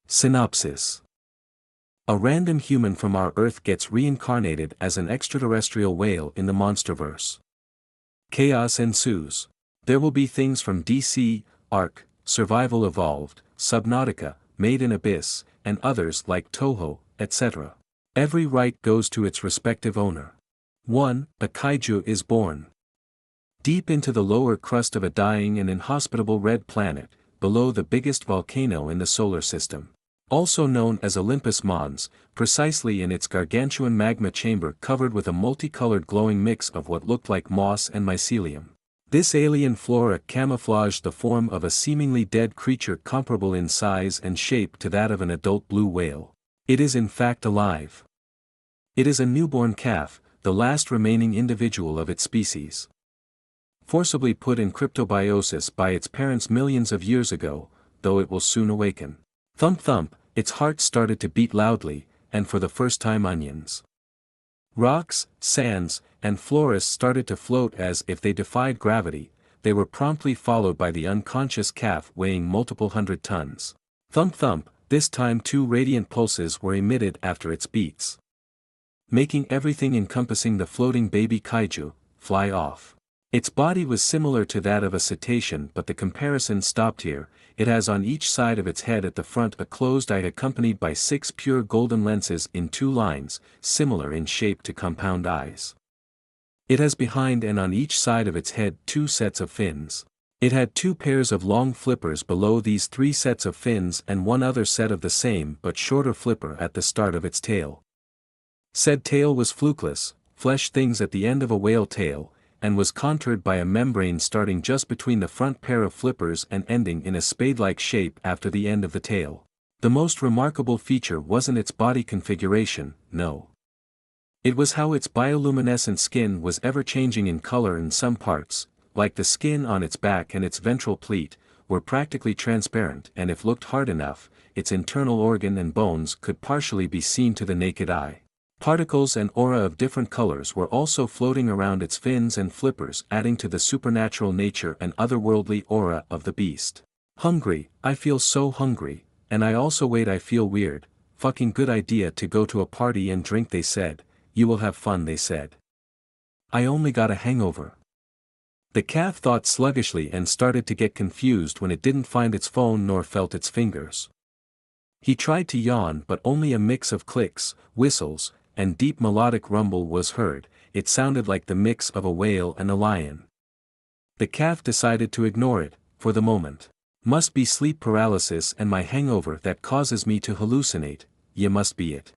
Synopsis. A random human from our Earth gets reincarnated as an extraterrestrial whale in the MonsterVerse. Chaos ensues. There will be things from DC, Arc, Survival Evolved, Subnautica, Made in Abyss, and others like Toho, etc. Every right goes to its respective owner. 1. A kaiju is born. Deep into the lower crust of a dying and inhospitable red planet, below the biggest volcano in the solar system. Also known as Olympus Mons, precisely in its gargantuan magma chamber covered with a multicolored glowing mix of what looked like moss and mycelium. This alien flora camouflaged the form of a seemingly dead creature comparable in size and shape to that of an adult blue whale. It is in fact alive. It is a newborn calf, the last remaining individual of its species. Forcibly put in cryptobiosis by its parents millions of years ago, though it will soon awaken. Thump thump, its heart started to beat loudly, and for the first time onions. Rocks, sands, and flores started to float as if they defied gravity. They were promptly followed by the unconscious calf weighing multiple hundred tons. Thump thump, this time 2 radiant pulses were emitted after its beats, making everything encompassing the floating baby kaiju fly off. Its body was similar to that of a cetacean, but the comparison stopped here. It has on each side of its head at the front a closed eye accompanied by 6 pure golden lenses in 2 lines, similar in shape to compound eyes. It has behind and on each side of its head 2 sets of fins. It had 2 pairs of long flippers below these 3 sets of fins and 1 other set of the same but shorter flipper at the start of its tail. Said tail was flukeless, flesh things at the end of a whale tail, and was contoured by a membrane starting just between the front pair of flippers and ending in a spade-like shape after the end of the tail. The most remarkable feature wasn't its body configuration, no. It was how its bioluminescent skin was ever-changing in color in some parts, like the skin on its back and its ventral pleat, were practically transparent, and if looked hard enough, its internal organ and bones could partially be seen to the naked eye. Particles and aura of different colors were also floating around its fins and flippers, adding to the supernatural nature and otherworldly aura of the beast. Hungry, I feel so hungry, and I also wait, I feel weird. Fucking good idea to go to a party and drink, they said. You will have fun, they said. I only got a hangover. The calf thought sluggishly and started to get confused when it didn't find its phone nor felt its fingers. He tried to yawn, but only a mix of clicks, whistles, and deep melodic rumble was heard. It sounded like the mix of a whale and a lion. The calf decided to ignore it, for the moment. Must be sleep paralysis and my hangover that causes me to hallucinate, ye must be it.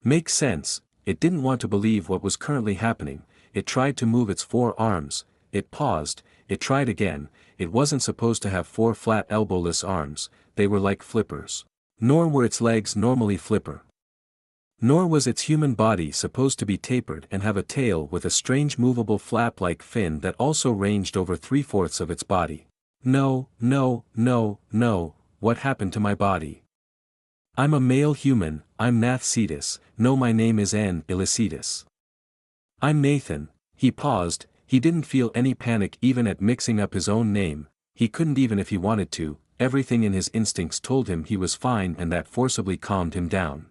Makes sense. It didn't want to believe what was currently happening. It tried to move its 4 arms, it paused, it tried again. It wasn't supposed to have 4 flat elbowless arms, they were like flippers. Nor were its legs normally flipper. Nor was its human body supposed to be tapered and have a tail with a strange movable flap-like fin that also ranged over 3/4 of its body. No, no, no, no, what happened to my body? I'm a male human, I'm Nath Cetus, no, my name is N. Illucitus. I'm Nathan. He paused. He didn't feel any panic even at mixing up his own name. He couldn't even if he wanted to. Everything in his instincts told him he was fine, and that forcibly calmed him down.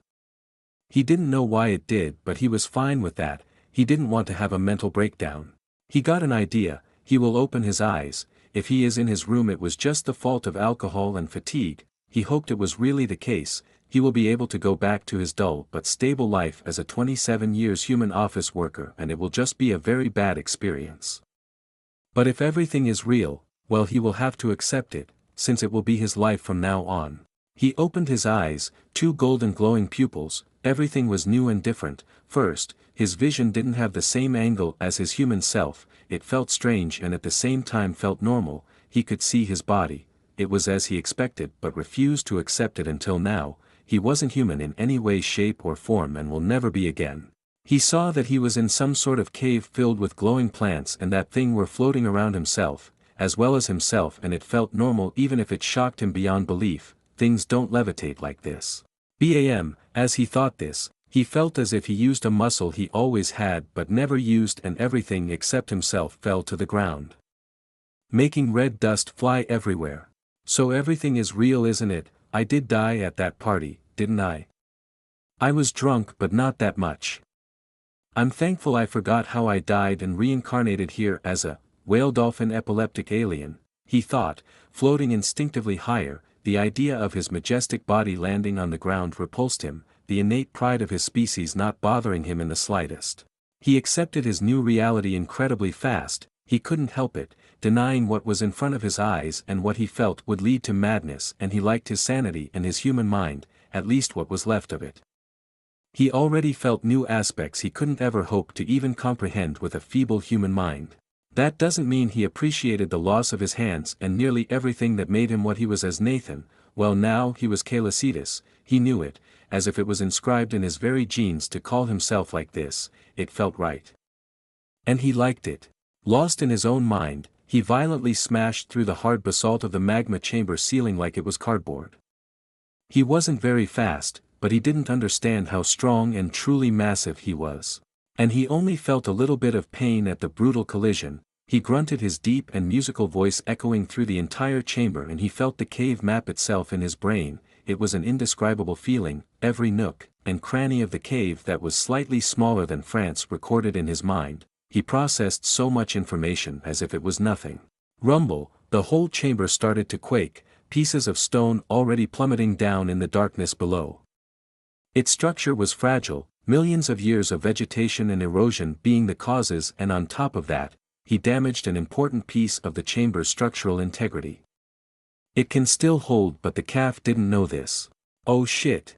He didn't know why it did, but he was fine with that. He didn't want to have a mental breakdown. He got an idea. He will open his eyes. If he is in his room, it was just the fault of alcohol and fatigue. He hoped it was really the case. He will be able to go back to his dull but stable life as a 27 years human office worker, and it will just be a very bad experience. But if everything is real, well, he will have to accept it, since it will be his life from now on. He opened his eyes, 2 golden glowing pupils. Everything was new and different. First, his vision didn't have the same angle as his human self. It felt strange and at the same time felt normal. He could see his body. It was as he expected but refused to accept it until now. He wasn't human in any way, shape or form, and will never be again. He saw that he was in some sort of cave filled with glowing plants, and that thing were floating around himself, as well as himself, and it felt normal even if it shocked him beyond belief. Things don't levitate like this. Bam, as he thought this, he felt as if he used a muscle he always had but never used, and everything except himself fell to the ground, making red dust fly everywhere. So everything is real, isn't it? I did die at that party, didn't I? I was drunk but not that much. I'm thankful I forgot how I died and reincarnated here as a whale dolphin epileptic alien, he thought, floating instinctively higher. The idea of his majestic body landing on the ground repulsed him, the innate pride of his species not bothering him in the slightest. He accepted his new reality incredibly fast. He couldn't help it, denying what was in front of his eyes and what he felt would lead to madness, and he liked his sanity and his human mind, at least what was left of it. He already felt new aspects he couldn't ever hope to even comprehend with a feeble human mind. That doesn't mean he appreciated the loss of his hands and nearly everything that made him what he was as Nathan. Well, now he was Celian, he knew it, as if it was inscribed in his very genes to call himself like this. It felt right. And he liked it. Lost in his own mind, he violently smashed through the hard basalt of the magma chamber ceiling like it was cardboard. He wasn't very fast, but he didn't understand how strong and truly massive he was. And he only felt a little bit of pain at the brutal collision. He grunted, his deep and musical voice echoing through the entire chamber, and he felt the cave map itself in his brain. It was an indescribable feeling, every nook and cranny of the cave that was slightly smaller than France recorded in his mind. He processed so much information as if it was nothing. Rumble, the whole chamber started to quake, pieces of stone already plummeting down in the darkness below. Its structure was fragile, millions of years of vegetation and erosion being the causes, and on top of that, he damaged an important piece of the chamber's structural integrity. It can still hold, but the calf didn't know this. Oh shit.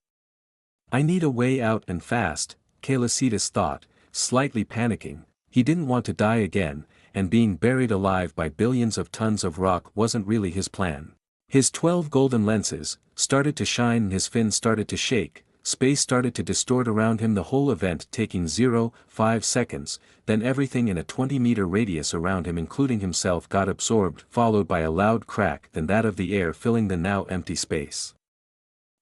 I need a way out and fast, Celian thought, slightly panicking. He didn't want to die again, and being buried alive by billions of tons of rock wasn't really his plan. His 12 golden lenses started to shine and his fins started to shake. Space started to distort around him, the whole event taking 0.5 seconds, then everything in a 20-meter radius around him including himself got absorbed, followed by a loud crack, then that of the air filling the now empty space.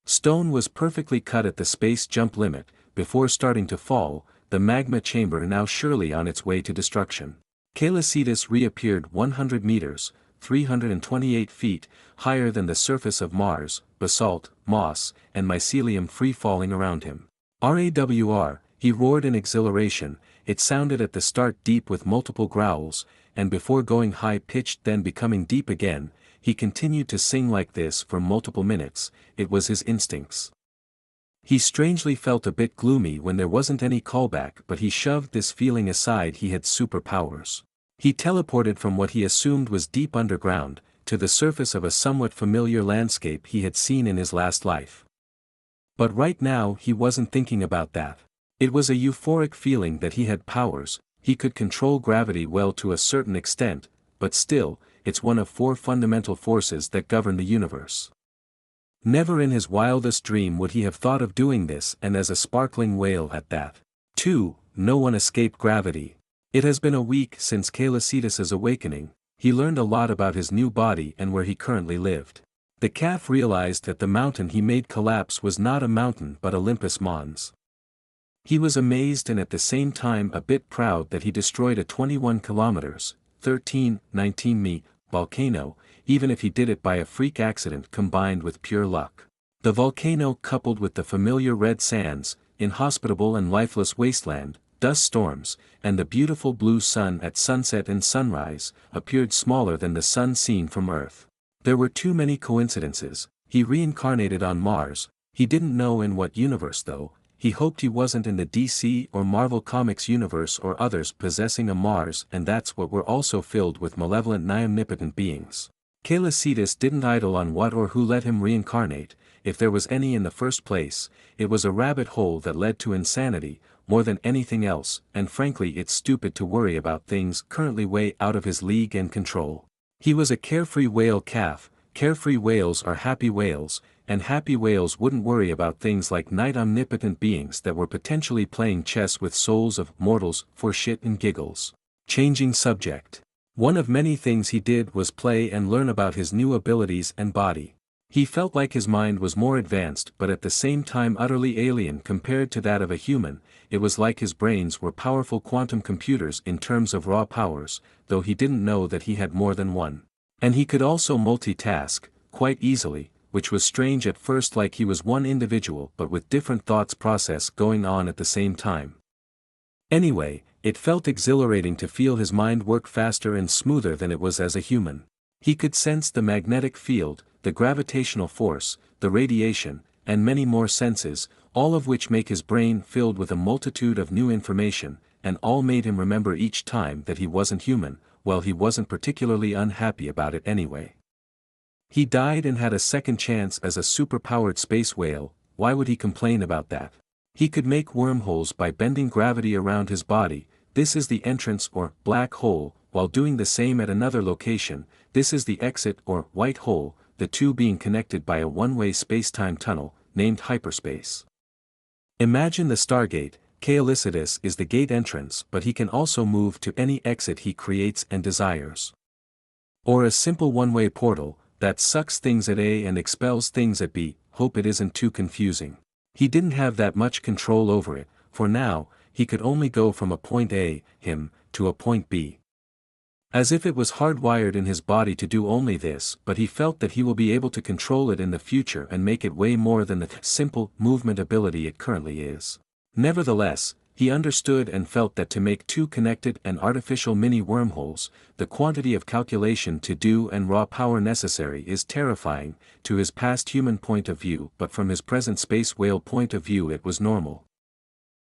Stone was perfectly cut at the space jump limit, before starting to fall, the magma chamber now surely on its way to destruction. Celian reappeared 100 meters, 328 feet, higher than the surface of Mars, basalt, moss, and mycelium free-falling around him. "Rawr," he roared in exhilaration. It sounded at the start deep with multiple growls, and before going high-pitched then becoming deep again. He continued to sing like this for multiple minutes. It was his instincts. He strangely felt a bit gloomy when there wasn't any callback, but he shoved this feeling aside. He had superpowers. He teleported from what he assumed was deep underground, to the surface of a somewhat familiar landscape he had seen in his last life. But right now he wasn't thinking about that. It was a euphoric feeling that he had powers. He could control gravity well to a certain extent, but still, it's one of 4 fundamental forces that govern the universe. Never in his wildest dream would he have thought of doing this, and as a sparkling whale at that. 2. No one escaped gravity. It has been a week since Celian's awakening. He learned a lot about his new body and where he currently lived. The calf realized that the mountain he made collapse was not a mountain but Olympus Mons. He was amazed and at the same time a bit proud that he destroyed a 21 kilometers, 13-19 mi, volcano, even if he did it by a freak accident combined with pure luck. The volcano, coupled with the familiar red sands, inhospitable and lifeless wasteland, dust storms, and the beautiful blue sun at sunset and sunrise, appeared smaller than the sun seen from Earth. There were too many coincidences. He reincarnated on Mars. He didn't know in what universe though. He hoped he wasn't in the DC or Marvel Comics universe or others possessing a Mars, and that's what were also filled with malevolent omnipotent beings. Celian didn't idle on what or who let him reincarnate. If there was any in the first place, it was a rabbit hole that led to insanity, more than anything else, and frankly it's stupid to worry about things currently way out of his league and control. He was a carefree whale calf. Carefree whales are happy whales, and happy whales wouldn't worry about things like night omnipotent beings that were potentially playing chess with souls of mortals for shit and giggles. Changing subject. One of many things he did was play and learn about his new abilities and body. He felt like his mind was more advanced but at the same time utterly alien compared to that of a human. It was like his brains were powerful quantum computers in terms of raw powers, though he didn't know that he had more than one. And he could also multitask, quite easily, which was strange at first, like he was one individual but with different thoughts process going on at the same time. Anyway, it felt exhilarating to feel his mind work faster and smoother than it was as a human. He could sense the magnetic field, the gravitational force, the radiation, and many more senses, all of which make his brain filled with a multitude of new information, and all made him remember each time that he wasn't human. Well, he wasn't particularly unhappy about it anyway. He died and had a second chance as a superpowered space whale. Why would he complain about that? He could make wormholes by bending gravity around his body. This is the entrance or black hole, while doing the same at another location. This is the exit or white hole, the two being connected by a one-way space-time tunnel, named hyperspace. Imagine the Stargate. Kaelicitus is the gate entrance, but he can also move to any exit he creates and desires. Or a simple one-way portal, that sucks things at A and expels things at B. Hope it isn't too confusing. He didn't have that much control over it, for now, he could only go from a point A, him, to a point B. As if it was hardwired in his body to do only this, but he felt that he will be able to control it in the future and make it way more than the simple movement ability it currently is. Nevertheless, he understood and felt that to make two connected and artificial mini wormholes, the quantity of calculation to do and raw power necessary is terrifying, to his past human point of view, but from his present space whale point of view it was normal.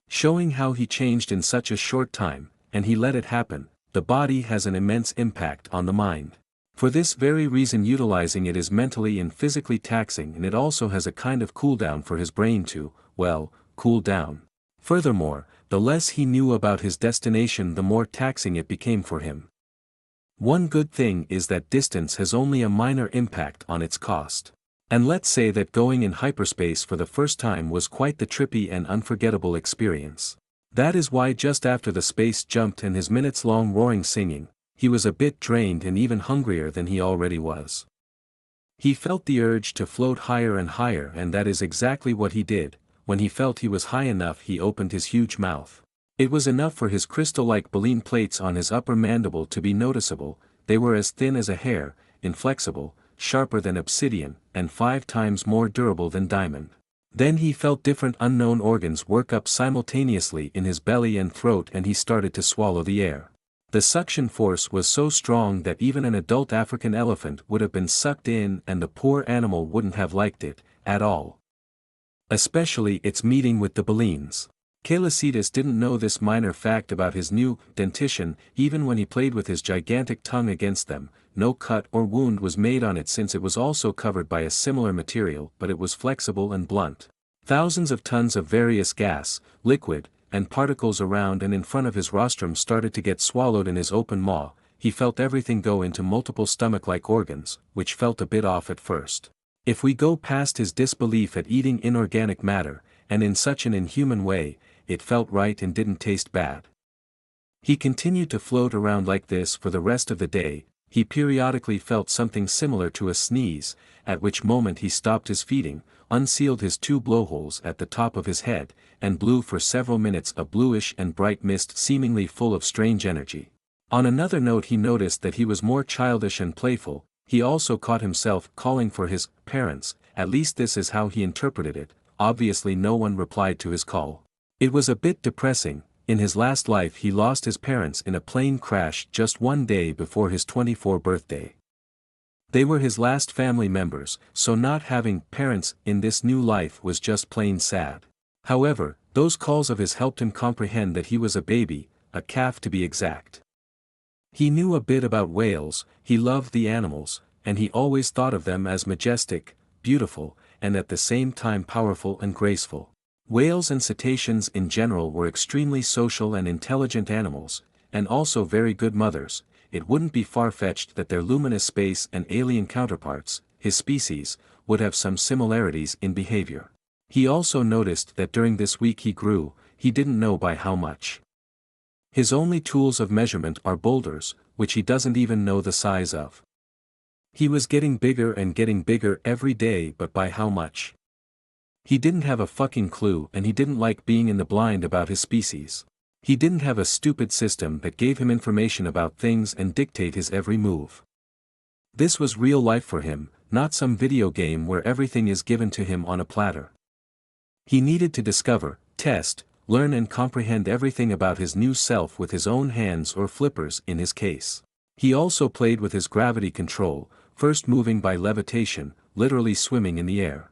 Showing how he changed in such a short time, and he let it happen. The body has an immense impact on the mind. For this very reason utilizing it is mentally and physically taxing, and it also has a kind of cooldown for his brain to, well, cool down. Furthermore, the less he knew about his destination the more taxing it became for him. One good thing is that distance has only a minor impact on its cost. And let's say that going in hyperspace for the first time was quite the trippy and unforgettable experience. That is why just after the space jumped and his minutes-long roaring singing, he was a bit drained and even hungrier than he already was. He felt the urge to float higher and higher, and that is exactly what he did. When he felt he was high enough, he opened his huge mouth. It was enough for his crystal-like baleen plates on his upper mandible to be noticeable. They were as thin as a hair, inflexible, sharper than obsidian, and 5 times more durable than diamond. Then he felt different unknown organs work up simultaneously in his belly and throat, and he started to swallow the air. The suction force was so strong that even an adult African elephant would have been sucked in, and the poor animal wouldn't have liked it, at all. Especially its meeting with the baleens. Kaelicitus didn't know this minor fact about his new dentition. Even when he played with his gigantic tongue against them, no cut or wound was made on it, since it was also covered by a similar material, but it was flexible and blunt. Thousands of tons of various gas, liquid, and particles around and in front of his rostrum started to get swallowed in his open maw. He felt everything go into multiple stomach-like organs, which felt a bit off at first. If we go past his disbelief at eating inorganic matter, and in such an inhuman way, it felt right and didn't taste bad. He continued to float around like this for the rest of the day. He periodically felt something similar to a sneeze, at which moment he stopped his feeding, unsealed his 2 blowholes at the top of his head, and blew for several minutes a bluish and bright mist seemingly full of strange energy. On another note, he noticed that he was more childish and playful. He also caught himself calling for his parents, at least this is how he interpreted it. Obviously no one replied to his call. It was a bit depressing. In his last life he lost his parents in a plane crash just one day before his 24th birthday. They were his last family members, so not having parents in this new life was just plain sad. However, those calls of his helped him comprehend that he was a baby, a calf to be exact. He knew a bit about whales, he loved the animals, and he always thought of them as majestic, beautiful, and at the same time powerful and graceful. Whales and cetaceans in general were extremely social and intelligent animals, and also very good mothers. It wouldn't be far-fetched that their luminous space and alien counterparts, his species, would have some similarities in behavior. He also noticed that during this week he grew, he didn't know by how much. His only tools of measurement are boulders, which he doesn't even know the size of. He was getting bigger and getting bigger every day, but by how much? He didn't have a fucking clue, and he didn't like being in the blind about his species. He didn't have a stupid system that gave him information about things and dictate his every move. This was real life for him, not some video game where everything is given to him on a platter. He needed to discover, test, learn and comprehend everything about his new self with his own hands or flippers in his case. He also played with his gravity control, first moving by levitation, literally swimming in the air.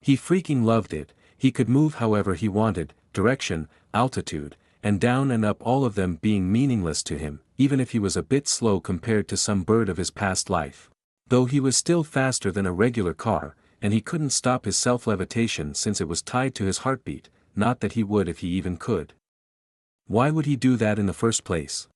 He freaking loved it. He could move however he wanted, direction, altitude, and down and up, all of them being meaningless to him, even if he was a bit slow compared to some bird of his past life. Though he was still faster than a regular car, and he couldn't stop his self-levitation since it was tied to his heartbeat, not that he would if he even could. Why would he do that in the first place?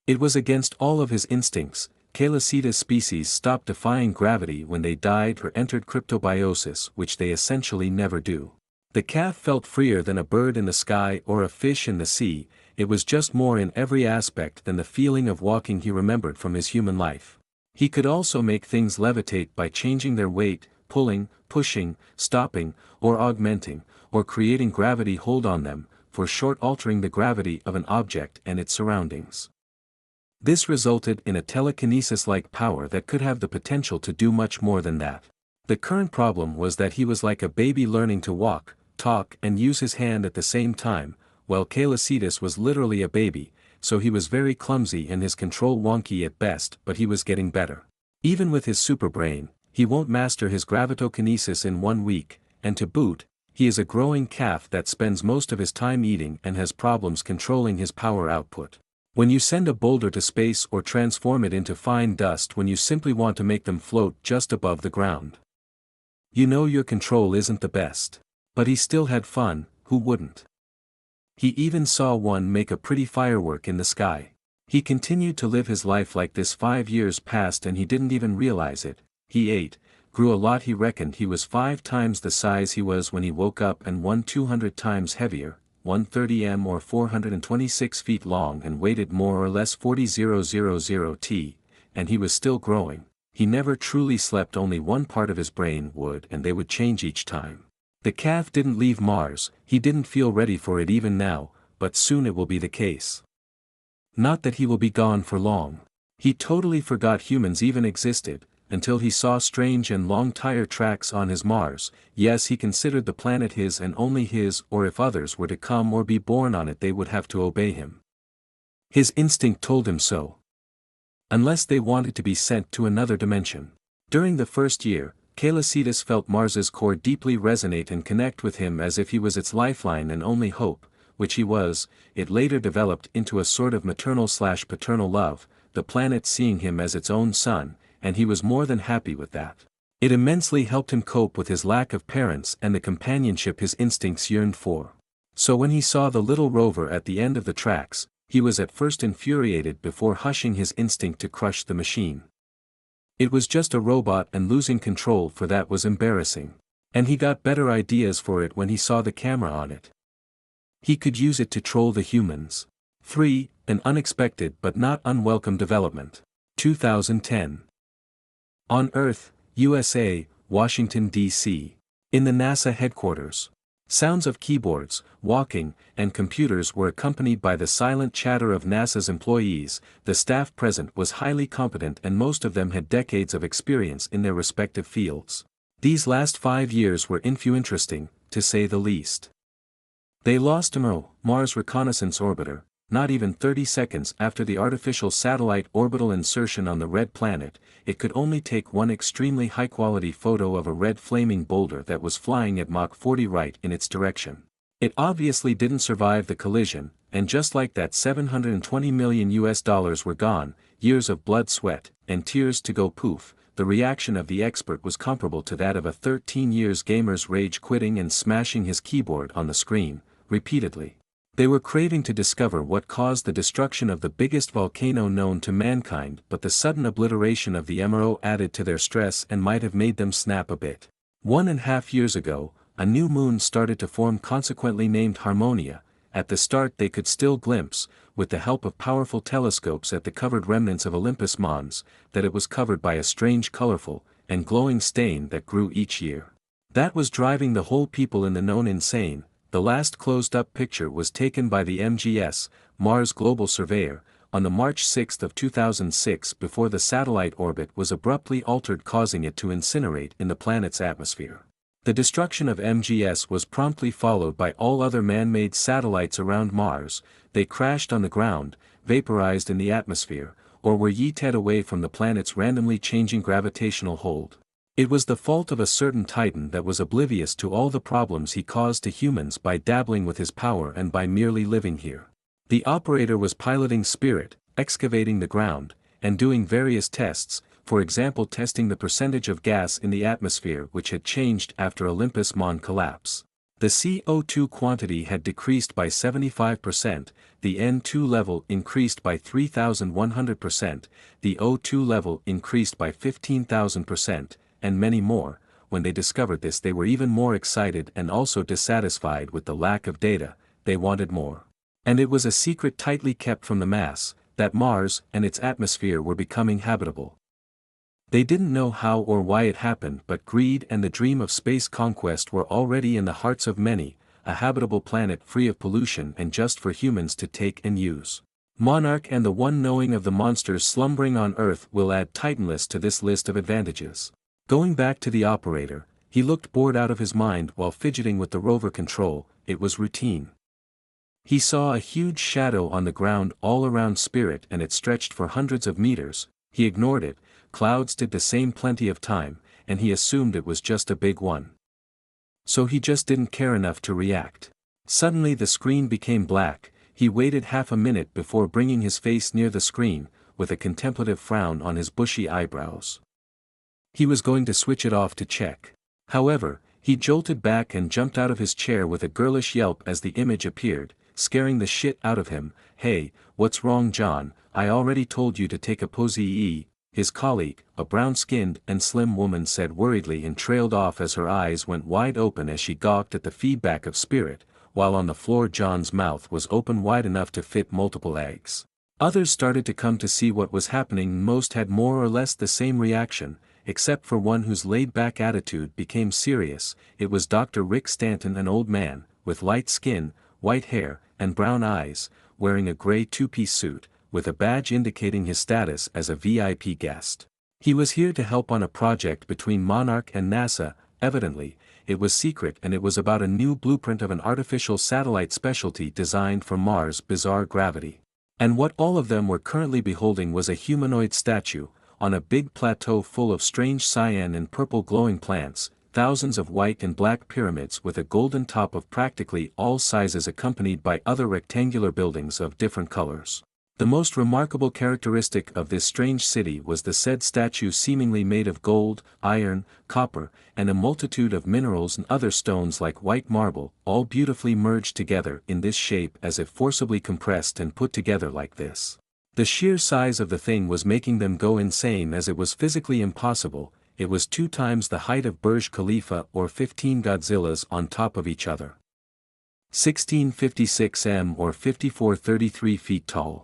It was against all of his instincts. Caelicida's species stopped defying gravity when they died or entered cryptobiosis, which they essentially never do. The calf felt freer than a bird in the sky or a fish in the sea. It was just more in every aspect than the feeling of walking he remembered from his human life. He could also make things levitate by changing their weight, pulling, pushing, stopping, or augmenting, or creating gravity hold on them, for short altering the gravity of an object and its surroundings. This resulted in a telekinesis-like power that could have the potential to do much more than that. The current problem was that he was like a baby learning to walk, talk and use his hand at the same time, while Caelicidas was literally a baby, so he was very clumsy and his control wonky at best, but he was getting better. Even with his superbrain, he won't master his gravitokinesis in 1 week, and to boot, he is a growing calf that spends most of his time eating and has problems controlling his power output. When you send a boulder to space or transform it into fine dust when you simply want to make them float just above the ground. You know your control isn't the best. But he still had fun, who wouldn't? He even saw one make a pretty firework in the sky. He continued to live his life like this. 5 years passed and he didn't even realize it. He ate, grew a lot. He reckoned he was 5 times the size he was when he woke up and 200 times heavier, 130 m or 426 feet long, and weighted more or less 40,000 t, and he was still growing. He never truly slept. Only one part of his brain would, and they would change each time. The calf didn't leave Mars. He didn't feel ready for it even now, but soon it will be the case. Not that he will be gone for long. He totally forgot humans even existed, until he saw strange and long tire tracks on his Mars. Yes, he considered the planet his and only his, or if others were to come or be born on it they would have to obey him. His instinct told him so. Unless they wanted to be sent to another dimension. During the first year, Caelicidas felt Mars's core deeply resonate and connect with him as if he was its lifeline and only hope, which he was. It later developed into a sort of maternal/paternal love, the planet seeing him as its own son, and he was more than happy with that. It immensely helped him cope with his lack of parents and the companionship his instincts yearned for. So when he saw the little rover at the end of the tracks, he was at first infuriated before hushing his instinct to crush the machine. It was just a robot and losing control for that was embarrassing. And he got better ideas for it when he saw the camera on it. He could use it to troll the humans. 3. An unexpected but not unwelcome development. 2010. On Earth, USA, Washington, D.C. In the NASA headquarters. Sounds of keyboards, walking, and computers were accompanied by the silent chatter of NASA's employees. The staff present was highly competent and most of them had decades of experience in their respective fields. These last 5 years were interesting, to say the least. They lost MO, Mars Reconnaissance Orbiter, not even 30 seconds after the artificial satellite orbital insertion on the red planet. It could only take one extremely high-quality photo of a red flaming boulder that was flying at Mach 40 right in its direction. It obviously didn't survive the collision, and just like that $720 million were gone, years of blood, sweat, and tears to go poof. The reaction of the expert was comparable to that of a 13 years gamer's rage quitting and smashing his keyboard on the screen, repeatedly. They were craving to discover what caused the destruction of the biggest volcano known to mankind, but the sudden obliteration of the MRO added to their stress and might have made them snap a bit. 1.5 years ago, a new moon started to form, consequently named Harmonia. At the start they could still glimpse, with the help of powerful telescopes at the covered remnants of Olympus Mons, that it was covered by a strange colorful, and glowing stain that grew each year. That was driving the whole people in the known insane. The last closed-up picture was taken by the MGS, Mars Global Surveyor, on the March 6 of 2006 before the satellite orbit was abruptly altered, causing it to incinerate in the planet's atmosphere. The destruction of MGS was promptly followed by all other man-made satellites around Mars. They crashed on the ground, vaporized in the atmosphere, or were yeeted away from the planet's randomly changing gravitational hold. It was the fault of a certain Titan that was oblivious to all the problems he caused to humans by dabbling with his power and by merely living here. The operator was piloting Spirit, excavating the ground, and doing various tests, for example testing the percentage of gas in the atmosphere which had changed after Olympus Mons collapse. The CO2 quantity had decreased by 75%, the N2 level increased by 3,100%, the O2 level increased by 15,000%, and many more. When they discovered this, they were even more excited and also dissatisfied with the lack of data. They wanted more. And it was a secret tightly kept from the mass, that Mars and its atmosphere were becoming habitable. They didn't know how or why it happened, but greed and the dream of space conquest were already in the hearts of many, a habitable planet free of pollution and just for humans to take and use. Monarch and the one knowing of the monsters slumbering on Earth will add Titanless to this list of advantages. Going back to the operator, he looked bored out of his mind while fidgeting with the rover control. It was routine. He saw a huge shadow on the ground all around Spirit and it stretched for hundreds of meters. He ignored it. Clouds did the same plenty of time, and he assumed it was just a big one. So he just didn't care enough to react. Suddenly the screen became black. He waited half a minute before bringing his face near the screen, with a contemplative frown on his bushy eyebrows. He was going to switch it off to check. However, he jolted back and jumped out of his chair with a girlish yelp as the image appeared, scaring the shit out of him. "Hey, what's wrong, John? I already told you to take a posee." His colleague, a brown-skinned and slim woman, said worriedly and trailed off as her eyes went wide open as she gawked at the feedback of Spirit, while on the floor John's mouth was open wide enough to fit multiple eggs. Others started to come to see what was happening. Most had more or less the same reaction, except for one whose laid-back attitude became serious. It was Dr. Rick Stanton, an old man, with light skin, white hair, and brown eyes, wearing a gray two-piece suit, with a badge indicating his status as a VIP guest. He was here to help on a project between Monarch and NASA. Evidently, it was secret and it was about a new blueprint of an artificial satellite specialty designed for Mars' bizarre gravity. And what all of them were currently beholding was a humanoid statue, on a big plateau full of strange cyan and purple glowing plants, thousands of white and black pyramids with a golden top of practically all sizes accompanied by other rectangular buildings of different colors. The most remarkable characteristic of this strange city was the said statue seemingly made of gold, iron, copper, and a multitude of minerals and other stones like white marble, all beautifully merged together in this shape as if forcibly compressed and put together like this. The sheer size of the thing was making them go insane as it was physically impossible. It was 2 times the height of Burj Khalifa or 15 Godzillas on top of each other. 1656 m or 5433 feet tall.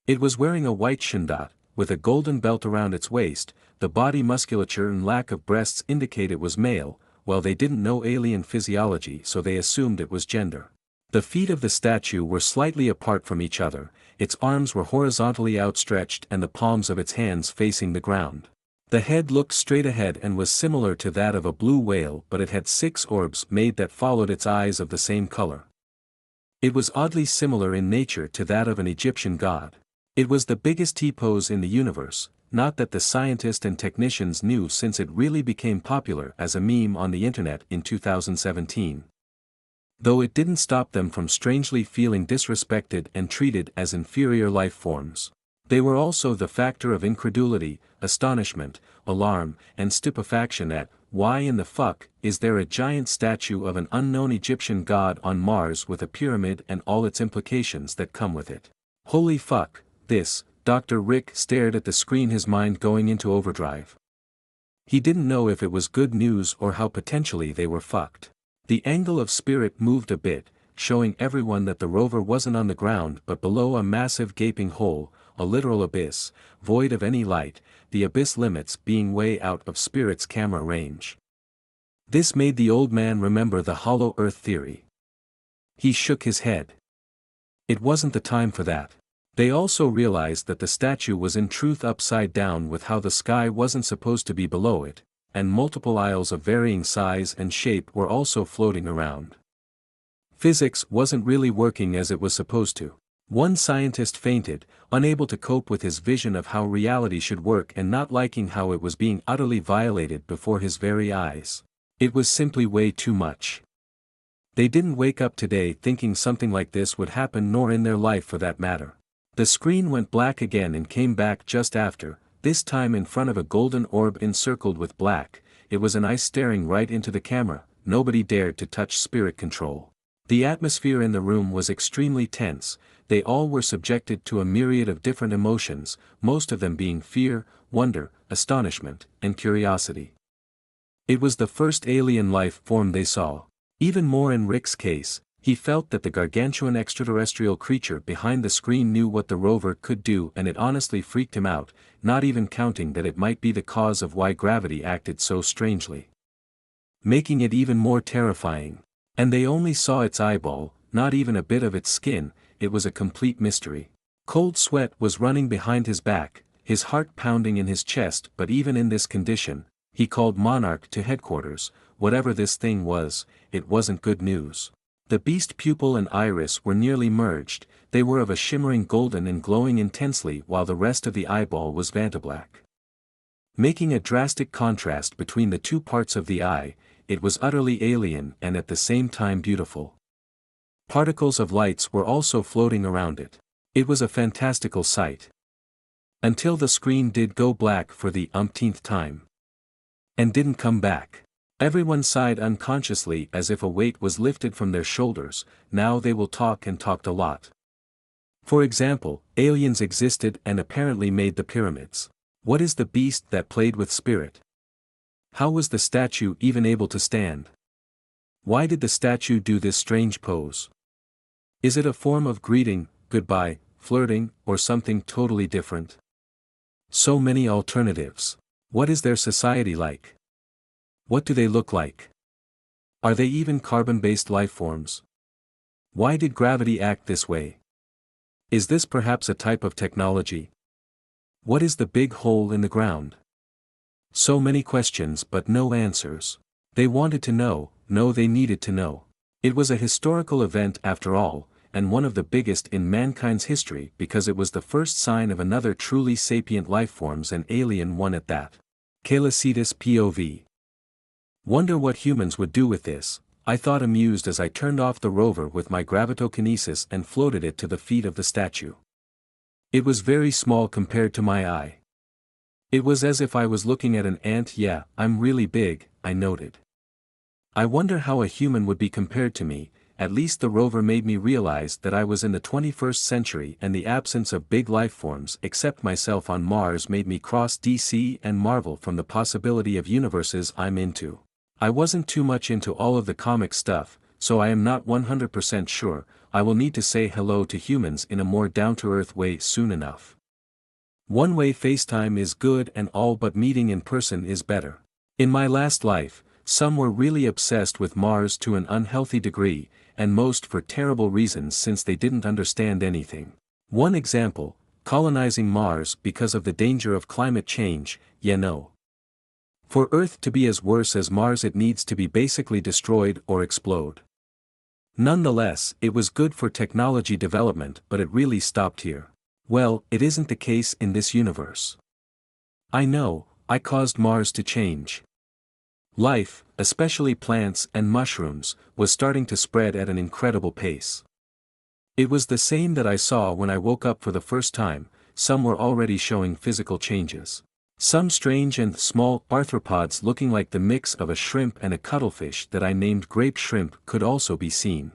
It was wearing a white shindat, with a golden belt around its waist. The body musculature and lack of breasts indicate it was male, while they didn't know alien physiology so they assumed it was gender. The feet of the statue were slightly apart from each other, its arms were horizontally outstretched and the palms of its hands facing the ground. The head looked straight ahead and was similar to that of a blue whale, but it had 6 orbs made that followed its eyes of the same color. It was oddly similar in nature to that of an Egyptian god. It was the biggest T-pose in the universe, not that the scientists and technicians knew since it really became popular as a meme on the internet in 2017. Though it didn't stop them from strangely feeling disrespected and treated as inferior life forms. They were also the factor of incredulity, astonishment, alarm, and stupefaction at, why in the fuck is there a giant statue of an unknown Egyptian god on Mars with a pyramid and all its implications that come with it? Holy fuck. This, Dr. Rick stared at the screen, his mind going into overdrive. He didn't know if it was good news or how potentially they were fucked. The angle of Spirit moved a bit, showing everyone that the rover wasn't on the ground but below a massive gaping hole, a literal abyss, void of any light, the abyss limits being way out of Spirit's camera range. This made the old man remember the hollow earth theory. He shook his head. It wasn't the time for that. They also realized that the statue was in truth upside down with how the sky wasn't supposed to be below it, and multiple isles of varying size and shape were also floating around. Physics wasn't really working as it was supposed to. One scientist fainted, unable to cope with his vision of how reality should work and not liking how it was being utterly violated before his very eyes. It was simply way too much. They didn't wake up today thinking something like this would happen, nor in their life for that matter. The screen went black again and came back just after, this time in front of a golden orb encircled with black. It was an eye staring right into the camera. Nobody dared to touch spirit control. The atmosphere in the room was extremely tense. They all were subjected to a myriad of different emotions, most of them being fear, wonder, astonishment, and curiosity. It was the first alien life form they saw. Even more in Rick's case, he felt that the gargantuan extraterrestrial creature behind the screen knew what the rover could do, and it honestly freaked him out, not even counting that it might be the cause of why gravity acted so strangely, making it even more terrifying. And they only saw its eyeball, not even a bit of its skin. It was a complete mystery. Cold sweat was running behind his back, his heart pounding in his chest, but even in this condition, he called Monarch to headquarters. Whatever this thing was, it wasn't good news. The beast pupil and iris were nearly merged. They were of a shimmering golden and glowing intensely, while the rest of the eyeball was vantablack, making a drastic contrast between the two parts of the eye. It was utterly alien and at the same time beautiful. Particles of lights were also floating around it. It was a fantastical sight. Until the screen did go black for the umpteenth time. And didn't come back. Everyone sighed unconsciously as if a weight was lifted from their shoulders. Now they will talk, and talked a lot. For example, aliens existed and apparently made the pyramids. What is the beast that played with spirit? How was the statue even able to stand? Why did the statue do this strange pose? Is it a form of greeting, goodbye, flirting, or something totally different? So many alternatives. What is their society like? What do they look like? Are they even carbon-based life forms? Why did gravity act this way? Is this perhaps a type of technology? What is the big hole in the ground? So many questions but no answers. They wanted to know, they needed to know. It was a historical event after all, and one of the biggest in mankind's history because it was the first sign of another truly sapient lifeforms, an alien one at that. Calicetus POV. Wonder what humans would do with this, I thought, amused as I turned off the rover with my gravitokinesis and floated it to the feet of the statue. It was very small compared to my eye. It was as if I was looking at an ant. Yeah, I'm really big, I noted. I wonder how a human would be compared to me. At least the rover made me realize that I was in the 21st century, and the absence of big lifeforms except myself on Mars made me cross DC and Marvel from the possibility of universes I'm into. I wasn't too much into all of the comic stuff, so I am not 100% sure. I will need to say hello to humans in a more down-to-earth way soon enough. One-way FaceTime is good and all, but meeting in person is better. In my last life, some were really obsessed with Mars to an unhealthy degree, and most for terrible reasons since they didn't understand anything. One example, colonizing Mars because of the danger of climate change. For Earth to be as worse as Mars, it needs to be basically destroyed or explode. Nonetheless, it was good for technology development, but it really stopped here. Well, it isn't the case in this universe. I know, I caused Mars to change. Life, especially plants and mushrooms, was starting to spread at an incredible pace. It was the same that I saw when I woke up for the first time. Some were already showing physical changes. Some strange and small arthropods looking like the mix of a shrimp and a cuttlefish that I named grape shrimp could also be seen.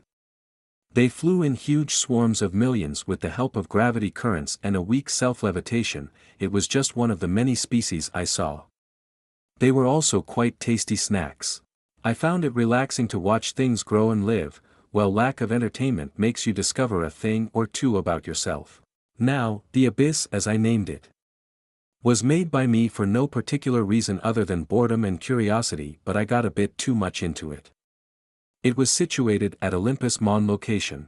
They flew in huge swarms of millions with the help of gravity currents and a weak self-levitation. It was just one of the many species I saw. They were also quite tasty snacks. I found it relaxing to watch things grow and live. Well, lack of entertainment makes you discover a thing or two about yourself. Now, the abyss, as I named it, was made by me for no particular reason other than boredom and curiosity, but I got a bit too much into it. It was situated at Olympus Mon location.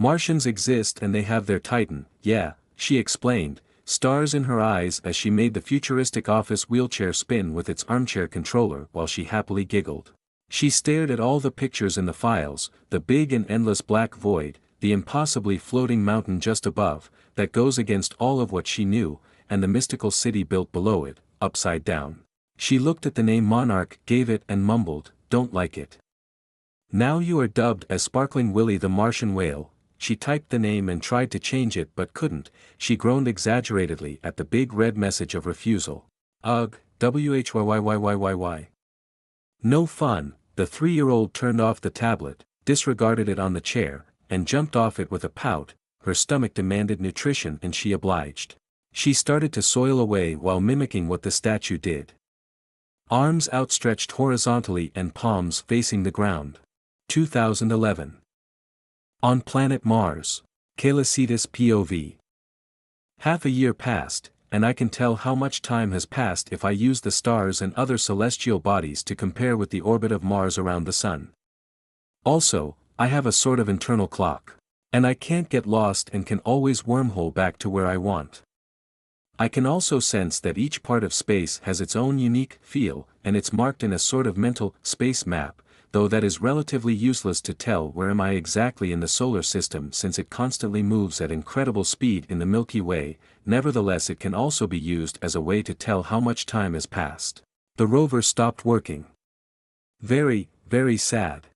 Martians exist and they have their titan, yeah, she explained, stars in her eyes as she made the futuristic office wheelchair spin with its armchair controller while she happily giggled. She stared at all the pictures in the files, the big and endless black void, the impossibly floating mountain just above, that goes against all of what she knew, and the mystical city built below it, upside down. She looked at the name Monarch, gave it and mumbled, "Don't like it. Now you are dubbed as Sparkling Willy the Martian Whale." She typed the name and tried to change it but couldn't. She groaned exaggeratedly at the big red message of refusal. Ugh, whyyyyyy. No fun. The 3-year-old turned off the tablet, disregarded it on the chair, and jumped off it with a pout. Her stomach demanded nutrition and she obliged. She started to soil away while mimicking what the statue did. Arms outstretched horizontally and palms facing the ground. 2011. On planet Mars. Calicetus POV. Half a year passed, and I can tell how much time has passed if I use the stars and other celestial bodies to compare with the orbit of Mars around the Sun. Also, I have a sort of internal clock. And I can't get lost and can always wormhole back to where I want. I can also sense that each part of space has its own unique feel, and it's marked in a sort of mental space map, though that is relatively useless to tell where am I exactly in the solar system since it constantly moves at incredible speed in the Milky Way. Nevertheless, it can also be used as a way to tell how much time has passed. The rover stopped working. Very, very sad.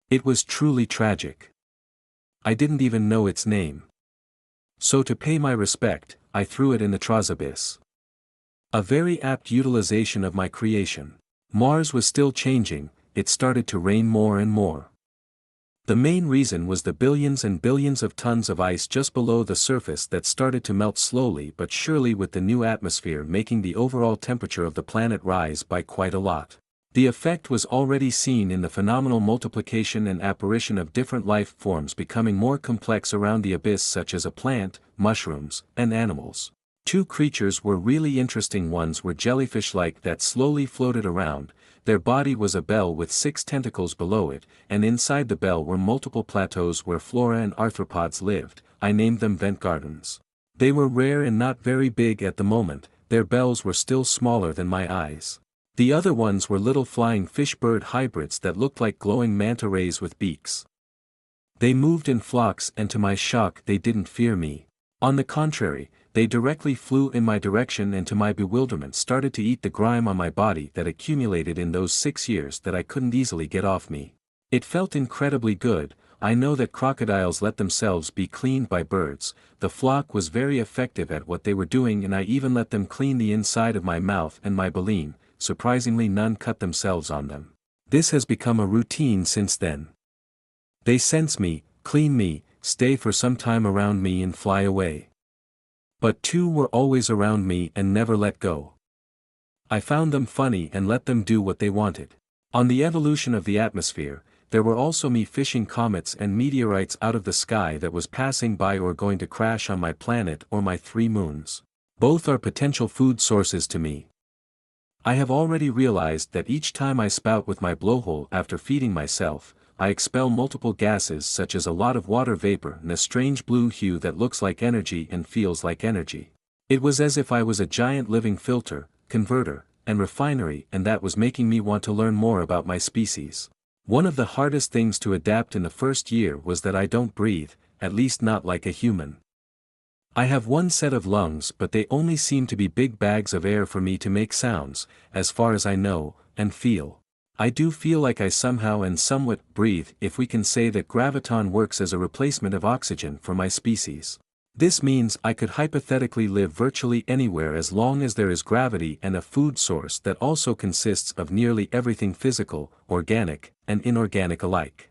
It was truly tragic. I didn't even know its name. So to pay my respect, I threw it in the Abyss. A very apt utilization of my creation. Mars was still changing. It started to rain more and more. The main reason was the billions and billions of tons of ice just below the surface that started to melt slowly but surely, with the new atmosphere making the overall temperature of the planet rise by quite a lot. The effect was already seen in the phenomenal multiplication and apparition of different life forms becoming more complex around the abyss, such as a plant, mushrooms, and animals. 2 creatures were really interesting. Ones were jellyfish-like that slowly floated around. Their body was a bell with 6 tentacles below it, and inside the bell were multiple plateaus where flora and arthropods lived. I named them vent gardens. They were rare and not very big at the moment. Their bells were still smaller than my eyes. The other ones were little flying fish-bird hybrids that looked like glowing manta rays with beaks. They moved in flocks, and to my shock they didn't fear me. On the contrary, they directly flew in my direction and to my bewilderment started to eat the grime on my body that accumulated in those 6 years that I couldn't easily get off me. It felt incredibly good. I know that crocodiles let themselves be cleaned by birds. The flock was very effective at what they were doing, and I even let them clean the inside of my mouth and my baleen. Surprisingly, none cut themselves on them. This has become a routine since then. They sense me, clean me, stay for some time around me and fly away. But 2 were always around me and never let go. I found them funny and let them do what they wanted. On the evolution of the atmosphere, there were also me fishing comets and meteorites out of the sky that was passing by or going to crash on my planet or my 3 moons. Both are potential food sources to me. I have already realized that each time I spout with my blowhole after feeding myself, I expel multiple gases such as a lot of water vapor and a strange blue hue that looks like energy and feels like energy. It was as if I was a giant living filter, converter, and refinery, and that was making me want to learn more about my species. One of the hardest things to adapt in the first year was that I don't breathe, at least not like a human. I have 1 set of lungs, but they only seem to be big bags of air for me to make sounds, as far as I know, and feel. I do feel like I somehow and somewhat breathe, if we can say that graviton works as a replacement of oxygen for my species. This means I could hypothetically live virtually anywhere as long as there is gravity and a food source that also consists of nearly everything physical, organic, and inorganic alike.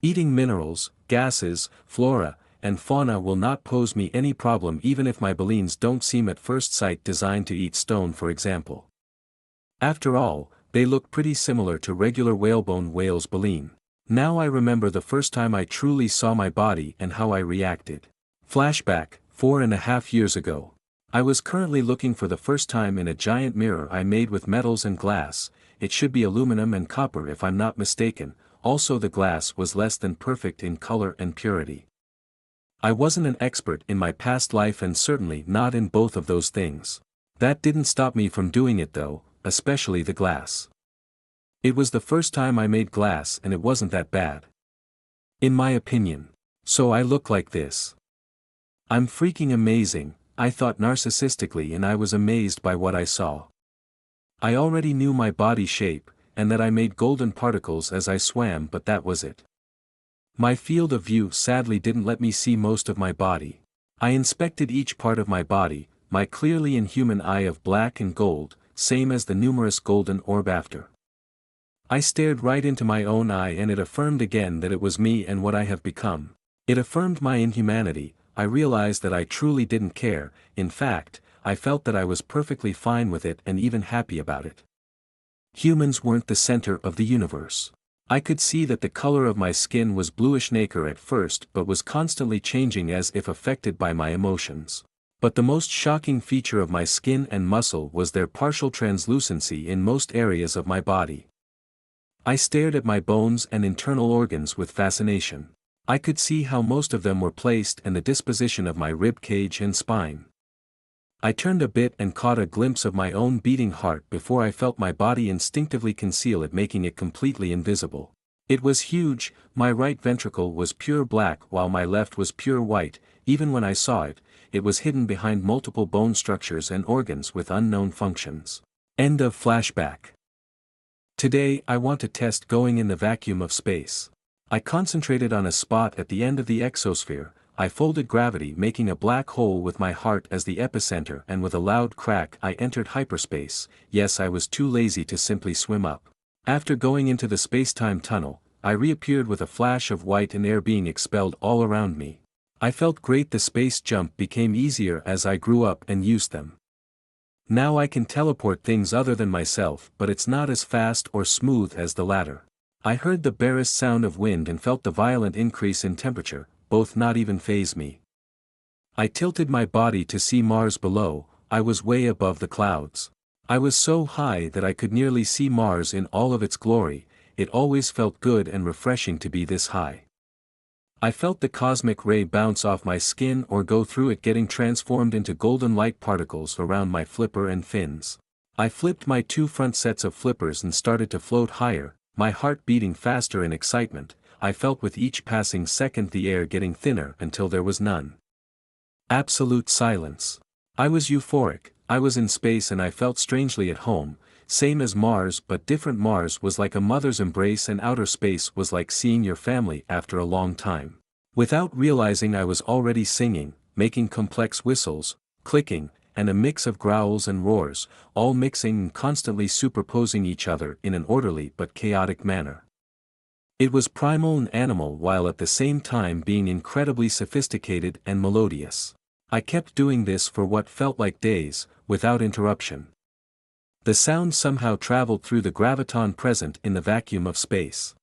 Eating minerals, gases, flora, and fauna will not pose me any problem, even if my baleens don't seem at first sight designed to eat stone, for example. After all, they look pretty similar to regular whalebone whale's baleen. Now I remember the first time I truly saw my body and how I reacted. Flashback, 4.5 years ago. I was currently looking for the first time in a giant mirror I made with metals and glass. It should be aluminum and copper if I'm not mistaken, also the glass was less than perfect in color and purity. I wasn't an expert in my past life and certainly not in both of those things. That didn't stop me from doing it though, especially the glass. It was the first time I made glass and it wasn't that bad, in my opinion. So I look like this. I'm freaking amazing, I thought narcissistically, and I was amazed by what I saw. I already knew my body shape, and that I made golden particles as I swam, but that was it. My field of view sadly didn't let me see most of my body. I inspected each part of my body, my clearly inhuman eye of black and gold, same as the numerous golden orb after. I stared right into my own eye and it affirmed again that it was me and what I have become. It affirmed my inhumanity. I realized that I truly didn't care. In fact, I felt that I was perfectly fine with it and even happy about it. Humans weren't the center of the universe. I could see that the color of my skin was bluish nacre at first but was constantly changing as if affected by my emotions. But the most shocking feature of my skin and muscle was their partial translucency in most areas of my body. I stared at my bones and internal organs with fascination. I could see how most of them were placed and the disposition of my rib cage and spine. I turned a bit and caught a glimpse of my own beating heart before I felt my body instinctively conceal it, making it completely invisible. It was huge. My right ventricle was pure black while my left was pure white. Even when I saw it, it was hidden behind multiple bone structures and organs with unknown functions. End of flashback. Today I want to test going in the vacuum of space. I concentrated on a spot at the end of the exosphere. I folded gravity, making a black hole with my heart as the epicenter, and with a loud crack I entered hyperspace. Yes, I was too lazy to simply swim up. After going into the space-time tunnel, I reappeared with a flash of white and air being expelled all around me. I felt great. The space jump became easier as I grew up and used them. Now I can teleport things other than myself, but it's not as fast or smooth as the latter. I heard the barest sound of wind and felt the violent increase in temperature, both not even faze me. I tilted my body to see Mars below. I was way above the clouds. I was so high that I could nearly see Mars in all of its glory. It always felt good and refreshing to be this high. I felt the cosmic ray bounce off my skin or go through it, getting transformed into golden light particles around my flipper and fins. I flipped my two front sets of flippers and started to float higher, my heart beating faster in excitement. I felt with each passing second the air getting thinner until there was none. Absolute silence. I was euphoric. I was in space and I felt strangely at home, same as Mars, but different. Mars was like a mother's embrace and outer space was like seeing your family after a long time. Without realizing I was already singing, making complex whistles, clicking, and a mix of growls and roars, all mixing and constantly superposing each other in an orderly but chaotic manner. It was primal and animal while at the same time being incredibly sophisticated and melodious. I kept doing this for what felt like days, without interruption. The sound somehow traveled through the graviton present in the vacuum of space,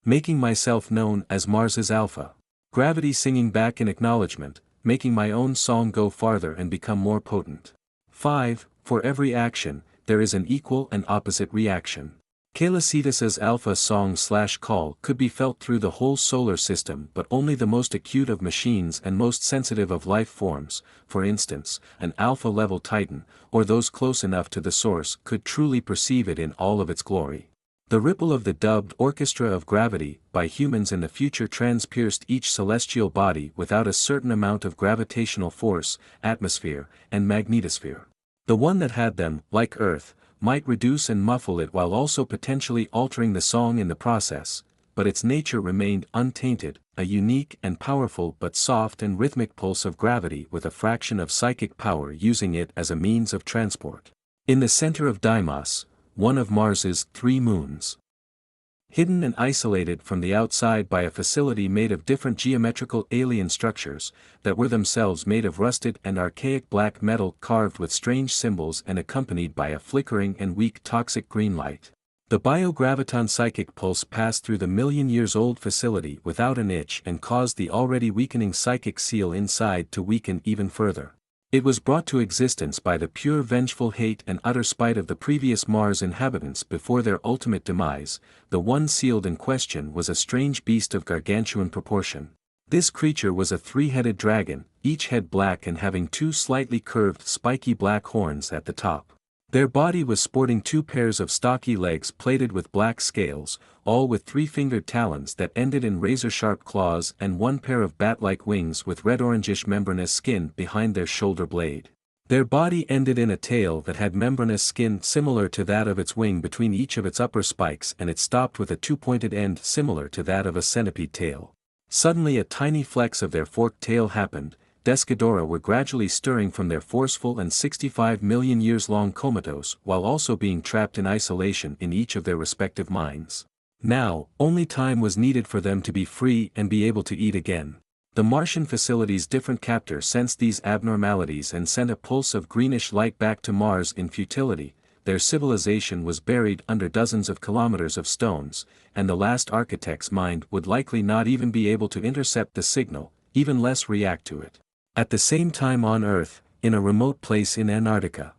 making myself known as Mars's Alpha. Gravity singing back in acknowledgement, making my own song go farther and become more potent. 5. For every action, there is an equal and opposite reaction. Calicitus's alpha song/call could be felt through the whole solar system, but only the most acute of machines and most sensitive of life forms, for instance, an alpha-level titan, or those close enough to the source, could truly perceive it in all of its glory. The ripple of the dubbed Orchestra of Gravity by humans in the future transpierced each celestial body without a certain amount of gravitational force, atmosphere, and magnetosphere. The one that had them, like Earth, might reduce and muffle it while also potentially altering the song in the process, but its nature remained untainted, a unique and powerful but soft and rhythmic pulse of gravity with a fraction of psychic power using it as a means of transport. In the center of Deimos, one of Mars's 3 moons, hidden and isolated from the outside by a facility made of different geometrical alien structures, that were themselves made of rusted and archaic black metal carved with strange symbols and accompanied by a flickering and weak toxic green light. The biograviton psychic pulse passed through the million-years-old facility without an itch and caused the already weakening psychic seal inside to weaken even further. It was brought to existence by the pure vengeful hate and utter spite of the previous Mars inhabitants before their ultimate demise. The one sealed in question was a strange beast of gargantuan proportion. This creature was a three-headed dragon, each head black and having two slightly curved spiky black horns at the top. Their body was sporting two pairs of stocky legs plated with black scales, all with three-fingered talons that ended in razor-sharp claws and one pair of bat-like wings with red-orangish membranous skin behind their shoulder blade. Their body ended in a tail that had membranous skin similar to that of its wing between each of its upper spikes, and it stopped with a two-pointed end similar to that of a centipede tail. Suddenly a tiny flex of their forked tail happened. Descadora were gradually stirring from their forceful and 65 million years long comatose while also being trapped in isolation in each of their respective minds. Now, only time was needed for them to be free and be able to eat again. The Martian facility's different captor sensed these abnormalities and sent a pulse of greenish light back to Mars in futility. Their civilization was buried under dozens of kilometers of stones, and the last architect's mind would likely not even be able to intercept the signal, even less react to it. At the same time on Earth, in a remote place in Antarctica,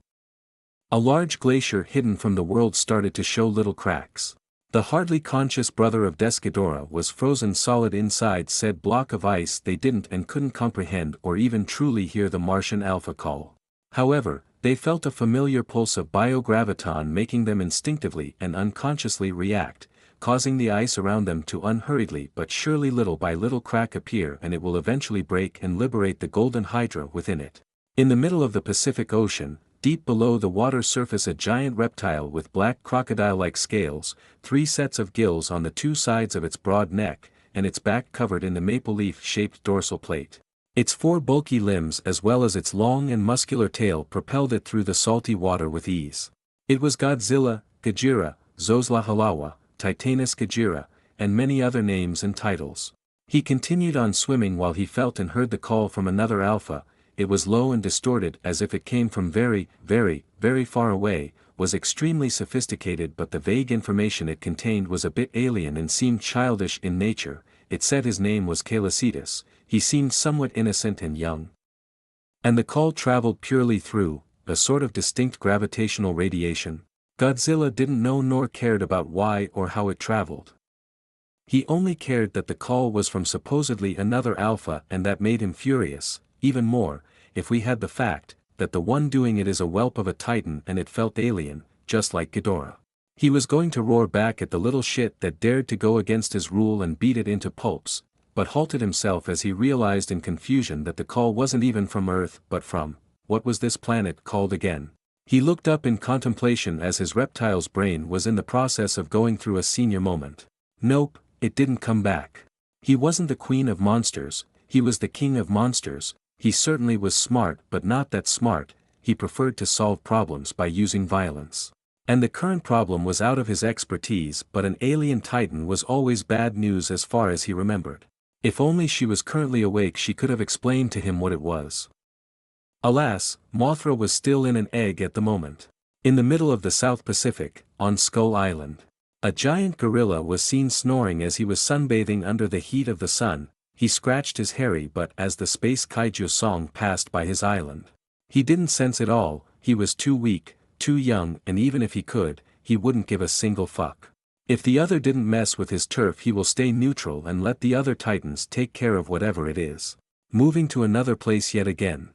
a large glacier hidden from the world started to show little cracks. The hardly conscious brother of Descadora was frozen solid inside said block of ice. They didn't and couldn't comprehend or even truly hear the Martian alpha call. However, they felt a familiar pulse of biograviton making them instinctively and unconsciously react, causing the ice around them to unhurriedly but surely little by little crack appear, and it will eventually break and liberate the golden hydra within it. In the middle of the Pacific Ocean, deep below the water surface, a giant reptile with black crocodile-like scales, 3 sets of gills on the 2 sides of its broad neck, and its back covered in the maple leaf-shaped dorsal plate. Its 4 bulky limbs as well as its long and muscular tail propelled it through the salty water with ease. It was Godzilla, Gajira, Zoslahalawa, Titanus Gajira, and many other names and titles. He continued on swimming while he felt and heard the call from another alpha. It was low and distorted as if it came from very, very, very far away, was extremely sophisticated, but the vague information it contained was a bit alien and seemed childish in nature. It said his name was Calicitus. He seemed somewhat innocent and young. And the call traveled purely through a sort of distinct gravitational radiation. Godzilla didn't know nor cared about why or how it traveled. He only cared that the call was from supposedly another alpha, and that made him furious, even more, if we had the fact that the one doing it is a whelp of a titan and it felt alien, just like Ghidorah. He was going to roar back at the little shit that dared to go against his rule and beat it into pulps, but halted himself as he realized in confusion that the call wasn't even from Earth but from, what was this planet called again? He looked up in contemplation as his reptile's brain was in the process of going through a senior moment. Nope, it didn't come back. He wasn't the queen of monsters, he was the king of monsters. He certainly was smart but not that smart. He preferred to solve problems by using violence. And the current problem was out of his expertise, but an alien titan was always bad news as far as he remembered. If only she was currently awake she could have explained to him what it was. Alas, Mothra was still in an egg at the moment. In the middle of the South Pacific, on Skull Island, a giant gorilla was seen snoring as he was sunbathing under the heat of the sun. He scratched his hairy butt as the space kaiju song passed by his island. He didn't sense it all, he was too weak, too young, and even if he could, he wouldn't give a single fuck. If the other didn't mess with his turf he will stay neutral and let the other titans take care of whatever it is. Moving to another place yet again.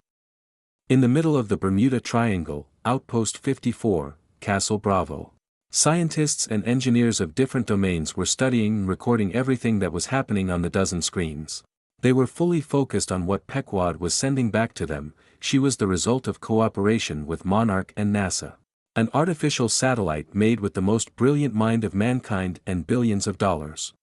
In the middle of the Bermuda Triangle, Outpost 54, Castle Bravo. Scientists and engineers of different domains were studying and recording everything that was happening on the dozen screens. They were fully focused on what Pequod was sending back to them. She was the result of cooperation with Monarch and NASA. An artificial satellite made with the most brilliant mind of mankind and billions of dollars.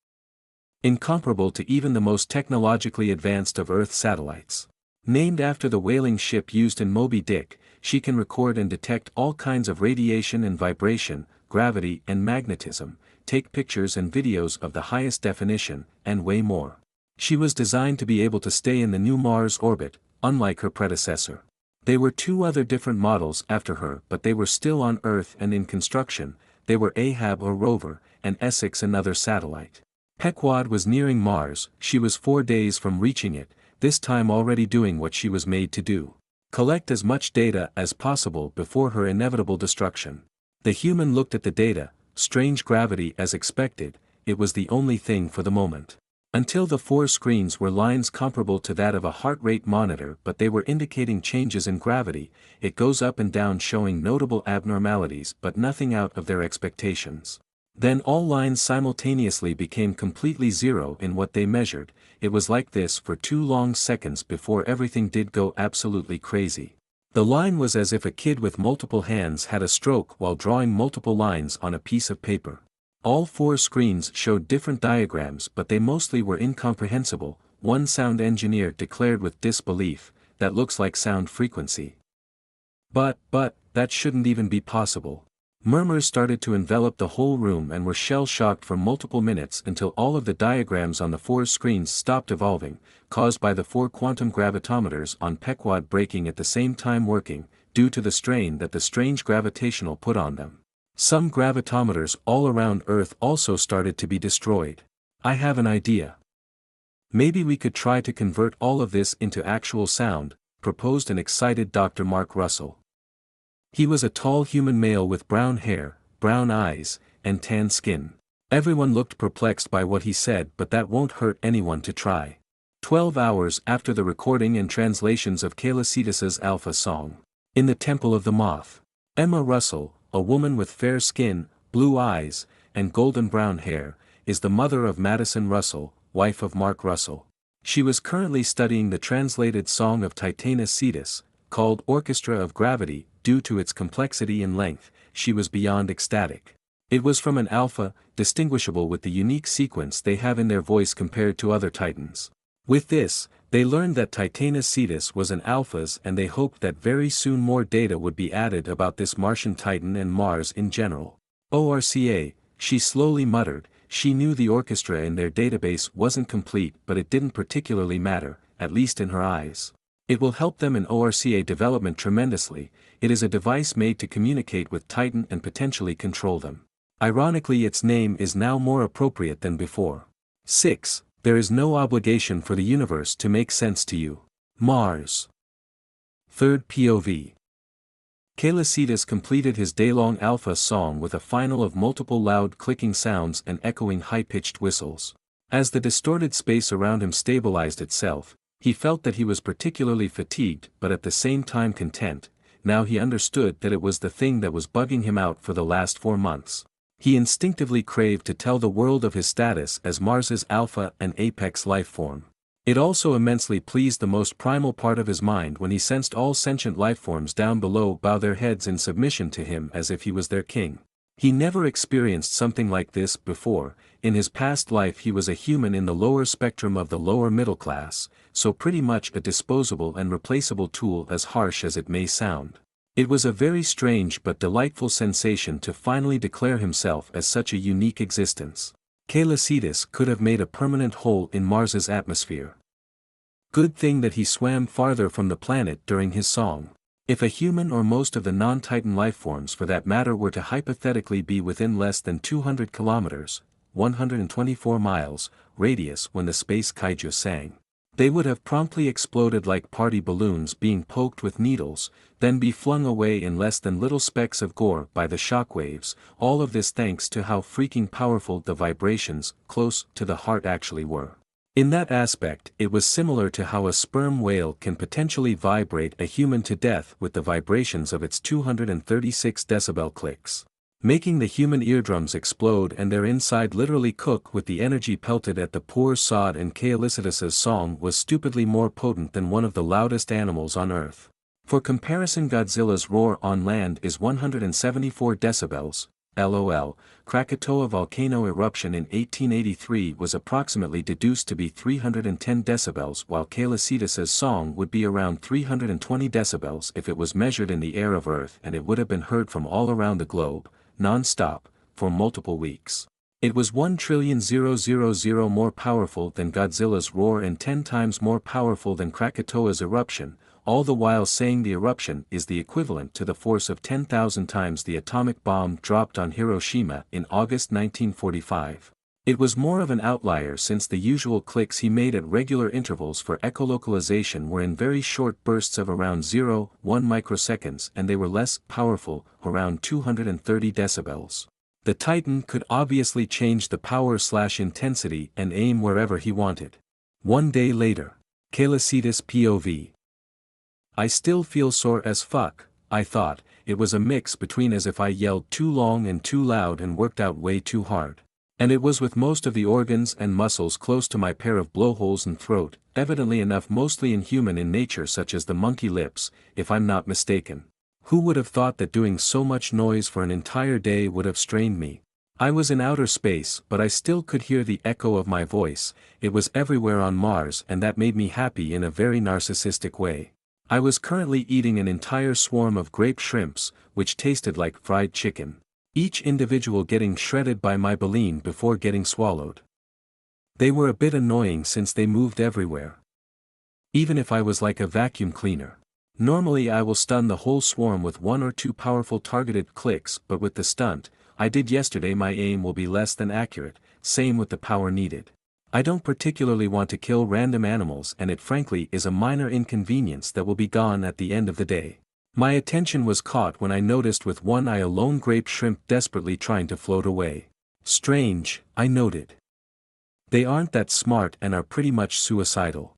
Incomparable to even the most technologically advanced of Earth satellites. Named after the whaling ship used in Moby Dick, she can record and detect all kinds of radiation and vibration, gravity and magnetism, take pictures and videos of the highest definition, and way more. She was designed to be able to stay in the new Mars orbit, unlike her predecessor. There were 2 other different models after her, but they were still on Earth and in construction. They were Ahab or Rover, and Essex another satellite. Pequod was nearing Mars. She was 4 days from reaching it, this time already doing what she was made to do. Collect as much data as possible before her inevitable destruction. The human looked at the data, strange gravity as expected, it was the only thing for the moment. Until the 4 screens were lines comparable to that of a heart rate monitor, but they were indicating changes in gravity, it goes up and down showing notable abnormalities but nothing out of their expectations. Then all lines simultaneously became completely zero in what they measured. It was like this for 2 long seconds before everything did go absolutely crazy. The line was as if a kid with multiple hands had a stroke while drawing multiple lines on a piece of paper. All 4 screens showed different diagrams but they mostly were incomprehensible. One sound engineer declared with disbelief, "That looks like sound frequency. But, that shouldn't even be possible." Murmurs started to envelop the whole room and were shell-shocked for multiple minutes until all of the diagrams on the 4 screens stopped evolving, caused by the 4 quantum gravitometers on Pequod breaking at the same time working, due to the strain that the strange gravitational put on them. Some gravitometers all around Earth also started to be destroyed. "I have an idea. Maybe we could try to convert all of this into actual sound," proposed an excited Dr. Mark Russell. He was a tall human male with brown hair, brown eyes, and tan skin. Everyone looked perplexed by what he said, but that won't hurt anyone to try. 12 hours after the recording and translations of Kaelacidas's Alpha song. In the Temple of the Moth. Emma Russell, a woman with fair skin, blue eyes, and golden brown hair, is the mother of Madison Russell, wife of Mark Russell. She was currently studying the translated song of Titania-Cetus, called Orchestra of Gravity. Due to its complexity and length, she was beyond ecstatic. It was from an alpha, distinguishable with the unique sequence they have in their voice compared to other titans. With this, they learned that Titania-Cetus was an alphas and they hoped that very soon more data would be added about this Martian titan and Mars in general. ORCA, she slowly muttered. She knew the orchestra in their database wasn't complete, but it didn't particularly matter, at least in her eyes. It will help them in ORCA development tremendously. It is a device made to communicate with Titan and potentially control them. Ironically, its name is now more appropriate than before. 6. There is no obligation for the universe to make sense to you. Mars. Third POV. Kaelacidus completed his day-long alpha song with a final of multiple loud clicking sounds and echoing high-pitched whistles. As the distorted space around him stabilized itself, he felt that he was particularly fatigued but at the same time content. Now he understood that it was the thing that was bugging him out for the last 4 months. He instinctively craved to tell the world of his status as Mars's alpha and apex life form. It also immensely pleased the most primal part of his mind when he sensed all sentient lifeforms down below bow their heads in submission to him as if he was their king. He never experienced something like this before. In his past life he was a human in the lower spectrum of the lower middle class, so pretty much a disposable and replaceable tool, as harsh as it may sound. It was a very strange but delightful sensation to finally declare himself as such a unique existence. Kaelacidus could have made a permanent hole in Mars's atmosphere. Good thing that he swam farther from the planet during his song. If a human or most of the non-Titan lifeforms for that matter were to hypothetically be within less than 200 kilometers, 124 miles, radius when the space kaiju sang, they would have promptly exploded like party balloons being poked with needles, then be flung away in less than little specks of gore by the shockwaves, all of this thanks to how freaking powerful the vibrations close to the heart actually were. In that aspect, it was similar to how a sperm whale can potentially vibrate a human to death with the vibrations of its 236 decibel clicks, making the human eardrums explode and their inside literally cook with the energy pelted at the poor sod. And Kaelacidus's song was stupidly more potent than one of the loudest animals on Earth. For comparison, Godzilla's roar on land is 174 decibels. LOL, Krakatoa volcano eruption in 1883 was approximately deduced to be 310 decibels, while Kaelacidus's song would be around 320 decibels if it was measured in the air of Earth, and it would have been heard from all around the globe, non-stop, for multiple weeks. It was 1,000,000 more powerful than Godzilla's roar and 10 times more powerful than Krakatoa's eruption, all the while saying the eruption is the equivalent to the force of 10,000 times the atomic bomb dropped on Hiroshima in August 1945. It was more of an outlier since the usual clicks he made at regular intervals for echolocalization were in very short bursts of around 0.1 microseconds and they were less powerful, around 230 decibels. The Titan could obviously change the power/intensity and aim wherever he wanted. One day later. Calicitus POV. I still feel sore as fuck, I thought. It was a mix between as if I yelled too long and too loud and worked out way too hard. And it was with most of the organs and muscles close to my pair of blowholes and throat, evidently enough mostly inhuman in nature such as the monkey lips, if I'm not mistaken. Who would have thought that doing so much noise for an entire day would have strained me? I was in outer space but I still could hear the echo of my voice, it was everywhere on Mars and that made me happy in a very narcissistic way. I was currently eating an entire swarm of grape shrimps, which tasted like fried chicken. Each individual getting shredded by my baleen before getting swallowed. They were a bit annoying since they moved everywhere. Even if I was like a vacuum cleaner. Normally I will stun the whole swarm with 1 or 2 powerful targeted clicks, but with the stunt I did yesterday my aim will be less than accurate, same with the power needed. I don't particularly want to kill random animals and it frankly is a minor inconvenience that will be gone at the end of the day. My attention was caught when I noticed with one eye a lone grape shrimp desperately trying to float away. Strange, I noted. They aren't that smart and are pretty much suicidal.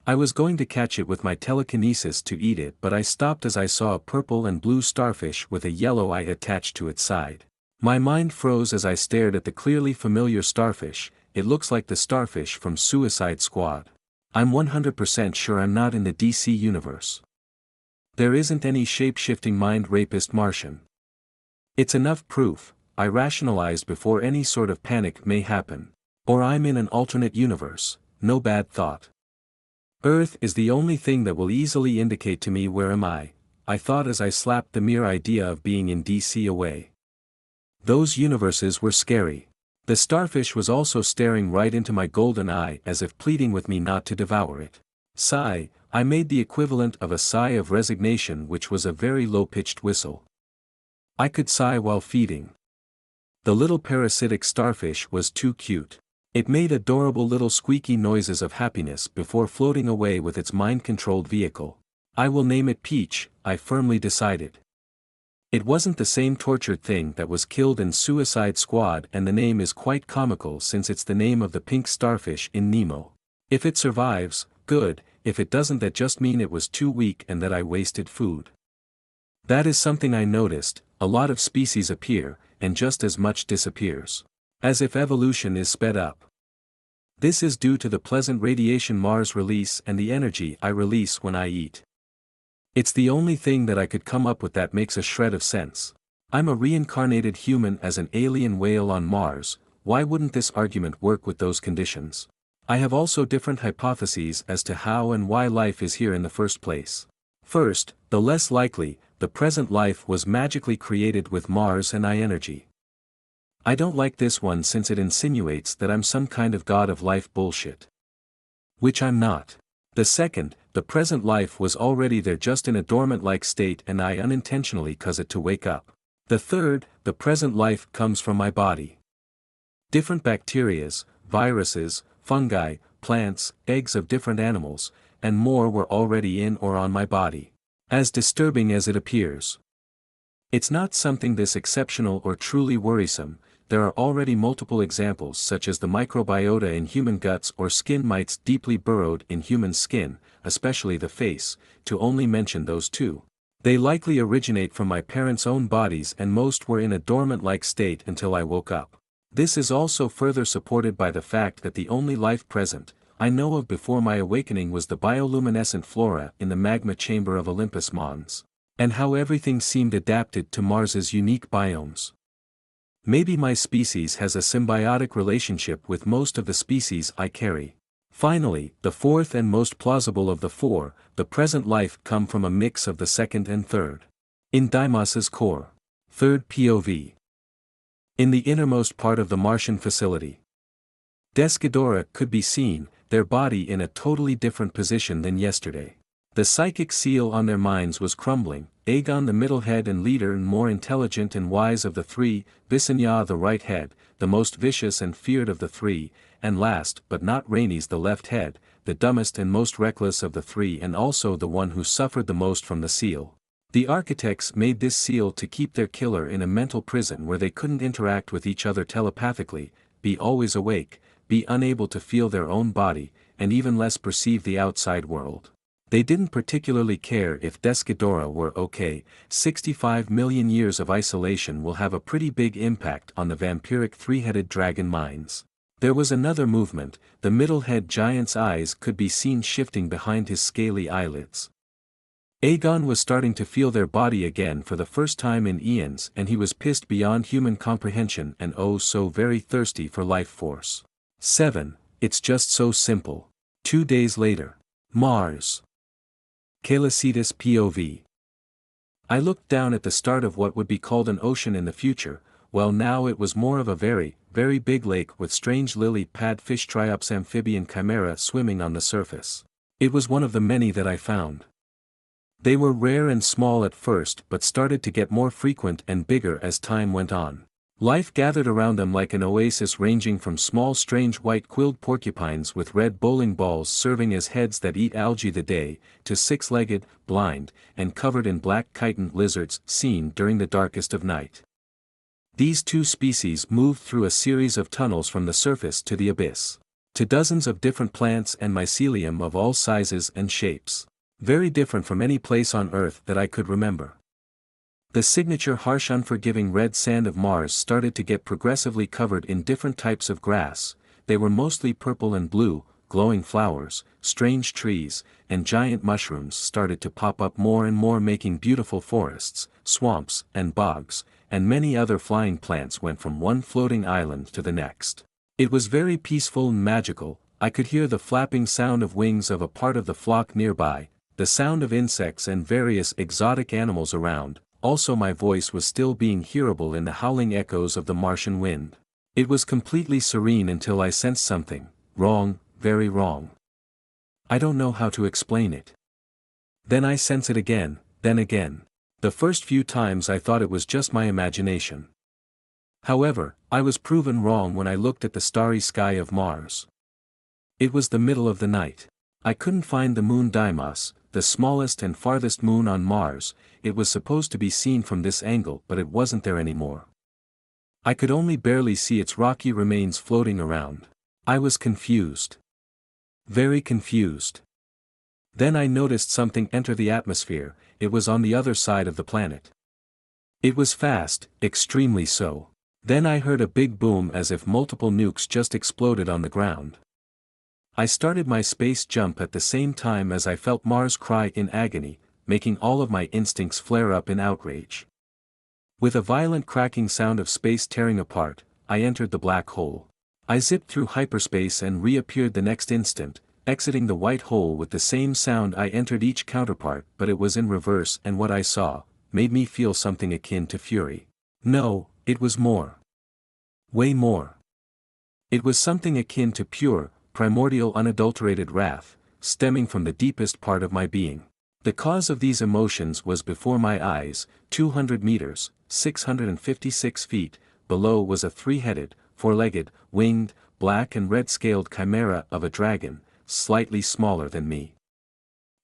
I was going to catch it with my telekinesis to eat it but I stopped as I saw a purple and blue starfish with a yellow eye attached to its side. My mind froze as I stared at the clearly familiar starfish. It looks like the starfish from Suicide Squad. I'm 100% sure I'm not in the DC universe. There isn't any shape-shifting mind rapist Martian. It's enough proof, I rationalized before any sort of panic may happen. Or I'm in an alternate universe, no bad thought. Earth is the only thing that will easily indicate to me where am I thought as I slapped the mere idea of being in DC away. Those universes were scary. The starfish was also staring right into my golden eye as if pleading with me not to devour it. Sigh, I made the equivalent of a sigh of resignation which was a very low-pitched whistle. I could sigh while feeding. The little parasitic starfish was too cute. It made adorable little squeaky noises of happiness before floating away with its mind-controlled vehicle. I will name it Peach, I firmly decided. It wasn't the same tortured thing that was killed in Suicide Squad and the name is quite comical since it's the name of the pink starfish in Nemo. If it survives, good, if it doesn't that just mean it was too weak and that I wasted food. That is something I noticed, a lot of species appear, and just as much disappears. As if evolution is sped up. This is due to the pleasant radiation Mars release and the energy I release when I eat. It's the only thing that I could come up with that makes a shred of sense. I'm a reincarnated human as an alien whale on Mars, why wouldn't this argument work with those conditions? I have also different hypotheses as to how and why life is here in the first place. First, the less likely, the present life was magically created with Mars and I energy. I don't like this one since it insinuates that I'm some kind of god of life bullshit. Which I'm not. The second, the present life was already there just in a dormant-like state and I unintentionally cause it to wake up. The third, the present life comes from my body. Different bacterias, viruses, fungi, plants, eggs of different animals, and more were already in or on my body. As disturbing as it appears. It's not something this exceptional or truly worrisome. There are already multiple examples such as the microbiota in human guts or skin mites deeply burrowed in human skin, especially the face, to only mention those two. They likely originate from my parents' own bodies and most were in a dormant-like state until I woke up. This is also further supported by the fact that the only life present, I know of before my awakening was the bioluminescent flora in the magma chamber of Olympus Mons. And how everything seemed adapted to Mars's unique biomes. Maybe my species has a symbiotic relationship with most of the species I carry. Finally, the fourth and most plausible of the four, the present life come from a mix of the second and third. In Deimos's core. Third POV. In the innermost part of the Martian facility. Descadora could be seen, their body in a totally different position than yesterday. The psychic seal on their minds was crumbling, Aegon the middle head and leader and more intelligent and wise of the three, Visenya the right head, the most vicious and feared of the three, and last but not Rhaenys the left head, the dumbest and most reckless of the three and also the one who suffered the most from the seal. The architects made this seal to keep their killer in a mental prison where they couldn't interact with each other telepathically, be always awake, be unable to feel their own body, and even less perceive the outside world. They didn't particularly care if Desghidorah were okay. 65 million years of isolation will have a pretty big impact on the vampiric three-headed dragon minds. There was another movement, the middle head giant's eyes could be seen shifting behind his scaly eyelids. Aegon was starting to feel their body again for the first time in eons and he was pissed beyond human comprehension and oh so very thirsty for life force. 7. It's just so simple. 2 days later. Mars. Calicetus POV. I looked down at the start of what would be called an ocean in the future, well now it was more of a very, very big lake with strange lily pad fish triops amphibian chimera swimming on the surface. It was one of the many that I found. They were rare and small at first but started to get more frequent and bigger as time went on. Life gathered around them like an oasis ranging from small strange white-quilled porcupines with red bowling balls serving as heads that eat algae the day, to six-legged, blind, and covered in black chitin lizards seen during the darkest of night. These two species moved through a series of tunnels from the surface to the abyss. To dozens of different plants and mycelium of all sizes and shapes. Very different from any place on Earth that I could remember. The signature harsh unforgiving red sand of Mars started to get progressively covered in different types of grass, they were mostly purple and blue, glowing flowers, strange trees, and giant mushrooms started to pop up more and more making beautiful forests, swamps, and bogs, and many other flying plants went from one floating island to the next. It was very peaceful and magical, I could hear the flapping sound of wings of a part of the flock nearby, the sound of insects and various exotic animals around. Also my voice was still being hearable in the howling echoes of the Martian wind. It was completely serene until I sensed something, wrong, very wrong. I don't know how to explain it. Then I sense it again, then again. The first few times I thought it was just my imagination. However, I was proven wrong when I looked at the starry sky of Mars. It was the middle of the night. I couldn't find the moon Deimos, the smallest and farthest moon on Mars. It was supposed to be seen from this angle but it wasn't there anymore. I could only barely see its rocky remains floating around. I was confused. Very confused. Then I noticed something enter the atmosphere, it was on the other side of the planet. It was fast, extremely so. Then I heard a big boom as if multiple nukes just exploded on the ground. I started my space jump at the same time as I felt Mars cry in agony, making all of my instincts flare up in outrage. With a violent cracking sound of space tearing apart, I entered the black hole. I zipped through hyperspace and reappeared the next instant, exiting the white hole with the same sound I entered each counterpart but it was in reverse and what I saw, made me feel something akin to fury. No, it was more. Way more. It was something akin to pure, primordial unadulterated wrath, stemming from the deepest part of my being. The cause of these emotions was before my eyes, 200 meters, 656 feet, below was a three-headed, four-legged, winged, black and red-scaled chimera of a dragon, slightly smaller than me.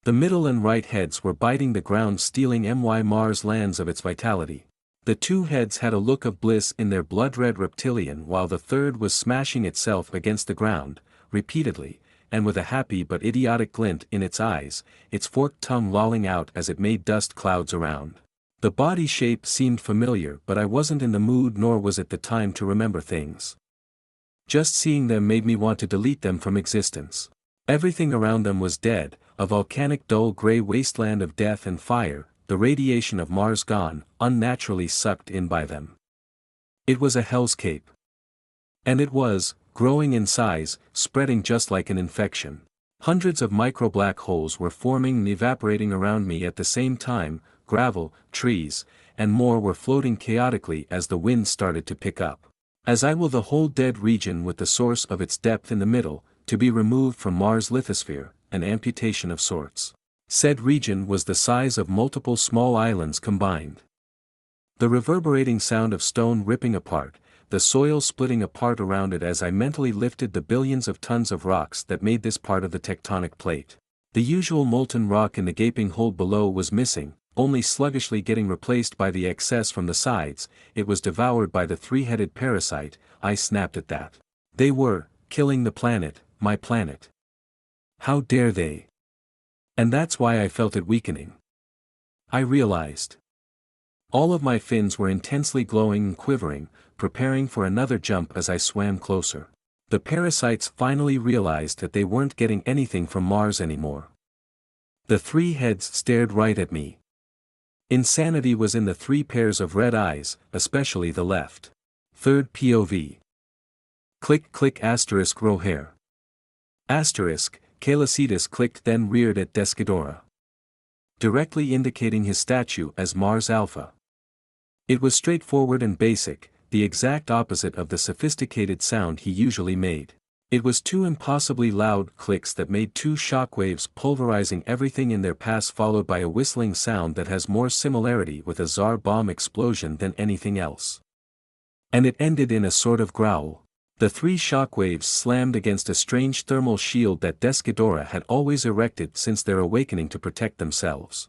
The middle and right heads were biting the ground stealing Mars lands of its vitality. The two heads had a look of bliss in their blood-red reptilian while the third was smashing itself against the ground, repeatedly, and with a happy but idiotic glint in its eyes, its forked tongue lolling out as it made dust clouds around. The body shape seemed familiar but I wasn't in the mood nor was it the time to remember things. Just seeing them made me want to delete them from existence. Everything around them was dead, a volcanic dull gray wasteland of death and fire, the radiation of Mars gone, unnaturally sucked in by them. It was a hellscape. And it was, growing in size, spreading just like an infection. Hundreds of micro-black holes were forming and evaporating around me at the same time, gravel, trees, and more were floating chaotically as the wind started to pick up. As I will the whole dead region with the source of its depth in the middle, to be removed from Mars' lithosphere, an amputation of sorts. Said region was the size of multiple small islands combined. The reverberating sound of stone ripping apart, the soil splitting apart around it as I mentally lifted the billions of tons of rocks that made this part of the tectonic plate. The usual molten rock in the gaping hole below was missing, only sluggishly getting replaced by the excess from the sides. It was devoured by the three-headed parasite. I snapped at that. They were killing the planet, my planet. How dare they? And that's why I felt it weakening. I realized. All of my fins were intensely glowing and quivering, preparing for another jump as I swam closer. The parasites finally realized that they weren't getting anything from Mars anymore. The three heads stared right at me. Insanity was in the three pairs of red eyes, especially the left. Third POV. Click click asterisk row hair. Asterisk, Calicetus clicked then reared at Descadora. Directly indicating his statue as Mars Alpha. It was straightforward and basic, the exact opposite of the sophisticated sound he usually made. It was two impossibly loud clicks that made two shockwaves pulverizing everything in their path, followed by a whistling sound that has more similarity with a Tsar bomb explosion than anything else. And it ended in a sort of growl. The three shockwaves slammed against a strange thermal shield that Descadora had always erected since their awakening to protect themselves.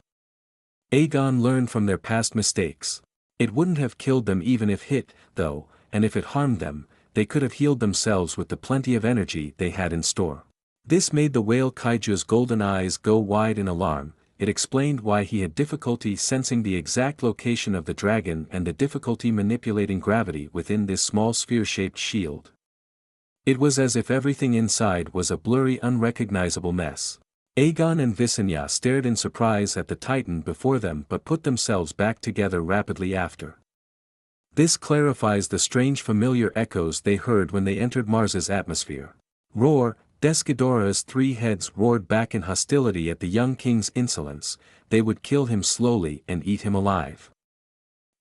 Aegon learned from their past mistakes. It wouldn't have killed them even if hit, though, and if it harmed them, they could have healed themselves with the plenty of energy they had in store. This made the whale kaiju's golden eyes go wide in alarm. It explained why he had difficulty sensing the exact location of the dragon and the difficulty manipulating gravity within this small sphere-shaped shield. It was as if everything inside was a blurry, unrecognizable mess. Aegon and Visenya stared in surprise at the titan before them but put themselves back together rapidly after. This clarifies the strange familiar echoes they heard when they entered Mars's atmosphere. Roar, Descadora's three heads roared back in hostility at the young king's insolence. They would kill him slowly and eat him alive.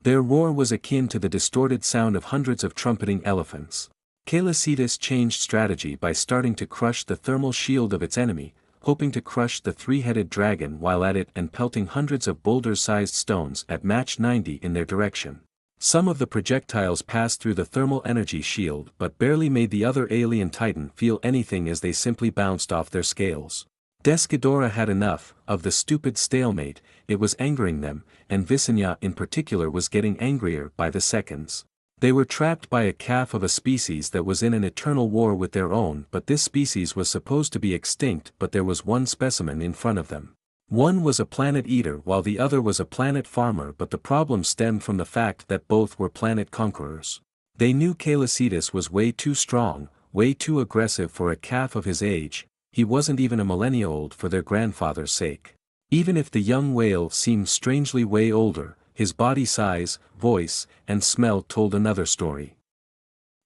Their roar was akin to the distorted sound of hundreds of trumpeting elephants. Calicetus changed strategy by starting to crush the thermal shield of its enemy, hoping to crush the three-headed dragon while at it and pelting hundreds of boulder-sized stones at match 90 in their direction. Some of the projectiles passed through the thermal energy shield but barely made the other alien titan feel anything as they simply bounced off their scales. Descadora had enough of the stupid stalemate. It was angering them, and Visenya in particular was getting angrier by the seconds. They were trapped by a calf of a species that was in an eternal war with their own, but this species was supposed to be extinct, but there was one specimen in front of them. One was a planet eater while the other was a planet farmer, but the problem stemmed from the fact that both were planet conquerors. They knew Calicetus was way too strong, way too aggressive for a calf of his age. He wasn't even a millennia old for their grandfather's sake. Even if the young whale seemed strangely way older, his body size, voice, and smell told another story.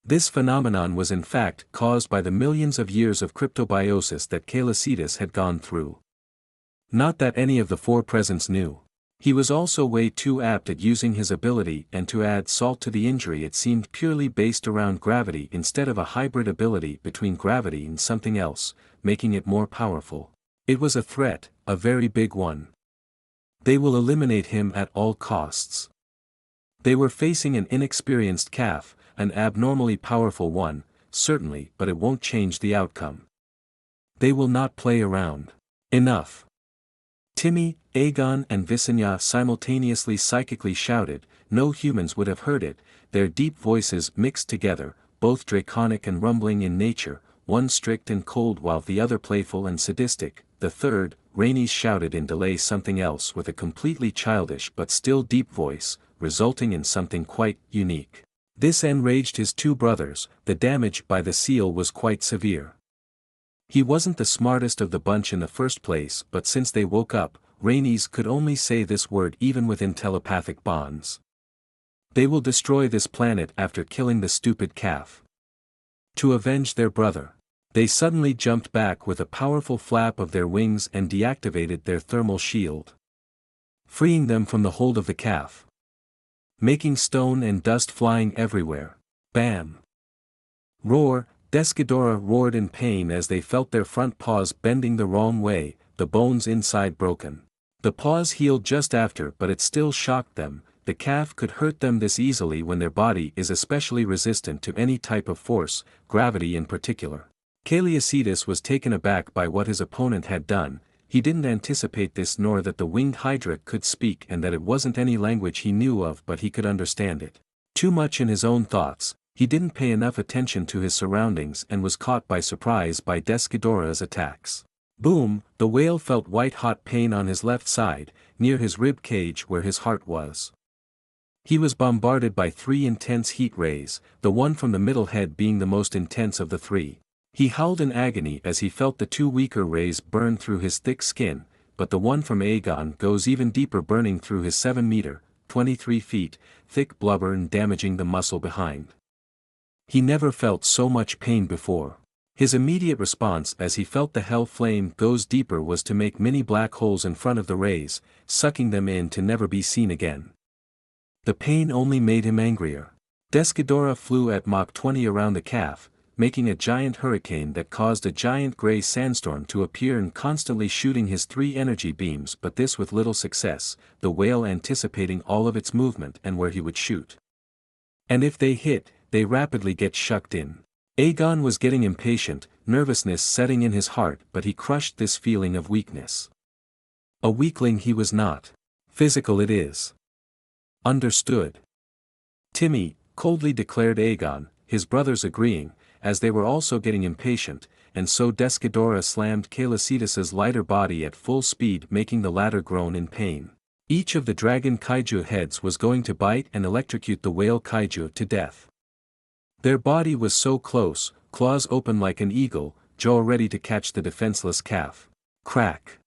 This phenomenon was in fact caused by the millions of years of cryptobiosis that Calicetus had gone through. Not that any of the four presents knew. He was also way too apt at using his ability, and to add salt to the injury it seemed purely based around gravity instead of a hybrid ability between gravity and something else, making it more powerful. It was a threat, a very big one. They will eliminate him at all costs. They were facing an inexperienced calf, an abnormally powerful one, certainly, but it won't change the outcome. They will not play around. Enough. Timmy, Aegon and Visenya simultaneously psychically shouted. No humans would have heard it, their deep voices mixed together, both draconic and rumbling in nature, one strict and cold while the other playful and sadistic. The third, Rhaenys, shouted in delay something else with a completely childish but still deep voice, resulting in something quite unique. This enraged his two brothers. The damage by the seal was quite severe. He wasn't the smartest of the bunch in the first place, but since they woke up, Rhaenys could only say this word even within telepathic bonds. They will destroy this planet after killing the stupid calf. To avenge their brother. They suddenly jumped back with a powerful flap of their wings and deactivated their thermal shield, freeing them from the hold of the calf, making stone and dust flying everywhere. Bam! Roar! Descadora roared in pain as they felt their front paws bending the wrong way. the bones inside broken. The paws healed just after, but it still shocked them. The calf could hurt them this easily when their body is especially resistant to any type of force, gravity in particular. Celiacides was taken aback by what his opponent had done. He didn't anticipate this, nor that the winged hydra could speak and that it wasn't any language he knew of, but he could understand it. Too much in his own thoughts, he didn't pay enough attention to his surroundings and was caught by surprise by Desghidorah's attacks. Boom! The whale felt white-hot pain on his left side, near his rib cage where his heart was. He was bombarded by 3 intense heat rays, the one from the middle head being the most intense of the 3. He howled in agony as he felt the 2 weaker rays burn through his thick skin, but the one from Aegon goes even deeper, burning through his 7-meter, 23 feet, thick blubber and damaging the muscle behind. He never felt so much pain before. His immediate response as he felt the hell flame goes deeper was to make mini black holes in front of the rays, sucking them in to never be seen again. The pain only made him angrier. Desghidorah flew at Mach 20 around the calf, making a giant hurricane that caused a giant gray sandstorm to appear and constantly shooting his 3 energy beams, but this with little success, the whale anticipating all of its movement and where he would shoot. And if they hit, they rapidly get shucked in. Aegon was getting impatient, nervousness setting in his heart, but he crushed this feeling of weakness. A weakling he was not. Physical it is. Understood. Timmy, coldly declared Aegon, his brothers agreeing, as they were also getting impatient, and so Desghidorah slammed Celiacides's lighter body at full speed, making the latter groan in pain. Each of the dragon kaiju heads was going to bite and electrocute the whale kaiju to death. Their body was so close, claws open like an eagle, jaw ready to catch the defenseless calf. Crack.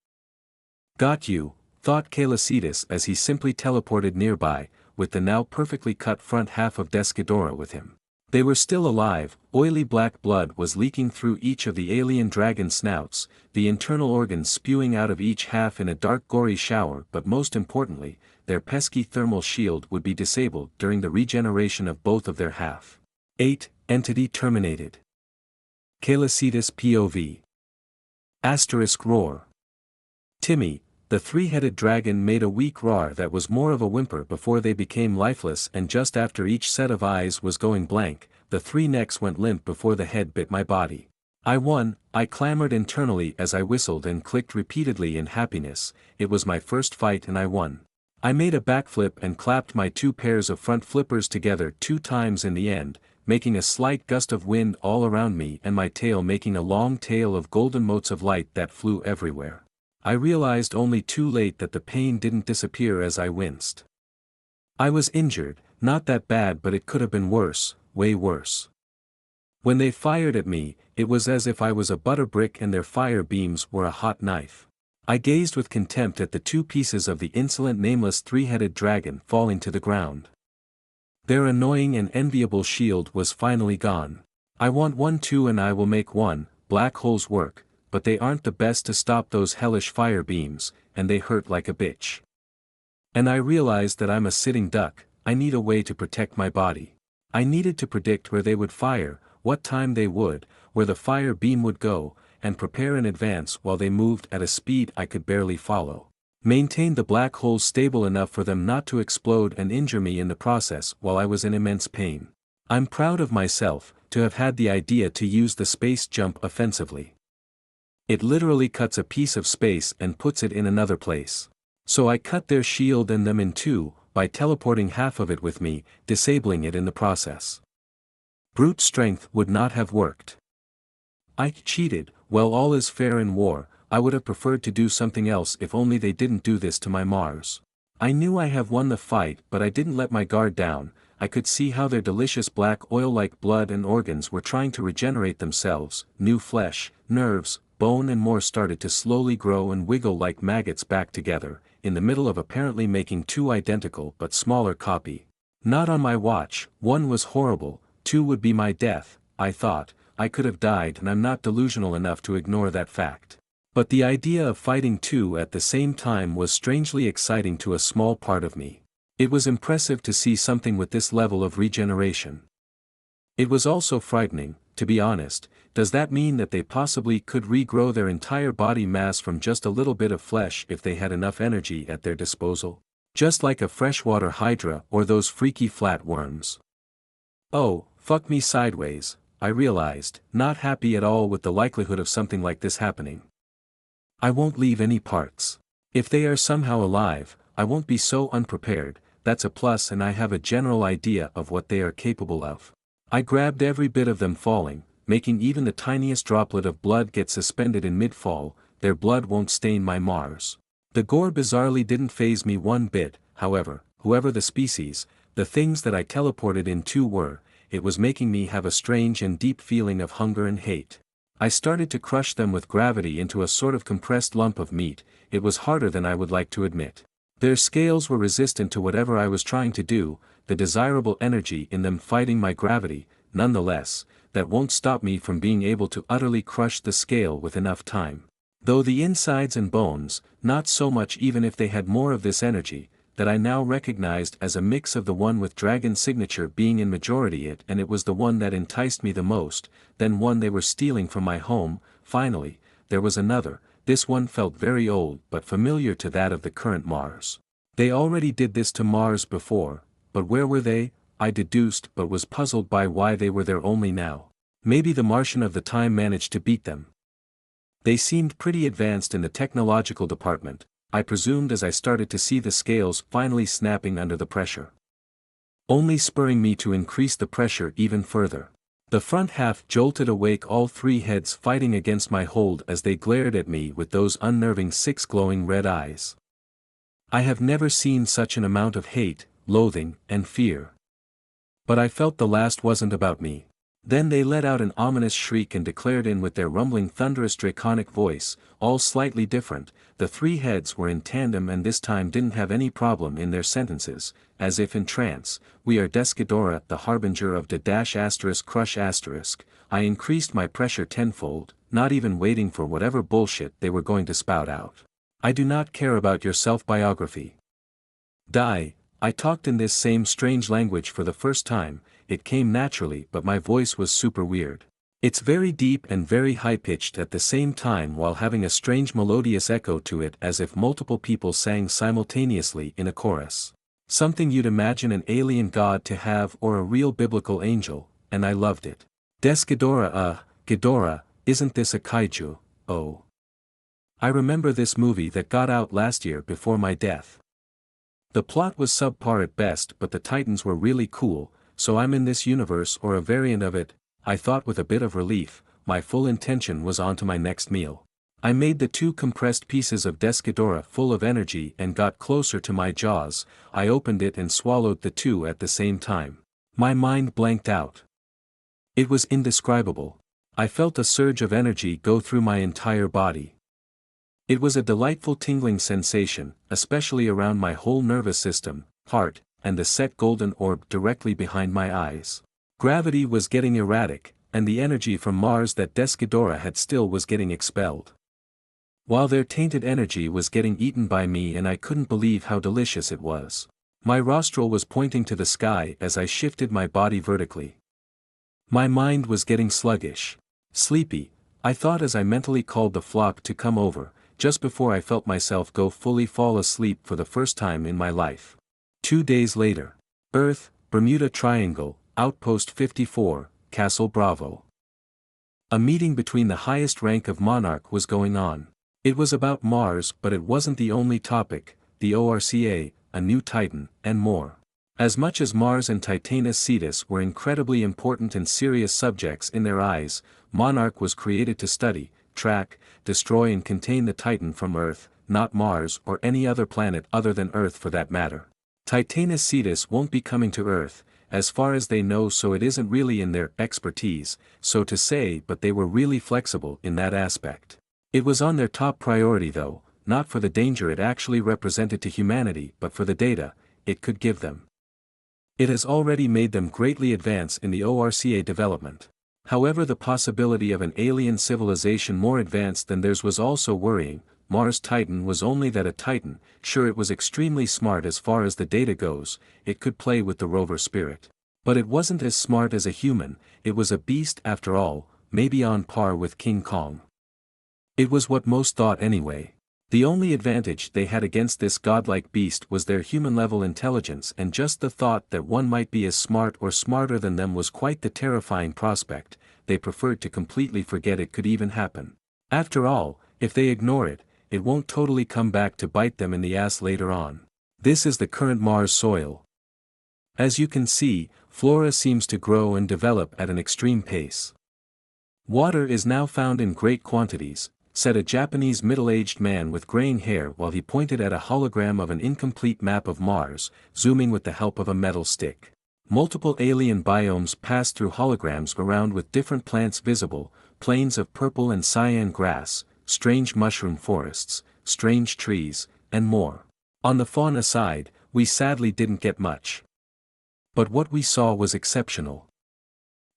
Got you, thought Celiacides as he simply teleported nearby, with the now perfectly cut front half of Desghidorah with him. They were still alive, oily black blood was leaking through each of the alien dragon snouts, the internal organs spewing out of each half in a dark gory shower, but most importantly, their pesky thermal shield would be disabled during the regeneration of both of their half. 8. Entity terminated. Celiacides POV. Asterisk roar. Timmy, the 3-headed dragon, made a weak roar that was more of a whimper before they became lifeless, and just after each set of eyes was going blank, the 3 necks went limp before the head bit my body. I won, I clamored internally as I whistled and clicked repeatedly in happiness. It was my first fight and I won. I made a backflip and clapped my 2 pairs of front flippers together 2 times in the end, making a slight gust of wind all around me and my tail making a long tail of golden motes of light that flew everywhere. I realized only too late that the pain didn't disappear as I winced. I was injured, not that bad, but it could have been worse, way worse. When they fired at me, it was as if I was a butter brick and their fire beams were a hot knife. I gazed with contempt at the 2 pieces of the insolent nameless 3-headed dragon falling to the ground. Their annoying and enviable shield was finally gone. I want one too, and I will make one. Black holes work, but they aren't the best to stop those hellish fire beams, and they hurt like a bitch. And I realized that I'm a sitting duck. I need a way to protect my body. I needed to predict where they would fire, what time they would, where the fire beam would go, and prepare in advance while they moved at a speed I could barely follow. Maintain the black holes stable enough for them not to explode and injure me in the process while I was in immense pain. I'm proud of myself, to have had the idea to use the space jump offensively. It literally cuts a piece of space and puts it in another place. So I cut their shield and them in 2, by teleporting half of it with me, disabling it in the process. Brute strength would not have worked. I cheated. Well, all is fair in war. I would have preferred to do something else if only they didn't do this to my Mars. I knew I have won the fight, but I didn't let my guard down. I could see how their delicious black oil-like blood and organs were trying to regenerate themselves. New flesh, nerves, bone and more started to slowly grow and wiggle like maggots back together, in the middle of apparently making 2 identical but smaller copy. Not on my watch. 1 was horrible, 2 would be my death, I thought. I could have died, and I'm not delusional enough to ignore that fact. But the idea of fighting 2 at the same time was strangely exciting to a small part of me. It was impressive to see something with this level of regeneration. It was also frightening, to be honest. Does that mean that they possibly could regrow their entire body mass from just a little bit of flesh if they had enough energy at their disposal? Just like a freshwater hydra or those freaky flatworms. Oh, fuck me sideways, I realized, not happy at all with the likelihood of something like this happening. I won't leave any parts. If they are somehow alive, I won't be so unprepared. That's a plus, and I have a general idea of what they are capable of. I grabbed every bit of them falling, making even the tiniest droplet of blood get suspended in mid-fall. Their blood won't stain my Mars. The gore bizarrely didn't faze me one bit, however, whoever the species, the things that I teleported into were, it was making me have a strange and deep feeling of hunger and hate. I started to crush them with gravity into a sort of compressed lump of meat. It was harder than I would like to admit. Their scales were resistant to whatever I was trying to do, the desirable energy in them fighting my gravity. Nonetheless, that won't stop me from being able to utterly crush the scale with enough time. Though the insides and bones, not so much, even if they had more of this energy, that I now recognized as a mix of the one with dragon signature being in majority it, and it was the one that enticed me the most, then one they were stealing from my home. Finally, there was another. This one felt very old but familiar to that of the current Mars. They already did this to Mars before, but where were they? I deduced, but was puzzled by why they were there only now. Maybe the Martian of the time managed to beat them. They seemed pretty advanced in the technological department, I presumed, as I started to see the scales finally snapping under the pressure, only spurring me to increase the pressure even further. The front half jolted awake, all three heads fighting against my hold as they glared at me with those unnerving 6 glowing red eyes. I have never seen such an amount of hate, loathing, and fear. But I felt the last wasn't about me. Then they let out an ominous shriek and declared in with their rumbling thunderous draconic voice, all slightly different. The three heads were in tandem and this time didn't have any problem in their sentences, as if in trance. We are Descadora, the harbinger of the crush asterisk. I increased my pressure tenfold, not even waiting for whatever bullshit they were going to spout out. I do not care about your self-biography. Die. I talked in this same strange language for the first time. It came naturally, but my voice was super weird. It's very deep and very high-pitched at the same time while having a strange melodious echo to it, as if multiple people sang simultaneously in a chorus. Something you'd imagine an alien god to have or a real biblical angel, and I loved it. Descadora, Ghidorah, isn't this a kaiju? Oh. I remember this movie that got out last year before my death. The plot was subpar at best, but the titans were really cool. So I'm in this universe or a variant of it, I thought with a bit of relief. My full intention was on to my next meal. I made the 2 compressed pieces of Descadora full of energy and got closer to my jaws. I opened it and swallowed the 2 at the same time. My mind blanked out. It was indescribable. I felt a surge of energy go through my entire body. It was a delightful tingling sensation, especially around my whole nervous system, heart, and the set golden orb directly behind my eyes. Gravity was getting erratic, and the energy from Mars that Descadora had still was getting expelled, while their tainted energy was getting eaten by me, and I couldn't believe how delicious it was. My rostral was pointing to the sky as I shifted my body vertically. My mind was getting sluggish. Sleepy, I thought as I mentally called the flock to come over, just before I felt myself fully fall asleep for the first time in my life. 2 days later. Earth, Bermuda Triangle, Outpost 54, Castle Bravo. A meeting between the highest rank of Monarch was going on. It was about Mars, but it wasn't the only topic, the ORCA, a new Titan, and more. As much as Mars and Titanus Cetus were incredibly important and serious subjects in their eyes, Monarch was created to study, track, destroy and contain the Titan from Earth, not Mars or any other planet other than Earth for that matter. Titanus Cetus won't be coming to Earth, as far as they know, so it isn't really in their expertise, so to say, but they were really flexible in that aspect. It was on their top priority though, not for the danger it actually represented to humanity but for the data it could give them. It has already made them greatly advance in the ORCA development. However, the possibility of an alien civilization more advanced than theirs was also worrying. Mars Titan was only that, a Titan. Sure, it was extremely smart as far as the data goes, it could play with the rover spirit. But it wasn't as smart as a human, it was a beast after all, maybe on par with King Kong. It was what most thought anyway. The only advantage they had against this godlike beast was their human-level intelligence, and just the thought that one might be as smart or smarter than them was quite the terrifying prospect. They preferred to completely forget it could even happen. After all, if they ignore it, it won't totally come back to bite them in the ass later on. This is the current Mars soil. As you can see, flora seems to grow and develop at an extreme pace. Water is now found in great quantities, said a Japanese middle-aged man with graying hair while he pointed at a hologram of an incomplete map of Mars, zooming with the help of a metal stick. Multiple alien biomes pass through holograms around with different plants visible, plains of purple and cyan grass, strange mushroom forests, strange trees, and more. On the fauna side, we sadly didn't get much. But what we saw was exceptional.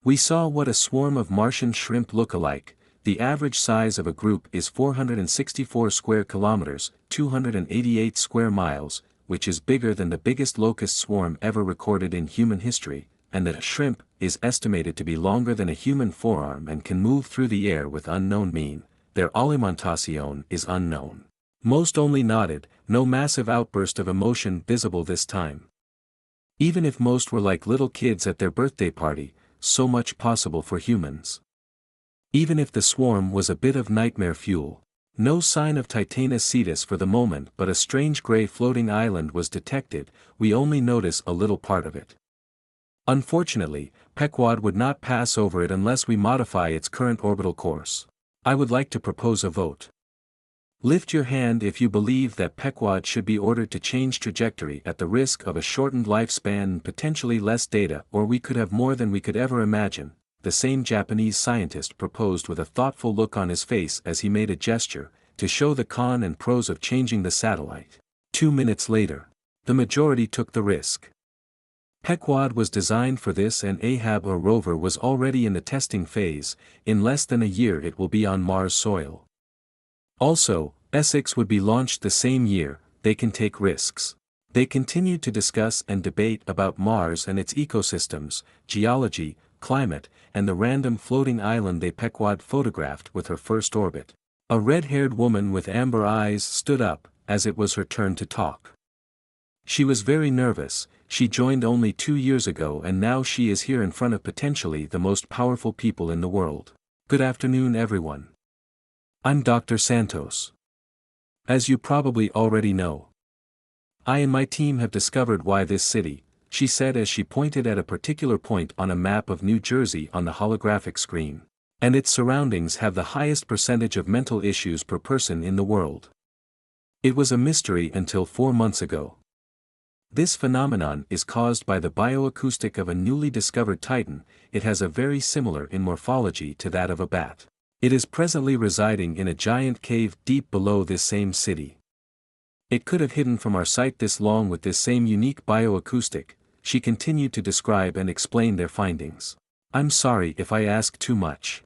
We saw what a swarm of Martian shrimp look alike. The average size of a group is 464 square kilometers, 288 square miles, which is bigger than the biggest locust swarm ever recorded in human history, and that a shrimp is estimated to be longer than a human forearm and can move through the air with unknown mean. Their alimentación is unknown. Most only nodded, no massive outburst of emotion visible this time. Even if most were like little kids at their birthday party, so much possible for humans. Even if the swarm was a bit of nightmare fuel. No sign of Titanus cetus for the moment, but a strange gray floating island was detected. We only notice a little part of it. Unfortunately, Pequod would not pass over it unless we modify its current orbital course. I would like to propose a vote. Lift your hand if you believe that Pequod should be ordered to change trajectory at the risk of a shortened lifespan and potentially less data, or we could have more than we could ever imagine. The same Japanese scientist proposed with a thoughtful look on his face as he made a gesture, to show the con and pros of changing the satellite. 2 minutes later, the majority took the risk. Pequod was designed for this, and Ahab or rover was already in the testing phase. In less than a year it will be on Mars soil. Also, Essex would be launched the same year. They can take risks. They continued to discuss and debate about Mars and its ecosystems, geology, climate, and the random floating island they Pequod photographed with her first orbit. A red-haired woman with amber eyes stood up, as it was her turn to talk. She was very nervous. She joined only 2 years ago, and now she is here in front of potentially the most powerful people in the world. Good afternoon, everyone. I'm Dr. Santos. As you probably already know, I and my team have discovered why this city, she said as she pointed at a particular point on a map of New Jersey on the holographic screen, and its surroundings have the highest percentage of mental issues per person in the world. It was a mystery until 4 months ago. This phenomenon is caused by the bioacoustic of a newly discovered titan. It has a very similar in morphology to that of a bat. It is presently residing in a giant cave deep below this same city. It could have hidden from our sight this long with this same unique bioacoustic. She continued to describe and explain their findings. I'm sorry if I ask too much.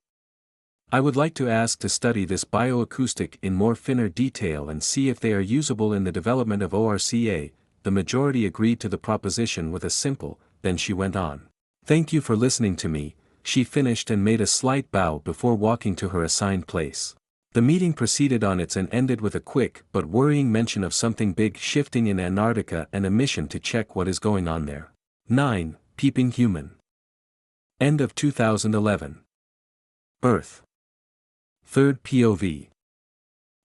I would like to ask to study this bioacoustic in more finer detail and see if they are usable in the development of ORCA. The majority agreed to the proposition with a simple, then she went on. Thank you for listening to me, she finished and made a slight bow before walking to her assigned place. The meeting proceeded on its and ended with a quick but worrying mention of something big shifting in Antarctica and a mission to check what is going on there. 9. Peeping Human. End of 2011. Earth. Third POV.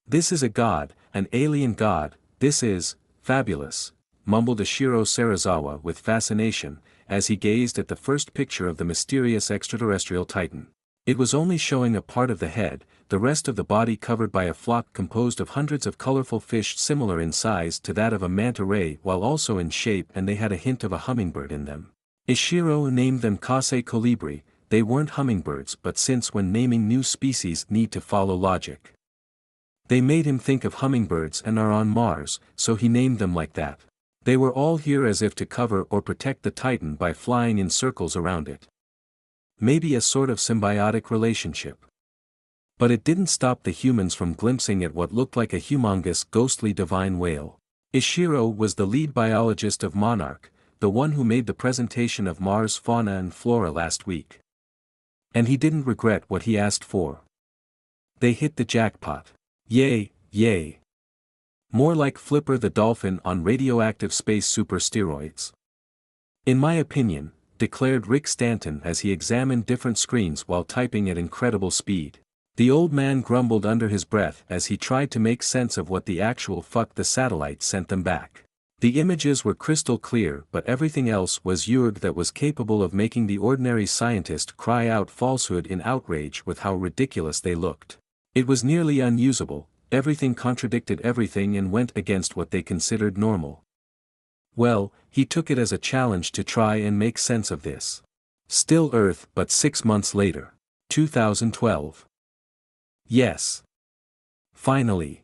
This is a god, an alien god. This is fabulous, mumbled Ishiro Serizawa with fascination, as he gazed at the first picture of the mysterious extraterrestrial titan. It was only showing a part of the head, the rest of the body covered by a flock composed of hundreds of colorful fish similar in size to that of a manta ray while also in shape, and they had a hint of a hummingbird in them. Ishiro named them Kase Colibri. They weren't hummingbirds, but since when naming new species need to follow logic, they made him think of hummingbirds and are on Mars, so he named them like that. They were all here as if to cover or protect the Titan by flying in circles around it. Maybe a sort of symbiotic relationship. But it didn't stop the humans from glimpsing at what looked like a humongous ghostly divine whale. Ishiro was the lead biologist of Monarch, the one who made the presentation of Mars fauna and flora last week. And he didn't regret what he asked for. They hit the jackpot. Yay, yay. More like Flipper the dolphin on radioactive space super steroids. In my opinion, declared Rick Stanton as he examined different screens while typing at incredible speed. The old man grumbled under his breath as he tried to make sense of what the actual fuck the satellite sent them back. The images were crystal clear, but everything else was Urg that was capable of making the ordinary scientist cry out falsehood in outrage with how ridiculous they looked. It was nearly unusable, everything contradicted everything and went against what they considered normal. Well, he took it as a challenge to try and make sense of this. Still Earth, but 6 months later. 2012. Yes. Finally.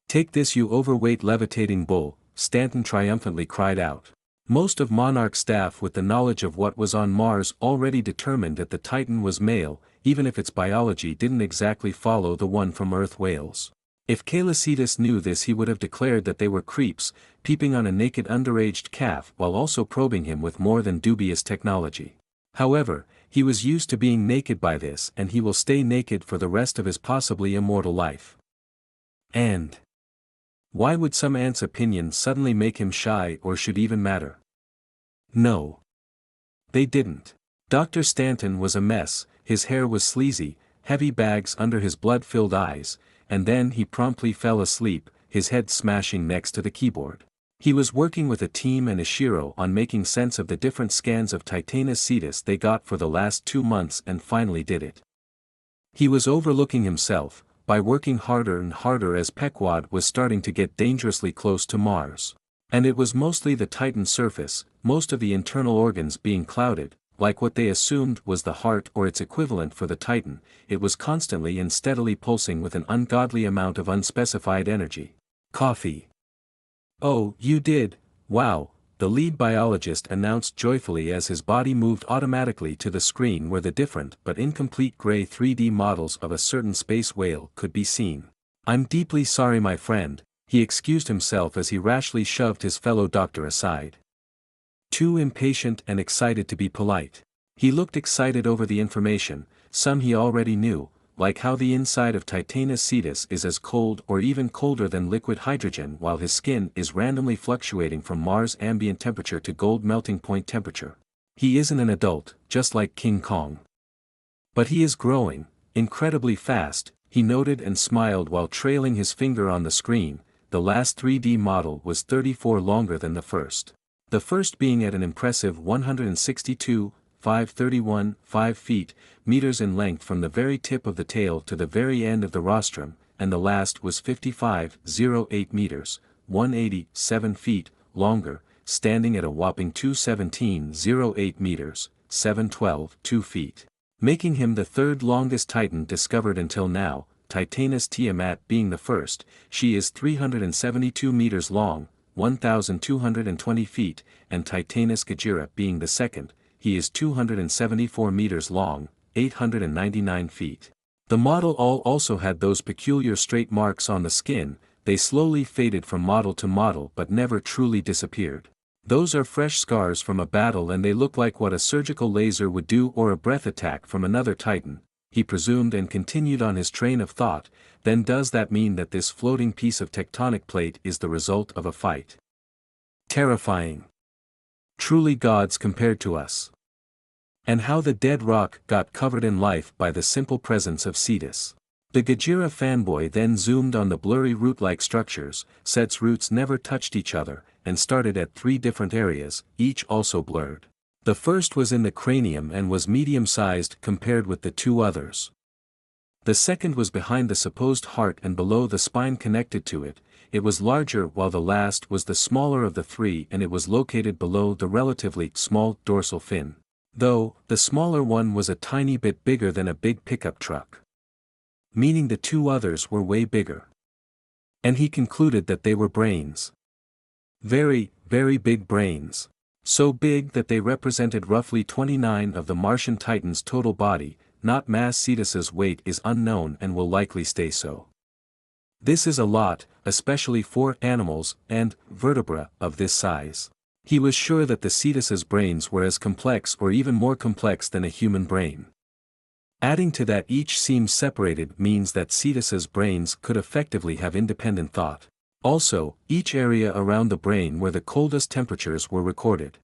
Take this, you overweight levitating bull, Stanton triumphantly cried out. Most of Monarch staff with the knowledge of what was on Mars already determined that the Titan was male, even if its biology didn't exactly follow the one from Earth whales. If Calicitus knew this, he would have declared that they were creeps, peeping on a naked underaged calf while also probing him with more than dubious technology. However, he was used to being naked by this, and he will stay naked for the rest of his possibly immortal life. And why would some ant's opinion suddenly make him shy or should even matter? No. They didn't. Dr. Stanton was a mess, his hair was sleazy, heavy bags under his blood-filled eyes, and then he promptly fell asleep, his head smashing next to the keyboard. He was working with a team and Ishiro on making sense of the different scans of Titanus Cetus they got for the last 2 months and finally did it. He was overlooking himself, by working harder and harder as Pequod was starting to get dangerously close to Mars. And it was mostly the Titan surface, most of the internal organs being clouded, like what they assumed was the heart or its equivalent for the Titan. It was constantly and steadily pulsing with an ungodly amount of unspecified energy. Coffee. Oh, you did, wow, the lead biologist announced joyfully as his body moved automatically to the screen where the different but incomplete gray 3D models of a certain space whale could be seen. I'm deeply sorry, my friend, he excused himself as he rashly shoved his fellow doctor aside. Too impatient and excited to be polite. He looked excited over the information, some he already knew, like how the inside of Titanus Cetus is as cold or even colder than liquid hydrogen while his skin is randomly fluctuating from Mars ambient temperature to gold melting point temperature. He isn't an adult, just like King Kong. But he is growing, incredibly fast, he noted and smiled while trailing his finger on the screen. The last 3D model was 34 longer than the first. The first being at an impressive 162.531.5 feet, meters in length from the very tip of the tail to the very end of the rostrum, and the last was 55.08 meters, 187 feet, longer, standing at a whopping 217.08 meters, 712.2 feet. Making him the third longest Titan discovered until now, Titanus Tiamat being the first. She is 372 meters long, 1,220 feet, and Titanus Gajira being the second. He is 274 meters long, 899 feet. The model all also had those peculiar straight marks on the skin. They slowly faded from model to model but never truly disappeared. Those are fresh scars from a battle, and they look like what a surgical laser would do or a breath attack from another Titan, he presumed, and continued on his train of thought. Then does that mean that this floating piece of tectonic plate is the result of a fight? Terrifying. Truly gods compared to us. And how the dead rock got covered in life by the simple presence of Cetus. The Gajira fanboy then zoomed on the blurry root-like structures. Set's roots never touched each other, and started at 3 different areas, each also blurred. The first was in the cranium and was medium-sized compared with the 2 others. The second was behind the supposed heart and below the spine connected to it. It was larger, while the last was the smaller of the 3, and it was located below the relatively small dorsal fin. Though, the smaller one was a tiny bit bigger than a big pickup truck. Meaning the 2 others were way bigger. And he concluded that they were brains. Very, very big brains. So big that they represented roughly 29 of the Martian Titan's total body. Not mass. Cetus's weight is unknown and will likely stay so. This is a lot, especially for animals and vertebra of this size. He was sure that the Cetus's brains were as complex or even more complex than a human brain. Adding to that each seemed separated means that Cetus's brains could effectively have independent thought. Also, each area around the brain where the coldest temperatures were recorded.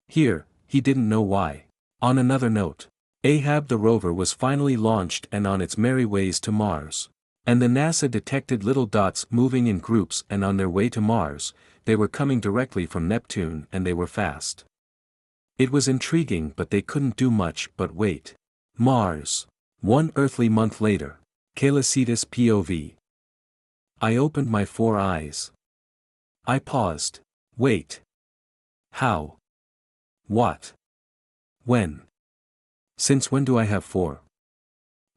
Here, he didn't know why. On another note, Ahab the rover was finally launched and on its merry ways to Mars. And the NASA detected little dots moving in groups and on their way to Mars, they were coming directly from Neptune and they were fast. It was intriguing but they couldn't do much but wait. Mars. 1 earthly month later. Cetus POV. I opened my 4 eyes. I paused. Wait. How? What? When? Since when do I have 4?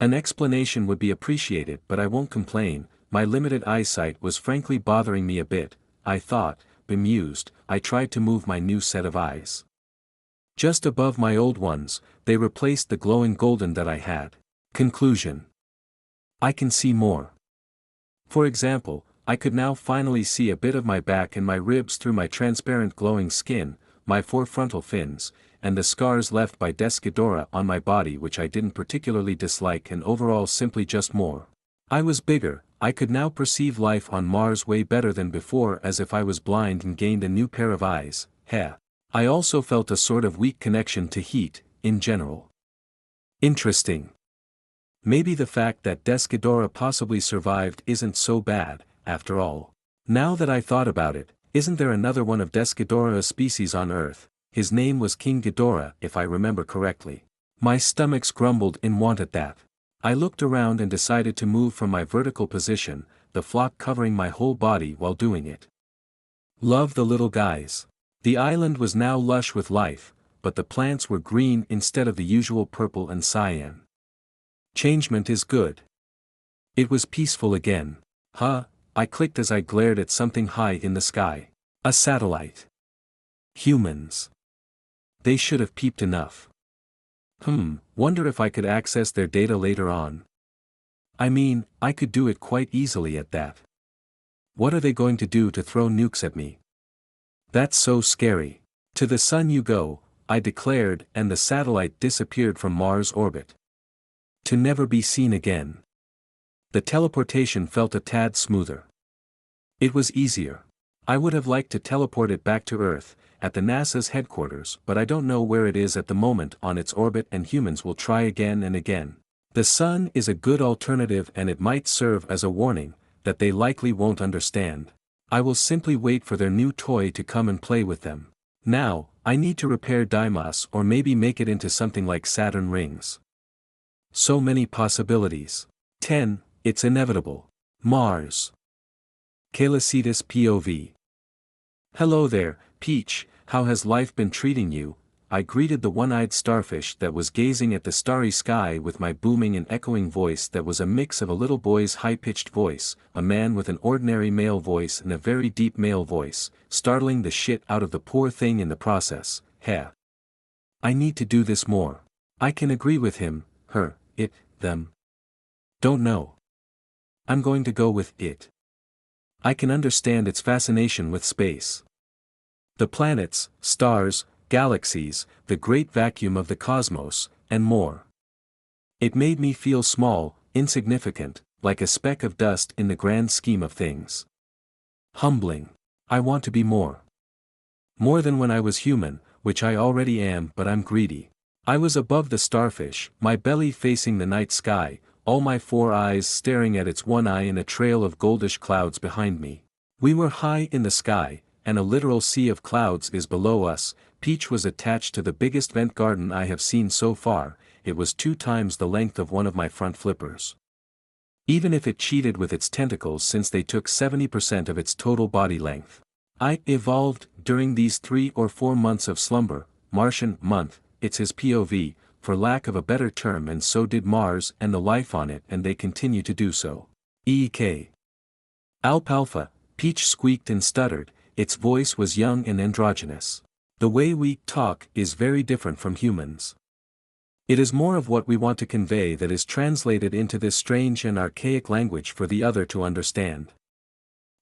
An explanation would be appreciated but I won't complain, my limited eyesight was frankly bothering me a bit, I thought, bemused, I tried to move my new set of eyes. Just above my old ones, they replaced the glowing golden that I had. Conclusion. I can see more. For example, I could now finally see a bit of my back and my ribs through my transparent glowing skin, my 4 frontal fins, and the scars left by Desghidorah on my body which I didn't particularly dislike and overall simply just more. I was bigger, I could now perceive life on Mars way better than before as if I was blind and gained a new pair of eyes, heh. I also felt a sort of weak connection to heat, in general. Interesting. Maybe the fact that Desghidorah possibly survived isn't so bad, after all. Now that I thought about it, isn't there another one of Desghidorah's species on Earth? His name was King Ghidorah if I remember correctly. My stomachs grumbled in want at that. I looked around and decided to move from my vertical position, the flock covering my whole body while doing it. Love the little guys. The island was now lush with life, but the plants were green instead of the usual purple and cyan. Changement is good. It was peaceful again. I clicked as I glared at something high in the sky. A satellite. Humans. They should have peeped enough. Wonder if I could access their data later on. I mean, I could do it quite easily at that. What are they going to do to throw nukes at me? That's so scary. To the sun you go, I declared, and the satellite disappeared from Mars' orbit. To never be seen again. The teleportation felt a tad smoother. It was easier. I would have liked to teleport it back to Earth, at the NASA's headquarters, but I don't know where it is at the moment on its orbit and humans will try again and again. The sun is a good alternative and it might serve as a warning, that they likely won't understand. I will simply wait for their new toy to come and play with them. Now, I need to repair Deimos or maybe make it into something like Saturn rings. So many possibilities. 10. It's inevitable. Mars. Cetus POV. Hello there, Peach, how has life been treating you? I greeted the one-eyed starfish that was gazing at the starry sky with my booming and echoing voice that was a mix of a little boy's high-pitched voice, a man with an ordinary male voice and a very deep male voice, startling the shit out of the poor thing in the process, heh. I need to do this more. I can agree with him, her, it, them. Don't know. I'm going to go with it. I can understand its fascination with space. The planets, stars, galaxies, the great vacuum of the cosmos, and more. It made me feel small, insignificant, like a speck of dust in the grand scheme of things. Humbling. I want to be more. More than when I was human, which I already am, but I'm greedy. I was above the starfish, my belly facing the night sky, all my 4 eyes staring at its one eye and a trail of goldish clouds behind me. We were high in the sky, and a literal sea of clouds is below us. Peach was attached to the biggest vent garden I have seen so far, it was 2 times the length of one of my front flippers. Even if it cheated with its tentacles since they took 70% of its total body length. I evolved during these 3 or 4 months of slumber, Martian month, it's his POV, for lack of a better term, and so did Mars and the life on it, and they continue to do so. EK. Alfalfa, Peach squeaked and stuttered, its voice was young and androgynous. The way we talk is very different from humans. It is more of what we want to convey that is translated into this strange and archaic language for the other to understand.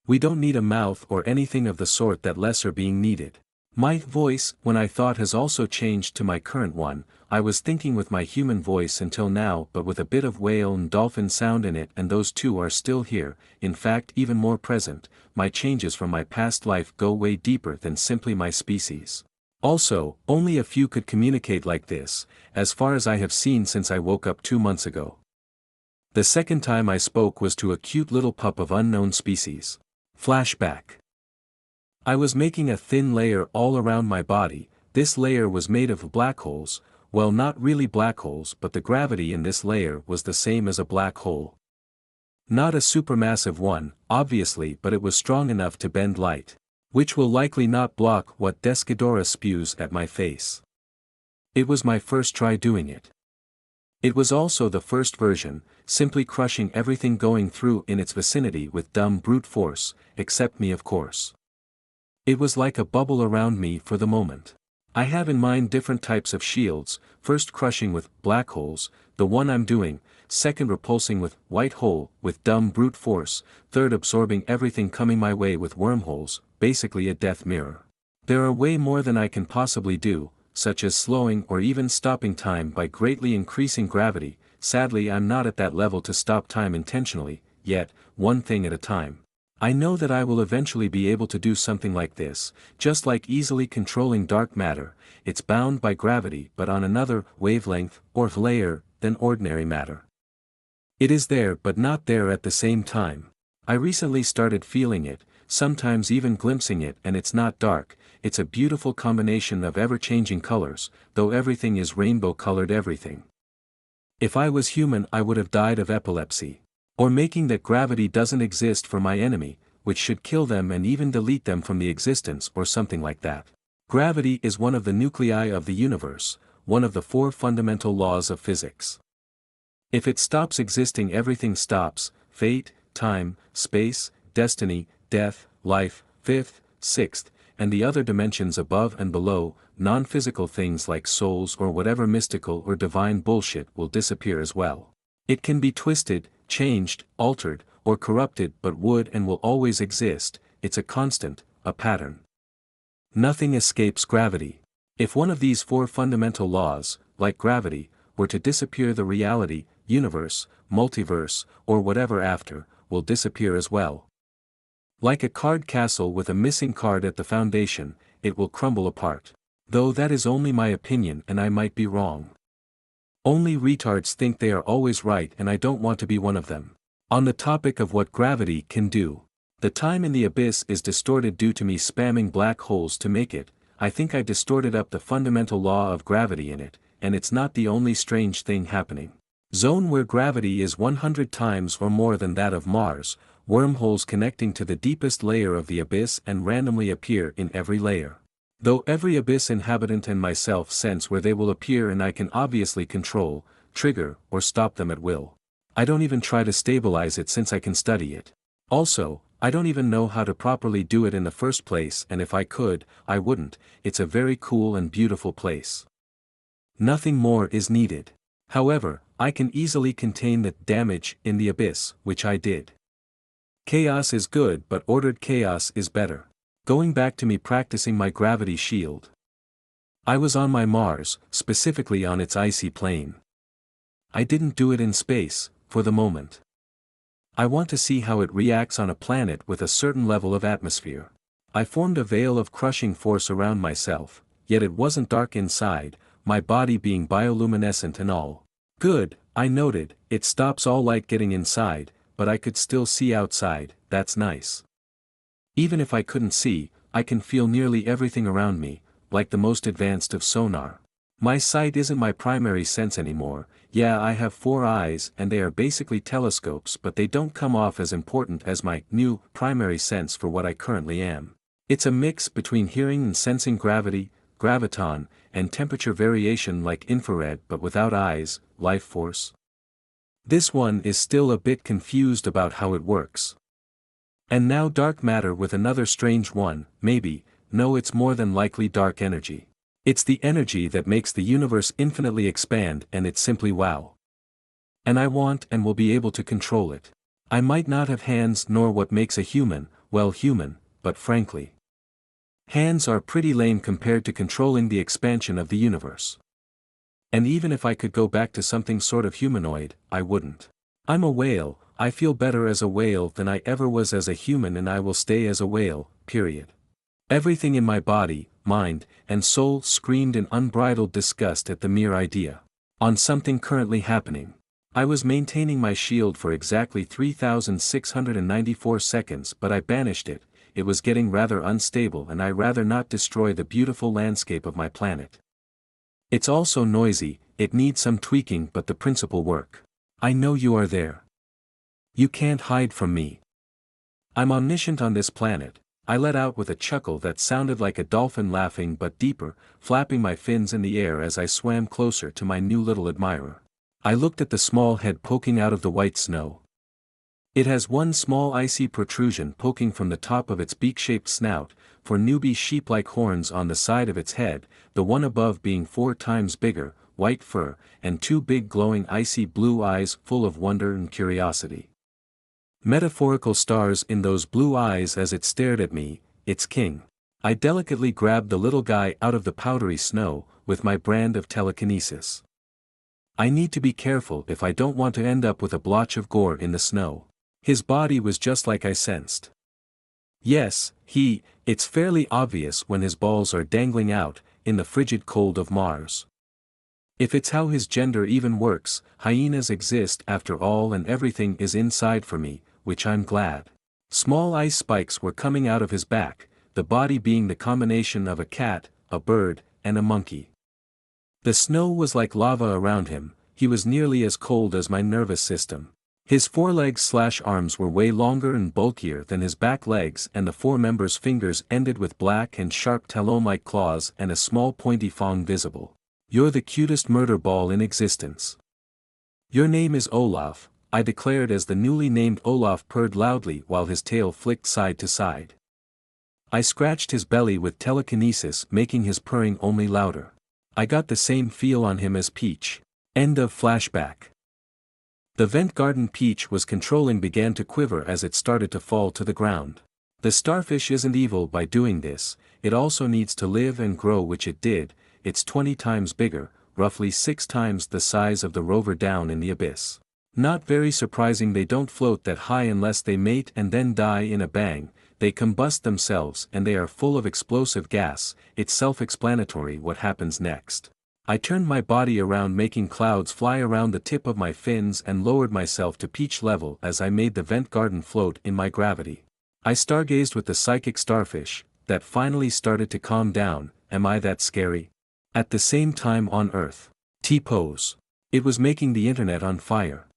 We don't need a mouth or anything of the sort that less are being needed. My voice, when I thought, has also changed to my current one. I was thinking with my human voice until now, but with a bit of whale and dolphin sound in it, and those two are still here, in fact even more present. My changes from my past life go way deeper than simply my species. Also, only a few could communicate like this, as far as I have seen since I woke up 2 months ago. The second time I spoke was to a cute little pup of unknown species. Flashback. I was making a thin layer all around my body. This layer was made of black holes, well, not really black holes, but the gravity in this layer was the same as a black hole. Not a supermassive one, obviously, but it was strong enough to bend light, which will likely not block what Descadora spews at my face. It was my first try doing it. It was also the first version, simply crushing everything going through in its vicinity with dumb brute force, except me, of course. It was like a bubble around me for the moment. I have in mind different types of shields, first crushing with black holes, the one I'm doing, second repulsing with white hole with dumb brute force, third absorbing everything coming my way with wormholes, basically a death mirror. There are way more than I can possibly do, such as slowing or even stopping time by greatly increasing gravity. Sadly, I'm not at that level to stop time intentionally, yet, one thing at a time. I know that I will eventually be able to do something like this, just like easily controlling dark matter. It's bound by gravity but on another wavelength or layer than ordinary matter. It is there but not there at the same time. I recently started feeling it, sometimes even glimpsing it, and it's not dark, it's a beautiful combination of ever-changing colors, though everything is rainbow-colored everything. If I was human I would have died of epilepsy. Or making that gravity doesn't exist for my enemy, which should kill them and even delete them from the existence or something like that. Gravity is one of the nuclei of the universe, one of the 4 fundamental laws of physics. If it stops existing, everything stops: fate, time, space, destiny, death, life, 5th, 6th, and the other dimensions above and below. Non-physical things like souls or whatever mystical or divine bullshit will disappear as well. It can be twisted, changed, altered, or corrupted, but would and will always exist. It's a constant, a pattern. Nothing escapes gravity. If one of these 4 fundamental laws, like gravity, were to disappear, the reality, universe, multiverse, or whatever after, will disappear as well. Like a card castle with a missing card at the foundation, it will crumble apart. Though that is only my opinion and I might be wrong. Only retards think they are always right, and I don't want to be one of them. On the topic of what gravity can do, the time in the abyss is distorted due to me spamming black holes to make it. I think I distorted up the fundamental law of gravity in it, and it's not the only strange thing happening. Zone where gravity is 100 times or more than that of Mars, wormholes connecting to the deepest layer of the abyss and randomly appear in every layer. Though every abyss inhabitant and myself sense where they will appear, and I can obviously control, trigger, or stop them at will. I don't even try to stabilize it since I can study it. Also, I don't even know how to properly do it in the first place, and if I could, I wouldn't. It's a very cool and beautiful place. Nothing more is needed. However, I can easily contain the damage in the abyss, which I did. Chaos is good, but ordered chaos is better. Going back to me practicing my gravity shield. I was on my Mars, specifically on its icy plane. I didn't do it in space, for the moment. I want to see how it reacts on a planet with a certain level of atmosphere. I formed a veil of crushing force around myself, yet it wasn't dark inside, my body being bioluminescent and all. Good, I noted, it stops all light getting inside, but I could still see outside. That's nice. Even if I couldn't see, I can feel nearly everything around me, like the most advanced of sonar. My sight isn't my primary sense anymore. Yeah, I have 4 eyes and they are basically telescopes, but they don't come off as important as my new primary sense for what I currently am. It's a mix between hearing and sensing gravity, graviton, and temperature variation like infrared, but without eyes, life force. This one is still a bit confused about how it works. And now dark matter with another strange one, maybe. No, it's more than likely dark energy. It's the energy that makes the universe infinitely expand, and it's simply wow. And I want and will be able to control it. I might not have hands nor what makes a human, well, human, but frankly. Hands are pretty lame compared to controlling the expansion of the universe. And even if I could go back to something sort of humanoid, I wouldn't. I'm a whale, I feel better as a whale than I ever was as a human, and I will stay as a whale, period. Everything in my body, mind, and soul screamed in unbridled disgust at the mere idea. On something currently happening. I was maintaining my shield for exactly 3,694 seconds, but I banished it. It was getting rather unstable, and I rather not destroy the beautiful landscape of my planet. It's also noisy, it needs some tweaking, but the principle work. I know you are there. You can't hide from me. I'm omniscient on this planet, I let out with a chuckle that sounded like a dolphin laughing but deeper, flapping my fins in the air as I swam closer to my new little admirer. I looked at the small head poking out of the white snow. It has one small icy protrusion poking from the top of its beak-shaped snout, 4 newbie sheep-like horns on the side of its head, the one above being 4 times bigger, white fur, and 2 big glowing icy blue eyes full of wonder and curiosity. Metaphorical stars in those blue eyes as it stared at me, its king. I delicately grabbed the little guy out of the powdery snow, with my brand of telekinesis. I need to be careful if I don't want to end up with a blotch of gore in the snow. His body was just like I sensed. Yes, it's fairly obvious when his balls are dangling out, in the frigid cold of Mars. If it's how his gender even works, hyenas exist after all, and everything is inside for me, which I'm glad. Small ice spikes were coming out of his back, the body being the combination of a cat, a bird, and a monkey. The snow was like lava around him, he was nearly as cold as my nervous system. His forelegs/arms were way longer and bulkier than his back legs, and the 4 members' fingers ended with black and sharp talon-like claws and a small pointy fang visible. You're the cutest murder ball in existence. Your name is Olaf, I declared as the newly named Olaf purred loudly while his tail flicked side to side. I scratched his belly with telekinesis, making his purring only louder. I got the same feel on him as Peach. End of flashback. The vent garden Peach was controlling began to quiver as it started to fall to the ground. The starfish isn't evil by doing this, it also needs to live and grow, which it did. It's 20 times bigger, roughly 6 times the size of the rover down in the abyss. Not very surprising they don't float that high unless they mate and then die in a bang, they combust themselves and they are full of explosive gas. It's self-explanatory what happens next. I turned my body around, making clouds fly around the tip of my fins, and lowered myself to Peach level as I made the vent garden float in my gravity. I stargazed with the psychic starfish, that finally started to calm down. Am I that scary? At the same time on Earth. T-pose. It was making the internet on fire.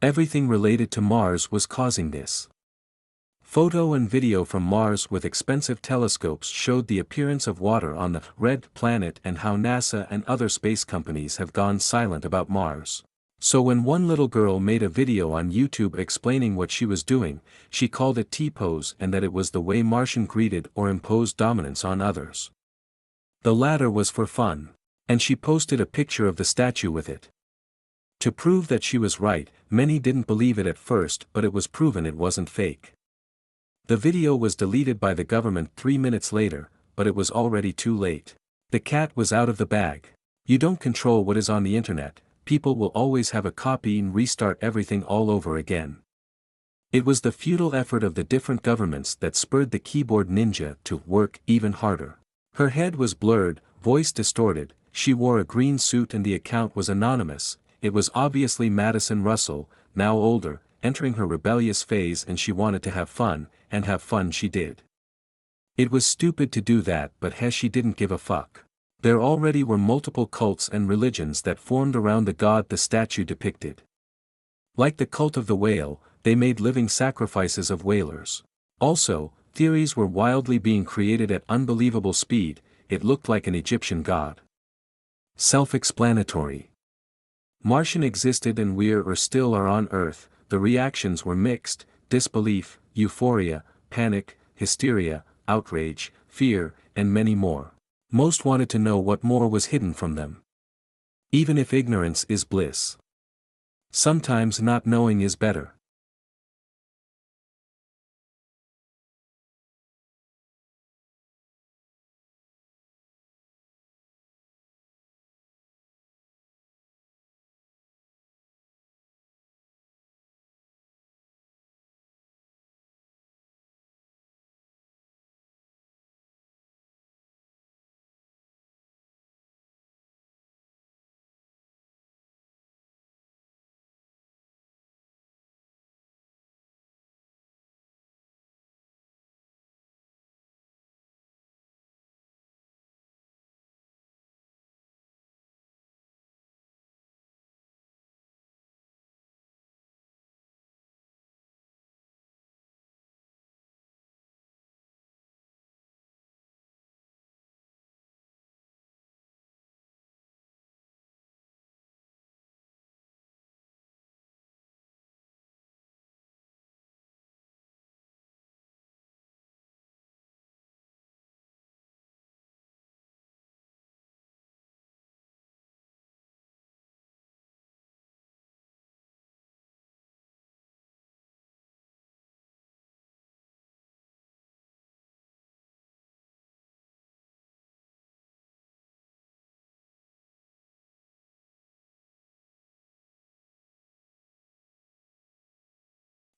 Everything related to Mars was causing this. Photo and video from Mars with expensive telescopes showed the appearance of water on the red planet and how NASA and other space companies have gone silent about Mars. So when one little girl made a video on YouTube explaining what she was doing, she called it T-pose, and that it was the way Martian greeted or imposed dominance on others. The latter was for fun. And she posted a picture of the statue with it. To prove that she was right, many didn't believe it at first, but it was proven it wasn't fake. The video was deleted by the government 3 minutes later, but it was already too late. The cat was out of the bag. You don't control what is on the internet, people will always have a copy and restart everything all over again. It was the futile effort of the different governments that spurred the keyboard ninja to work even harder. Her head was blurred, voice distorted, she wore a green suit and the account was anonymous. It was obviously Madison Russell, now older, entering her rebellious phase, and she wanted to have fun, and have fun she did. It was stupid to do that, but she didn't give a fuck. There already were multiple cults and religions that formed around the god the statue depicted. Like the cult of the whale, they made living sacrifices of whalers. Also, theories were wildly being created at unbelievable speed. It looked like an Egyptian god. Self-explanatory. Martian existed and we're or still are on Earth. The reactions were mixed: disbelief, euphoria, panic, hysteria, outrage, fear, and many more. Most wanted to know what more was hidden from them. Even if ignorance is bliss, sometimes not knowing is better.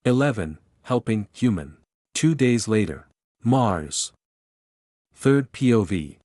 11. Helping, human. 2 days later. Mars. Third POV.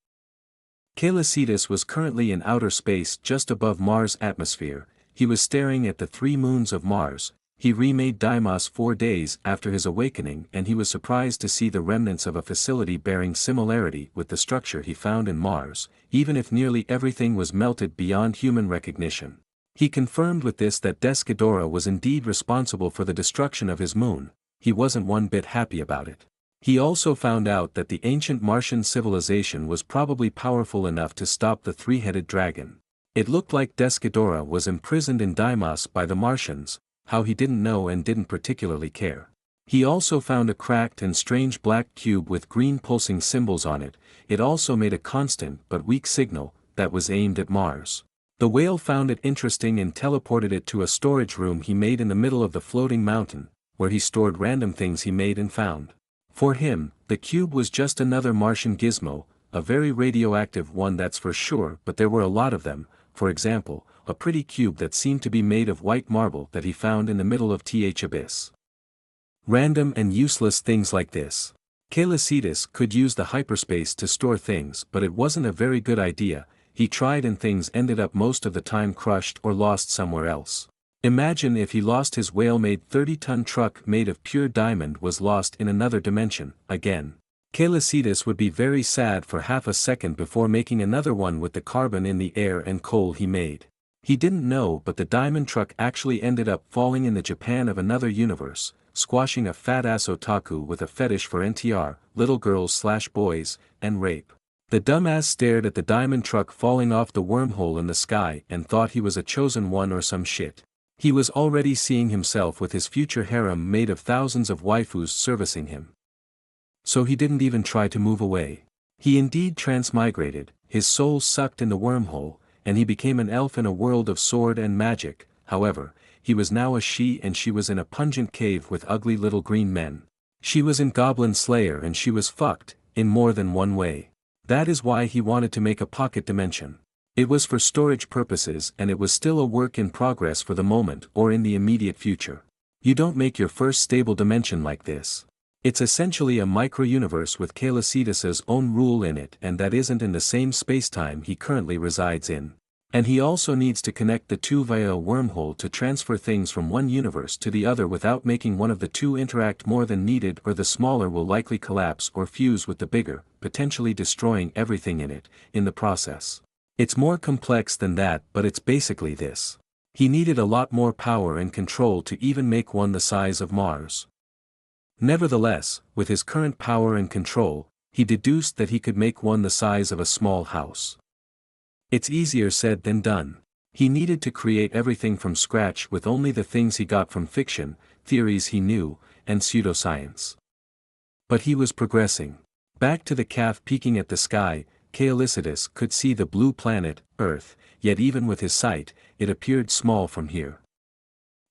Celian was currently in outer space just above Mars' atmosphere. He was staring at the 3 moons of Mars. He remade Deimos 4 days after his awakening, and he was surprised to see the remnants of a facility bearing similarity with the structure he found in Mars, even if nearly everything was melted beyond human recognition. He confirmed with this that Desghidorah was indeed responsible for the destruction of his moon. He wasn't one bit happy about it. He also found out that the ancient Martian civilization was probably powerful enough to stop the 3-headed dragon. It looked like Desghidorah was imprisoned in Deimos by the Martians, how he didn't know and didn't particularly care. He also found a cracked and strange black cube with green pulsing symbols on it. It also made a constant but weak signal that was aimed at Mars. The whale found it interesting and teleported it to a storage room he made in the middle of the floating mountain, where he stored random things he made and found. For him, the cube was just another Martian gizmo, a very radioactive one that's for sure, but there were a lot of them. For example, a pretty cube that seemed to be made of white marble that he found in the middle of Th Abyss. Random and useless things like this. Celian could use the hyperspace to store things, but it wasn't a very good idea. He tried and things ended up most of the time crushed or lost somewhere else. Imagine if he lost his whale-made 30-ton truck made of pure diamond was lost in another dimension, again. Celian would be very sad for half a second before making another one with the carbon in the air and coal he made. He didn't know, but the diamond truck actually ended up falling in the Japan of another universe, squashing a fat-ass otaku with a fetish for NTR, little girls/boys, and rape. The dumbass stared at the diamond truck falling off the wormhole in the sky and thought he was a chosen one or some shit. He was already seeing himself with his future harem made of thousands of waifus servicing him. So he didn't even try to move away. He indeed transmigrated, his soul sucked in the wormhole, and he became an elf in a world of sword and magic. However, he was now a she and she was in a pungent cave with ugly little green men. She was in Goblin Slayer and she was fucked, in more than one way. That is why he wanted to make a pocket dimension. It was for storage purposes and it was still a work in progress for the moment or in the immediate future. You don't make your first stable dimension like this. It's essentially a micro-universe with Celian's own rule in it, and that isn't in the same spacetime he currently resides in. And he also needs to connect the two via a wormhole to transfer things from one universe to the other without making one of the two interact more than needed, or the smaller will likely collapse or fuse with the bigger, potentially destroying everything in it, in the process. It's more complex than that, but it's basically this. He needed a lot more power and control to even make one the size of Mars. Nevertheless, with his current power and control, he deduced that he could make one the size of a small house. It's easier said than done. He needed to create everything from scratch with only the things he got from fiction, theories he knew, and pseudoscience. But he was progressing. Back to the calf peeking at the sky, Celian could see the blue planet, Earth, yet even with his sight, it appeared small from here.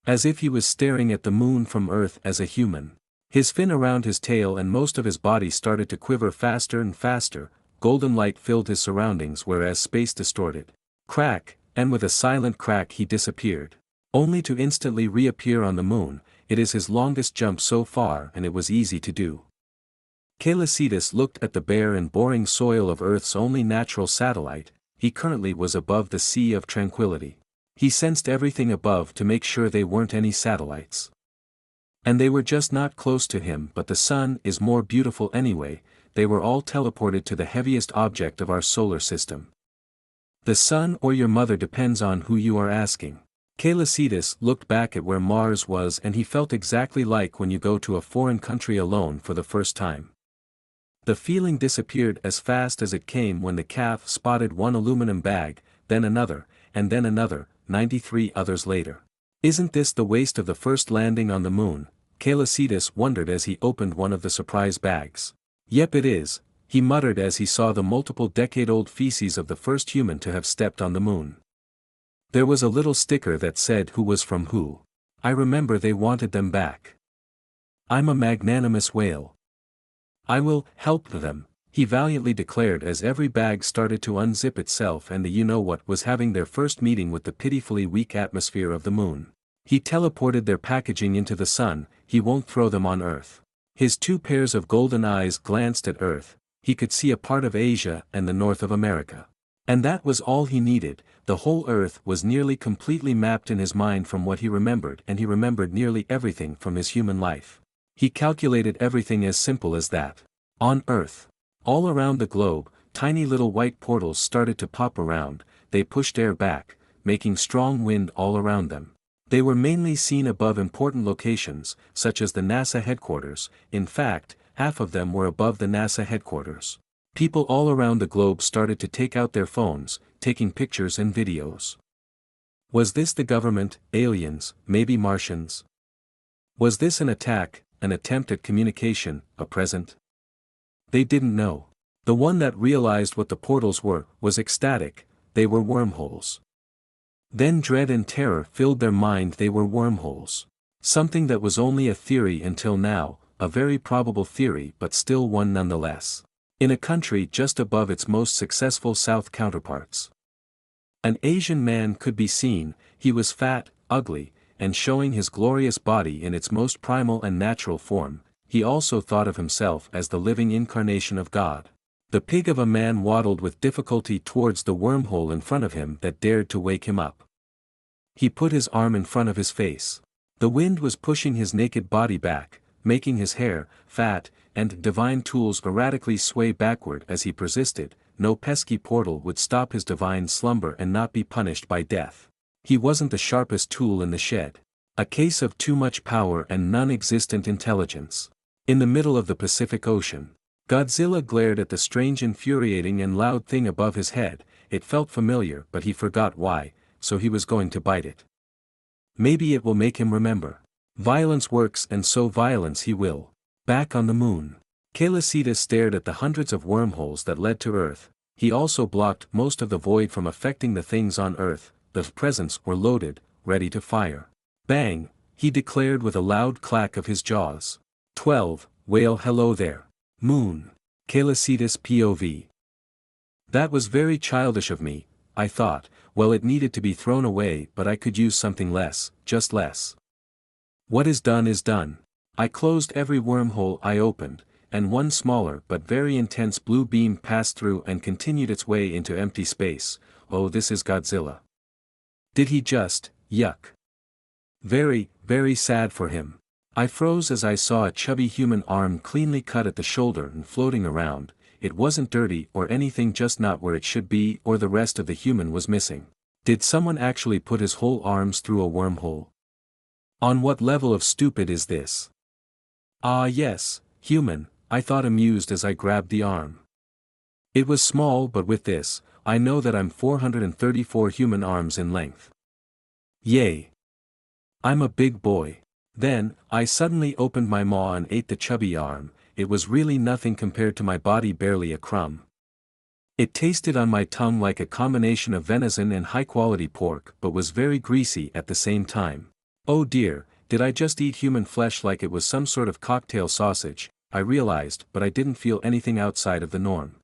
As if he was staring at the moon from Earth as a human. His fin around his tail and most of his body started to quiver faster and faster. Golden light filled his surroundings whereas space distorted. Crack, and with a silent crack he disappeared. Only to instantly reappear on the moon. It is his longest jump so far and it was easy to do. Celian looked at the bare and boring soil of Earth's only natural satellite. He currently was above the Sea of Tranquility. He sensed everything above to make sure they weren't any satellites. And they were just not close to him, but the sun is more beautiful anyway. They were all teleported to the heaviest object of our solar system. The sun or your mother depends on who you are asking. Celian looked back at where Mars was and he felt exactly like when you go to a foreign country alone for the first time. The feeling disappeared as fast as it came when the calf spotted one aluminum bag, then another, and then another, 93 others later. Isn't this the waste of the first landing on the moon? Celian wondered as he opened one of the surprise bags. Yep, it is, he muttered as he saw the multiple decade-old feces of the first human to have stepped on the moon. There was a little sticker that said who was from who. I remember they wanted them back. I'm a magnanimous whale. I will help them, he valiantly declared as every bag started to unzip itself and the you-know-what was having their first meeting with the pitifully weak atmosphere of the moon. He teleported their packaging into the sun, he won't throw them on Earth. His 2 pairs of golden eyes glanced at Earth, he could see a part of Asia and the north of America. And that was all he needed, the whole Earth was nearly completely mapped in his mind from what he remembered, and he remembered nearly everything from his human life. He calculated everything as simple as that. On Earth, all around the globe, tiny little white portals started to pop around, they pushed air back, making strong wind all around them. They were mainly seen above important locations, such as the NASA headquarters, in fact, half of them were above the NASA headquarters. People all around the globe started to take out their phones, taking pictures and videos. Was this the government, aliens, maybe Martians? Was this an attack, an attempt at communication, a present? They didn't know. The one that realized what the portals were, was ecstatic, they were wormholes. Then dread and terror filled their mind, they were wormholes. Something that was only a theory until now, a very probable theory but still one nonetheless. In a country just above its most successful South counterparts. An Asian man could be seen, he was fat, ugly, and showing his glorious body in its most primal and natural form, he also thought of himself as the living incarnation of God. The pig of a man waddled with difficulty towards the wormhole in front of him that dared to wake him up. He put his arm in front of his face. The wind was pushing his naked body back, making his hair, fat, and divine tools erratically sway backward as he persisted. No pesky portal would stop his divine slumber and not be punished by death. He wasn't the sharpest tool in the shed. A case of too much power and non-existent intelligence. In the middle of the Pacific Ocean, Godzilla glared at the strange, infuriating and loud thing above his head. It felt familiar but he forgot why, so he was going to bite it. Maybe it will make him remember. Violence works and so violence he will. Back on the moon, Kalecita stared at the hundreds of wormholes that led to Earth. He also blocked most of the void from affecting the things on Earth. The presents were loaded, ready to fire. Bang, he declared with a loud clack of his jaws. 12, whale, hello there. Moon. Kalecita's POV. That was very childish of me, I thought. Well, it needed to be thrown away, but I could use something less, just less. What is done is done. I closed every wormhole I opened, and one smaller but very intense blue beam passed through and continued its way into empty space. Oh, this is Godzilla. Did he just, yuck. Very, very sad for him. I froze as I saw a chubby human arm cleanly cut at the shoulder and floating around. It wasn't dirty or anything, just not where it should be, or the rest of the human was missing. Did someone actually put his whole arms through a wormhole? On what level of stupid is this? Ah yes, human, I thought, amused as I grabbed the arm. It was small, but with this, I know that I'm 434 human arms in length. Yay! I'm a big boy. Then, I suddenly opened my maw and ate the chubby arm. It was really nothing compared to my body, barely a crumb. It tasted on my tongue like a combination of venison and high-quality pork, but was very greasy at the same time. Oh dear, did I just eat human flesh like it was some sort of cocktail sausage? I realized, but I didn't feel anything outside of the norm.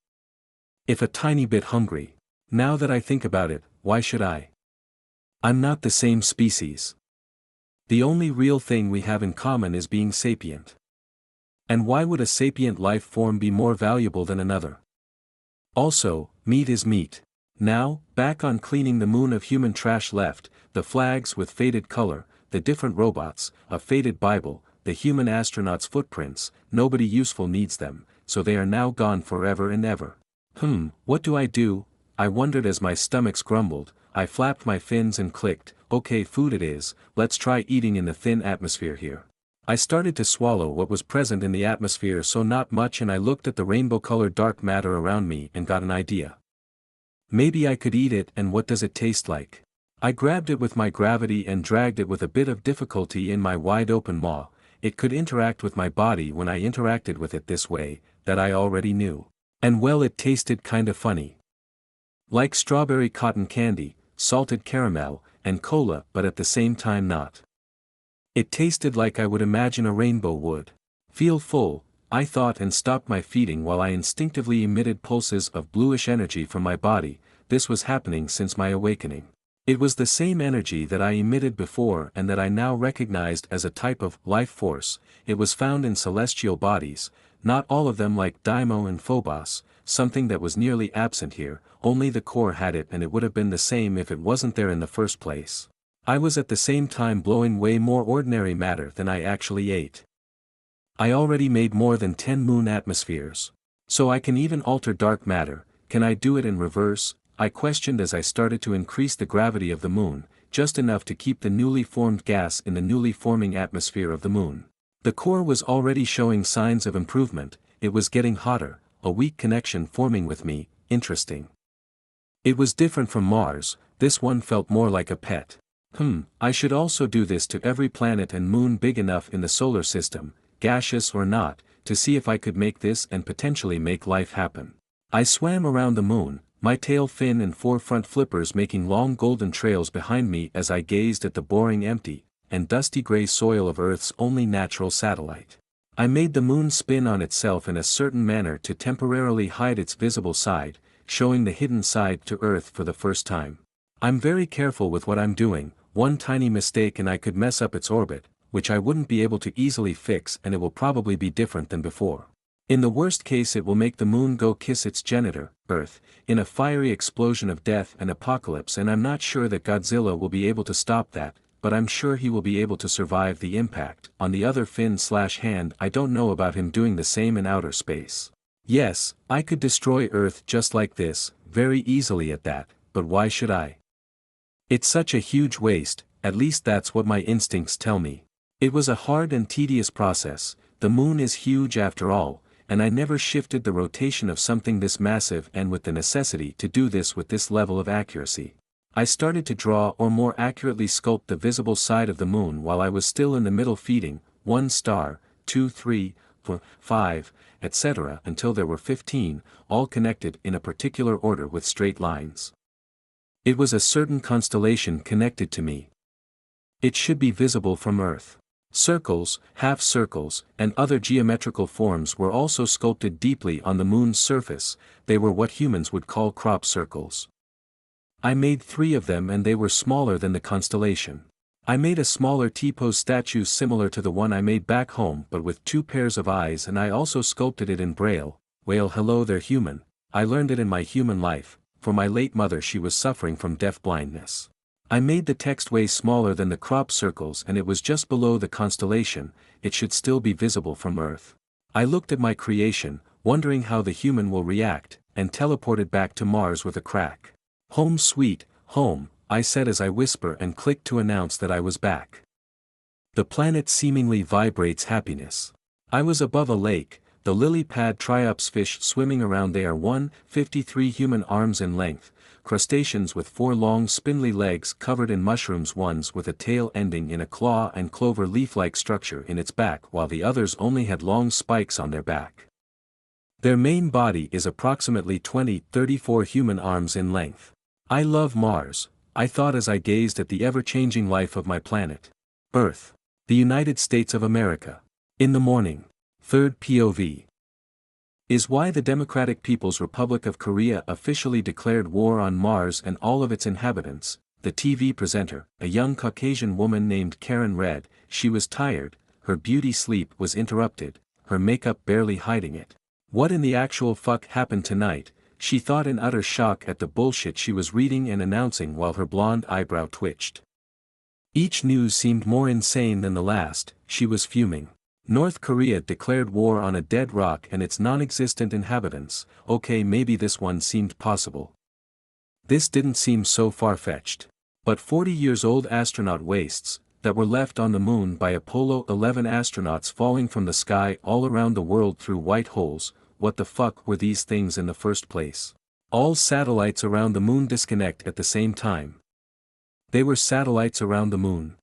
If a tiny bit hungry. Now that I think about it, why should I? I'm not the same species. The only real thing we have in common is being sapient. And why would a sapient life form be more valuable than another? Also, meat is meat. Now, back on cleaning the moon of human trash left, the flags with faded color, the different robots, a faded Bible, the human astronauts' footprints. Nobody useful needs them, so they are now gone forever and ever. What do? I wondered as my stomachs grumbled. I flapped my fins and clicked, okay, food it is, let's try eating in the thin atmosphere here. I started to swallow what was present in the atmosphere, so not much, and I looked at the rainbow-colored dark matter around me and got an idea. Maybe I could eat it, and what does it taste like? I grabbed it with my gravity and dragged it with a bit of difficulty in my wide-open maw. It could interact with my body when I interacted with it this way, that I already knew. And well, it tasted kinda funny. Like strawberry cotton candy, salted caramel, and cola, but at the same time not. It tasted like I would imagine a rainbow would. Feel full, I thought, and stopped my feeding while I instinctively emitted pulses of bluish energy from my body. This was happening since my awakening. It was the same energy that I emitted before and that I now recognized as a type of life force. It was found in celestial bodies, not all of them like Deimos and Phobos, something that was nearly absent here, only the core had it and it would have been the same if it wasn't there in the first place. I was at the same time blowing way more ordinary matter than I actually ate. I already made more than 10 moon atmospheres. So I can even alter dark matter. Can I do it in reverse? I questioned as I started to increase the gravity of the moon, just enough to keep the newly formed gas in the newly forming atmosphere of the moon. The core was already showing signs of improvement, it was getting hotter, a weak connection forming with me, interesting. It was different from Mars, this one felt more like a pet. I should also do this to every planet and moon big enough in the solar system, gaseous or not, to see if I could make this and potentially make life happen. I swam around the moon, my tail fin and 4 front flippers making long golden trails behind me as I gazed at the boring empty and dusty gray soil of Earth's only natural satellite. I made the moon spin on itself in a certain manner to temporarily hide its visible side, showing the hidden side to Earth for the first time. I'm very careful with what I'm doing, one tiny mistake and I could mess up its orbit, which I wouldn't be able to easily fix and it will probably be different than before. In the worst case it will make the moon go kiss its genitor, Earth, in a fiery explosion of death and apocalypse, and I'm not sure that Godzilla will be able to stop that, but I'm sure he will be able to survive the impact. On the other fin/hand, I don't know about him doing the same in outer space. Yes, I could destroy Earth just like this, very easily at that, but why should I? It's such a huge waste, at least that's what my instincts tell me. It was a hard and tedious process, the moon is huge after all, and I never shifted the rotation of something this massive and with the necessity to do this with this level of accuracy. I started to draw or more accurately sculpt the visible side of the moon while I was still in the middle feeding, 1 star, 2, 3, 4, 5, etc. until there were 15, all connected in a particular order with straight lines. It was a certain constellation connected to me. It should be visible from Earth. Circles, half-circles, and other geometrical forms were also sculpted deeply on the moon's surface, they were what humans would call crop circles. I made 3 of them and they were smaller than the constellation. I made a smaller T-pose statue similar to the one I made back home but with 2 pairs of eyes, and I also sculpted it in Braille. Whale, hello there human, I learned it in my human life, for my late mother she was suffering from deaf-blindness. I made the text way smaller than the crop circles and it was just below the constellation, it should still be visible from Earth. I looked at my creation, wondering how the human will react, and teleported back to Mars with a crack. Home sweet, home, I said as I whisper and clicked to announce that I was back. The planet seemingly vibrates happiness. I was above a lake, the lily pad triops fish swimming around they are 153 human arms in length, crustaceans with 4 long spindly legs covered in mushrooms, ones with a tail ending in a claw and clover leaf-like structure in its back while the others only had long spikes on their back. Their main body is approximately 34 human arms in length. I love Mars, I thought as I gazed at the ever-changing life of my planet. Earth. The United States of America. In the morning. Third POV. Is why the Democratic People's Republic of Korea officially declared war on Mars and all of its inhabitants. The TV presenter, a young Caucasian woman named Karen Red, she was tired, her beauty sleep was interrupted, her makeup barely hiding it. What in the actual fuck happened tonight, she thought in utter shock at the bullshit she was reading and announcing while her blonde eyebrow twitched. Each news seemed more insane than the last, she was fuming. North Korea declared war on a dead rock and its non-existent inhabitants. Okay, maybe this one seemed possible. This didn't seem so far-fetched. But 40-year-old astronaut wastes, that were left on the moon by Apollo 11 astronauts falling from the sky all around the world through white holes, what the fuck were these things in the first place? All satellites around the moon disconnect at the same time. They were satellites around the moon.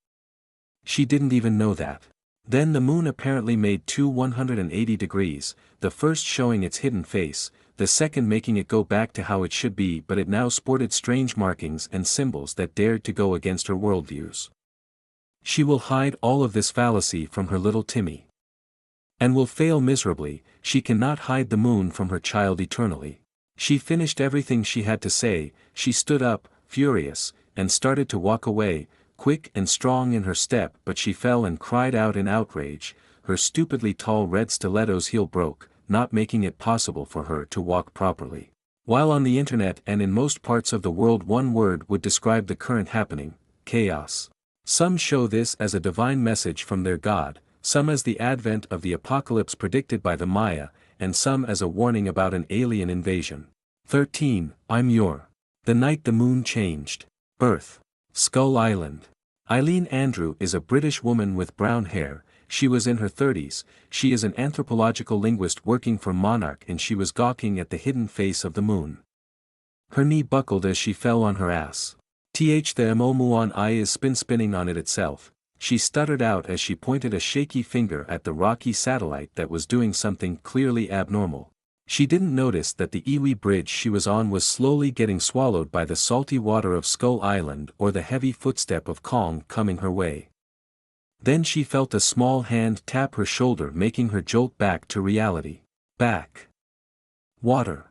She didn't even know that. Then the moon apparently made 180 degrees, the first showing its hidden face, the second making it go back to how it should be, but it now sported strange markings and symbols that dared to go against her worldviews. She will hide all of this fallacy from her little Timmy. And will fail miserably, she cannot hide the moon from her child eternally. She finished everything she had to say, she stood up, furious, and started to walk away, quick and strong in her step, but she fell and cried out in outrage. Her stupidly tall red stiletto's heel broke, not making it possible for her to walk properly. While on the internet and in most parts of the world one word would describe the current happening: chaos. Some show this as a divine message from their god, some as the advent of the apocalypse predicted by the Maya, and some as a warning about an alien invasion. 13. I'm your. The night the moon changed. Earth. Skull Island. Eileen Andrew is a British woman with brown hair. She was in her 30s, she is an anthropological linguist working for Monarch, and she was gawking at the hidden face of the moon. Her knee buckled as she fell on her ass. The Momuon eye is spinning on it itself, she stuttered out as she pointed a shaky finger at the rocky satellite that was doing something clearly abnormal. She didn't notice that the Iwi bridge she was on was slowly getting swallowed by the salty water of Skull Island or the heavy footstep of Kong coming her way. Then she felt a small hand tap her shoulder, making her jolt back to reality. Back. Water.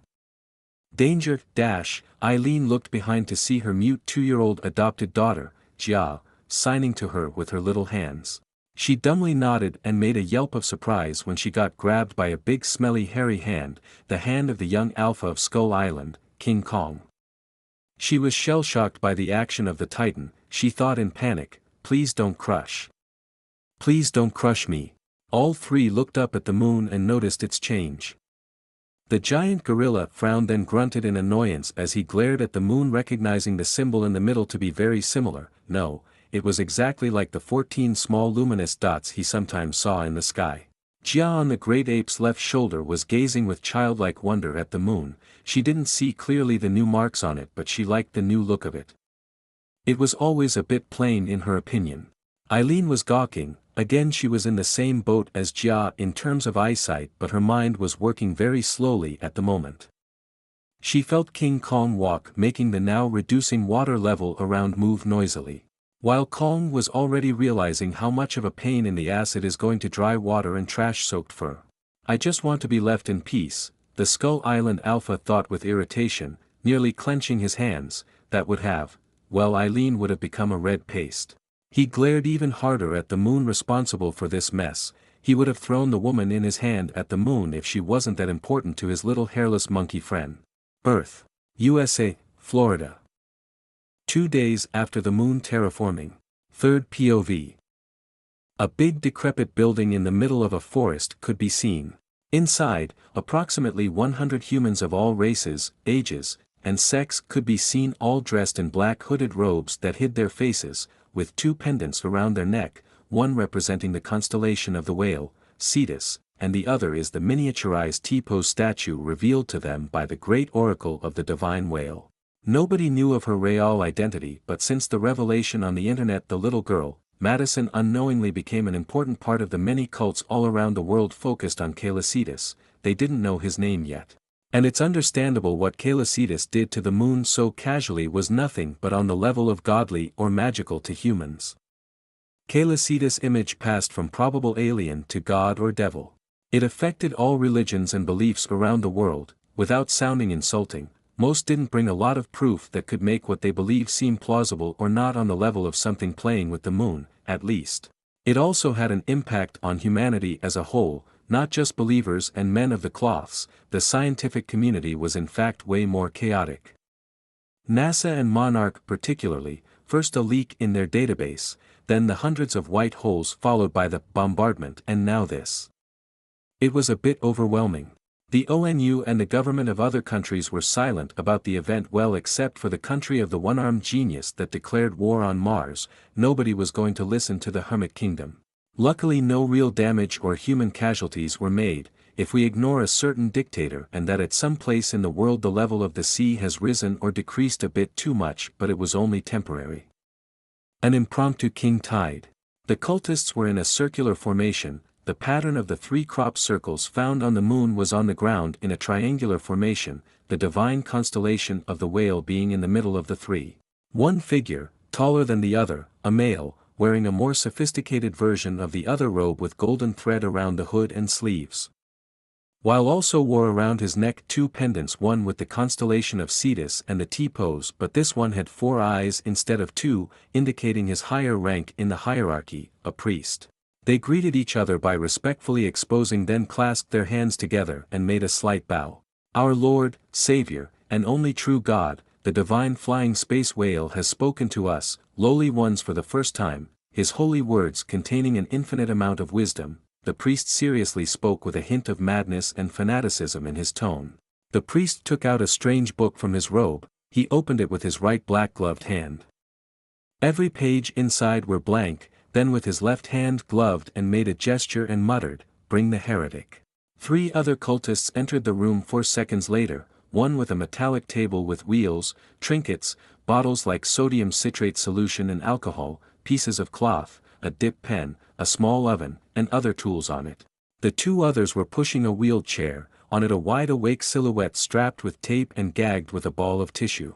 Danger, dash. Eileen looked behind to see her mute 2-year-old adopted daughter, Jia, signing to her with her little hands. She dumbly nodded and made a yelp of surprise when she got grabbed by a big smelly hairy hand, the hand of the young alpha of Skull Island, King Kong. She was shell-shocked by the action of the Titan. She thought in panic, please don't crush. Please don't crush me. All three looked up at the moon and noticed its change. The giant gorilla frowned then grunted in annoyance as he glared at the moon, recognizing the symbol in the middle to be very similar. No, it was exactly like the 14 small luminous dots he sometimes saw in the sky. Jia on the great ape's left shoulder was gazing with childlike wonder at the moon. She didn't see clearly the new marks on it, but she liked the new look of it. It was always a bit plain in her opinion. Eileen was gawking. Again she was in the same boat as Jia in terms of eyesight, but her mind was working very slowly at the moment. She felt King Kong walk, making the now reducing water level around move noisily. While Kong was already realizing how much of a pain in the ass it is going to dry water and trash-soaked fur. I just want to be left in peace, the Skull Island Alpha thought with irritation, nearly clenching his hands. That would have, well, Eileen would have become a red paste. He glared even harder at the moon responsible for this mess. He would have thrown the woman in his hand at the moon if she wasn't that important to his little hairless monkey friend. Earth. USA, Florida. 2 days after the moon terraforming. Third POV. A big decrepit building in the middle of a forest could be seen. Inside, approximately 100 humans of all races, ages, and sex could be seen, all dressed in black hooded robes that hid their faces, with 2 pendants around their neck, one representing the constellation of the whale, Cetus, and the other is the miniaturized T-pose statue revealed to them by the great oracle of the divine whale. Nobody knew of her real identity, but since the revelation on the internet, the little girl, Madison, unknowingly became an important part of the many cults all around the world focused on Cetus. They didn't know his name yet. And it's understandable what Cetus did to the moon so casually was nothing but on the level of godly or magical to humans. Cetus' image passed from probable alien to god or devil. It affected all religions and beliefs around the world. Without sounding insulting, most didn't bring a lot of proof that could make what they believe seem plausible or not on the level of something playing with the moon, at least. It also had an impact on humanity as a whole, not just believers and men of the cloths. The scientific community was in fact way more chaotic. NASA and Monarch particularly, first a leak in their database, then the hundreds of white holes followed by the bombardment, and now this. It was a bit overwhelming. The ONU and the government of other countries were silent about the event, well, except for the country of the one-armed genius that declared war on Mars. Nobody was going to listen to the Hermit Kingdom. Luckily no real damage or human casualties were made, if we ignore a certain dictator and that at some place in the world the level of the sea has risen or decreased a bit too much, but it was only temporary. An impromptu king tide. The cultists were in a circular formation. The pattern of the 3 crop circles found on the moon was on the ground in a triangular formation, the divine constellation of the whale being in the middle of the 3. One figure, taller than the other, a male, wearing a more sophisticated version of the other robe with golden thread around the hood and sleeves. while also wore around his neck two pendants, one with the constellation of Cetus and the T-pose, but this one had 4 eyes instead of 2, indicating his higher rank in the hierarchy, a priest. They greeted each other by respectfully exposing, then clasped their hands together and made a slight bow. Our Lord, Savior, and only true God, the divine flying space whale has spoken to us, lowly ones, for the first time, his holy words containing an infinite amount of wisdom. The priest seriously spoke with a hint of madness and fanaticism in his tone. The priest took out a strange book from his robe. He opened it with his right black-gloved hand. Every page inside were blank, then with his left hand gloved and made a gesture and muttered, "Bring the heretic." 3 other cultists entered the room 4 seconds later, one with a metallic table with wheels, trinkets, bottles like sodium citrate solution and alcohol, pieces of cloth, a dip pen, a small oven, and other tools on it. The 2 others were pushing a wheeled chair, on it a wide-awake silhouette strapped with tape and gagged with a ball of tissue.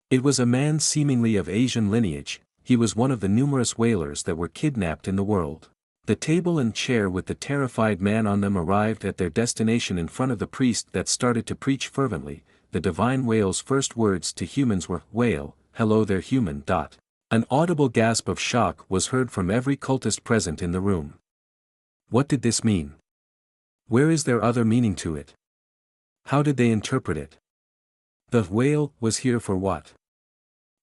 It was a man seemingly of Asian lineage. He was one of the numerous whalers that were kidnapped in the world. The table and chair with the terrified man on them arrived at their destination in front of the priest that started to preach fervently. The divine whale's first words to humans were, "Whale, hello there human." An audible gasp of shock was heard from every cultist present in the room. What did this mean? Where is there other meaning to it? How did they interpret it? The whale was here for what?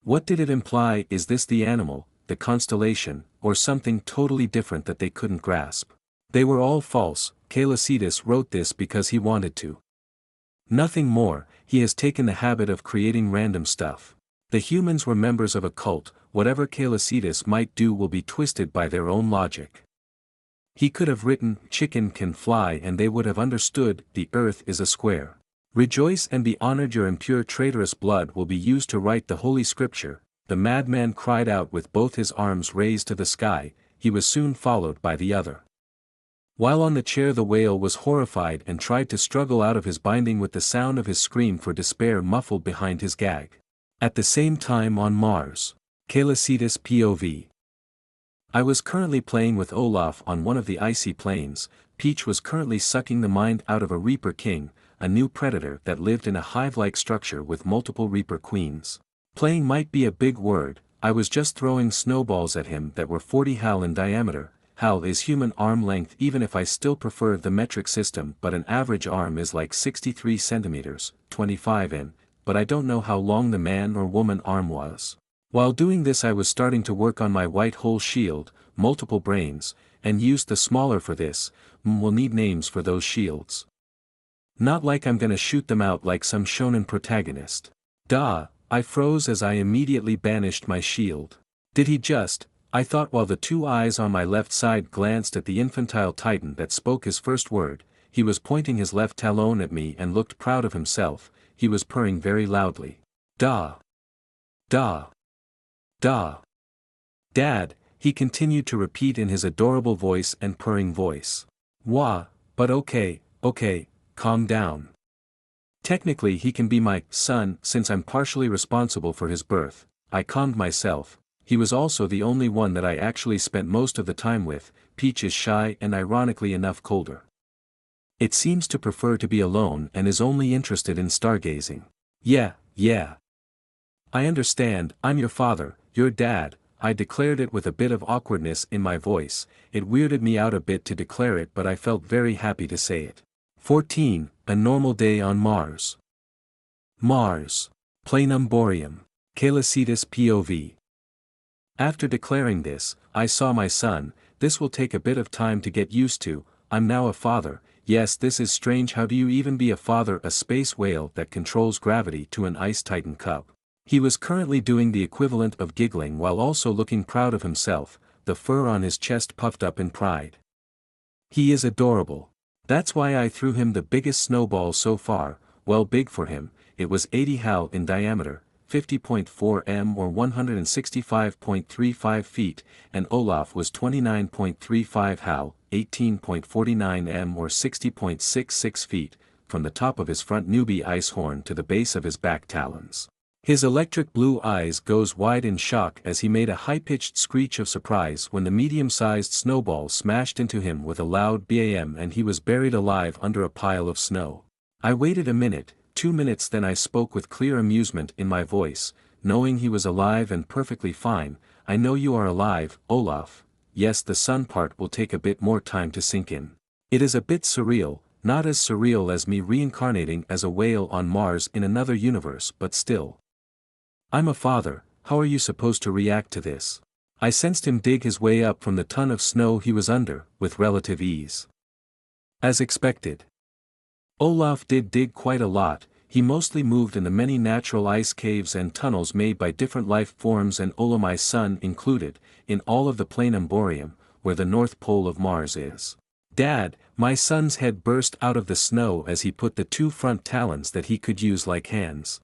What did it imply? Is this the animal, the constellation, or something totally different that they couldn't grasp? They were all false. Celis wrote this because he wanted to. Nothing more. He has taken the habit of creating random stuff. The humans were members of a cult. Whatever Celis might do will be twisted by their own logic. He could have written, "Chicken can fly," and they would have understood, the earth is a square. Rejoice and be honored, your impure traitorous blood will be used to write the holy scripture. The madman cried out with both his arms raised to the sky. He was soon followed by the other. While on the chair, the whale was horrified and tried to struggle out of his binding with the sound of his scream for despair muffled behind his gag. At the same time on Mars. Celis POV. I was currently playing with Olaf on one of the icy plains. Peach was currently sucking the mind out of a Reaper King, a new predator that lived in a hive-like structure with multiple Reaper Queens. Playing might be a big word. I was just throwing snowballs at him that were 40 hal in diameter. Hal is human arm length, even if I still prefer the metric system, but an average arm is like 63 centimeters, 25 in, but I don't know how long the man or woman arm was. While doing this, I was starting to work on my white hole shield, multiple brains, and used the smaller for this. We'll need names for those shields. Not like I'm gonna shoot them out like some shonen protagonist. I froze as I immediately banished my shield. Did he just? I thought, while the 2 eyes on my left side glanced at the infantile titan that spoke his first word. He was pointing his left talon at me and looked proud of himself. He was purring very loudly. Da. Dad, he continued to repeat in his adorable voice and purring voice. Wah, but okay, calm down. Technically he can be my son since I'm partially responsible for his birth. I calmed myself. He was also the only one that I actually spent most of the time with. Peach is shy and ironically enough colder. It seems to prefer to be alone and is only interested in stargazing. Yeah. I understand, I'm your father, your dad. I declared it with a bit of awkwardness in my voice. It weirded me out a bit to declare it, but I felt very happy to say it. 14. A normal day on Mars. Mars. Planum Boreum. Celis POV. After declaring this, I saw my son. This will take a bit of time to get used to. I'm now a father. Yes, this is strange. How do you even be a father? A space whale that controls gravity to an ice titan cub. He was currently doing the equivalent of giggling while also looking proud of himself, the fur on his chest puffed up in pride. He is adorable. That's why I threw him the biggest snowball so far. Well, big for him. It was 80 hal in diameter, 50.4 m or 165.35 feet, and Olaf was 29.35 hal, 18.49 m or 60.66 feet, from the top of his front newbie ice horn to the base of his back talons. His electric blue eyes goes wide in shock as he made a high-pitched screech of surprise when the medium-sized snowball smashed into him with a loud BAM and he was buried alive under a pile of snow. I waited a minute, 2 minutes, then I spoke with clear amusement in my voice, knowing he was alive and perfectly fine. I know you are alive, Olaf. Yes, the sun part will take a bit more time to sink in. It is a bit surreal, not as surreal as me reincarnating as a whale on Mars in another universe, but still. I'm a father, how are you supposed to react to this? I sensed him dig his way up from the ton of snow he was under, with relative ease. As expected. Olaf did dig quite a lot. He mostly moved in the many natural ice caves and tunnels made by different life forms, and Ola, my son included, in all of the plain Emporium, where the North Pole of Mars is. Dad, my son's head burst out of the snow as he put the 2 front talons that he could use like hands.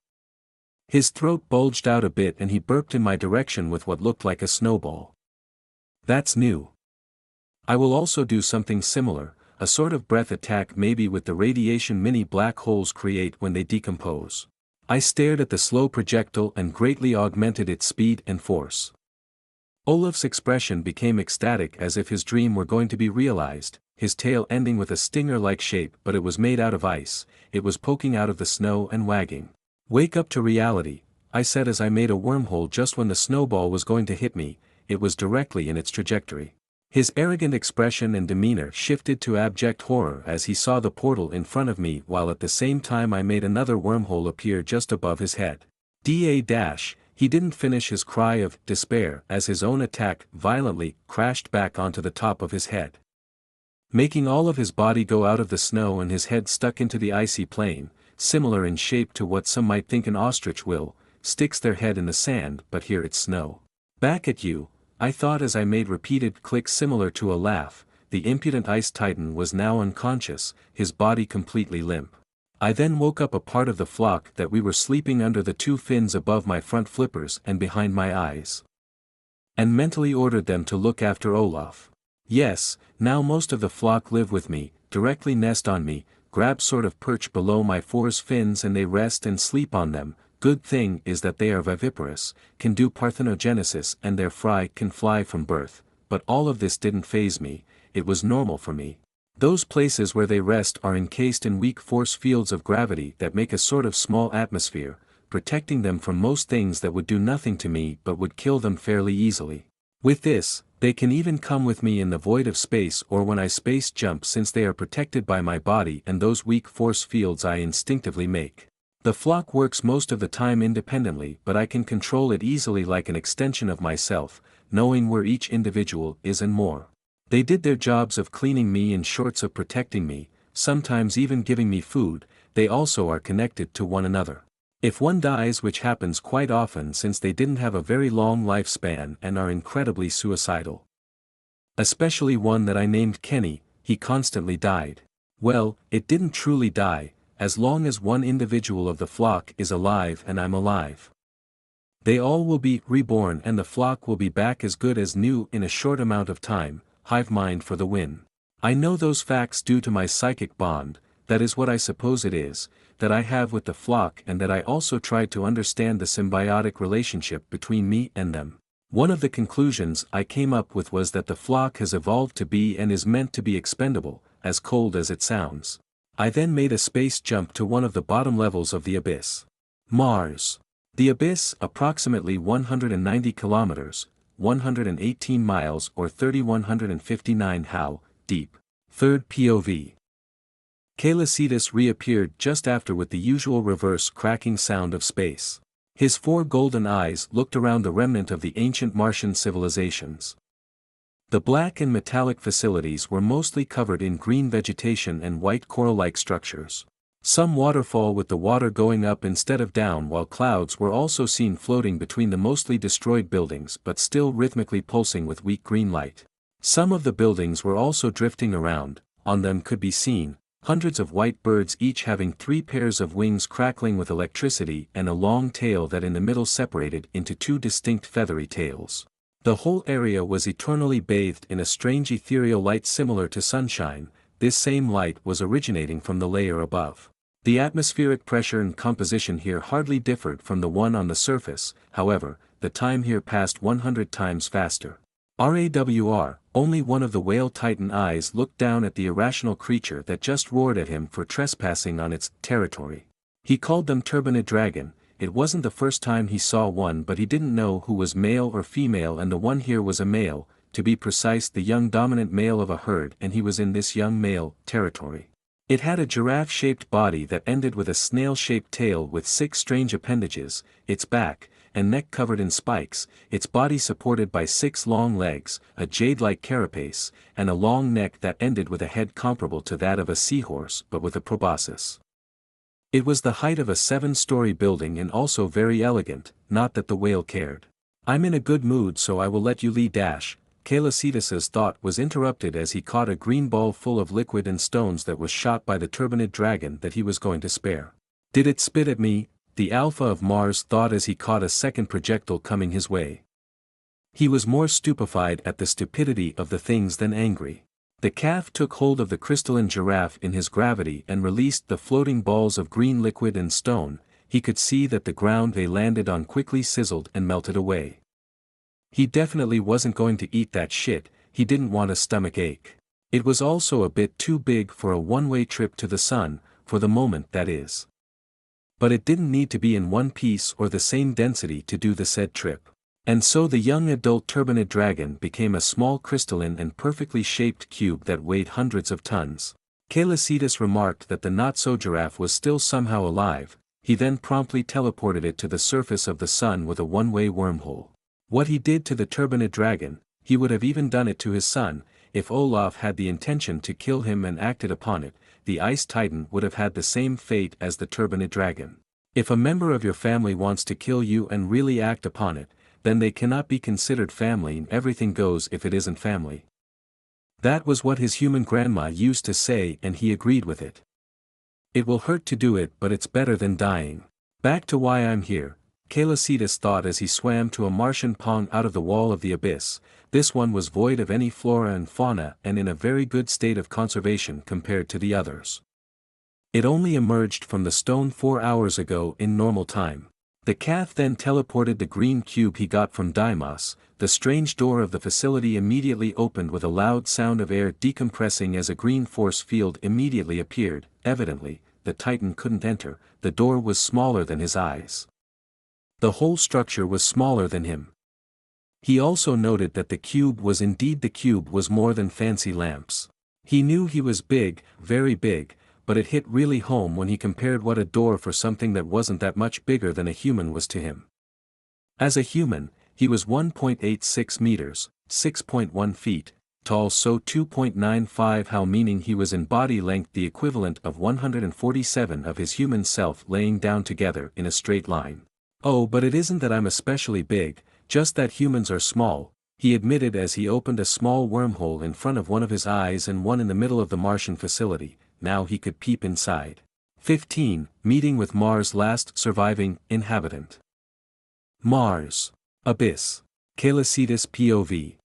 His throat bulged out a bit and he burped in my direction with what looked like a snowball. That's new. I will also do something similar, a sort of breath attack, maybe with the radiation mini black holes create when they decompose. I stared at the slow projectile and greatly augmented its speed and force. Olaf's expression became ecstatic as if his dream were going to be realized, his tail ending with a stinger-like shape, but it was made out of ice. It was poking out of the snow and wagging. Wake up to reality, I said as I made a wormhole just when the snowball was going to hit me. It was directly in its trajectory. His arrogant expression and demeanor shifted to abject horror as he saw the portal in front of me, while at the same time I made another wormhole appear just above his head. He didn't finish his cry of despair as his own attack violently crashed back onto the top of his head, making all of his body go out of the snow and his head stuck into the icy plain, similar in shape to what some might think an ostrich will, sticks their head in the sand, but here it's snow. Back at you, I thought as I made repeated clicks similar to a laugh. The impudent ice titan was now unconscious, his body completely limp. I then woke up a part of the flock that we were sleeping under the 2 fins above my front flippers and behind my eyes, and mentally ordered them to look after Olaf. Yes, now most of the flock live with me, directly nest on me, grab sort of perch below my 4's fins, and they rest and sleep on them. Good thing is that they are viviparous, can do parthenogenesis, and their fry can fly from birth, but all of this didn't faze me. It was normal for me. Those places where they rest are encased in weak force fields of gravity that make a sort of small atmosphere, protecting them from most things that would do nothing to me but would kill them fairly easily. With this, they can even come with me in the void of space or when I space jump, since they are protected by my body and those weak force fields I instinctively make. The flock works most of the time independently, but I can control it easily like an extension of myself, knowing where each individual is and more. They did their jobs of cleaning me and shorts of protecting me, sometimes even giving me food. They also are connected to one another. If one dies, which happens quite often since they didn't have a very long lifespan and are incredibly suicidal. Especially one that I named Kenny, he constantly died. Well, it didn't truly die, as long as one individual of the flock is alive and I'm alive. They all will be reborn and the flock will be back as good as new in a short amount of time. Hive mind for the win. I know those facts due to my psychic bond, that is what I suppose it is, that I have with the flock, and that I also tried to understand the symbiotic relationship between me and them. One of the conclusions I came up with was that the flock has evolved to be and is meant to be expendable, as cold as it sounds. I then made a space jump to one of the bottom levels of the abyss. Mars. The abyss, approximately 190 kilometers, 118 miles or 3,159 how, deep. Third POV. Caelicitus reappeared just after with the usual reverse cracking sound of space. His 4 golden eyes looked around the remnant of the ancient Martian civilizations. The black and metallic facilities were mostly covered in green vegetation and white coral-like structures. Some waterfall with the water going up instead of down, while clouds were also seen floating between the mostly destroyed buildings but still rhythmically pulsing with weak green light. Some of the buildings were also drifting around. On them could be seen hundreds of white birds, each having 3 pairs of wings crackling with electricity and a long tail that in the middle separated into 2 distinct feathery tails. The whole area was eternally bathed in a strange ethereal light similar to sunshine. This same light was originating from the layer above. The atmospheric pressure and composition here hardly differed from the one on the surface, however, the time here passed 100 times faster. RAWR, only one of the whale titan eyes looked down at the irrational creature that just roared at him for trespassing on its territory. He called them turbinid dragon. It wasn't the first time he saw one, but he didn't know who was male or female, and the one here was a male, to be precise the young dominant male of a herd, and he was in this young male territory. It had a giraffe-shaped body that ended with a snail-shaped tail with 6 strange appendages, its back and neck covered in spikes, its body supported by 6 long legs, a jade-like carapace, and a long neck that ended with a head comparable to that of a seahorse but with a proboscis. It was the height of a 7-story building and also very elegant, not that the whale cared. "I'm in a good mood, so I will let you lead." Callicetus's thought was interrupted as he caught a green ball full of liquid and stones that was shot by the turbinid dragon that he was going to spare. "Did it spit at me?" the Alpha of Mars thought as he caught a second projectile coming his way. He was more stupefied at the stupidity of the things than angry. The calf took hold of the crystalline giraffe in his gravity and released the floating balls of green liquid and stone. He could see that the ground they landed on quickly sizzled and melted away. He definitely wasn't going to eat that shit. He didn't want a stomach ache. It was also a bit too big for a one-way trip to the sun, for the moment that is. But it didn't need to be in one piece or the same density to do the said trip. And so the young adult turbinid dragon became a small crystalline and perfectly shaped cube that weighed hundreds of tons. Callicetus remarked that the not-so-giraffe was still somehow alive. He then promptly teleported it to the surface of the sun with a one-way wormhole. What he did to the turbinid dragon, he would have even done it to his son. If Olaf had the intention to kill him and acted upon it, the Ice Titan would have had the same fate as the turbinid dragon. If a member of your family wants to kill you and really act upon it, then they cannot be considered family and everything goes if it isn't family. That was what his human grandma used to say, and he agreed with it. It will hurt to do it, but it's better than dying. Back to why I'm here, Callicetus thought as he swam to a Martian pond out of the wall of the abyss. This one was void of any flora and fauna and in a very good state of conservation compared to the others. It only emerged from the stone 4 hours ago in normal time. The calf then teleported the green cube he got from Deimos. The strange door of the facility immediately opened with a loud sound of air decompressing as a green force field immediately appeared. Evidently, the Titan couldn't enter. The door was smaller than his eyes. The whole structure was smaller than him. He also noted that the cube was indeed the cube was more than fancy lamps. He knew he was big, very big, but it hit really home when he compared what a door for something that wasn't that much bigger than a human was to him. As a human, he was 1.86 meters, 6.1 feet, tall, so 2.95 how, meaning he was in body length the equivalent of 147 of his human self laying down together in a straight line. "Oh, but it isn't that I'm especially big, just that humans are small," he admitted as he opened a small wormhole in front of one of his eyes and one in the middle of the Martian facility. Now he could peep inside. 15. Meeting with Mars' last surviving inhabitant. Mars. Abyss. Callicetus POV.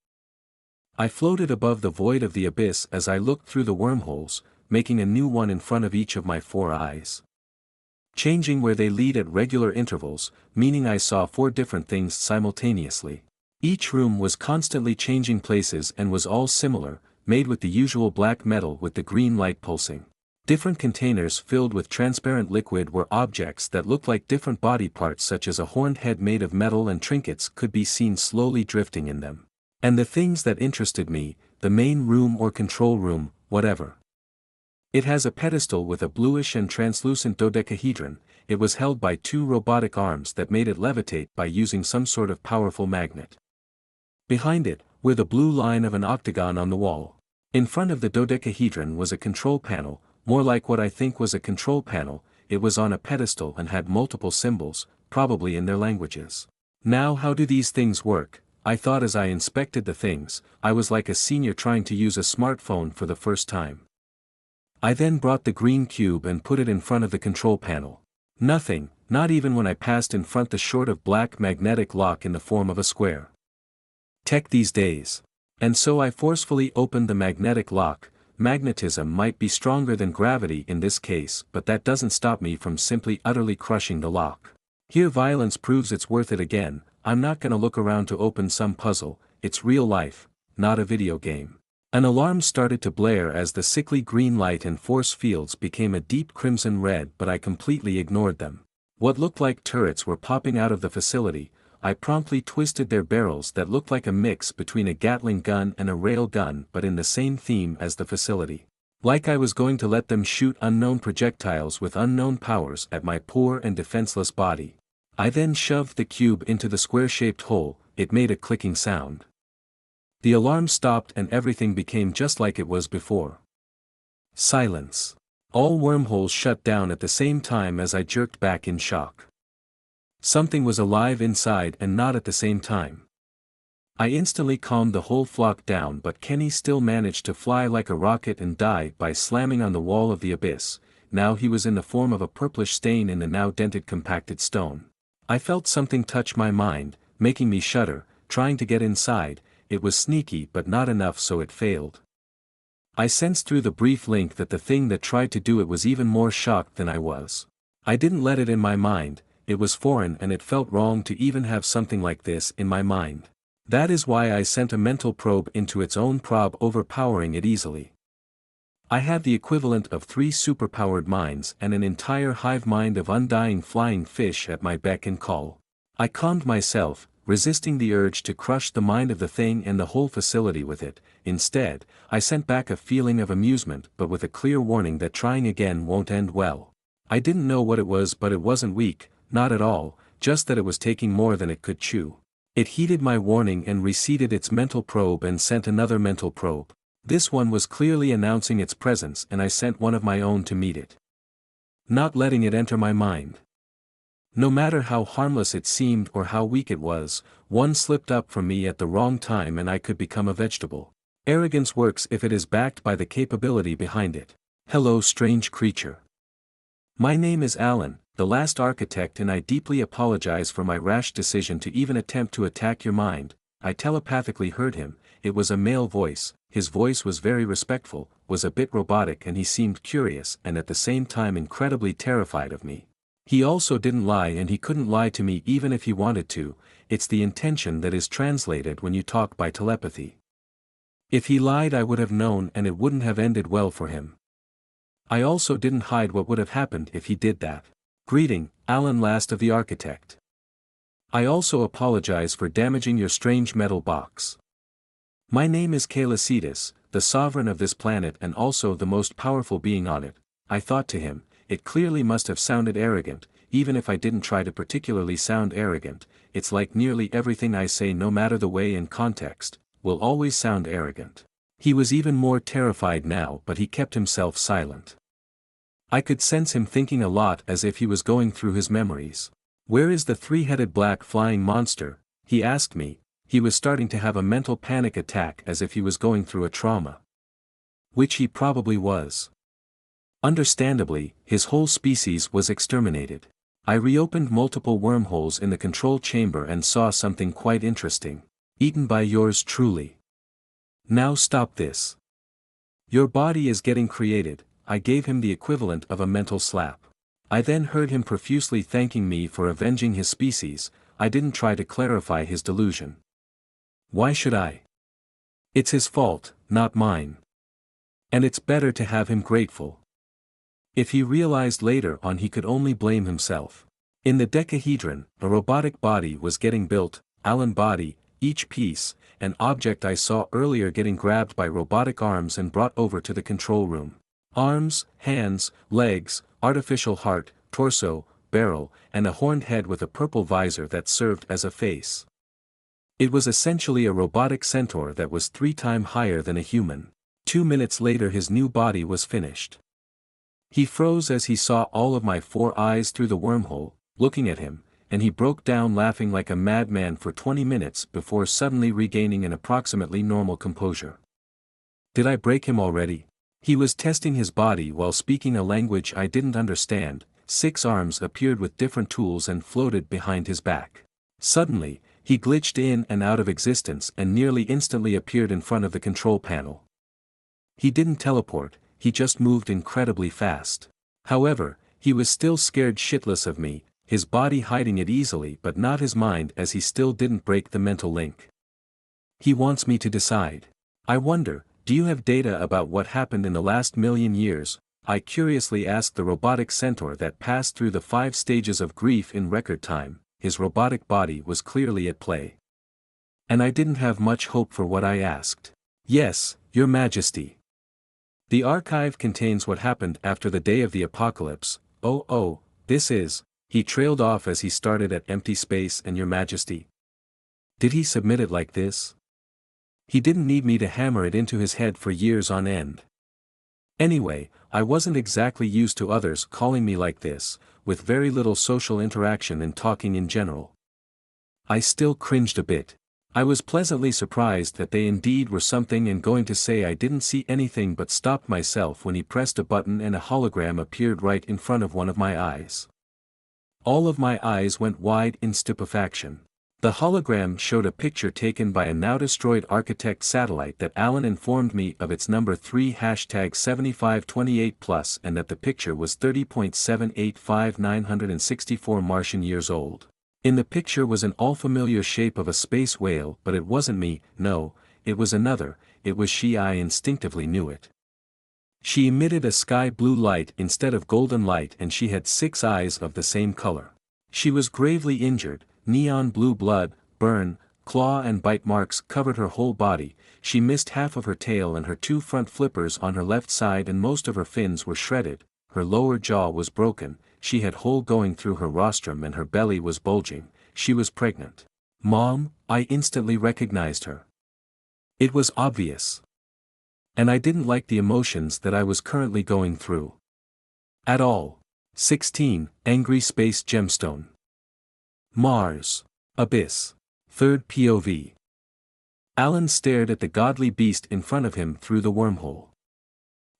I floated above the void of the abyss as I looked through the wormholes, making a new one in front of each of my 4 eyes. Changing where they lead at regular intervals, meaning I saw 4 different things simultaneously. Each room was constantly changing places and was all similar, made with the usual black metal with the green light pulsing. Different containers filled with transparent liquid were objects that looked like different body parts, such as a horned head made of metal, and trinkets could be seen slowly drifting in them. And the things that interested me, the main room or control room, whatever. It has a pedestal with a bluish and translucent dodecahedron. It was held by 2 robotic arms that made it levitate by using some sort of powerful magnet. Behind it, were the blue line of an octagon on the wall. In front of the dodecahedron was a control panel, more like what I think was a control panel. It was on a pedestal and had multiple symbols, probably in their languages. Now, how do these things work? I thought as I inspected the things. I was like a senior trying to use a smartphone for the first time. I then brought the green cube and put it in front of the control panel. Nothing, not even when I passed in front the short of black magnetic lock in the form of a square. Tech these days. And so I forcefully opened the magnetic lock. magnetism might be stronger than gravity in this case, but that doesn't stop me from simply utterly crushing the lock. Here violence proves it's worth it again. I'm not gonna look around to open some puzzle, it's real life, not a video game. An alarm started to blare as the sickly green light and force fields became a deep crimson red, but I completely ignored them. What looked like turrets were popping out of the facility. I promptly twisted their barrels that looked like a mix between a Gatling gun and a rail gun, but in the same theme as the facility. Like I was going to let them shoot unknown projectiles with unknown powers at my poor and defenseless body. I then shoved the cube into the square-shaped hole. It made a clicking sound. The alarm stopped and everything became just like it was before. Silence. All wormholes shut down at the same time as I jerked back in shock. Something was alive inside and not at the same time. I instantly calmed the whole flock down, but Kenny still managed to fly like a rocket and die by slamming on the wall of the abyss. Now he was in the form of a purplish stain in the now dented compacted stone. I felt something touch my mind, making me shudder, trying to get inside. It was sneaky but not enough, so it failed. I sensed through the brief link that the thing that tried to do it was even more shocked than I was. I didn't let it in my mind. It was foreign and it felt wrong to even have something like this in my mind. That is why I sent a mental probe into its own probe, overpowering it easily. I have the equivalent of 3 superpowered minds and an entire hive mind of undying flying fish at my beck and call. I calmed myself, resisting the urge to crush the mind of the thing and the whole facility with it. Instead, I sent back a feeling of amusement, but with a clear warning that trying again won't end well. I didn't know what it was, but it wasn't weak. Not at all, just that it was taking more than it could chew. It heeded my warning and reseated its mental probe and sent another mental probe. This one was clearly announcing its presence, and I sent one of my own to meet it. Not letting it enter my mind. No matter how harmless it seemed or how weak it was, one slipped up from me at the wrong time and I could become a vegetable. Arrogance works if it is backed by the capability behind it. Hello, strange creature. My name is Alan, the last architect, and I deeply apologize for my rash decision to even attempt to attack your mind. I telepathically heard him. It was a male voice. His voice was very respectful, was a bit robotic, and he seemed curious and at the same time incredibly terrified of me. He also didn't lie, and he couldn't lie to me even if he wanted to. It's the intention that is translated when you talk by telepathy. If he lied, I would have known, and it wouldn't have ended well for him. I also didn't hide what would have happened if he did that. Greeting, Alan, last of the architect. I also apologize for damaging your strange metal box. My name is Kalacitus, the sovereign of this planet and also the most powerful being on it. I thought to him, it clearly must have sounded arrogant, even if I didn't try to particularly sound arrogant. It's like nearly everything I say, no matter the way and context, will always sound arrogant. He was even more terrified now, but he kept himself silent. I could sense him thinking a lot, as if he was going through his memories. Where is the 3-headed black flying monster? He asked me. He was starting to have a mental panic attack, as if he was going through a trauma. Which he probably was. Understandably, his whole species was exterminated. I reopened multiple wormholes in the control chamber and saw something quite interesting. Eaten by yours truly. Now stop this. Your body is getting created. I gave him the equivalent of a mental slap. I then heard him profusely thanking me for avenging his species. I didn't try to clarify his delusion. Why should I? It's his fault, not mine. And it's better to have him grateful. If he realized later on, he could only blame himself. In the decahedron, a robotic body was getting built. Alan body, each piece, an object I saw earlier, getting grabbed by robotic arms and brought over to the control room. Arms, hands, legs, artificial heart, torso, barrel, and a horned head with a purple visor that served as a face. It was essentially a robotic centaur that was 3 times higher than a human. 2 minutes later his new body was finished. He froze as he saw all of my 4 eyes through the wormhole, looking at him, and he broke down laughing like a madman for 20 minutes before suddenly regaining an approximately normal composure. Did I break him already? He was testing his body while speaking a language I didn't understand. 6 arms appeared with different tools and floated behind his back. Suddenly, he glitched in and out of existence and nearly instantly appeared in front of the control panel. He didn't teleport, he just moved incredibly fast. However, he was still scared shitless of me, his body hiding it easily but not his mind, as he still didn't break the mental link. He wants me to decide. I wonder, do you have data about what happened in the last million years? I curiously asked the robotic centaur that passed through the 5 stages of grief in record time. His robotic body was clearly at play. And I didn't have much hope for what I asked. Yes, Your Majesty. The archive contains what happened after the day of the apocalypse. Oh, this is. He trailed off as he started at empty space and Your Majesty. Did he submit it like this? He didn't need me to hammer it into his head for years on end. Anyway, I wasn't exactly used to others calling me like this, with very little social interaction and talking in general. I still cringed a bit. I was pleasantly surprised that they indeed were something, and going to say I didn't see anything but stopped myself when he pressed a button and a hologram appeared right in front of one of my eyes. All of my eyes went wide in stupefaction. The hologram showed a picture taken by a now-destroyed Architect satellite that Alan informed me of its number 3 #7528+, and that the picture was 30.785964 Martian years old. In the picture was an all-familiar shape of a space whale, but it wasn't me, no, it was another, it was she. I instinctively knew it. She emitted a sky-blue light instead of golden light, and she had 6 eyes of the same color. She was gravely injured. Neon blue blood, burn, claw and bite marks covered her whole body. She missed half of her tail and her 2 front flippers on her left side, and most of her fins were shredded. Her lower jaw was broken. She had hole going through her rostrum and her belly was bulging. She was pregnant. Mom, I instantly recognized her. It was obvious. And I didn't like the emotions that I was currently going through. At all. 16, Angry Space Gemstone. Mars. Abyss. 3rd POV. Alan stared at the godly beast in front of him through the wormhole.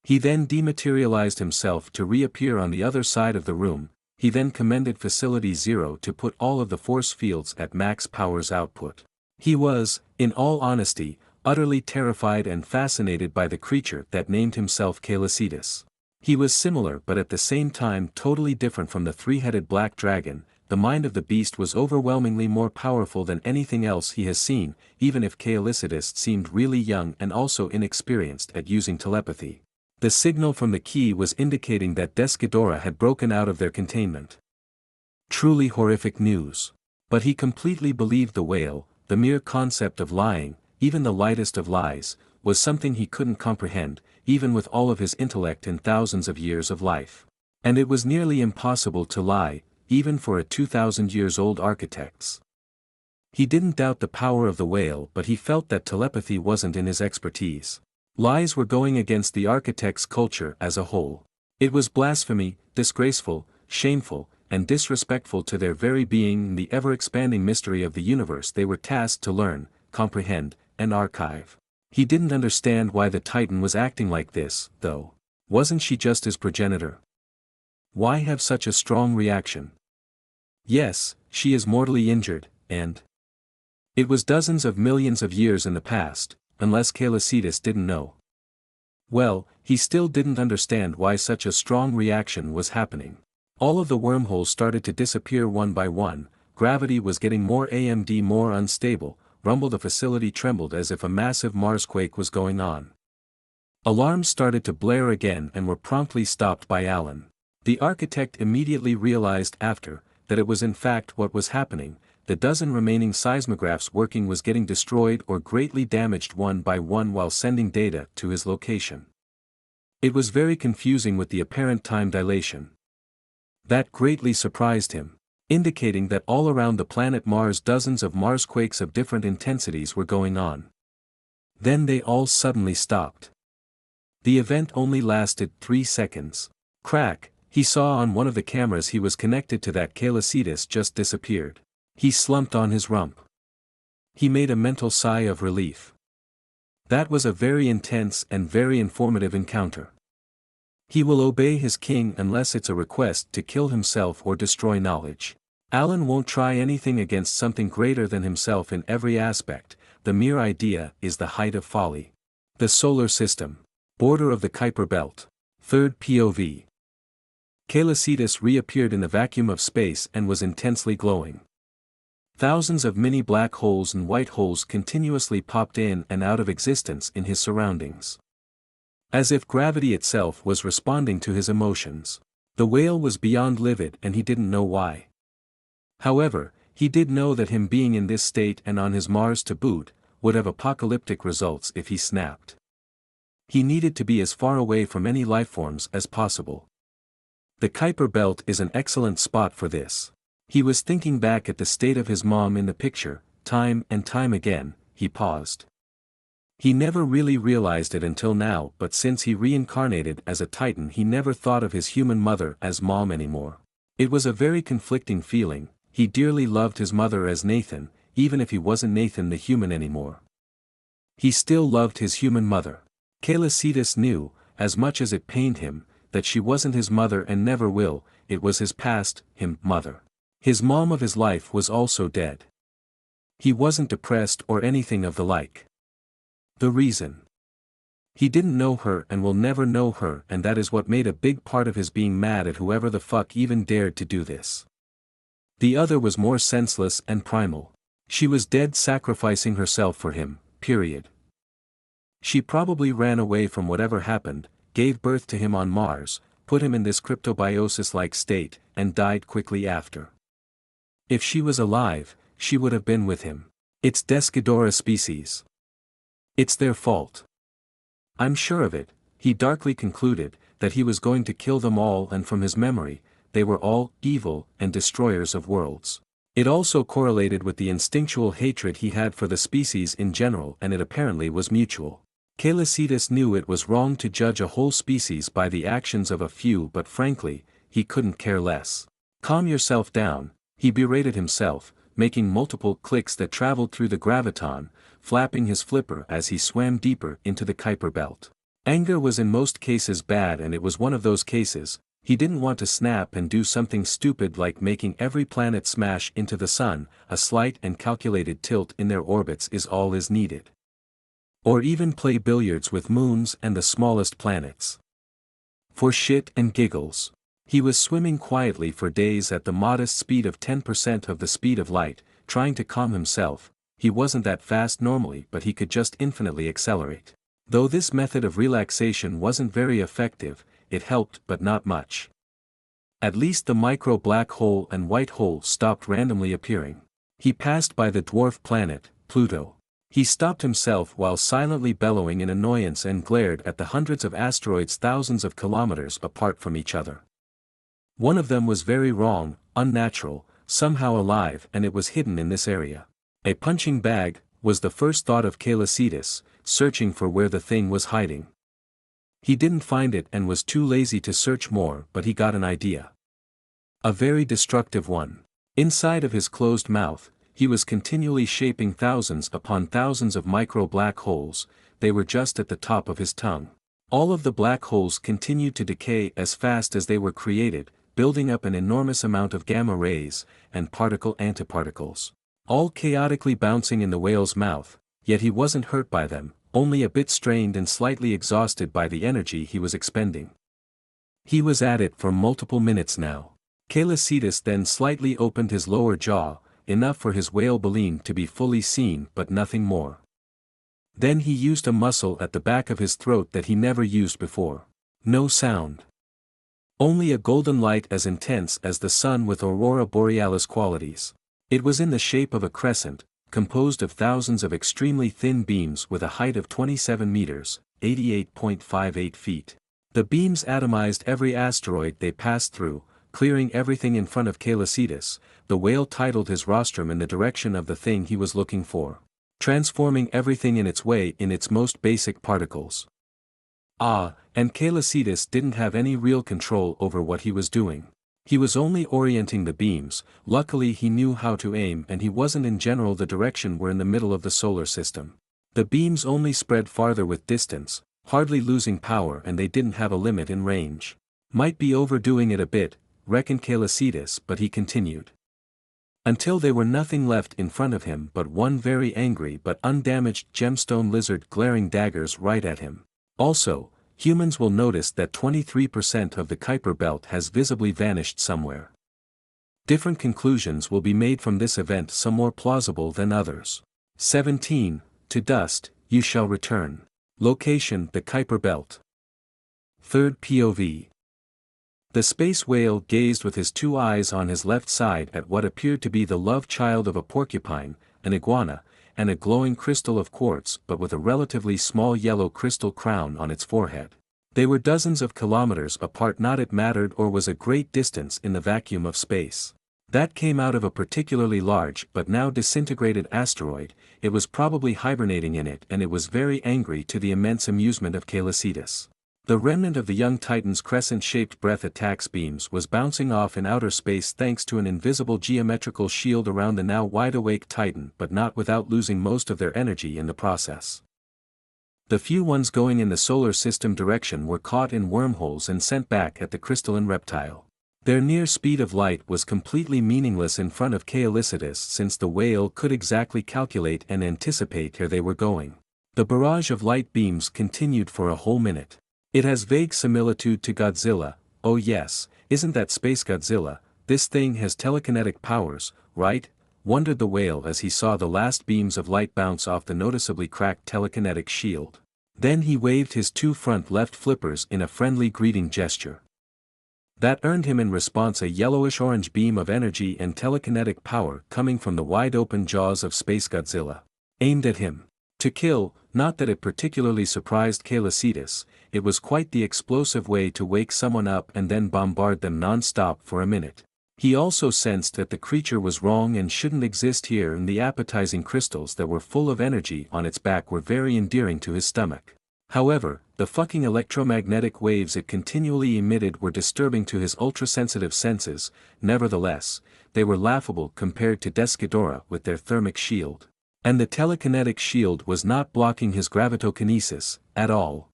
He then dematerialized himself to reappear on the other side of the room. He then commanded Facility 0 to put all of the force fields at max powers output. He was, in all honesty, utterly terrified and fascinated by the creature that named himself Caelicitus. He was similar but at the same time totally different from the 3-headed black dragon. The mind of the beast was overwhelmingly more powerful than anything else he has seen, even if Caelicitus seemed really young and also inexperienced at using telepathy. The signal from the key was indicating that Desghidorah had broken out of their containment. Truly horrific news. But he completely believed the whale. The mere concept of lying, even the lightest of lies, was something he couldn't comprehend, even with all of his intellect and thousands of years of life. And it was nearly impossible to lie, even for a 2,000 years old architects. He didn't doubt the power of the whale, but he felt that telepathy wasn't in his expertise. Lies were going against the architect's culture as a whole. It was blasphemy, disgraceful, shameful, and disrespectful to their very being and the ever-expanding mystery of the universe they were tasked to learn, comprehend, and archive. He didn't understand why the Titan was acting like this, though. Wasn't she just his progenitor? Why have such a strong reaction? Yes, she is mortally injured, and it was dozens of millions of years in the past, unless Caelicitus didn't know. Well, he still didn't understand why such a strong reaction was happening. All of the wormholes started to disappear one by one. Gravity was getting more AMD, more unstable. Rumble. The facility trembled as if a massive Marsquake was going on. Alarms started to blare again and were promptly stopped by Alan. The architect immediately realized after, that it was in fact what was happening. The dozen remaining seismographs working was getting destroyed or greatly damaged one by one while sending data to his location. It was very confusing with the apparent time dilation. That greatly surprised him, indicating that all around the planet Mars dozens of Marsquakes of different intensities were going on. Then they all suddenly stopped. The event only lasted 3 seconds. Crack, he saw on one of the cameras he was connected to that Caelicitus just disappeared. He slumped on his rump. He made a mental sigh of relief. That was a very intense and very informative encounter. He will obey his king unless it's a request to kill himself or destroy knowledge. Alan won't try anything against something greater than himself in every aspect. The mere idea is the height of folly. The solar system. Border of the Kuiper Belt. Third POV. Celian reappeared in the vacuum of space and was intensely glowing. Thousands of mini black holes and white holes continuously popped in and out of existence in his surroundings. As if gravity itself was responding to his emotions. The whale was beyond livid and he didn't know why. However, he did know that him being in this state and on his Mars to boot, would have apocalyptic results if he snapped. He needed to be as far away from any lifeforms as possible. The Kuiper Belt is an excellent spot for this. He was thinking back at the state of his mom in the picture, time and time again. He paused. He never really realized it until now, but since he reincarnated as a Titan he never thought of his human mother as mom anymore. It was a very conflicting feeling. He dearly loved his mother as Nathan, even if he wasn't Nathan the human anymore. He still loved his human mother. Celian knew, as much as it pained him, that she wasn't his mother and never will. It was his past, mother. His mom of his life was also dead. He wasn't depressed or anything of the like. The reason? He didn't know her and will never know her, and that is what made a big part of his being mad at whoever the fuck even dared to do this. The other was more senseless and primal. She was dead, sacrificing herself for him, period. She probably ran away from whatever happened, gave birth to him on Mars, put him in this cryptobiosis-like state, and died quickly after. If she was alive, she would have been with him. It's Descadora species. It's their fault. I'm sure of it. He darkly concluded that he was going to kill them all, and from his memory, they were all evil and destroyers of worlds. It also correlated with the instinctual hatred he had for the species in general, and it apparently was mutual. Celian knew it was wrong to judge a whole species by the actions of a few, but frankly, he couldn't care less. Calm yourself down, he berated himself, making multiple clicks that traveled through the graviton, flapping his flipper as he swam deeper into the Kuiper Belt. Anger was in most cases bad, and it was one of those cases. He didn't want to snap and do something stupid like making every planet smash into the sun. A slight and calculated tilt in their orbits is all is needed. Or even play billiards with moons and the smallest planets. For shit and giggles. He was swimming quietly for days at the modest speed of 10% of the speed of light, trying to calm himself. He wasn't that fast normally, but he could just infinitely accelerate. Though this method of relaxation wasn't very effective, it helped but not much. At least the micro black hole and white hole stopped randomly appearing. He passed by the dwarf planet, Pluto. He stopped himself while silently bellowing in annoyance and glared at the hundreds of asteroids thousands of kilometers apart from each other. One of them was very wrong, unnatural, somehow alive, and it was hidden in this area. A punching bag was the first thought of Celian, searching for where the thing was hiding. He didn't find it and was too lazy to search more, but he got an idea. A very destructive one. Inside of his closed mouth, he was continually shaping thousands upon thousands of micro black holes. They were just at the top of his tongue. All of the black holes continued to decay as fast as they were created, building up an enormous amount of gamma rays and particle-antiparticles. All chaotically bouncing in the whale's mouth, yet he wasn't hurt by them, only a bit strained and slightly exhausted by the energy he was expending. He was at it for multiple minutes now. Celian then slightly opened his lower jaw, enough for his whale baleen to be fully seen but nothing more. Then he used a muscle at the back of his throat that he never used before. No sound. Only a golden light as intense as the sun with aurora borealis qualities. It was in the shape of a crescent, composed of thousands of extremely thin beams with a height of 27 meters, 88.58 feet. The beams atomized every asteroid they passed through, clearing everything in front of Celian. The whale titled his rostrum in the direction of the thing he was looking for, transforming everything in its way in its most basic particles. And Celian didn't have any real control over what he was doing. He was only orienting the beams. Luckily he knew how to aim, and he wasn't in general the direction we're in the middle of the solar system. The beams only spread farther with distance, hardly losing power, and they didn't have a limit in range. Might be overdoing it a bit, reckoned Celian, but he continued. Until there were nothing left in front of him but one very angry but undamaged gemstone lizard glaring daggers right at him. Also, Humans will notice that 23% of the Kuiper belt has visibly vanished somewhere. Different conclusions will be made from this event, some more plausible than others. 17. To dust, you shall return. Location: the Kuiper belt. Third POV. The space whale gazed with his two eyes on his left side at what appeared to be the love child of a porcupine, an iguana, and a glowing crystal of quartz but with a relatively small yellow crystal crown on its forehead. They were dozens of kilometers apart. Not it mattered or was a great distance in the vacuum of space. That came out of a particularly large but now disintegrated asteroid. It was probably hibernating in it, and it was very angry, to the immense amusement of Calicitas. The remnant of the young Titan's crescent-shaped breath attacks beams was bouncing off in outer space thanks to an invisible geometrical shield around the now wide-awake Titan, but not without losing most of their energy in the process. The few ones going in the solar system direction were caught in wormholes and sent back at the crystalline reptile. Their near speed of light was completely meaningless in front of Calicitas, since the whale could exactly calculate and anticipate where they were going. The barrage of light beams continued for a whole minute. It has vague similitude to Godzilla. Oh yes, isn't that Space Godzilla? This thing has telekinetic powers, right? Wondered the whale as he saw the last beams of light bounce off the noticeably cracked telekinetic shield. Then he waved his two front left flippers in a friendly greeting gesture. That earned him in response a yellowish-orange beam of energy and telekinetic power coming from the wide-open jaws of Space Godzilla. Aimed at him. To kill. Not that it particularly surprised Calicitas, it was quite the explosive way to wake someone up and then bombard them non-stop for a minute. He also sensed that the creature was wrong and shouldn't exist here, and the appetizing crystals that were full of energy on its back were very endearing to his stomach. However, the fucking electromagnetic waves it continually emitted were disturbing to his ultrasensitive senses. Nevertheless, they were laughable compared to Desghidorah with their thermic shield. And the telekinetic shield was not blocking his gravitokinesis at all.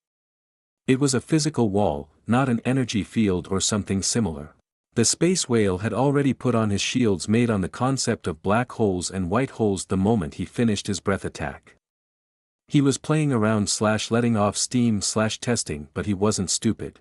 It was a physical wall, not an energy field or something similar. The space whale had already put on his shields made on the concept of black holes and white holes the moment he finished his breath attack. He was playing around / letting off steam / testing, but he wasn't stupid.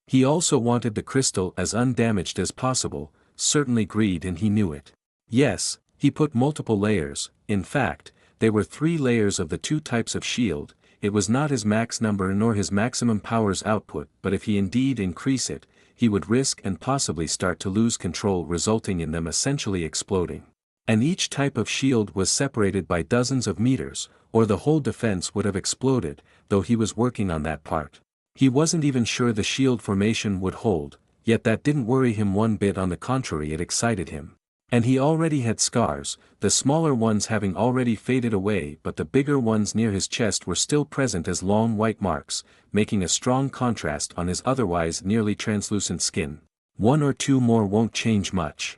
He also wanted the crystal as undamaged as possible, certainly greed, and he knew it. Yes, he put multiple layers. In fact, there were 3 layers of the 2 types of shield. It was not his max number nor his maximum powers output, but if he indeed increase it, he would risk and possibly start to lose control, resulting in them essentially exploding. And each type of shield was separated by dozens of meters, or the whole defense would have exploded, though he was working on that part. He wasn't even sure the shield formation would hold, yet that didn't worry him one bit, on the contrary it excited him. And he already had scars, the smaller ones having already faded away, but the bigger ones near his chest were still present as long white marks, making a strong contrast on his otherwise nearly translucent skin. 1 or 2 more won't change much.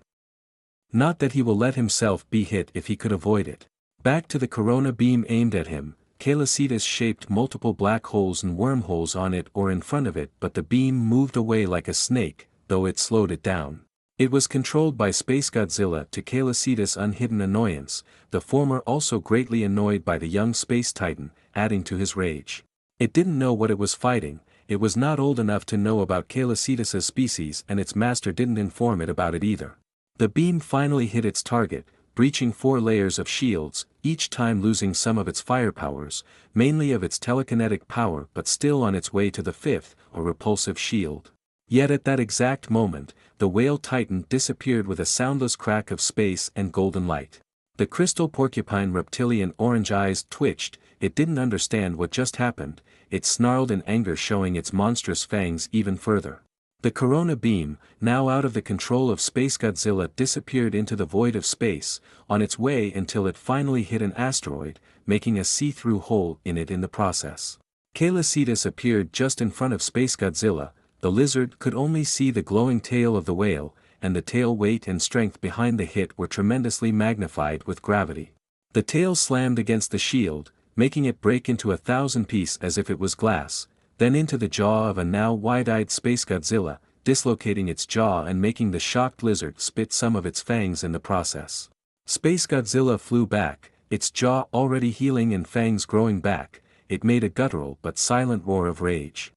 Not that he will let himself be hit if he could avoid it. Back to the corona beam aimed at him. Calicitas shaped multiple black holes and wormholes on it or in front of it, but the beam moved away like a snake, though it slowed it down. It was controlled by Space Godzilla, to Calicitas' unhidden annoyance, the former also greatly annoyed by the young Space Titan, adding to his rage. It didn't know what it was fighting, it was not old enough to know about Calicitas' species, and its master didn't inform it about it either. The beam finally hit its target, breaching 4 layers of shields, each time losing some of its firepowers, mainly of its telekinetic power, but still on its way to the 5th, or repulsive shield. Yet at that exact moment, the whale titan disappeared with a soundless crack of space and golden light. The crystal porcupine reptilian orange eyes twitched, it didn't understand what just happened, it snarled in anger, showing its monstrous fangs even further. The corona beam, now out of the control of Space Godzilla, disappeared into the void of space, on its way until it finally hit an asteroid, making a see-through hole in it in the process. Calicitas appeared just in front of Space Godzilla. The lizard could only see the glowing tail of the whale, and the tail weight and strength behind the hit were tremendously magnified with gravity. The tail slammed against the shield, making it break into 1,000 pieces as if it was glass, then into the jaw of a now wide-eyed Space Godzilla, dislocating its jaw and making the shocked lizard spit some of its fangs in the process. Space Godzilla flew back, its jaw already healing and fangs growing back. it made a guttural but silent roar of rage.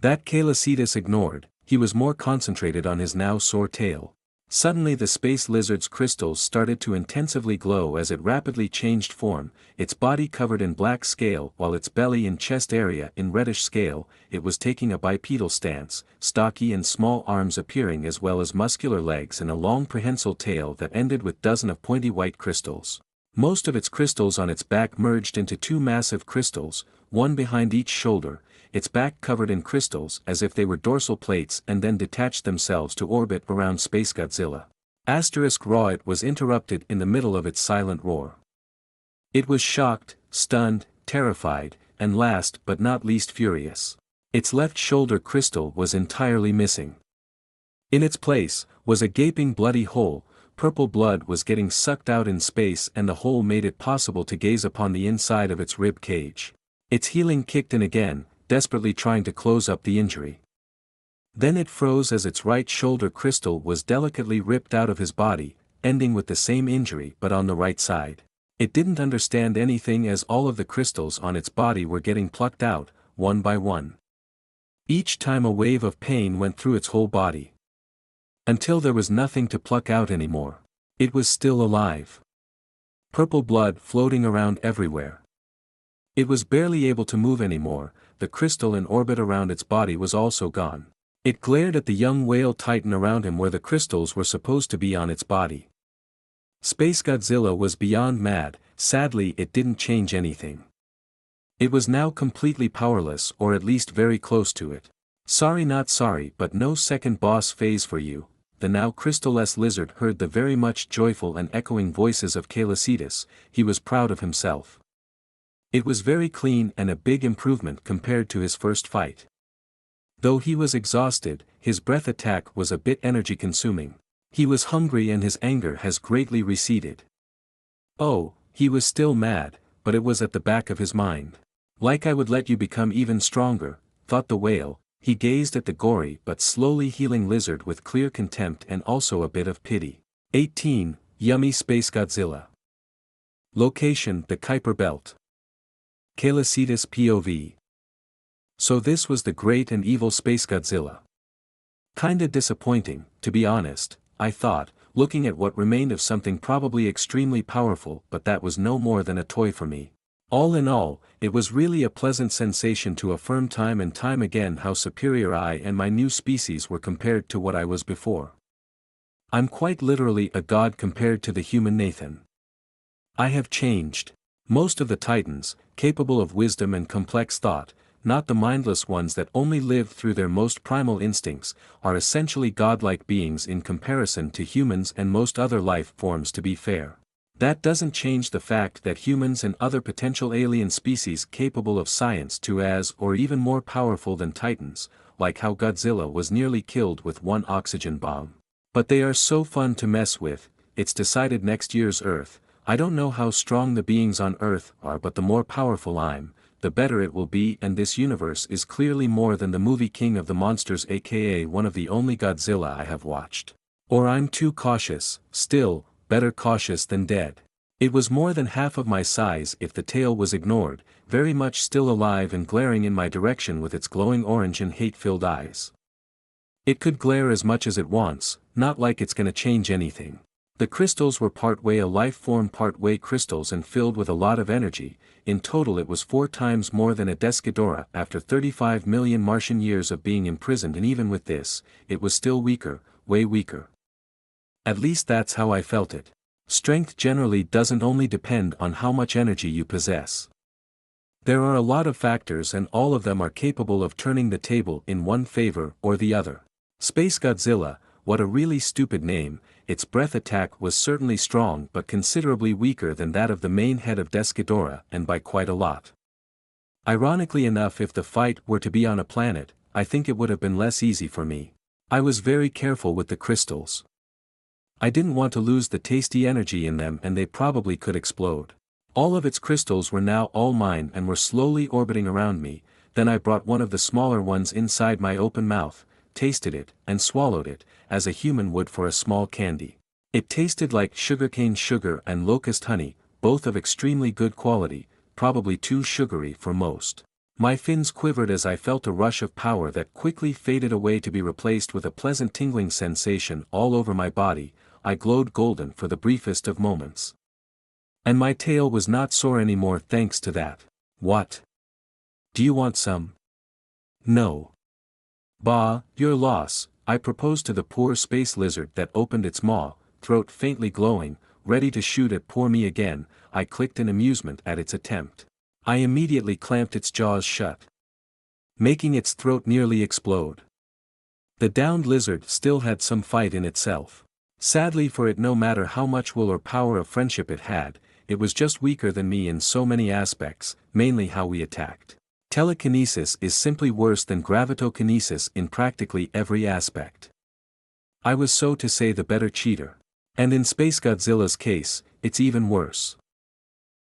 That Celian ignored, he was more concentrated on his now sore tail. Suddenly the space lizard's crystals started to intensively glow as it rapidly changed form, its body covered in black scale while its belly and chest area in reddish scale. It was taking a bipedal stance, stocky and small arms appearing as well as muscular legs and a long prehensile tail that ended with dozens of pointy white crystals. Most of its crystals on its back merged into two massive crystals, one behind each shoulder, its back covered in crystals as if they were dorsal plates and then detached themselves to orbit around Space Godzilla. Raw. It was interrupted in the middle of its silent roar. It was shocked, stunned, terrified, and last but not least furious. Its left shoulder crystal was entirely missing. In its place, was a gaping bloody hole. Purple blood was getting sucked out in space and the hole made it possible to gaze upon the inside of its rib cage. Its healing kicked in again, desperately trying to close up the injury. Then it froze as its right shoulder crystal was delicately ripped out of his body, ending with the same injury but on the right side. It didn't understand anything as all of the crystals on its body were getting plucked out, one by one. Each time a wave of pain went through its whole body. Until there was nothing to pluck out anymore. It was still alive. Purple blood floating around everywhere. It was barely able to move anymore. The crystal in orbit around its body was also gone. It glared at the young whale titan around him where the crystals were supposed to be on its body. Space Godzilla was beyond mad. Sadly it didn't change anything. It was now completely powerless or at least very close to it. Sorry not sorry but no second boss phase for you. The now crystal-less lizard heard the very much joyful and echoing voices of Celian. He was proud of himself. It was very clean and a big improvement compared to his first fight. Though he was exhausted, his breath attack was a bit energy-consuming. He was hungry and his anger has greatly receded. Oh, he was still mad, but it was at the back of his mind. Like I would let you become even stronger, thought the whale. He gazed at the gory but slowly healing lizard with clear contempt and also a bit of pity. 18. Yummy Space Godzilla. Location: the Kuiper Belt. Celian POV. So this was the great and evil Space Godzilla. Kinda disappointing, to be honest, I thought, looking at what remained of something probably extremely powerful, but that was no more than a toy for me. All in all, it was really a pleasant sensation to affirm time and time again how superior I and my new species were compared to what I was before. I'm quite literally a god compared to the human Nathan. I have changed. Most of the titans, capable of wisdom and complex thought, not the mindless ones that only live through their most primal instincts, are essentially godlike beings in comparison to humans and most other life forms. To be fair, that doesn't change the fact that humans and other potential alien species capable of science to as or even more powerful than titans, like how Godzilla was nearly killed with one oxygen bomb. But they are so fun to mess with. It's decided next year's Earth. I don't know how strong the beings on Earth are, but the more powerful I'm, the better it will be, and this universe is clearly more than the movie King of the Monsters, aka one of the only Godzilla I have watched. Or I'm too cautious. Still, better cautious than dead. It was more than half of my size if the tail was ignored, very much still alive and glaring in my direction with its glowing orange and hate-filled eyes. It could glare as much as it wants, not like it's gonna change anything. The crystals were part-way a life form, part-way crystals and filled with a lot of energy. In total it was 4 times more than a Desghidorah after 35 million Martian years of being imprisoned, and even with this, it was still weaker, way weaker. At least that's how I felt it. Strength generally doesn't only depend on how much energy you possess. There are a lot of factors and all of them are capable of turning the table in one favor or the other. Space Godzilla, what a really stupid name. Its breath attack was certainly strong but considerably weaker than that of the main head of Desghidorah, and by quite a lot. Ironically enough, if the fight were to be on a planet, I think it would have been less easy for me. I was very careful with the crystals. I didn't want to lose the tasty energy in them, and they probably could explode. All of its crystals were now all mine and were slowly orbiting around me. Then I brought one of the smaller ones inside my open mouth, tasted it, and swallowed it, as a human would for a small candy. It tasted like sugarcane sugar and locust honey, both of extremely good quality, probably too sugary for most. My fins quivered as I felt a rush of power that quickly faded away to be replaced with a pleasant tingling sensation all over my body. I glowed golden for the briefest of moments. And my tail was not sore anymore thanks to that. What? Do you want some? No. Bah, your loss, I proposed to the poor space lizard that opened its maw, throat faintly glowing, ready to shoot at poor me again. I clicked in amusement at its attempt. I immediately clamped its jaws shut, making its throat nearly explode. The downed lizard still had some fight in itself. Sadly for it, no matter how much will or power of friendship it had, it was just weaker than me in so many aspects, mainly how we attacked. Telekinesis is simply worse than gravitokinesis in practically every aspect. I was, so to say, the better cheater. And in Space Godzilla's case, it's even worse.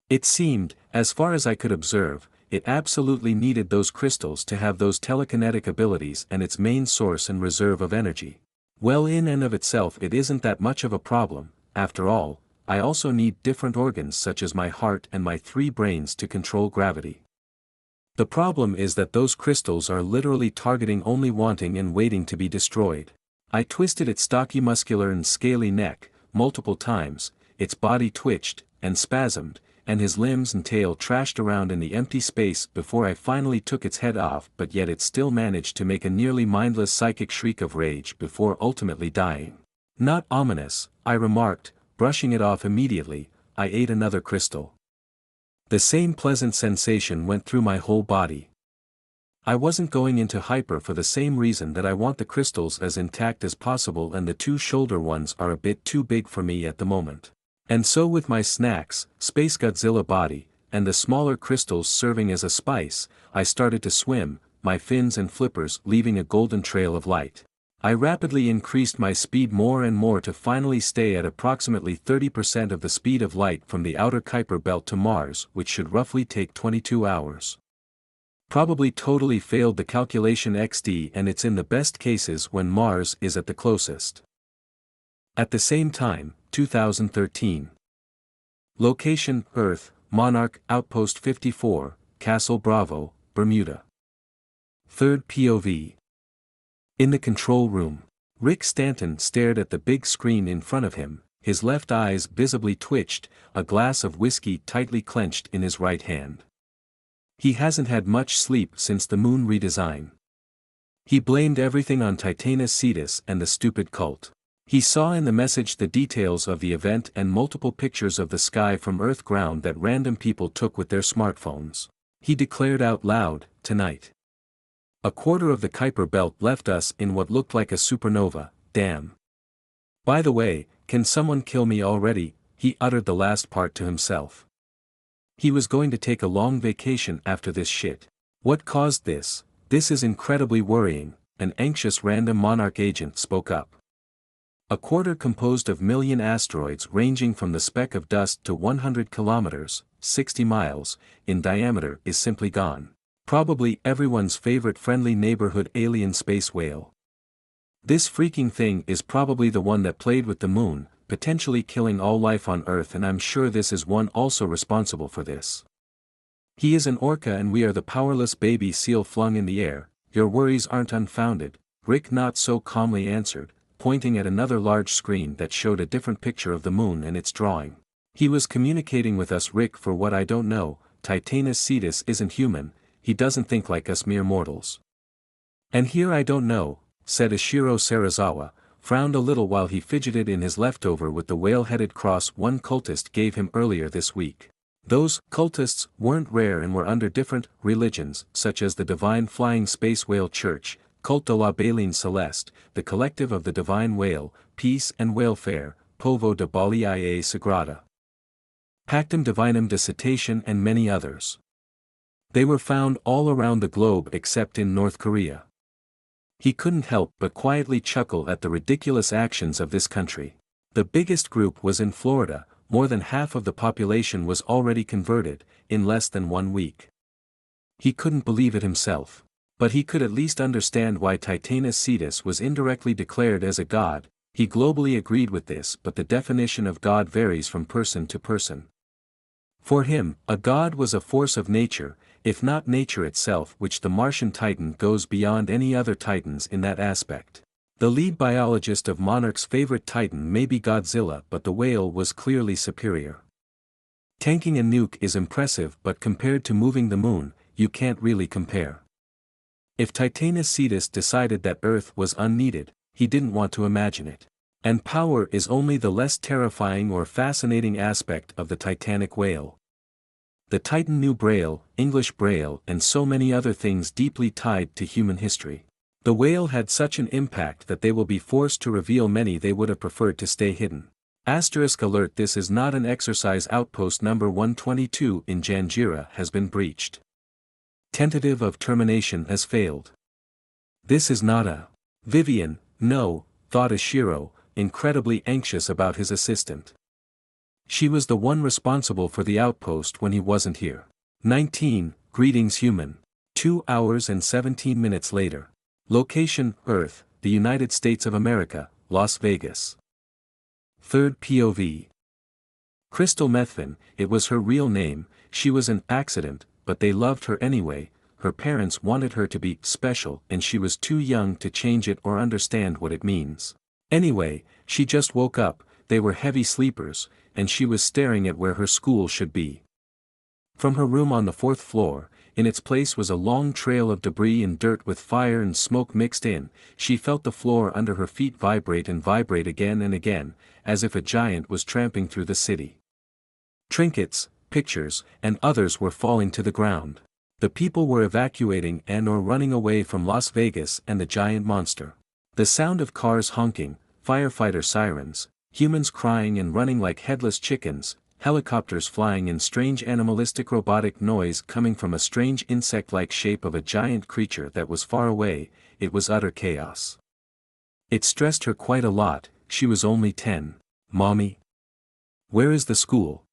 It seemed, as far as I could observe, it absolutely needed those crystals to have those telekinetic abilities and its main source and reserve of energy. Well, in and of itself it isn't that much of a problem. After all, I also need different organs such as my heart and my 3 brains to control gravity. The problem is that those crystals are literally targeting only wanting and waiting to be destroyed. I twisted its stocky muscular and scaly neck multiple times, its body twitched and spasmed, and his limbs and tail trashed around in the empty space before I finally took its head off, but yet it still managed to make a nearly mindless psychic shriek of rage before ultimately dying. Not ominous, I remarked, brushing it off immediately. I ate another crystal. The same pleasant sensation went through my whole body. I wasn't going into hyper for the same reason that I want the crystals as intact as possible, and the 2 shoulder ones are a bit too big for me at the moment. And so with my snacks, Space Godzilla body, and the smaller crystals serving as a spice, I started to swim, my fins and flippers leaving a golden trail of light. I rapidly increased my speed more and more to finally stay at approximately 30% of the speed of light from the outer Kuiper belt to Mars, which should roughly take 22 hours. Probably totally failed the calculation XD, and it's in the best cases when Mars is at the closest. At the same time, 2013. Location: Earth, Monarch, Outpost 54, Castle Bravo, Bermuda. Third POV. In the control room, Rick Stanton stared at the big screen in front of him, his left eyes visibly twitched, a glass of whiskey tightly clenched in his right hand. He hasn't had much sleep since the moon redesign. He blamed everything on Titanus Cetus and the stupid cult. He saw in the message the details of the event and multiple pictures of the sky from Earth ground that random people took with their smartphones. He declared out loud, "Tonight, a quarter of the Kuiper belt left us in what looked like a supernova, damn. By the way, can someone kill me already?" He uttered the last part to himself. He was going to take a long vacation after this shit. What caused this? This is incredibly worrying, an anxious random Monarch agent spoke up. A quarter composed of million asteroids ranging from the speck of dust to 100 kilometers, 60 miles, in diameter is simply gone. Probably everyone's favorite friendly neighborhood alien space whale. This freaking thing is probably the one that played with the moon, potentially killing all life on Earth, and I'm sure this is one also responsible for this. He is an orca and we are the powerless baby seal flung in the air. Your worries aren't unfounded, Rick not so calmly answered, pointing at another large screen that showed a different picture of the moon and its drawing. He was communicating with us, Rick. For what I don't know, Titanus Cetus isn't human, he doesn't think like us mere mortals. And here I don't know, said Ishiro Serizawa, frowned a little while he fidgeted in his leftover with the whale-headed cross one cultist gave him earlier this week. Those cultists weren't rare and were under different religions, such as the Divine Flying Space Whale Church, Culte de la Baleine Celeste, the Collective of the Divine Whale, Peace and Whalefare, Povo de Baleae Sagrada, Pactum Divinum de Cetacean, and many others. They were found all around the globe except in North Korea. He couldn't help but quietly chuckle at the ridiculous actions of this country. The biggest group was in Florida. More than half of the population was already converted, in less than 1 week. He couldn't believe it himself. But he could at least understand why Titanus Cetus was indirectly declared as a god. He globally agreed with this, but the definition of god varies from person to person. For him, a god was a force of nature, if not nature itself, which the Martian Titan goes beyond any other Titans in that aspect. The lead biologist of Monarch's favorite Titan may be Godzilla, but the whale was clearly superior. Tanking a nuke is impressive, but compared to moving the moon, you can't really compare. If Titanus Cetus decided that Earth was unneeded, he didn't want to imagine it. And power is only the less terrifying or fascinating aspect of the Titanic whale. The Titan knew Braille, English Braille, and so many other things deeply tied to human history. The whale had such an impact that they will be forced to reveal many they would have preferred to stay hidden. Asterisk alert: this is not an exercise. Outpost number 122 in Janjira has been breached. Tentative of termination has failed. This is not a Vivian, no, thought Ishiro, incredibly anxious about his assistant. She was the one responsible for the outpost when he wasn't here. 19, greetings human. 2 hours and 17 minutes later. Location, Earth, the United States of America, Las Vegas. Third POV. Crystal Methvin, it was her real name, she was an accident, but they loved her anyway. Her parents wanted her to be special and she was too young to change it or understand what it means. Anyway, she just woke up, they were heavy sleepers, and she was staring at where her school should be. From her room on the 4th floor, in its place was a long trail of debris and dirt with fire and smoke mixed in. She felt the floor under her feet vibrate and vibrate again and again, as if a giant was tramping through the city. Trinkets, pictures, and others were falling to the ground. The people were evacuating and or running away from Las Vegas and the giant monster. The sound of cars honking, firefighter sirens, humans crying and running like headless chickens, helicopters flying in strange animalistic robotic noise coming from a strange insect-like shape of a giant creature that was far away. It was utter chaos. It stressed her quite a lot. She was only 10. Mommy? Where is the school?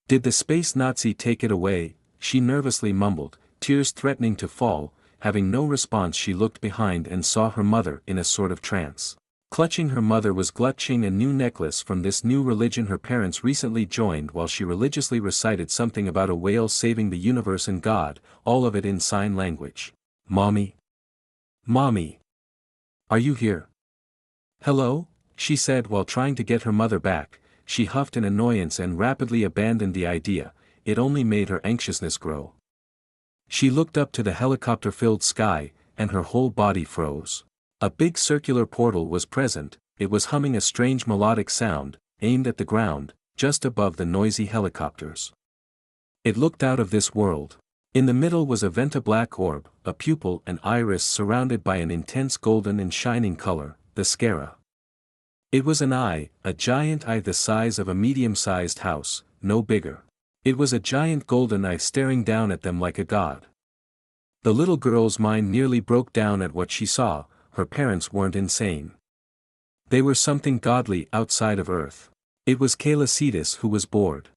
Did the space Nazi take it away? She nervously mumbled, tears threatening to fall. Having no response, she looked behind and saw her mother in a sort of trance. Clutching her mother was clutching a new necklace from this new religion her parents recently joined, while she religiously recited something about a whale saving the universe and God, all of it in sign language. Mommy? Mommy? Are you here? Hello? She said while trying to get her mother back. She huffed in annoyance and rapidly abandoned the idea. It only made her anxiousness grow. She looked up to the helicopter-filled sky, and her whole body froze. A big circular portal was present. It was humming a strange melodic sound, aimed at the ground, just above the noisy helicopters. It looked out of this world. In the middle was a venta-black orb, a pupil and iris surrounded by an intense golden and shining color, the scara. It was an eye, a giant eye the size of a medium-sized house, no bigger. It was a giant golden eye staring down at them like a god. The little girl's mind nearly broke down at what she saw. Her parents weren't insane. They were something godly outside of Earth. It was Cetus who was bored.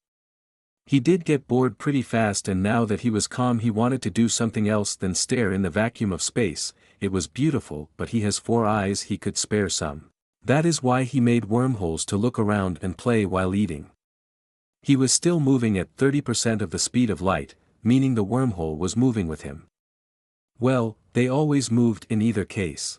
He did get bored pretty fast, and now that he was calm he wanted to do something else than stare in the vacuum of space. It was beautiful, but he has 4 eyes, he could spare some. That is why he made wormholes to look around and play while eating. He was still moving at 30% of the speed of light, meaning the wormhole was moving with him. Well, they always moved in either case.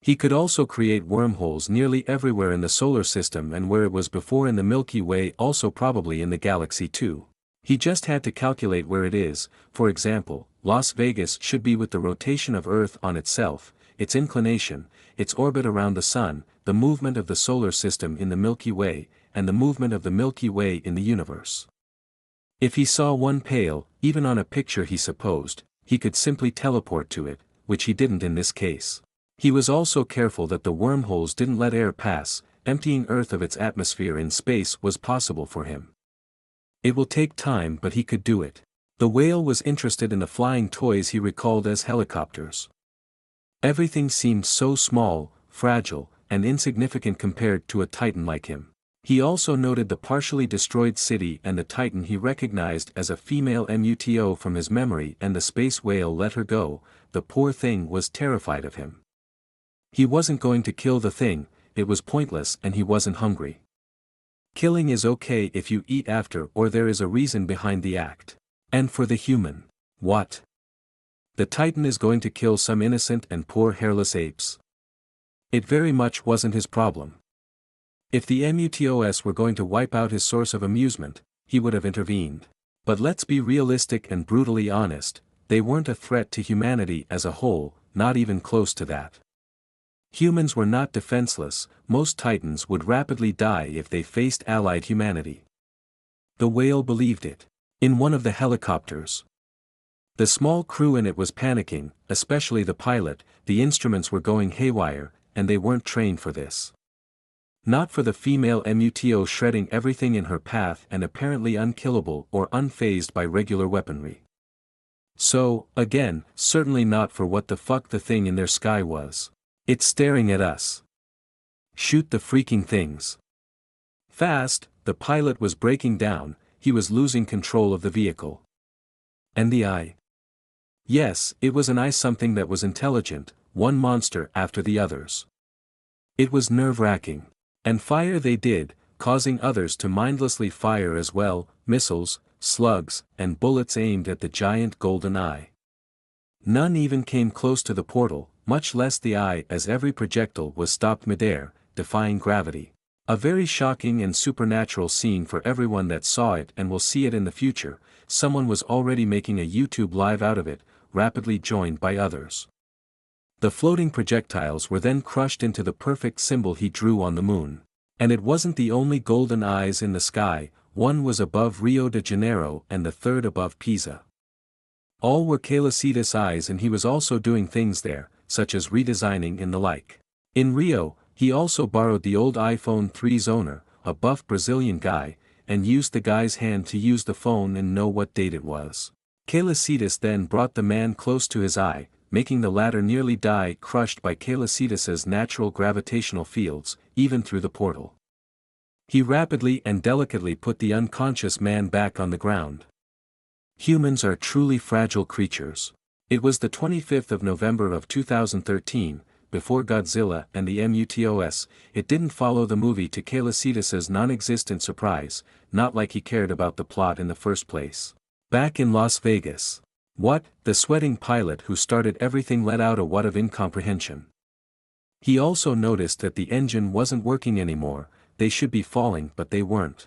He could also create wormholes nearly everywhere in the solar system, and where it was before in the Milky Way, also probably in the galaxy too. He just had to calculate where it is. For example, Las Vegas should be with the rotation of Earth on itself, its inclination, its orbit around the Sun, the movement of the solar system in the Milky Way, and the movement of the Milky Way in the universe. If he saw one pale, even on a picture he supposed, he could simply teleport to it, which he didn't in this case. He was also careful that the wormholes didn't let air pass. Emptying Earth of its atmosphere in space was possible for him. It will take time, but he could do it. The whale was interested in the flying toys he recalled as helicopters. Everything seemed so small, fragile, and insignificant compared to a titan like him. He also noted the partially destroyed city and the titan he recognized as a female MUTO from his memory, and the space whale let her go. The poor thing was terrified of him. He wasn't going to kill the thing, it was pointless, and he wasn't hungry. Killing is okay if you eat after or there is a reason behind the act. And for the human, what? The Titan is going to kill some innocent and poor hairless apes. It very much wasn't his problem. If the MUTOS were going to wipe out his source of amusement, he would have intervened. But let's be realistic and brutally honest, they weren't a threat to humanity as a whole, not even close to that. Humans were not defenseless, most Titans would rapidly die if they faced allied humanity. The whale believed it. In one of the helicopters. The small crew in it was panicking, especially the pilot, the instruments were going haywire, and they weren't trained for this. Not for the female MUTO shredding everything in her path and apparently unkillable or unfazed by regular weaponry. So, again, certainly not for what the fuck the thing in their sky was. It's staring at us. Shoot the freaking things. Fast, the pilot was breaking down, he was losing control of the vehicle. And the eye? Yes, it was an eye, something that was intelligent, one monster after the others. It was nerve-wracking. And fire they did, causing others to mindlessly fire as well, missiles, slugs, and bullets aimed at the giant golden eye. None even came close to the portal, much less the eye, as every projectile was stopped midair, defying gravity. A very shocking and supernatural scene for everyone that saw it and will see it in the future. Someone was already making a YouTube live out of it, rapidly joined by others. The floating projectiles were then crushed into the perfect symbol he drew on the moon. And it wasn't the only golden eyes in the sky, one was above Rio de Janeiro and the third above Pisa. All were Calicidas eyes, and he was also doing things there, such as redesigning and the like. In Rio, he also borrowed the old iPhone 3's owner, a buff Brazilian guy, and used the guy's hand to use the phone and know what date it was. Calicidas then brought the man close to his eye, making the latter nearly die, crushed by Calicidas's natural gravitational fields, even through the portal. He rapidly and delicately put the unconscious man back on the ground. Humans are truly fragile creatures. It was the 25th of November of 2013, before Godzilla and the MUTOS. It didn't follow the movie to Calicidas's non-existent surprise, not like he cared about the plot in the first place. Back in Las Vegas. What? The sweating pilot who started everything let out a what of incomprehension. He also noticed that the engine wasn't working anymore, they should be falling but they weren't.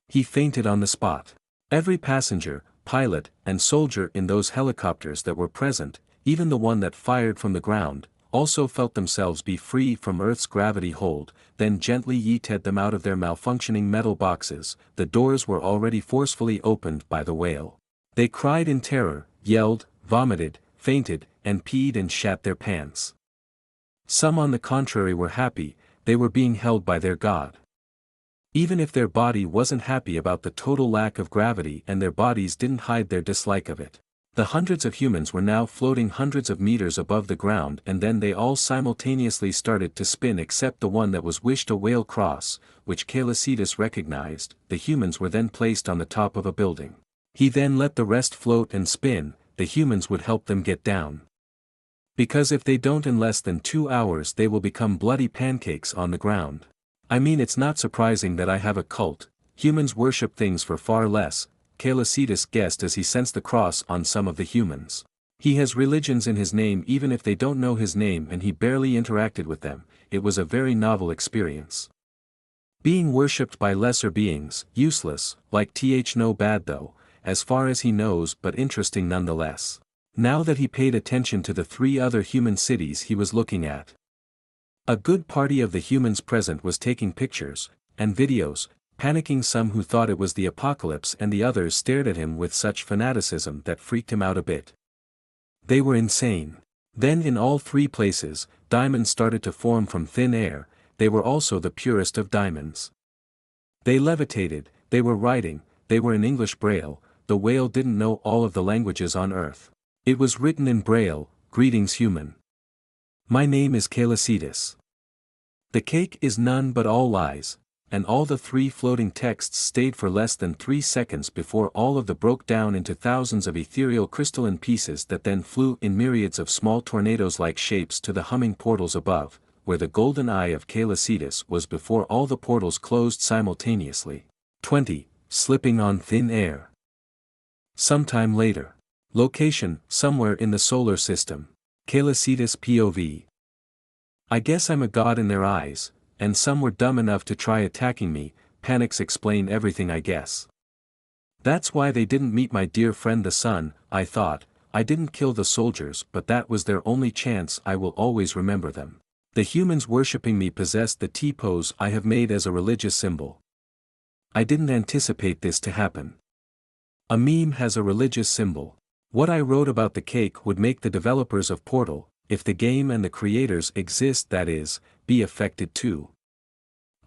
He fainted on the spot. Every passenger, pilot, and soldier in those helicopters that were present, even the one that fired from the ground, also felt themselves be free from Earth's gravity hold, then gently yeeted them out of their malfunctioning metal boxes. The doors were already forcefully opened by the whale. They cried in terror, yelled, vomited, fainted, and peed and shat their pants. Some on the contrary were happy, they were being held by their god. Even if their body wasn't happy about the total lack of gravity and their bodies didn't hide their dislike of it. The hundreds of humans were now floating hundreds of meters above the ground, and then they all simultaneously started to spin except the one that was wished a whale cross, which Calicidas recognized. The humans were then placed on the top of a building. He then let the rest float and spin, the humans would help them get down. Because if they don't in less than 2 hours they will become bloody pancakes on the ground. I mean, it's not surprising that I have a cult, humans worship things for far less, Calicidas guessed as he sensed the cross on some of the humans. He has religions in his name even if they don't know his name, and he barely interacted with them. It was a very novel experience. Being worshipped by lesser beings, useless, like no bad though, as far as he knows, but interesting nonetheless. Now that he paid attention to the 3 other human cities he was looking at. A good party of the humans present was taking pictures, and videos, panicking, some who thought it was the apocalypse and the others stared at him with such fanaticism that freaked him out a bit. They were insane. Then in all 3 places, diamonds started to form from thin air, they were also the purest of diamonds. They levitated, they were writing, they were in English Braille. The whale didn't know all of the languages on Earth. It was written in Braille, "Greetings human. My name is Calicidas. The cake is none but all lies," and all the 3 floating texts stayed for less than 3 seconds before all of them broke down into thousands of ethereal crystalline pieces that then flew in myriads of small tornadoes-like shapes to the humming portals above, where the golden eye of Celian was before all the portals closed simultaneously. 20. Slipping on thin air. Sometime later. Location, somewhere in the solar system. Celian POV. I guess I'm a god in their eyes, and some were dumb enough to try attacking me. Panics explain everything, I guess. That's why they didn't meet my dear friend the sun, I thought. I didn't kill the soldiers, but that was their only chance. I will always remember them. The humans worshipping me possessed the T-pose I have made as a religious symbol. I didn't anticipate this to happen. A meme has a religious symbol. What I wrote about the cake would make the developers of Portal, if the game and the creators exist, that is, be affected too.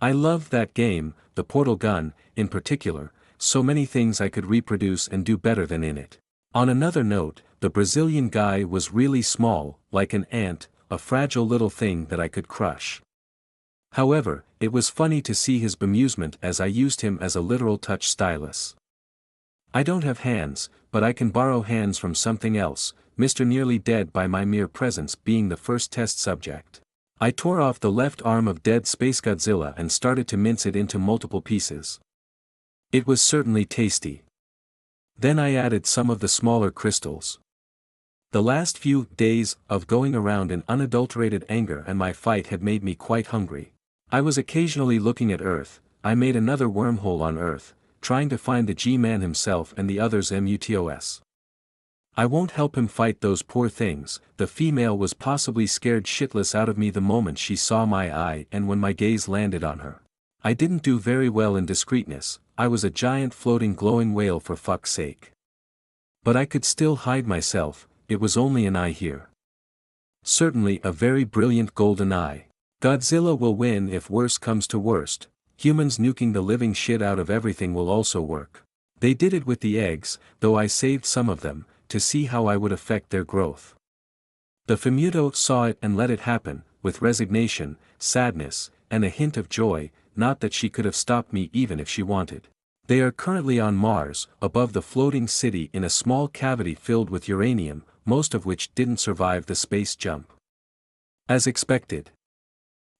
I loved that game, the Portal gun, in particular, so many things I could reproduce and do better than in it. On another note, the Brazilian guy was really small, like an ant, a fragile little thing that I could crush. However, it was funny to see his bemusement as I used him as a literal touch stylus. I don't have hands, but I can borrow hands from something else, Mr. Nearly Dead by my mere presence being the first test subject. I tore off the left arm of dead Space Godzilla and started to mince it into multiple pieces. It was certainly tasty. Then I added some of the smaller crystals. The last few days of going around in unadulterated anger and my fight had made me quite hungry. I was occasionally looking at Earth. I made another wormhole on Earth, trying to find the G-Man himself and the others MUTOS. I won't help him fight those poor things. The female was possibly scared shitless out of me the moment she saw my eye and when my gaze landed on her. I didn't do very well in discreetness. I was a giant floating glowing whale for fuck's sake. But I could still hide myself. It was only an eye here. Certainly a very brilliant golden eye. Godzilla will win if worse comes to worst. Humans nuking the living shit out of everything will also work. They did it with the eggs, though I saved some of them, to see how I would affect their growth. The Fimuto saw it and let it happen, with resignation, sadness, and a hint of joy, not that she could have stopped me even if she wanted. They are currently on Mars, above the floating city in a small cavity filled with uranium, most of which didn't survive the space jump. As expected.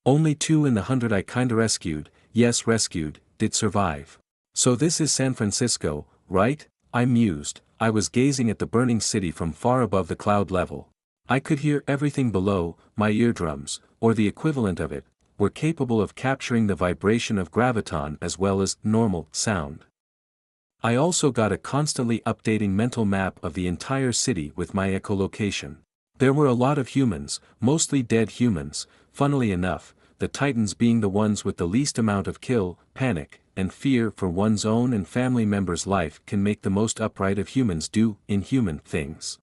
Only 2 in the 100 I kinda rescued, yes rescued, did survive. So this is San Francisco, right? I mused. I was gazing at the burning city from far above the cloud level. I could hear everything below. My eardrums, or the equivalent of it, were capable of capturing the vibration of graviton as well as normal sound. I also got a constantly updating mental map of the entire city with my echolocation. There were a lot of humans, mostly dead humans, funnily enough, the Titans being the ones with the least amount of kill, panic, and fear for one's own and family members' life can make the most upright of humans do inhuman things.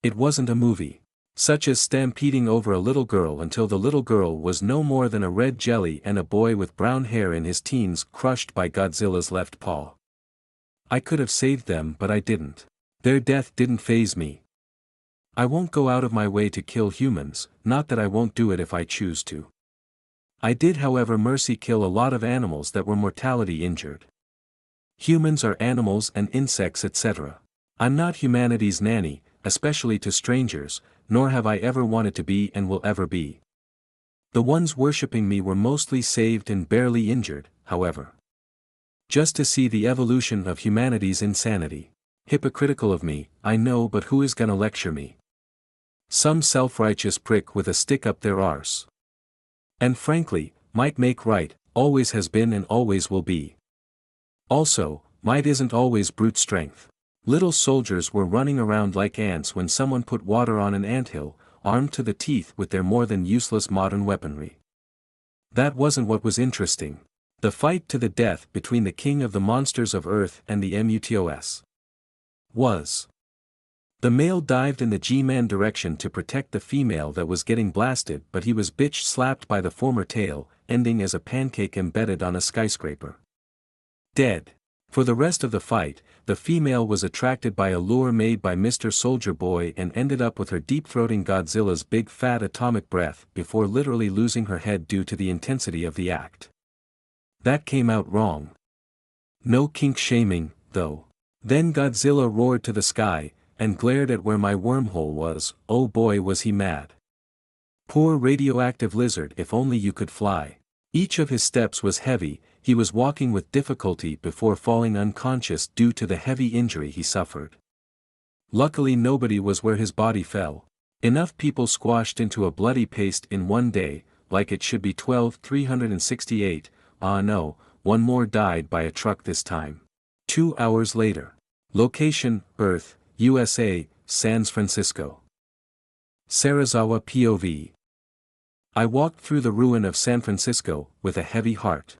It wasn't a movie. Such as stampeding over a little girl until the little girl was no more than a red jelly and a boy with brown hair in his teens crushed by Godzilla's left paw. I could have saved them but I didn't. Their death didn't faze me. I won't go out of my way to kill humans, not that I won't do it if I choose to. I did however mercy kill a lot of animals that were mortality injured. Humans are animals and insects etc. I'm not humanity's nanny, especially to strangers, nor have I ever wanted to be and will ever be. The ones worshipping me were mostly saved and barely injured, however. Just to see the evolution of humanity's insanity. Hypocritical of me, I know, but who is gonna lecture me? Some self-righteous prick with a stick up their arse. And frankly, might make right, always has been and always will be. Also, might isn't always brute strength. Little soldiers were running around like ants when someone put water on an anthill, armed to the teeth with their more than useless modern weaponry. That wasn't what was interesting. The fight to the death between the king of the monsters of Earth and the MUTOS was. The male dived in the G-Man direction to protect the female that was getting blasted, but he was bitch slapped by the former tail, ending as a pancake embedded on a skyscraper. Dead. For the rest of the fight, the female was attracted by a lure made by Mr. Soldier Boy and ended up with her deep-throating Godzilla's big fat atomic breath before literally losing her head due to the intensity of the act. That came out wrong. No kink shaming, though. Then Godzilla roared to the sky, and glared at where my wormhole was. Oh boy was he mad. Poor radioactive lizard, if only you could fly. Each of his steps was heavy, he was walking with difficulty before falling unconscious due to the heavy injury he suffered. Luckily nobody was where his body fell. Enough people squashed into a bloody paste in one day, like it should be 12,368, no, one more died by a truck this time. 2 hours later. Location, Earth, USA, San Francisco. Sarazawa POV. I walked through the ruin of San Francisco, with a heavy heart.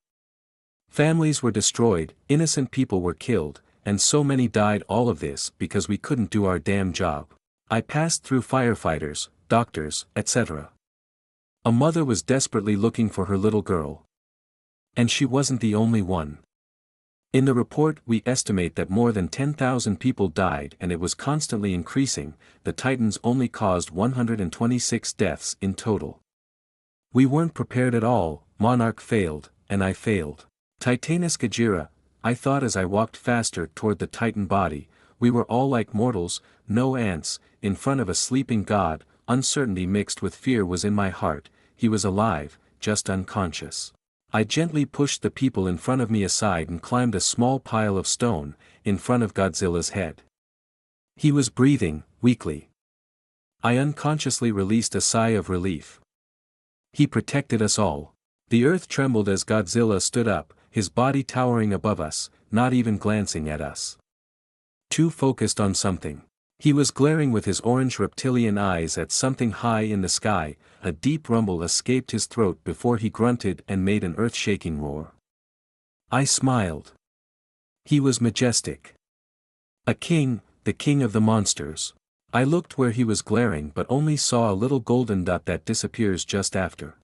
Families were destroyed, innocent people were killed, and so many died, all of this because we couldn't do our damn job. I passed through firefighters, doctors, etc. A mother was desperately looking for her little girl. And she wasn't the only one. In the report we estimate that more than 10,000 people died and it was constantly increasing. The Titans only caused 126 deaths in total. We weren't prepared at all. Monarch failed, and I failed. Titanus Gajira, I thought as I walked faster toward the Titan body, we were all like mortals, no ants, in front of a sleeping god. Uncertainty mixed with fear was in my heart. He was alive, just unconscious. I gently pushed the people in front of me aside and climbed a small pile of stone, in front of Godzilla's head. He was breathing, weakly. I unconsciously released a sigh of relief. He protected us all. The earth trembled as Godzilla stood up, his body towering above us, not even glancing at us. Too focused on something. He was glaring with his orange reptilian eyes at something high in the sky. A deep rumble escaped his throat before he grunted and made an earth-shaking roar. I smiled. He was majestic. A king, the king of the monsters. I looked where he was glaring but only saw a little golden dot that disappears just after.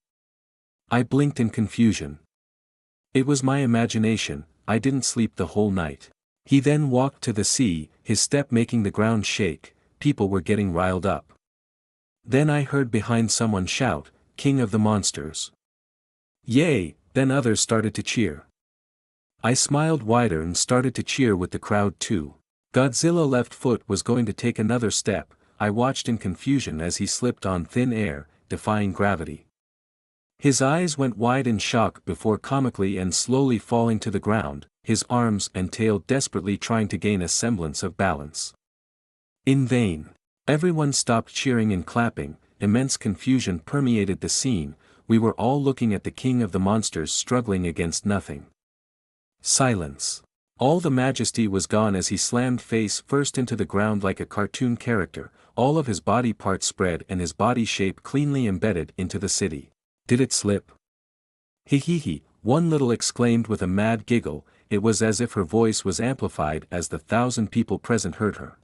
I blinked in confusion. It was my imagination. I didn't sleep the whole night. He then walked to the sea, his step making the ground shake. People were getting riled up. Then I heard behind someone shout, "King of the monsters." Yay! Then others started to cheer. I smiled wider and started to cheer with the crowd too. Godzilla left foot was going to take another step. I watched in confusion as he slipped on thin air, defying gravity. His eyes went wide in shock before comically and slowly falling to the ground, his arms and tail desperately trying to gain a semblance of balance. In vain. Everyone stopped cheering and clapping. Immense confusion permeated the scene. We were all looking at the king of the monsters struggling against nothing. Silence. All the majesty was gone as he slammed face first into the ground like a cartoon character, all of his body parts spread and his body shape cleanly embedded into the city. Did it slip? He, one little exclaimed with a mad giggle. It was as if her voice was amplified as the 1,000 people present heard her.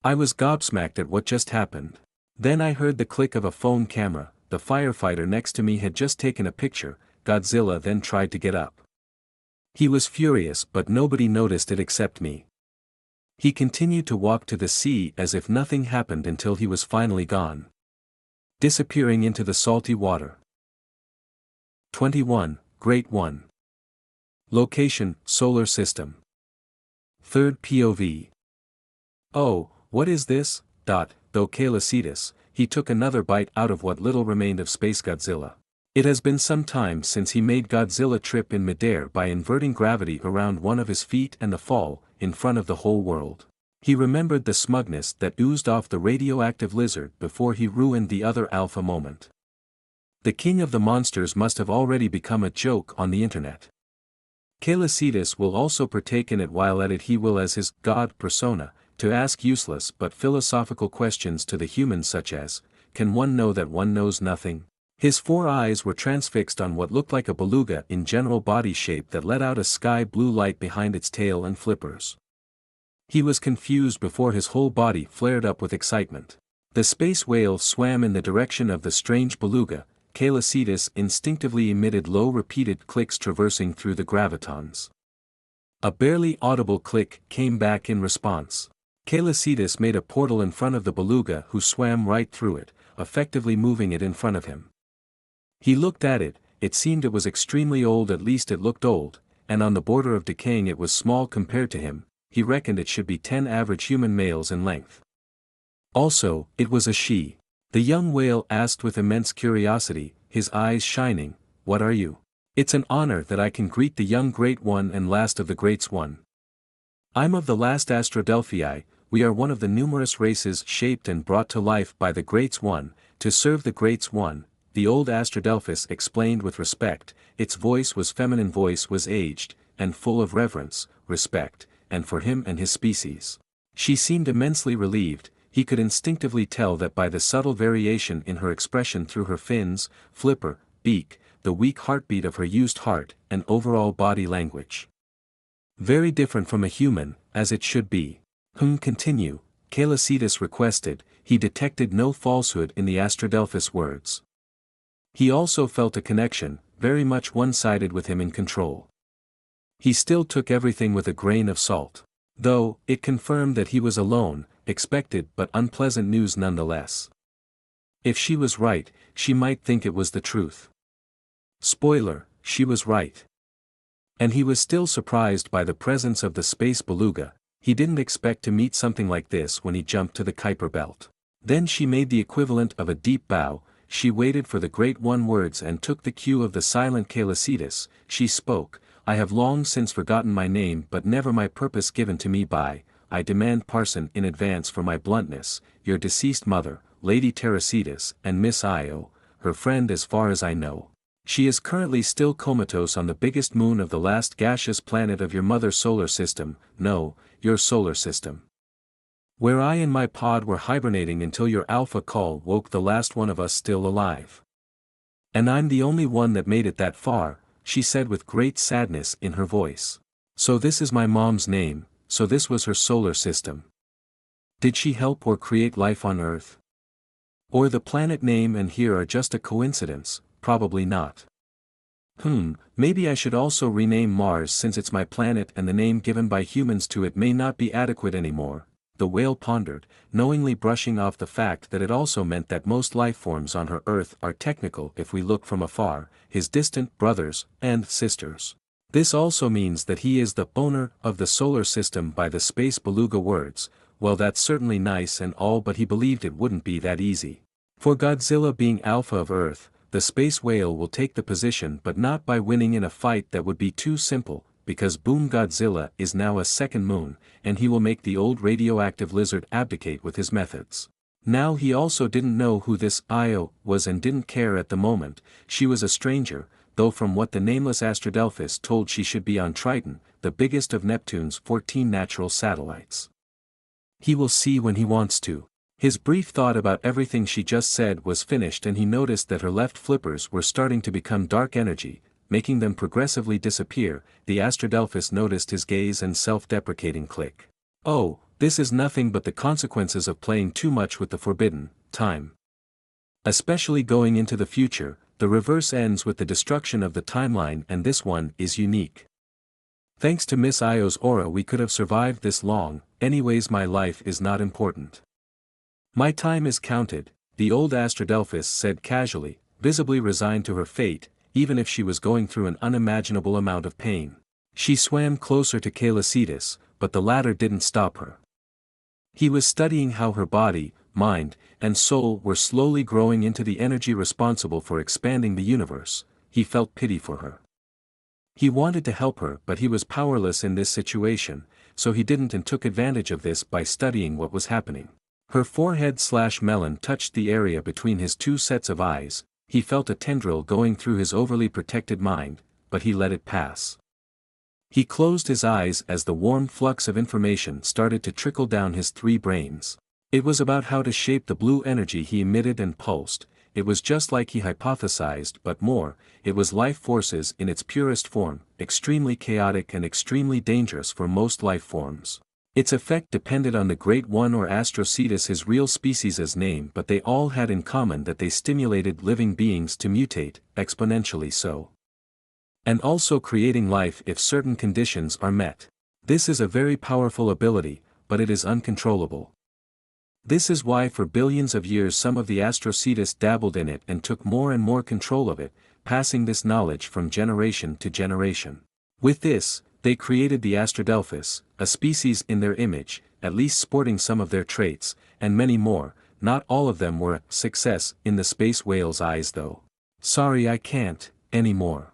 I was gobsmacked at what just happened. Then I heard the click of a phone camera. The firefighter next to me had just taken a picture. Godzilla then tried to get up. He was furious but nobody noticed it except me. He continued to walk to the sea as if nothing happened until he was finally gone. Disappearing into the salty water. 21, Great One. Location, Solar System. Third POV. Oh, what is this? Though Celian, he took another bite out of what little remained of Space Godzilla. It has been some time since he made Godzilla trip in midair by inverting gravity around one of his feet and the fall, in front of the whole world. He remembered the smugness that oozed off the radioactive lizard before he ruined the other alpha moment. The king of the monsters must have already become a joke on the internet. Celian will also partake in it. While at it he will as his god persona, to ask useless but philosophical questions to the humans such as, can one know that one knows nothing? His 4 eyes were transfixed on what looked like a beluga in general body shape that let out a sky blue light behind its tail and flippers. He was confused before his whole body flared up with excitement. The space whale swam in the direction of the strange beluga. Celian instinctively emitted low repeated clicks traversing through the gravitons. A barely audible click came back in response. Celian made a portal in front of the beluga who swam right through it, effectively moving it in front of him. He looked at it. It seemed it was extremely old, at least it looked old, and on the border of decaying. It was small compared to him. He reckoned it should be 10 average human males in length. Also, it was a she. The young whale asked with immense curiosity, his eyes shining, "What are you?" "It's an honor that I can greet the young Great One and last of the Greats One. I'm of the last Astrodelphii, we are one of the numerous races shaped and brought to life by the Greats One, to serve the Greats One," the old Astrodelphus explained with respect. Its voice was feminine, voice was aged, and full of reverence, respect, and for him and his species. She seemed immensely relieved. He could instinctively tell that by the subtle variation in her expression through her fins, flipper, beak, the weak heartbeat of her used heart, and overall body language. Very different from a human, as it should be. Continue, Calicetus requested. He detected no falsehood in the Astrodelphus words. He also felt a connection, very much one-sided with him in control. He still took everything with a grain of salt. Though, it confirmed that he was alone, expected but unpleasant news nonetheless. If she was right, she might think it was the truth. Spoiler, she was right. And he was still surprised by the presence of the space beluga. He didn't expect to meet something like this when he jumped to the Kuiper belt. Then she made the equivalent of a deep bow. She waited for the Great One words and took the cue of the silent Calicetus. She spoke, "I have long since forgotten my name but never my purpose given to me by, I demand pardon in advance for my bluntness, your deceased mother, Lady Teresites, and Miss Io, her friend as far as I know. She is currently still comatose on the biggest moon of the last gaseous planet of your mother solar system, no, your solar system. Where I and my pod were hibernating until your alpha call woke the last one of us still alive. And I'm the only one that made it that far," she said with great sadness in her voice. "So this is my mom's name, so this was her solar system. Did she help or create life on Earth? Or the planet name and here are just a coincidence? Probably not. Maybe I should also rename Mars since it's my planet and the name given by humans to it may not be adequate anymore," the whale pondered, knowingly brushing off the fact that it also meant that most lifeforms on her Earth are technical if we look from afar, his distant brothers and sisters. This also means that he is the owner of the solar system by the space beluga words. Well, that's certainly nice and all, but he believed it wouldn't be that easy. For Godzilla being alpha of Earth, the space whale will take the position but not by winning in a fight that would be too simple, because Boom Godzilla is now a second moon, and he will make the old radioactive lizard abdicate with his methods. Now he also didn't know who this Io was and didn't care at the moment. She was a stranger, though from what the nameless Astrodelphus told she should be on Triton, the biggest of Neptune's 14 natural satellites. He will see when he wants to. His brief thought about everything she just said was finished and he noticed that her left flippers were starting to become dark energy, making them progressively disappear. The Astrodelphus noticed his gaze and self-deprecating click. "Oh, this is nothing but the consequences of playing too much with the forbidden time. Especially going into the future, the reverse ends with the destruction of the timeline and this one is unique. Thanks to Miss Io's aura we could have survived this long, anyways my life is not important. My time is counted," the old Astrodelphus said casually, visibly resigned to her fate, even if she was going through an unimaginable amount of pain. She swam closer to Calicetus, but the latter didn't stop her. He was studying how her body, mind, and soul were slowly growing into the energy responsible for expanding the universe. He felt pity for her. He wanted to help her but he was powerless in this situation, so he didn't and took advantage of this by studying what was happening. Her forehead/melon touched the area between his two sets of eyes. He felt a tendril going through his overly protected mind, but he let it pass. He closed his eyes as the warm flux of information started to trickle down his three brains. It was about how to shape the blue energy he emitted and pulsed. It was just like he hypothesized but more, it was life forces in its purest form, extremely chaotic and extremely dangerous for most life forms. Its effect depended on the Great One or Astrocetus, his real species' name, but they all had in common that they stimulated living beings to mutate, exponentially so. And also creating life if certain conditions are met. This is a very powerful ability, but it is uncontrollable. This is why for billions of years some of the Astrocetus dabbled in it and took more and more control of it, passing this knowledge from generation to generation. With this, they created the Astrodelphus, a species in their image, at least sporting some of their traits, and many more. not all of them were a success in the space whale's eyes though. Sorry I can't, anymore.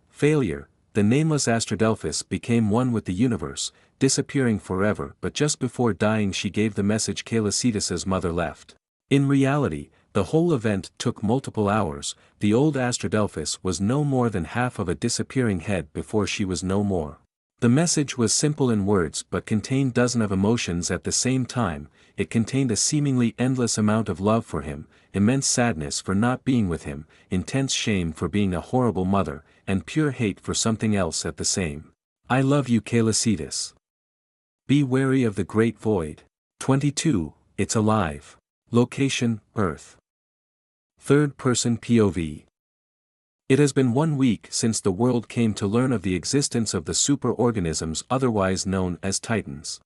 Failure. The nameless Astradelphus became one with the universe, disappearing forever, but just before dying she gave the message Caelicitus's mother left. In reality, the whole event took multiple hours. The old Astradelphus was no more than half of a disappearing head before she was no more. The message was simple in words but contained dozens of emotions at the same time. It contained a seemingly endless amount of love for him, immense sadness for not being with him, intense shame for being a horrible mother, and pure hate for something else at the same. I love you, Caelicitus. Be wary of the great void. 22. It's alive. Location, Earth. Third-person POV. It has been 1 week since the world came to learn of the existence of the superorganisms otherwise known as Titans.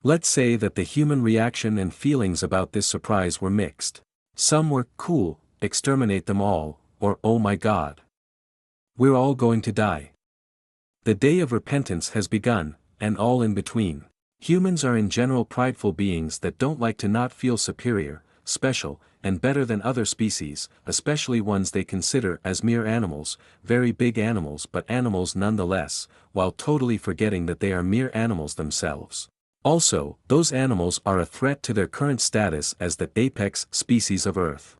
Let's say that the human reaction and feelings about this surprise were mixed. Some were, cool, exterminate them all, or oh my god. We're all going to die. The day of repentance has begun, and all in between. Humans are in general prideful beings that don't like to not feel superior, special, and better than other species, especially ones they consider as mere animals, very big animals but animals nonetheless, while totally forgetting that they are mere animals themselves. Also, those animals are a threat to their current status as the apex species of Earth.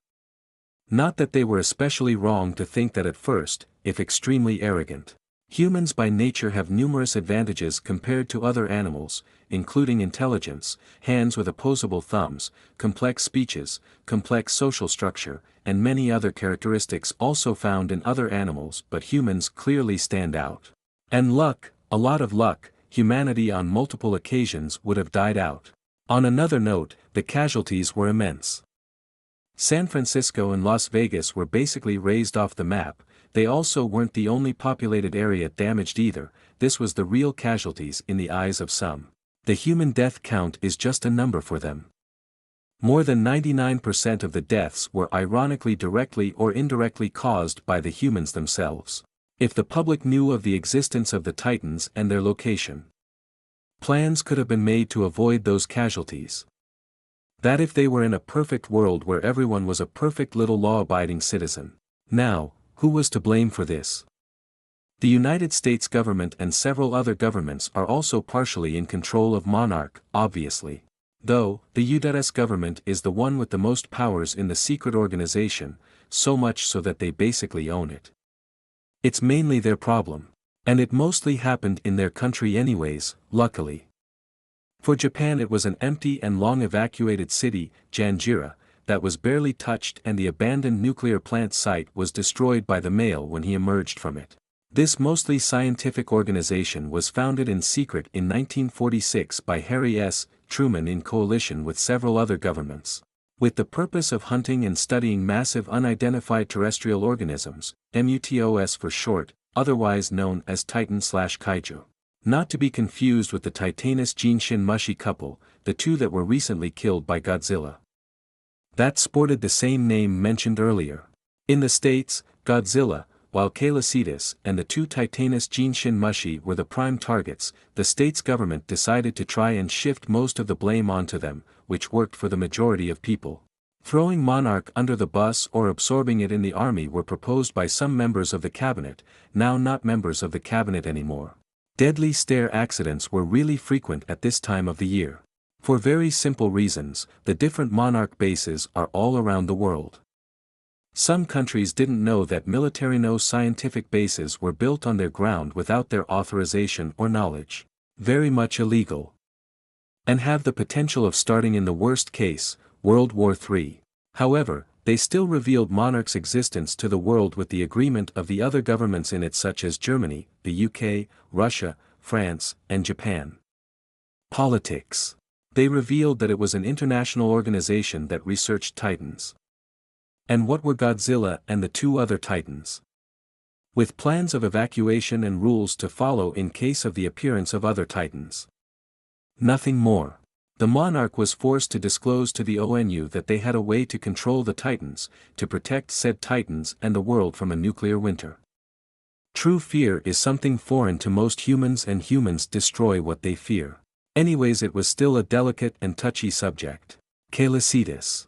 Not that they were especially wrong to think that at first, if extremely arrogant. Humans by nature have numerous advantages compared to other animals, including intelligence, hands with opposable thumbs, complex speeches, complex social structure, and many other characteristics also found in other animals, but humans clearly stand out. And luck, a lot of luck. Humanity on multiple occasions would have died out. On another note, the casualties were immense. San Francisco and Las Vegas were basically razed off the map. They also weren't the only populated area damaged either. This was the real casualties in the eyes of some. The human death count is just a number for them. More than 99% of the deaths were ironically directly or indirectly caused by the humans themselves. If the public knew of the existence of the Titans and their location, plans could have been made to avoid those casualties. That if they were in a perfect world where everyone was a perfect little law-abiding citizen. Now, who was to blame for this? The United States government and several other governments are also partially in control of Monarch, obviously. Though, the US government is the one with the most powers in the secret organization, so much so that they basically own it. It's mainly their problem. And it mostly happened in their country anyways, luckily. For Japan it was an empty and long evacuated city, Janjira, that was barely touched, and the abandoned nuclear plant site was destroyed by the male when he emerged from it. This mostly scientific organization was founded in secret in 1946 by Harry S. Truman in coalition with several other governments, with the purpose of hunting and studying massive unidentified terrestrial organisms, MUTOS for short, otherwise known as Titan/Kaiju. Not to be confused with the Titanus Jinshin Mushi couple, the two that were recently killed by Godzilla. That sported the same name mentioned earlier. In the States, Godzilla, while Caelicitus and the two Titanus Jinshin Mushi were the prime targets, the state's government decided to try and shift most of the blame onto them, which worked for the majority of people. Throwing Monarch under the bus or absorbing it in the army were proposed by some members of the cabinet, now not members of the cabinet anymore. Deadly stair accidents were really frequent at this time of the year. For very simple reasons, the different Monarch bases are all around the world. Some countries didn't know that military-no-scientific bases were built on their ground without their authorization or knowledge. Very much illegal. And have the potential of starting in the worst case, World War III. However, they still revealed Monarch's existence to the world with the agreement of the other governments in it, such as Germany, the UK, Russia, France, and Japan. Politics. They revealed that it was an international organization that researched Titans. And what were Godzilla and the two other Titans? With plans of evacuation and rules to follow in case of the appearance of other Titans. Nothing more. The Monarch was forced to disclose to the ONU that they had a way to control the Titans, to protect said Titans and the world from a nuclear winter. True fear is something foreign to most humans, and humans destroy what they fear. Anyways, it was still a delicate and touchy subject. Celian.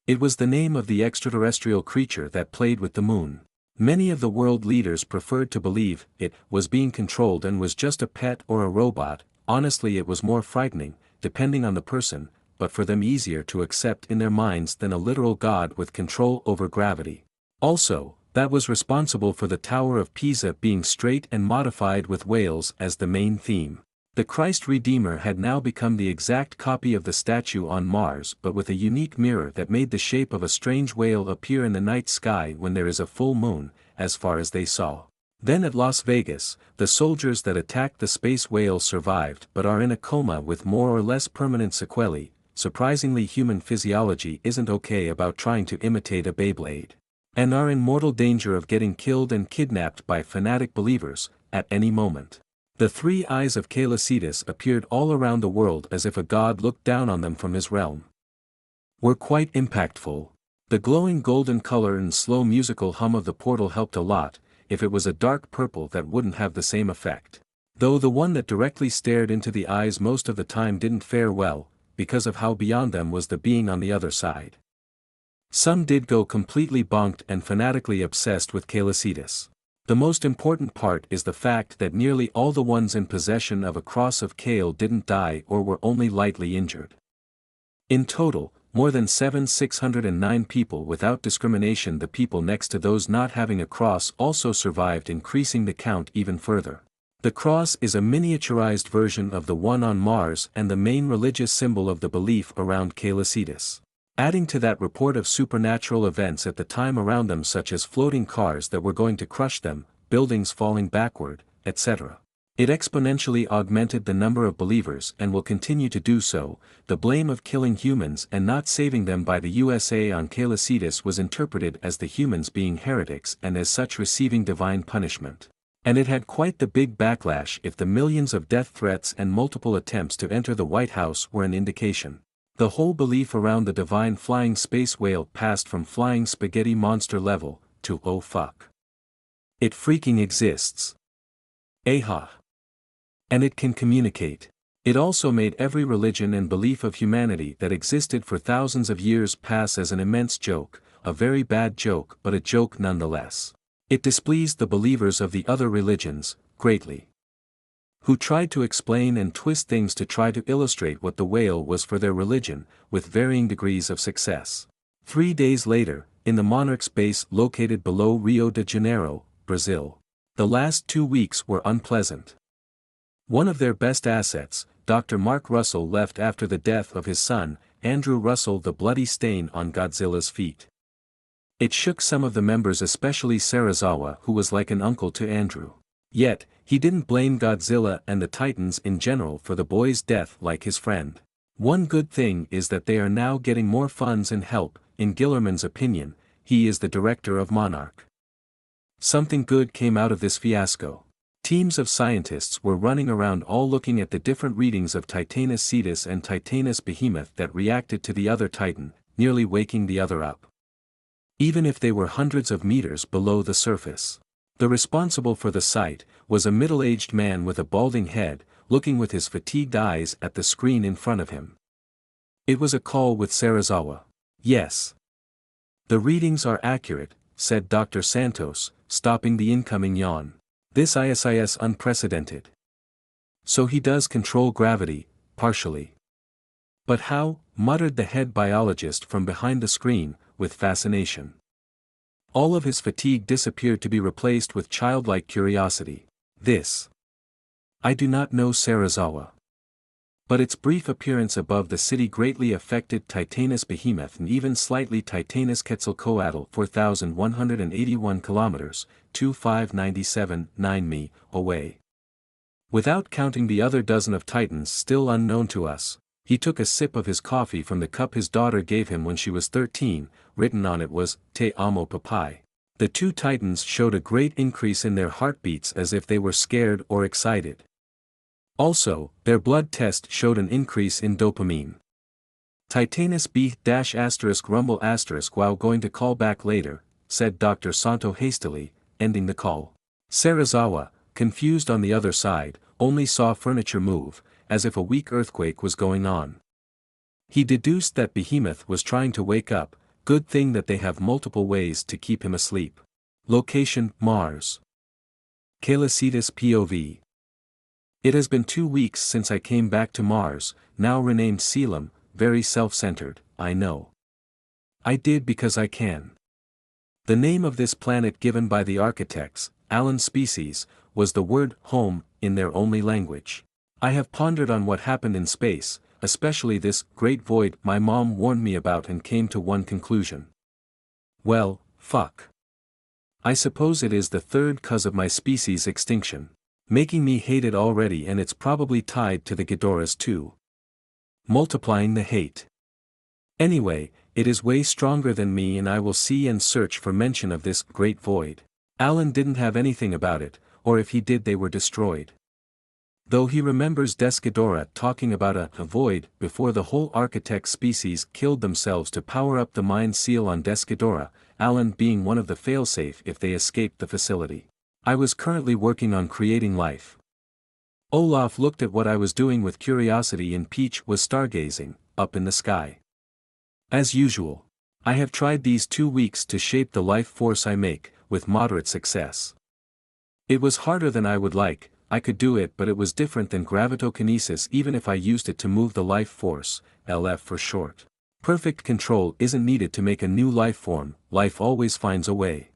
It was the name of the extraterrestrial creature that played with the moon. Many of the world leaders preferred to believe it was being controlled and was just a pet or a robot. Honestly, it was more frightening, depending on the person, but for them easier to accept in their minds than a literal god with control over gravity. Also, that was responsible for the Tower of Pisa being straight and modified with whales as the main theme. The Christ Redeemer had now become the exact copy of the statue on Mars, but with a unique mirror that made the shape of a strange whale appear in the night sky when there is a full moon, as far as they saw. Then at Las Vegas, the soldiers that attacked the space whale survived but are in a coma with more or less permanent sequelae. Surprisingly, human physiology isn't okay about trying to imitate a Beyblade. And are in mortal danger of getting killed and kidnapped by fanatic believers, at any moment. The three eyes of Celian appeared all around the world as if a god looked down on them from his realm. Were quite impactful. The glowing golden color and slow musical hum of the portal helped a lot. If it was a dark purple that wouldn't have the same effect. Though the one that directly stared into the eyes most of the time didn't fare well, because of how beyond them was the being on the other side. Some did go completely bonked and fanatically obsessed with Celian. The most important part is the fact that nearly all the ones in possession of a cross of Kale didn't die or were only lightly injured. In total, more than 609 people without discrimination. The people next to those not having a cross also survived, increasing the count even further. The cross is a miniaturized version of the one on Mars and the main religious symbol of the belief around Celian. Adding to that report of supernatural events at the time around them, such as floating cars that were going to crush them, buildings falling backward, etc. It exponentially augmented the number of believers and will continue to do so. The blame of killing humans and not saving them by the USA on Celian was interpreted as the humans being heretics and as such receiving divine punishment. And it had quite the big backlash if the millions of death threats and multiple attempts to enter the White House were an indication. The whole belief around the divine flying space whale passed from flying spaghetti monster level to oh fuck. It freaking exists. Aha. And it can communicate. It also made every religion and belief of humanity that existed for thousands of years pass as an immense joke, a very bad joke but a joke nonetheless. It displeased the believers of the other religions, greatly. Who tried to explain and twist things to try to illustrate what the whale was for their religion, with varying degrees of success. 3 days later, in the Monarch's base located below Rio de Janeiro, Brazil. The last 2 weeks were unpleasant. One of their best assets, Dr. Mark Russell, left after the death of his son, Andrew Russell, the bloody stain on Godzilla's feet. It shook some of the members, especially Serizawa, who was like an uncle to Andrew. Yet, he didn't blame Godzilla and the Titans in general for the boy's death like his friend. One good thing is that they are now getting more funds and help. In Gillerman's opinion, he is the director of Monarch. Something good came out of this fiasco. Teams of scientists were running around all looking at the different readings of Titanus Cetus and Titanus Behemoth that reacted to the other Titan, nearly waking the other up. Even if they were hundreds of meters below the surface. The responsible for the sight was a middle-aged man with a balding head, looking with his fatigued eyes at the screen in front of him. It was a call with Serizawa. Yes. The readings are accurate, said Dr. Santos, stopping the incoming yawn. This is unprecedented. So he does control gravity, partially. But how? Muttered the head biologist from behind the screen, with fascination. All of his fatigue disappeared to be replaced with childlike curiosity. This. I do not know, Serizawa. But its brief appearance above the city greatly affected Titanus Behemoth and even slightly Titanus Quetzalcoatl 4,181 kilometers, 2597 mi, away. Without counting the other dozen of Titans still unknown to us, he took a sip of his coffee from the cup his daughter gave him when she was 13, written on it was, Te amo papai. The two Titans showed a great increase in their heartbeats as if they were scared or excited. Also, their blood test showed an increase in dopamine. Titanus B * rumble * while going to call back later, said Dr. Santo hastily, ending the call. Serizawa, confused on the other side, only saw furniture move, as if a weak earthquake was going on. He deduced that Behemoth was trying to wake up, good thing that they have multiple ways to keep him asleep. Location, Mars. Calicitas POV. It has been 2 weeks since I came back to Mars, now renamed Celian, very self-centered, I know. I did because I can. The name of this planet given by the architects, Alan Species, was the word home in their only language. I have pondered on what happened in space, especially this great void my mom warned me about, and came to one conclusion. Well, fuck. I suppose it is the third cause of my species' extinction. Making me hate it already, and it's probably tied to the Ghidorahs too. Multiplying the hate. Anyway, it is way stronger than me, and I will see and search for mention of this great void. Alan didn't have anything about it, or if he did they were destroyed. Though he remembers Ghidorah talking about a void before the whole architect species killed themselves to power up the mind seal on Ghidorah, Alan being one of the failsafe if they escaped the facility. I was currently working on creating life. Olaf looked at what I was doing with curiosity, and Peach was stargazing, up in the sky. As usual, I have tried these 2 weeks to shape the life force I make, with moderate success. It was harder than I would like. I could do it, but it was different than gravitokinesis even if I used it to move the life force, LF for short. Perfect control isn't needed to make a new life form, life always finds a way.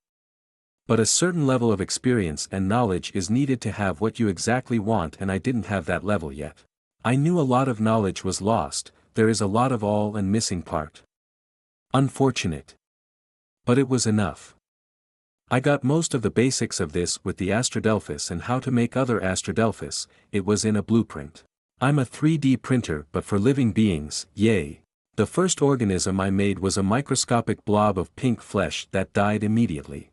But a certain level of experience and knowledge is needed to have what you exactly want, and I didn't have that level yet. I knew a lot of knowledge was lost, there is a lot of all and missing part. Unfortunate. But it was enough. I got most of the basics of this with the Astrodelphus and how to make other Astrodelphus, it was in a blueprint. I'm a 3D printer but for living beings, yay. The first organism I made was a microscopic blob of pink flesh that died immediately.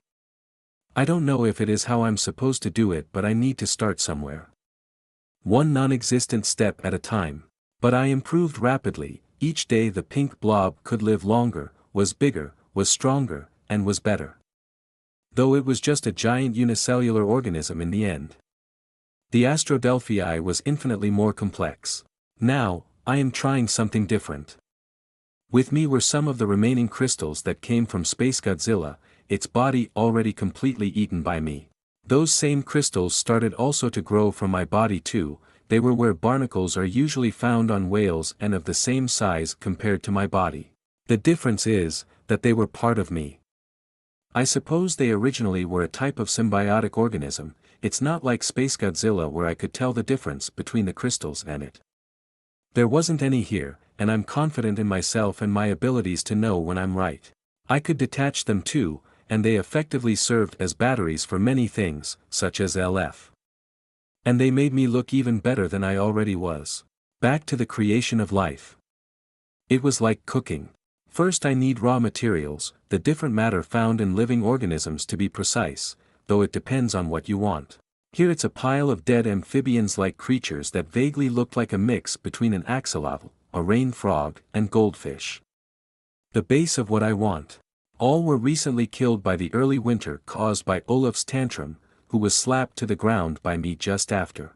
I don't know if it is how I'm supposed to do it, but I need to start somewhere. One non-existent step at a time. But I improved rapidly. Each day the pink blob could live longer, was bigger, was stronger, and was better. Though it was just a giant unicellular organism in the end. The Astrodelphii was infinitely more complex. Now, I am trying something different. With me were some of the remaining crystals that came from Space Godzilla, its body already completely eaten by me. Those same crystals started also to grow from my body too. They were where barnacles are usually found on whales and of the same size compared to my body. The difference is, that they were part of me. I suppose they originally were a type of symbiotic organism. It's not like Space Godzilla where I could tell the difference between the crystals and it. There wasn't any here, and I'm confident in myself and my abilities to know when I'm right. I could detach them too, and they effectively served as batteries for many things, such as LF. And they made me look even better than I already was. Back to the creation of life. It was like cooking. First I need raw materials, the different matter found in living organisms to be precise, though it depends on what you want. Here it's a pile of dead amphibians-like creatures that vaguely look like a mix between an axolotl, a rain frog, and goldfish. The base of what I want. All were recently killed by the early winter caused by Olaf's tantrum, who was slapped to the ground by me just after.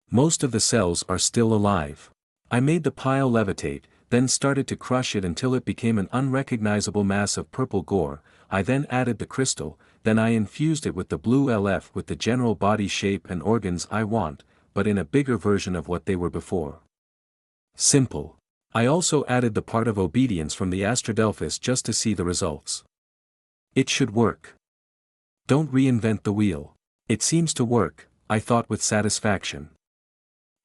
Most of the cells are still alive. I made the pile levitate, then started to crush it until it became an unrecognizable mass of purple gore. I then added the crystal, then I infused it with the blue LF with the general body shape and organs I want, but in a bigger version of what they were before. Simple. I also added the part of obedience from the Astrodelphus just to see the results. It should work. Don't reinvent the wheel. It seems to work, I thought with satisfaction.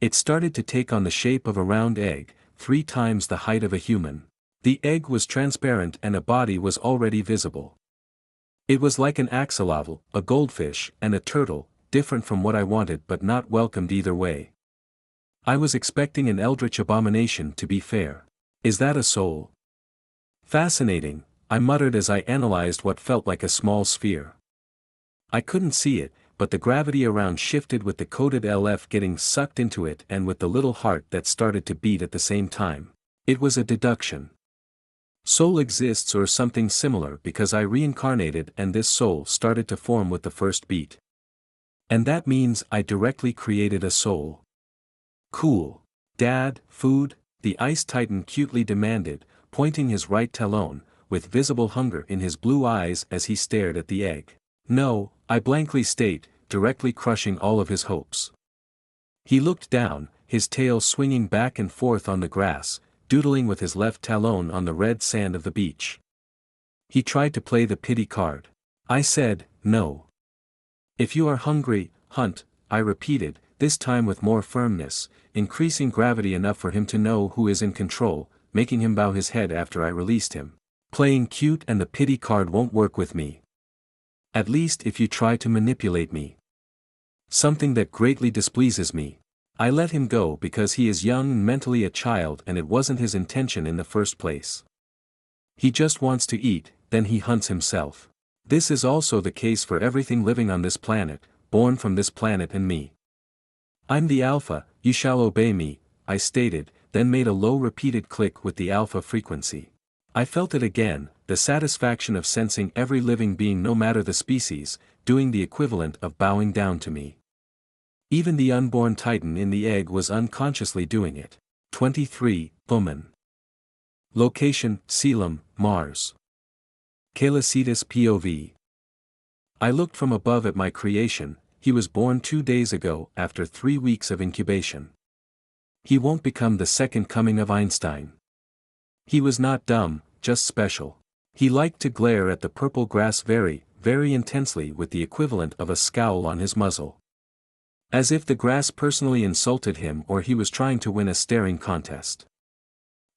It started to take on the shape of a round egg, 3 times the height of a human. The egg was transparent and a body was already visible. It was like an axolotl, a goldfish, and a turtle, different from what I wanted but not welcomed either way. I was expecting an eldritch abomination to be fair. Is that a soul? Fascinating, I muttered as I analyzed what felt like a small sphere. I couldn't see it, but the gravity around shifted with the coded LF getting sucked into it and with the little heart that started to beat at the same time. It was a deduction. Soul exists or something similar because I reincarnated and this soul started to form with the first beat. And that means I directly created a soul. Cool. Dad, food, the Ice Titan cutely demanded, pointing his right talon, with visible hunger in his blue eyes as he stared at the egg. No, I blankly state, directly crushing all of his hopes. He looked down, his tail swinging back and forth on the grass, doodling with his left talon on the red sand of the beach. He tried to play the pity card. I said, no. If you are hungry, hunt, I repeated, this time with more firmness, increasing gravity enough for him to know who is in control, making him bow his head after I released him. Playing cute and the pity card won't work with me. At least if you try to manipulate me. Something that greatly displeases me. I let him go because he is young and mentally a child and it wasn't his intention in the first place. He just wants to eat, then he hunts himself. This is also the case for everything living on this planet, born from this planet and me. I'm the Alpha, you shall obey me, I stated, then made a low repeated click with the alpha frequency. I felt it again, the satisfaction of sensing every living being no matter the species, doing the equivalent of bowing down to me. Even the unborn titan in the egg was unconsciously doing it. 23, Woman. Location, Celian, Mars. Calicetus POV. I looked from above at my creation, he was born 2 days ago after 3 weeks of incubation. He won't become the second coming of Einstein. He was not dumb, just special. He liked to glare at the purple grass very, very intensely with the equivalent of a scowl on his muzzle. As if the grass personally insulted him or he was trying to win a staring contest.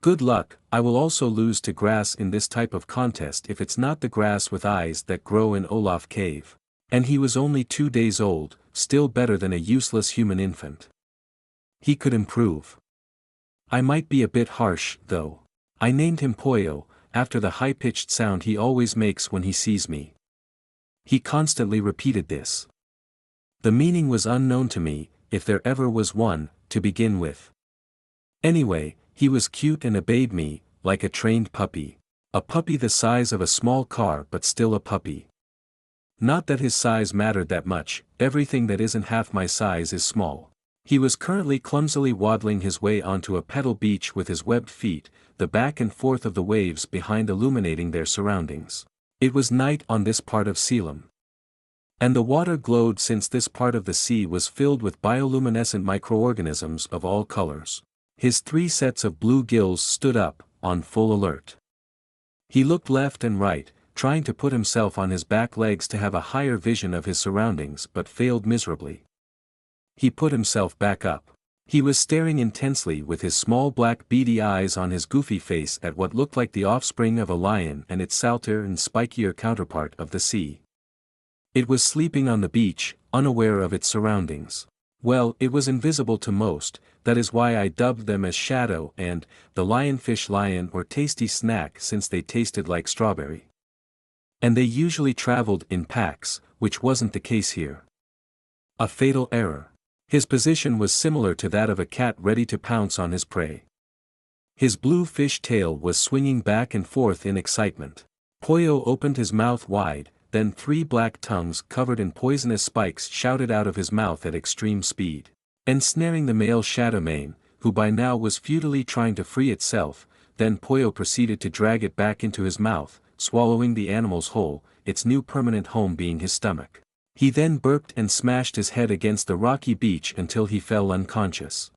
Good luck, I will also lose to grass in this type of contest if it's not the grass with eyes that grow in Olaf Cave. And he was only 2 days old, still better than a useless human infant. He could improve. I might be a bit harsh, though. I named him Pollo, after the high-pitched sound he always makes when he sees me. He constantly repeated this. The meaning was unknown to me, if there ever was one, to begin with. Anyway, he was cute and obeyed me, like a trained puppy. A puppy the size of a small car but still a puppy. Not that his size mattered that much, everything that isn't half my size is small. He was currently clumsily waddling his way onto a pedal beach with his webbed feet, the back and forth of the waves behind illuminating their surroundings. It was night on this part of Celian. And the water glowed since this part of the sea was filled with bioluminescent microorganisms of all colors. His 3 sets of blue gills stood up, on full alert. He looked left and right, trying to put himself on his back legs to have a higher vision of his surroundings but failed miserably. He put himself back up. He was staring intensely with his small black beady eyes on his goofy face at what looked like the offspring of a lion and its salter and spikier counterpart of the sea. It was sleeping on the beach, unaware of its surroundings. Well, it was invisible to most, that is why I dubbed them as Shadow and the Lionfish Lion or Tasty Snack since they tasted like strawberry. And they usually traveled in packs, which wasn't the case here. A fatal error. His position was similar to that of a cat ready to pounce on his prey. His blue fish tail was swinging back and forth in excitement. Pollo opened his mouth wide, then 3 black tongues covered in poisonous spikes shouted out of his mouth at extreme speed. Ensnaring the male Shadowmane, who by now was futilely trying to free itself, then Pollo proceeded to drag it back into his mouth, swallowing the animal's whole, its new permanent home being his stomach. He then burped and smashed his head against the rocky beach until he fell unconscious.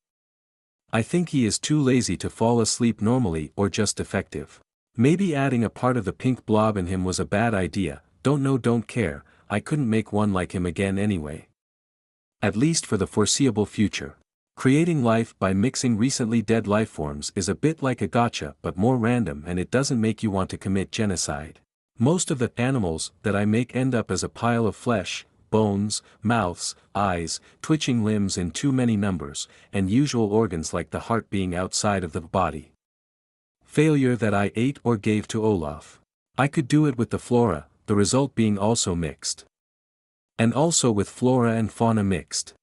I think he is too lazy to fall asleep normally or just defective. Maybe adding a part of the pink blob in him was a bad idea, don't know don't care, I couldn't make one like him again anyway. At least for the foreseeable future. Creating life by mixing recently dead lifeforms is a bit like a gotcha but more random and it doesn't make you want to commit genocide. Most of the animals that I make end up as a pile of flesh, bones, mouths, eyes, twitching limbs in too many numbers, and usual organs like the heart being outside of the body. Failure that I ate or gave to Olaf. I could do it with the flora, the result being also mixed. And also with flora and fauna mixed.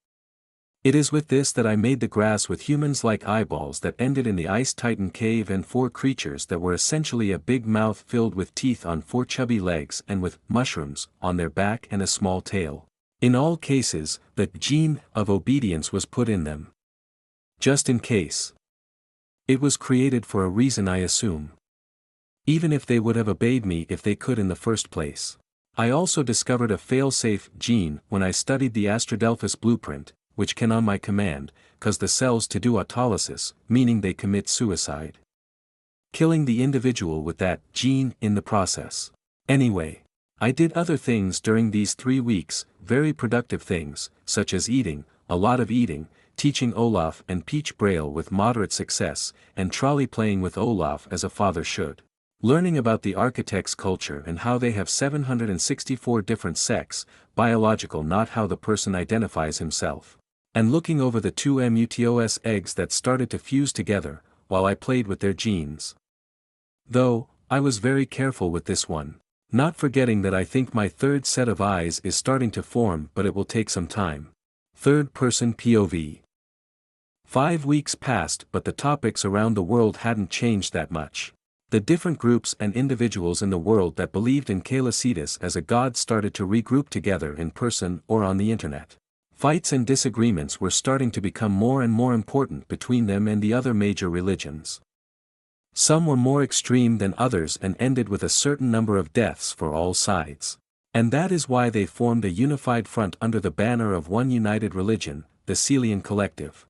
It is with this that I made the grass with humans-like eyeballs that ended in the Ice Titan cave and 4 creatures that were essentially a big mouth filled with teeth on 4 chubby legs and with mushrooms on their back and a small tail. In all cases, the gene of obedience was put in them. Just in case. It was created for a reason, I assume. Even if they would have obeyed me if they could in the first place. I also discovered a fail-safe gene when I studied the Astradelphus blueprint, which can on my command, cause the cells to do autolysis, meaning they commit suicide. Killing the individual with that gene in the process. Anyway, I did other things during these 3 weeks, very productive things, such as eating, a lot of eating, teaching Olaf and Peach Braille with moderate success, and trolley playing with Olaf as a father should. Learning about the architect's culture and how they have 764 different sex, biological, not how the person identifies himself. And looking over the 2 MUTOS eggs that started to fuse together, while I played with their genes. Though, I was very careful with this one. Not forgetting that I think my third set of eyes is starting to form, but it will take some time. Third-person POV. 5 weeks passed, but the topics around the world hadn't changed that much. The different groups and individuals in the world that believed in Caelicitas as a god started to regroup together in person or on the internet. Fights and disagreements were starting to become more and more important between them and the other major religions. Some were more extreme than others and ended with a certain number of deaths for all sides. And that is why they formed a unified front under the banner of one united religion, the Celian Collective.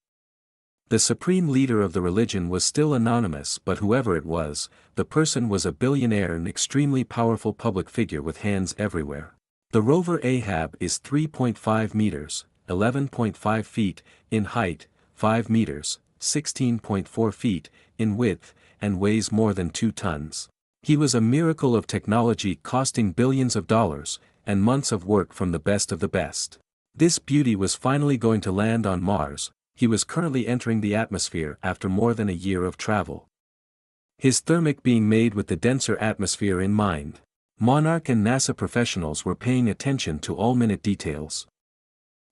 The supreme leader of the religion was still anonymous, but whoever it was, the person was a billionaire and extremely powerful public figure with hands everywhere. The rover Ahab is 3.5 meters, 11.5 feet, in height, 5 meters, 16.4 feet, in width, and weighs more than 2 tons. He was a miracle of technology costing billions of dollars, and months of work from the best of the best. This beauty was finally going to land on Mars. He was currently entering the atmosphere after more than a year of travel. His thermic being made with the denser atmosphere in mind. Monarch and NASA professionals were paying attention to all minute details.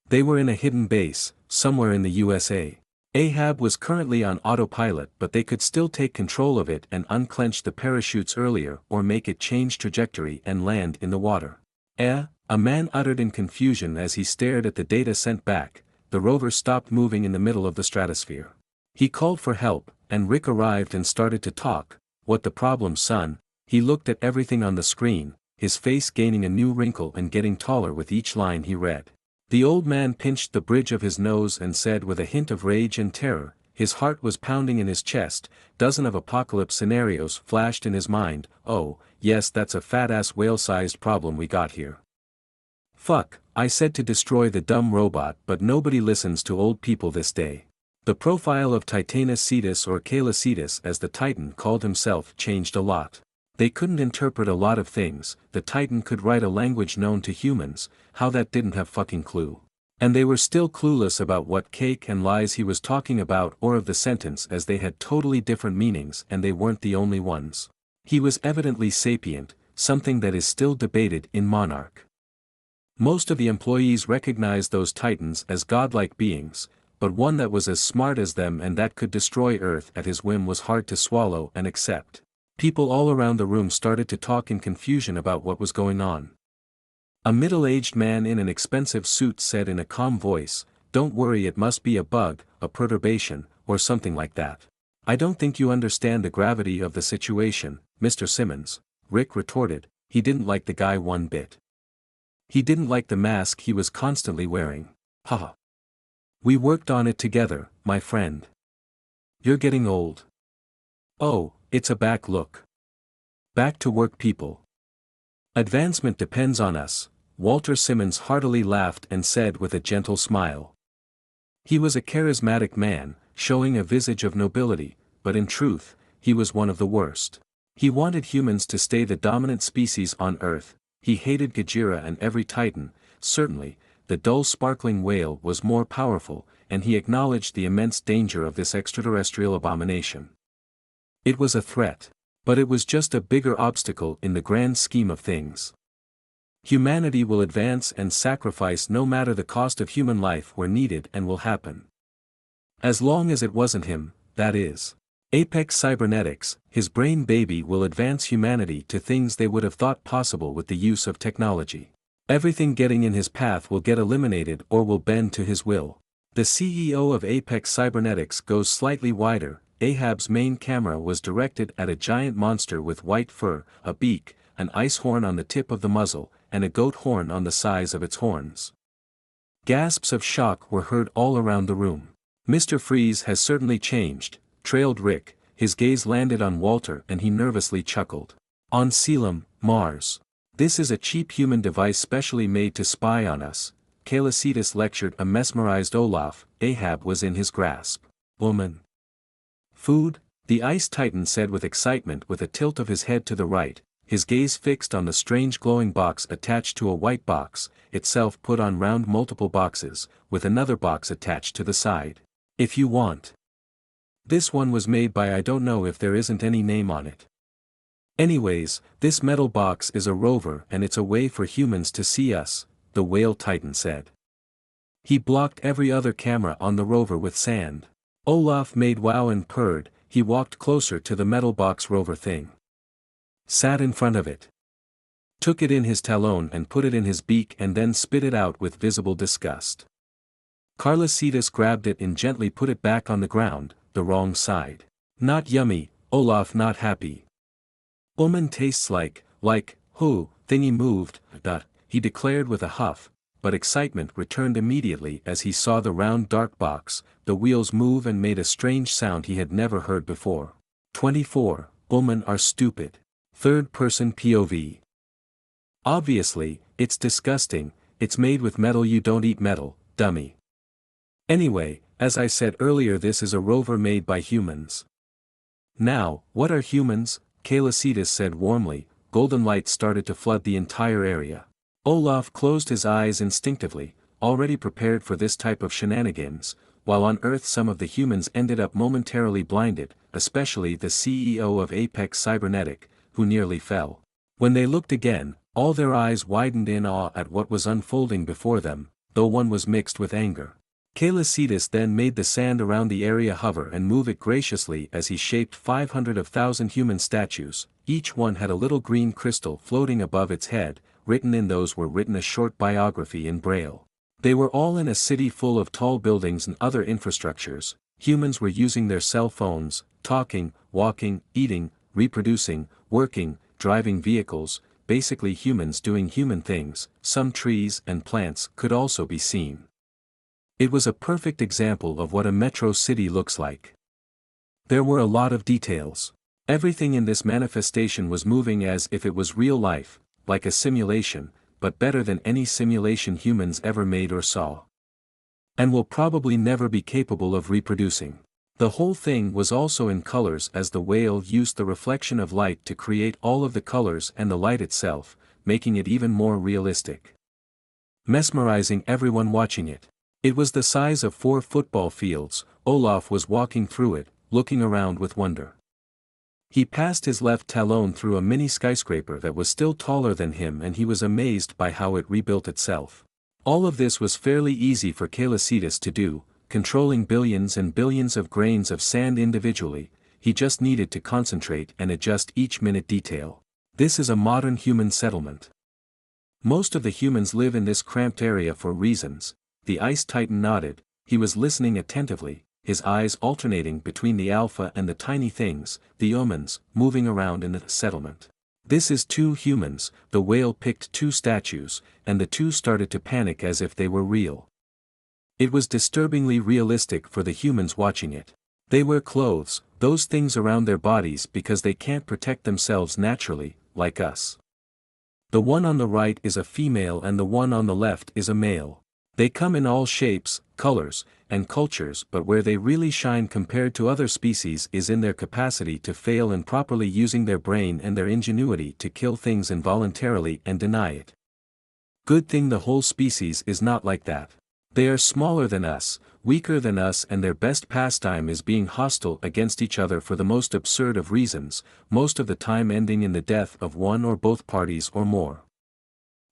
They were in a hidden base, somewhere in the USA. Ahab was currently on autopilot, but they could still take control of it and unclench the parachutes earlier or make it change trajectory and land in the water. A man uttered in confusion as he stared at the data sent back. The rover stopped moving in the middle of the stratosphere. He called for help, and Rick arrived and started to talk. What the problem, son? He looked at everything on the screen, his face gaining a new wrinkle and getting taller with each line he read. The old man pinched the bridge of his nose and said with a hint of rage and terror, his heart was pounding in his chest, dozens of apocalypse scenarios flashed in his mind. Oh, yes, that's a fat-ass whale-sized problem we got here. Fuck, I said to destroy the dumb robot, but nobody listens to old people this day. The profile of Titanus Cetus, or Caelicitas as the Titan called himself, changed a lot. They couldn't interpret a lot of things. The Titan could write a language known to humans, how that didn't have fucking clue. And they were still clueless about what cake and lies he was talking about or of the sentence, as they had totally different meanings and they weren't the only ones. He was evidently sapient, something that is still debated in Monarch. Most of the employees recognized those Titans as godlike beings, but one that was as smart as them and that could destroy Earth at his whim was hard to swallow and accept. People all around the room started to talk in confusion about what was going on. A middle-aged man in an expensive suit said in a calm voice, "Don't worry, it must be a bug, a perturbation, or something like that. I don't think you understand the gravity of the situation, Mr. Simmons," Rick retorted. He didn't like the guy one bit. He didn't like the mask he was constantly wearing. Haha. We worked on it together, my friend. You're getting old. Oh, it's a back look. Back to work, people. Advancement depends on us, Walter Simmons heartily laughed and said with a gentle smile. He was a charismatic man, showing a visage of nobility, but in truth, he was one of the worst. He wanted humans to stay the dominant species on Earth. He hated Gajira and every Titan. Certainly, the dull sparkling whale was more powerful, and he acknowledged the immense danger of this extraterrestrial abomination. It was a threat. But it was just a bigger obstacle in the grand scheme of things. Humanity will advance and sacrifice no matter the cost of human life where needed, and will happen. As long as it wasn't him, that is. Apex Cybernetics, his brain baby, will advance humanity to things they would have thought possible with the use of technology. Everything getting in his path will get eliminated or will bend to his will. The CEO of Apex Cybernetics goes slightly wider, Ahab's main camera was directed at a giant monster with white fur, a beak, an ice horn on the tip of the muzzle, and a goat horn on the size of its horns. Gasps of shock were heard all around the room. "Mr. Freeze has certainly changed," trailed Rick, his gaze landed on Walter and he nervously chuckled. "On Celian, Mars. This is a cheap human device specially made to spy on us," Celian lectured a mesmerized Olaf. Ahab was in his grasp. "Woman. Food?" the Ice Titan said with excitement with a tilt of his head to the right, his gaze fixed on the strange glowing box attached to a white box, itself put on round multiple boxes, with another box attached to the side. "If you want. This one was made by I don't know if there isn't any name on it. Anyways, this metal box is a rover and it's a way for humans to see us," the Whale Titan said. He blocked every other camera on the rover with sand. Olaf made wow and purred. He walked closer to the metal box rover thing. Sat in front of it. Took it in his talon and put it in his beak and then spit it out with visible disgust. Carlasitis grabbed it and gently put it back on the ground, the wrong side. "Not yummy, Olaf, not happy. Woman tastes like, thingy moved, he declared with a huff, but excitement returned immediately as he saw the round dark box, the wheels move and made a strange sound he had never heard before. 24, women are stupid. Third-person POV. Obviously, it's disgusting, it's made with metal, you don't eat metal, dummy. Anyway, as I said earlier, this is a rover made by humans." "Now, what are humans?" Celian said warmly. Golden light started to flood the entire area. Olaf closed his eyes instinctively, already prepared for this type of shenanigans. While on Earth some of the humans ended up momentarily blinded, especially the CEO of Apex Cybernetic, who nearly fell. When they looked again, all their eyes widened in awe at what was unfolding before them, though one was mixed with anger. Celian then made the sand around the area hover and move it graciously as he shaped 500,000 human statues. Each one had a little green crystal floating above its head. Written in those were written a short biography in Braille. They were all in a city full of tall buildings and other infrastructures. Humans were using their cell phones, talking, walking, eating, reproducing, working, driving vehicles, basically humans doing human things. Some trees and plants could also be seen. It was a perfect example of what a metro city looks like. There were a lot of details. Everything in this manifestation was moving as if it was real life, like a simulation, but better than any simulation humans ever made or saw. And will probably never be capable of reproducing. The whole thing was also in colors as the whale used the reflection of light to create all of the colors and the light itself, making it even more realistic. Mesmerizing everyone watching it. It was the size of 4 football fields. Olaf was walking through it, looking around with wonder. He passed his left talon through a mini skyscraper that was still taller than him and he was amazed by how it rebuilt itself. All of this was fairly easy for Celian to do, controlling billions and billions of grains of sand individually. He just needed to concentrate and adjust each minute detail. This is a modern human settlement. Most of the humans live in this cramped area for reasons. The Ice Titan nodded. He was listening attentively, his eyes alternating between the alpha and the tiny things, the humans, moving around in the settlement. "This is 2 humans," the whale picked 2 statues, and the 2 started to panic as if they were real. It was disturbingly realistic for the humans watching it. They wear clothes, those things around their bodies because they can't protect themselves naturally, like us. The one on the right is a female and the one on the left is a male. They come in all shapes, colors, and cultures, but where they really shine compared to other species is in their capacity to fail and properly using their brain and their ingenuity to kill things involuntarily and deny it. Good thing the whole species is not like that. They are smaller than us, weaker than us, and their best pastime is being hostile against each other for the most absurd of reasons, most of the time ending in the death of one or both parties or more.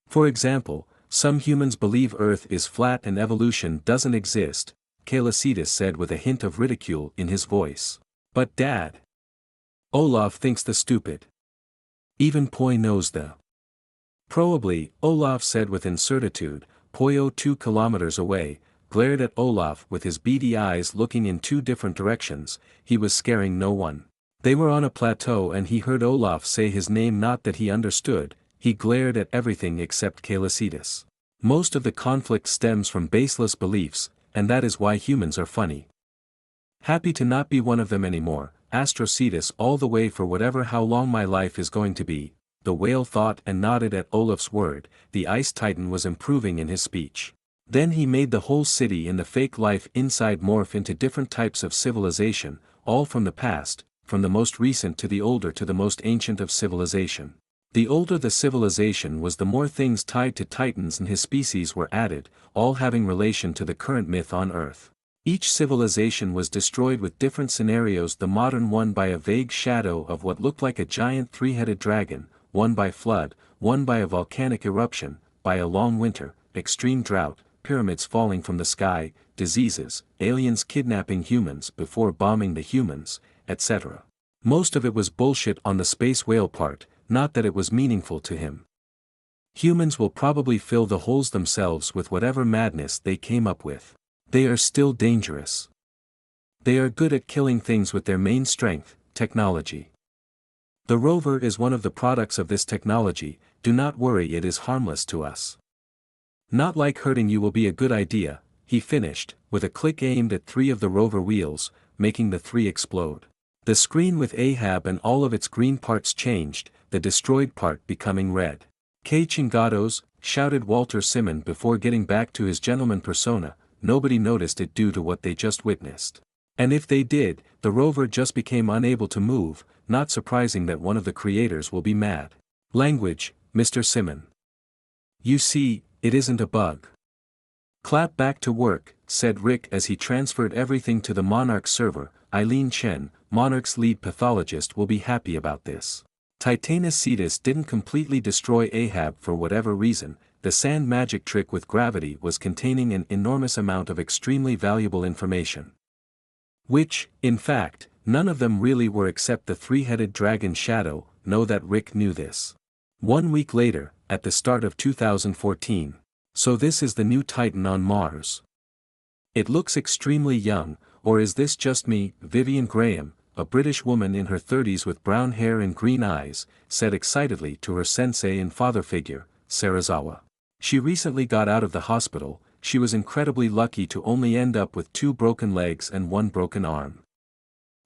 For example, some humans believe Earth is flat and evolution doesn't exist, Celian said with a hint of ridicule in his voice. "But Dad. Olaf thinks the stupid. Even Poi knows the." "Probably," Olaf said with incertitude. "Poyo 2 kilometers away, glared at Olaf with his beady eyes looking in two different directions. He was scaring no one. They were on a plateau and he heard Olaf say his name, not that he understood. He glared at everything except Celian. Most of the conflict stems from baseless beliefs, and that is why humans are funny. Happy to not be one of them anymore, Astrocetus all the way for whatever how long my life is going to be, the whale thought and nodded at Olaf's word. The ice titan was improving in his speech. Then he made the whole city and the fake life inside morph into different types of civilization, all from the past, from the most recent to the older to the most ancient of civilization. The older the civilization was, the more things tied to titans and his species were added, all having relation to the current myth on Earth. Each civilization was destroyed with different scenarios, the modern one by a vague shadow of what looked like a giant three-headed dragon, one by flood, one by a volcanic eruption, by a long winter, extreme drought, pyramids falling from the sky, diseases, aliens kidnapping humans before bombing the humans, etc. Most of it was bullshit on the space whale part, not that it was meaningful to him. Humans will probably fill the holes themselves with whatever madness they came up with. They are still dangerous. They are good at killing things with their main strength, technology. The rover is one of the products of this technology. Do not worry, it is harmless to us. Not like hurting you will be a good idea, he finished, with a click aimed at 3 of the rover wheels, making the 3 explode. The screen with Ahab and all of its green parts changed, the destroyed part becoming red. "Que chingados," shouted Walter Simon before getting back to his gentleman persona. Nobody noticed it due to what they just witnessed. And if they did, the rover just became unable to move. Not surprising that one of the creators will be mad. Language, Mr. Simon. You see, it isn't a bug. Clap back to work, said Rick as he transferred everything to the Monarch server. Eileen Chen, Monarch's lead pathologist, will be happy about this. Titanus Cetus didn't completely destroy Ahab for whatever reason. The sand magic trick with gravity was containing an enormous amount of extremely valuable information. Which, in fact, none of them really were except the three-headed dragon Shadow. Know that Rick knew this. 1 week later, at the start of 2014. So this is the new Titan on Mars. It looks extremely young, or is this just me? Vivian Graham, a British woman in her 30s with brown hair and green eyes, said excitedly to her sensei and father figure, Sarazawa. She recently got out of the hospital. She was incredibly lucky to only end up with 2 broken legs and 1 broken arm.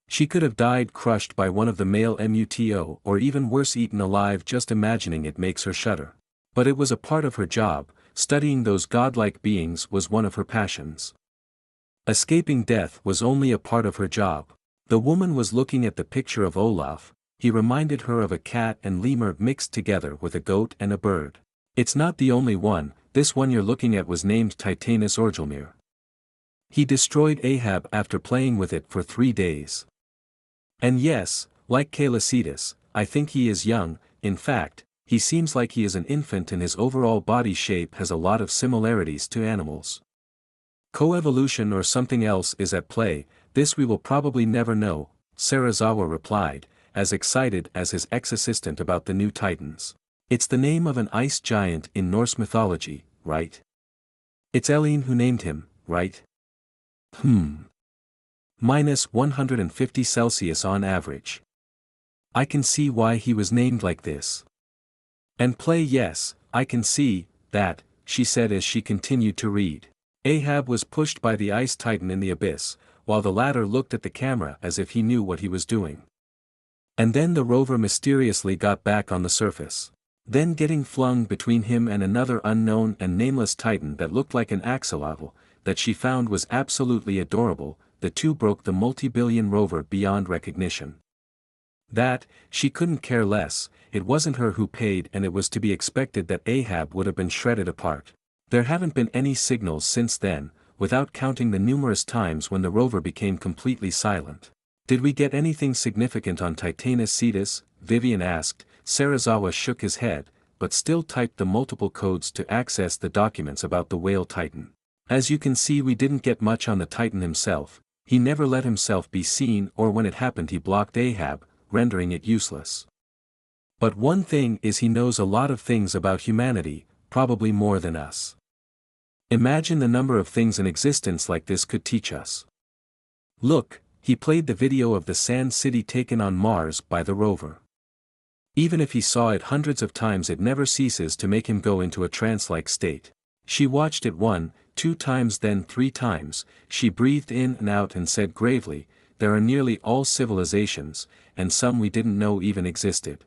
She could have died crushed by one of the male MUTO or even worse, eaten alive. Just imagining it makes her shudder. But it was a part of her job. Studying those godlike beings was one of her passions. Escaping death was only a part of her job. The woman was looking at the picture of Olaf. He reminded her of a cat and lemur mixed together with a goat and a bird. It's not the only one. This one you're looking at was named Titanus Orgelmir. He destroyed Ahab after playing with it for 3 days. And yes, like Celian, I think he is young. In fact, he seems like he is an infant and his overall body shape has a lot of similarities to animals. Coevolution or something else is at play. This we will probably never know, Sarazawa replied, as excited as his ex-assistant about the new Titans. It's the name of an ice giant in Norse mythology, right? It's Elene who named him, right? Minus 150 Celsius on average. I can see why he was named like this. And play, yes, I can see that, she said as she continued to read. Ahab was pushed by the ice titan in the abyss, while the latter looked at the camera as if he knew what he was doing. And then the rover mysteriously got back on the surface. Then getting flung between him and another unknown and nameless titan that looked like an axolotl, that she found was absolutely adorable. The two broke the multi-billion rover beyond recognition. That, she couldn't care less. It wasn't her who paid, and it was to be expected that Ahab would have been shredded apart. There haven't been any signals since then, without counting the numerous times when the rover became completely silent. Did we get anything significant on Titanus Cetus? Vivian asked. Sarazawa shook his head, but still typed the multiple codes to access the documents about the whale titan. As you can see, we didn't get much on the titan himself. He never let himself be seen, or when it happened he blocked Ahab, rendering it useless. But one thing is, he knows a lot of things about humanity, probably more than us. Imagine the number of things an existence like this could teach us. Look, he played the video of the sand city taken on Mars by the rover. Even if he saw it hundreds of times, it never ceases to make him go into a trance-like state. She watched it 1, 2 times, then 3 times, she breathed in and out and said gravely, "There are nearly all civilizations, and some we didn't know even existed.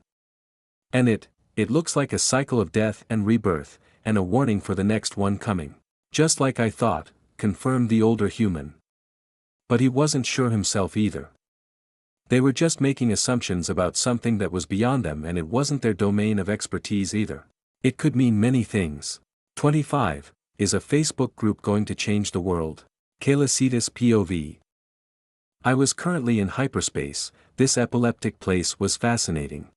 And it looks like a cycle of death and rebirth, and a warning for the next one coming." "Just like I thought," confirmed the older human. But he wasn't sure himself either. They were just making assumptions about something that was beyond them, and it wasn't their domain of expertise either. It could mean many things. 25. Is a Facebook group going to change the world? Kalacetus POV. I was currently in hyperspace. This epileptic place was fascinating.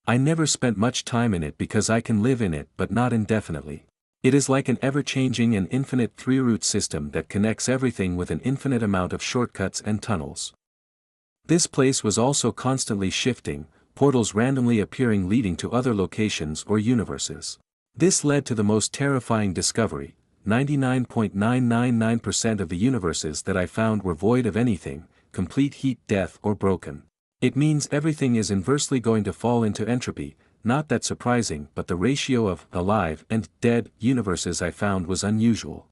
I never spent much time in it because I can live in it but not indefinitely. It is like an ever-changing and infinite three-root system that connects everything with an infinite amount of shortcuts and tunnels. This place was also constantly shifting, portals randomly appearing leading to other locations or universes. This led to the most terrifying discovery: 99.999% of the universes that I found were void of anything, complete heat, death, or broken. It means everything is inversely going to fall into entropy. Not that surprising, but the ratio of alive and dead universes I found was unusual.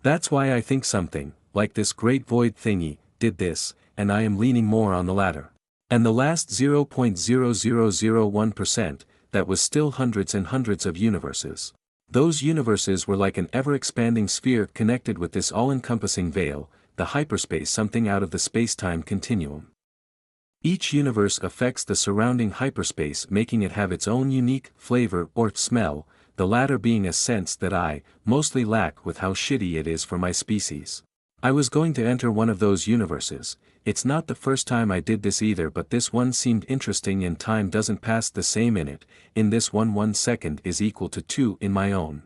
That's why I think something, like this great void thingy, did this, and I am leaning more on the latter. And the last 0.0001%, that was still hundreds and hundreds of universes. Those universes were like an ever-expanding sphere connected with this all-encompassing veil, the hyperspace, something out of the space-time continuum. Each universe affects the surrounding hyperspace, making it have its own unique flavor or smell, the latter being a sense that I mostly lack with how shitty it is for my species. I was going to enter one of those universes. It's not the first time I did this either, but this one seemed interesting, and time doesn't pass the same in it. In this one, 1 second is equal to 2 in my own.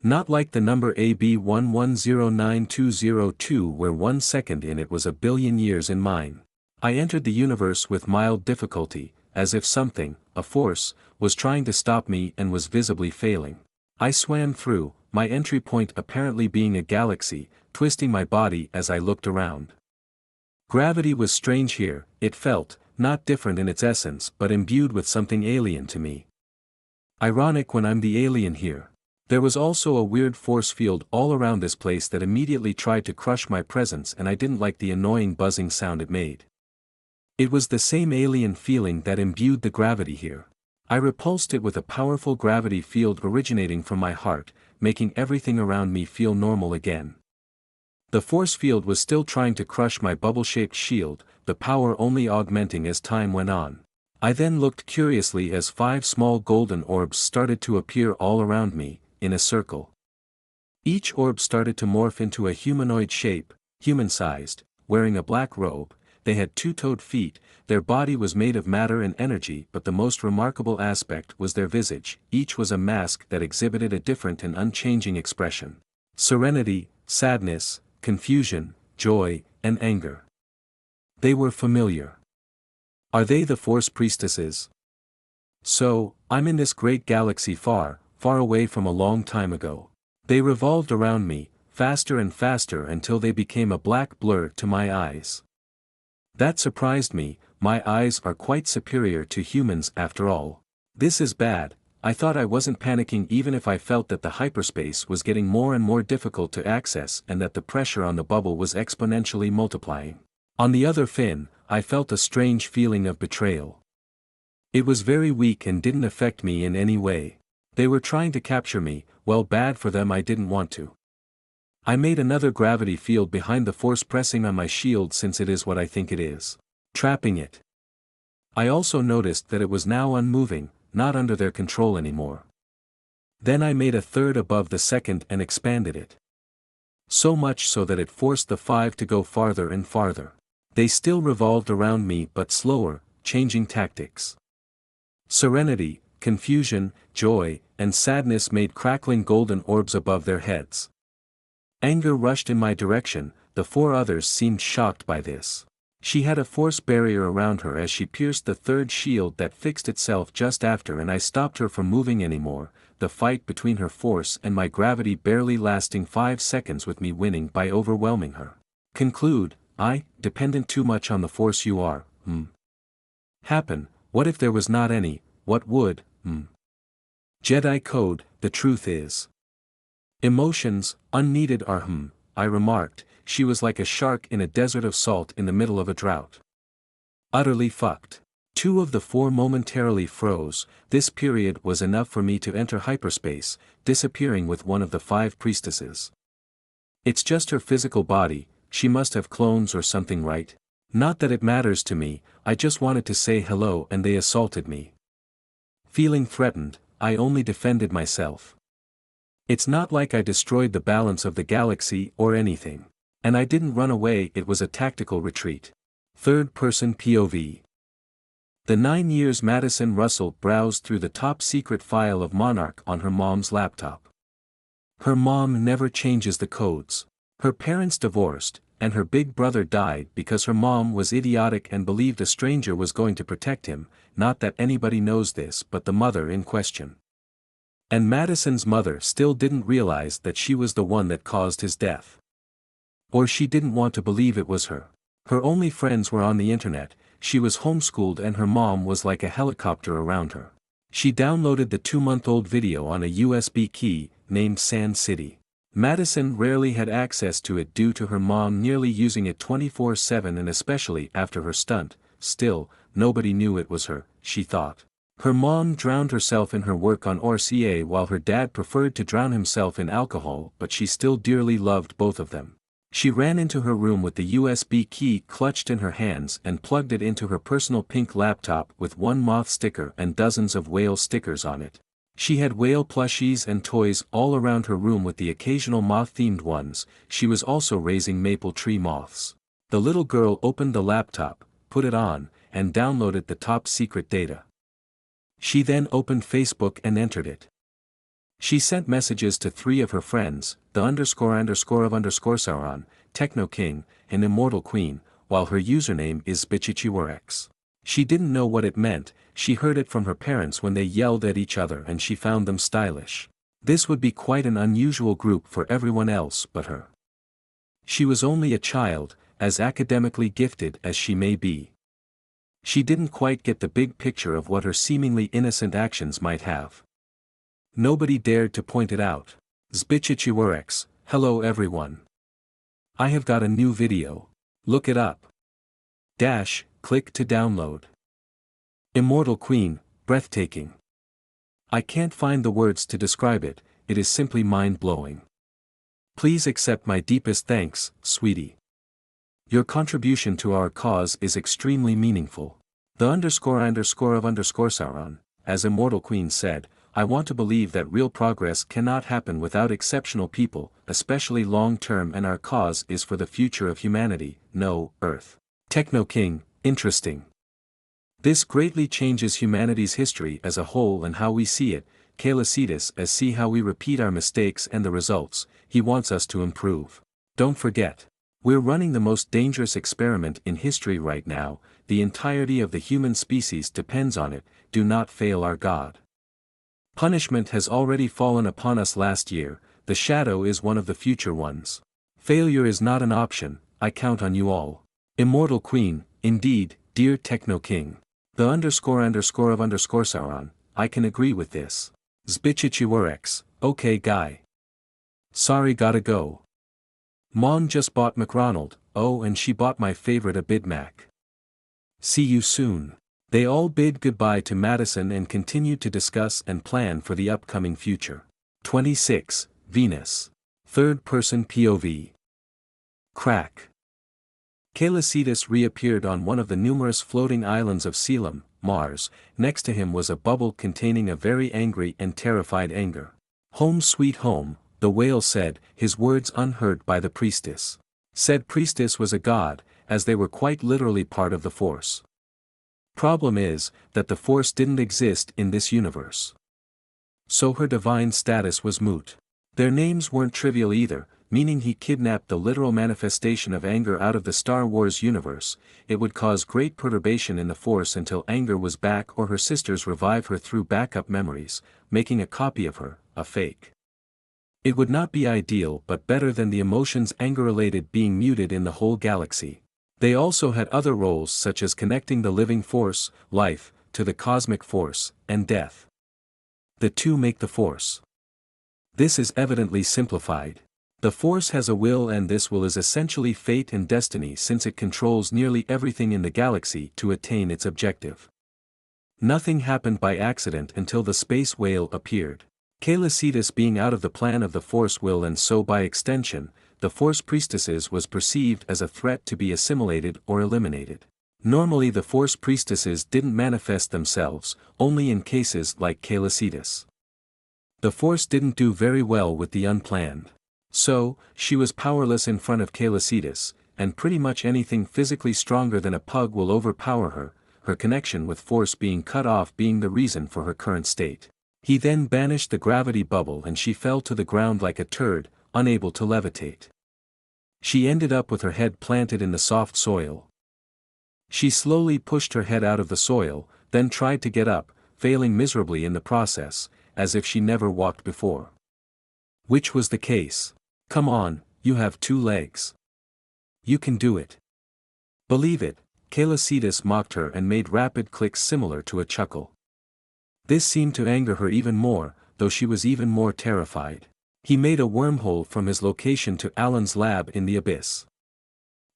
Not like the number AB11092202 where 1 second in it was a billion years in mine. I entered the universe with mild difficulty, as if something, a force, was trying to stop me and was visibly failing. I swam through, my entry point apparently being a galaxy, twisting my body as I looked around. Gravity was strange here. It felt, not different in its essence but imbued with something alien to me. Ironic when I'm the alien here. There was also a weird force field all around this place that immediately tried to crush my presence, and I didn't like the annoying buzzing sound it made. It was the same alien feeling that imbued the gravity here. I repulsed it with a powerful gravity field originating from my heart, making everything around me feel normal again. The force field was still trying to crush my bubble-shaped shield, the power only augmenting as time went on. I then looked curiously as 5 small golden orbs started to appear all around me, in a circle. Each orb started to morph into a humanoid shape, human-sized, wearing a black robe. They had 2-toed feet, their body was made of matter and energy, but the most remarkable aspect was their visage. Each was a mask that exhibited a different and unchanging expression. Serenity, sadness, confusion, joy, and anger. They were familiar. Are they the Force priestesses? So, I'm in this great galaxy far, far away from a long time ago. They revolved around me, faster and faster until they became a black blur to my eyes. That surprised me. My eyes are quite superior to humans after all. This is bad. I thought I wasn't panicking even if I felt that the hyperspace was getting more and more difficult to access and that the pressure on the bubble was exponentially multiplying. On the other fin, I felt a strange feeling of betrayal. It was very weak and didn't affect me in any way. They were trying to capture me. Well, bad for them, I didn't want to. I made another gravity field behind the force, pressing on my shield since it is what I think it is. Trapping it. I also noticed that it was now unmoving, not under their control anymore. Then I made a third above the second and expanded it. So much so that it forced the 5 to go farther and farther. They still revolved around me but slower, changing tactics. Serenity, confusion, joy, and sadness made crackling golden orbs above their heads. Anger rushed in my direction. The 4 others seemed shocked by this. She had a force barrier around her as she pierced the 3rd shield that fixed itself just after, and I stopped her from moving anymore. the fight between her force and my gravity barely lasting 5 seconds with me winning by overwhelming her. Conclude, I, dependent too much on the force you are, Happen, what if there was not any, what would, Jedi code, the truth is. Emotions, unneeded are I remarked, she was like a shark in a desert of salt in the middle of a drought. Utterly fucked. 2 of the 4 momentarily froze. This period was enough for me to enter hyperspace, disappearing with one of the 5 priestesses. It's just her physical body, she must have clones or something, right? Not that it matters to me, I just wanted to say hello and they assaulted me. Feeling threatened, I only defended myself. It's not like I destroyed the balance of the galaxy or anything. And I didn't run away, it was a tactical retreat. Third-person POV. The 9 years Madison Russell browsed through the top-secret file of Monarch on her mom's laptop. Her mom never changes the codes. Her parents divorced, and her big brother died because her mom was idiotic and believed a stranger was going to protect him, not that anybody knows this but the mother in question. And Madison's mother still didn't realize that she was the one that caused his death. Or she didn't want to believe it was her. Her only friends were on the internet, she was homeschooled and her mom was like a helicopter around her. She downloaded the 2-month-old video on a USB key, named Sand City. Madison rarely had access to it due to her mom nearly using it 24/7 and especially after her stunt. Still, nobody knew it was her, she thought. Her mom drowned herself in her work on Orchestra while her dad preferred to drown himself in alcohol, but she still dearly loved both of them. She ran into her room with the USB key clutched in her hands and plugged it into her personal pink laptop with one moth sticker and dozens of whale stickers on it. She had whale plushies and toys all around her room with the occasional moth-themed ones. She was also raising maple tree moths. The little girl opened the laptop, put it on, and downloaded the top-secret data. She then opened Facebook and entered it. She sent messages to 3 of her friends, the __of_Sauron, Techno King, and Immortal Queen, while her username is Bichichiwarex. She didn't know what it meant, she heard it from her parents when they yelled at each other and she found them stylish. This would be quite an unusual group for everyone else but her. She was only a child, as academically gifted as she may be. She didn't quite get the big picture of what her seemingly innocent actions might have. Nobody dared to point it out. Zbichichiwarex, hello everyone. I have got a new video. Look it up. Click to download. Immortal Queen, breathtaking. I can't find the words to describe it, it is simply mind-blowing. Please accept my deepest thanks, sweetie. Your contribution to our cause is extremely meaningful. The __of_Sauron, as Immortal Queen said, I want to believe that real progress cannot happen without exceptional people, especially long-term, and our cause is for the future of humanity, no, Earth. Techno King, interesting. This greatly changes humanity's history as a whole and how we see it, Calicitus as see how we repeat our mistakes and the results, he wants us to improve. Don't forget. We're running the most dangerous experiment in history right now, the entirety of the human species depends on it, do not fail our God. Punishment has already fallen upon us last year, the shadow is one of the future ones. Failure is not an option, I count on you all. Immortal Queen, indeed, dear Techno King. The __of_Sauron, I can agree with this. Zbichichiwarex, okay guy. Sorry gotta go. Mon just bought McRonald, oh and she bought my favorite a Big Mac. See you soon. They all bid goodbye to Madison and continued to discuss and plan for the upcoming future. 26, Venus. Third-person POV. Crack. Calicitus reappeared on one of the numerous floating islands of Celian, Mars. Next to him was a bubble containing a very angry and terrified anger. Home sweet home, the whale said, his words unheard by the priestess. Said priestess was a god, as they were quite literally part of the Force. Problem is, that the Force didn't exist in this universe. So her divine status was moot. Their names weren't trivial either, meaning he kidnapped the literal manifestation of anger out of the Star Wars universe. It would cause great perturbation in the Force until anger was back or her sisters revive her through backup memories, making a copy of her, a fake. It would not be ideal but better than the emotions anger-related being muted in the whole galaxy. They also had other roles such as connecting the living force, life, to the cosmic force, and death. The two make the Force. This is evidently simplified. The Force has a will, and this will is essentially fate and destiny since it controls nearly everything in the galaxy to attain its objective. Nothing happened by accident until the space whale appeared. Celian being out of the plan of the Force will, and so by extension, the Force priestesses was perceived as a threat to be assimilated or eliminated. Normally the Force priestesses didn't manifest themselves, only in cases like Celian. The Force didn't do very well with the unplanned. So, she was powerless in front of Celian, and pretty much anything physically stronger than a pug will overpower her connection with Force being cut off being the reason for her current state. He then banished the gravity bubble and she fell to the ground like a turd, unable to levitate. She ended up with her head planted in the soft soil. She slowly pushed her head out of the soil, then tried to get up, failing miserably in the process, as if she never walked before. Which was the case. Come on, you have 2 legs. You can do it. Believe it, Celian mocked her and made rapid clicks similar to a chuckle. This seemed to anger her even more, though she was even more terrified. He made a wormhole from his location to Alan's lab in the abyss.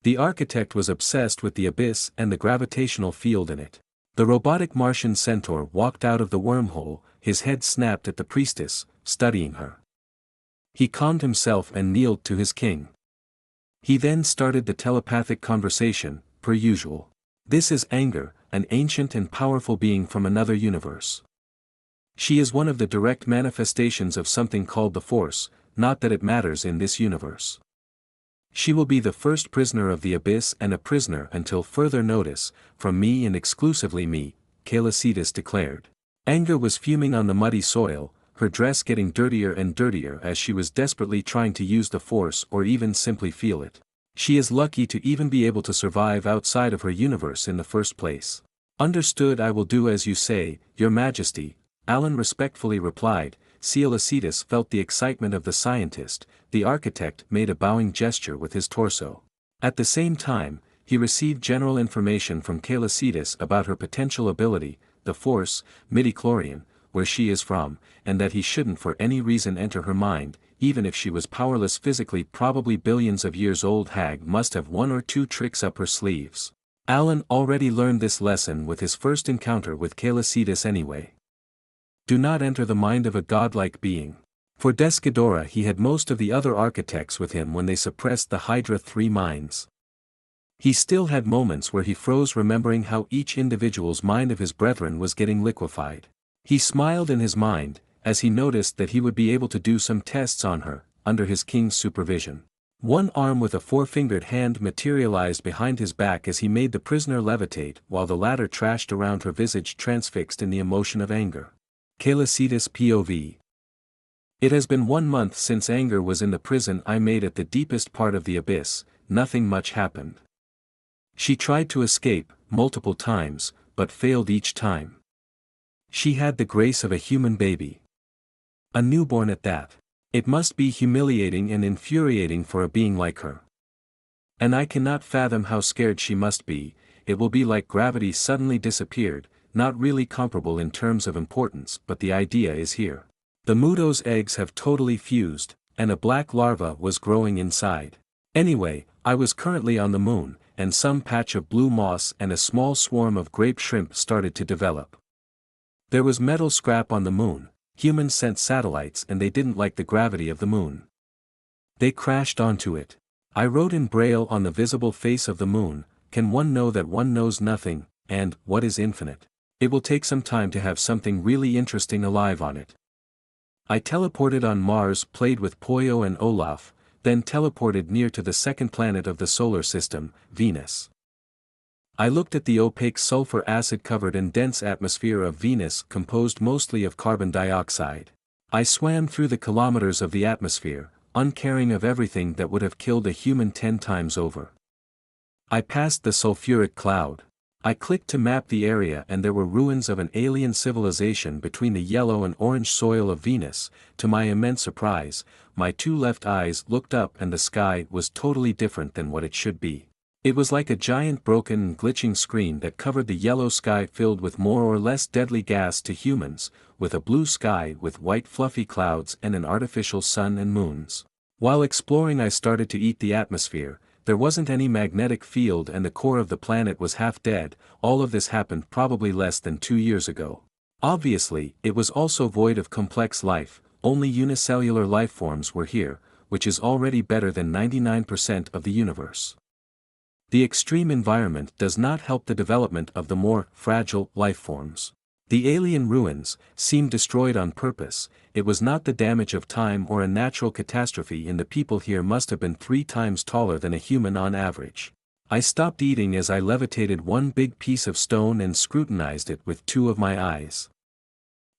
The architect was obsessed with the abyss and the gravitational field in it. The robotic Martian centaur walked out of the wormhole, his head snapped at the priestess, studying her. He calmed himself and kneeled to his king. He then started the telepathic conversation, per usual. This is Anger, an ancient and powerful being from another universe. She is one of the direct manifestations of something called the Force, not that it matters in this universe. She will be the first prisoner of the abyss and a prisoner until further notice, from me and exclusively me, Celian declared. Anger was fuming on the muddy soil, her dress getting dirtier and dirtier as she was desperately trying to use the Force or even simply feel it. She is lucky to even be able to survive outside of her universe in the first place. Understood, I will do as you say, Your Majesty, Alan respectfully replied. Celian felt the excitement of the scientist. The architect made a bowing gesture with his torso. At the same time, he received general information from Celian about her potential ability, the Force, midichlorian, where she is from, and that he shouldn't for any reason enter her mind, even if she was powerless physically. Probably billions of years old hag must have 1 or 2 tricks up her sleeves. Alan already learned this lesson with his first encounter with Celian anyway. Do not enter the mind of a godlike being. For Desghidorah he had most of the other architects with him when they suppressed the Hydra 3 minds. He still had moments where he froze, remembering how each individual's mind of his brethren was getting liquefied. He smiled in his mind, as he noticed that he would be able to do some tests on her, under his king's supervision. One arm with a 4-fingered hand materialized behind his back as he made the prisoner levitate while the latter trashed around her visage transfixed in the emotion of anger. Celian POV. It has been 1 month since Anger was in the prison I made at the deepest part of the abyss. Nothing much happened. She tried to escape, multiple times, but failed each time. She had the grace of a human baby. A newborn at that. It must be humiliating and infuriating for a being like her. And I cannot fathom how scared she must be. It will be like gravity suddenly disappeared. Not really comparable in terms of importance, but the idea is here. The Muto's eggs have totally fused, and a black larva was growing inside. Anyway, I was currently on the moon, and some patch of blue moss and a small swarm of grape shrimp started to develop. There was metal scrap on the moon. Humans sent satellites and they didn't like the gravity of the moon. They crashed onto it. I wrote in Braille on the visible face of the moon, "Can one know that one knows nothing, and what is infinite?" It will take some time to have something really interesting alive on it. I teleported on Mars, played with Poyo and Olaf, then teleported near to the second planet of the solar system, Venus. I looked at the opaque sulfur acid-covered and dense atmosphere of Venus composed mostly of carbon dioxide. I swam through the kilometers of the atmosphere, uncaring of everything that would have killed a human 10 times over. I passed the sulfuric cloud. I clicked to map the area and there were ruins of an alien civilization between the yellow and orange soil of Venus. To my immense surprise, my two left eyes looked up and the sky was totally different than what it should be. It was like a giant broken and glitching screen that covered the yellow sky filled with more or less deadly gas to humans, with a blue sky with white fluffy clouds and an artificial sun and moons. While exploring I started to eat the atmosphere. There wasn't any magnetic field and the core of the planet was half dead. All of this happened probably less than 2 years ago. Obviously, it was also void of complex life, only unicellular lifeforms were here, which is already better than 99% of the universe. The extreme environment does not help the development of the more fragile lifeforms. The alien ruins seemed destroyed on purpose. It was not the damage of time or a natural catastrophe, and the people here must have been 3 times taller than a human on average. I stopped eating as I levitated one big piece of stone and scrutinized it with 2 of my eyes.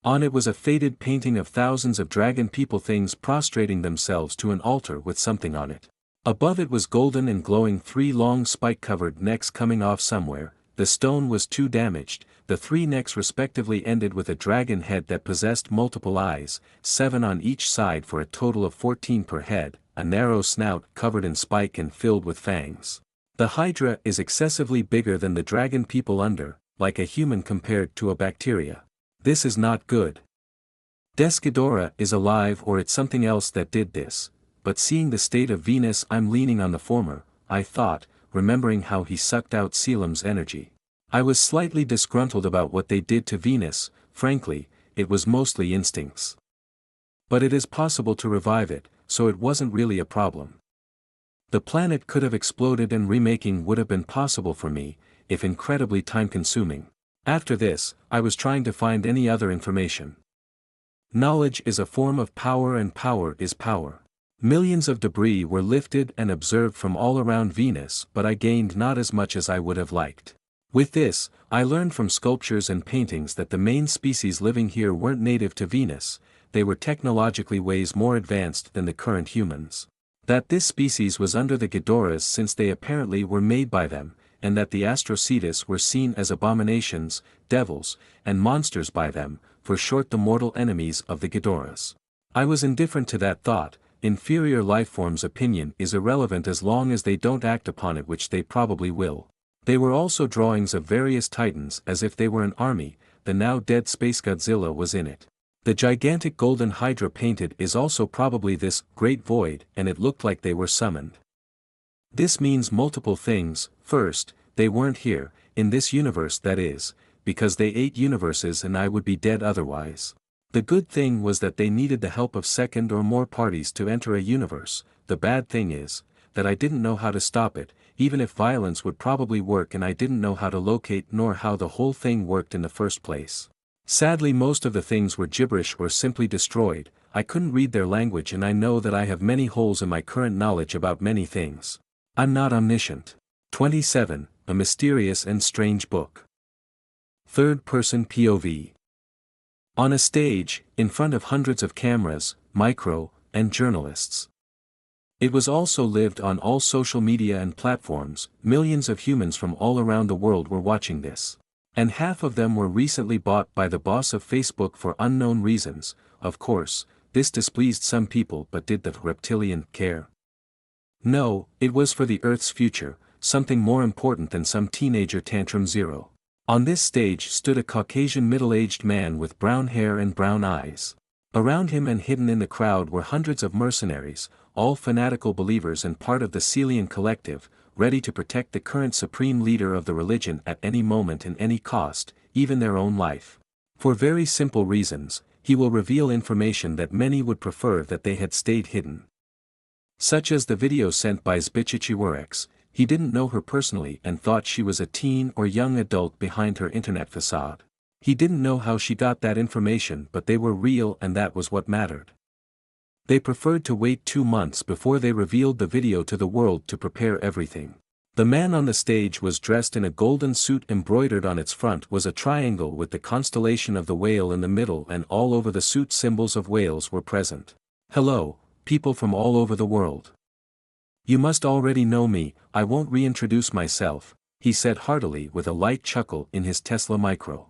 On it was a faded painting of thousands of dragon people things prostrating themselves to an altar with something on it. Above it was golden and glowing 3 long spike-covered necks coming off somewhere. The stone was too damaged. The 3 necks respectively ended with a dragon head that possessed multiple eyes, 7 on each side for a total of 14 per head, a narrow snout covered in spike and filled with fangs. The Hydra is excessively bigger than the dragon people under, like a human compared to a bacteria. This is not good. Desghidorah is alive or it's something else that did this, but seeing the state of Venus I'm leaning on the former, I thought, remembering how he sucked out Celim's energy. I was slightly disgruntled about what they did to Venus. Frankly, it was mostly instincts. But it is possible to revive it, so it wasn't really a problem. The planet could have exploded and remaking would have been possible for me, if incredibly time-consuming. After this, I was trying to find any other information. Knowledge is a form of power and power is power. Millions of debris were lifted and observed from all around Venus, but I gained not as much as I would have liked. With this, I learned from sculptures and paintings that the main species living here weren't native to Venus, they were technologically ways more advanced than the current humans. That this species was under the Ghidorahs since they apparently were made by them, and that the Astrocetus were seen as abominations, devils, and monsters by them, for short the mortal enemies of the Ghidorahs. I was indifferent to that thought. Inferior lifeforms' opinion is irrelevant as long as they don't act upon it, which they probably will. They were also drawings of various titans as if they were an army. The now dead Space Godzilla was in it. The gigantic golden Hydra painted is also probably this great void, and it looked like they were summoned. This means multiple things. First, they weren't here, in this universe that is, because they ate universes and I would be dead otherwise. The good thing was that they needed the help of second or more parties to enter a universe. The bad thing is, that I didn't know how to stop it, even if violence would probably work, and I didn't know how to locate nor how the whole thing worked in the first place. Sadly, most of the things were gibberish or simply destroyed. I couldn't read their language, and I know that I have many holes in my current knowledge about many things. I'm not omniscient. 27, a mysterious and strange book. Third-person POV. On a stage, in front of hundreds of cameras, and journalists. It was also lived on all social media and platforms. Millions of humans from all around the world were watching this. And half of them were recently bought by the boss of Facebook for unknown reasons. Of course, this displeased some people, but did the reptilian care? No, it was for the Earth's future, something more important than some teenager tantrum zero. On this stage stood a Caucasian middle-aged man with brown hair and brown eyes. Around him and hidden in the crowd were hundreds of mercenaries, all fanatical believers and part of the Celian collective, ready to protect the current supreme leader of the religion at any moment and any cost, even their own life. For very simple reasons, he will reveal information that many would prefer that they had stayed hidden. Such as the video sent by Zbichichiwerex. He didn't know her personally and thought she was a teen or young adult behind her internet facade. He didn't know how she got that information, but they were real and that was what mattered. They preferred to wait 2 months before they revealed the video to the world to prepare everything. The man on the stage was dressed in a golden suit. Embroidered on its front was a triangle with the constellation of the whale in the middle, and all over the suit symbols of whales were present. Hello, people from all over the world. You must already know me, I won't reintroduce myself, he said heartily with a light chuckle in his Tesla Micro.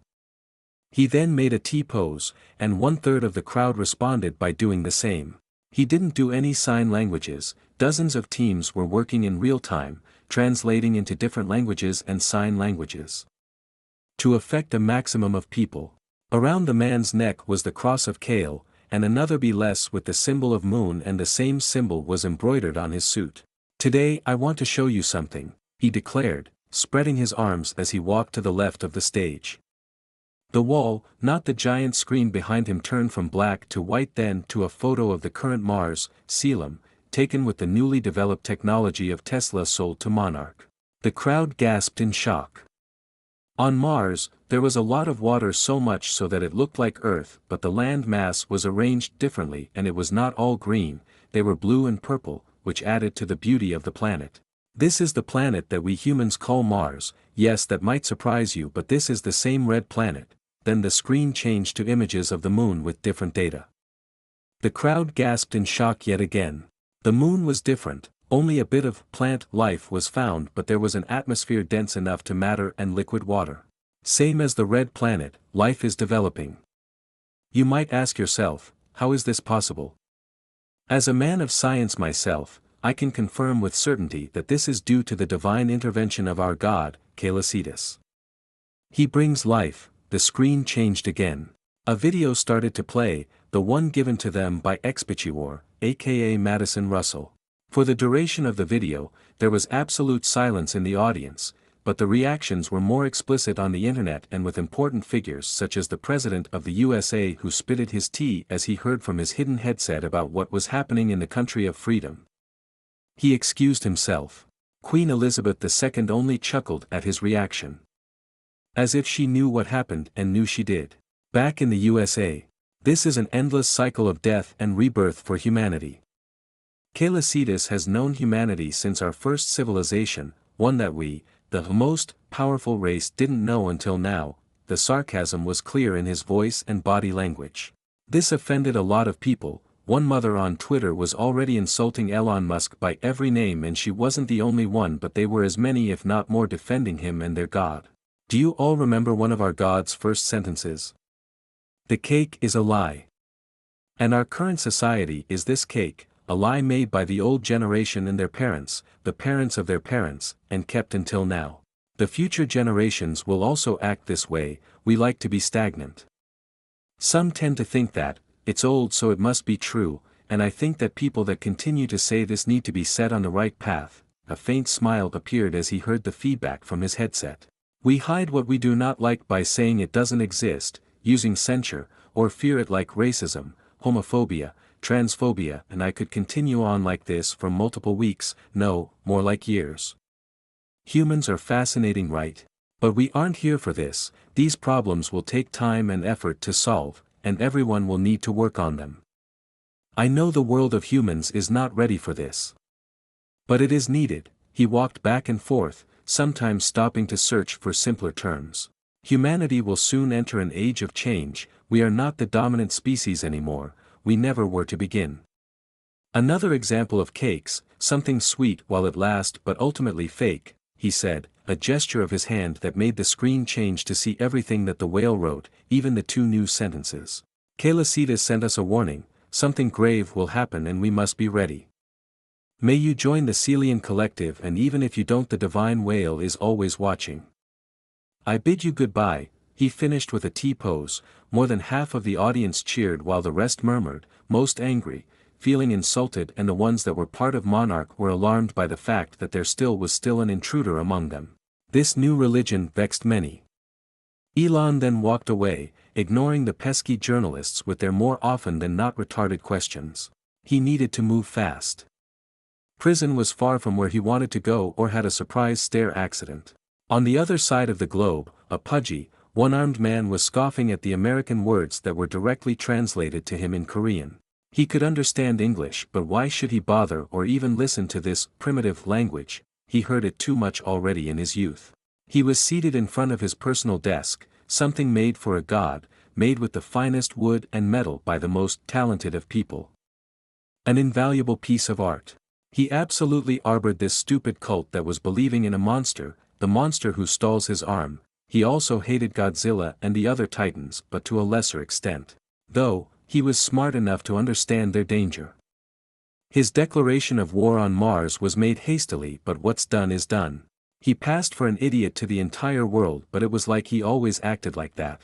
He then made a T-pose, and 1/3 of the crowd responded by doing the same. He didn't do any sign languages, dozens of teams were working in real time, translating into different languages and sign languages. To affect a maximum of people. Around the man's neck was the cross of Kale, and another B-less with the symbol of moon, and the same symbol was embroidered on his suit. Today I want to show you something, he declared, spreading his arms as he walked to the left of the stage. The wall, not the giant screen behind him, turned from black to white, then to a photo of the current Mars, celian, taken with the newly developed technology of Tesla sold to Monarch. The crowd gasped in shock. On Mars, there was a lot of water, so much so that it looked like Earth, but the land mass was arranged differently, and it was not all green, they were blue and purple, which added to the beauty of the planet. This is the planet that we humans call Mars. Yes, that might surprise you, but this is the same red planet. Then the screen changed to images of the moon with different data. The crowd gasped in shock yet again. The moon was different, only a bit of plant life was found, but there was an atmosphere dense enough to matter and liquid water. Same as the red planet, life is developing. You might ask yourself, how is this possible? As a man of science myself, I can confirm with certainty that this is due to the divine intervention of our God, Celian. He brings life. The screen changed again. A video started to play, the one given to them by Expichiwar, aka Madison Russell. For the duration of the video, there was absolute silence in the audience, but the reactions were more explicit on the internet, and with important figures such as the President of the USA, who spitted his tea as he heard from his hidden headset about what was happening in the country of freedom. He excused himself. Queen Elizabeth II only chuckled at his reaction. As if she knew what happened and knew she did. Back in the USA, this is an endless cycle of death and rebirth for humanity. Celian has known humanity since our first civilization, one that we, the most powerful race, didn't know until now. The sarcasm was clear in his voice and body language. This offended a lot of people. One mother on Twitter was already insulting Elon Musk by every name, and she wasn't the only one, but they were as many if not more defending him and their God. Do you all remember one of our God's first sentences? The cake is a lie. And our current society is this cake, a lie made by the old generation and their parents, the parents of their parents, and kept until now. The future generations will also act this way. We like to be stagnant. Some tend to think that, it's old so it must be true, and I think that people that continue to say this need to be set on the right path. A faint smile appeared as he heard the feedback from his headset. We hide what we do not like by saying it doesn't exist, using censure, or fear it, like racism, homophobia, transphobia, and I could continue on like this for multiple weeks, no, more like years. Humans are fascinating, right? But we aren't here for this. These problems will take time and effort to solve, and everyone will need to work on them. I know the world of humans is not ready for this. But it is needed. He walked back and forth, sometimes stopping to search for simpler terms. Humanity will soon enter an age of change. We are not the dominant species anymore, we never were to begin. Another example of cakes, something sweet while it lasts but ultimately fake, he said, a gesture of his hand that made the screen change to see everything that the whale wrote, even the two new sentences. Celian sent us a warning, something grave will happen and we must be ready. May you join the Celian collective, and even if you don't, the divine whale is always watching. I bid you goodbye. He finished with a T-pose. More than half of the audience cheered while the rest murmured, most angry, feeling insulted, and the ones that were part of Monarch were alarmed by the fact that there was still an intruder among them. This new religion vexed many. Elon then walked away, ignoring the pesky journalists with their more often than not retarded questions. He needed to move fast. Prison was far from where he wanted to go, or had a surprise stair accident. On the other side of the globe, a pudgy, one-armed man was scoffing at the American words that were directly translated to him in Korean. He could understand English, but why should he bother or even listen to this primitive language? He heard it too much already in his youth. He was seated in front of his personal desk, something made for a god, made with the finest wood and metal by the most talented of people. An invaluable piece of art. He absolutely harbored this stupid cult that was believing in a monster, the monster who stalls his arm. He also hated Godzilla and the other titans, but to a lesser extent. Though, he was smart enough to understand their danger. His declaration of war on Mars was made hastily, but what's done is done. He passed for an idiot to the entire world, but it was like he always acted like that.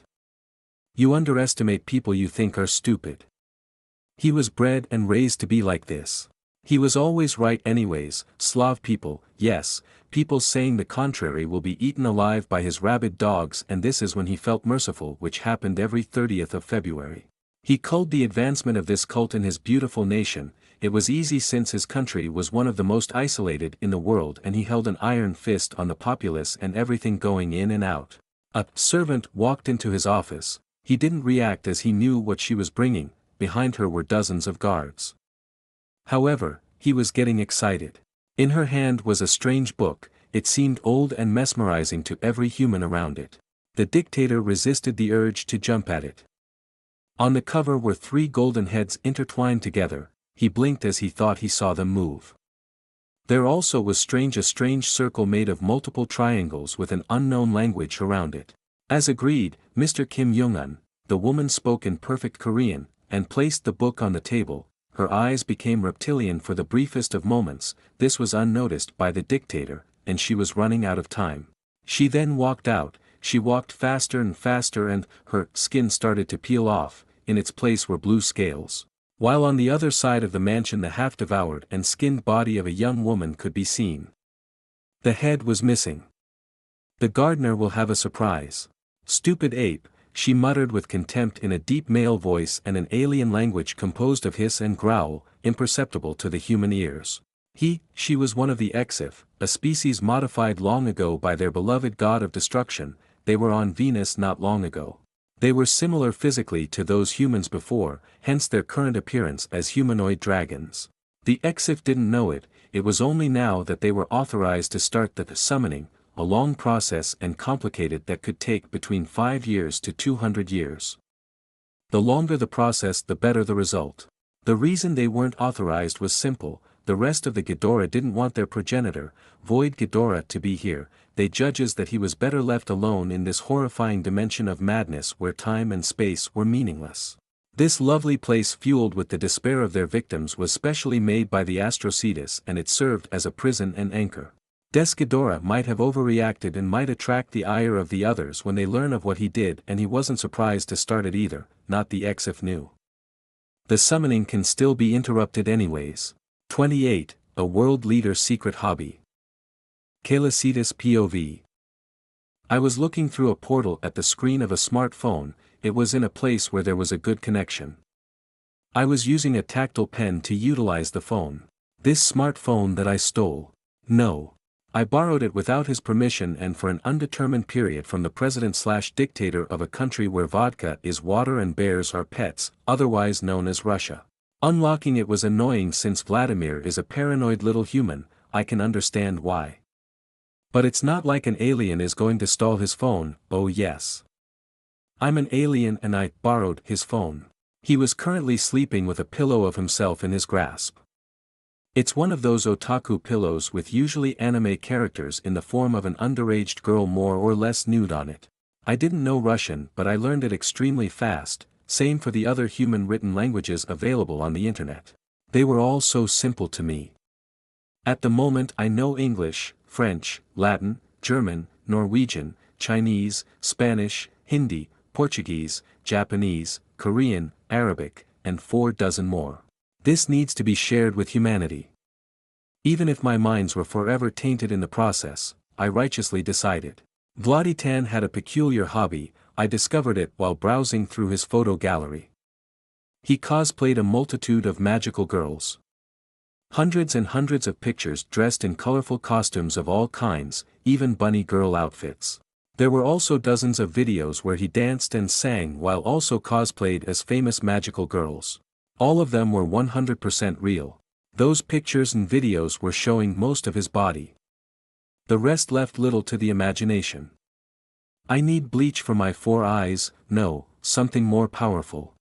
You underestimate people you think are stupid. He was bred and raised to be like this. He was always right anyways. Slav people, yes, people saying the contrary will be eaten alive by his rabid dogs, and this is when he felt merciful, which happened every 30th of February. He culled the advancement of this cult in his beautiful nation. It was easy since his country was one of the most isolated in the world, and he held an iron fist on the populace and everything going in and out. A servant walked into his office. He didn't react as he knew what she was bringing. Behind her were dozens of guards. However, he was getting excited. In her hand was a strange book. It seemed old and mesmerizing to every human around it. The dictator resisted the urge to jump at it. On the cover were 3 golden heads intertwined together. He blinked as he thought he saw them move. There also was a strange circle made of multiple triangles with an unknown language around it. As agreed, Mr. Kim Jong-un, the woman spoke in perfect Korean, and placed the book on the table. Her eyes became reptilian for the briefest of moments. This was unnoticed by the dictator, and she was running out of time. She then walked out. She walked faster and faster, and her skin started to peel off. In its place were blue scales. While on the other side of the mansion the half-devoured and skinned body of a young woman could be seen. The head was missing. The gardener will have a surprise. Stupid ape, she muttered with contempt in a deep male voice and an alien language composed of hiss and growl, imperceptible to the human ears. She was one of the Exif, a species modified long ago by their beloved god of destruction. They were on Venus not long ago. They were similar physically to those humans before, hence their current appearance as humanoid dragons. The Exif didn't know it. It was only now that they were authorized to start the summoning, a long process and complicated that could take between 5 years to 200 years. The longer the process, the better the result. The reason they weren't authorized was simple. The rest of the Ghidorah didn't want their progenitor, Void Ghidorah, to be here. They judges that he was better left alone in this horrifying dimension of madness where time and space were meaningless. This lovely place fueled with the despair of their victims was specially made by the Astrocetus, and it served as a prison and anchor. Ghidorah might have overreacted and might attract the ire of the others when they learn of what he did, and he wasn't surprised to start it either. Not the Exif knew. The summoning can still be interrupted anyways. 28. A world leader's secret hobby. Kalicitus POV. I was looking through a portal at the screen of a smartphone. It was in a place where there was a good connection. I was using a tactile pen to utilize the phone. This smartphone that I stole. No. I borrowed it without his permission and for an undetermined period from the president/dictator of a country where vodka is water and bears are pets, otherwise known as Russia. Unlocking it was annoying since Vladimir is a paranoid little human. I can understand why. But it's not like an alien is going to stall his phone. Oh yes. I'm an alien and I borrowed his phone. He was currently sleeping with a pillow of himself in his grasp. It's one of those otaku pillows with usually anime characters in the form of an underaged girl more or less nude on it. I didn't know Russian, but I learned it extremely fast, same for the other human written languages available on the internet. They were all so simple to me. At the moment I know English, French, Latin, German, Norwegian, Chinese, Spanish, Hindi, Portuguese, Japanese, Korean, Arabic, and 4 dozen more. This needs to be shared with humanity. Even if my minds were forever tainted in the process, I righteously decided. Vladitan had a peculiar hobby. I discovered it while browsing through his photo gallery. He cosplayed a multitude of magical girls. Hundreds and hundreds of pictures dressed in colorful costumes of all kinds, even bunny girl outfits. There were also dozens of videos where he danced and sang while also cosplayed as famous magical girls. All of them were 100% real. Those pictures and videos were showing most of his body. The rest left little to the imagination. I need bleach for my 4 eyes, no, something more powerful.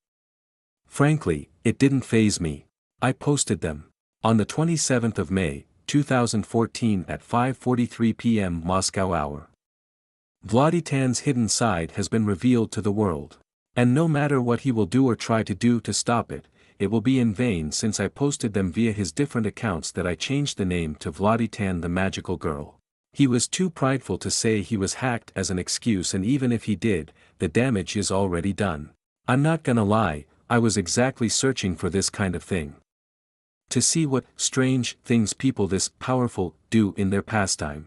Frankly, it didn't faze me. I posted them. On the 27th of May, 2014 at 5:43 p.m. Moscow hour. Vladitan's hidden side has been revealed to the world. And no matter what he will do or try to do to stop it, it will be in vain since I posted them via his different accounts that I changed the name to Vladitan the Magical Girl. He was too prideful to say he was hacked as an excuse, and even if he did, the damage is already done. I'm not gonna lie, I was exactly searching for this kind of thing. To see what strange things people this powerful do in their pastime.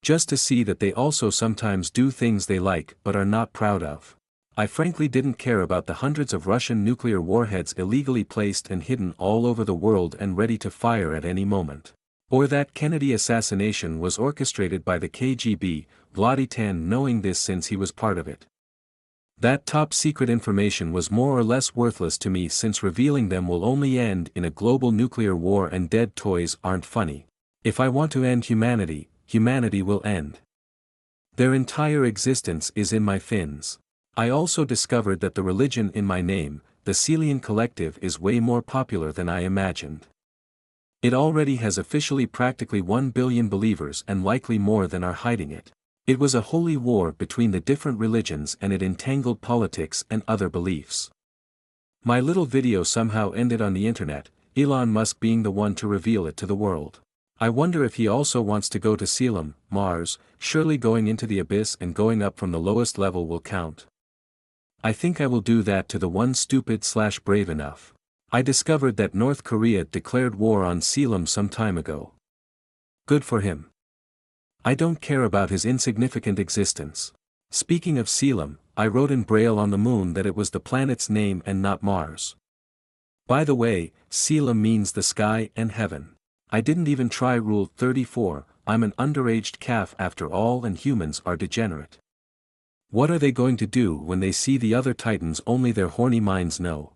Just to see that they also sometimes do things they like but are not proud of. I frankly didn't care about the hundreds of Russian nuclear warheads illegally placed and hidden all over the world and ready to fire at any moment. Or that Kennedy assassination was orchestrated by the KGB, Vladitan knowing this since he was part of it. That top-secret information was more or less worthless to me since revealing them will only end in a global nuclear war, and dead toys aren't funny. If I want to end humanity, humanity will end. Their entire existence is in my fins. I also discovered that the religion in my name, the Celian Collective, is way more popular than I imagined. It already has officially practically 1 billion believers, and likely more than are hiding it. It was a holy war between the different religions, and it entangled politics and other beliefs. My little video somehow ended on the internet, Elon Musk being the one to reveal it to the world. I wonder if he also wants to go to Celian, Mars. Surely going into the abyss and going up from the lowest level will count. I think I will do that to the one stupid/brave enough. I discovered that North Korea declared war on Celian some time ago. Good for him. I don't care about his insignificant existence. Speaking of Celian, I wrote in Braille on the moon that it was the planet's name and not Mars. By the way, Celian means the sky and heaven. I didn't even try Rule 34, I'm an underaged calf after all, and humans are degenerate. What are they going to do when they see the other titans? Only their horny minds know.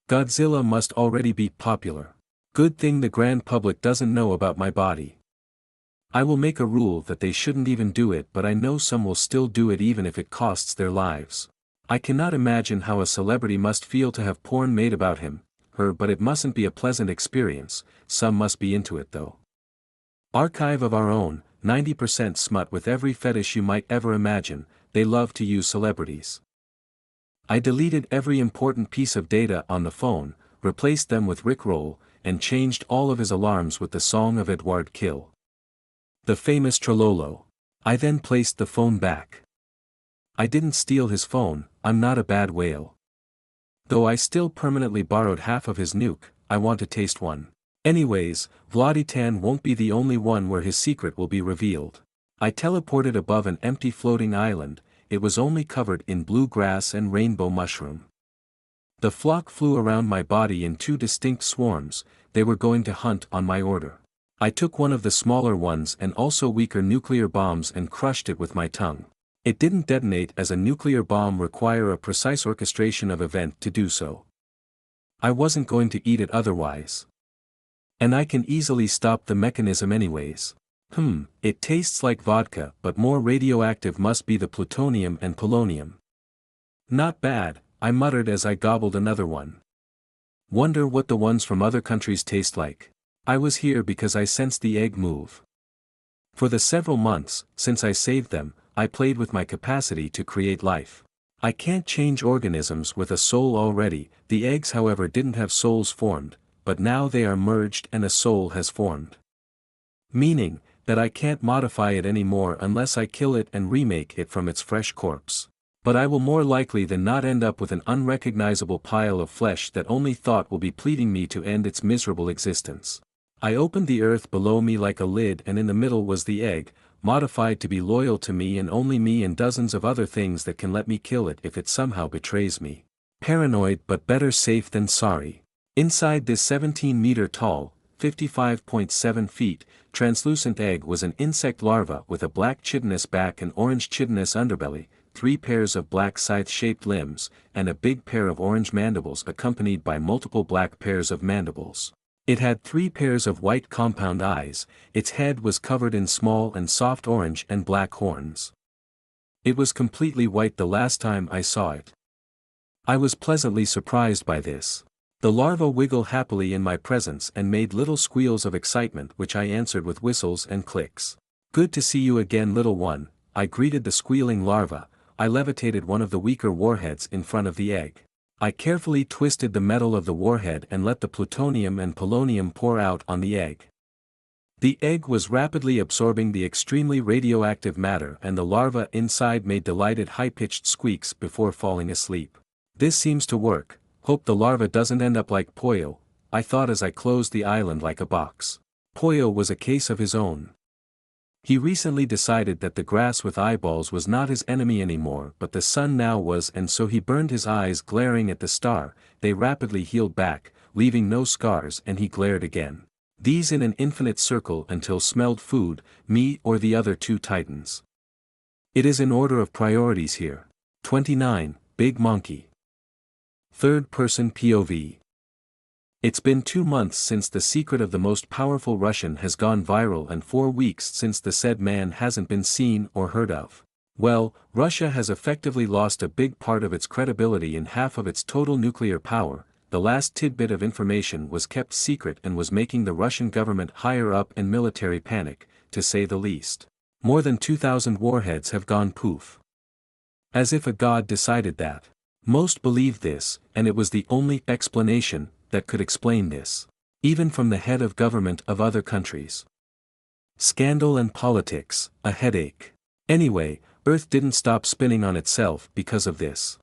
Godzilla must already be popular. Good thing the grand public doesn't know about my body. I will make a rule that they shouldn't even do it, but I know some will still do it even if it costs their lives. I cannot imagine how a celebrity must feel to have porn made about him, her, but it mustn't be a pleasant experience. Some must be into it though. Archive of our own, 90% smut with every fetish you might ever imagine. They love to use celebrities. I deleted every important piece of data on the phone, replaced them with Rickroll, and changed all of his alarms with the song of Edward Kill. The famous Trololo. I then placed the phone back. I didn't steal his phone, I'm not a bad whale. Though I still permanently borrowed half of his nuke, I want to taste one. Anyways, Vladitan won't be the only one where his secret will be revealed. I teleported above an empty floating island. It was only covered in blue grass and rainbow mushroom. The flock flew around my body in 2 distinct swarms. They were going to hunt on my order. I took one of the smaller ones and also weaker nuclear bombs and crushed it with my tongue. It didn't detonate as a nuclear bomb require a precise orchestration of event to do so. I wasn't going to eat it otherwise. And I can easily stop the mechanism anyways. It tastes like vodka, but more radioactive must be the plutonium and polonium. Not bad, I muttered as I gobbled another one. Wonder what the ones from other countries taste like. I was here because I sensed the egg move. For the several months, since I saved them, I played with my capacity to create life. I can't change organisms with a soul already. The eggs however didn't have souls formed, but now they are merged and a soul has formed. Meaning, that I can't modify it anymore unless I kill it and remake it from its fresh corpse. But I will more likely than not end up with an unrecognizable pile of flesh that only thought will be pleading me to end its miserable existence. I opened the earth below me like a lid, and in the middle was the egg, modified to be loyal to me and only me, and dozens of other things that can let me kill it if it somehow betrays me. Paranoid, but better safe than sorry. Inside this 17-meter tall, 55.7 feet, translucent egg was an insect larva with a black chitinous back and orange chitinous underbelly, 3 pairs of black scythe-shaped limbs, and a big pair of orange mandibles accompanied by multiple black pairs of mandibles. It had 3 pairs of white compound eyes. Its head was covered in small and soft orange and black horns. It was completely white the last time I saw it. I was pleasantly surprised by this. The larva wiggled happily in my presence and made little squeals of excitement which I answered with whistles and clicks. Good to see you again, little one, I greeted the squealing larva. I levitated one of the weaker warheads in front of the egg. I carefully twisted the metal of the warhead and let the plutonium and polonium pour out on the egg. The egg was rapidly absorbing the extremely radioactive matter, and the larva inside made delighted high-pitched squeaks before falling asleep. This seems to work. Hope the larva doesn't end up like Pollo, I thought as I closed the island like a box. Pollo was a case of his own. He recently decided that the grass with eyeballs was not his enemy anymore, but the sun now was, and so he burned his eyes glaring at the star. They rapidly healed back, leaving no scars, and he glared again. These in an infinite circle until smelled food, me or the other two titans. It is in order of priorities here. 29, Big Monkey. Third-person POV. It's been 2 months since the secret of the most powerful Russian has gone viral and 4 weeks since the said man hasn't been seen or heard of. Well, Russia has effectively lost a big part of its credibility and half of its total nuclear power. The last tidbit of information was kept secret and was making the Russian government higher up in military panic, to say the least. More than 2,000 warheads have gone poof. As if a god decided that. Most believed this, and it was the only explanation that could explain this. Even from the head of government of other countries. Scandal and politics, a headache. Anyway, Earth didn't stop spinning on itself because of this.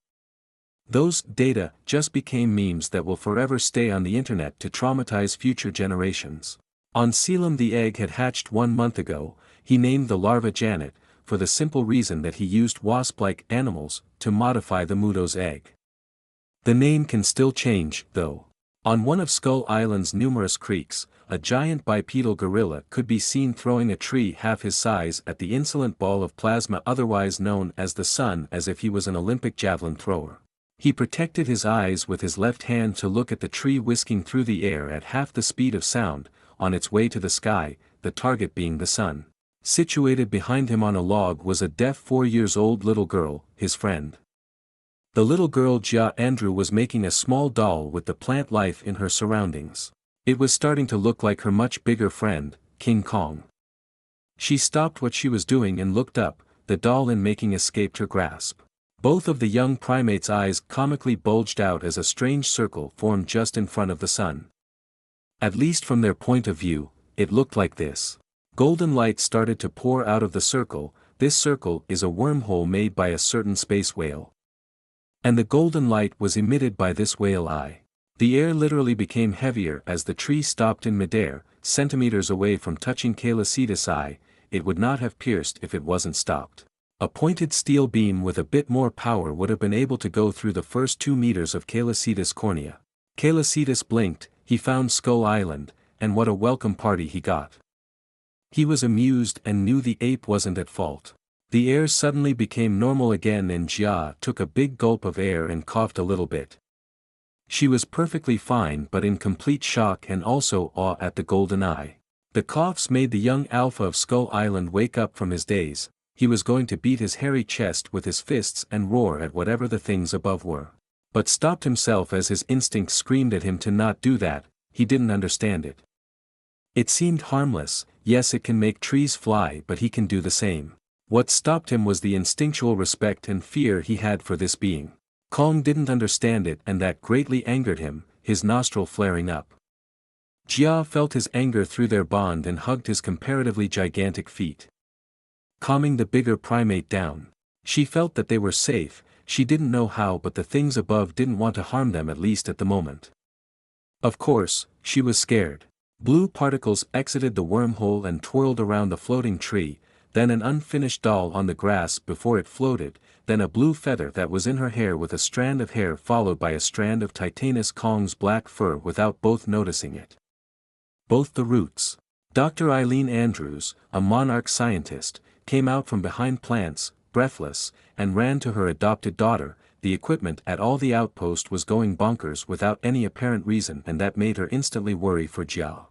Those data just became memes that will forever stay on the internet to traumatize future generations. On Celian, the egg had hatched 1 month ago. He named the larva Janet, for the simple reason that he used wasp-like animals to modify the Muto's egg. The name can still change, though. On one of Skull Island's numerous creeks, a giant bipedal gorilla could be seen throwing a tree half his size at the insolent ball of plasma otherwise known as the sun, as if he was an Olympic javelin thrower. He protected his eyes with his left hand to look at the tree whisking through the air at half the speed of sound, on its way to the sky, the target being the sun. Situated behind him on a log was a deaf 4-year-old little girl, his friend. The little girl Jia Andrew was making a small doll with the plant life in her surroundings. It was starting to look like her much bigger friend, King Kong. She stopped what she was doing and looked up, the doll in making escaped her grasp. Both of the young primate's eyes comically bulged out as a strange circle formed just in front of the sun. At least from their point of view, it looked like this. Golden light started to pour out of the circle. This circle is a wormhole made by a certain space whale. And the golden light was emitted by this whale eye. The air literally became heavier as the tree stopped in midair, centimeters away from touching Calicitas' eye. It would not have pierced if it wasn't stopped. A pointed steel beam with a bit more power would have been able to go through the first 2 meters of Calicitas' cornea. Calicitas blinked. He found Skull Island, and what a welcome party he got. He was amused and knew the ape wasn't at fault. The air suddenly became normal again and Jia took a big gulp of air and coughed a little bit. She was perfectly fine but in complete shock and also awe at the golden eye. The coughs made the young alpha of Skull Island wake up from his daze. He was going to beat his hairy chest with his fists and roar at whatever the things above were. But stopped himself as his instinct screamed at him to not do that. He didn't understand it. It seemed harmless. Yes, it can make trees fly, but he can do the same. What stopped him was the instinctual respect and fear he had for this being. Kong didn't understand it and that greatly angered him, his nostril flaring up. Jia felt his anger through their bond and hugged his comparatively gigantic feet, calming the bigger primate down. She felt that they were safe. She didn't know how, but the things above didn't want to harm them, at least at the moment. Of course, she was scared. Blue particles exited the wormhole and twirled around the floating tree, then an unfinished doll on the grass before it floated, then a blue feather that was in her hair with a strand of hair followed by a strand of Titanus Kong's black fur without both noticing it. Both the roots. Dr. Eileen Andrews, a Monarch scientist, came out from behind plants, breathless, and ran to her adopted daughter. The equipment at all the outpost was going bonkers without any apparent reason, and that made her instantly worry for Jia.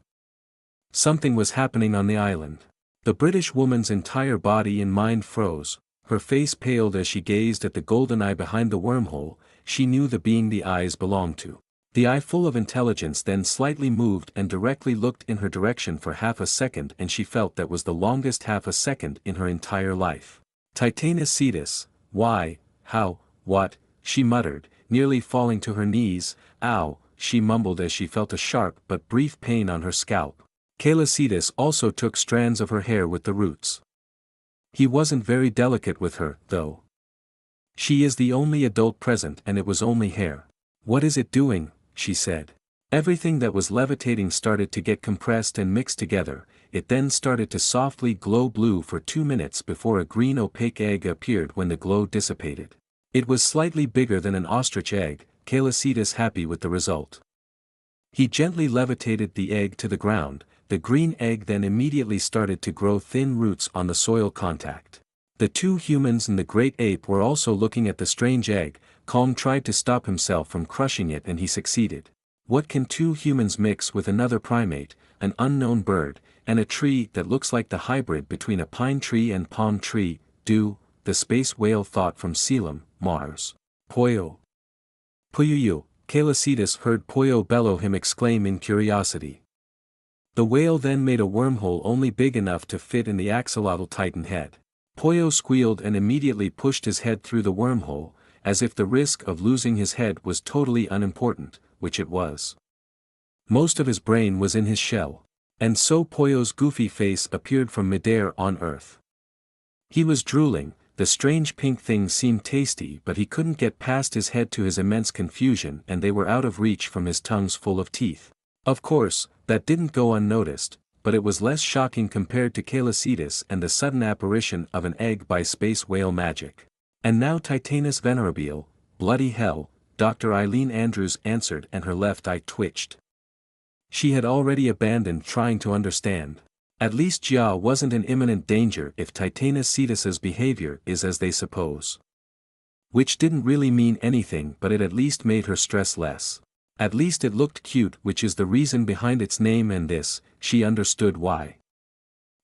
Something was happening on the island. The British woman's entire body and mind froze, her face paled as she gazed at the golden eye behind the wormhole. She knew the being the eyes belonged to. The eye full of intelligence then slightly moved and directly looked in her direction for half a second, and she felt that was the longest half a second in her entire life. Titanus Cetus, why, how, what, she muttered, nearly falling to her knees. Ow, she mumbled as she felt a sharp but brief pain on her scalp. Cetus also took strands of her hair with the roots. He wasn't very delicate with her, though. She is the only adult present and it was only hair. What is it doing? She said. Everything that was levitating started to get compressed and mixed together. It then started to softly glow blue for 2 minutes before a green opaque egg appeared when the glow dissipated. It was slightly bigger than an ostrich egg, Cetus happy with the result. He gently levitated the egg to the ground. The green egg then immediately started to grow thin roots on the soil contact. The two humans and the great ape were also looking at the strange egg. Kong tried to stop himself from crushing it and he succeeded. What can two humans mix with another primate, an unknown bird, and a tree that looks like the hybrid between a pine tree and palm tree, do? The space whale thought from Celian, Mars. Poyo. Puyuyu, Cetus heard Poyo bellow him exclaim in curiosity. The whale then made a wormhole only big enough to fit in the axolotl titan head. Poyo squealed and immediately pushed his head through the wormhole, as if the risk of losing his head was totally unimportant, which it was. Most of his brain was in his shell. And so Poyo's goofy face appeared from midair on Earth. He was drooling. The strange pink things seemed tasty, but he couldn't get past his head to his immense confusion, and they were out of reach from his tongues full of teeth. Of course, that didn't go unnoticed, but it was less shocking compared to Cetus and the sudden apparition of an egg by space whale magic. And now Titanus Venerabile, bloody hell, Dr. Eileen Andrews answered, and her left eye twitched. She had already abandoned trying to understand. At least Jia wasn't in imminent danger if Titanus Cetus's behavior is as they suppose. Which didn't really mean anything, but it at least made her stress less. At least it looked cute, which is the reason behind its name, and this, she understood why.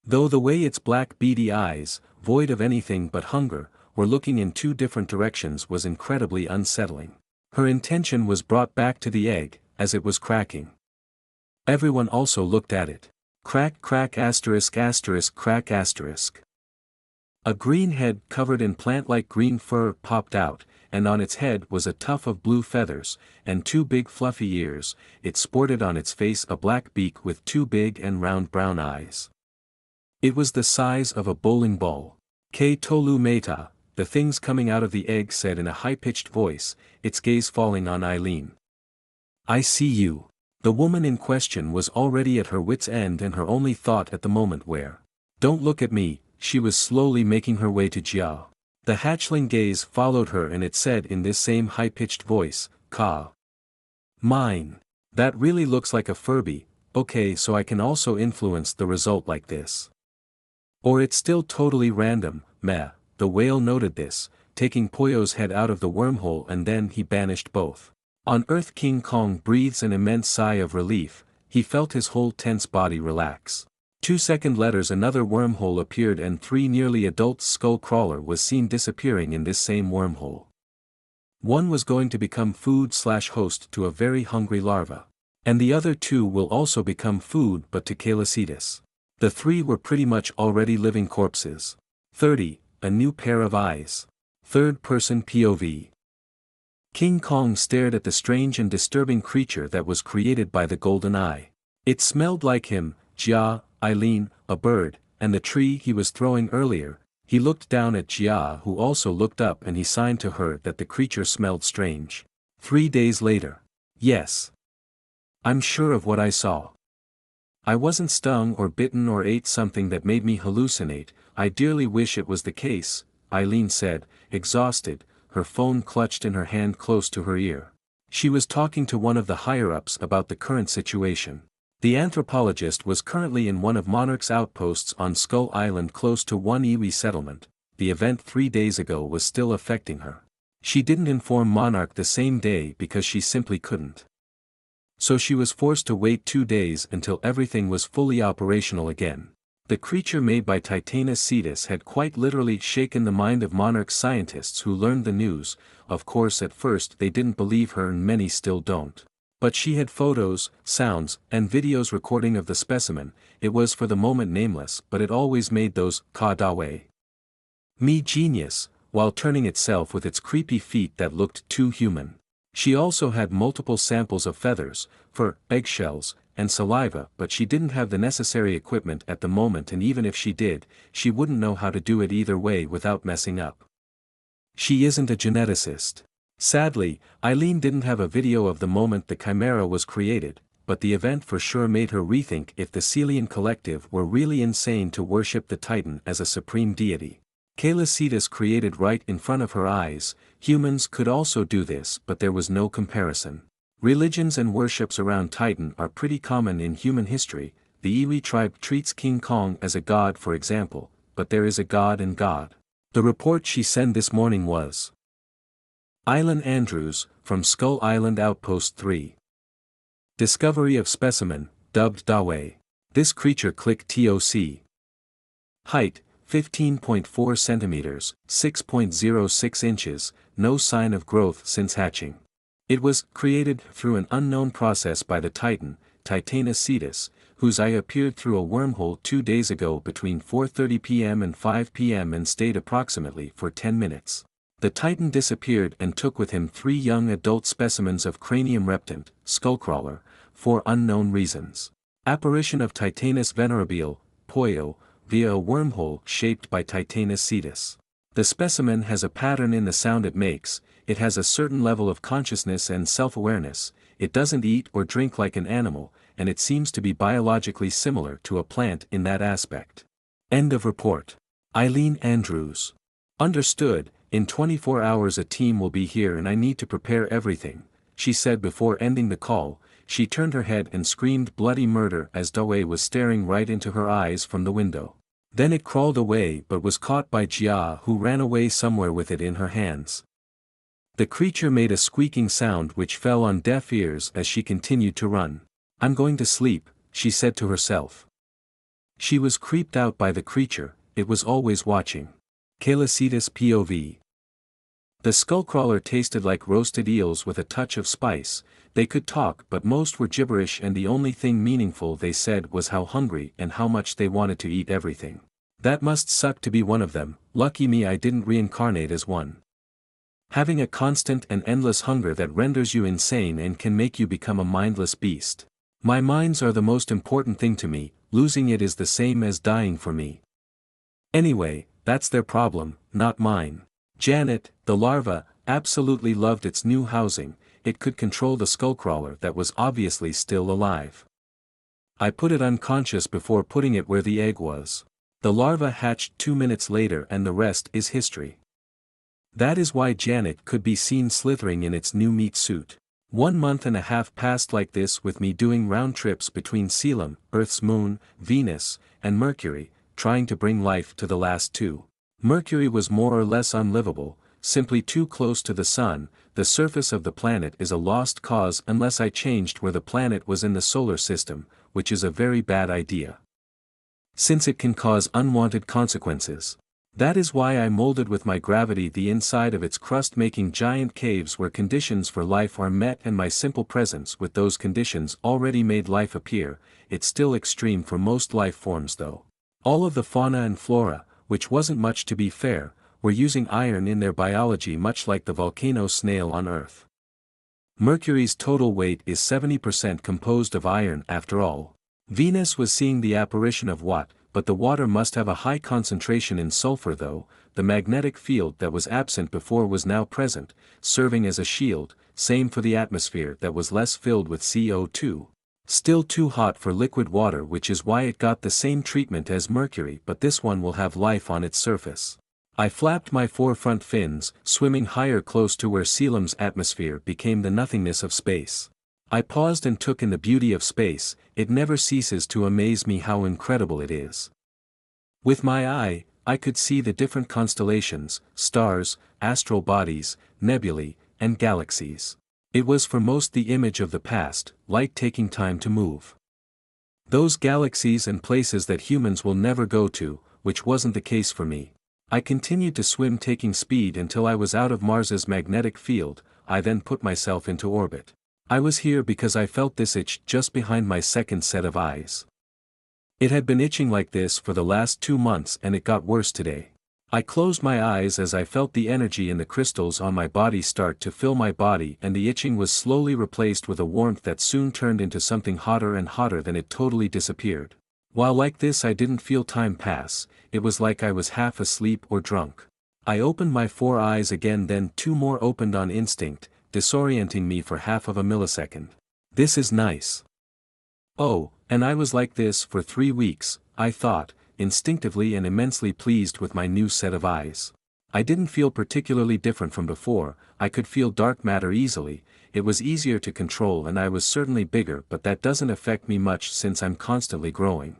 Though the way its black beady eyes, void of anything but hunger, were looking in two different directions was incredibly unsettling. Her intention was brought back to the egg, as it was cracking. Everyone also looked at it. Crack crack asterisk asterisk crack asterisk. A green head covered in plant-like green fur popped out, and on its head was a tuft of blue feathers, and two big fluffy ears. It sported on its face a black beak with two big and round brown eyes. It was the size of a bowling ball. K Tolu Meta, the things coming out of the egg said in a high-pitched voice, its gaze falling on Eileen. I see you. The woman in question was already at her wit's end, and her only thought at the moment were, don't look at me. She was slowly making her way to Jia. The hatchling gaze followed her, and it said in this same high-pitched voice, Ka. Mine. That really looks like a Furby. Okay, so I can also influence the result like this. Or it's still totally random, meh. The whale noted this, taking Poyo's head out of the wormhole, and then he banished both. On Earth, King Kong breathes an immense sigh of relief. He felt his whole tense body relax. 2 seconds later another wormhole appeared, and 3 nearly adult skull-crawler was seen disappearing in this same wormhole. One was going to become food/host to a very hungry larva. And the other 2 will also become food, but to Cetus. The 3 were pretty much already living corpses. 30. A new pair of eyes. Third-person POV. King Kong stared at the strange and disturbing creature that was created by the golden eye. It smelled like him, Jia, Eileen, a bird, and the tree he was throwing earlier. He looked down at Jia, who also looked up, and he signed to her that the creature smelled strange. 3 days later. Yes. I'm sure of what I saw. I wasn't stung or bitten or ate something that made me hallucinate. I dearly wish it was the case, Eileen said, exhausted, her phone clutched in her hand close to her ear. She was talking to one of the higher-ups about the current situation. The anthropologist was currently in one of Monarch's outposts on Skull Island close to one Iwi settlement. The event 3 days ago was still affecting her. She didn't inform Monarch the same day because she simply couldn't. So she was forced to wait 2 days until everything was fully operational again. The creature made by Titanus Cetus had quite literally shaken the mind of Monarch scientists who learned the news. Of course at first they didn't believe her, and many still don't. But she had photos, sounds, and videos recording of the specimen. It was for the moment nameless, but it always made those ka-dawe. Me genius, while turning itself with its creepy feet that looked too human. She also had multiple samples of feathers, fur, eggshells, and saliva, but she didn't have the necessary equipment at the moment, and even if she did, she wouldn't know how to do it either way without messing up. She isn't a geneticist. Sadly, Eileen didn't have a video of the moment the chimera was created, but the event for sure made her rethink if the Celian collective were really insane to worship the Titan as a supreme deity. Celian created right in front of her eyes. Humans could also do this, but there was no comparison. Religions and worships around Titan are pretty common in human history. The Iwi tribe treats King Kong as a god, for example, but there is a god and god. The report she sent this morning was Island Andrews, from Skull Island Outpost 3. Discovery of specimen, dubbed Dawe. This creature clicked TOC. Height, 15.4 centimeters, 6.06 inches, no sign of growth since hatching. It was created through an unknown process by the Titan, Titanocetus, whose eye appeared through a wormhole 2 days ago between 4:30 p.m. and 5 p.m. and stayed approximately for 10 minutes. The Titan disappeared and took with him 3 young adult specimens of Cranium reptant, skullcrawler, for unknown reasons. Apparition of Titanus venerabile, Poyo, via a wormhole shaped by Titanocetus. The specimen has a pattern in the sound it makes. It has a certain level of consciousness and self-awareness. It doesn't eat or drink like an animal, and it seems to be biologically similar to a plant in that aspect. End of report. Eileen Andrews. Understood. In 24 hours a team will be here and I need to prepare everything, she said before ending the call. She turned her head and screamed bloody murder as Dawe was staring right into her eyes from the window. Then it crawled away but was caught by Jia, who ran away somewhere with it in her hands. The creature made a squeaking sound which fell on deaf ears as she continued to run. I'm going to sleep, she said to herself. She was creeped out by the creature. It was always watching. Celian POV. The skullcrawler tasted like roasted eels with a touch of spice. They could talk but most were gibberish, and the only thing meaningful they said was how hungry and how much they wanted to eat everything. That must suck to be one of them. Lucky me I didn't reincarnate as one. Having a constant and endless hunger that renders you insane and can make you become a mindless beast. My minds are the most important thing to me, losing it is the same as dying for me. Anyway, that's their problem, not mine. Janet, the larva, absolutely loved its new housing. It could control the skullcrawler that was obviously still alive. I put it unconscious before putting it where the egg was. The larva hatched 2 minutes later and the rest is history. That is why Janet could be seen slithering in its new meat suit. 1 month and a half passed like this, with me doing round trips between Celian, Earth's moon, Venus, and Mercury, trying to bring life to the last 2. Mercury was more or less unlivable, simply too close to the sun. The surface of the planet is a lost cause unless I changed where the planet was in the solar system, which is a very bad idea, since it can cause unwanted consequences. That is why I molded with my gravity the inside of its crust, making giant caves where conditions for life are met, and my simple presence with those conditions already made life appear. It's still extreme for most life forms though. All of the fauna and flora, which wasn't much to be fair, were using iron in their biology, much like the volcano snail on Earth. Mercury's total weight is 70% composed of iron after all. Venus was seeing the apparition of what, but the water must have a high concentration in sulfur though. The magnetic field that was absent before was now present, serving as a shield. Same for the atmosphere that was less filled with CO2. Still too hot for liquid water, which is why it got the same treatment as Mercury, but this one will have life on its surface. I flapped my 4 front fins, swimming higher close to where Celian's atmosphere became the nothingness of space. I paused and took in the beauty of space. It never ceases to amaze me how incredible it is. With my eye, I could see the different constellations, stars, astral bodies, nebulae, and galaxies. It was for most the image of the past, light taking time to move. Those galaxies and places that humans will never go to, which wasn't the case for me. I continued to swim, taking speed until I was out of Mars's magnetic field. I then put myself into orbit. I was here because I felt this itch just behind my second set of eyes. It had been itching like this for the last 2 months and it got worse today. I closed my eyes as I felt the energy in the crystals on my body start to fill my body, and the itching was slowly replaced with a warmth that soon turned into something hotter and hotter. Then it totally disappeared. While like this I didn't feel time pass, it was like I was half asleep or drunk. I opened my 4 eyes again, then 2 more opened on instinct, disorienting me for half of a millisecond. This is nice. Oh, and I was like this for 3 weeks, I thought, instinctively and immensely pleased with my new set of eyes. I didn't feel particularly different from before. I could feel dark matter easily, it was easier to control, and I was certainly bigger, but that doesn't affect me much since I'm constantly growing.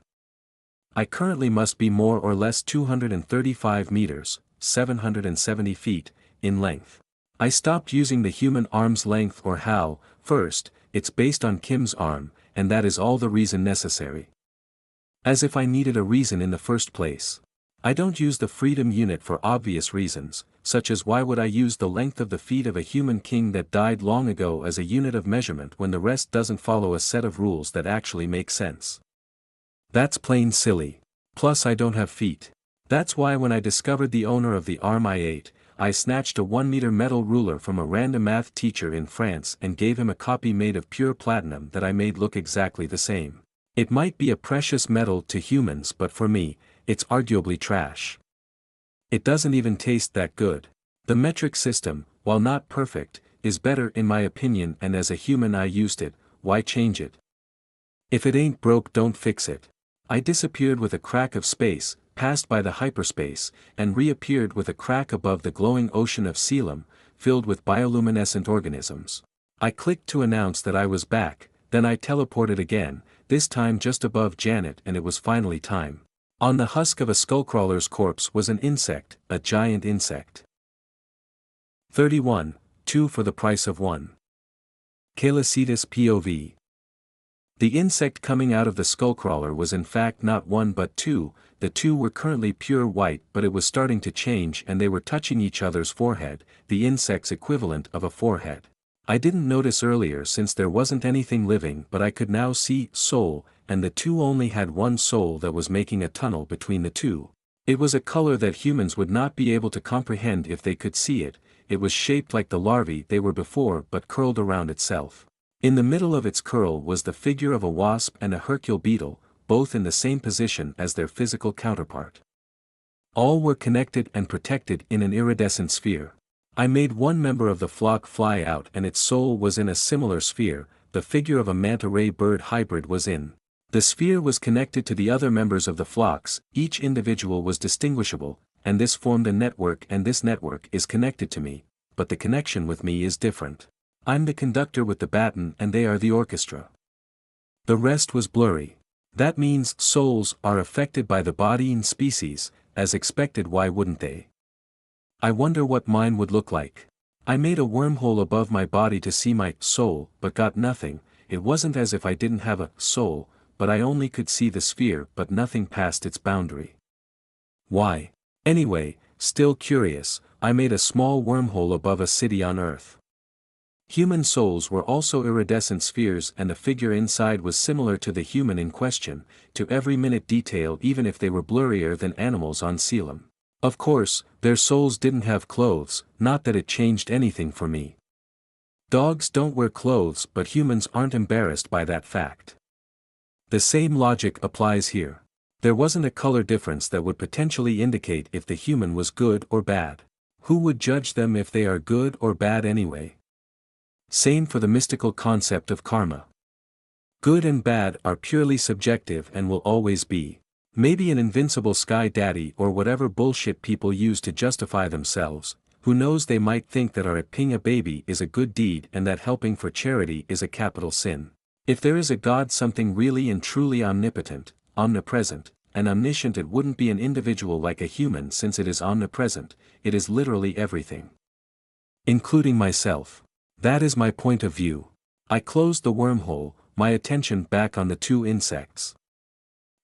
I currently must be more or less 235 meters, 770 feet, in length. I stopped using the human arm's length or how. First, it's based on Kim's arm, and that is all the reason necessary. As if I needed a reason in the first place. I don't use the freedom unit for obvious reasons, such as why would I use the length of the feet of a human king that died long ago as a unit of measurement when the rest doesn't follow a set of rules that actually make sense. That's plain silly. Plus I don't have feet. That's why when I discovered the owner of the arm I snatched a 1-meter metal ruler from a random math teacher in France and gave him a copy made of pure platinum that I made look exactly the same. It might be a precious metal to humans, but for me, it's arguably trash. It doesn't even taste that good. The metric system, while not perfect, is better in my opinion, and as a human I used it. Why change it? If it ain't broke, don't fix it. I disappeared with a crack of space, passed by the hyperspace, and reappeared with a crack above the glowing ocean of celian, filled with bioluminescent organisms. I clicked to announce that I was back, then I teleported again, this time just above Janet, and it was finally time. On the husk of a skullcrawler's corpse was an insect, a giant insect. 31, 2 for the price of 1. Calycetus POV. The insect coming out of the skullcrawler was in fact not 1 but 2, the 2 were currently pure white, but it was starting to change and they were touching each other's forehead, the insect's equivalent of a forehead. I didn't notice earlier since there wasn't anything living, but I could now see soul, and the 2 only had 1 soul that was making a tunnel between the 2. It was a color that humans would not be able to comprehend if they could see it. It was shaped like the larvae they were before but curled around itself. In the middle of its curl was the figure of a wasp and a Hercule beetle, both in the same position as their physical counterpart. All were connected and protected in an iridescent sphere. I made one member of the flock fly out and its soul was in a similar sphere. The figure of a manta-ray bird hybrid was in. The sphere was connected to the other members of the flocks, each individual was distinguishable, and this formed a network, and this network is connected to me, but the connection with me is different. I'm the conductor with the baton and they are the orchestra. The rest was blurry. That means souls are affected by the bodying species, as expected. Why wouldn't they? I wonder what mine would look like. I made a wormhole above my body to see my soul, but got nothing. It wasn't as if I didn't have a soul, but I only could see the sphere but nothing past its boundary. Why? Anyway, still curious, I made a small wormhole above a city on Earth. Human souls were also iridescent spheres and the figure inside was similar to the human in question, to every minute detail, even if they were blurrier than animals on celian. Of course, their souls didn't have clothes, not that it changed anything for me. Dogs don't wear clothes, but humans aren't embarrassed by that fact. The same logic applies here. There wasn't a color difference that would potentially indicate if the human was good or bad. Who would judge them if they are good or bad anyway? Same for the mystical concept of karma. Good and bad are purely subjective and will always be. Maybe an invincible sky daddy or whatever bullshit people use to justify themselves. Who knows, they might think that raping a baby is a good deed and that helping for charity is a capital sin. If there is a God, something really and truly omnipotent, omnipresent, and omniscient, it wouldn't be an individual like a human, since it is omnipresent, it is literally everything. Including myself. That is my point of view. I closed the wormhole, my attention back on the 2 insects.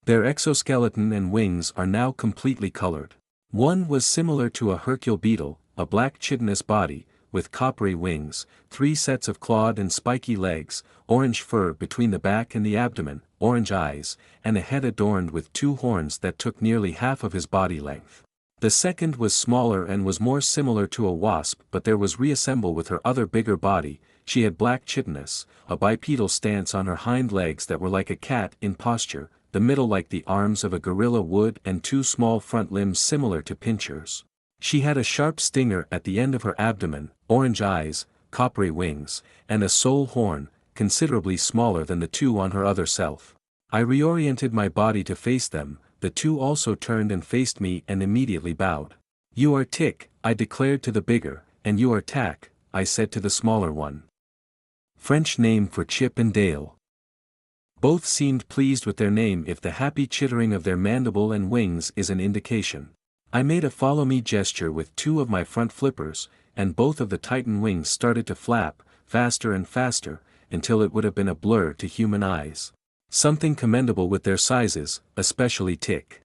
Their exoskeleton and wings are now completely colored. One was similar to a Hercule beetle, a black chitinous body, with coppery wings, 3 sets of clawed and spiky legs, orange fur between the back and the abdomen, orange eyes, and a head adorned with 2 horns that took nearly half of his body length. The second was smaller and was more similar to a wasp, but there was reassembled with her other bigger body. She had black chitinous, a bipedal stance on her hind legs that were like a cat in posture, the middle like the arms of a gorilla would, and 2 small front limbs similar to pincers. She had a sharp stinger at the end of her abdomen, orange eyes, coppery wings, and a sole horn, considerably smaller than the 2 on her other self. I reoriented my body to face them. The 2 also turned and faced me and immediately bowed. "You are Tick," I declared to the bigger, "and you are Tack," I said to the smaller one. French name for Chip and Dale. Both seemed pleased with their name if the happy chittering of their mandible and wings is an indication. I made a follow-me gesture with 2 of my front flippers, and both of the Titan wings started to flap, faster and faster, until it would have been a blur to human eyes. Something commendable with their sizes, especially Tick.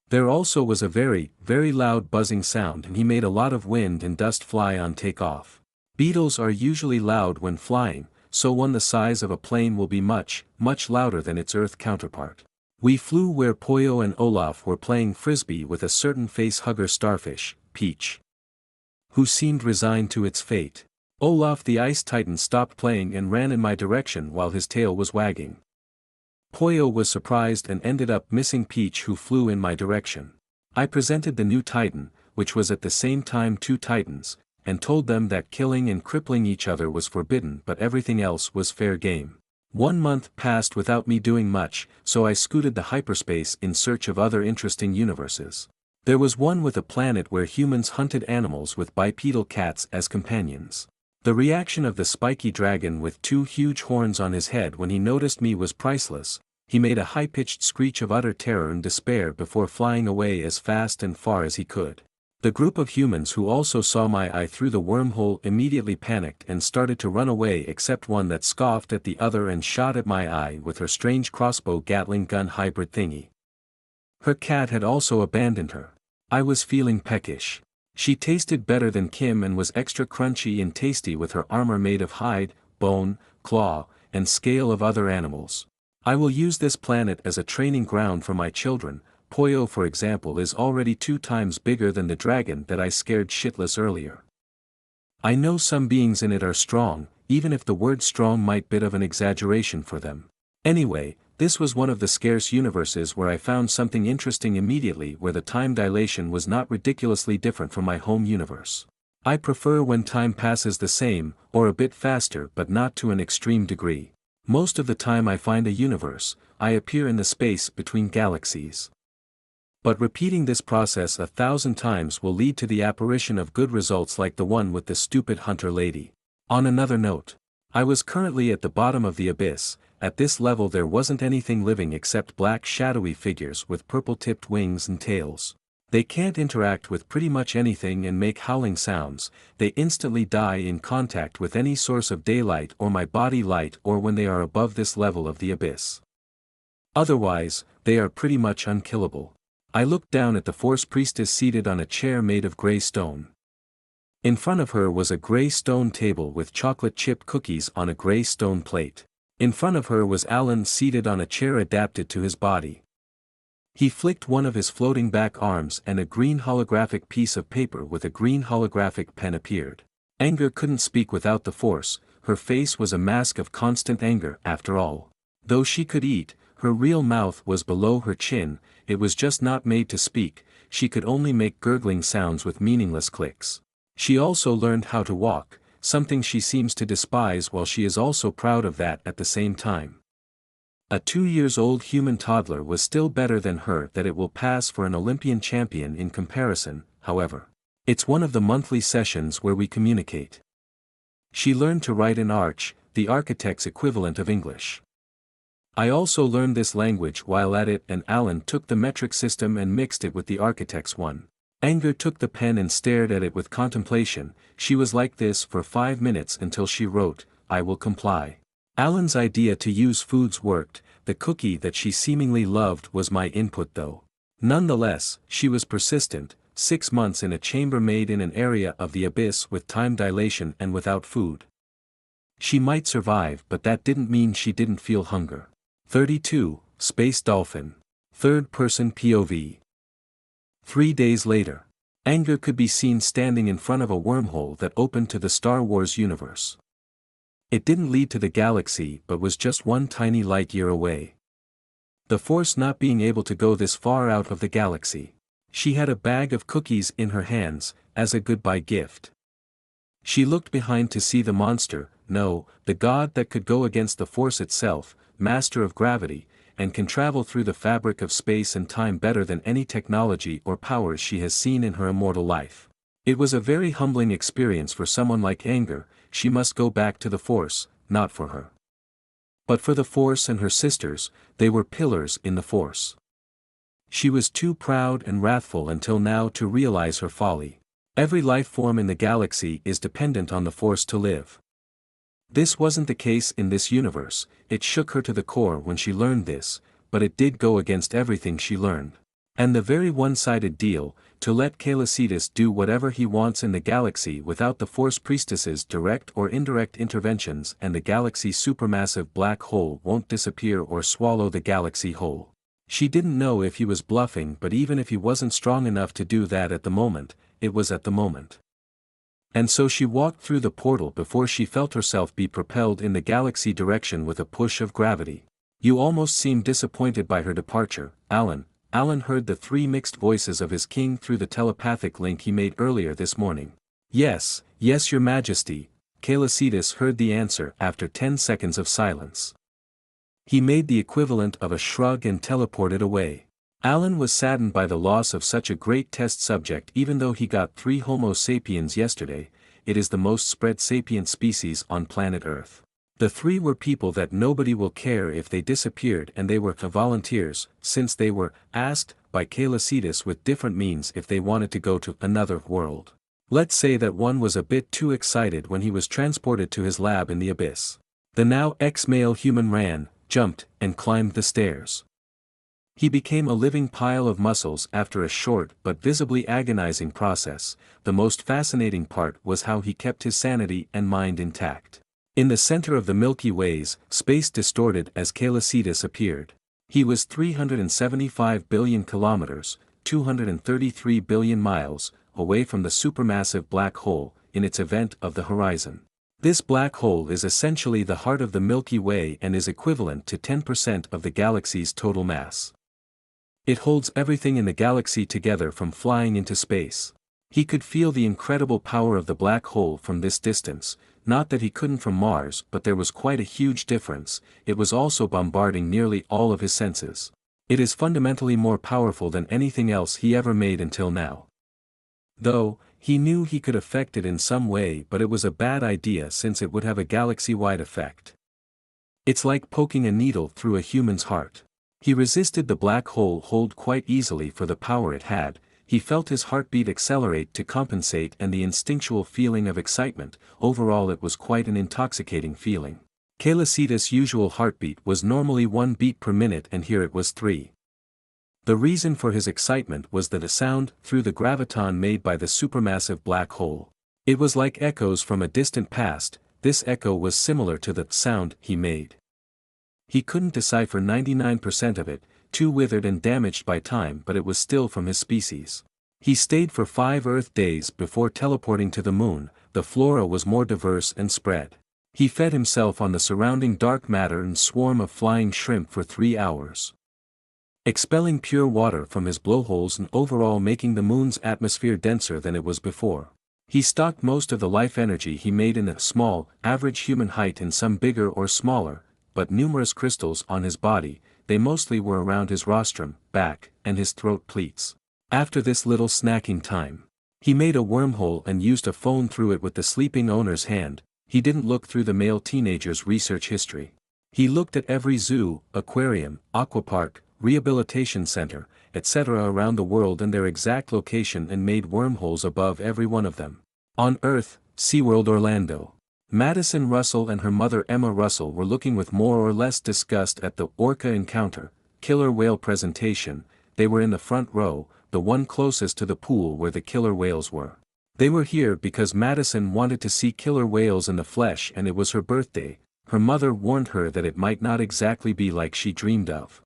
There also was a very, very loud buzzing sound, and he made a lot of wind and dust fly on takeoff. Beetles are usually loud when flying, so one the size of a plane will be much, much louder than its Earth counterpart. We flew where Poyo and Olaf were playing frisbee with a certain face-hugger starfish, Peach, who seemed resigned to its fate. Olaf the Ice Titan stopped playing and ran in my direction while his tail was wagging. Poyo was surprised and ended up missing Peach, who flew in my direction. I presented the new Titan, which was at the same time 2 Titans, and told them that killing and crippling each other was forbidden but everything else was fair game. 1 month passed without me doing much, so I scooted the hyperspace in search of other interesting universes. There was one with a planet where humans hunted animals with bipedal cats as companions. The reaction of the spiky dragon with 2 huge horns on his head when he noticed me was priceless. He made a high-pitched screech of utter terror and despair before flying away as fast and far as he could. The group of humans who also saw my eye through the wormhole immediately panicked and started to run away, except one that scoffed at the other and shot at my eye with her strange crossbow Gatling gun hybrid thingy. Her cat had also abandoned her. I was feeling peckish. She tasted better than Kim and was extra crunchy and tasty with her armor made of hide, bone, claw, and scale of other animals. I will use this planet as a training ground for my children. Poyo, for example, is already 2 times bigger than the dragon that I scared shitless earlier. I know some beings in it are strong, even if the word strong might be a bit of an exaggeration for them. Anyway, this was one of the scarce universes where I found something interesting immediately, where the time dilation was not ridiculously different from my home universe. I prefer when time passes the same, or a bit faster, but not to an extreme degree. Most of the time I find a universe, I appear in the space between galaxies. But repeating this process 1,000 times will lead to the apparition of good results like the one with the stupid hunter lady. On another note, I was currently at the bottom of the abyss. At this level there wasn't anything living except black shadowy figures with purple-tipped wings and tails. They can't interact with pretty much anything and make howling sounds. They instantly die in contact with any source of daylight or my body light, or when they are above this level of the abyss. Otherwise, they are pretty much unkillable. I looked down at the Force Priestess seated on a chair made of gray stone. In front of her was a gray stone table with chocolate chip cookies on a gray stone plate. In front of her was Alan seated on a chair adapted to his body. He flicked one of his floating back arms and a green holographic piece of paper with a green holographic pen appeared. Anger couldn't speak without the Force. Her face was a mask of constant anger after all. Though she could eat, her real mouth was below her chin. It was just not made to speak. She could only make gurgling sounds with meaningless clicks. She also learned how to walk, something she seems to despise while she is also proud of that at the same time. A 2-year-old human toddler was still better than her. That it will pass for an Olympian champion in comparison, however. It's one of the monthly sessions where we communicate. She learned to write in Arch, the architect's equivalent of English. I also learned this language while at it, and Alan took the metric system and mixed it with the architect's one. Anger took the pen and stared at it with contemplation. She was like this for 5 minutes until she wrote, "I will comply." Alan's idea to use foods worked. The cookie that she seemingly loved was my input though. Nonetheless, she was persistent, 6 months in a chamber made in an area of the abyss with time dilation and without food. She might survive, but that didn't mean she didn't feel hunger. 32. Space Dolphin. Third-person POV. 3 days later. Anger could be seen standing in front of a wormhole that opened to the Star Wars universe. It didn't lead to the galaxy but was just one tiny light year away. The Force not being able to go this far out of the galaxy. She had a bag of cookies in her hands, as a goodbye gift. She looked behind to see the monster, no, the god that could go against the Force itself, master of gravity, and can travel through the fabric of space and time better than any technology or powers she has seen in her immortal life. It was a very humbling experience for someone like Anger. She must go back to the Force, not for her, but for the Force and her sisters. They were pillars in the Force. She was too proud and wrathful until now to realize her folly. Every life form in the galaxy is dependent on the Force to live. This wasn't the case in this universe. It shook her to the core when she learned this, but it did go against everything she learned. And the very one-sided deal, to let Celian do whatever he wants in the galaxy without the Force priestess's direct or indirect interventions, and the galaxy's supermassive black hole won't disappear or swallow the galaxy whole. She didn't know if he was bluffing, but even if he wasn't strong enough to do that at the moment, it was at the moment. And so she walked through the portal before she felt herself be propelled in the galaxy direction with a push of gravity. You almost seem disappointed by her departure, Alan. Alan heard the 3 mixed voices of his king through the telepathic link he made earlier this morning. Yes, yes, your majesty, Celian heard the answer after 10 seconds of silence. He made the equivalent of a shrug and teleported away. Alan was saddened by the loss of such a great test subject. Even though he got 3 Homo sapiens yesterday, it is the most spread sapient species on planet Earth. The 3 were people that nobody will care if they disappeared, and they were volunteers, since they were asked by Celian with different means if they wanted to go to another world. Let's say that one was a bit too excited when he was transported to his lab in the abyss. The now ex-male human ran, jumped, and climbed the stairs. He became a living pile of muscles after a short but visibly agonizing process. The most fascinating part was how he kept his sanity and mind intact. In the center of the Milky Way's space distorted as Celian appeared. He was 375 billion kilometers, 233 billion miles, away from the supermassive black hole, in its event of the horizon. This black hole is essentially the heart of the Milky Way and is equivalent to 10% of the galaxy's total mass. It holds everything in the galaxy together from flying into space. He could feel the incredible power of the black hole from this distance, not that he couldn't from Mars, but there was quite a huge difference. It was also bombarding nearly all of his senses. It is fundamentally more powerful than anything else he ever made until now. Though, he knew he could affect it in some way, but it was a bad idea since it would have a galaxy-wide effect. It's like poking a needle through a human's heart. He resisted the black hole hold quite easily for the power it had. He felt his heartbeat accelerate to compensate, and the instinctual feeling of excitement. Overall it was quite an intoxicating feeling. Celian's usual heartbeat was normally 1 beat per minute, and here it was 3. The reason for his excitement was that a sound through the graviton made by the supermassive black hole. It was like echoes from a distant past. This echo was similar to the sound he made. He couldn't decipher 99% of it, too withered and damaged by time, but it was still from his species. He stayed for 5 Earth days before teleporting to the moon. The flora was more diverse and spread. He fed himself on the surrounding dark matter and swarm of flying shrimp for 3 hours. Expelling pure water from his blowholes and overall making the moon's atmosphere denser than it was before. He stocked most of the life energy he made in a small, average human height and some bigger or smaller, but numerous crystals on his body. They mostly were around his rostrum, back, and his throat pleats. After this little snacking time, he made a wormhole and used a phone through it with the sleeping owner's hand. He didn't look through the male teenager's research history. He looked at every zoo, aquarium, aquapark, rehabilitation center, etc. around the world and their exact location, and made wormholes above every one of them. On Earth, SeaWorld Orlando. Madison Russell and her mother Emma Russell were looking with more or less disgust at the orca encounter, killer whale presentation. They were in the front row, the one closest to the pool where the killer whales were. They were here because Madison wanted to see killer whales in the flesh and it was her birthday. Her mother warned her that it might not exactly be like she dreamed of.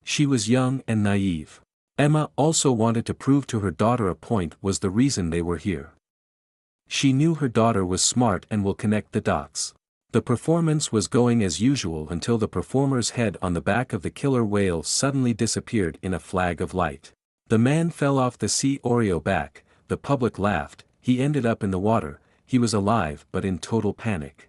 She was young and naive. Emma also wanted to prove to her daughter a point was the reason they were here. She knew her daughter was smart and will connect the dots. The performance was going as usual until the performer's head on the back of the killer whale suddenly disappeared in a flag of light. The man fell off the sea Oreo back, the public laughed, he ended up in the water, he was alive but in total panic.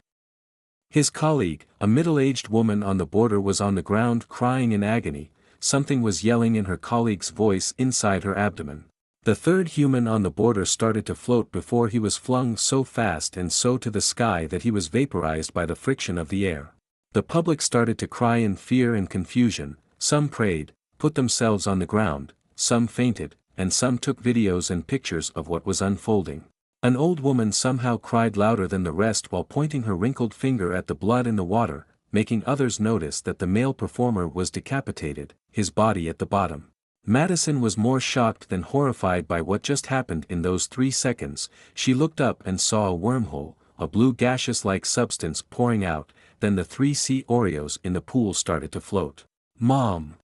His colleague, a middle-aged woman on the border, was on the ground crying in agony, something was yelling in her colleague's voice inside her abdomen. The third human on the border started to float before he was flung so fast and so to the sky that he was vaporized by the friction of the air. The public started to cry in fear and confusion, some prayed, put themselves on the ground, some fainted, and some took videos and pictures of what was unfolding. An old woman somehow cried louder than the rest while pointing her wrinkled finger at the blood in the water, making others notice that the male performer was decapitated, his body at the bottom. Madison was more shocked than horrified by what just happened in those 3 seconds. She looked up and saw a wormhole, a blue gaseous-like substance pouring out, then the 3 sea Oreos in the pool started to float. "Mom!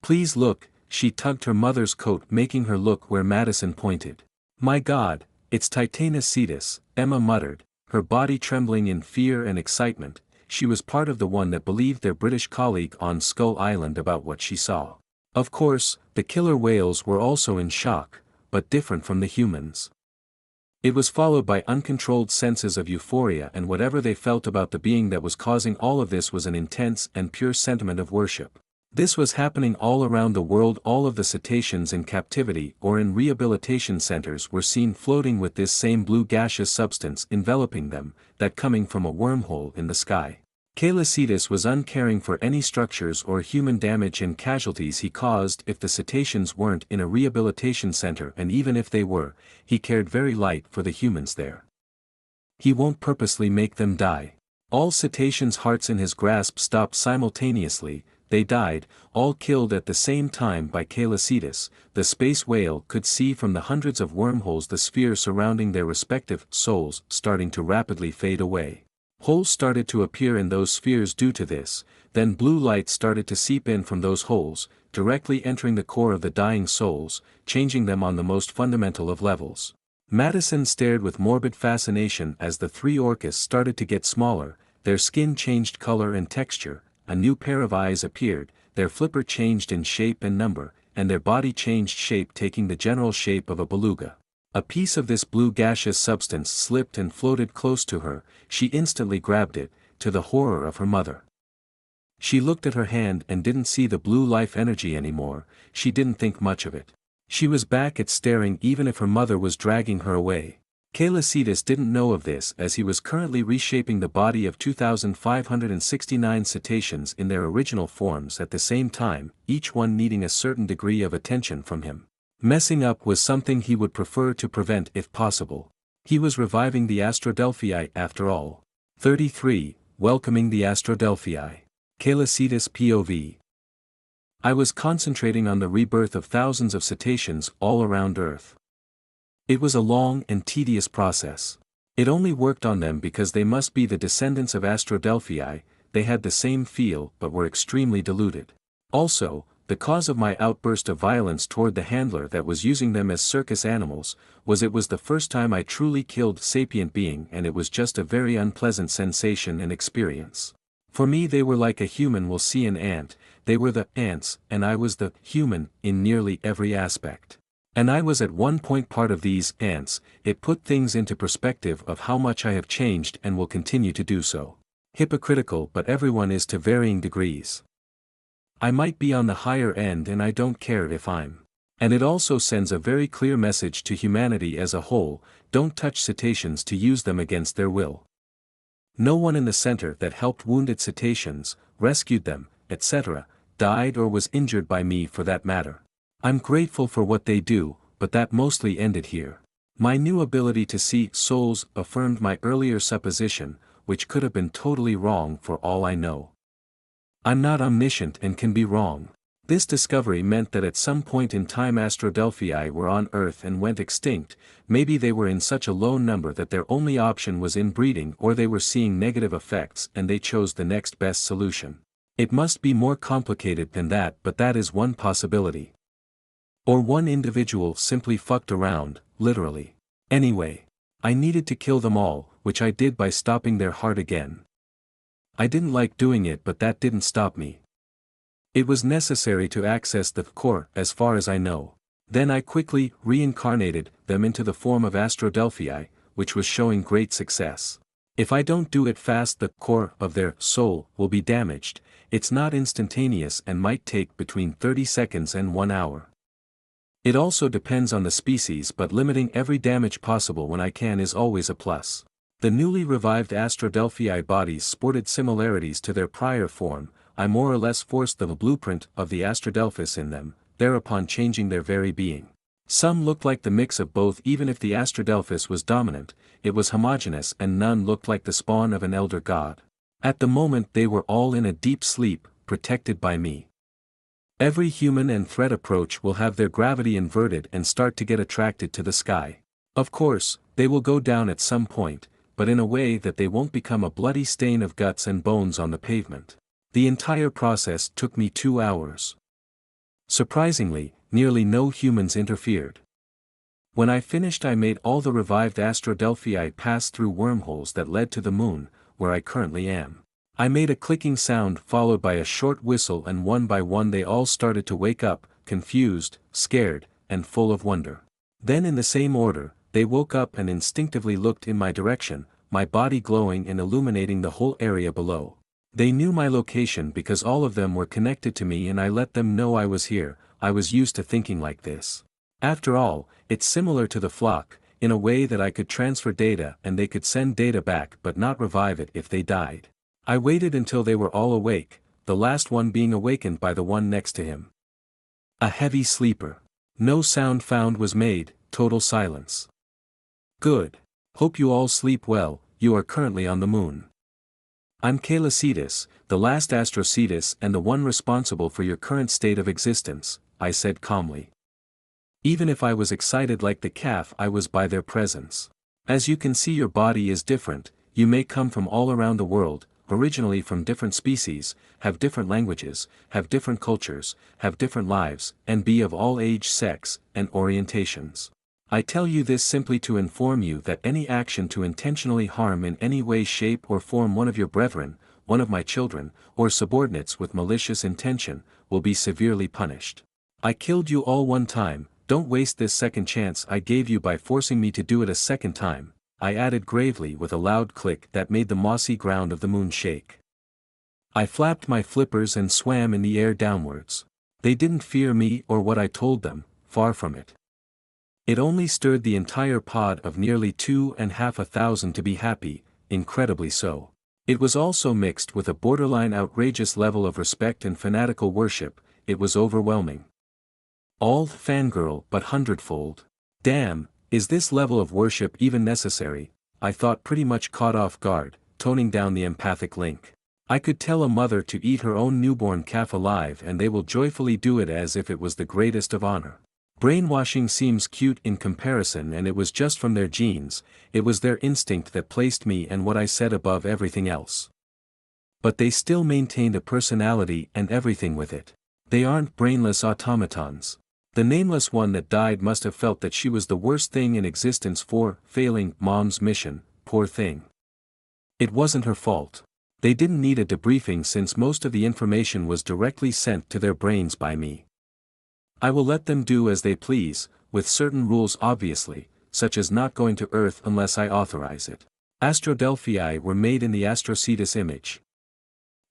Please look," she tugged her mother's coat making her look where Madison pointed. "My God, it's Titanus cetus," Emma muttered, her body trembling in fear and excitement. She was part of the one that believed their British colleague on Skull Island about what she saw. Of course, the killer whales were also in shock, but different from the humans. It was followed by uncontrolled senses of euphoria, and whatever they felt about the being that was causing all of this was an intense and pure sentiment of worship. This was happening all around the world. All of the cetaceans in captivity or in rehabilitation centers were seen floating with this same blue gaseous substance enveloping them, that coming from a wormhole in the sky. Celian was uncaring for any structures or human damage and casualties he caused if the cetaceans weren't in a rehabilitation center, and even if they were, he cared very light for the humans there. He won't purposely make them die. All cetaceans' hearts in his grasp stopped simultaneously. They died, all killed at the same time by Celian. The space whale could see from the hundreds of wormholes the sphere surrounding their respective souls starting to rapidly fade away. Holes started to appear in those spheres due to this, then blue light started to seep in from those holes, directly entering the core of the dying souls, changing them on the most fundamental of levels. Madison stared with morbid fascination as the 3 orcas started to get smaller, their skin changed color and texture, a new pair of eyes appeared, their flipper changed in shape and number, and their body changed shape, taking the general shape of a beluga. A piece of this blue gaseous substance slipped and floated close to her. She instantly grabbed it, to the horror of her mother. She looked at her hand and didn't see the blue life energy anymore. She didn't think much of it. She was back at staring even if her mother was dragging her away. Celian didn't know of this as he was currently reshaping the body of 2,569 cetaceans in their original forms at the same time, each one needing a certain degree of attention from him. Messing up was something he would prefer to prevent if possible. He was reviving the Astrodelphii after all. 33. Welcoming the Astrodelphii. Celian POV. I was concentrating on the rebirth of thousands of cetaceans all around Earth. It was a long and tedious process. It only worked on them because they must be the descendants of Astrodelphii. They had the same feel but were extremely diluted. Also, the cause of my outburst of violence toward the handler that was using them as circus animals, was it was the first time I truly killed sapient being, and it was just a very unpleasant sensation and experience. For me they were like a human will see an ant, they were the ants, and I was the human in nearly every aspect. And I was at one point part of these ants. It put things into perspective of how much I have changed and will continue to do so. Hypocritical, but everyone is to varying degrees. I might be on the higher end and I don't care if I'm. And it also sends a very clear message to humanity as a whole: don't touch cetaceans to use them against their will. No one in the center that helped wounded cetaceans, rescued them, etc., died or was injured by me for that matter. I'm grateful for what they do, but that mostly ended here. My new ability to see souls affirmed my earlier supposition, which could have been totally wrong for all I know. I'm not omniscient and can be wrong. This discovery meant that at some point in time Astrodelphii were on Earth and went extinct. Maybe they were in such a low number that their only option was inbreeding, or they were seeing negative effects and they chose the next best solution. It must be more complicated than that, but that is one possibility. Or one individual simply fucked around, literally. Anyway, I needed to kill them all, which I did by stopping their heart again. I didn't like doing it, but that didn't stop me. It was necessary to access the core, as far as I know. Then I quickly reincarnated them into the form of Astrodelphii, which was showing great success. If I don't do it fast, the core of their soul will be damaged. It's not instantaneous and might take between 30 seconds and 1 hour. It also depends on the species, but limiting every damage possible when I can is always a plus. The newly revived Astrodelphii bodies sported similarities to their prior form. I more or less forced the blueprint of the Astrodelphus in them, thereupon changing their very being. Some looked like the mix of both. Even if the Astrodelphus was dominant, it was homogeneous, and none looked like the spawn of an elder god. At the moment they were all in a deep sleep, protected by me. Every human and threat approach will have their gravity inverted and start to get attracted to the sky. Of course, they will go down at some point, but in a way that they won't become a bloody stain of guts and bones on the pavement. The entire process took me 2 hours. Surprisingly, nearly no humans interfered. When I finished, I made all the revived Astrodelphii pass through wormholes that led to the moon, where I currently am. I made a clicking sound followed by a short whistle, and one by one they all started to wake up, confused, scared, and full of wonder. Then in the same order, they woke up and instinctively looked in my direction, my body glowing and illuminating the whole area below. They knew my location because all of them were connected to me and I let them know I was here. I was used to thinking like this. After all, it's similar to the flock, in a way that I could transfer data and they could send data back but not revive it if they died. I waited until they were all awake, the last one being awakened by the one next to him. A heavy sleeper. No sound found was made, total silence. Good. Hope you all sleep well. You are currently on the moon. I'm Celis, the last Astrocetus and the one responsible for your current state of existence, I said calmly. Even if I was excited like the calf I was by their presence. As you can see, your body is different. You may come from all around the world, originally from different species, have different languages, have different cultures, have different lives, and be of all age, sex, and orientations. I tell you this simply to inform you that any action to intentionally harm in any way, shape or form one of your brethren, one of my children, or subordinates with malicious intention, will be severely punished. I killed you all one time, don't waste this second chance I gave you by forcing me to do it a second time, I added gravely with a loud click that made the mossy ground of the moon shake. I flapped my flippers and swam in the air downwards. They didn't fear me or what I told them, far from it. It only stirred the entire pod of nearly 2,500 to be happy, incredibly so. It was also mixed with a borderline outrageous level of respect and fanatical worship. It was overwhelming. All fangirl but hundredfold. Damn, is this level of worship even necessary? I thought, pretty much caught off guard, toning down the empathic link. I could tell a mother to eat her own newborn calf alive and they will joyfully do it as if it was the greatest of honor. Brainwashing seems cute in comparison, and it was just from their genes. It was their instinct that placed me and what I said above everything else. But they still maintained a personality and everything with it. They aren't brainless automatons. The nameless one that died must have felt that she was the worst thing in existence for failing Mom's mission, poor thing. It wasn't her fault. They didn't need a debriefing since most of the information was directly sent to their brains by me. I will let them do as they please, with certain rules obviously, such as not going to Earth unless I authorize it. Astrodelphii were made in the Astrocetus image.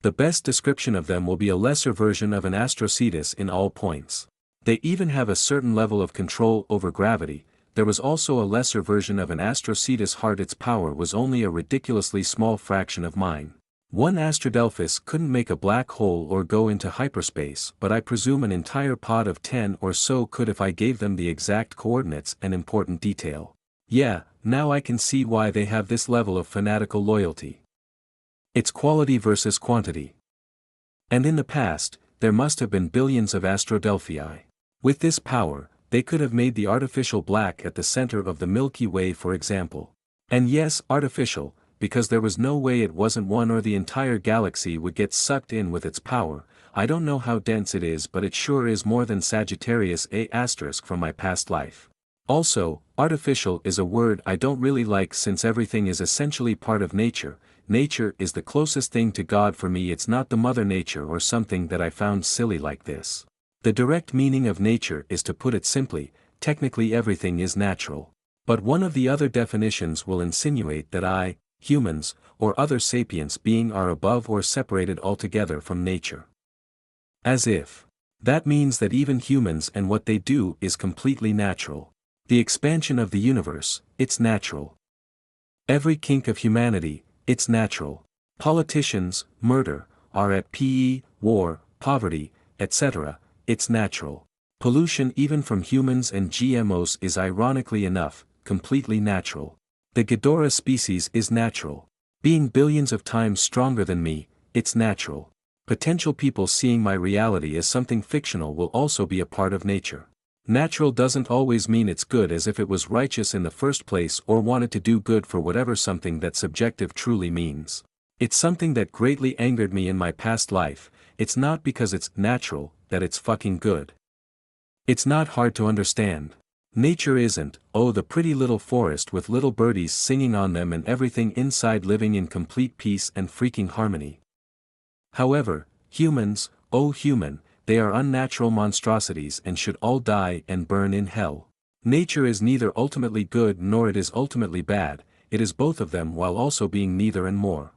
The best description of them will be a lesser version of an Astrocetus in all points. They even have a certain level of control over gravity. There was also a lesser version of an Astrocetus heart. Its power was only a ridiculously small fraction of mine. One Astrodelphus couldn't make a black hole or go into hyperspace, but I presume an entire pod of 10 or so could if I gave them the exact coordinates and important detail. Yeah, now I can see why they have this level of fanatical loyalty. It's quality versus quantity. And in the past, there must have been billions of Astrodelphii. With this power, they could have made the artificial black at the center of the Milky Way, for example. And yes, artificial, because there was no way it wasn't one, or the entire galaxy would get sucked in with its power. I don't know how dense it is, but it sure is more than Sagittarius A** from my past life. Also, artificial is a word I don't really like, since everything is essentially part of nature. Nature is the closest thing to God for me. It's not the Mother Nature or something that I found silly like this. The direct meaning of nature is, to put it simply, technically everything is natural. But one of the other definitions will insinuate that humans, or other sapiens being are above or separated altogether from nature. As if. That means that even humans and what they do is completely natural. The expansion of the universe, it's natural. Every kink of humanity, it's natural. Politicians, murder, are at PE, war, poverty, etc., it's natural. Pollution even from humans and GMOs is, ironically enough, completely natural. The Ghidorah species is natural. Being billions of times stronger than me, it's natural. Potential people seeing my reality as something fictional will also be a part of nature. Natural doesn't always mean it's good, as if it was righteous in the first place or wanted to do good for whatever something that subjective truly means. It's something that greatly angered me in my past life. It's not because it's natural that it's fucking good. It's not hard to understand. Nature isn't, oh, the pretty little forest with little birdies singing on them and everything inside living in complete peace and freaking harmony. However, humans, oh human, they are unnatural monstrosities and should all die and burn in hell. Nature is neither ultimately good nor it is ultimately bad, it is both of them while also being neither and more.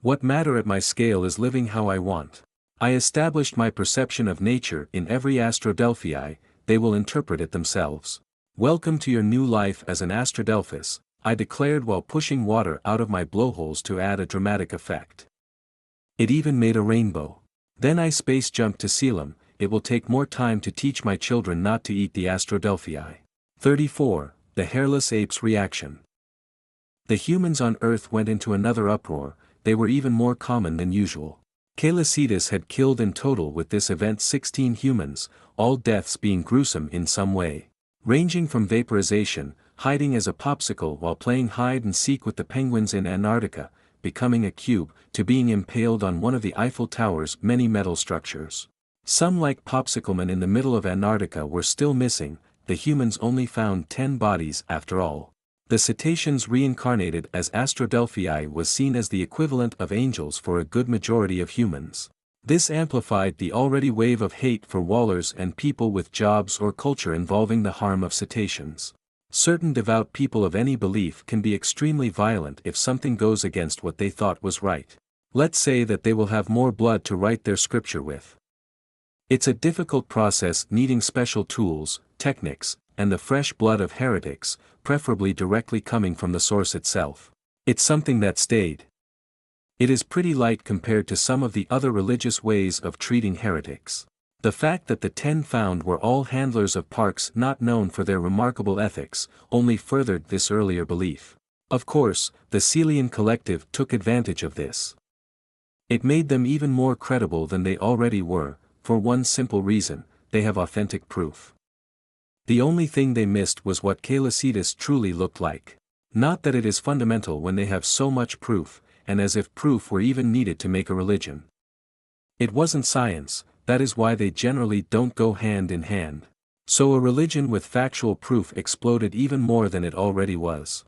What matter at my scale is living how I want. I established my perception of nature in every Astrodelphii, they will interpret it themselves. Welcome to your new life as an Astrodelphus, I declared while pushing water out of my blowholes to add a dramatic effect. It even made a rainbow. Then I space jumped to celian. It will take more time to teach my children not to eat the Astrodelphii. 34. The Hairless Ape's Reaction. The humans on Earth went into another uproar. They were even more common than usual. Caelicidas had killed in total with this event 16 humans, all deaths being gruesome in some way. Ranging from vaporization, hiding as a popsicle while playing hide and seek with the penguins in Antarctica, becoming a cube, to being impaled on one of the Eiffel Tower's many metal structures. Some, like Popsicleman in the middle of Antarctica, were still missing. The humans only found 10 bodies after all. The cetaceans reincarnated as Astrodelphii was seen as the equivalent of angels for a good majority of humans. This amplified the already wave of hate for wallers and people with jobs or culture involving the harm of cetaceans. Certain devout people of any belief can be extremely violent if something goes against what they thought was right. Let's say that they will have more blood to write their scripture with. It's a difficult process needing special tools, techniques, and the fresh blood of heretics, preferably directly coming from the source itself. It's something that stayed. It is pretty light compared to some of the other religious ways of treating heretics. The fact that the 10 found were all handlers of parks not known for their remarkable ethics, only furthered this earlier belief. Of course, the Celian collective took advantage of this. It made them even more credible than they already were, for one simple reason: they have authentic proof. The only thing they missed was what Caelicidas truly looked like. Not that it is fundamental when they have so much proof, and as if proof were even needed to make a religion. It wasn't science. That is why they generally don't go hand in hand. So a religion with factual proof exploded even more than it already was.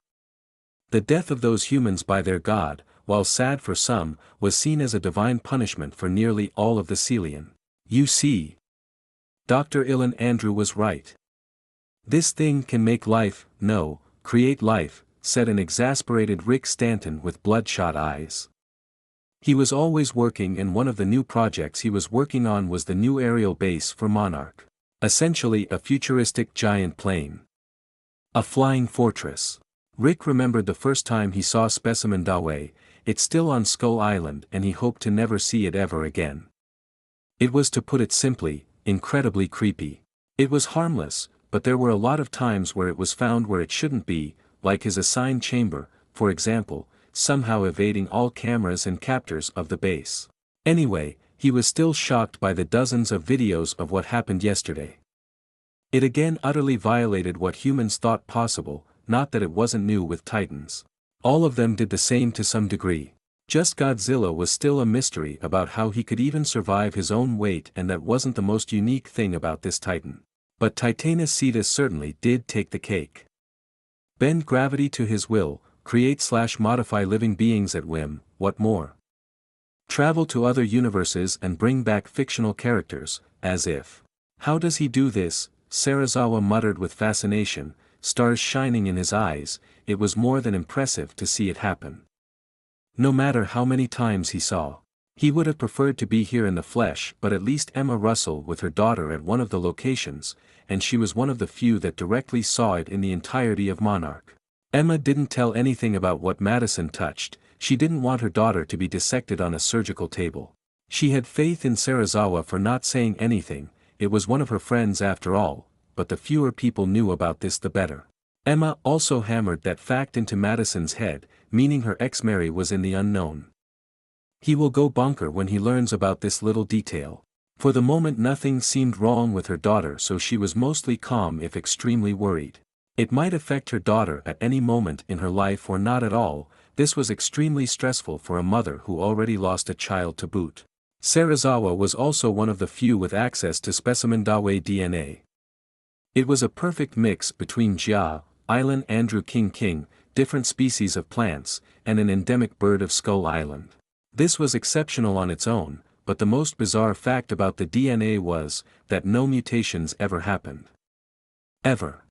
The death of those humans by their god, while sad for some, was seen as a divine punishment for nearly all of the celian. You see, Dr. Ilan Andrew was right. This thing can make life, no, create life, said an exasperated Rick Stanton with bloodshot eyes. He was always working, and one of the new projects he was working on was the new aerial base for Monarch. Essentially a futuristic giant plane. A flying fortress. Rick remembered the first time he saw Specimen Dawe. It's still on Skull Island and he hoped to never see it ever again. It was, to put it simply, incredibly creepy. It was harmless, but there were a lot of times where it was found where it shouldn't be, like his assigned chamber, for example, somehow evading all cameras and captors of the base. Anyway, he was still shocked by the dozens of videos of what happened yesterday. It again utterly violated what humans thought possible, not that it wasn't new with Titans. All of them did the same to some degree. Just Godzilla was still a mystery about how he could even survive his own weight, and that wasn't the most unique thing about this Titan. But Titanus Cetus certainly did take the cake. Bend gravity to his will, create/modify living beings at whim, what more? Travel to other universes and bring back fictional characters, as if. How does he do this? Serizawa muttered with fascination, stars shining in his eyes. It was more than impressive to see it happen. No matter how many times he saw. He would have preferred to be here in the flesh, but at least Emma Russell with her daughter at one of the locations, and she was one of the few that directly saw it in the entirety of Monarch. Emma didn't tell anything about what Madison touched. She didn't want her daughter to be dissected on a surgical table. She had faith in Serizawa for not saying anything. It was one of her friends after all, but the fewer people knew about this the better. Emma also hammered that fact into Madison's head, meaning her ex-Mary was in the unknown. He will go bonker when he learns about this little detail. For the moment nothing seemed wrong with her daughter, so she was mostly calm if extremely worried. It might affect her daughter at any moment in her life or not at all. This was extremely stressful for a mother who already lost a child to boot. Serizawa was also one of the few with access to specimen Dawei DNA. It was a perfect mix between Jia, Island Andrew King, different species of plants, and an endemic bird of Skull Island. This was exceptional on its own, but the most bizarre fact about the DNA was that no mutations ever happened. Ever.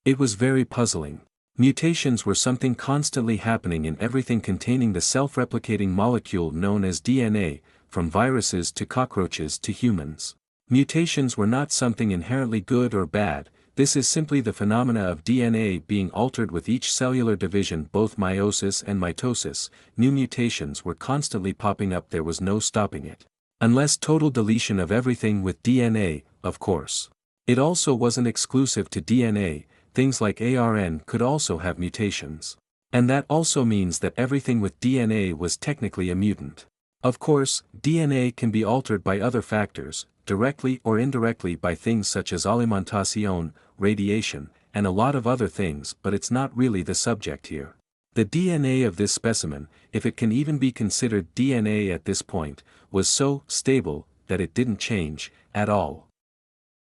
It was very puzzling. Mutations were something constantly happening in everything containing the self-replicating molecule known as DNA, from viruses to cockroaches to humans. Mutations were not something inherently good or bad. This is simply the phenomena of DNA being altered with each cellular division, both meiosis and mitosis. New mutations were constantly popping up, there was no stopping it. Unless total deletion of everything with DNA, of course. It also wasn't exclusive to DNA, things like ARN could also have mutations. And that also means that everything with DNA was technically a mutant. Of course, DNA can be altered by other factors, directly or indirectly by things such as alimentación, radiation, and a lot of other things, but it's not really the subject here. The DNA of this specimen, if it can even be considered DNA at this point, was so stable that it didn't change at all.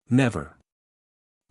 Never.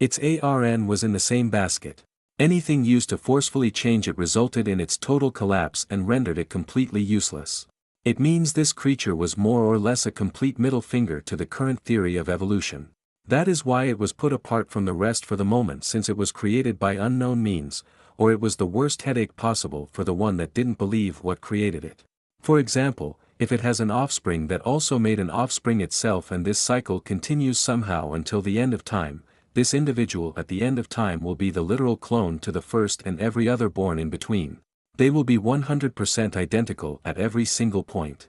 Its ARN was in the same basket. Anything used to forcefully change it resulted in its total collapse and rendered it completely useless. It means this creature was more or less a complete middle finger to the current theory of evolution. That is why it was put apart from the rest for the moment, since it was created by unknown means, or it was the worst headache possible for the one that didn't believe what created it. For example, if it has an offspring that also made an offspring itself and this cycle continues somehow until the end of time, this individual at the end of time will be the literal clone to the first and every other born in between. They will be 100% identical at every single point.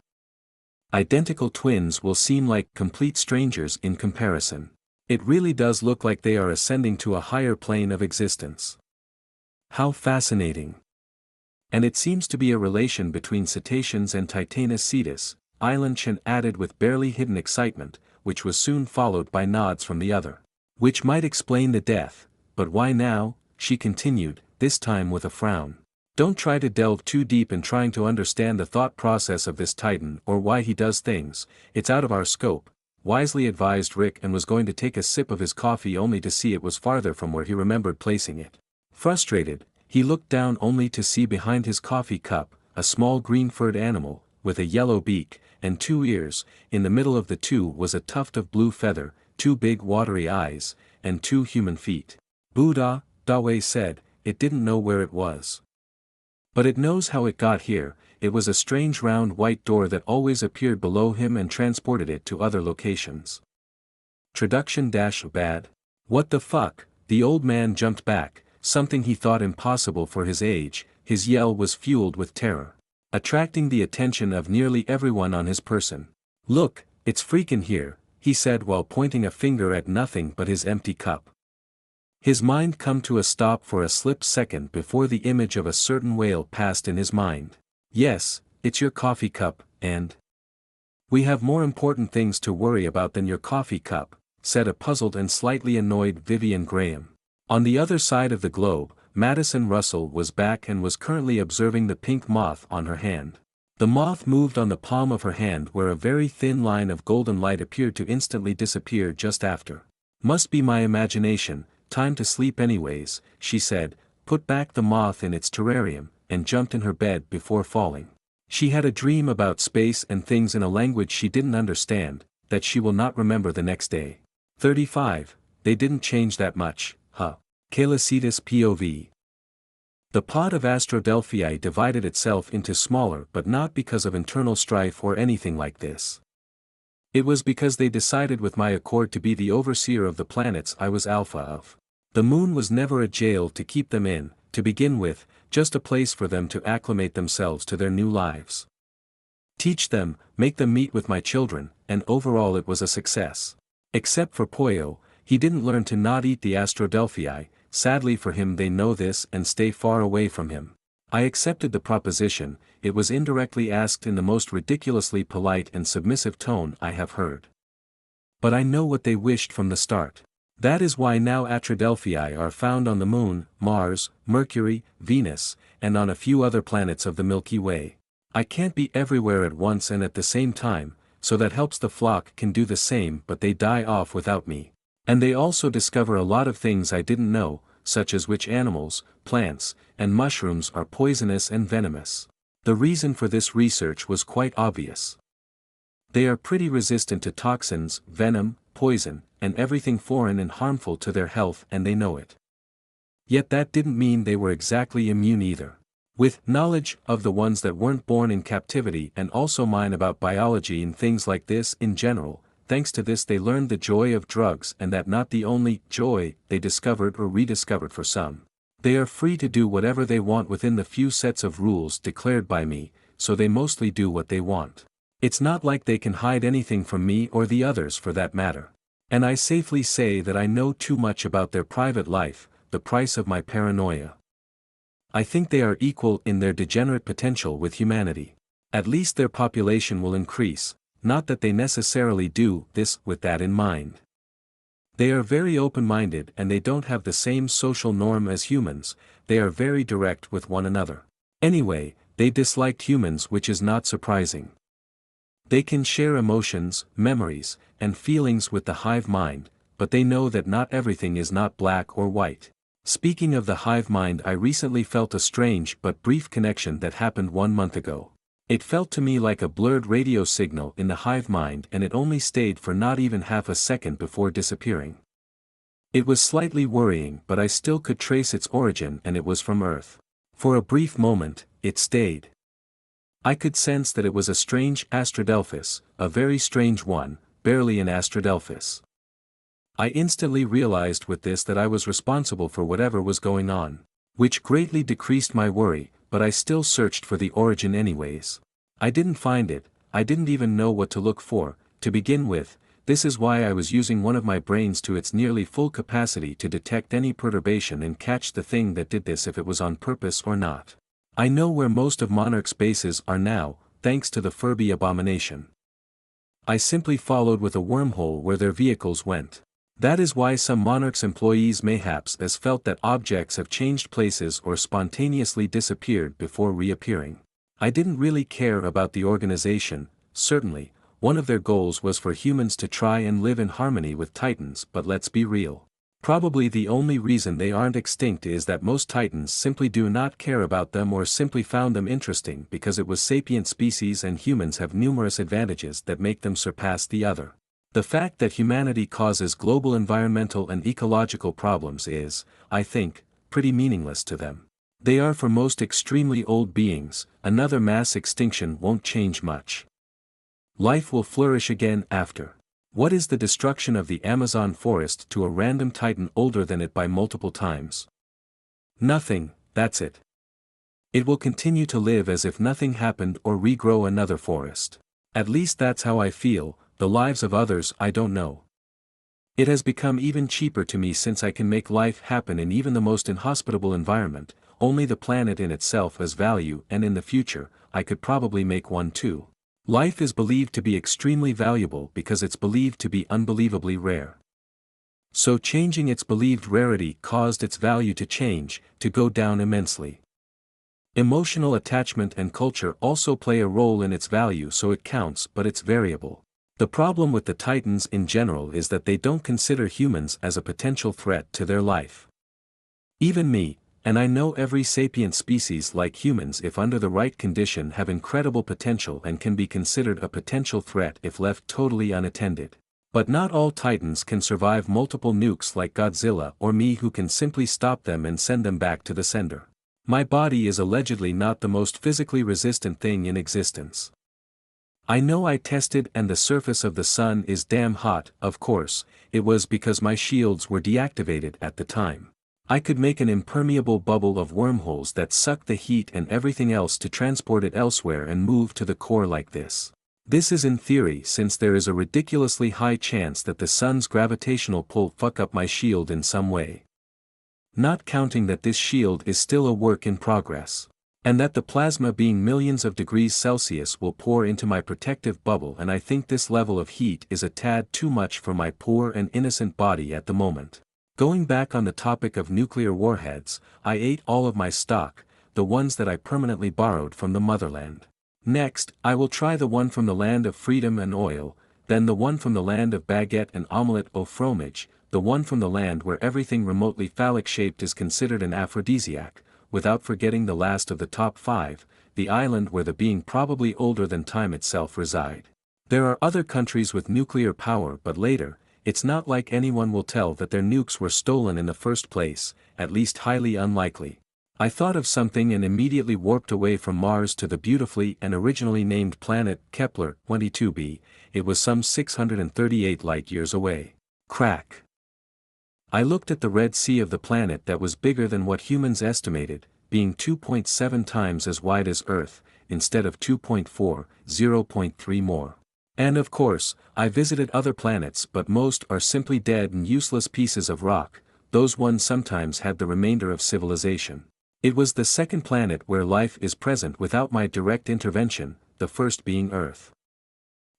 Identical twins will seem like complete strangers in comparison. It really does look like they are ascending to a higher plane of existence. How fascinating. And it seems to be a relation between cetaceans and Titanus cetus, Island Chen added with barely hidden excitement, which was soon followed by nods from the other. Which might explain the death, but why now? She continued, this time with a frown. Don't try to delve too deep in trying to understand the thought process of this Titan or why he does things, it's out of our scope, wisely advised Rick, and was going to take a sip of his coffee only to see it was farther from where he remembered placing it. Frustrated, he looked down only to see behind his coffee cup, a small green-furred animal, with a yellow beak, and 2 ears. In the middle of the two was a tuft of blue feather, 2 big watery eyes, and 2 human feet. Buddha, Dawei said, it didn't know where it was. But it knows how it got here. It was a strange round white door that always appeared below him and transported it to other locations. Traduction-bad? What the fuck? The old man jumped back, something he thought impossible for his age. His yell was fueled with terror, attracting the attention of nearly everyone on his person. Look, it's freakin' here, he said while pointing a finger at nothing but his empty cup. His mind come to a stop for a split second before the image of a certain whale passed in his mind. Yes, it's your coffee cup, and We have more important things to worry about than your coffee cup, said a puzzled and slightly annoyed Vivian Graham. On the other side of the globe, Madison Russell was back and was currently observing the pink moth on her hand. The moth moved on the palm of her hand where a very thin line of golden light appeared to instantly disappear just after. Must be my imagination, time to sleep anyways, she said, put back the moth in its terrarium, and jumped in her bed before falling. She had a dream about space and things in a language she didn't understand, that she will not remember the next day. 35, they didn't change that much, huh? Calicitas POV. The pod of Astrodelphii divided itself into smaller but not because of internal strife or anything like this. It was because they decided with my accord to be the overseer of the planets I was alpha of. The moon was never a jail to keep them in, to begin with, just a place for them to acclimate themselves to their new lives. Teach them, make them meet with my children, and overall it was a success. Except for Poyo, he didn't learn to not eat the Astrodelphii. Sadly for him they know this and stay far away from him. I accepted the proposition, it was indirectly asked in the most ridiculously polite and submissive tone I have heard. But I know what they wished from the start. That is why now Atradelphii are found on the Moon, Mars, Mercury, Venus, and on a few other planets of the Milky Way. I can't be everywhere at once and at the same time, so that helps the flock can do the same but they die off without me. And they also discover a lot of things I didn't know, such as which animals, plants, and mushrooms are poisonous and venomous. The reason for this research was quite obvious. They are pretty resistant to toxins, venom, poison, and everything foreign and harmful to their health and they know it. Yet that didn't mean they were exactly immune either. With knowledge of the ones that weren't born in captivity and also mine about biology and things like this in general, thanks to this they learned the joy of drugs and that not the only joy they discovered or rediscovered for some. They are free to do whatever they want within the few sets of rules declared by me, so they mostly do what they want. It's not like they can hide anything from me or the others for that matter. And I safely say that I know too much about their private life, the price of my paranoia. I think they are equal in their degenerate potential with humanity. At least their population will increase. Not that they necessarily do this with that in mind. They are very open-minded and they don't have the same social norm as humans, they are very direct with one another. Anyway, they disliked humans which is not surprising. They can share emotions, memories, and feelings with the hive mind, but they know that not everything is not black or white. Speaking of the hive mind, I recently felt a strange but brief connection that happened 1 month ago. It felt to me like a blurred radio signal in the hive mind and it only stayed for not even half a second before disappearing. It was slightly worrying but I still could trace its origin and it was from Earth. For a brief moment, it stayed. I could sense that it was a strange Astradelphis, a very strange one, barely an Astradelphis. I instantly realized with this that I was responsible for whatever was going on, which greatly decreased my worry. But I still searched for the origin anyways. I didn't find it, I didn't even know what to look for, to begin with, this is why I was using one of my brains to its nearly full capacity to detect any perturbation and catch the thing that did this if it was on purpose or not. I know where most of Monarch's bases are now, thanks to the Furby abomination. I simply followed with a wormhole where their vehicles went. That is why some Monarch's employees mayhaps has felt that objects have changed places or spontaneously disappeared before reappearing. I didn't really care about the organization, certainly, one of their goals was for humans to try and live in harmony with Titans but let's be real. Probably the only reason they aren't extinct is that most Titans simply do not care about them or simply found them interesting because it was sapient species and humans have numerous advantages that make them surpass the other. The fact that humanity causes global environmental and ecological problems is, I think, pretty meaningless to them. They are for most extremely old beings, another mass extinction won't change much. Life will flourish again after. What is the destruction of the Amazon forest to a random titan older than it by multiple times? Nothing, that's it. It will continue to live as if nothing happened or regrow another forest. At least that's how I feel. The lives of others I don't know. It has become even cheaper to me since I can make life happen in even the most inhospitable environment, only the planet in itself has value and in the future, I could probably make one too. Life is believed to be extremely valuable because it's believed to be unbelievably rare. So changing its believed rarity caused its value to change, to go down immensely. Emotional attachment and culture also play a role in its value, so it counts, but it's variable. The problem with the Titans in general is that they don't consider humans as a potential threat to their life. Even me, and I know every sapient species like humans, if under the right condition, have incredible potential and can be considered a potential threat if left totally unattended. But not all Titans can survive multiple nukes like Godzilla or me, who can simply stop them and send them back to the sender. My body is allegedly not the most physically resistant thing in existence. I know I tested, and the surface of the sun is damn hot. Of course, it was because my shields were deactivated at the time. I could make an impermeable bubble of wormholes that suck the heat and everything else to transport it elsewhere and move to the core like this. This is in theory, since there is a ridiculously high chance that the sun's gravitational pull fuck up my shield in some way. Not counting that this shield is still a work in progress. And that the plasma, being millions of degrees Celsius, will pour into my protective bubble, and I think this level of heat is a tad too much for my poor and innocent body at the moment. Going back on the topic of nuclear warheads, I ate all of my stock, the ones that I permanently borrowed from the motherland. Next, I will try the one from the land of freedom and oil, then the one from the land of baguette and omelette au fromage, the one from the land where everything remotely phallic-shaped is considered an aphrodisiac, without forgetting the last of the top 5, the island where the being probably older than time itself reside. There are other countries with nuclear power, but later, it's not like anyone will tell that their nukes were stolen in the first place, at least highly unlikely. I thought of something and immediately warped away from Mars to the beautifully and originally named planet Kepler 22b. It was some 638 light-years away. Crack. I looked at the Red Sea of the planet that was bigger than what humans estimated, being 2.7 times as wide as Earth, instead of 2.4, 0.3 more. And of course, I visited other planets, but most are simply dead and useless pieces of rock. Those ones sometimes had the remainder of civilization. It was the second planet where life is present without my direct intervention, the first being Earth.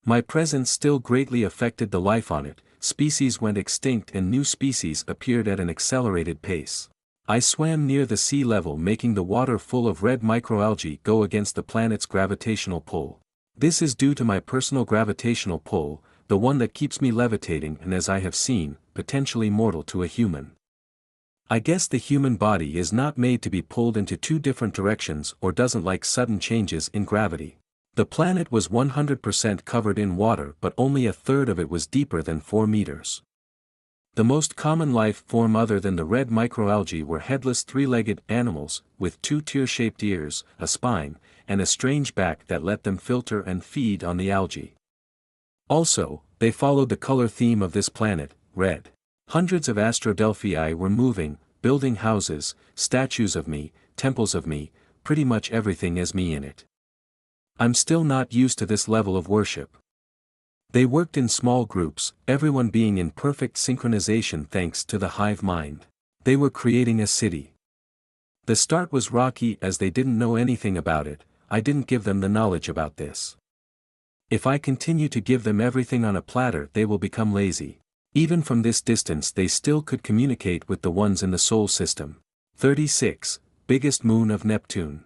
My presence still greatly affected the life on it. Species went extinct and new species appeared at an accelerated pace. I swam near the sea level, making the water full of red microalgae go against the planet's gravitational pull. This is due to my personal gravitational pull, the one that keeps me levitating and, as I have seen, potentially mortal to a human. I guess the human body is not made to be pulled into two different directions, or doesn't like sudden changes in gravity. The planet was 100% covered in water, but only a third of it was deeper than 4 meters. The most common life form other than the red microalgae were headless three-legged animals, with 2 tear-shaped ears, a spine, and a strange back that let them filter and feed on the algae. Also, they followed the color theme of this planet, red. Hundreds of astrodelphii were moving, building houses, statues of me, temples of me, pretty much everything as me in it. I'm still not used to this level of worship. They worked in small groups, everyone being in perfect synchronization thanks to the hive mind. They were creating a city. The start was rocky as they didn't know anything about it. I didn't give them the knowledge about this. If I continue to give them everything on a platter, they will become lazy. Even from this distance they still could communicate with the ones in the Sol system. 36, biggest moon of Neptune.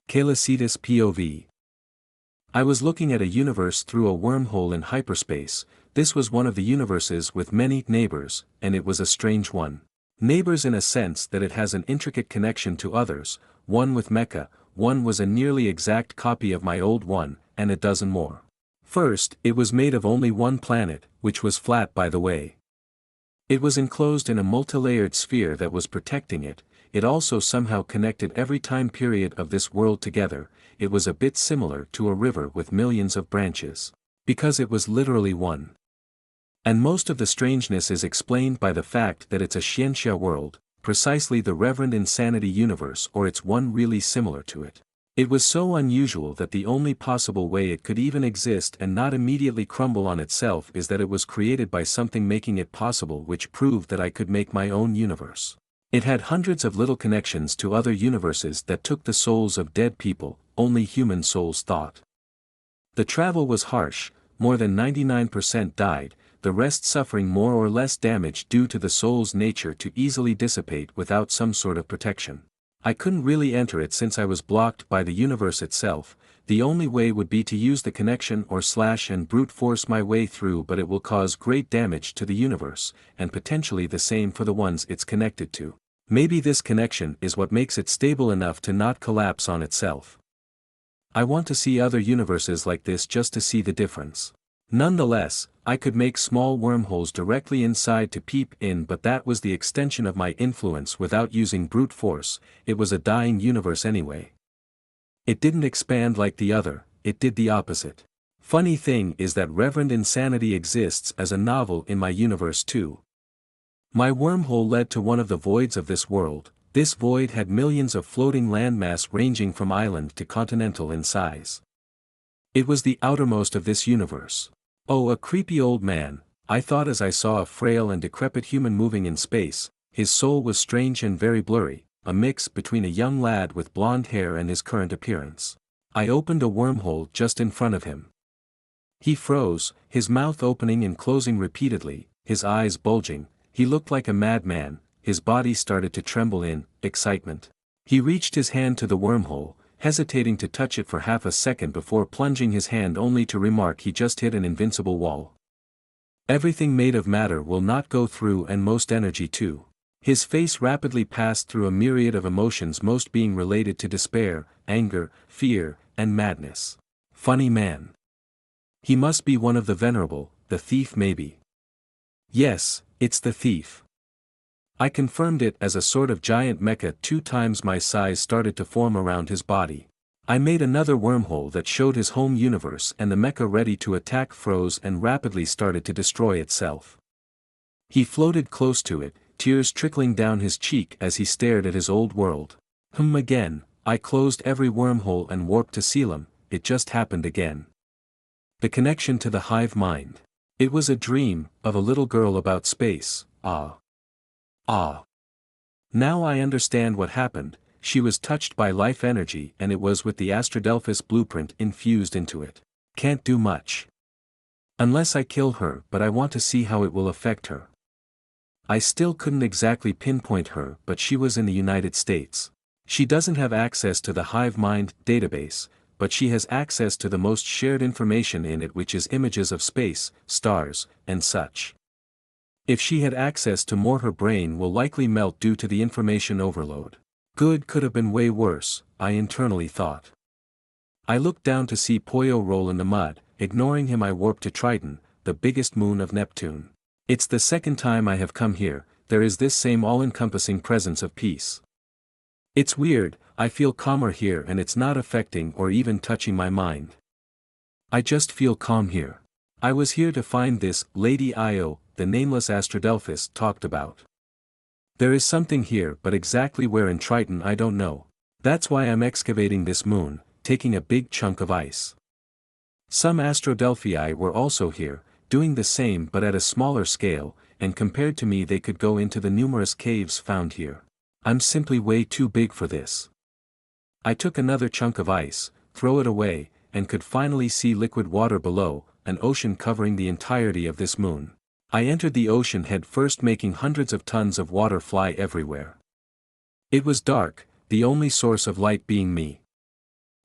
Calicetus POV. I was looking at a universe through a wormhole in hyperspace. This was one of the universes with many neighbors, and it was a strange one. Neighbors in a sense that it has an intricate connection to others, one with Mecca, one was a nearly exact copy of my old one, and a dozen more. First, it was made of only one planet, which was flat by the way. It was enclosed in a multilayered sphere that was protecting it. It also somehow connected every time period of this world together. It was a bit similar to a river with millions of branches. Because it was literally one. And most of the strangeness is explained by the fact that it's a Xianxia world, precisely the Reverend Insanity universe, or it's one really similar to it. It was so unusual that the only possible way it could even exist and not immediately crumble on itself is that it was created by something making it possible, which proved that I could make my own universe. It had hundreds of little connections to other universes that took the souls of dead people, only human souls thought. The travel was harsh, more than 99% died, the rest suffering more or less damage due to the soul's nature to easily dissipate without some sort of protection. I couldn't really enter it since I was blocked by the universe itself. The only way would be to use the connection or slash and brute force my way through, but it will cause great damage to the universe, and potentially the same for the ones it's connected to. Maybe this connection is what makes it stable enough to not collapse on itself. I want to see other universes like this just to see the difference. Nonetheless, I could make small wormholes directly inside to peep in, but that was the extension of my influence without using brute force. It was a dying universe anyway. It didn't expand like the other, it did the opposite. Funny thing is that Reverend Insanity exists as a novel in my universe too. My wormhole led to one of the voids of this world. This void had millions of floating landmass ranging from island to continental in size. It was the outermost of this universe. Oh, a creepy old man, I thought as I saw a frail and decrepit human moving in space. His soul was strange and very blurry, a mix between a young lad with blonde hair and his current appearance. I opened a wormhole just in front of him. He froze, his mouth opening and closing repeatedly, his eyes bulging. He looked like a madman, his body started to tremble in excitement. He reached his hand to the wormhole, hesitating to touch it for half a second before plunging his hand only to remark he just hit an invincible wall. Everything made of matter will not go through, and most energy too. His face rapidly passed through a myriad of emotions, most being related to despair, anger, fear, and madness. Funny man. He must be one of the venerable, the thief maybe. Yes, it's the thief. I confirmed it as a sort of giant mecha 2 times my size started to form around his body. I made another wormhole that showed his home universe, and the mecha ready to attack froze and rapidly started to destroy itself. He floated close to it, tears trickling down his cheek as he stared at his old world. Again, I closed every wormhole and warped to celian. It just happened again. The connection to the hive mind. It was a dream, of a little girl about space. Now I understand what happened. She was touched by life energy, and it was with the Astradelphus blueprint infused into it. Can't do much. Unless I kill her, but I want to see how it will affect her. I still couldn't exactly pinpoint her, but she was in the United States. She doesn't have access to the hive mind database, but she has access to the most shared information in it, which is images of space, stars, and such. If she had access to more, her brain will likely melt due to the information overload. Good could have been way worse, I internally thought. I looked down to see Poyo roll in the mud. Ignoring him, I warped to Triton, the biggest moon of Neptune. It's the second time I have come here. There is this same all-encompassing presence of peace. It's weird, I feel calmer here, and it's not affecting or even touching my mind. I just feel calm here. I was here to find this Lady Io, the nameless Astradelphus talked about. There is something here, but exactly where in Triton I don't know. That's why I'm excavating this moon, taking a big chunk of ice. Some Astradelphii were also here, doing the same but at a smaller scale, and compared to me they could go into the numerous caves found here. I'm simply way too big for this. I took another chunk of ice, throw it away, and could finally see liquid water below, an ocean covering the entirety of this moon. I entered the ocean head first, making hundreds of tons of water fly everywhere. It was dark, the only source of light being me.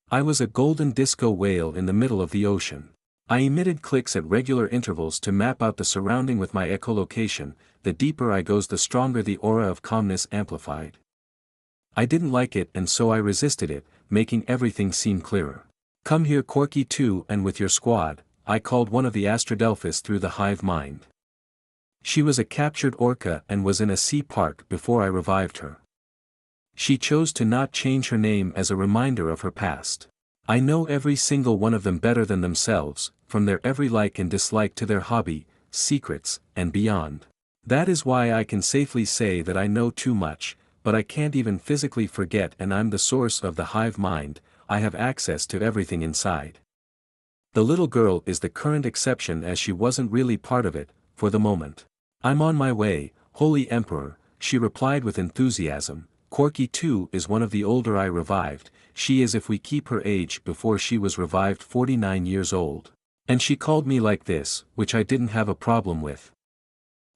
I was a golden disco whale in the middle of the ocean. I emitted clicks at regular intervals to map out the surrounding with my echolocation. The deeper I goes, the stronger the aura of calmness amplified. I didn't like it, and so I resisted it, making everything seem clearer. Come here, Corky 2, and with your squad, I called one of the Astradelphus through the hive mind. She was a captured orca and was in a sea park before I revived her. She chose to not change her name as a reminder of her past. I know every single one of them better than themselves, from their every like and dislike to their hobby, secrets, and beyond. That is why I can safely say that I know too much, but I can't even physically forget, and I'm the source of the hive mind. I have access to everything inside. The little girl is the current exception, as she wasn't really part of it, for the moment. I'm on my way, Holy Emperor, she replied with enthusiasm. Corky 2 is one of the older I revived. she is if we keep her age before she was revived 49 years old. And she called me like this, which I didn't have a problem with.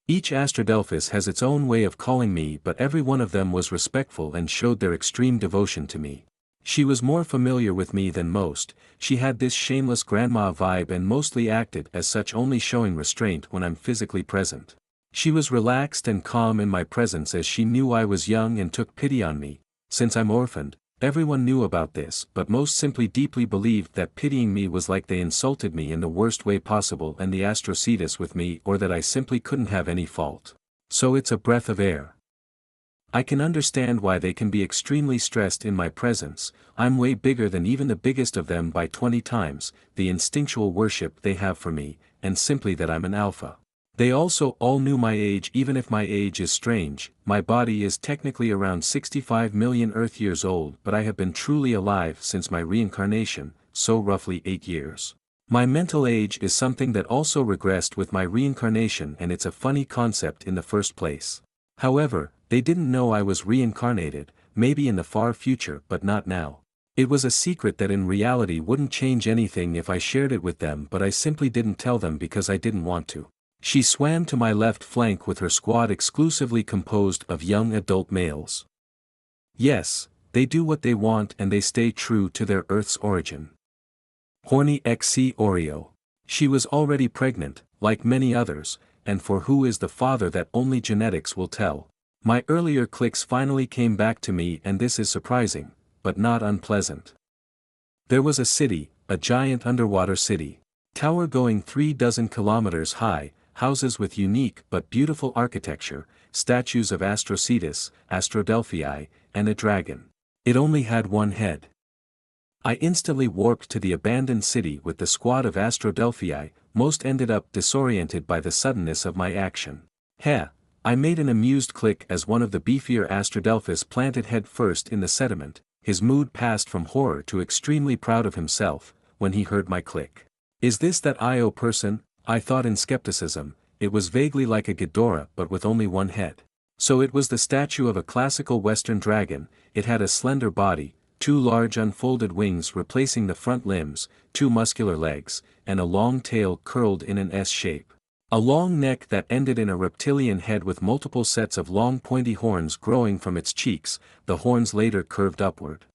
Each Astradelphus has its own way of calling me, but every one of them was respectful and showed their extreme devotion to me. She was more familiar with me than most, she had this shameless grandma vibe and mostly acted as such, only showing restraint when I'm physically present. She was relaxed and calm in my presence as she knew I was young and took pity on me. Since I'm orphaned, everyone knew about this, but most simply deeply believed that pitying me was like they insulted me in the worst way possible and the atrocitus with me, or that I simply couldn't have any fault. So it's a breath of air. I can understand why they can be extremely stressed in my presence. I'm way bigger than even the biggest of them by 20 times, the instinctual worship they have for me, and simply that I'm an alpha. They also all knew my age, even if my age is strange. My body is technically around 65 million Earth years old, but I have been truly alive since my reincarnation, so roughly 8 years. My mental age is something that also regressed with my reincarnation, and it's a funny concept in the first place. However, they didn't know I was reincarnated, maybe in the far future but not now. It was a secret that in reality wouldn't change anything if I shared it with them, but I simply didn't tell them because I didn't want to. She swam to my left flank with her squad exclusively composed of young adult males. Yes, they do what they want and they stay true to their Earth's origin. Horny XC Oreo. She was already pregnant, like many others, and for who is the father that only genetics will tell. My earlier clicks finally came back to me, and this is surprising, but not unpleasant. There was a city, a giant underwater city. Tower going 36 kilometers high, houses with unique but beautiful architecture, statues of Astrocetus, Astrodelphii, and a dragon. It only had one head. I instantly warped to the abandoned city with the squad of Astrodelphii. Most ended up disoriented by the suddenness of my action. Heh, I made an amused click as one of the beefier Astradelphus planted head first in the sediment. His mood passed from horror to extremely proud of himself, when he heard my click. Is this that IO person? I thought in skepticism. It was vaguely like a Ghidorah but with only one head. So it was the statue of a classical Western dragon. It had a slender body, 2 large unfolded wings replacing the front limbs, 2 muscular legs, and a long tail curled in an S shape. A long neck that ended in a reptilian head with multiple sets of long pointy horns growing from its cheeks, the horns later curved upward.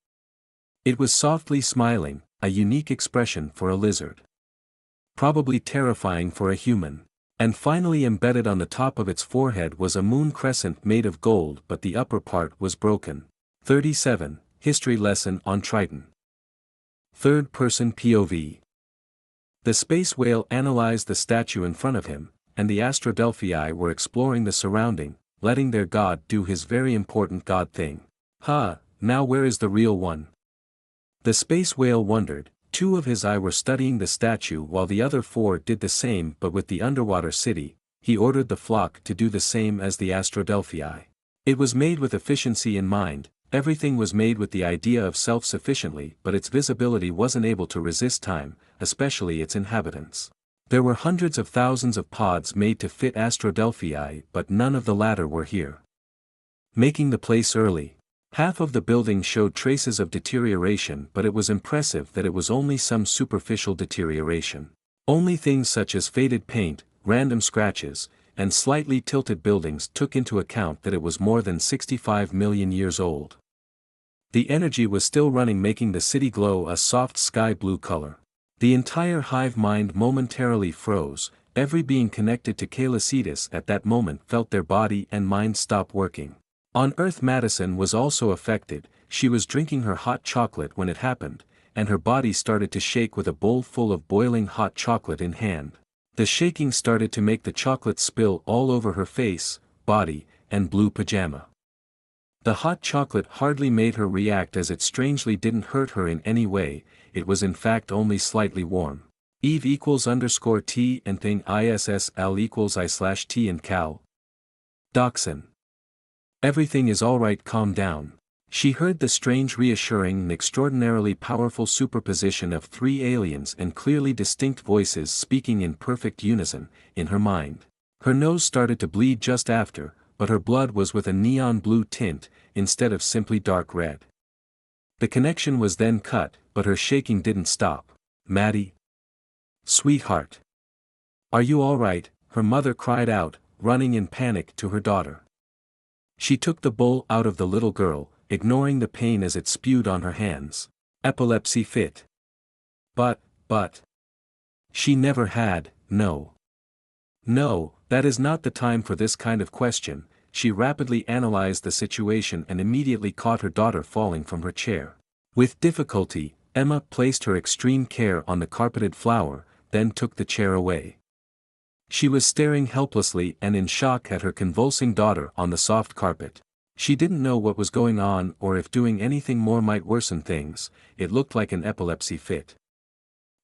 It was softly smiling, a unique expression for a lizard. Probably terrifying for a human. And finally embedded on the top of its forehead was a moon crescent made of gold, but the upper part was broken. 37. History lesson on Triton. Third-person POV. The space whale analyzed the statue in front of him, and the Astrodelphii were exploring the surrounding, letting their god do his very important god thing. Now where is the real one? The space whale wondered. 2 of his eye were studying the statue while the other 4 did the same, but with the underwater city, he ordered the flock to do the same as the Astrodelphii. It was made with efficiency in mind. Everything was made with the idea of self-sufficiently, but its visibility wasn't able to resist time, especially its inhabitants. There were hundreds of thousands of pods made to fit Astrodelphii, but none of the latter were here. Making the place early. Half of the building showed traces of deterioration, but it was impressive that it was only some superficial deterioration. Only things such as faded paint, random scratches, and slightly tilted buildings took into account that it was more than 65 million years old. The energy was still running, making the city glow a soft sky blue color. The entire hive mind momentarily froze. Every being connected to Celicetus at that moment felt their body and mind stop working. On Earth, Madison was also affected. She was drinking her hot chocolate when it happened, and her body started to shake with a bowl full of boiling hot chocolate in hand. The shaking started to make the chocolate spill all over her face, body, and blue pajama. The hot chocolate hardly made her react, as it strangely didn't hurt her in any way. It was in fact only slightly warm. Eve =_ T and thing ISSL = I/T and cal. Dachshund. Everything is alright, calm down. She heard the strange, reassuring and extraordinarily powerful superposition of 3 aliens and clearly distinct voices speaking in perfect unison, in her mind. Her nose started to bleed just after, but her blood was with a neon blue tint, instead of simply dark red. The connection was then cut, but her shaking didn't stop. "Maddie? Sweetheart? Are you all right?" her mother cried out, running in panic to her daughter. She took the bowl out of the little girl, ignoring the pain as it spewed on her hands. "Epilepsy fit." But. She never had. No. No, that is not the time for this kind of question. She rapidly analyzed the situation and immediately caught her daughter falling from her chair. With difficulty, Emma placed her extreme care on the carpeted floor, then took the chair away. She was staring helplessly and in shock at her convulsing daughter on the soft carpet. She didn't know what was going on or if doing anything more might worsen things. It looked like an epilepsy fit.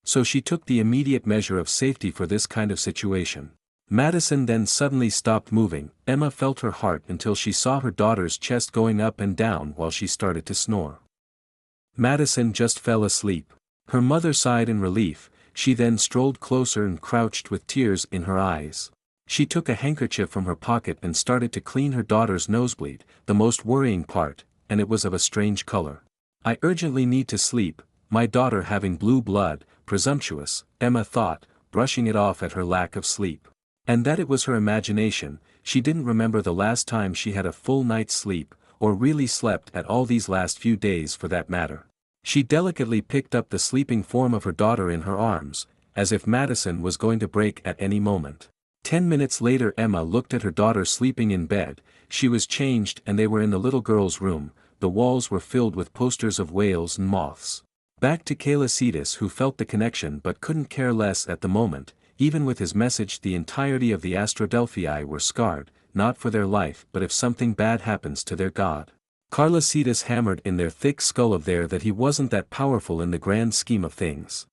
So she took the immediate measure of safety for this kind of situation. Madison then suddenly stopped moving. Emma felt her heart until she saw her daughter's chest going up and down while she started to snore. Madison just fell asleep. Her mother sighed in relief. She then strolled closer and crouched with tears in her eyes. She took a handkerchief from her pocket and started to clean her daughter's nosebleed, the most worrying part, and it was of a strange color. "I urgently need to sleep, my daughter having blue blood," presumptuous, Emma thought, brushing it off at her lack of sleep. And that it was her imagination. She didn't remember the last time she had a full night's sleep, or really slept at all these last few days for that matter. She delicately picked up the sleeping form of her daughter in her arms, as if Madison was going to break at any moment. 10 minutes later Emma looked at her daughter sleeping in bed. She was changed and they were in the little girl's room. The walls were filled with posters of whales and moths. Back to Celian, who felt the connection but couldn't care less at the moment. Even with his message, the entirety of the Astrodelphii were scarred, not for their life but if something bad happens to their god. Celian hammered in their thick skull of there that he wasn't that powerful in the grand scheme of things.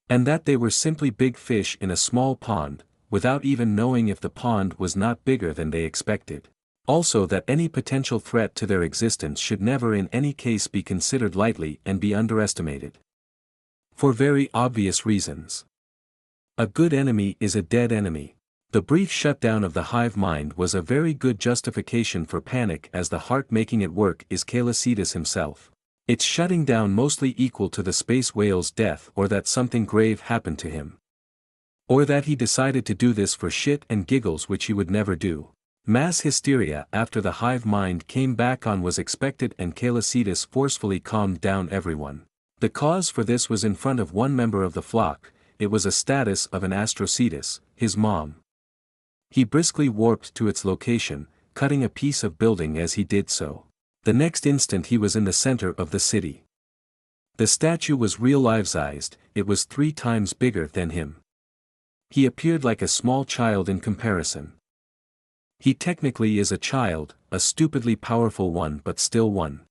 And that they were simply big fish in a small pond, without even knowing if the pond was not bigger than they expected. Also that any potential threat to their existence should never in any case be considered lightly and be underestimated. For very obvious reasons. A good enemy is a dead enemy. The brief shutdown of the hive mind was a very good justification for panic, as the heart making it work is Celian himself. It's shutting down mostly equal to the space whale's death, or that something grave happened to him. Or that he decided to do this for shit and giggles, which he would never do. Mass hysteria after the hive mind came back on was expected, and Celian forcefully calmed down everyone. The cause for this was in front of one member of the flock. It was a status of an astrocetus, his mom. He briskly warped to its location, cutting a piece of building as he did so. The next instant he was in the center of the city. The statue was real life-sized. It was 3 times bigger than him. He appeared like a small child in comparison. He technically is a child, a stupidly powerful one, but still one.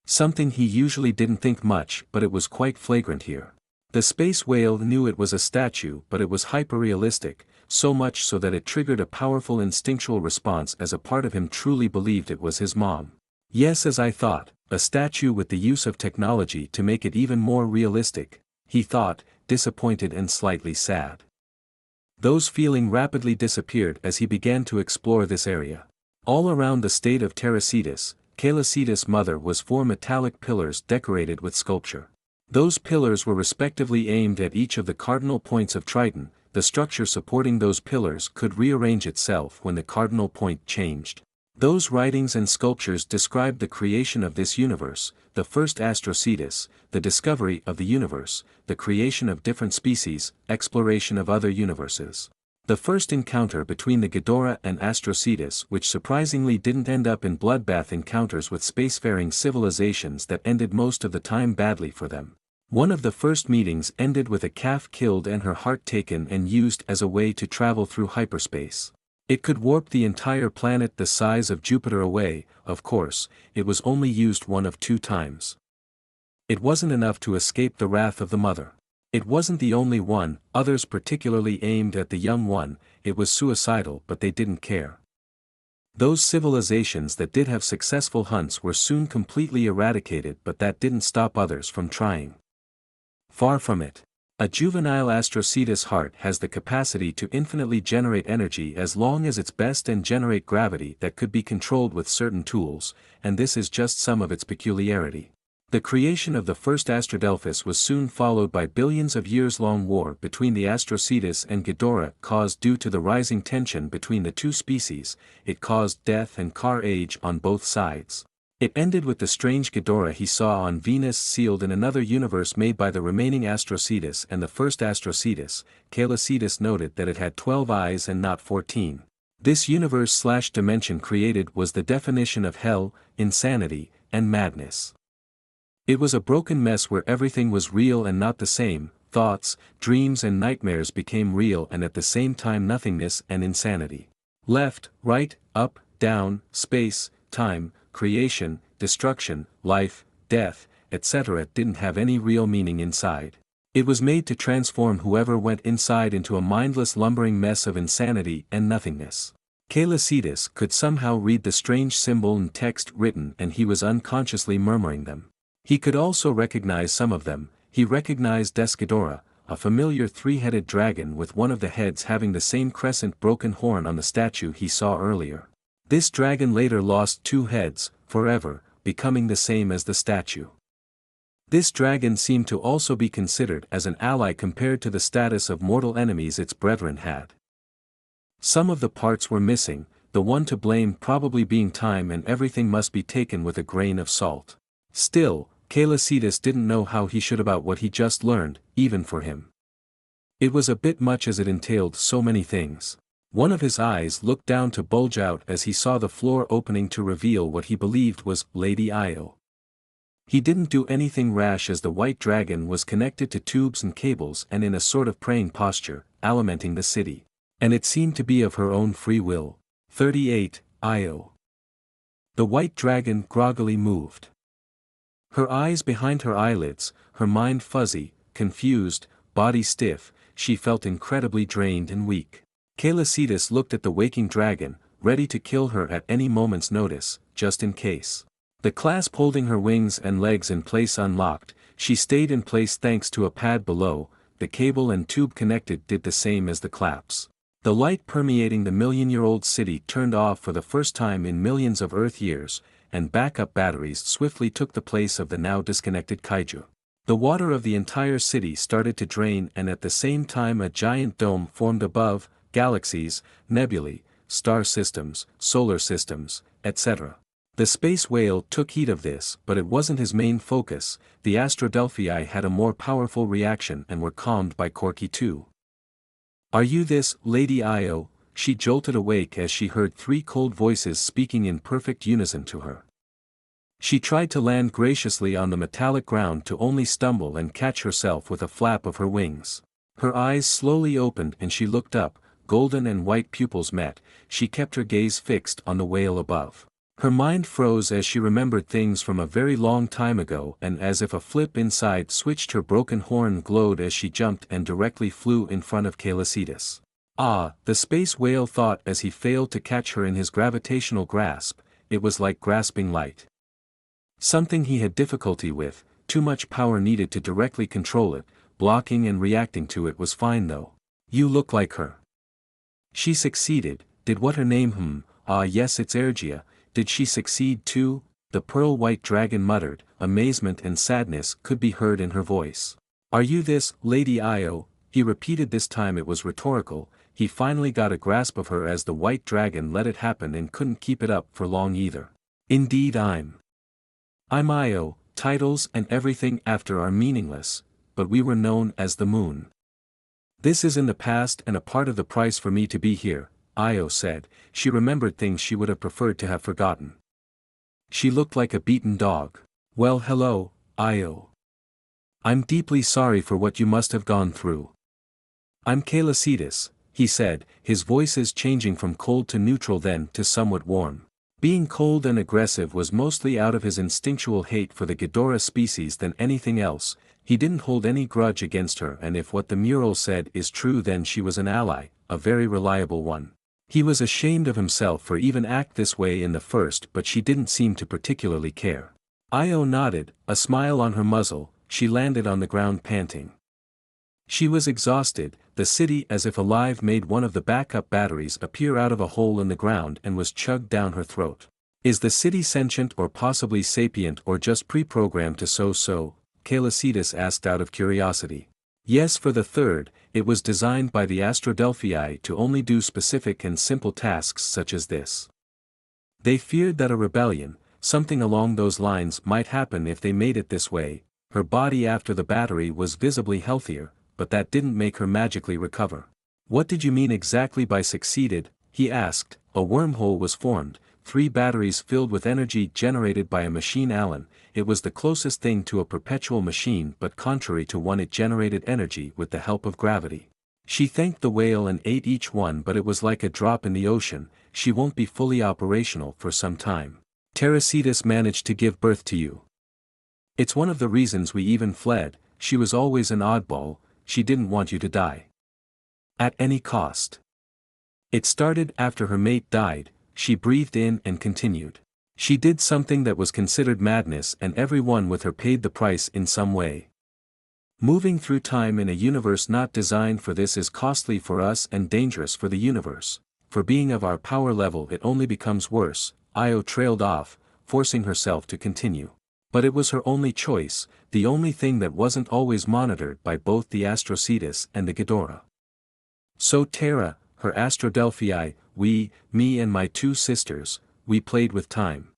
Something he usually didn't think much, but it was quite flagrant here. The space whale knew it was a statue, but it was hyper-realistic, so much so that it triggered a powerful instinctual response, as a part of him truly believed it was his mom. Yes, as I thought, a statue with the use of technology to make it even more realistic, he thought, disappointed and slightly sad. Those feelings rapidly disappeared as he began to explore this area. All around the state of Terracetus, Celian's mother was 4 metallic pillars decorated with sculpture. Those pillars were respectively aimed at each of the cardinal points of Triton. The structure supporting those pillars could rearrange itself when the cardinal point changed. Those writings and sculptures described the creation of this universe, the first astrocetus, the discovery of the universe, the creation of different species, exploration of other universes. The first encounter between the Ghidorah and astrocetus, which surprisingly didn't end up in bloodbath encounters with spacefaring civilizations that ended most of the time badly for them. One of the first meetings ended with a calf killed and her heart taken and used as a way to travel through hyperspace. It could warp the entire planet the size of Jupiter away. Of course, it was only used 1 of 2 times. It wasn't enough to escape the wrath of the mother. It wasn't the only one, others particularly aimed at the young one. It was suicidal, but they didn't care. Those civilizations that did have successful hunts were soon completely eradicated, but that didn't stop others from trying. Far from it. A juvenile astrocetus heart has the capacity to infinitely generate energy as long as it's best and generate gravity that could be controlled with certain tools, and this is just some of its peculiarity. The creation of the first Astrodelphus was soon followed by billions of years-long war between the Astrocetus and Ghidorah caused due to the rising tension between the two species. It caused death and carnage on both sides. It ended with the strange Ghidorah he saw on Venus sealed in another universe made by the remaining Astrocetus and the first Astrocetus. Celian noted that it had 12 eyes and not 14. This universe/dimension created was the definition of hell, insanity, and madness. It was a broken mess where everything was real and not the same. Thoughts, dreams and nightmares became real and at the same time nothingness and insanity. Left, right, up, down, space, time, creation, destruction, life, death, etc. didn't have any real meaning inside. It was made to transform whoever went inside into a mindless lumbering mess of insanity and nothingness. Celian could somehow read the strange symbol and text written and he was unconsciously murmuring them. He could also recognize some of them. He recognized Ghidorah, a familiar three-headed dragon with one of the heads having the same crescent broken horn on the statue he saw earlier. This dragon later lost 2 heads, forever, becoming the same as the statue. This dragon seemed to also be considered as an ally compared to the status of mortal enemies its brethren had. Some of the parts were missing, the one to blame probably being time, and everything must be taken with a grain of salt. Still, Celian didn't know how he should about what he just learned, even for him. It was a bit much as it entailed so many things. One of his eyes looked down to bulge out as he saw the floor opening to reveal what he believed was Lady Io. He didn't do anything rash as the white dragon was connected to tubes and cables and in a sort of praying posture, alimenting the city. And it seemed to be of her own free will. 38, Io. The white dragon groggily moved. Her eyes behind her eyelids, her mind fuzzy, confused, body stiff, she felt incredibly drained and weak. Celian looked at the waking dragon, ready to kill her at any moment's notice, just in case. The clasp holding her wings and legs in place unlocked, she stayed in place thanks to a pad below. The cable and tube connected did the same as the clasps. The light permeating the million-year-old city turned off for the first time in millions of Earth years, and backup batteries swiftly took the place of the now disconnected kaiju. The water of the entire city started to drain and at the same time a giant dome formed above, galaxies, nebulae, star systems, solar systems, etc. The space whale took heed of this, but it wasn't his main focus. The Astrodelphii had a more powerful reaction and were calmed by Corky too. "Are you this, Lady Io?" She jolted awake as she heard 3 cold voices speaking in perfect unison to her. She tried to land graciously on the metallic ground to only stumble and catch herself with a flap of her wings. Her eyes slowly opened and she looked up, golden and white pupils met. She kept her gaze fixed on the whale above. Her mind froze as she remembered things from a very long time ago, and as if a flip inside switched, her broken horn glowed as she jumped and directly flew in front of Celian. "Ah," the space whale thought as he failed to catch her in his gravitational grasp. It was like grasping light. Something he had difficulty with, too much power needed to directly control it. Blocking and reacting to it was fine though. "You look like her." She succeeded. Did what her name Ah yes, it's Ergia. Did she succeed too? The pearl-white dragon muttered. Amazement and sadness could be heard in her voice. "Are you this, Lady Io?" He repeated. This time it was rhetorical. He finally got a grasp of her as the white dragon let it happen and couldn't keep it up for long either. "Indeed I'm Io. Titles and everything after are meaningless, but we were known as the Moon. This is in the past and a part of the price for me to be here," Io said. She remembered things she would have preferred to have forgotten. She looked like a beaten dog. "Well, hello, Io. I'm deeply sorry for what you must have gone through." "I'm Celian," he said, his voices changing from cold to neutral then to somewhat warm. Being cold and aggressive was mostly out of his instinctual hate for the Ghidorah species than anything else. He didn't hold any grudge against her, and if what the mural said is true, then she was an ally, a very reliable one. He was ashamed of himself for even act this way in the first, but she didn't seem to particularly care. Io nodded, a smile on her muzzle. She landed on the ground panting. She was exhausted. The city, as if alive, made one of the backup batteries appear out of a hole in the ground and was chugged down her throat. Is the city sentient or possibly sapient or just pre-programmed to so? Calicetus asked out of curiosity. Yes, for the third, it was designed by the Astrodelphii to only do specific and simple tasks such as this. They feared that a rebellion, something along those lines, might happen if they made it this way. Her body after the battery was visibly healthier, but that didn't make her magically recover. What did you mean exactly by succeeded? He asked. A wormhole was formed, 3 batteries filled with energy generated by a machine. Alan, it was the closest thing to a perpetual machine, but contrary to one, it generated energy with the help of gravity. She thanked the whale and ate each one, but it was like a drop in the ocean. She won't be fully operational for some time. Terracetus managed to give birth to you. It's one of the reasons we even fled. She was always an oddball. She didn't want you to die at any cost. It started after her mate died. She breathed in and continued. She did something that was considered madness, and everyone with her paid the price in some way. Moving through time in a universe not designed for this is costly for us and dangerous for the universe. For being of our power level, it only becomes worse. Io trailed off, forcing herself to continue. But it was her only choice, the only thing that wasn't always monitored by both the Astrocetus and the Ghidorah. So Terra, her Astrodelphii, me and my 2 sisters, we played with time.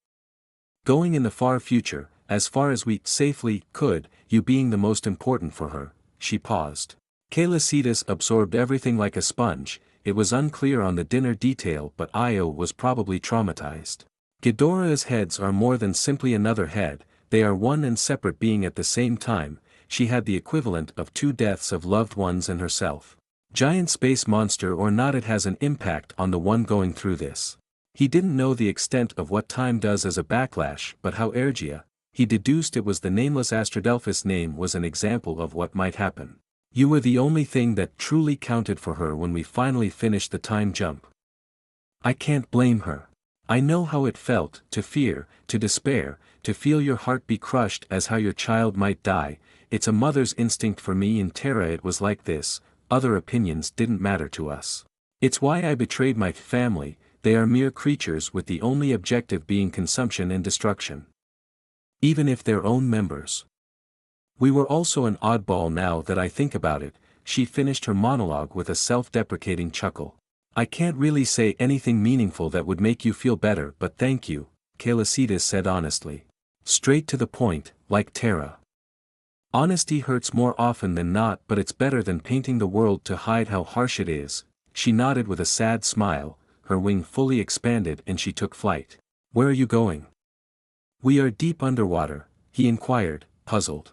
Going in the far future, as far as we safely could, you being the most important for her. She paused. Calicetus absorbed everything like a sponge. It was unclear on the dinner detail, but Io was probably traumatized. Ghidorah's heads are more than simply another head, they are one and separate being at the same time. She had the equivalent of 2 deaths of loved ones and herself. Giant space monster or not, it has an impact on the one going through this. He didn't know the extent of what time does as a backlash, but how Ergia, he deduced it was the nameless Astrodelphus name, was an example of what might happen. You were the only thing that truly counted for her when we finally finished the time jump. I can't blame her. I know how it felt, to fear, to despair, to feel your heart be crushed as how your child might die. It's a mother's instinct. For me in Terra it was like this. Other opinions didn't matter to us. It's why I betrayed my family. They are mere creatures with the only objective being consumption and destruction. Even if their own members. We were also an oddball now that I think about it. She finished her monologue with a self-deprecating chuckle. I can't really say anything meaningful that would make you feel better, but thank you, Calicetus said honestly. Straight to the point, like Terra. Honesty hurts more often than not, but it's better than painting the world to hide how harsh it is. She nodded with a sad smile, her wing fully expanded, and she took flight. Where are you going? We are deep underwater, he inquired, puzzled.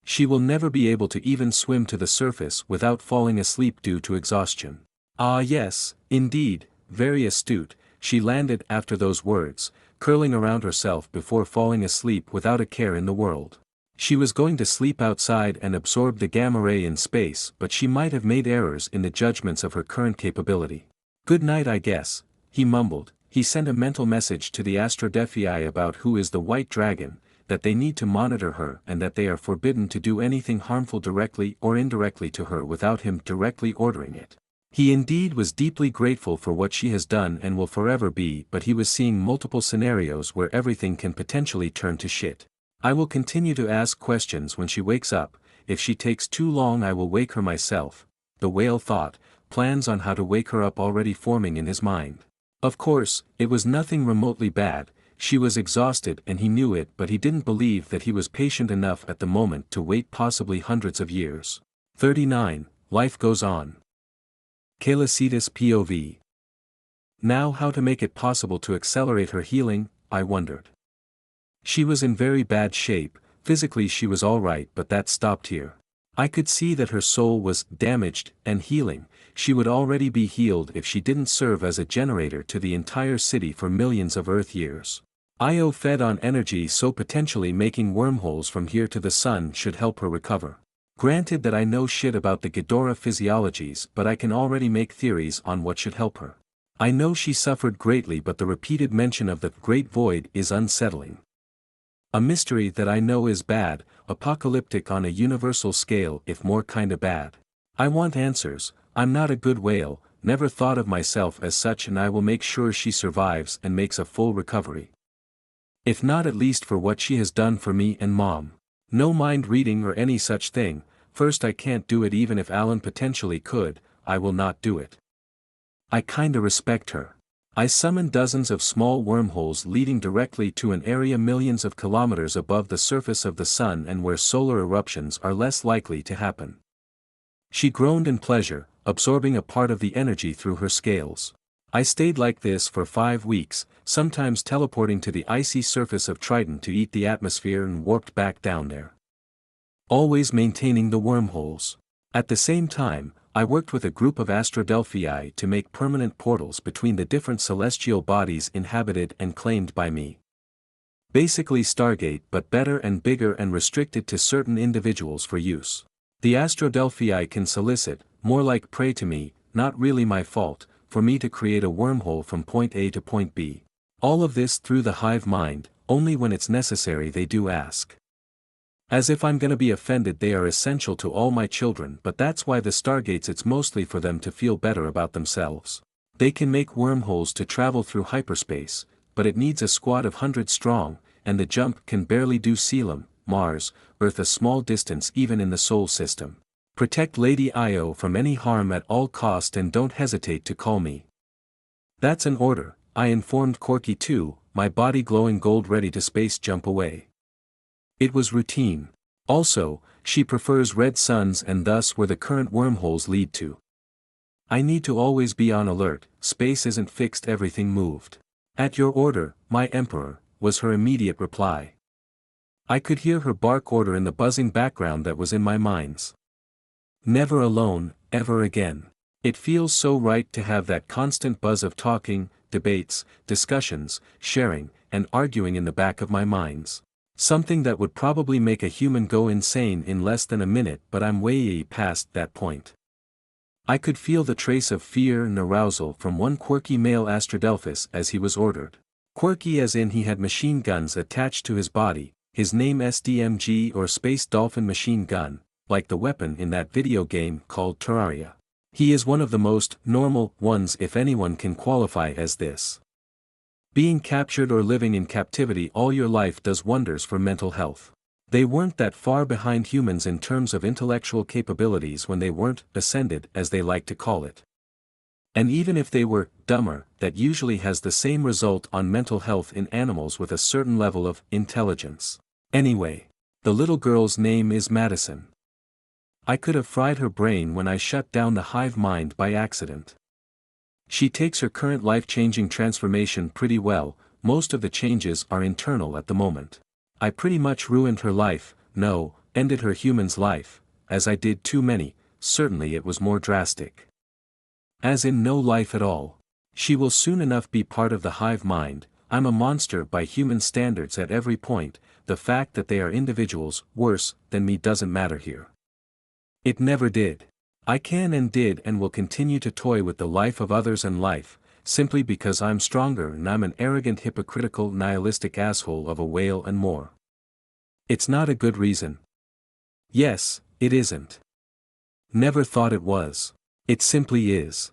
She will never be able to even swim to the surface without falling asleep due to exhaustion. Ah yes, indeed, very astute. She landed after those words, curling around herself before falling asleep without a care in the world. She was going to sleep outside and absorb the gamma ray in space, but she might have made errors in the judgments of her current capability. Good night, I guess, he mumbled. He sent a mental message to the Astrodelphii about who is the white dragon, that they need to monitor her and that they are forbidden to do anything harmful directly or indirectly to her without him directly ordering it. He indeed was deeply grateful for what she has done and will forever be, but he was seeing multiple scenarios where everything can potentially turn to shit. I will continue to ask questions when she wakes up. If she takes too long I will wake her myself, the whale thought, plans on how to wake her up already forming in his mind. Of course, it was nothing remotely bad. She was exhausted and he knew it, but he didn't believe that he was patient enough at the moment to wait possibly hundreds of years. 39. Life goes on. Calicetus POV. Now how to make it possible to accelerate her healing, I wondered. She was in very bad shape. Physically she was alright, but that stopped here. I could see that her soul was damaged and healing. She would already be healed if she didn't serve as a generator to the entire city for millions of Earth years. Io fed on energy, so potentially making wormholes from here to the sun should help her recover. Granted that I know shit about the Ghidorah physiologies, but I can already make theories on what should help her. I know she suffered greatly, but the repeated mention of the Great Void is unsettling. A mystery that I know is bad, apocalyptic on a universal scale, if more kinda bad. I want answers. I'm not a good whale, never thought of myself as such, and I will make sure she survives and makes a full recovery. If not, at least for what she has done for me and Mom. No mind reading or any such thing. First, I can't do it. Even if Alan potentially could, I will not do it. I kinda respect her. I summoned dozens of small wormholes leading directly to an area millions of kilometers above the surface of the sun and where solar eruptions are less likely to happen. She groaned in pleasure, absorbing a part of the energy through her scales. I stayed like this for 5 weeks, sometimes teleporting to the icy surface of Triton to eat the atmosphere and warped back down there. Always maintaining the wormholes. At the same time, I worked with a group of Astrodelphii to make permanent portals between the different celestial bodies inhabited and claimed by me. Basically Stargate, but better and bigger and restricted to certain individuals for use. The Astrodelphii can solicit, more like pray to me, not really my fault, for me to create a wormhole from point A to point B. All of this through the hive mind, only when it's necessary they do ask. As if I'm gonna be offended. They are essential to all my children, but that's why the Stargates, it's mostly for them to feel better about themselves. They can make wormholes to travel through hyperspace, but it needs a squad of 100 strong, and the jump can barely do Celian, Mars, Earth a small distance even in the Sol system. Protect Lady Io from any harm at all cost and don't hesitate to call me. That's an order, I informed Corky too, my body glowing gold ready to space jump away. It was routine. Also, she prefers red suns and thus where the current wormholes lead to. I need to always be on alert. Space isn't fixed, everything moved. At your order, my emperor, was her immediate reply. I could hear her bark order in the buzzing background that was in my minds. Never alone, ever again. It feels so right to have that constant buzz of talking, debates, discussions, sharing, and arguing in the back of my minds. Something that would probably make a human go insane in less than a minute, but I'm way past that point. I could feel the trace of fear and arousal from one quirky male Astrodelphus as he was ordered. Quirky as in he had machine guns attached to his body, his name SDMG or Space Dolphin Machine Gun, like the weapon in that video game called Terraria. He is one of the most normal ones, if anyone can qualify as this. Being captured or living in captivity all your life does wonders for mental health. They weren't that far behind humans in terms of intellectual capabilities when they weren't ascended, as they like to call it. And even if they were dumber, that usually has the same result on mental health in animals with a certain level of intelligence. Anyway, the little girl's name is Madison. I could have fried her brain when I shut down the hive mind by accident. She takes her current life-changing transformation pretty well. Most of the changes are internal at the moment. I pretty much ruined her life, no, ended her human's life, as I did too many, certainly it was more drastic. As in no life at all. She will soon enough be part of the hive mind. I'm a monster by human standards at every point. The fact that they are individuals, worse than me, doesn't matter here. It never did. I can and did and will continue to toy with the life of others and life, simply because I'm stronger and I'm an arrogant, hypocritical, nihilistic asshole of a whale and more. It's not a good reason. Yes, it isn't. Never thought it was. It simply is.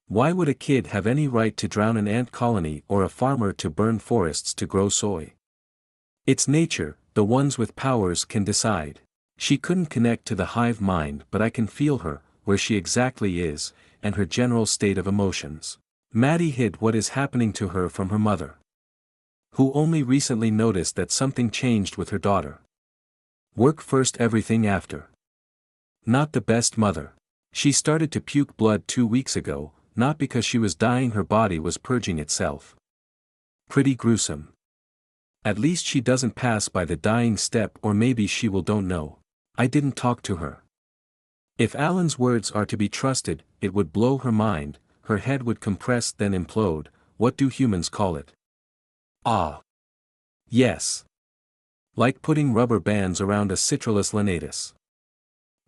Why would a kid have any right to drown an ant colony or a farmer to burn forests to grow soy? It's nature, the ones with powers can decide. She couldn't connect to the hive mind, but I can feel her, where she exactly is, and her general state of emotions. Maddie hid what is happening to her from her mother, who only recently noticed that something changed with her daughter. Work first, everything after. Not the best mother. She started to puke blood 2 weeks ago, not because she was dying, her body was purging itself. Pretty gruesome. At least she doesn't pass by the dying step, or maybe she will, don't know. I didn't talk to her. If Alan's words are to be trusted, it would blow her mind, her head would compress then implode. What do humans call it? Ah. Yes. Like putting rubber bands around a Citrulus lanatus.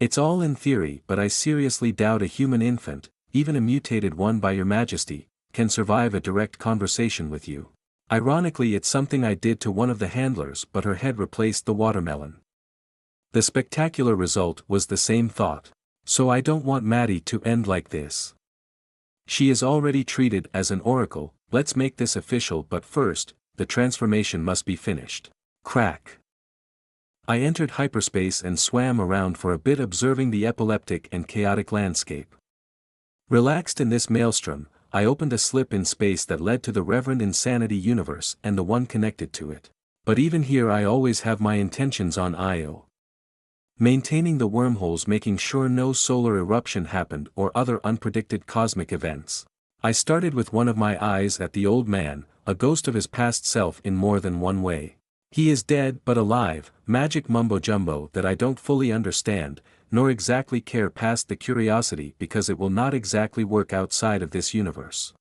It's all in theory, but I seriously doubt a human infant, even a mutated one by your majesty, can survive a direct conversation with you. Ironically, it's something I did to one of the handlers, but her head replaced the watermelon. The spectacular result was the same thought. So I don't want Maddie to end like this. She is already treated as an oracle, let's make this official, but first, the transformation must be finished. Crack. I entered hyperspace and swam around for a bit, observing the epileptic and chaotic landscape. Relaxed in this maelstrom, I opened a slip in space that led to the Reverend Insanity universe and the one connected to it. But even here I always have my intentions on IO. Maintaining the wormholes, making sure no solar eruption happened or other unpredicted cosmic events. I started with one of my eyes at the old man, a ghost of his past self in more than one way. He is dead but alive, magic mumbo-jumbo that I don't fully understand, nor exactly care past the curiosity because it will not exactly work outside of this universe.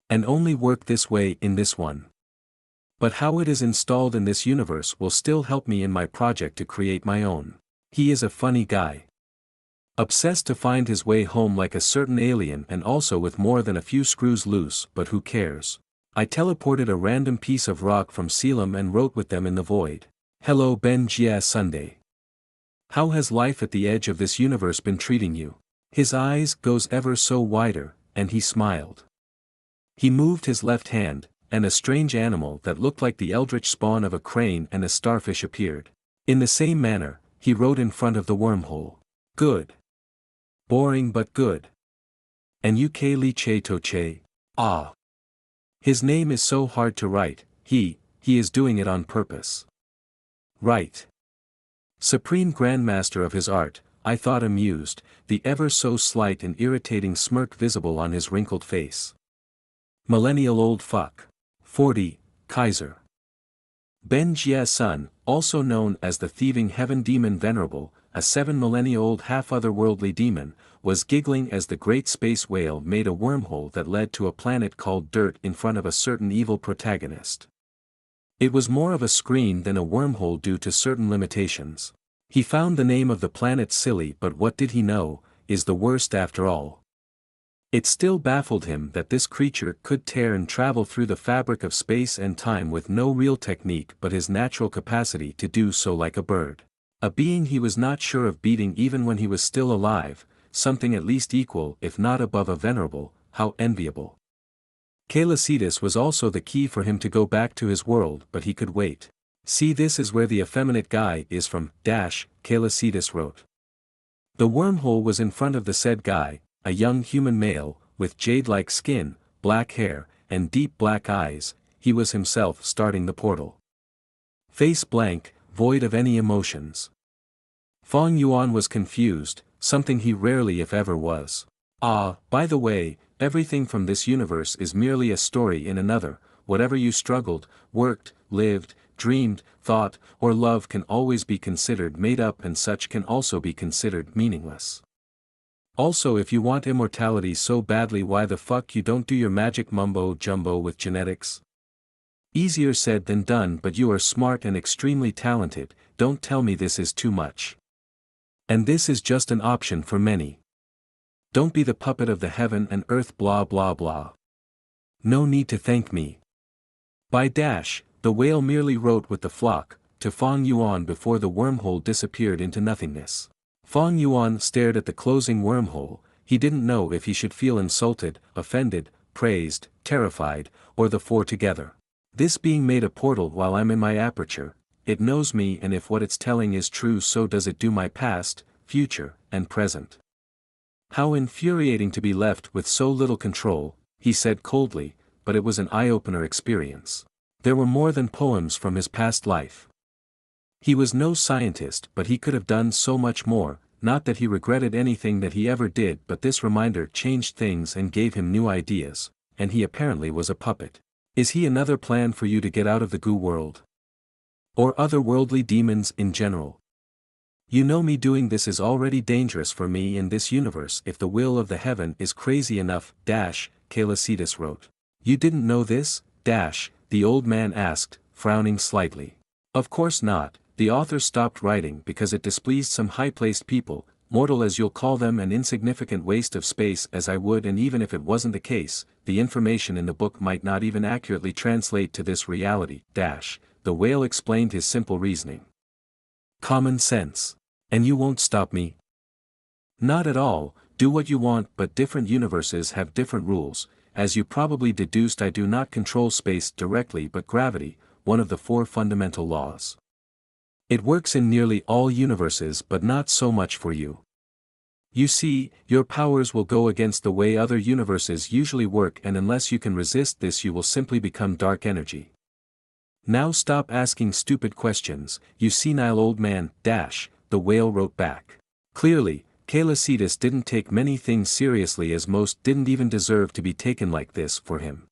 And only work this way in this one. But how it is installed in this universe will still help me in my project to create my own. He is a funny guy. Obsessed to find his way home like a certain alien, and also with more than a few screws loose, but who cares? I teleported a random piece of rock from celian and wrote with them in the void. Hello Ben Jia Sunday. How has life at the edge of this universe been treating you? His eyes goes ever so wider, and he smiled. He moved his left hand, and a strange animal that looked like the eldritch spawn of a crane and a starfish appeared. In the same manner, he wrote in front of the wormhole. Good. Boring but good. And UK Li Che Toche. Ah. His name is so hard to write, he is doing it on purpose. Right. Supreme Grandmaster of his art, I thought, amused, the ever so slight and irritating smirk visible on his wrinkled face. Millennial old fuck. 40, Kaiser. Ben Jia Sun, also known as the Thieving Heaven Demon Venerable, a 7 millennia-old half-otherworldly demon, was giggling as the great space whale made a wormhole that led to a planet called Dirt in front of a certain evil protagonist. It was more of a screen than a wormhole due to certain limitations. He found the name of the planet silly, but what did he know, is the worst after all. It still baffled him that this creature could tear and travel through the fabric of space and time with no real technique but his natural capacity to do so like a bird. A being he was not sure of beating even when he was still alive, something at least equal if not above a venerable. How enviable. Celian was also the key for him to go back to his world, but he could wait. See, this is where the effeminate guy is from, Celian wrote. The wormhole was in front of the said guy, a young human male, with jade-like skin, black hair, and deep black eyes. He was himself starting the portal. Face blank, void of any emotions. Fong Yuan was confused, something he rarely if ever was. Ah, by the way, everything from this universe is merely a story in another. Whatever you struggled, worked, lived, dreamed, thought, or loved can always be considered made up, and such can also be considered meaningless. Also, if you want immortality so badly, why the fuck you don't do your magic mumbo-jumbo with genetics? Easier said than done, but you are smart and extremely talented, don't tell me this is too much. And this is just an option for many. Don't be the puppet of the heaven and earth blah blah blah. No need to thank me. By the whale merely wrote with the flock, to Fong Yuan before the wormhole disappeared into nothingness. Fong Yuan stared at the closing wormhole. He didn't know if he should feel insulted, offended, praised, terrified, or the four together. This being made a portal while I'm in my aperture, it knows me, and if what it's telling is true, so does it do my past, future, and present. How infuriating to be left with so little control, he said coldly, but it was an eye-opener experience. There were more than poems from his past life. He was no scientist, but he could have done so much more, not that he regretted anything that he ever did, but this reminder changed things and gave him new ideas, and he apparently was a puppet. Is he another plan for you to get out of the goo world? Or otherworldly demons in general? You know me doing this is already dangerous for me in this universe if the will of the heaven is crazy enough, Celian wrote. You didn't know this, the old man asked, frowning slightly. Of course not. The author stopped writing because it displeased some high-placed people, mortal as you'll call them, an insignificant waste of space as I would, and even if it wasn't the case, the information in the book might not even accurately translate to this reality, the whale explained his simple reasoning. Common sense. And you won't stop me? Not at all, Do what you want, but different universes have different rules. As you probably deduced, I do not control space directly but gravity, one of the 4 fundamental laws. It works in nearly all universes but not so much for you. You see, your powers will go against the way other universes usually work, and unless you can resist this you will simply become dark energy. Now stop asking stupid questions, you senile old man, the whale wrote back. Clearly, Celian didn't take many things seriously, as most didn't even deserve to be taken like this for him.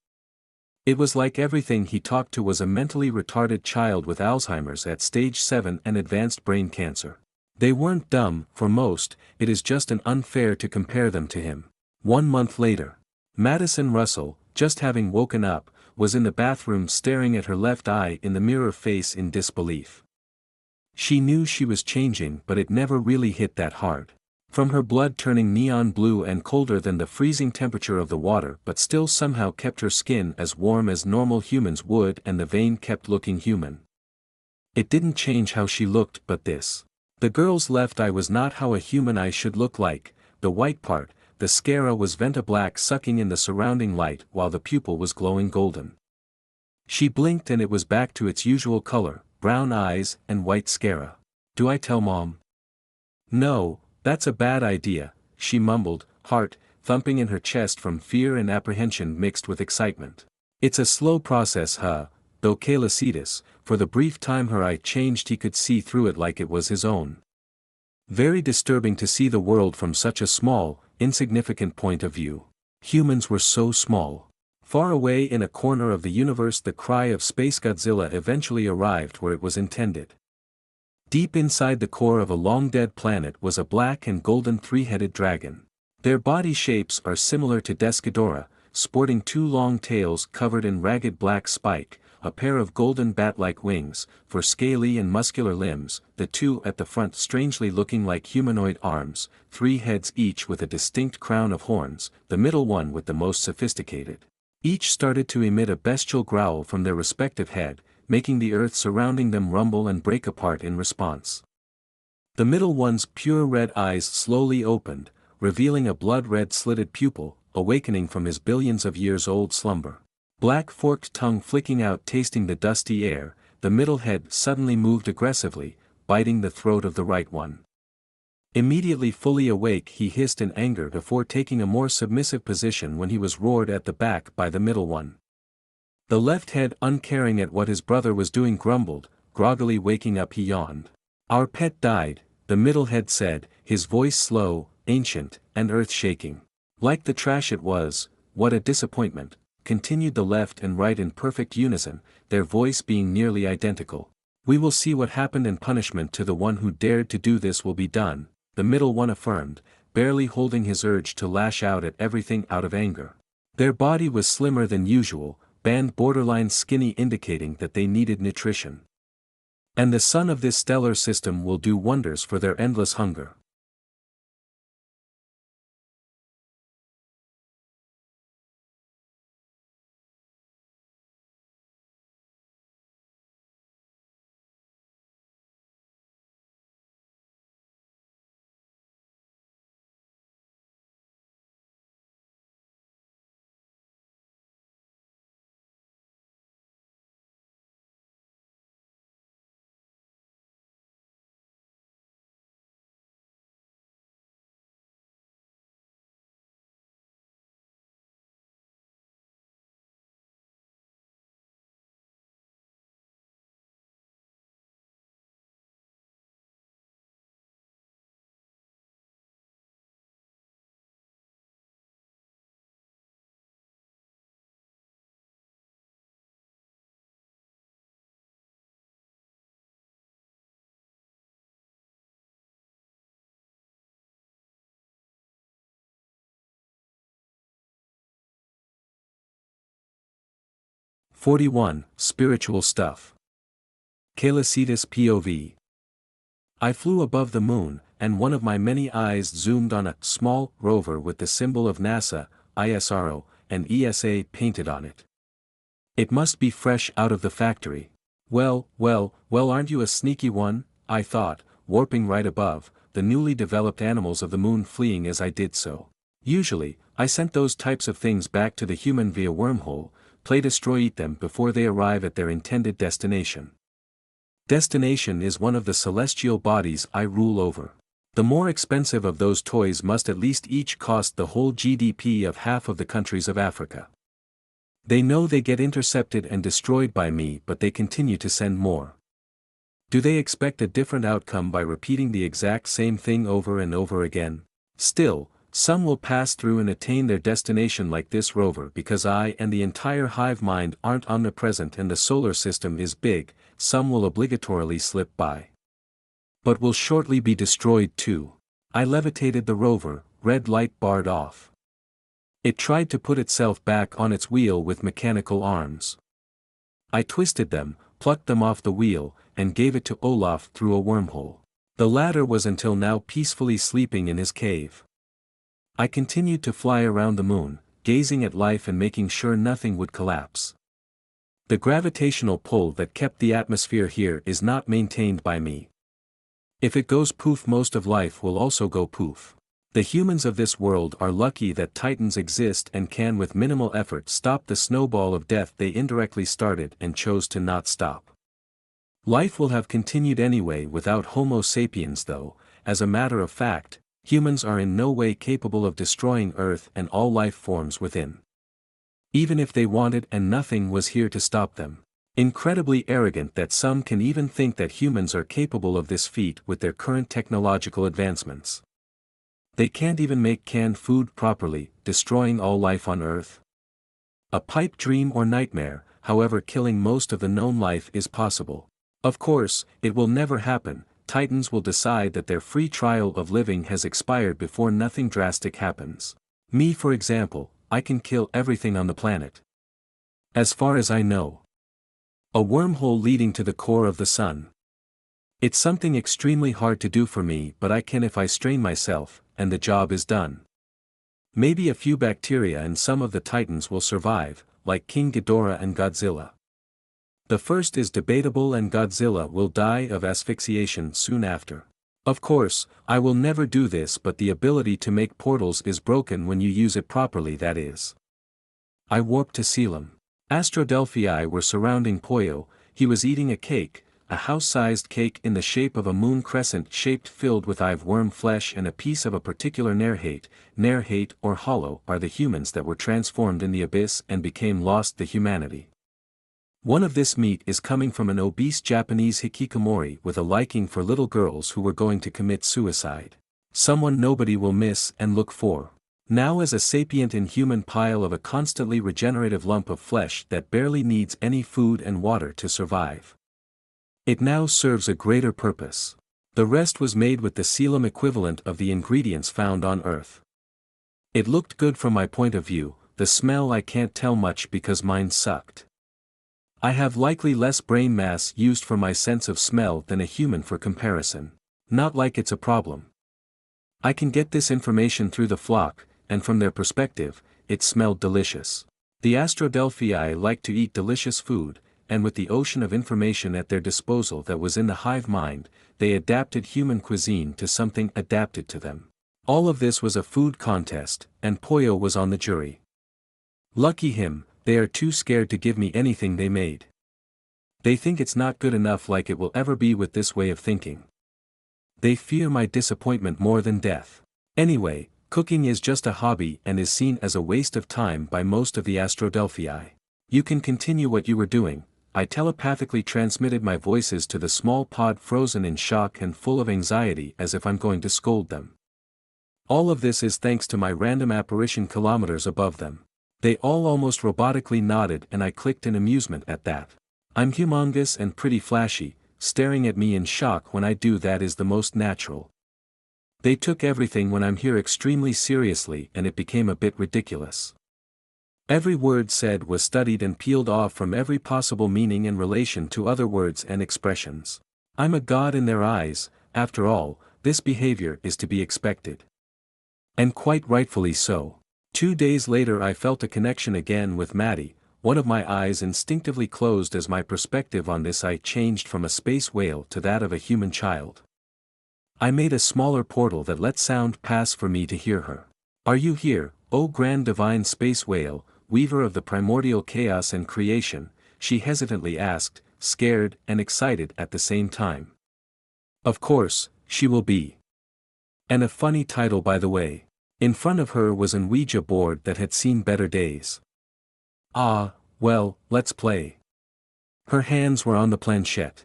It was like everything he talked to was a mentally retarded child with Alzheimer's at stage 7 and advanced brain cancer. They weren't dumb, for most, it is just unfair to compare them to him. 1 month later. Madison Russell, just having woken up, was in the bathroom staring at her left eye in the mirror face in disbelief. She knew she was changing, but it never really hit that hard. From her blood turning neon blue and colder than the freezing temperature of the water, but still somehow kept her skin as warm as normal humans would, and the vein kept looking human. It didn't change how she looked, but this. The girl's left eye was not how a human eye should look like. The white part, the sclera, was venta black, sucking in the surrounding light, while the pupil was glowing golden. She blinked and it was back to its usual color, brown eyes and white sclera. Do I tell Mom? No, that's a bad idea, she mumbled, heart thumping in her chest from fear and apprehension mixed with excitement. It's a slow process, though Celian, for the brief time her eye changed, he could see through it like it was his own. Very disturbing to see the world from such a small, insignificant point of view. Humans were so small. Far away in a corner of the universe, the cry of Space Godzilla eventually arrived where it was intended. Deep inside the core of a long-dead planet was a black and golden 3-headed dragon. Their body shapes are similar to Descadora, sporting 2 long tails covered in ragged black spike, a pair of golden bat-like wings, for scaly and muscular limbs, the 2 at the front strangely looking like humanoid arms, 3 heads each with a distinct crown of horns, the middle one with the most sophisticated. Each started to emit a bestial growl from their respective head, making the earth surrounding them rumble and break apart in response. The middle one's pure red eyes slowly opened, revealing a blood-red slitted pupil, awakening from his billions of years-old slumber. Black forked tongue flicking out, tasting the dusty air, the middle head suddenly moved aggressively, biting the throat of the right one. Immediately fully awake, he hissed in anger before taking a more submissive position when he was roared at the back by the middle one. The left head, uncaring at what his brother was doing, grumbled, groggily waking up he yawned. Our pet died, the middle head said, his voice slow, ancient, and earth-shaking. Like the trash it was, what a disappointment, continued the left and right in perfect unison, their voice being nearly identical. We will see what happened, and punishment to the one who dared to do this will be done, the middle one affirmed, barely holding his urge to lash out at everything out of anger. Their body was slimmer than usual, band borderline skinny, indicating that they needed nutrition. And the sun of this stellar system will do wonders for their endless hunger. '41 Spiritual Stuff. Celian POV. I flew above the moon, and one of my many eyes zoomed on a small rover with the symbol of NASA, ISRO, and ESA painted on it. It must be fresh out of the factory. Well, aren't you a sneaky one, I thought, warping right above, the newly developed animals of the moon fleeing as I did so. Usually, I sent those types of things back to the human via wormhole, play destroy eat them before they arrive at their intended destination. Destination is one of the celestial bodies I rule over. The more expensive of those toys must at least each cost the whole GDP of half of the countries of Africa. They know they get intercepted and destroyed by me, but they continue to send more. Do they expect a different outcome by repeating the exact same thing over and over again? Still, some will pass through and attain their destination like this rover because I and the entire hive mind aren't omnipresent and the solar system is big. Some will obligatorily slip by. But will shortly be destroyed too. I levitated the rover, red light barred off. It tried to put itself back on its wheel with mechanical arms. I twisted them, plucked them off the wheel, and gave it to Olaf through a wormhole. The latter was until now peacefully sleeping in his cave. I continued to fly around the moon, gazing at life and making sure nothing would collapse. The gravitational pull that kept the atmosphere here is not maintained by me. If it goes poof, most of life will also go poof. The humans of this world are lucky that titans exist and can with minimal effort stop the snowball of death they indirectly started and chose to not stop. Life will have continued anyway without Homo sapiens though. As a matter of fact, humans are in no way capable of destroying Earth and all life forms within. Even if they wanted, and nothing was here to stop them. Incredibly arrogant that some can even think that humans are capable of this feat with their current technological advancements. They can't even make canned food properly, destroying all life on Earth. A pipe dream or nightmare, however killing most of the known life is possible. Of course, it will never happen. Titans will decide that their free trial of living has expired before nothing drastic happens. Me for example, I can kill everything on the planet. As far as I know. A wormhole leading to the core of the sun. It's something extremely hard to do for me, but I can if I strain myself, and the job is done. Maybe a few bacteria and some of the titans will survive, like King Ghidorah and Godzilla. The first is debatable and Godzilla will die of asphyxiation soon after. Of course, I will never do this, but the ability to make portals is broken when you use it properly, that is. I warped to Celian. Astrodelphii were surrounding Poyo. He was eating a cake, a house-sized cake in the shape of a moon crescent shaped filled with hive worm flesh and a piece of a particular Nerhate. Nerhate or Hollow are the humans that were transformed in the abyss and became lost to humanity. One of this meat is coming from an obese Japanese hikikomori with a liking for little girls who were going to commit suicide. Someone nobody will miss and look for. Now as a sapient inhuman pile of a constantly regenerative lump of flesh that barely needs any food and water to survive. It now serves a greater purpose. The rest was made with the Celian equivalent of the ingredients found on Earth. It looked good from my point of view, the smell I can't tell much because mine sucked. I have likely less brain mass used for my sense of smell than a human for comparison. Not like it's a problem. I can get this information through the flock, and from their perspective, it smelled delicious. The Astrodelphii like to eat delicious food, and with the ocean of information at their disposal that was in the hive mind, they adapted human cuisine to something adapted to them. All of this was a food contest, and Poyo was on the jury. Lucky him, they are too scared to give me anything they made. They think it's not good enough, like it will ever be with this way of thinking. They fear my disappointment more than death. Anyway, cooking is just a hobby and is seen as a waste of time by most of the Astrodelphii. You can continue what you were doing. I telepathically transmitted my voices to the small pod, frozen in shock and full of anxiety, as if I'm going to scold them. All of this is thanks to my random apparition kilometers above them. They all almost robotically nodded and I clicked in amusement at that. I'm humongous and pretty flashy, staring at me in shock when I do that is the most natural. They took everything when I'm here extremely seriously and it became a bit ridiculous. Every word said was studied and peeled off from every possible meaning and relation to other words and expressions. I'm a god in their eyes. After all, this behavior is to be expected. And quite rightfully so. 2 days later I felt a connection again with Maddie. One of my eyes instinctively closed as my perspective on this eye changed from a space whale to that of a human child. I made a smaller portal that let sound pass for me to hear her. Are you here, O grand divine space whale, weaver of the primordial chaos and creation? She hesitantly asked, scared and excited at the same time. Of course, she will be. And a funny title, by the way. In front of her was an Ouija board that had seen better days. Ah, well, let's play. Her hands were on the planchette.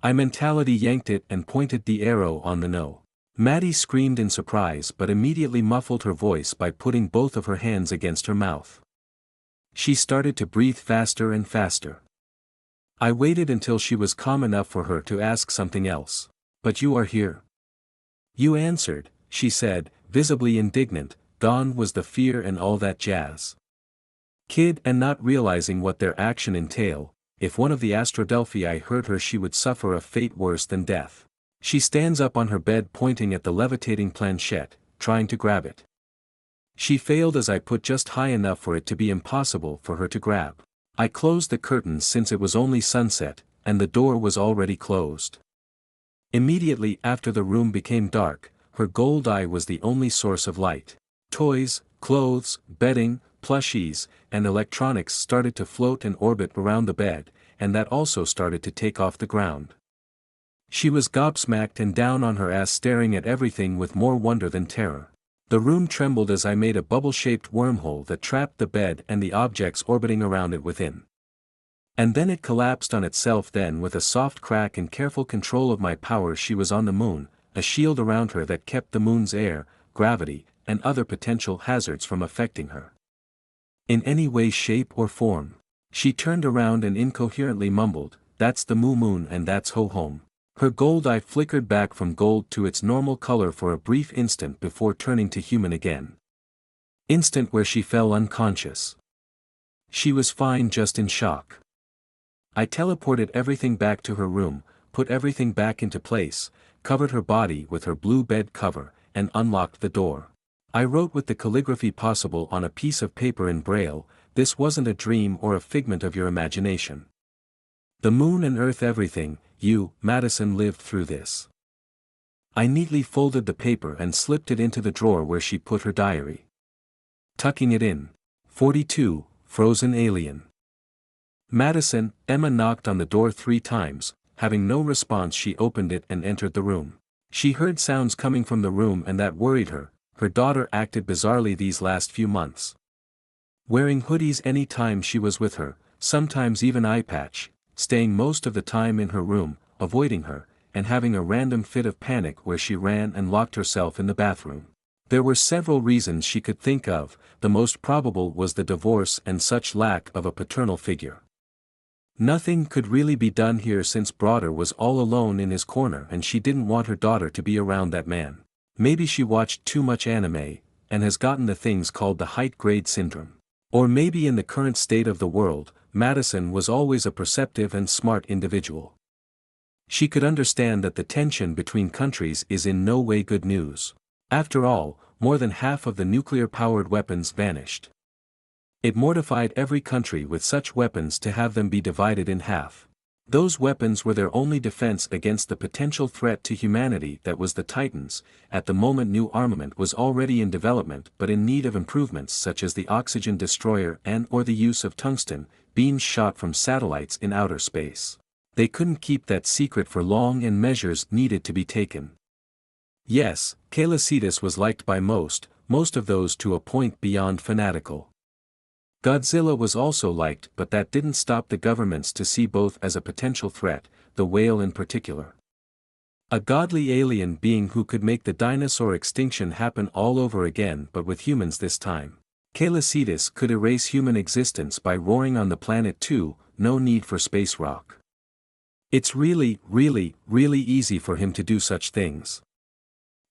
I mentality yanked it and pointed the arrow on the no. Maddie screamed in surprise but immediately muffled her voice by putting both of her hands against her mouth. She started to breathe faster and faster. I waited until she was calm enough for her to ask something else. But you are here. You answered, she said, visibly indignant. Gone was the fear and all that jazz. Kid, and not realizing what their action entail, if one of the Astrodelphii heard her she would suffer a fate worse than death. She stands up on her bed pointing at the levitating planchette, trying to grab it. She failed as I put just high enough for it to be impossible for her to grab. I closed the curtains since it was only sunset, and the door was already closed. Immediately after the room became dark, her gold eye was the only source of light. Toys, clothes, bedding, plushies, and electronics started to float and orbit around the bed, and that also started to take off the ground. She was gobsmacked and down on her ass staring at everything with more wonder than terror. The room trembled as I made a bubble-shaped wormhole that trapped the bed and the objects orbiting around it within. And then it collapsed on itself. Then with a soft crack and careful control of my power she was on the moon, a shield around her that kept the moon's air, gravity, and other potential hazards from affecting her. In any way, shape or form. She turned around and incoherently mumbled, "That's the moon and that's home." Her gold eye flickered back from gold to its normal color for a brief instant before turning to human again. Instant where she fell unconscious. She was fine, just in shock. I teleported everything back to her room, put everything back into place, covered her body with her blue bed cover, and unlocked the door. I wrote with the calligraphy possible on a piece of paper in Braille, "This wasn't a dream or a figment of your imagination. The moon and earth, everything, you, Madison, lived through this." I neatly folded the paper and slipped it into the drawer where she put her diary. Tucking it in. 42, Frozen Alien. Madison. Emma knocked on the door 3 times, having no response she opened it and entered the room. She heard sounds coming from the room and that worried her. Her daughter acted bizarrely these last few months. Wearing hoodies any time she was with her, sometimes even eye patch, staying most of the time in her room, avoiding her, and having a random fit of panic where she ran and locked herself in the bathroom. There were several reasons she could think of. The most probable was the divorce and such lack of a paternal figure. Nothing could really be done here since Broder was all alone in his corner and she didn't want her daughter to be around that man. Maybe she watched too much anime, and has gotten the things called the height grade syndrome. Or maybe in the current state of the world, Madison was always a perceptive and smart individual. She could understand that the tension between countries is in no way good news. After all, more than half of the nuclear-powered weapons vanished. It mortified every country with such weapons to have them be divided in half. Those weapons were their only defense against the potential threat to humanity that was the Titans. At the moment, new armament was already in development but in need of improvements such as the oxygen destroyer and/or the use of tungsten beams shot from satellites in outer space. They couldn't keep that secret for long and measures needed to be taken. Yes, Celian was liked by most of those to a point beyond fanatical. Godzilla was also liked, but that didn't stop the governments to see both as a potential threat, the whale in particular. A godly alien being who could make the dinosaur extinction happen all over again, but with humans this time. Celian could erase human existence by roaring on the planet too, no need for space rock. It's really easy for him to do such things.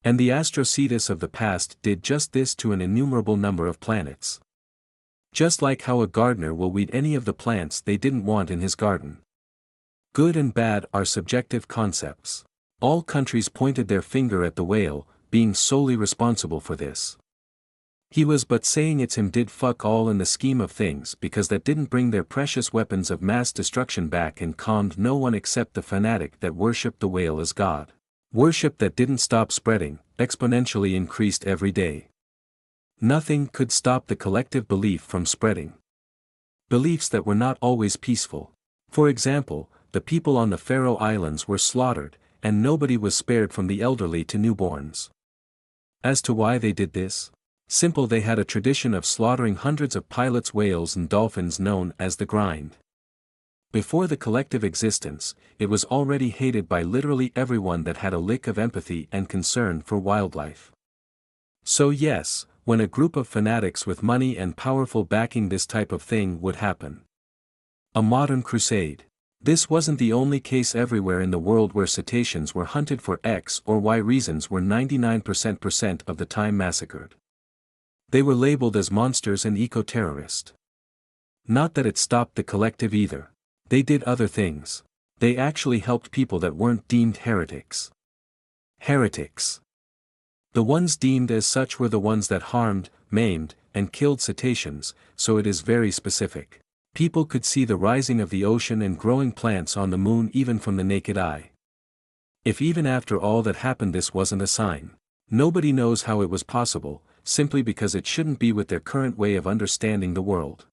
And the Astrocetus of the past did just this to an innumerable number of planets. Just like how a gardener will weed any of the plants they didn't want in his garden. Good and bad are subjective concepts. All countries pointed their finger at the whale, being solely responsible for this. He was but saying it's him did fuck all in the scheme of things, because that didn't bring their precious weapons of mass destruction back and calmed no one except the fanatic that worshipped the whale as God. Worship that didn't stop spreading, exponentially increased every day. Nothing could stop the collective belief from spreading. Beliefs that were not always peaceful. For example, the people on the Faroe Islands were slaughtered, and nobody was spared from the elderly to newborns. As to why they did this? Simple, they had a tradition of slaughtering hundreds of pilots, whales and dolphins known as the grind. Before the collective existence, it was already hated by literally everyone that had a lick of empathy and concern for wildlife. So yes, when a group of fanatics with money and powerful backing this type of thing would happen. A modern crusade. This wasn't the only case. Everywhere in the world where cetaceans were hunted for X or Y reasons were 99% of the time massacred. They were labeled as monsters and eco-terrorist. Not that it stopped the collective either. They did other things. They actually helped people that weren't deemed heretics. Heretics. The ones deemed as such were the ones that harmed, maimed, and killed cetaceans, so it is very specific. People could see the rising of the ocean and growing plants on the moon even from the naked eye. If even after all that happened this wasn't a sign, nobody knows how it was possible, simply because it shouldn't be with their current way of understanding the world.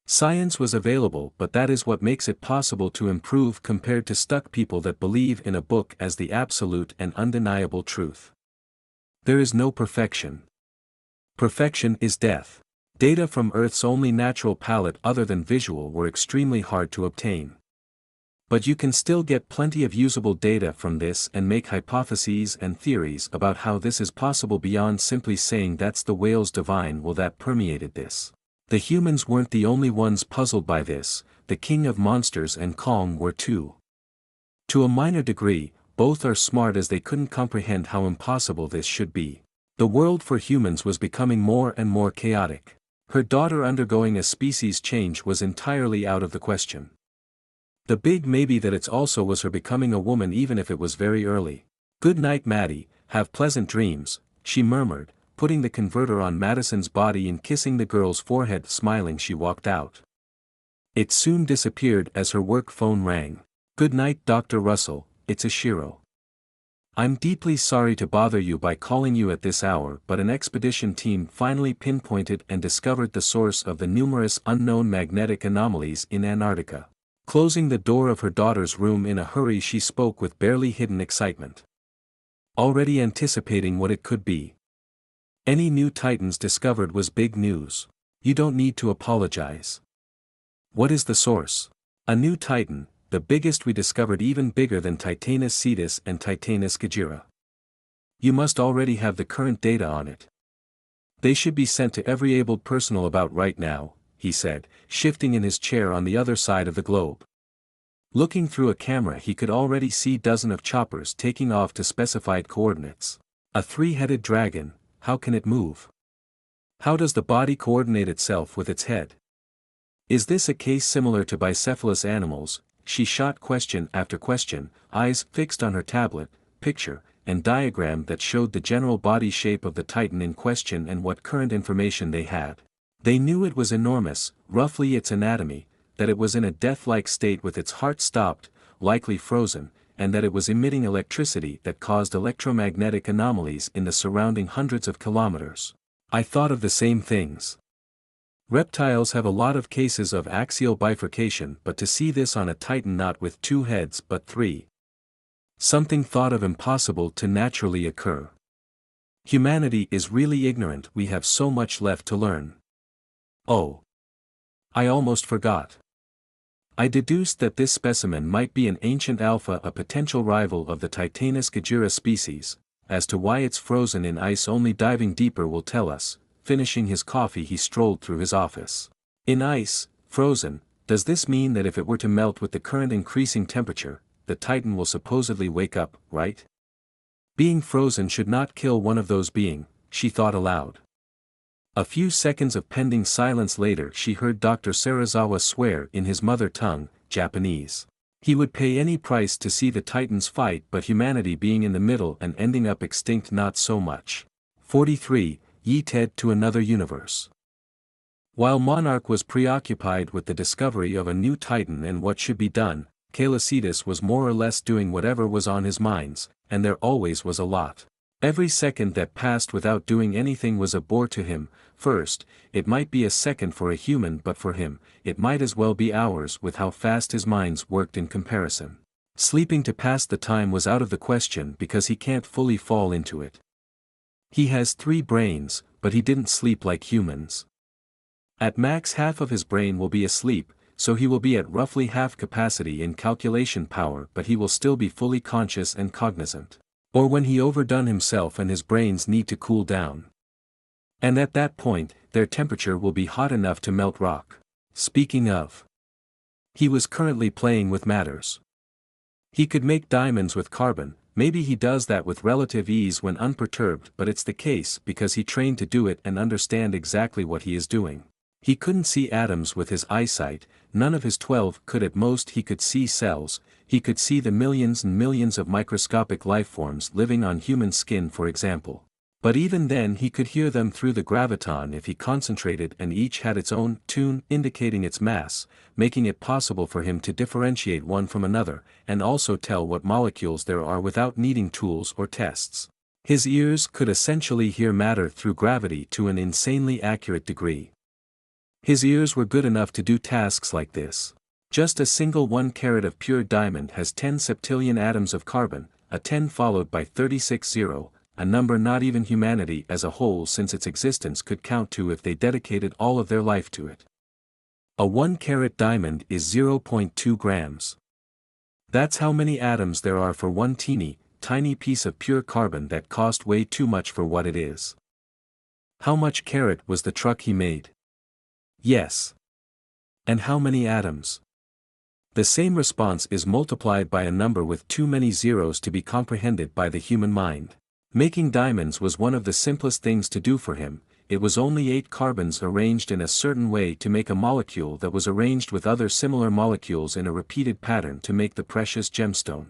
Science was available, but that is what makes it possible to improve compared to stuck people that believe in a book as the absolute and undeniable truth. There is no perfection. Perfection is death. Data from Earth's only natural palette other than visual were extremely hard to obtain. But you can still get plenty of usable data from this and make hypotheses and theories about how this is possible beyond simply saying that's the whale's divine will that permeated this. The humans weren't the only ones puzzled by this, the king of monsters and Kong were too. To a minor degree, both are smart as they couldn't comprehend how impossible this should be. The world for humans was becoming more and more chaotic. Her daughter undergoing a species change was entirely out of the question. The big maybe that it's also was her becoming a woman even if it was very early. "Good night, Maddie, have pleasant dreams," she murmured, putting the converter on Madison's body and kissing the girl's forehead. Smiling she walked out. It soon disappeared as her work phone rang. "Good night, Dr. Russell, it's Ishiro. I'm deeply sorry to bother you by calling you at this hour, but an expedition team finally pinpointed and discovered the source of the numerous unknown magnetic anomalies in Antarctica." Closing the door of her daughter's room in a hurry, she spoke with barely hidden excitement. Already anticipating what it could be. Any new titans discovered was big news. You don't need to apologize. What is the source? A new titan, the biggest we discovered, even bigger than Titanus Cetus and Titanus Gajira. You must already have the current data on it. They should be sent to every abled personnel about right now, he said, shifting in his chair on the other side of the globe. Looking through a camera he could already see dozens of choppers taking off to specified coordinates. A three-headed dragon, how can it move? How does the body coordinate itself with its head? Is this a case similar to bicephalous animals? She shot question after question, eyes fixed on her tablet, picture, and diagram that showed the general body shape of the titan in question and what current information they had. They knew it was enormous, roughly its anatomy, that it was in a death-like state with its heart stopped, likely frozen, and that it was emitting electricity that caused electromagnetic anomalies in the surrounding hundreds of kilometers. I thought of the same things. Reptiles have a lot of cases of axial bifurcation, but to see this on a titan not with two heads but three. Something thought of impossible to naturally occur. Humanity is really ignorant. We have so much left to learn. Oh. I almost forgot. I deduced that this specimen might be an ancient alpha, a potential rival of the Titanus Gajira species. As to why it's frozen in ice, only diving deeper will tell us. Finishing his coffee he strolled through his office. In ice, frozen, does this mean that if it were to melt with the current increasing temperature, the titan will supposedly wake up, right? Being frozen should not kill one of those being, she thought aloud. A few seconds of pending silence later she heard Dr. Sarazawa swear in his mother tongue, Japanese. He would pay any price to see the titans fight, but humanity being in the middle and ending up extinct not so much. 43. Yeeted to another universe. While Monarch was preoccupied with the discovery of a new titan and what should be done, Calicidas was more or less doing whatever was on his minds, and there always was a lot. Every second that passed without doing anything was a bore to him. First, it might be a second for a human, but for him, it might as well be hours with how fast his minds worked in comparison. Sleeping to pass the time was out of the question because he can't fully fall into it. He has 3 brains, but he didn't sleep like humans. At max half of his brain will be asleep, so he will be at roughly half capacity in calculation power, but he will still be fully conscious and cognizant. Or when he overdone himself and his brains need to cool down. And at that point, their temperature will be hot enough to melt rock. Speaking of, he was currently playing with matters. He could make diamonds with carbon. Maybe he does that with relative ease when unperturbed, but it's the case because he trained to do it and understand exactly what he is doing. He couldn't see atoms with his eyesight, none of his 12 could. At most he could see cells, he could see the millions and millions of microscopic lifeforms living on human skin, for example. But even then he could hear them through the graviton if he concentrated, and each had its own tune indicating its mass, making it possible for him to differentiate one from another, and also tell what molecules there are without needing tools or tests. His ears could essentially hear matter through gravity to an insanely accurate degree. His ears were good enough to do tasks like this. Just a single 1 carat of pure diamond has 10 septillion atoms of carbon, a 10 followed by 36 0, a number not even humanity as a whole since its existence could count to if they dedicated all of their life to it. A 1 carat diamond is 0.2 grams. That's how many atoms there are for one tiny piece of pure carbon that cost way too much for what it is. How much carat was the truck he made? Yes. And how many atoms? The same response is multiplied by a number with too many zeros to be comprehended by the human mind. Making diamonds was one of the simplest things to do for him. It was only 8 carbons arranged in a certain way to make a molecule that was arranged with other similar molecules in a repeated pattern to make the precious gemstone.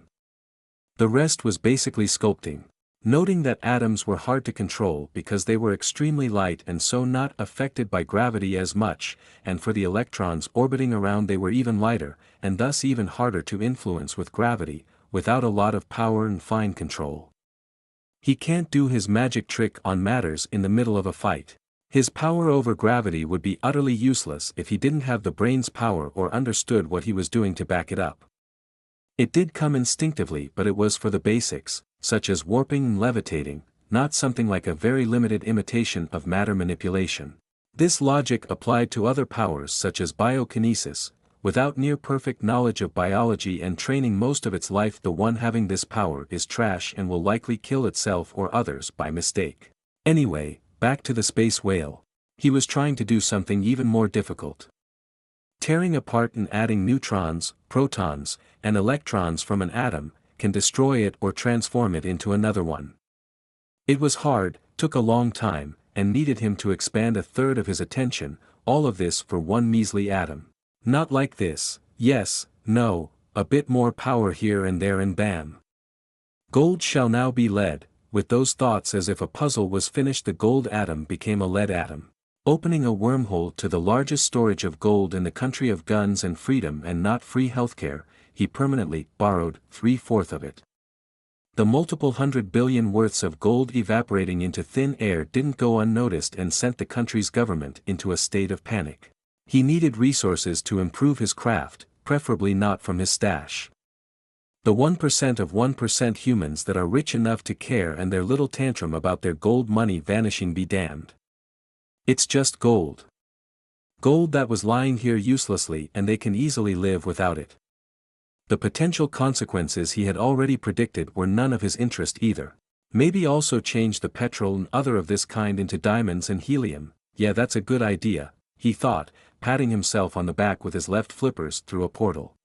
The rest was basically sculpting. Noting that atoms were hard to control because they were extremely light and so not affected by gravity as much, and for the electrons orbiting around they were even lighter, and thus even harder to influence with gravity, without a lot of power and fine control. He can't do his magic trick on matters in the middle of a fight. His power over gravity would be utterly useless if he didn't have the brain's power or understood what he was doing to back it up. It did come instinctively, but it was for the basics, such as warping and levitating, not something like a very limited imitation of matter manipulation. This logic applied to other powers such as biokinesis. Without near-perfect knowledge of biology and training most of its life, the one having this power is trash and will likely kill itself or others by mistake. Anyway, back to the space whale. He was trying to do something even more difficult. Tearing apart and adding neutrons, protons, and electrons from an atom, can destroy it or transform it into another one. It was hard, took a long time, and needed him to expand a third of his attention, all of this for one measly atom. Not like this, yes, no, a bit more power here and there and bam. Gold shall now be lead. With those thoughts as if a puzzle was finished, the gold atom became a lead atom. Opening a wormhole to the largest storage of gold in the country of guns and freedom and not free healthcare, he permanently borrowed 3/4 of it. The multiple 100 billion worths of gold evaporating into thin air didn't go unnoticed and sent the country's government into a state of panic. He needed resources to improve his craft, preferably not from his stash. The 1% of 1% humans that are rich enough to care and their little tantrum about their gold money vanishing be damned. It's just gold. Gold that was lying here uselessly and they can easily live without it. The potential consequences he had already predicted were none of his interest either. Maybe also change the petrol and other of this kind into diamonds and helium. Yeah, that's a good idea, he thought, patting himself on the back with his left flippers through a portal.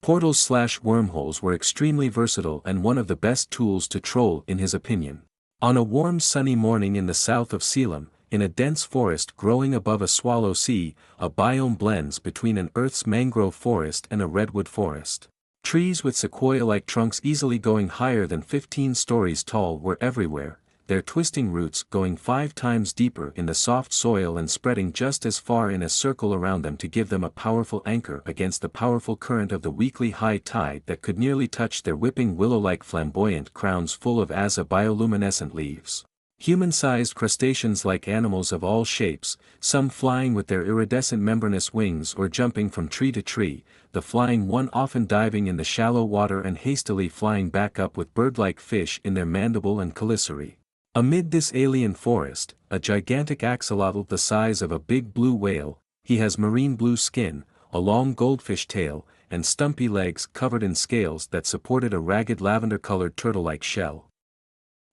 Portals/wormholes were extremely versatile and one of the best tools to troll in his opinion. On a warm sunny morning in the south of Celian, in a dense forest growing above a swallow sea, a biome blends between an Earth's mangrove forest and a redwood forest. Trees with sequoia-like trunks easily going higher than 15 stories tall were everywhere, their twisting roots going 5 times deeper in the soft soil and spreading just as far in a circle around them to give them a powerful anchor against the powerful current of the weekly high tide that could nearly touch their whipping willow-like flamboyant crowns full of bioluminescent leaves. Human-sized crustaceans like animals of all shapes, some flying with their iridescent membranous wings or jumping from tree to tree, the flying one often diving in the shallow water and hastily flying back up with bird-like fish in their mandible and chelicerae. Amid this alien forest, a gigantic axolotl the size of a big blue whale, he has marine blue skin, a long goldfish tail, and stumpy legs covered in scales that supported a ragged lavender-colored turtle-like shell.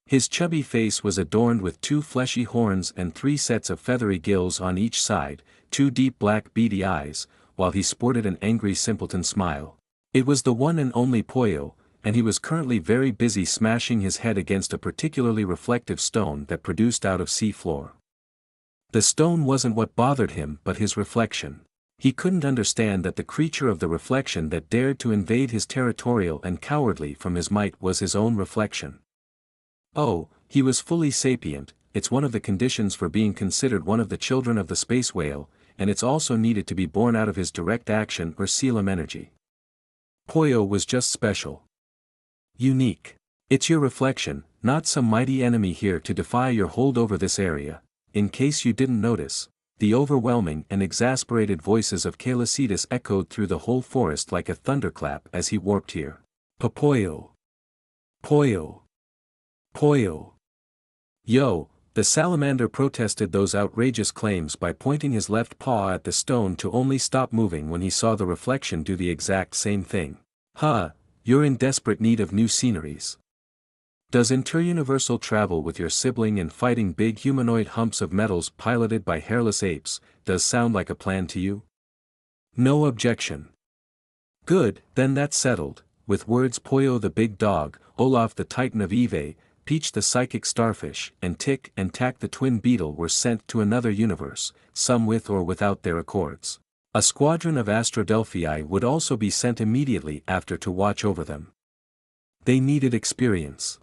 His chubby face was adorned with 2 fleshy horns and 3 sets of feathery gills on each side, 2 deep black beady eyes, while he sported an angry simpleton smile. It was the one and only Poyo, and he was currently very busy smashing his head against a particularly reflective stone that produced out of sea floor. The stone wasn't what bothered him but his reflection. He couldn't understand that the creature of the reflection that dared to invade his territorial and cowardly from his might was his own reflection. Oh, he was fully sapient, it's one of the conditions for being considered one of the children of the space whale, and it's also needed to be born out of his direct action or celian energy. Poyo was just special. Unique. It's your reflection, not some mighty enemy here to defy your hold over this area. In case you didn't notice, the overwhelming and exasperated voices of Celian echoed through the whole forest like a thunderclap as he warped here. Poyo. Poyo. Poyo. Yo, the salamander protested those outrageous claims by pointing his left paw at the stone to only stop moving when he saw the reflection do the exact same thing. Huh, you're in desperate need of new sceneries. Does Interuniversal travel with your sibling and fighting big humanoid humps of metals piloted by hairless apes, does sound like a plan to you? No objection. Good, then that's settled. With words Poyo the big dog, Olaf the titan of Eve, Peach the psychic starfish, and Tick and Tack the twin beetle were sent to another universe, some with or without their accords. A squadron of Astrodelphii would also be sent immediately after to watch over them. They needed experience.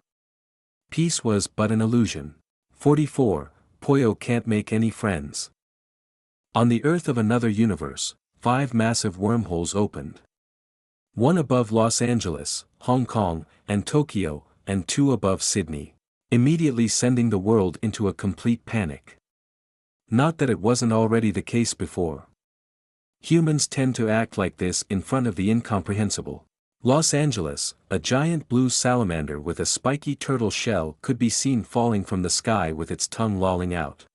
Peace was but an illusion. 44. Poyo can't make any friends. On the Earth of another universe, 5 massive wormholes opened. One above Los Angeles, Hong Kong, and Tokyo, and 2 above Sydney, immediately sending the world into a complete panic. Not that it wasn't already the case before. Humans tend to act like this in front of the incomprehensible. Los Angeles, a giant blue salamander with a spiky turtle shell could be seen falling from the sky with its tongue lolling out.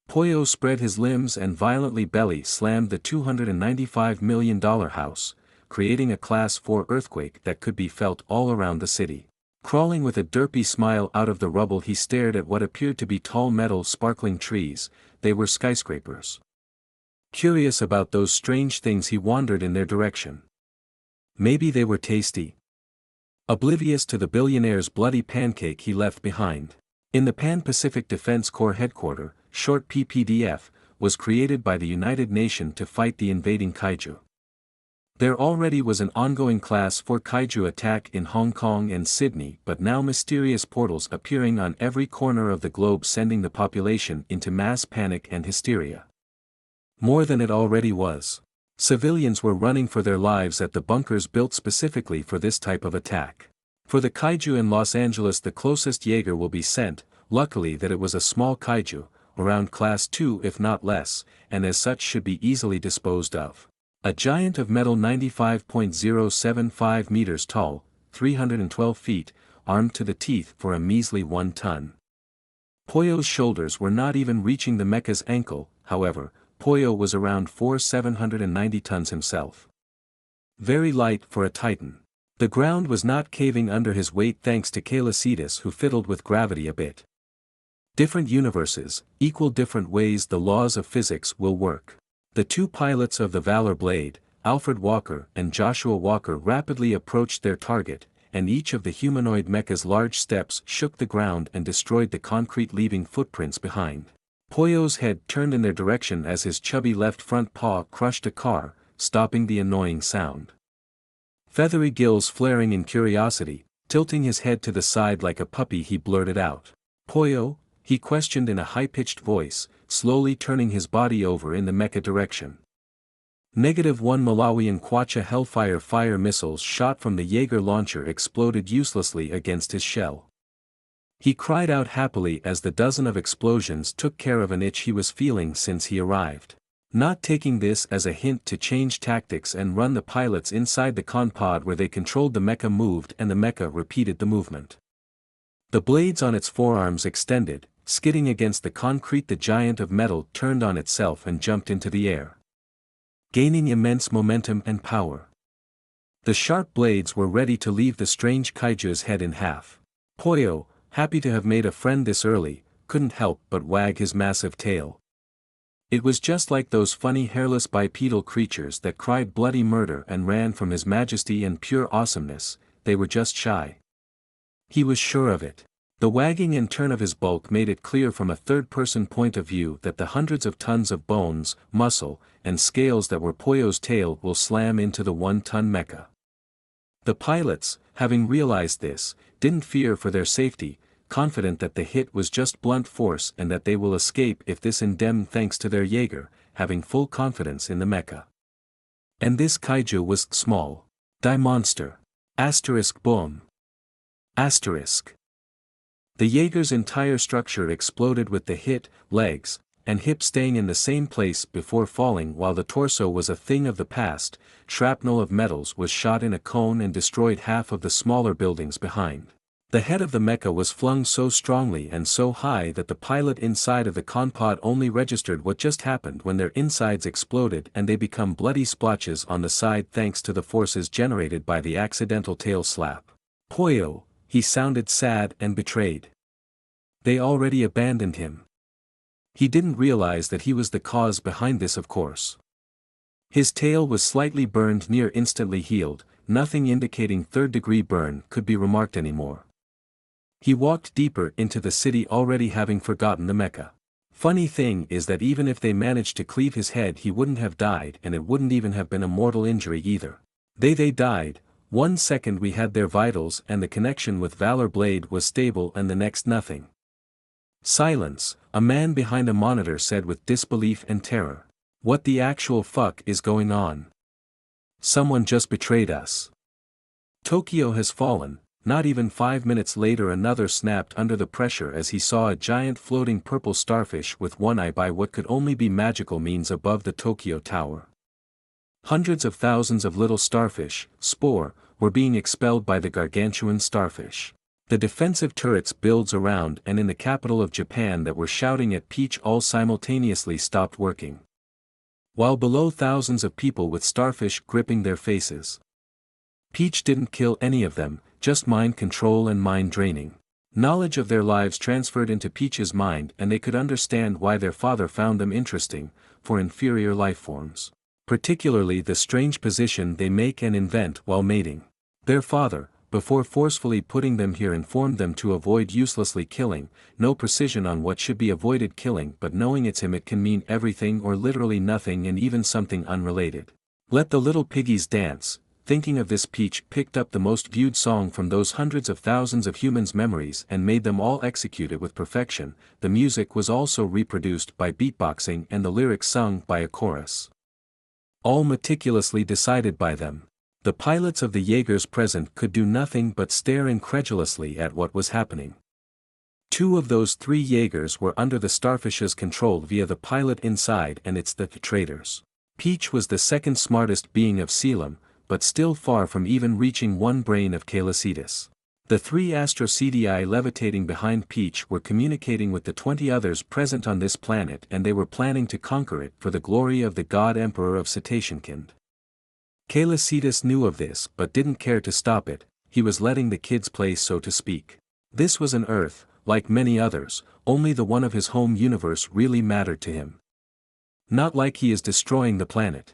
Poyo spread his limbs and violently belly slammed the $295 million house, creating a Class 4 earthquake that could be felt all around the city. Crawling with a derpy smile out of the rubble he stared at what appeared to be tall metal sparkling trees. They were skyscrapers. Curious about those strange things he wandered in their direction. Maybe they were tasty. Oblivious to the billionaire's bloody pancake he left behind. In the Pan-Pacific Defense Corps headquarters, short PPDF, was created by the United Nations to fight the invading kaiju. There already was an ongoing Class 4 kaiju attack in Hong Kong and Sydney, but now mysterious portals appearing on every corner of the globe sending the population into mass panic and hysteria. More than it already was. Civilians were running for their lives at the bunkers built specifically for this type of attack. For the kaiju in Los Angeles the closest Jaeger will be sent, luckily that it was a small kaiju, around Class 2 if not less, and as such should be easily disposed of. A giant of metal 95.075 meters tall, 312 feet, armed to the teeth for a measly 1 ton. Poyo's shoulders were not even reaching the mecha's ankle, however, Poyo was around 790 tons himself. Very light for a titan. The ground was not caving under his weight thanks to Celian who fiddled with gravity a bit. Different universes, equal different ways the laws of physics will work. The 2 pilots of the Valor Blade, Alfred Walker and Joshua Walker rapidly approached their target, and each of the humanoid mecha's large steps shook the ground and destroyed the concrete leaving footprints behind. Poyo's head turned in their direction as his chubby left front paw crushed a car, stopping the annoying sound. Feathery gills flaring in curiosity, tilting his head to the side like a puppy he blurted out. Poyo? He questioned in a high-pitched voice, slowly turning his body over in the mecha direction. -1 Malawian Kwacha Hellfire fire missiles shot from the Jaeger launcher exploded uselessly against his shell. He cried out happily as the dozen of explosions took care of an itch he was feeling since he arrived. Not taking this as a hint to change tactics and run the pilots inside the con pod where they controlled the mecha moved and the mecha repeated the movement. The blades on its forearms extended, skidding against the concrete. The giant of metal turned on itself and jumped into the air, gaining immense momentum and power. The sharp blades were ready to leave the strange kaiju's head in half. Poyo, happy to have made a friend this early, couldn't help but wag his massive tail. It was just like those funny hairless bipedal creatures that cried bloody murder and ran from his majesty and pure awesomeness. They were just shy. He was sure of it. The wagging and turn of his bulk made it clear from a third-person point of view that the hundreds of tons of bones, muscle, and scales that were Poyo's tail will slam into the 1-ton mecha. The pilots, having realized this, didn't fear for their safety, confident that the hit was just blunt force and that they will escape if this indemn thanks to their Jaeger, having full confidence in the mecha. And this kaiju was small. Die monster. Boom. The Jaeger's entire structure exploded with the hit, legs, and hips staying in the same place before falling while the torso was a thing of the past. Shrapnel of metals was shot in a cone and destroyed half of the smaller buildings behind. The head of the mecha was flung so strongly and so high that the pilot inside of the conpod only registered what just happened when their insides exploded and they become bloody splotches on the side thanks to the forces generated by the accidental tail slap. Poyo, he sounded sad and betrayed. They already abandoned him. He didn't realize that he was the cause behind this, of course. His tail was slightly burned, near instantly healed, nothing indicating third-degree burn could be remarked anymore. He walked deeper into the city already having forgotten the mecha. Funny thing is that even if they managed to cleave his head he wouldn't have died and it wouldn't even have been a mortal injury either. They died. 1 second we had their vitals and the connection with Valor Blade was stable and the next nothing. Silence, a man behind a monitor said with disbelief and terror. What the actual fuck is going on? Someone just betrayed us. Tokyo has fallen. Not even 5 minutes later another snapped under the pressure as he saw a giant floating purple starfish with one eye by what could only be magical means above the Tokyo Tower. Hundreds of thousands of little starfish, spore, were being expelled by the gargantuan starfish. The defensive turrets builds around and in the capital of Japan that were shouting at Peach all simultaneously stopped working. While below thousands of people with starfish gripping their faces. Peach didn't kill any of them, just mind control and mind draining. Knowledge of their lives transferred into Peach's mind and they could understand why their father found them interesting, for inferior lifeforms. Particularly the strange position they make and invent while mating. Their father, before forcefully putting them here, informed them to avoid uselessly killing, no precision on what should be avoided killing, but knowing it's him it can mean everything or literally nothing and even something unrelated. Let the little piggies dance. Thinking of this, Peach picked up the most viewed song from those hundreds of thousands of humans' memories and made them all execute it with perfection. The music was also reproduced by beatboxing and the lyrics sung by a chorus. All meticulously decided by them. The pilots of the Jaegers present could do nothing but stare incredulously at what was happening. 2 of those 3 Jaegers were under the starfish's control via the pilot inside and it's the traitors. Peach was the second smartest being of celian, but still far from even reaching one brain of Calicetus. The 3 Astro CDI levitating behind Peach were communicating with the 20 others present on this planet and they were planning to conquer it for the glory of the God Emperor of Cetaceankind. Calicetus knew of this but didn't care to stop it, he was letting the kids play so to speak. This was an Earth, like many others, only the one of his home universe really mattered to him. Not like he is destroying the planet.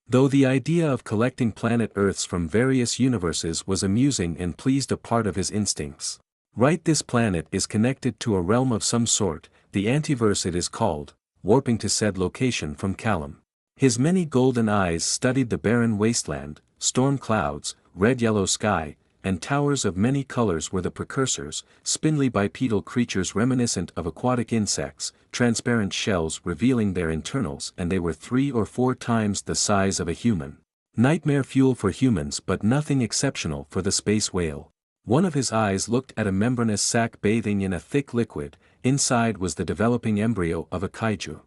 Though the idea of collecting planet Earths from various universes was amusing and pleased a part of his instincts. Right, this planet is connected to a realm of some sort, the Antiverse it is called, warping to said location from Callum. His many golden eyes studied the barren wasteland, storm clouds, red-yellow sky, and towers of many colors were the precursors, spindly bipedal creatures reminiscent of aquatic insects, transparent shells revealing their internals, and they were 3 or 4 times the size of a human. Nightmare fuel for humans, but nothing exceptional for the space whale. One of his eyes looked at a membranous sac bathing in a thick liquid. Inside was the developing embryo of a kaiju.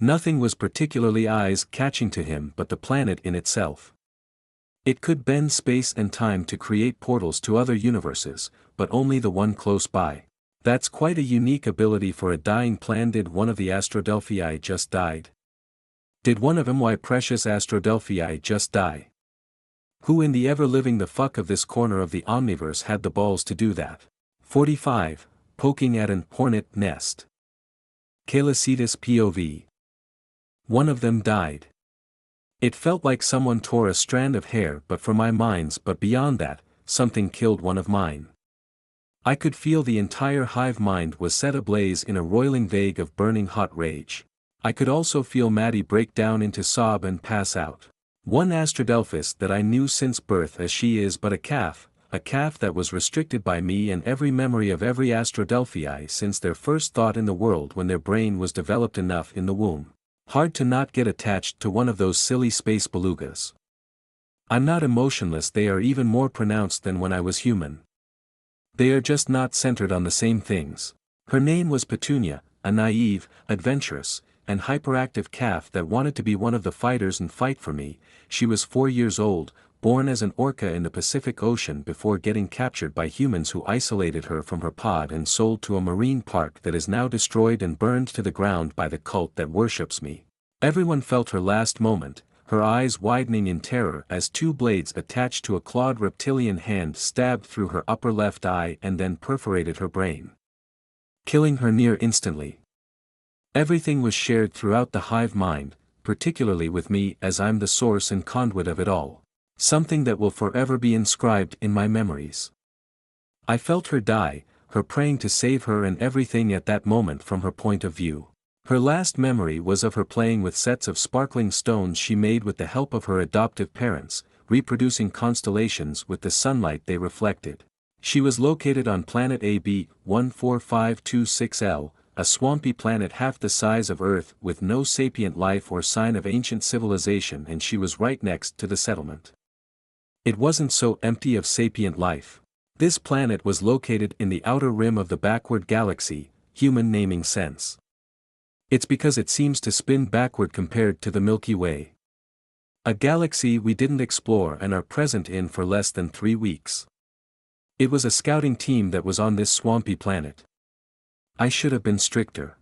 Nothing was particularly eye-catching to him but the planet in itself. It could bend space and time to create portals to other universes, but only the one close by. That's quite a unique ability for a dying planet. Did one of the Astrodelphii just died? Did one of my precious Astrodelphii just die? Who in the ever-living the fuck of this corner of the Omniverse had the balls to do that? 45. Poking at an hornet nest. Calicetus POV. One of them died. It felt like someone tore a strand of hair but from my mind's, but beyond that, something killed one of mine. I could feel the entire hive mind was set ablaze in a roiling vague of burning hot rage. I could also feel Maddie break down into sob and pass out. One Astrodelphis that I knew since birth, as she is but a calf that was restricted by me and every memory of every Astrodelphii since their first thought in the world when their brain was developed enough in the womb. Hard to not get attached to one of those silly space belugas. I'm not emotionless, they are even more pronounced than when I was human. They are just not centered on the same things. Her name was Petunia, a naive, adventurous, and hyperactive calf that wanted to be one of the fighters and fight for me. She was 4 years old, born as an orca in the Pacific Ocean before getting captured by humans who isolated her from her pod and sold to a marine park that is now destroyed and burned to the ground by the cult that worships me. Everyone felt her last moment, her eyes widening in terror as 2 blades attached to a clawed reptilian hand stabbed through her upper left eye and then perforated her brain, killing her near instantly. Everything was shared throughout the hive mind, particularly with me as I'm the source and conduit of it all. Something that will forever be inscribed in my memories. I felt her die, her praying to save her and everything at that moment from her point of view. Her last memory was of her playing with sets of sparkling stones she made with the help of her adoptive parents, reproducing constellations with the sunlight they reflected. She was located on planet AB 14526L, a swampy planet half the size of Earth with no sapient life or sign of ancient civilization, and she was right next to the settlement. It wasn't so empty of sapient life. This planet was located in the outer rim of the backward galaxy, human naming sense. It's because it seems to spin backward compared to the Milky Way. A galaxy we didn't explore and are present in for less than 3 weeks. It was a scouting team that was on this swampy planet. I should have been stricter.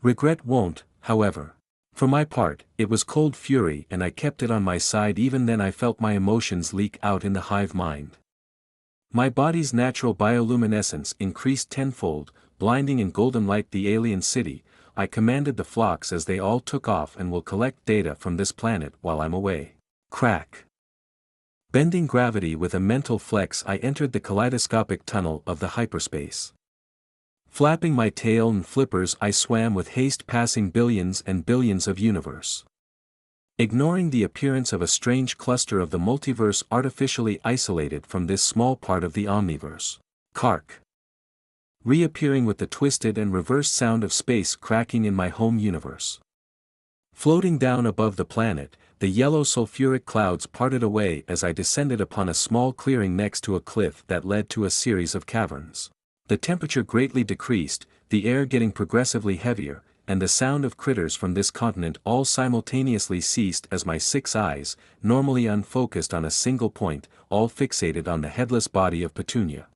Regret won't, however. For my part, it was cold fury and I kept it on my side. Even then I felt my emotions leak out in the hive mind. My body's natural bioluminescence increased tenfold, blinding in golden light the alien city. I commanded the flocks as they all took off and will collect data from this planet while I'm away. Crack. Bending gravity with a mental flex, I entered the kaleidoscopic tunnel of the hyperspace. Flapping my tail and flippers, I swam with haste, passing billions and billions of universe. Ignoring the appearance of a strange cluster of the multiverse artificially isolated from this small part of the omniverse. Kark. Reappearing with the twisted and reversed sound of space cracking in my home universe. Floating down above the planet, the yellow sulfuric clouds parted away as I descended upon a small clearing next to a cliff that led to a series of caverns. The temperature greatly decreased, the air getting progressively heavier, and the sound of critters from this continent all simultaneously ceased as my 6 eyes, normally unfocused on a single point, all fixated on the headless body of Petunia.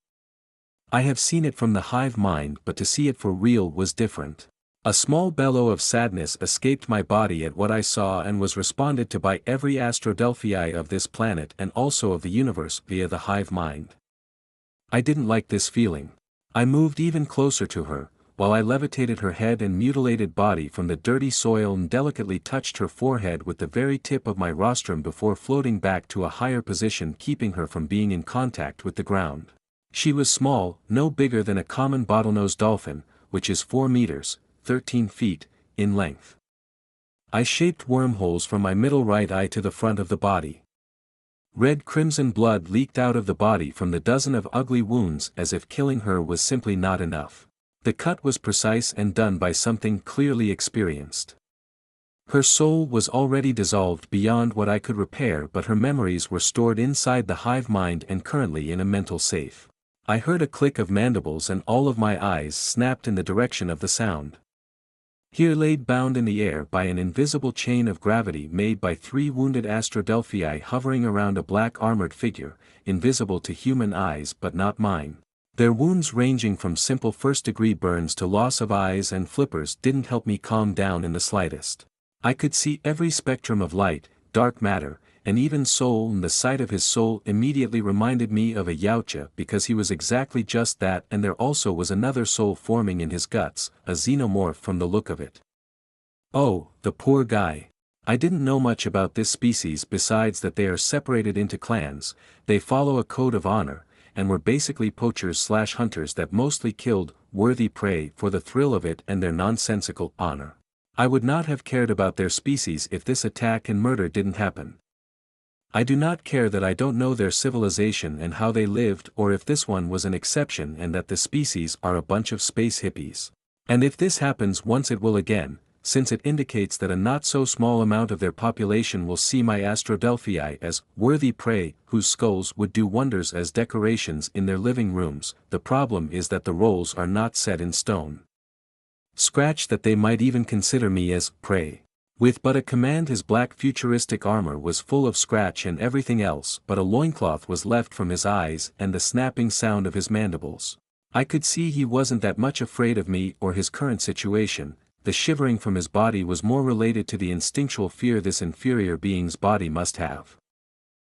I have seen it from the hive mind, but to see it for real was different. A small bellow of sadness escaped my body at what I saw and was responded to by every Astrodelphii of this planet and also of the universe via the hive mind. I didn't like this feeling. I moved even closer to her, while I levitated her head and mutilated body from the dirty soil and delicately touched her forehead with the very tip of my rostrum before floating back to a higher position, keeping her from being in contact with the ground. She was small, no bigger than a common bottlenose dolphin, which is 4 meters, 13 feet, in length. I shaped wormholes from my middle right eye to the front of the body. Red-crimson blood leaked out of the body from the dozen of ugly wounds as if killing her was simply not enough. The cut was precise and done by something clearly experienced. Her soul was already dissolved beyond what I could repair, but her memories were stored inside the hive mind and currently in a mental safe. I heard a click of mandibles and all of my eyes snapped in the direction of the sound. Here laid bound in the air by an invisible chain of gravity made by 3 wounded Astrodelphii hovering around a black armored figure, invisible to human eyes but not mine. Their wounds ranging from simple first-degree burns to loss of eyes and flippers didn't help me calm down in the slightest. I could see every spectrum of light, dark matter, and even soul, and the sight of his soul immediately reminded me of a Yautja because he was exactly just that, and there also was another soul forming in his guts, a xenomorph from the look of it. Oh, the poor guy. I didn't know much about this species besides that they are separated into clans, they follow a code of honor, and were basically poachers/hunters that mostly killed worthy prey for the thrill of it and their nonsensical honor. I would not have cared about their species if this attack and murder didn't happen. I do not care that I don't know their civilization and how they lived, or if this one was an exception and that the species are a bunch of space hippies. And if this happens once, it will again, since it indicates that a not so small amount of their population will see my Astrodelphii as worthy prey whose skulls would do wonders as decorations in their living rooms. The problem is that the roles are not set in stone. Scratch that, they might even consider me as prey. With but a command, his black futuristic armor was full of scratch and everything else but a loincloth was left from his eyes and the snapping sound of his mandibles. I could see he wasn't that much afraid of me or his current situation. The shivering from his body was more related to the instinctual fear this inferior being's body must have.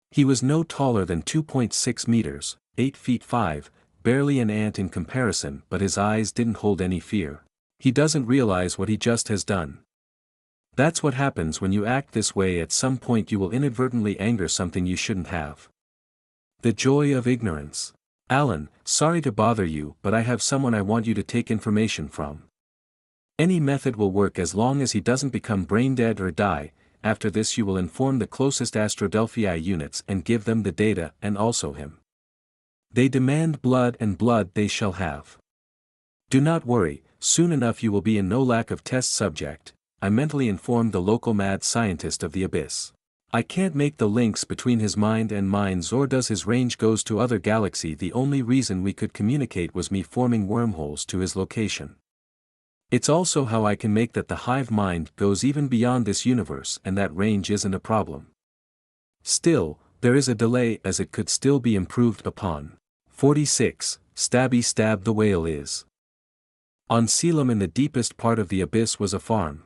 He was no taller than 2.6 meters, 8 feet 5, barely an ant in comparison, but his eyes didn't hold any fear. He doesn't realize what he just has done. That's what happens when you act this way. At some point you will inadvertently anger something you shouldn't have. The joy of ignorance. Alan, sorry to bother you, but I have someone I want you to take information from. Any method will work as long as he doesn't become brain dead or die. After this you will inform the closest Astrodelphii units and give them the data, and also him. They demand blood, and blood they shall have. Do not worry, soon enough you will be in no lack of test subject. I mentally informed the local mad scientist of the abyss. I can't make the links between his mind and mine, or does his range goes to other galaxy. The only reason we could communicate was me forming wormholes to his location. It's also how I can make that the hive mind goes even beyond this universe, and that range isn't a problem. Still, there is a delay as it could still be improved upon. 46, Stabby Stab the whale is. On Celian, in the deepest part of the abyss, was a farm.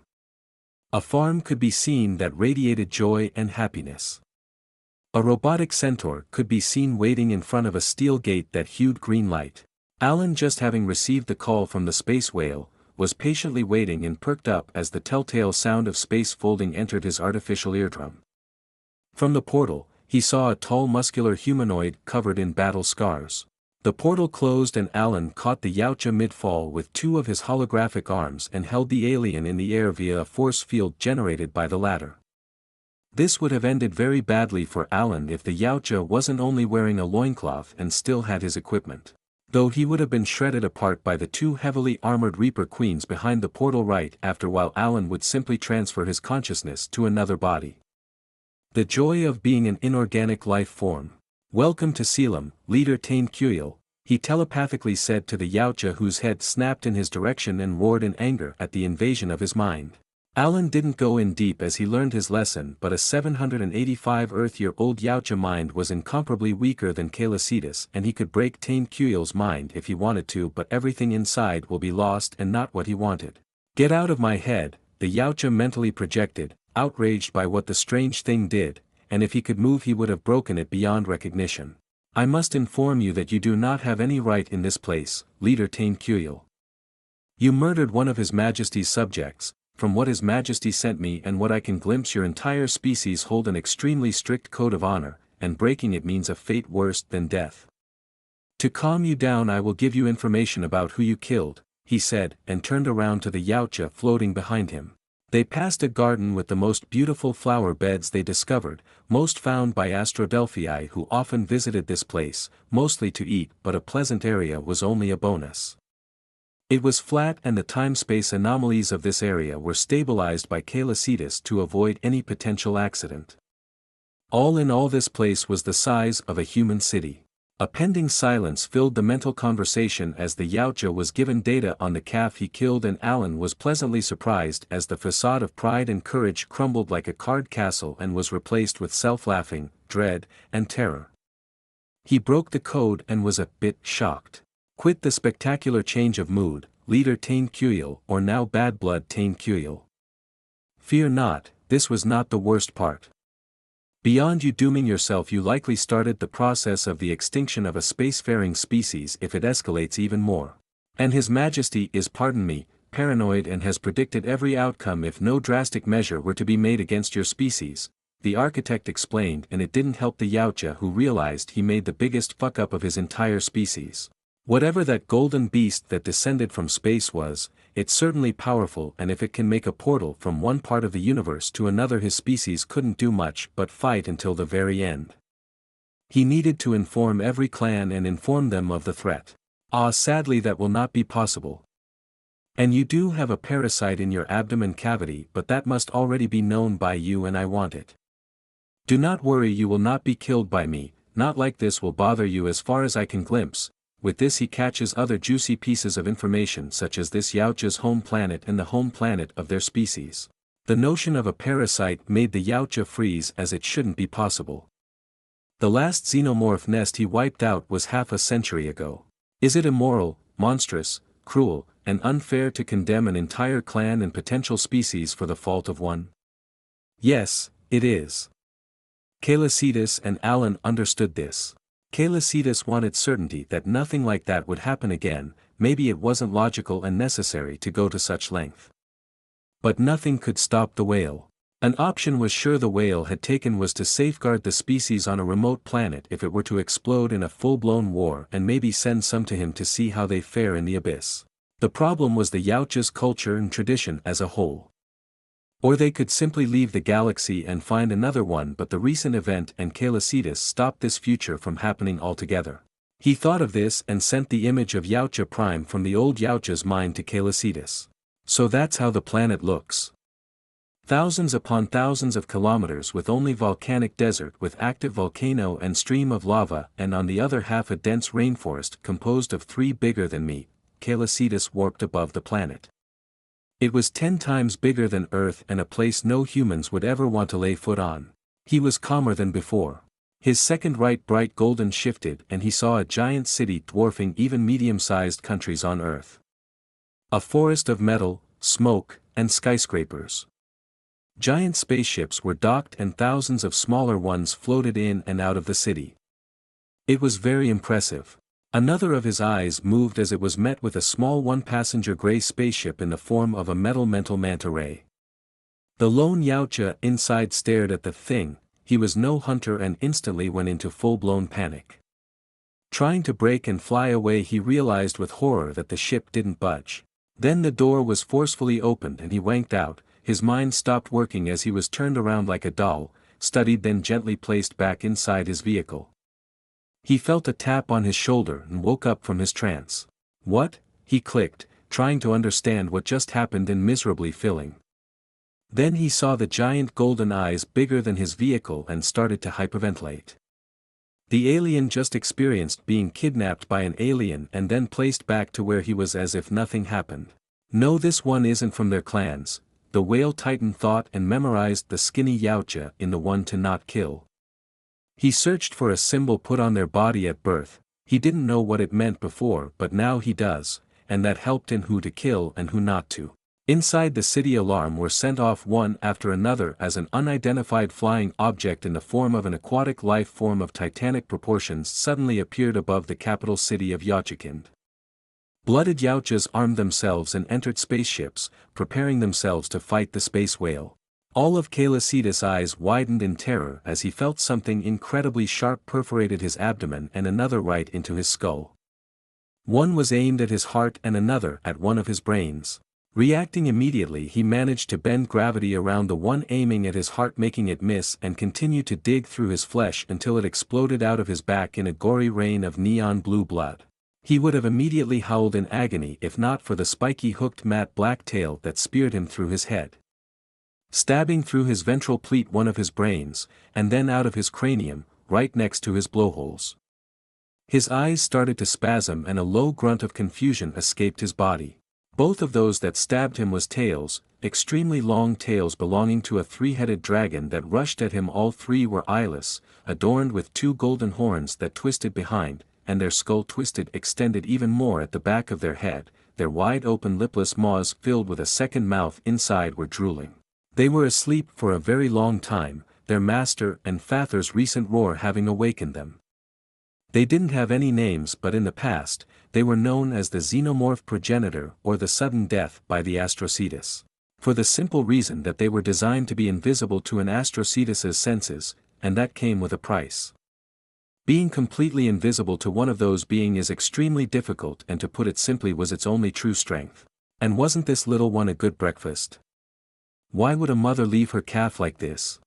A farm could be seen that radiated joy and happiness. A robotic centaur could be seen waiting in front of a steel gate that hued green light. Alan, just having received the call from the space whale, was patiently waiting and perked up as the telltale sound of space folding entered his artificial eardrum. From the portal, he saw a tall muscular humanoid covered in battle scars. The portal closed and Alan caught the Yautja mid-fall with 2 of his holographic arms and held the alien in the air via a force field generated by the latter. This would have ended very badly for Alan if the Yautja wasn't only wearing a loincloth and still had his equipment. Though he would have been shredded apart by the 2 heavily armored Reaper Queens behind the portal right after, while Alan would simply transfer his consciousness to another body. The joy of being an inorganic life form. Welcome to Celian, Leader Tain Cuyel, he telepathically said to the Yautja, whose head snapped in his direction and roared in anger at the invasion of his mind. Alan didn't go in deep as he learned his lesson, but a 785 Earth-year-old Yautja mind was incomparably weaker than Calicetus, and he could break Tain Cuyel's mind if he wanted to, but everything inside will be lost and not what he wanted. Get out of my head, the Yautja mentally projected, outraged by what the strange thing did, and if he could move he would have broken it beyond recognition. I must inform you that you do not have any right in this place, Leader Tain Cuyel. You murdered one of His Majesty's subjects. From what His Majesty sent me and what I can glimpse, your entire species hold an extremely strict code of honor, and breaking it means a fate worse than death. To calm you down I will give you information about who you killed, he said, and turned around to the Yautja floating behind him. They passed a garden with the most beautiful flower beds they discovered, most found by Astrodelphii who often visited this place, mostly to eat, but a pleasant area was only a bonus. It was flat and the time-space anomalies of this area were stabilized by celian to avoid any potential accident. All in all, this place was the size of a human city. A pending silence filled the mental conversation as the Yautja was given data on the calf he killed, and Alan was pleasantly surprised as the facade of pride and courage crumbled like a card castle and was replaced with self-laughing, dread, and terror. He broke the code and was a bit shocked. Quit the spectacular change of mood, leader Tain Cuyil, or now bad blood Tain Cuyil. Fear not, this was not the worst part. Beyond you dooming yourself, you likely started the process of the extinction of a spacefaring species if it escalates even more. And His Majesty is, pardon me, paranoid and has predicted every outcome if no drastic measure were to be made against your species, the architect explained, and it didn't help the Yautja who realized he made the biggest fuck-up of his entire species. Whatever that golden beast that descended from space was, it's certainly powerful, and if it can make a portal from one part of the universe to another, his species couldn't do much but fight until the very end. He needed to inform every clan and inform them of the threat. Sadly that will not be possible. And you do have a parasite in your abdomen cavity, but that must already be known by you and I want it. Do not worry, you will not be killed by me, not like this will bother you as far as I can glimpse. With this he catches other juicy pieces of information such as this Yautja's home planet and the home planet of their species. The notion of a parasite made the Yautja freeze, as it shouldn't be possible. The last xenomorph nest he wiped out was half a century ago. Is it immoral, monstrous, cruel, and unfair to condemn an entire clan and potential species for the fault of one? Yes, it is. Celian and Alan understood this. Celian wanted certainty that nothing like that would happen again. Maybe it wasn't logical and necessary to go to such length. But nothing could stop the whale. An option was sure the whale had taken was to safeguard the species on a remote planet if it were to explode in a full-blown war, and maybe send some to him to see how they fare in the abyss. The problem was the Yautja's culture and tradition as a whole. Or they could simply leave the galaxy and find another one, but the recent event and Celian stopped this future from happening altogether. He thought of this and sent the image of Yautja Prime from the old Yautja's mind to Celian. So that's how the planet looks. Thousands upon thousands of kilometers with only volcanic desert with active volcano and stream of lava, and on the other half a dense rainforest composed of 3 bigger than me, Celian warped above the planet. It was 10 times bigger than Earth and a place no humans would ever want to lay foot on. He was calmer than before. His second right bright golden shifted and he saw a giant city dwarfing even medium-sized countries on Earth. A forest of metal, smoke, and skyscrapers. Giant spaceships were docked and thousands of smaller ones floated in and out of the city. It was very impressive. Another of his eyes moved as it was met with a small one-passenger gray spaceship in the form of a metal mental manta ray. The lone Yautja inside stared at the thing. He was no hunter and instantly went into full-blown panic. Trying to break and fly away, he realized with horror that the ship didn't budge. Then the door was forcefully opened and he wanked out. His mind stopped working as he was turned around like a doll, studied, then gently placed back inside his vehicle. He felt a tap on his shoulder and woke up from his trance. What? He clicked, trying to understand what just happened and miserably filling. Then he saw the giant golden eyes bigger than his vehicle and started to hyperventilate. The alien just experienced being kidnapped by an alien and then placed back to where he was as if nothing happened. No, this one isn't from their clans, the whale titan thought, and memorized the skinny Yautja in the one to not kill. He searched for a symbol put on their body at birth. He didn't know what it meant before, but now he does, and that helped in who to kill and who not to. Inside the city, alarm were sent off one after another as an unidentified flying object in the form of an aquatic life form of titanic proportions suddenly appeared above the capital city of Yautjakind. Blooded Yautjas armed themselves and entered spaceships, preparing themselves to fight the space whale. All of Celian's eyes widened in terror as he felt something incredibly sharp perforated his abdomen and another right into his skull. One was aimed at his heart and another at one of his brains. Reacting immediately, he managed to bend gravity around the one aiming at his heart, making it miss, and continued to dig through his flesh until it exploded out of his back in a gory rain of neon blue blood. He would have immediately howled in agony if not for the spiky hooked matte black tail that speared him through his head, stabbing through his ventral pleat, one of his brains, and then out of his cranium, right next to his blowholes. His eyes started to spasm and a low grunt of confusion escaped his body. Both of those that stabbed him was tails, extremely long tails belonging to a three-headed dragon that rushed at him. All three were eyeless, adorned with two golden horns that twisted behind, and their skull twisted extended even more at the back of their head. Their wide-open lipless maws filled with a second mouth inside were drooling. They were asleep for a very long time, their master and father's recent roar having awakened them. They didn't have any names, but in the past, they were known as the xenomorph progenitor or the sudden death by the Astrocetus. For the simple reason that they were designed to be invisible to an Astrocetus's senses, and that came with a price. Being completely invisible to one of those beings is extremely difficult, and to put it simply was its only true strength. And wasn't this little one a good breakfast? Why would a mother leave her calf like this?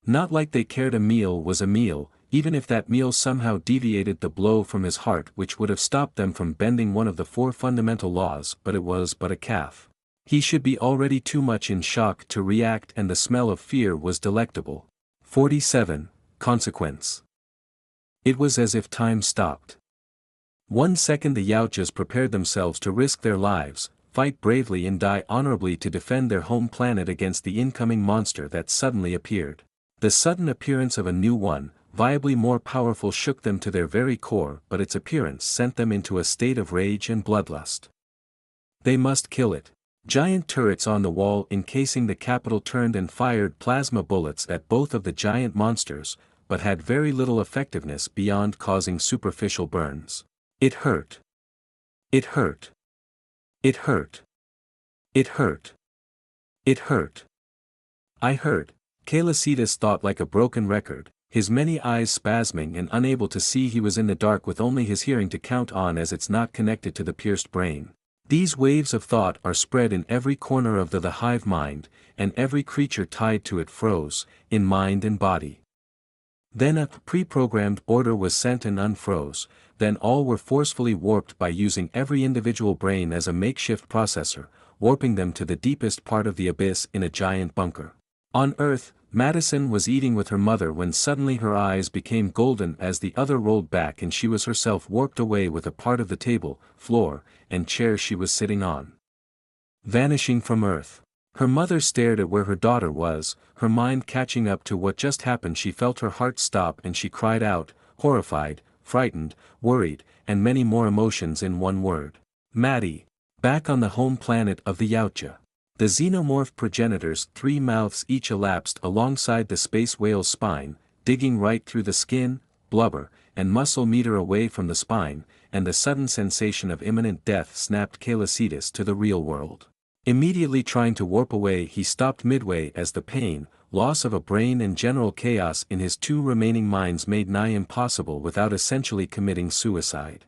Not like they cared. A meal was a meal, even if that meal somehow deviated the blow from his heart which would have stopped them from bending one of the 4 fundamental laws, but it was but a calf. He should be already too much in shock to react, and the smell of fear was delectable. 47. Consequence. It was as if time stopped. 1 second the Yautjas prepared themselves to risk their lives, fight bravely and die honorably to defend their home planet against the incoming monster that suddenly appeared. The sudden appearance of a new one, viably more powerful, shook them to their very core, but its appearance sent them into a state of rage and bloodlust. They must kill it. Giant turrets on the wall encasing the capital turned and fired plasma bullets at both of the giant monsters, but had very little effectiveness beyond causing superficial burns. It hurt. It hurt. It hurt. It hurt. It hurt. I heard, Celian thought like a broken record, his many eyes spasming and unable to see. He was in the dark with only his hearing to count on, as it's not connected to the pierced brain. These waves of thought are spread in every corner of the hive mind, and every creature tied to it froze, in mind and body. Then a pre-programmed order was sent and unfroze, then all were forcefully warped by using every individual brain as a makeshift processor, warping them to the deepest part of the abyss in a giant bunker. On Earth, Madison was eating with her mother when suddenly her eyes became golden as the other rolled back and she was herself warped away with a part of the table, floor, and chair she was sitting on, vanishing from Earth. Her mother stared at where her daughter was, her mind catching up to what just happened. She felt her heart stop and she cried out, horrified, frightened, worried, and many more emotions in one word. Maddie. Back on the home planet of the Yautja. The xenomorph progenitors' 3 mouths each elapsed alongside the space whale's spine, digging right through the skin, blubber, and muscle meter away from the spine, and the sudden sensation of imminent death snapped Celian to the real world. Immediately trying to warp away, he stopped midway as the pain, loss of a brain and general chaos in his 2 remaining minds made nigh impossible without essentially committing suicide.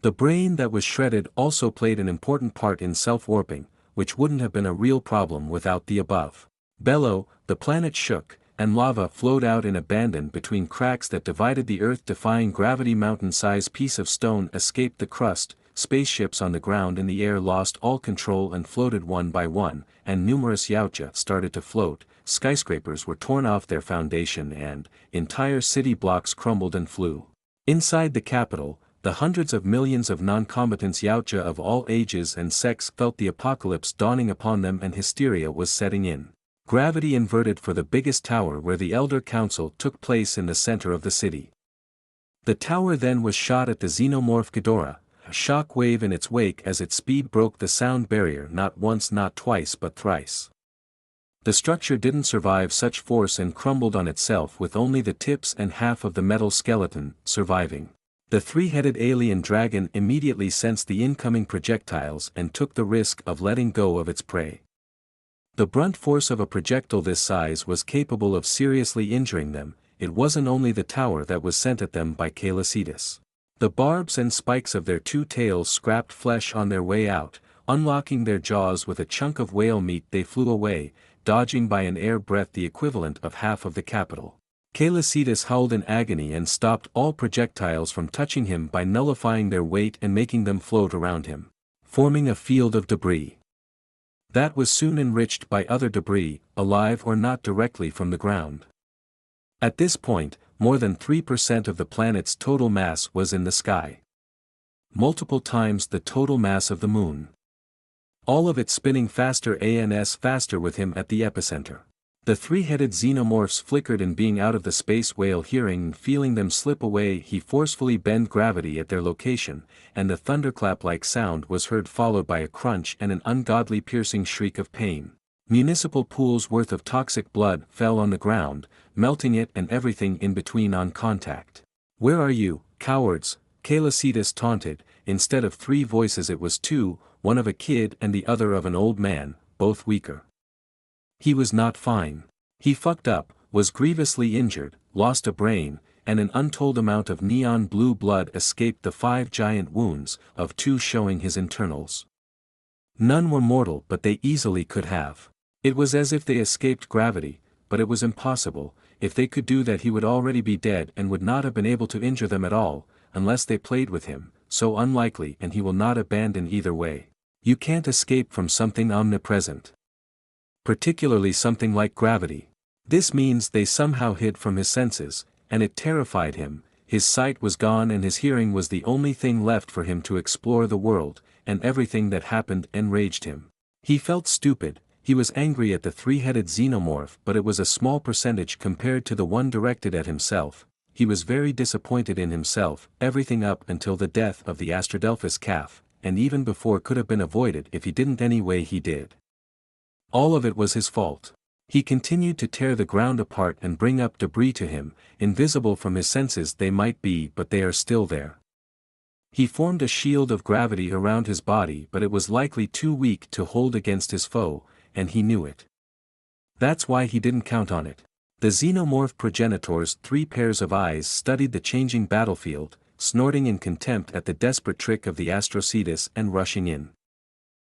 The brain that was shredded also played an important part in self-warping, which wouldn't have been a real problem without the above. Bellow, the planet shook, and lava flowed out in abandon between cracks that divided the earth-defying gravity. Mountain-sized piece of stone escaped the crust, spaceships on the ground and the air lost all control and floated one by one, and numerous Yautja started to float, skyscrapers were torn off their foundation and entire city blocks crumbled and flew. Inside the capital, the hundreds of millions of non-combatants Yautja of all ages and sex felt the apocalypse dawning upon them and hysteria was setting in. Gravity inverted for the biggest tower where the Elder Council took place in the center of the city. The tower then was shot at the xenomorph Ghidorah, a shock wave in its wake as its speed broke the sound barrier not once, not twice, but thrice. The structure didn't survive such force and crumbled on itself with only the tips and half of the metal skeleton surviving. The 3-headed alien dragon immediately sensed the incoming projectiles and took the risk of letting go of its prey. The brunt force of a projectile this size was capable of seriously injuring them. It wasn't only the tower that was sent at them by Celian. The barbs and spikes of their 2 tails scraped flesh on their way out, Unlocking their jaws with a chunk of whale meat they flew away, dodging by an air breath the equivalent of half of the capital. Celian howled in agony and stopped all projectiles from touching him by nullifying their weight and making them float around him, forming a field of debris. That was soon enriched by other debris, alive or not directly from the ground. At this point, more than 3% of the planet's total mass was in the sky. Multiple times the total mass of the moon. All of it spinning faster with him at the epicenter. The three-headed xenomorphs flickered in being out of the space whale hearing and feeling them slip away. He forcefully bent gravity at their location, and the thunderclap-like sound was heard followed by a crunch and an ungodly piercing shriek of pain. Municipal pools worth of toxic blood fell on the ground, melting it and everything in between on contact. "Where are you, cowards?" Celian taunted. Instead of 3 voices it was 2, one of a kid and the other of an old man, both weaker. He was not fine. He fucked up, was grievously injured, lost a brain, and an untold amount of neon blue blood escaped the 5 giant wounds, of 2 showing his internals. None were mortal but they easily could have. It was as if they escaped gravity, but it was impossible. If they could do that he would already be dead and would not have been able to injure them at all, unless they played with him, so unlikely and he will not abandon either way. You can't escape from something omnipresent. Particularly something like gravity. This means they somehow hid from his senses, and it terrified him. His sight was gone and his hearing was the only thing left for him to explore the world, and everything that happened enraged him. He felt stupid. He was angry at the 3-headed xenomorph but it was a small percentage compared to the one directed at himself. He was very disappointed in himself. Everything up until the death of the Astradelphus calf, and even before could have been avoided if he didn't anyway he did. All of it was his fault. He continued to tear the ground apart and bring up debris to him, invisible from his senses they might be but they are still there. He formed a shield of gravity around his body but it was likely too weak to hold against his foe, and he knew it. That's why he didn't count on it. The xenomorph progenitor's 3 pairs of eyes studied the changing battlefield, snorting in contempt at the desperate trick of the Astrocetus and rushing in.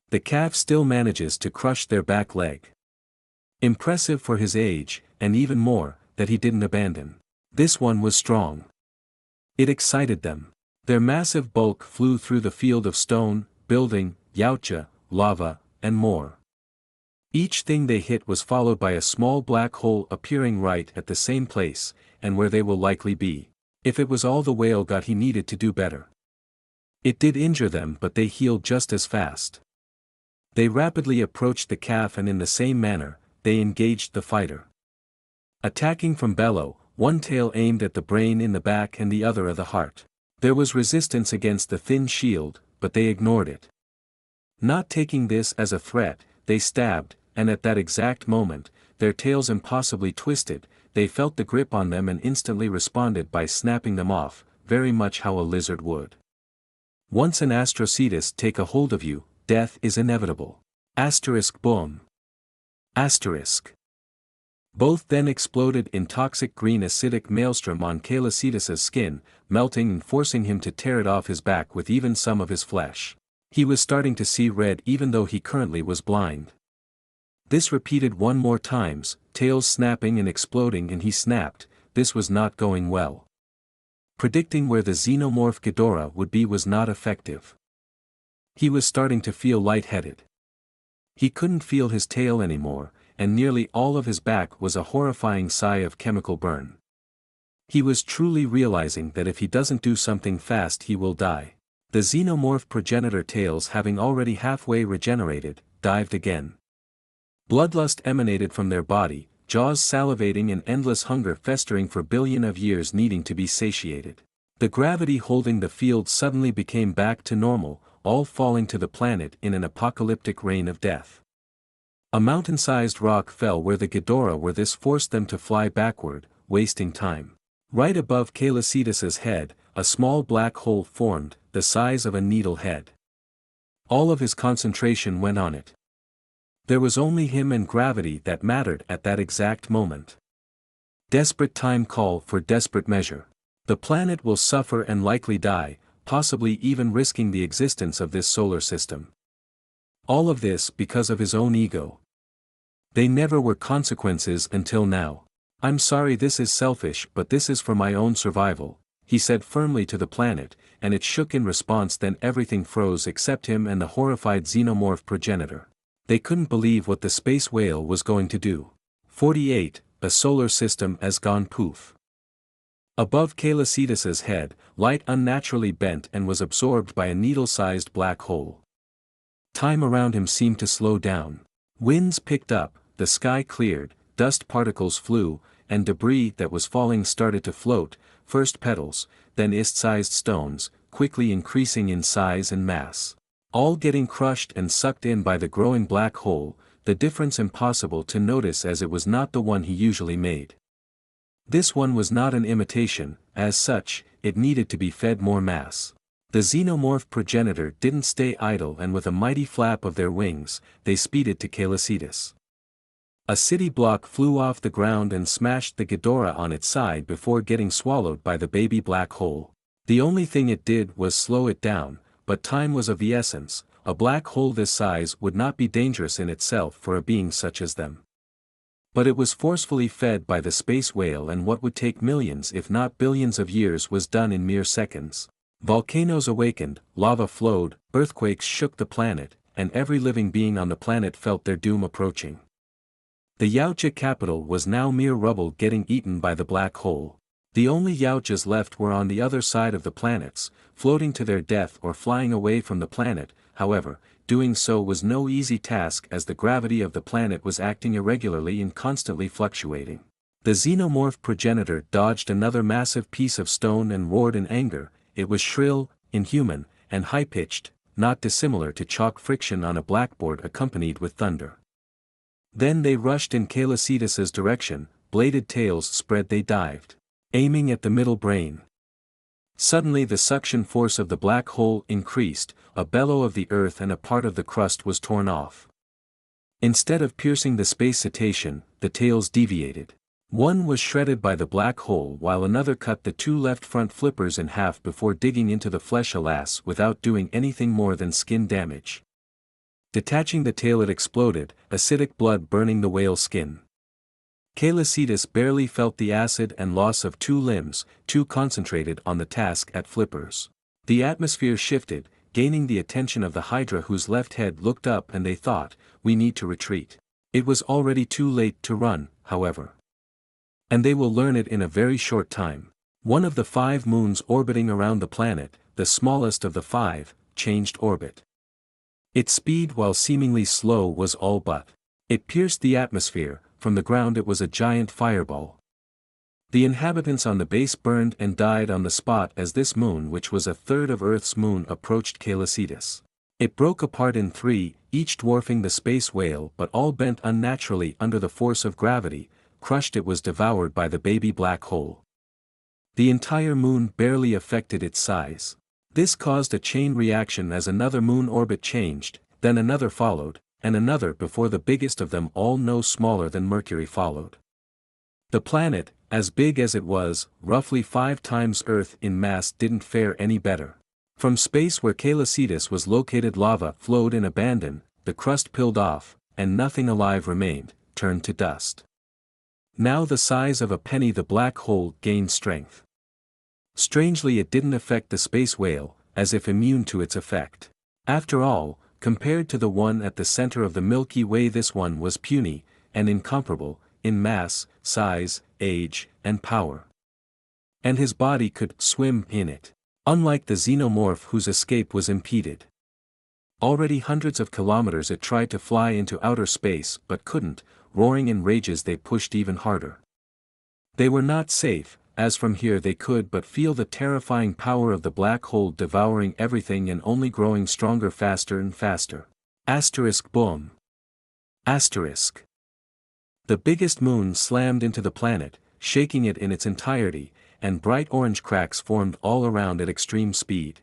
The calf still manages to crush their back leg. Impressive for his age, and even more, that he didn't abandon. This one was strong. It excited them. Their massive bulk flew through the field of stone, building, yautja, lava, and more. Each thing they hit was followed by a small black hole appearing right at the same place, and where they will likely be. If it was all the whale got he needed to do better. It did injure them but they healed just as fast. They rapidly approached the calf and in the same manner, they engaged the fighter. Attacking from below, one tail aimed at the brain in the back and the other at the heart. There was resistance against the thin shield, but they ignored it. Not taking this as a threat, they stabbed, and at that exact moment, their tails impossibly twisted. They felt the grip on them and instantly responded by snapping them off, very much how a lizard would. Once an Astrocetus take a hold of you, death is inevitable. Boom. Both then exploded in toxic green acidic maelstrom on Celian's skin, melting and forcing him to tear it off his back with even some of his flesh. He was starting to see red even though he currently was blind. This repeated 1 more times, tails snapping and exploding and he snapped. This was not going well. Predicting where the xenomorph Ghidorah would be was not effective. He was starting to feel lightheaded. He couldn't feel his tail anymore, and nearly all of his back was a horrifying sigh of chemical burn. He was truly realizing that if he doesn't do something fast he will die. The xenomorph progenitor tails having already halfway regenerated, dived again. Bloodlust emanated from their body, jaws salivating and endless hunger festering for billions of years needing to be satiated. The gravity holding the field suddenly became back to normal, all falling to the planet in an apocalyptic rain of death. A mountain-sized rock fell where the Ghidorah were. This forced them to fly backward, wasting time. Right above Celian's head, a small black hole formed, the size of a needle head. All of his concentration went on it. There was only him and gravity that mattered at that exact moment. Desperate time call for desperate measure. The planet will suffer and likely die, possibly even risking the existence of this solar system. All of this because of his own ego. They never were consequences until now. I'm sorry, this is selfish, but this is for my own survival, he said firmly to the planet, and it shook in response. Then everything froze except him and the horrified xenomorph progenitor. They couldn't believe what the space whale was going to do. 48. A solar system has gone poof. Above Celian's head, light unnaturally bent and was absorbed by a needle-sized black hole. Time around him seemed to slow down. Winds picked up, the sky cleared, dust particles flew, and debris that was falling started to float, first petals, then ist-sized stones, quickly increasing in size and mass. All getting crushed and sucked in by the growing black hole, the difference impossible to notice as it was not the one he usually made. This one was not an imitation, as such, it needed to be fed more mass. The xenomorph progenitor didn't stay idle, and with a mighty flap of their wings, they speeded to Celian. A city block flew off the ground and smashed the Ghidorah on its side before getting swallowed by the baby black hole. The only thing it did was slow it down, but time was of the essence. A black hole this size would not be dangerous in itself for a being such as them. But it was forcefully fed by the space whale, and what would take millions if not billions of years was done in mere seconds. Volcanoes awakened, lava flowed, earthquakes shook the planet, and every living being on the planet felt their doom approaching. The Yautja capital was now mere rubble getting eaten by the black hole. The only Yautjas left were on the other side of the planets, floating to their death or flying away from the planet. However, doing so was no easy task as the gravity of the planet was acting irregularly and constantly fluctuating. The xenomorph progenitor dodged another massive piece of stone and roared in anger. It was shrill, inhuman, and high-pitched, not dissimilar to chalk friction on a blackboard accompanied with thunder. Then they rushed in Celian's direction, bladed tails spread, they dived, aiming at the middle brain. Suddenly the suction force of the black hole increased, a bellow of the earth and a part of the crust was torn off. Instead of piercing the space cetacean, the tails deviated. One was shredded by the black hole while another cut the two left front flippers in half before digging into the flesh, alas, without doing anything more than skin damage. Detaching the tail, it exploded, acidic blood burning the whale's skin. Celian barely felt the acid and loss of two limbs, too concentrated on the task at flippers. The atmosphere shifted, gaining the attention of the Hydra, whose left head looked up, and they thought, we need to retreat. It was already too late to run, however. And they will learn it in a very short time. One of the 5 moons orbiting around the planet, the smallest of the 5, changed orbit. Its speed, while seemingly slow, was all but. It pierced the atmosphere. From the ground it was a giant fireball. The inhabitants on the base burned and died on the spot as this moon, which was a third of Earth's moon, approached Celian. It broke apart in 3, each dwarfing the space whale, but all bent unnaturally under the force of gravity. Crushed, it was devoured by the baby black hole. The entire moon barely affected its size. This caused a chain reaction as another moon orbit changed, then another followed, and another before the biggest of them all, no smaller than Mercury, followed. The planet, as big as it was, roughly 5 times Earth in mass, didn't fare any better. From space where Celian was located, lava flowed in abandon, the crust peeled off, and nothing alive remained, turned to dust. Now the size of a penny, the black hole gained strength. Strangely, it didn't affect the space whale, as if immune to its effect. After all, compared to the one at the center of the Milky Way, this one was puny, and incomparable, in mass, size, age, and power. And his body could swim in it. Unlike the xenomorph, whose escape was impeded. Already hundreds of kilometers it tried to fly into outer space but couldn't, roaring in rages they pushed even harder. They were not safe, as from here they could but feel the terrifying power of the black hole devouring everything and only growing stronger, faster and faster. Boom. The biggest moon slammed into the planet, shaking it in its entirety, and bright orange cracks formed all around at extreme speed.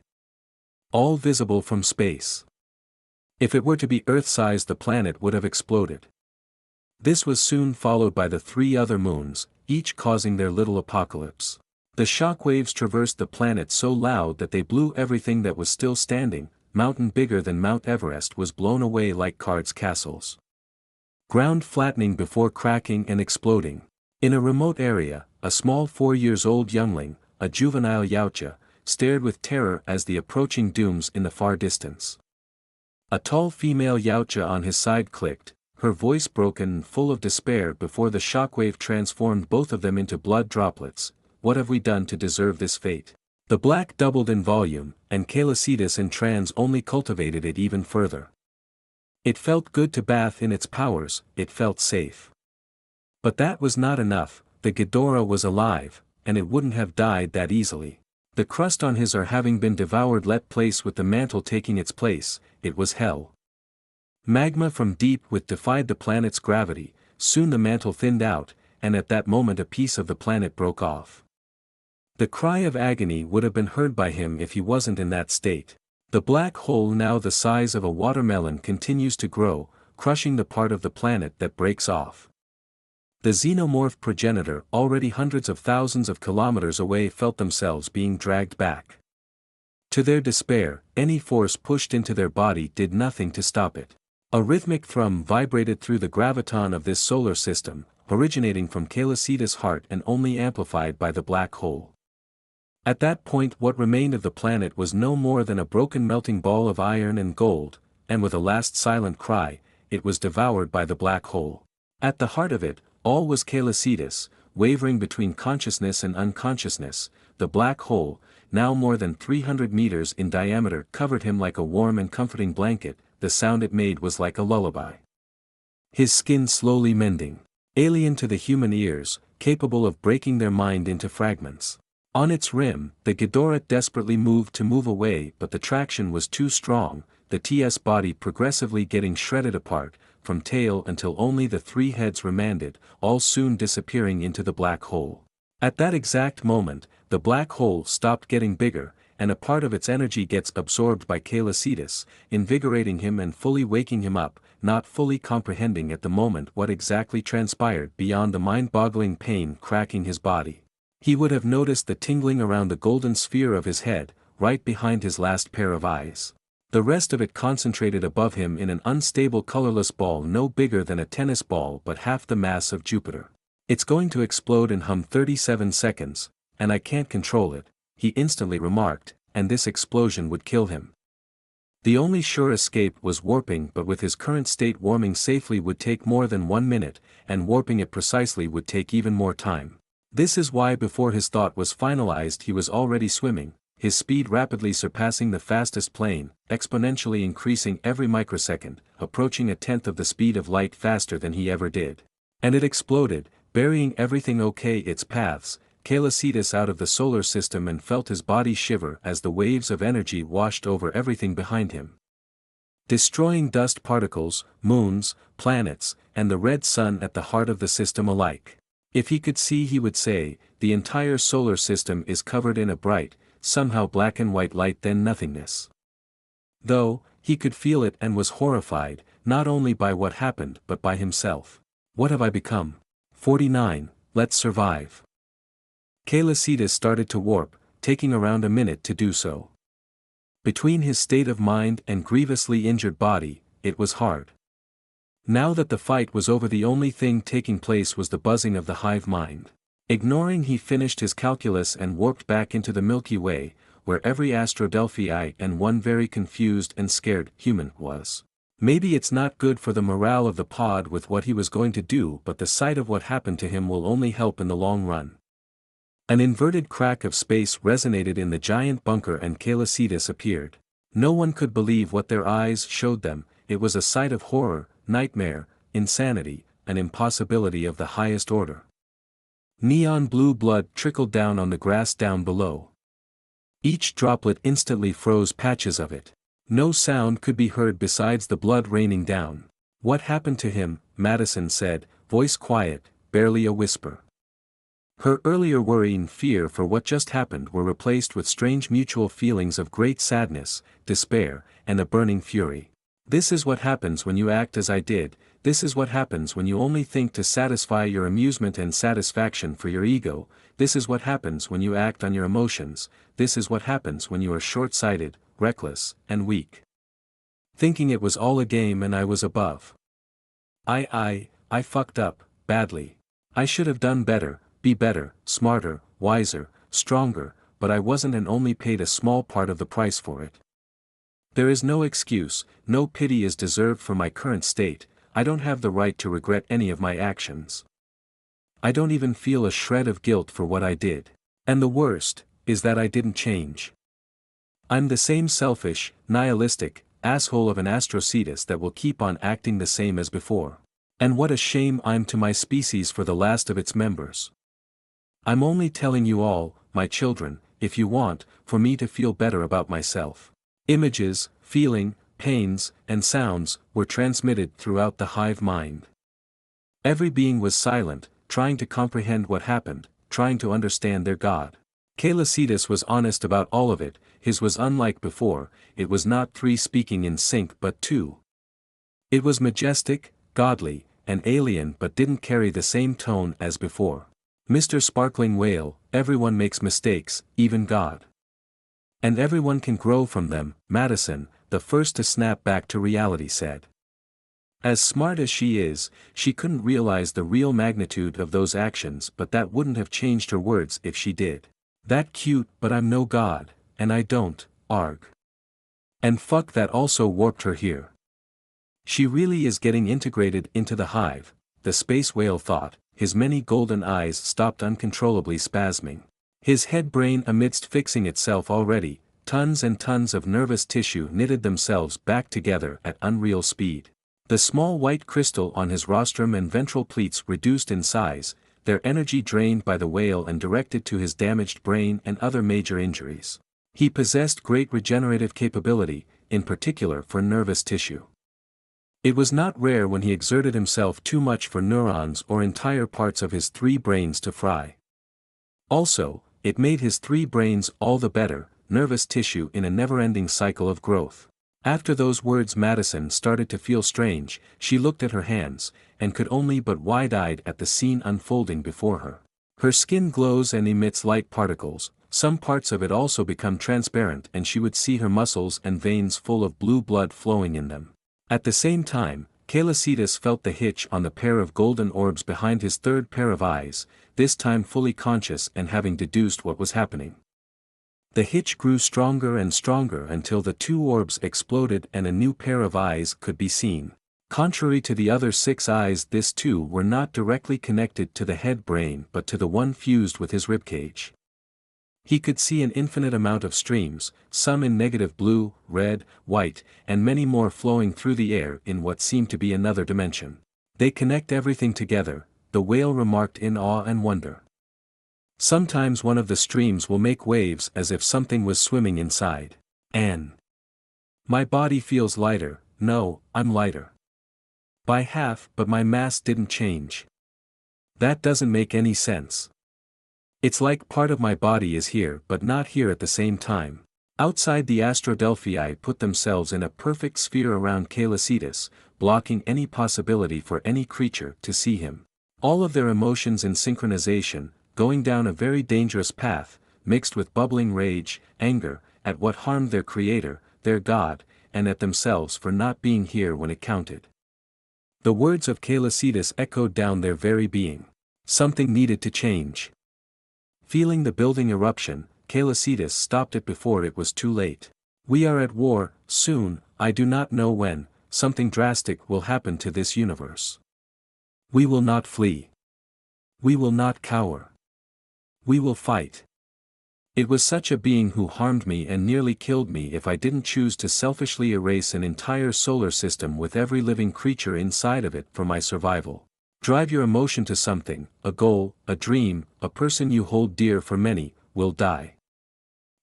All visible from space. If it were to be Earth-sized, the planet would have exploded. This was soon followed by the 3 other moons, each causing their little apocalypse. The shockwaves traversed the planet so loud that they blew everything that was still standing, mountain bigger than Mount Everest was blown away like cards castles. Ground flattening before cracking and exploding. In a remote area, a small 4-year-old youngling, a juvenile yautja, stared with terror as the approaching dooms in the far distance. A tall female yautja on his side clicked, her voice broken and full of despair before the shockwave transformed both of them into blood droplets. What have we done to deserve this fate? The black doubled in volume, and Calicitas in trance only cultivated it even further. It felt good to bath in its powers, it felt safe. But that was not enough, the Ghidorah was alive, and it wouldn't have died that easily. The crust on his having been devoured let place with the mantle taking its place, it was hell. Magma from deep within defied the planet's gravity, soon the mantle thinned out, and at that moment a piece of the planet broke off. The cry of agony would have been heard by him if he wasn't in that state. The black hole now the size of a watermelon continues to grow, crushing the part of the planet that breaks off. The xenomorph progenitor already hundreds of thousands of kilometers away felt themselves being dragged back. To their despair, any force pushed into their body did nothing to stop it. A rhythmic thrum vibrated through the graviton of this solar system, originating from Calicitas' heart and only amplified by the black hole. At that point what remained of the planet was no more than a broken melting ball of iron and gold, and with a last silent cry, it was devoured by the black hole. At the heart of it, all was Calicitas, wavering between consciousness and unconsciousness. The black hole, now more than 300 meters in diameter, covered him like a warm and comforting blanket. The sound it made was like a lullaby. His skin slowly mending. Alien to the human ears, capable of breaking their mind into fragments. On its rim, the Ghidorah desperately moved to move away, but the traction was too strong, the TS body progressively getting shredded apart, from tail until only the 3 heads remained, all soon disappearing into the black hole. At that exact moment, the black hole stopped getting bigger, and a part of its energy gets absorbed by Calicitas, invigorating him and fully waking him up, not fully comprehending at the moment what exactly transpired beyond the mind-boggling pain cracking his body. He would have noticed the tingling around the golden sphere of his head, right behind his last pair of eyes. The rest of it concentrated above him in an unstable colorless ball no bigger than a tennis ball but half the mass of Jupiter. It's going to explode in 37 seconds, and I can't control it, he instantly remarked, and this explosion would kill him. The only sure escape was warping, but with his current state warming safely would take more than 1 minute, and warping it precisely would take even more time. This is why before his thought was finalized he was already swimming, his speed rapidly surpassing the fastest plane, exponentially increasing every microsecond, approaching 1/10 of the speed of light faster than he ever did. And it exploded, burying everything its paths, Calicitas out of the solar system, and felt his body shiver as the waves of energy washed over everything behind him. Destroying dust particles, moons, planets, and the red sun at the heart of the system alike. If he could see he would say, the entire solar system is covered in a bright, somehow black and white light, then nothingness. Though, he could feel it and was horrified, not only by what happened but by himself. What have I become? 49, let's survive. Calicitas started to warp, taking around a minute to do so. Between his state of mind and grievously injured body, it was hard. Now that the fight was over, the only thing taking place was the buzzing of the hive mind. Ignoring, he finished his calculus and warped back into the Milky Way, where every Astrodelphii and one very confused and scared human was. Maybe it's not good for the morale of the pod with what he was going to do, but the sight of what happened to him will only help in the long run. An inverted crack of space resonated in the giant bunker and Calicitas appeared. No one could believe what their eyes showed them. It was a sight of horror, nightmare, insanity, an impossibility of the highest order. Neon blue blood trickled down on the grass down below. Each droplet instantly froze patches of it. No sound could be heard besides the blood raining down. What happened to him? Madison said, voice quiet, barely a whisper. Her earlier worry and fear for what just happened were replaced with strange mutual feelings of great sadness, despair, and a burning fury. This is what happens when you act as I did. This is what happens when you only think to satisfy your amusement and satisfaction for your ego. This is what happens when you act on your emotions. This is what happens when you are short-sighted, reckless, and weak. Thinking it was all a game and I was above. I fucked up, badly. I should have done better, be better, smarter, wiser, stronger, but I wasn't and only paid a small part of the price for it. There is no excuse, no pity is deserved for my current state. I don't have the right to regret any of my actions. I don't even feel a shred of guilt for what I did. And the worst, is that I didn't change. I'm the same selfish, nihilistic, asshole of an astrocetus that will keep on acting the same as before. And what a shame I'm to my species for the last of its members. I'm only telling you all, my children, if you want, for me to feel better about myself. Images, feeling, pains, and sounds were transmitted throughout the hive mind. Every being was silent, trying to comprehend what happened, trying to understand their God. Celian was honest about all of it. His was unlike before. It was not three speaking in sync but two. It was majestic, godly, and alien but didn't carry the same tone as before. Mr. Sparkling Whale, everyone makes mistakes, even God. And everyone can grow from them, Madison, the first to snap back to reality, said. As smart as she is, she couldn't realize the real magnitude of those actions, but that wouldn't have changed her words if she did. That cute, but I'm no god, and I don't, arg. And fuck, that also warped her here. She really is getting integrated into the hive, the space whale thought. His many golden eyes stopped uncontrollably spasming. His head brain amidst fixing itself already, tons and tons of nervous tissue knitted themselves back together at unreal speed. The small white crystal on his rostrum and ventral pleats reduced in size, their energy drained by the whale and directed to his damaged brain and other major injuries. He possessed great regenerative capability, in particular for nervous tissue. It was not rare when he exerted himself too much for neurons or entire parts of his three brains to fry. Also, it made his three brains all the better, nervous tissue in a never-ending cycle of growth. After those words, Madison started to feel strange. She looked at her hands, and could only but wide-eyed at the scene unfolding before her. Her skin glows and emits light particles, some parts of it also become transparent, and she would see her muscles and veins full of blue blood flowing in them. At the same time, Celian felt the hitch on the pair of golden orbs behind his third pair of eyes, this time fully conscious and having deduced what was happening. The hitch grew stronger and stronger until the two orbs exploded and a new pair of eyes could be seen. Contrary to the other 6 eyes, this too were not directly connected to the head brain but to the one fused with his ribcage. He could see an infinite amount of streams, some in negative blue, red, white, and many more flowing through the air in what seemed to be another dimension. They connect everything together, the whale remarked in awe and wonder. Sometimes one of the streams will make waves as if something was swimming inside. My body feels lighter. No, I'm lighter. By half, but my mass didn't change. That doesn't make any sense. It's like part of my body is here but not here at the same time. Outside, the Astrodelphii put themselves in a perfect sphere around Celian, blocking any possibility for any creature to see him. All of their emotions in synchronization, going down a very dangerous path, mixed with bubbling rage, anger, at what harmed their creator, their God, and at themselves for not being here when it counted. The words of Celian echoed down their very being. Something needed to change. Feeling the building eruption, Celian stopped it before it was too late. We are at war, soon, I do not know when, something drastic will happen to this universe. We will not flee. We will not cower. We will fight. It was such a being who harmed me and nearly killed me if I didn't choose to selfishly erase an entire solar system with every living creature inside of it for my survival. Drive your emotion to something, a goal, a dream, a person you hold dear, for many will die.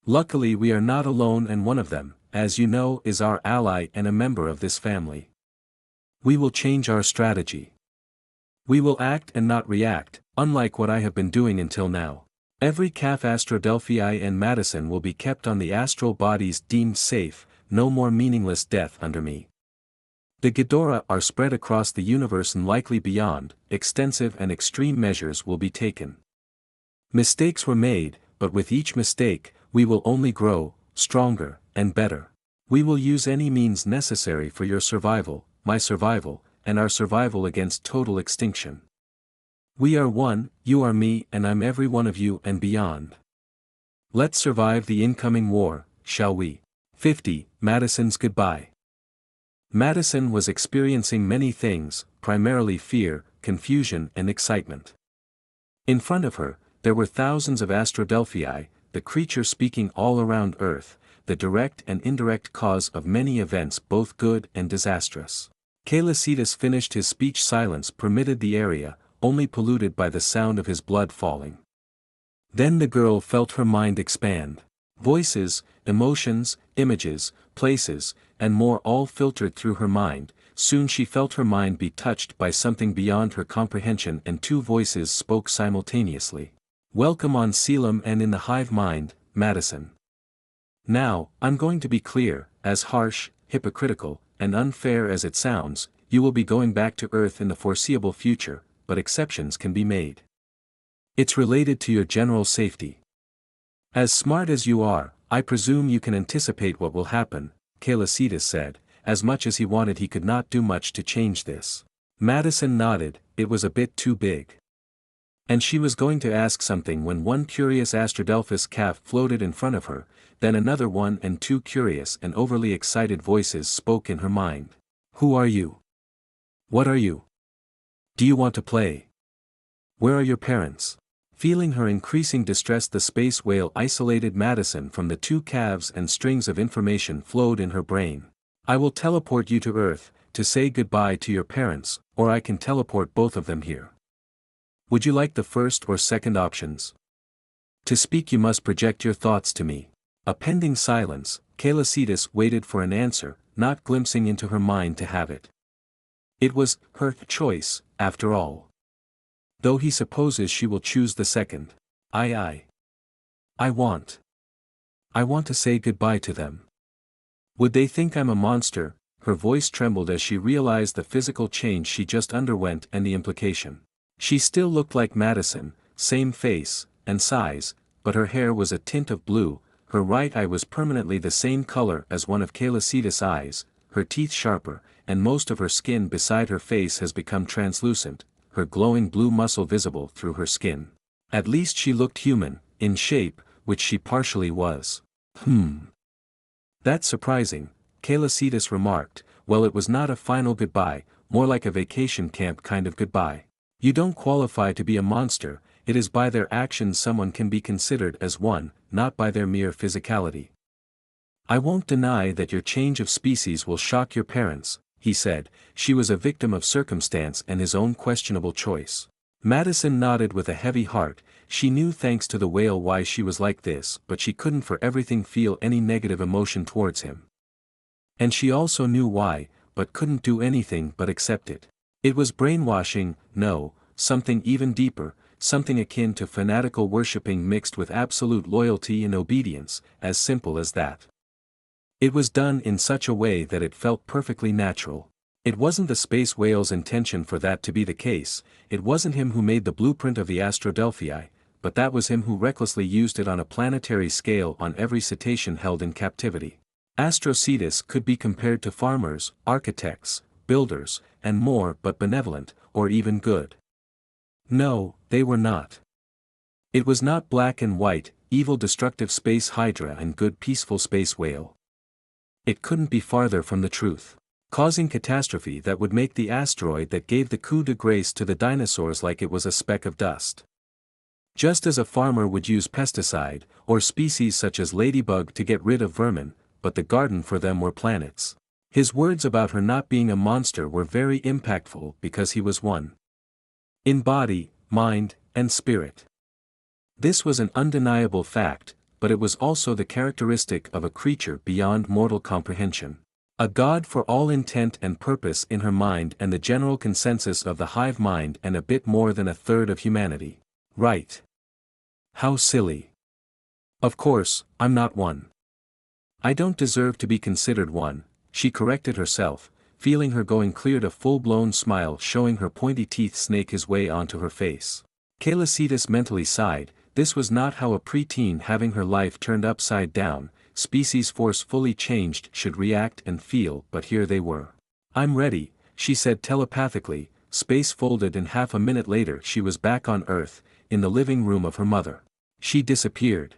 Luckily we are not alone, and one of them, as you know, is our ally and a member of this family. We will change our strategy. We will act and not react, unlike what I have been doing until now. Every calf Astrodelphii and Madison will be kept on the astral bodies deemed safe, no more meaningless death under me. The Ghidorah are spread across the universe and likely beyond. Extensive and extreme measures will be taken. Mistakes were made, but with each mistake, we will only grow, stronger, and better. We will use any means necessary for your survival, my survival, and our survival against total extinction. We are one, you are me and I'm every one of you and beyond. Let's survive the incoming war, shall we? 50. Madison's goodbye. Madison was experiencing many things, primarily fear, confusion and excitement. In front of her, there were thousands of Astrodelphii, the creature speaking all around Earth, the direct and indirect cause of many events both good and disastrous. Calicidas finished his speech. Silence permitted the area, only polluted by the sound of his blood falling. Then the girl felt her mind expand. Voices, emotions, images, places, and more all filtered through her mind. Soon she felt her mind be touched by something beyond her comprehension and two voices spoke simultaneously. Welcome on Celian and in the hive mind, Madison. Now, I'm going to be clear, as harsh, hypocritical, and unfair as it sounds, you will be going back to Earth in the foreseeable future, but exceptions can be made. It's related to your general safety. As smart as you are, I presume you can anticipate what will happen, Calicidas said, as much as he wanted he could not do much to change this. Madison nodded, it was a bit too big. And she was going to ask something when one curious Astrodelphus calf floated in front of her, then another one and two curious and overly excited voices spoke in her mind. Who are you? What are you? Do you want to play? Where are your parents? Feeling her increasing distress, the space whale isolated Madison from the two calves and strings of information flowed in her brain. I will teleport you to Earth, to say goodbye to your parents, or I can teleport both of them here. Would you like the first or second options? To speak you must project your thoughts to me. A pending silence, Calicidas waited for an answer, not glimpsing into her mind to have it. It was her choice, after all. Though he supposes she will choose the second. I want to say goodbye to them. Would they think I'm a monster? Her voice trembled as she realized the physical change she just underwent and the implication. She still looked like Madison, same face, and size, but her hair was a tint of blue, her right eye was permanently the same color as one of Calicidas' eyes, her teeth sharper, and most of her skin beside her face has become translucent, her glowing blue muscle visible through her skin. At least she looked human, in shape, which she partially was. That's surprising, Calicidas remarked. Well, it was not a final goodbye, more like a vacation camp kind of goodbye. You don't qualify to be a monster, it is by their actions someone can be considered as one, not by their mere physicality. I won't deny that your change of species will shock your parents, he said. She was a victim of circumstance and his own questionable choice. Madison nodded with a heavy heart. She knew thanks to the whale why she was like this, but she couldn't for everything feel any negative emotion towards him. And she also knew why, but couldn't do anything but accept it. It was brainwashing, no, something even deeper, something akin to fanatical worshipping mixed with absolute loyalty and obedience, as simple as that. It was done in such a way that it felt perfectly natural. It wasn't the space whale's intention for that to be the case, it wasn't him who made the blueprint of the Astrodelphii, but that was him who recklessly used it on a planetary scale on every cetacean held in captivity. Astrocetus could be compared to farmers, architects, builders, and more but benevolent, or even good. No, they were not. It was not black and white, evil destructive space hydra and good peaceful space whale. It couldn't be farther from the truth. Causing catastrophe that would make the asteroid that gave the coup de grace to the dinosaurs like it was a speck of dust. Just as a farmer would use pesticide, or species such as ladybug to get rid of vermin, but the garden for them were planets. His words about her not being a monster were very impactful because he was one. In body, mind, and spirit. This was an undeniable fact, but it was also the characteristic of a creature beyond mortal comprehension. A god for all intent and purpose in her mind and the general consensus of the hive mind and a bit more than a third of humanity. Right. How silly. Of course, I'm not one. I don't deserve to be considered one, she corrected herself, feeling her going cleared a full-blown smile showing her pointy teeth snake his way onto her face. Calicidas mentally sighed, this was not how a preteen having her life turned upside down, species force fully changed should react and feel, but here they were. I'm ready, she said telepathically. Space folded and half a minute later she was back on Earth, in the living room of her mother. She disappeared.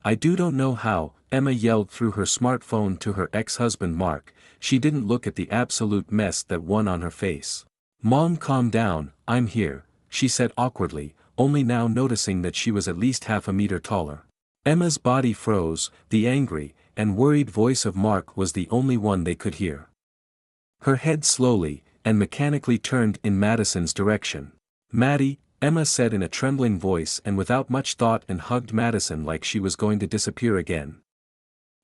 I don't know how, Emma yelled through her smartphone to her ex-husband Mark. She didn't look at the absolute mess that won on her face. Mom, calm down, I'm here, she said awkwardly, only now noticing that she was at least half a meter taller. Emma's body froze, the angry and worried voice of Mark was the only one they could hear. Her head slowly and mechanically turned in Madison's direction. Maddie, Emma said in a trembling voice and without much thought, and hugged Madison like she was going to disappear again.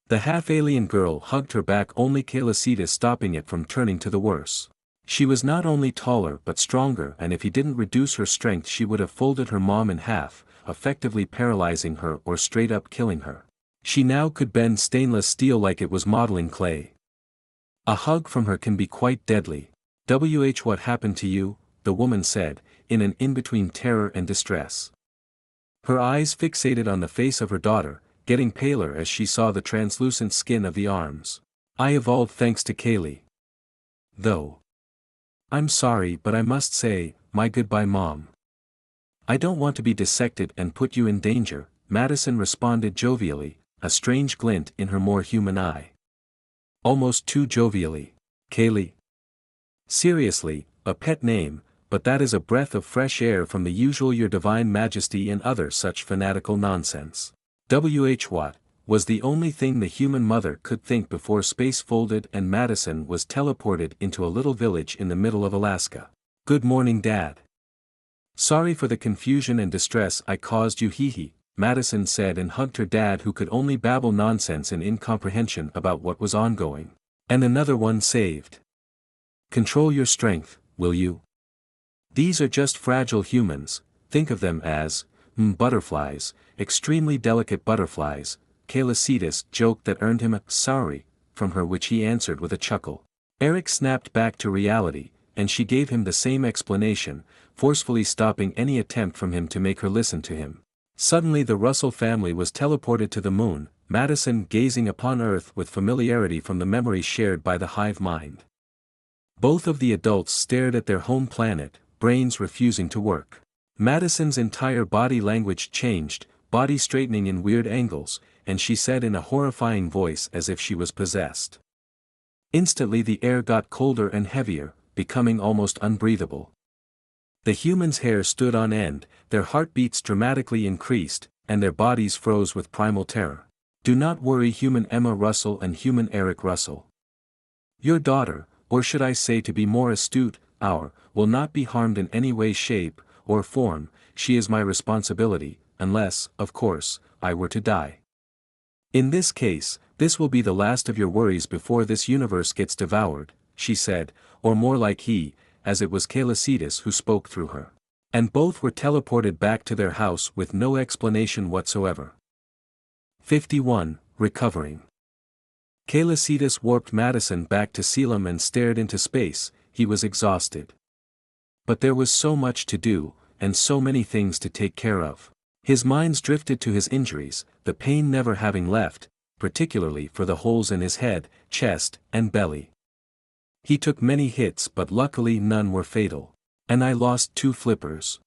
The half-alien girl hugged her back, only Celian stopping it from turning to the worse. She was not only taller but stronger, and if he didn't reduce her strength she would have folded her mom in half, effectively paralyzing her or straight up killing her. She now could bend stainless steel like it was modeling clay. A hug from her can be quite deadly. What happened to you? The woman said, in an in-between terror and distress. Her eyes fixated on the face of her daughter, getting paler as she saw the translucent skin of the arms. I evolved thanks to Kaylee. Though. I'm sorry, but I must say, my goodbye, Mom. I don't want to be dissected and put you in danger, Madison responded jovially, a strange glint in her more human eye. Almost too jovially. Kaylee. Seriously, a pet name, but that is a breath of fresh air from the usual Your Divine Majesty and other such fanatical nonsense. What was the only thing the human mother could think before space folded and Madison was teleported into a little village in the middle of Alaska. Good morning, Dad. Sorry for the confusion and distress I caused you, hee, Madison said, and hugged her dad, who could only babble nonsense and incomprehension about what was ongoing. And another one saved. Control your strength, will you? These are just fragile humans, think of them as, butterflies, extremely delicate butterflies, Celian joked that earned him a sorry from her, which he answered with a chuckle. Eric snapped back to reality, and she gave him the same explanation, forcefully stopping any attempt from him to make her listen to him. Suddenly the Russell family was teleported to the moon, Madison gazing upon Earth with familiarity from the memories shared by the hive mind. Both of the adults stared at their home planet, brains refusing to work. Madison's entire body language changed, body straightening in weird angles, and she said in a horrifying voice as if she was possessed. Instantly the air got colder and heavier, becoming almost unbreathable. The humans' hair stood on end, their heartbeats dramatically increased, and their bodies froze with primal terror. Do not worry, human Emma Russell and human Eric Russell. Your daughter, or should I say to be more astute, our, will not be harmed in any way, shape, or form. She is my responsibility, unless, of course, I were to die. In this case, this will be the last of your worries before this universe gets devoured, she said, or more like he, as it was Celian who spoke through her. And both were teleported back to their house with no explanation whatsoever. 51. Recovering. Celian warped Madison back to Celian and stared into space. He was exhausted. But there was so much to do, and so many things to take care of. His minds drifted to his injuries, the pain never having left, particularly for the holes in his head, chest, and belly. He took many hits, but luckily none were fatal. And I lost 2 flippers.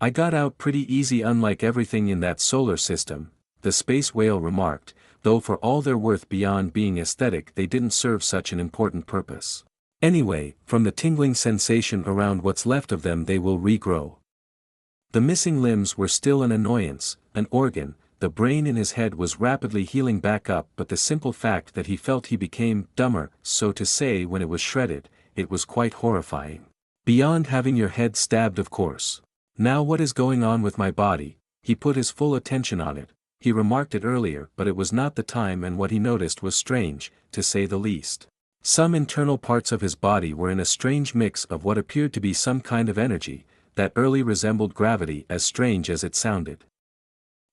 I got out pretty easy, unlike everything in that solar system, the space whale remarked, though for all their worth beyond being aesthetic they didn't serve such an important purpose. Anyway, from the tingling sensation around what's left of them they will regrow. The missing limbs were still an annoyance, an organ, the brain in his head was rapidly healing back up, but the simple fact that he felt he became dumber, so to say, when it was shredded, it was quite horrifying. Beyond having your head stabbed, of course. Now what is going on with my body? He put his full attention on it. He remarked it earlier, but it was not the time, and what he noticed was strange, to say the least. Some internal parts of his body were in a strange mix of what appeared to be some kind of energy, that early resembled gravity, as strange as it sounded.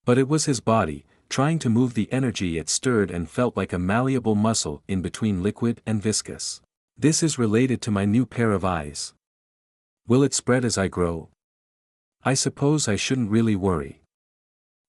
But it was his body, trying to move the energy it stirred, and felt like a malleable muscle in between liquid and viscous. This is related to my new pair of eyes. Will it spread as I grow? I suppose I shouldn't really worry.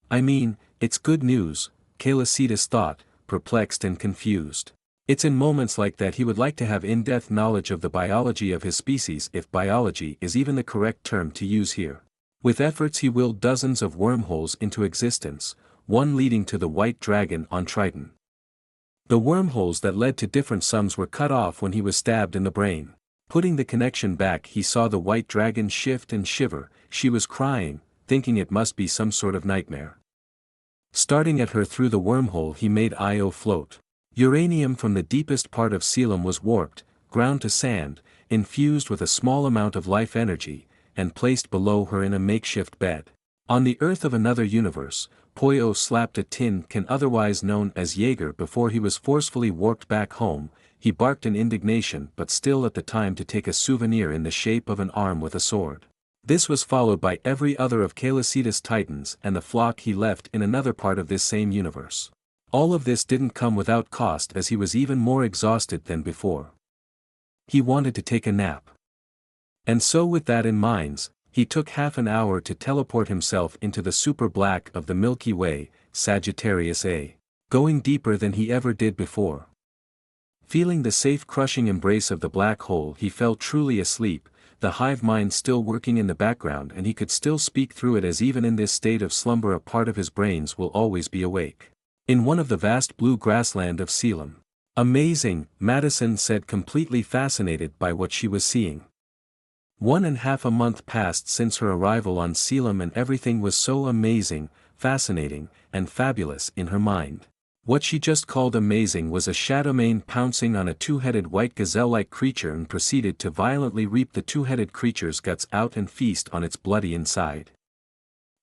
I mean, it's good news, Calicitas thought, perplexed and confused. It's in moments like that he would like to have in-depth knowledge of the biology of his species, if biology is even the correct term to use here. With efforts he willed dozens of wormholes into existence, one leading to the white dragon on Triton. The wormholes that led to different suns were cut off when he was stabbed in the brain. Putting the connection back, he saw the white dragon shift and shiver. She was crying, thinking it must be some sort of nightmare. Starting at her through the wormhole, he made Io float. Uranium from the deepest part of celian was warped, ground to sand, infused with a small amount of life energy, and placed below her in a makeshift bed. On the Earth of another universe, Poyo slapped a tin can otherwise known as Jaeger before he was forcefully warped back home. He barked in indignation but still at the time to take a souvenir in the shape of an arm with a sword. This was followed by every other of Calicitas' titans and the flock he left in another part of this same universe. All of this didn't come without cost, as he was even more exhausted than before. He wanted to take a nap. And so with that in mind, he took half an hour to teleport himself into the super black of the Milky Way, Sagittarius A, going deeper than he ever did before. Feeling the safe crushing embrace of the black hole, he fell truly asleep, the hive mind still working in the background, and he could still speak through it, as even in this state of slumber a part of his brains will always be awake. In one of the vast blue grassland of celian. Amazing, Madison said, completely fascinated by what she was seeing. 1.5 months passed since her arrival on celian, and everything was so amazing, fascinating, and fabulous in her mind. What she just called amazing was a shadowmane pouncing on a two-headed white gazelle-like creature and proceeded to violently reap the two-headed creature's guts out and feast on its bloody inside.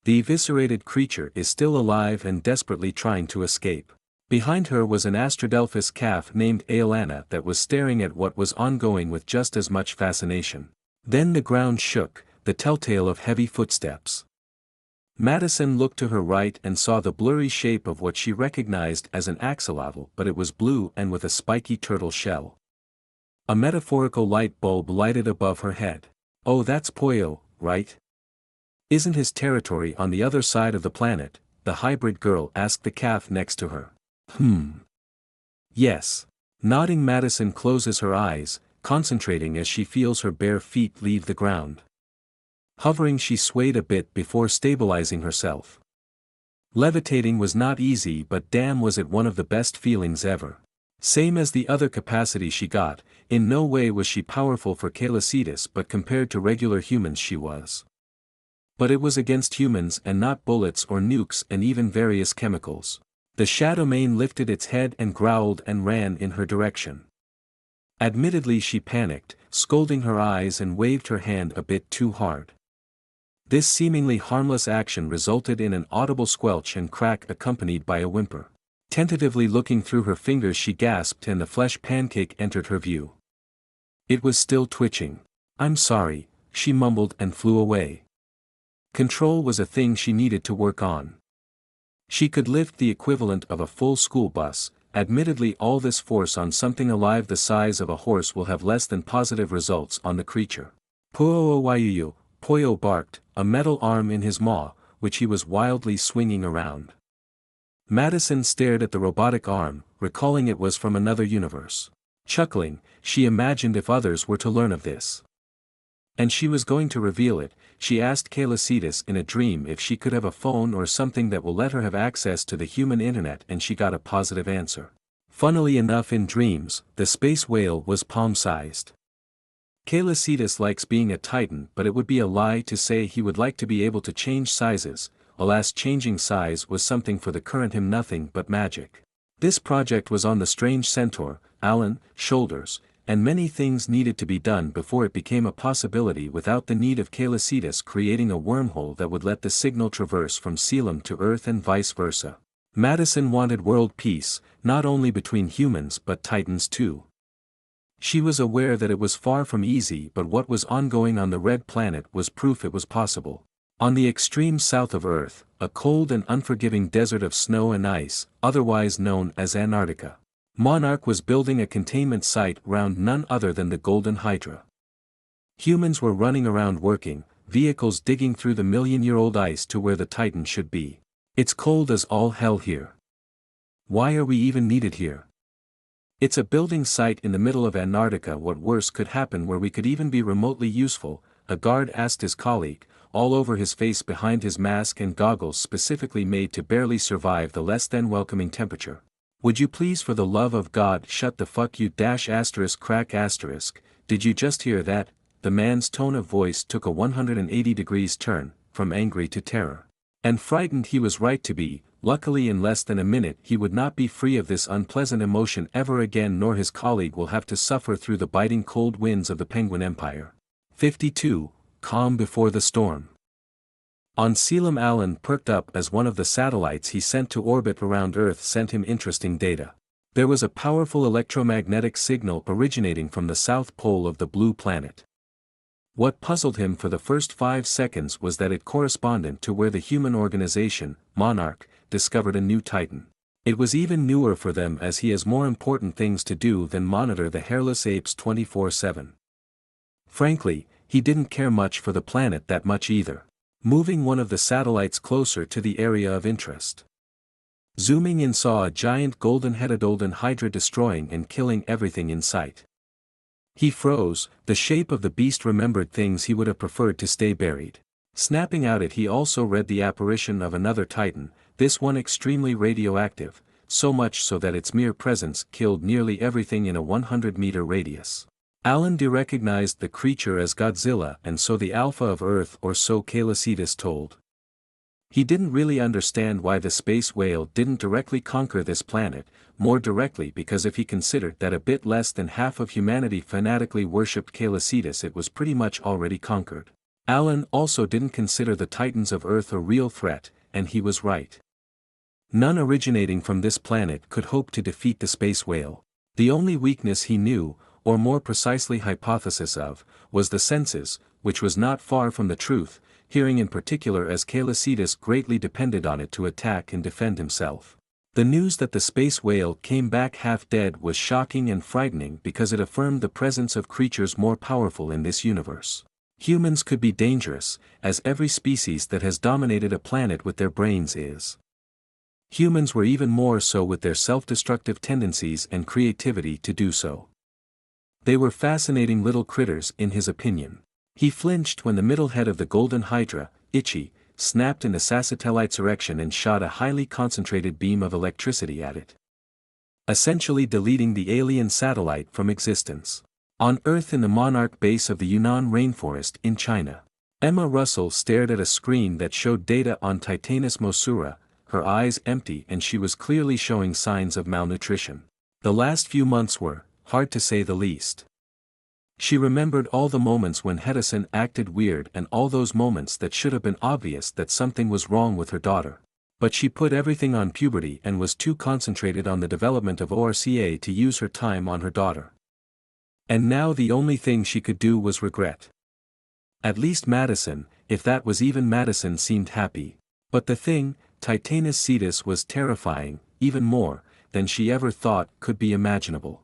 The eviscerated creature is still alive and desperately trying to escape. Behind her was an Astradelphus calf named Aelana that was staring at what was ongoing with just as much fascination. Then the ground shook, the telltale of heavy footsteps. Madison looked to her right and saw the blurry shape of what she recognized as an axolotl, but it was blue and with a spiky turtle shell. A metaphorical light bulb lighted above her head. Oh, that's Poyo, right? Isn't his territory on the other side of the planet? The hybrid girl asked the calf next to her. Yes. Nodding, Madison closes her eyes, concentrating as she feels her bare feet leave the ground. Hovering, she swayed a bit before stabilizing herself. Levitating was not easy, but damn was it one of the best feelings ever. Same as the other capacity she got, in no way was she powerful for Calicitas, but compared to regular humans she was. But it was against humans and not bullets or nukes and even various chemicals. The shadowmane lifted its head and growled and ran in her direction. Admittedly she panicked, scolding her eyes and waved her hand a bit too hard. This seemingly harmless action resulted in an audible squelch and crack accompanied by a whimper. Tentatively looking through her fingers she gasped and the flesh pancake entered her view. It was still twitching. "I'm sorry," she mumbled and flew away. Control was a thing she needed to work on. She could lift the equivalent of a full school bus. Admittedly, all this force on something alive the size of a horse will have less than positive results on the creature. "Poo-oh-oh-why-you-you," Poyo barked, a metal arm in his maw, which he was wildly swinging around. Madison stared at the robotic arm, recalling it was from another universe. Chuckling, she imagined if others were to learn of this. And she was going to reveal it. She asked Calicitas in a dream if she could have a phone or something that will let her have access to the human internet, and she got a positive answer. Funnily enough, in dreams, the space whale was palm-sized. Calicitas likes being a titan, but it would be a lie to say he would like to be able to change sizes. Alas, changing size was something for the current him nothing but magic. This project was on the strange centaur, Alan, shoulders, and many things needed to be done before it became a possibility without the need of Calicitas creating a wormhole that would let the signal traverse from celian to Earth and vice versa. Madison wanted world peace, not only between humans but titans too. She was aware that it was far from easy, but what was ongoing on the Red Planet was proof it was possible. On the extreme south of Earth, a cold and unforgiving desert of snow and ice, otherwise known as Antarctica, Monarch was building a containment site round none other than the Golden Hydra. Humans were running around working, vehicles digging through the million-year-old ice to where the Titan should be. "It's cold as all hell here. Why are we even needed here? It's a building site in the middle of Antarctica. What worse could happen where we could even be remotely useful? A guard asked his colleague, all over his face behind his mask and goggles specifically made to barely survive the less than welcoming temperature. Would you please for the love of God shut the fuck you dash asterisk crack asterisk, did you just hear that? The man's tone of voice took a 180 degrees turn, from angry to terror. And frightened he was right to be. Luckily in less than a minute he would not be free of this unpleasant emotion ever again, nor his colleague will have to suffer through the biting cold winds of the Penguin Empire. 52. Calm before the storm. On Celian, Alan perked up as one of the satellites he sent to orbit around Earth sent him interesting data. There was a powerful electromagnetic signal originating from the south pole of the blue planet. What puzzled him for the first 5 seconds was that it corresponded to where the human organization, Monarch, discovered a new titan. It was even newer for them as he has more important things to do than monitor the hairless apes 24/7. Frankly, he didn't care much for the planet that much either. Moving one of the satellites closer to the area of interest. Zooming in saw a giant golden-headed hydra destroying and killing everything in sight. He froze. The shape of the beast remembered things he would have preferred to stay buried. Snapping out it he also read the apparition of another titan, this one extremely radioactive, so much so that its mere presence killed nearly everything in a 100-meter radius. Alan recognized the creature as Godzilla, and so the Alpha of Earth, or so Celian told. He didn't really understand why the space whale didn't directly conquer this planet, more directly because if he considered that a bit less than half of humanity fanatically worshipped Celian, it was pretty much already conquered. Alan also didn't consider the Titans of Earth a real threat, and he was right. None originating from this planet could hope to defeat the space whale. The only weakness he knew, or more precisely hypothesis of, was the senses, which was not far from the truth, hearing in particular as Celian greatly depended on it to attack and defend himself. The news that the space whale came back half dead was shocking and frightening because it affirmed the presence of creatures more powerful in this universe. Humans could be dangerous, as every species that has dominated a planet with their brains is. Humans were even more so with their self-destructive tendencies and creativity to do so. They were fascinating little critters in his opinion. He flinched when the middle head of the golden hydra, Ichi, snapped into satellite's erection and shot a highly concentrated beam of electricity at it, essentially deleting the alien satellite from existence. On Earth in the Monarch base of the Yunnan rainforest in China, Emma Russell stared at a screen that showed data on Titanus Mosura, her eyes empty and she was clearly showing signs of malnutrition. The last few months were, hard to say the least. She remembered all the moments when Hedison acted weird and all those moments that should have been obvious that something was wrong with her daughter. But she put everything on puberty and was too concentrated on the development of ORCA to use her time on her daughter. And now the only thing she could do was regret. At least Madison, if that was even Madison, seemed happy. But the thing, Titanus Cetus, was terrifying, even more than she ever thought could be imaginable.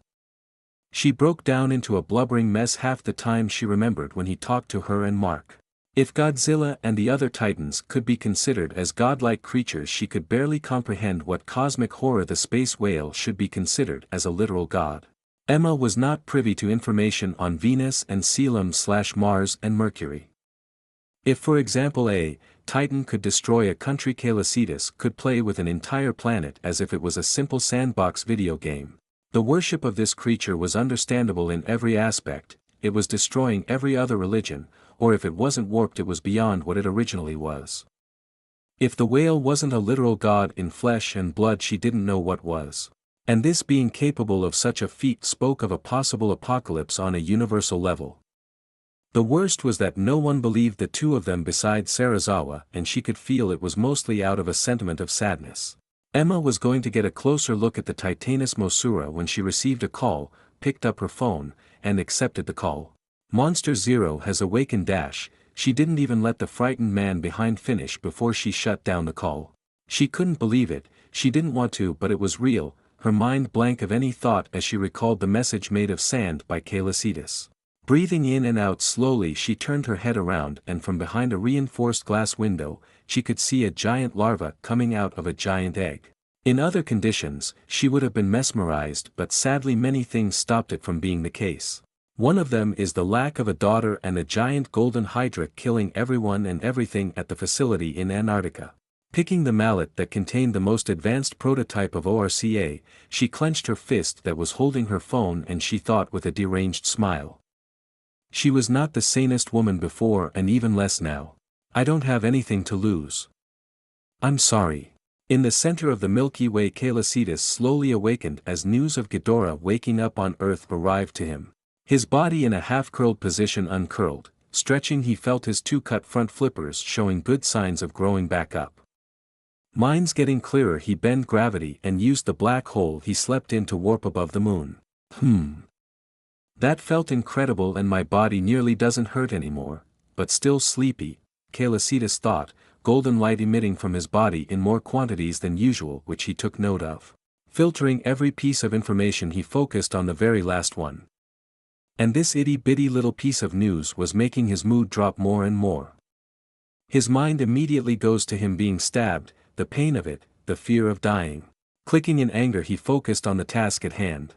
She broke down into a blubbering mess half the time she remembered when he talked to her and Mark. If Godzilla and the other titans could be considered as godlike creatures, she could barely comprehend what cosmic horror the space whale should be considered as a literal god. Emma was not privy to information on Venus and Celian/Mars and Mercury. If for example a Titan could destroy a country, Celian could play with an entire planet as if it was a simple sandbox video game. The worship of this creature was understandable in every aspect, it was destroying every other religion, or if it wasn't warped it was beyond what it originally was. If the whale wasn't a literal god in flesh and blood, she didn't know what was. And this being capable of such a feat spoke of a possible apocalypse on a universal level. The worst was that no one believed the two of them besides Sarazawa, and she could feel it was mostly out of a sentiment of sadness. Emma was going to get a closer look at the Titanus Mosura when she received a call, picked up her phone, and accepted the call. Monster Zero has awakened dash, she didn't even let the frightened man behind finish before she shut down the call. She couldn't believe it, she didn't want to, but it was real, her mind blank of any thought as she recalled the message made of sand by Celian. Breathing in and out slowly, she turned her head around and from behind a reinforced glass window, she could see a giant larva coming out of a giant egg. In other conditions, she would have been mesmerized, but sadly many things stopped it from being the case. One of them is the lack of a daughter and a giant golden hydra killing everyone and everything at the facility in Antarctica. Picking the mallet that contained the most advanced prototype of ORCA, she clenched her fist that was holding her phone and she thought with a deranged smile. She was not the sanest woman before and even less now. I don't have anything to lose. I'm sorry. In the center of the Milky Way, Celian slowly awakened as news of Ghidorah waking up on Earth arrived to him. His body in a half-curled position uncurled, stretching he felt his two cut front flippers showing good signs of growing back up. Minds getting clearer, he bent gravity and used the black hole he slept in to warp above the moon. That felt incredible and my body nearly doesn't hurt anymore, but still sleepy, Celian thought, golden light emitting from his body in more quantities than usual which he took note of. Filtering every piece of information he focused on the very last one. And this itty-bitty little piece of news was making his mood drop more and more. His mind immediately goes to him being stabbed, the pain of it, the fear of dying. Clicking in anger he focused on the task at hand.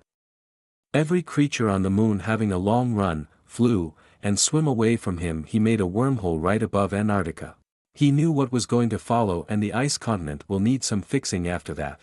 Every creature on the moon having a long run, flew, and swim away from him. He made a wormhole right above Antarctica. He knew what was going to follow and the ice continent will need some fixing after that.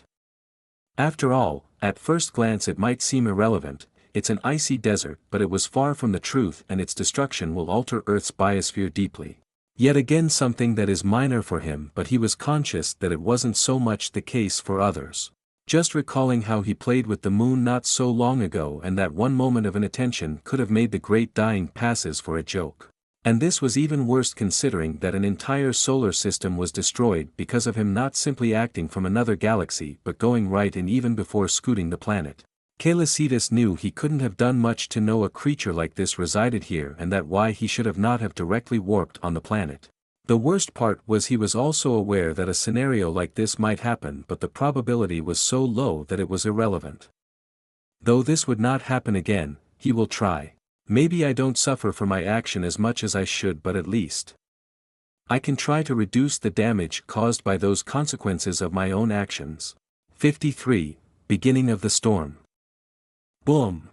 After all, at first glance it might seem irrelevant, it's an icy desert, but it was far from the truth and its destruction will alter Earth's biosphere deeply. Yet again something that is minor for him, but he was conscious that it wasn't so much the case for others. Just recalling how he played with the moon not so long ago and that one moment of inattention could have made the great dying passes for a joke. And this was even worse considering that an entire solar system was destroyed because of him not simply acting from another galaxy but going right in even before scooting the planet. Celian knew he couldn't have done much to know a creature like this resided here and that why he should have not have directly warped on the planet. The worst part was he was also aware that a scenario like this might happen, but the probability was so low that it was irrelevant. Though this would not happen again, he will try. Maybe I don't suffer for my action as much as I should, but at least I can try to reduce the damage caused by those consequences of my own actions. 53. Beginning of the storm. Boom!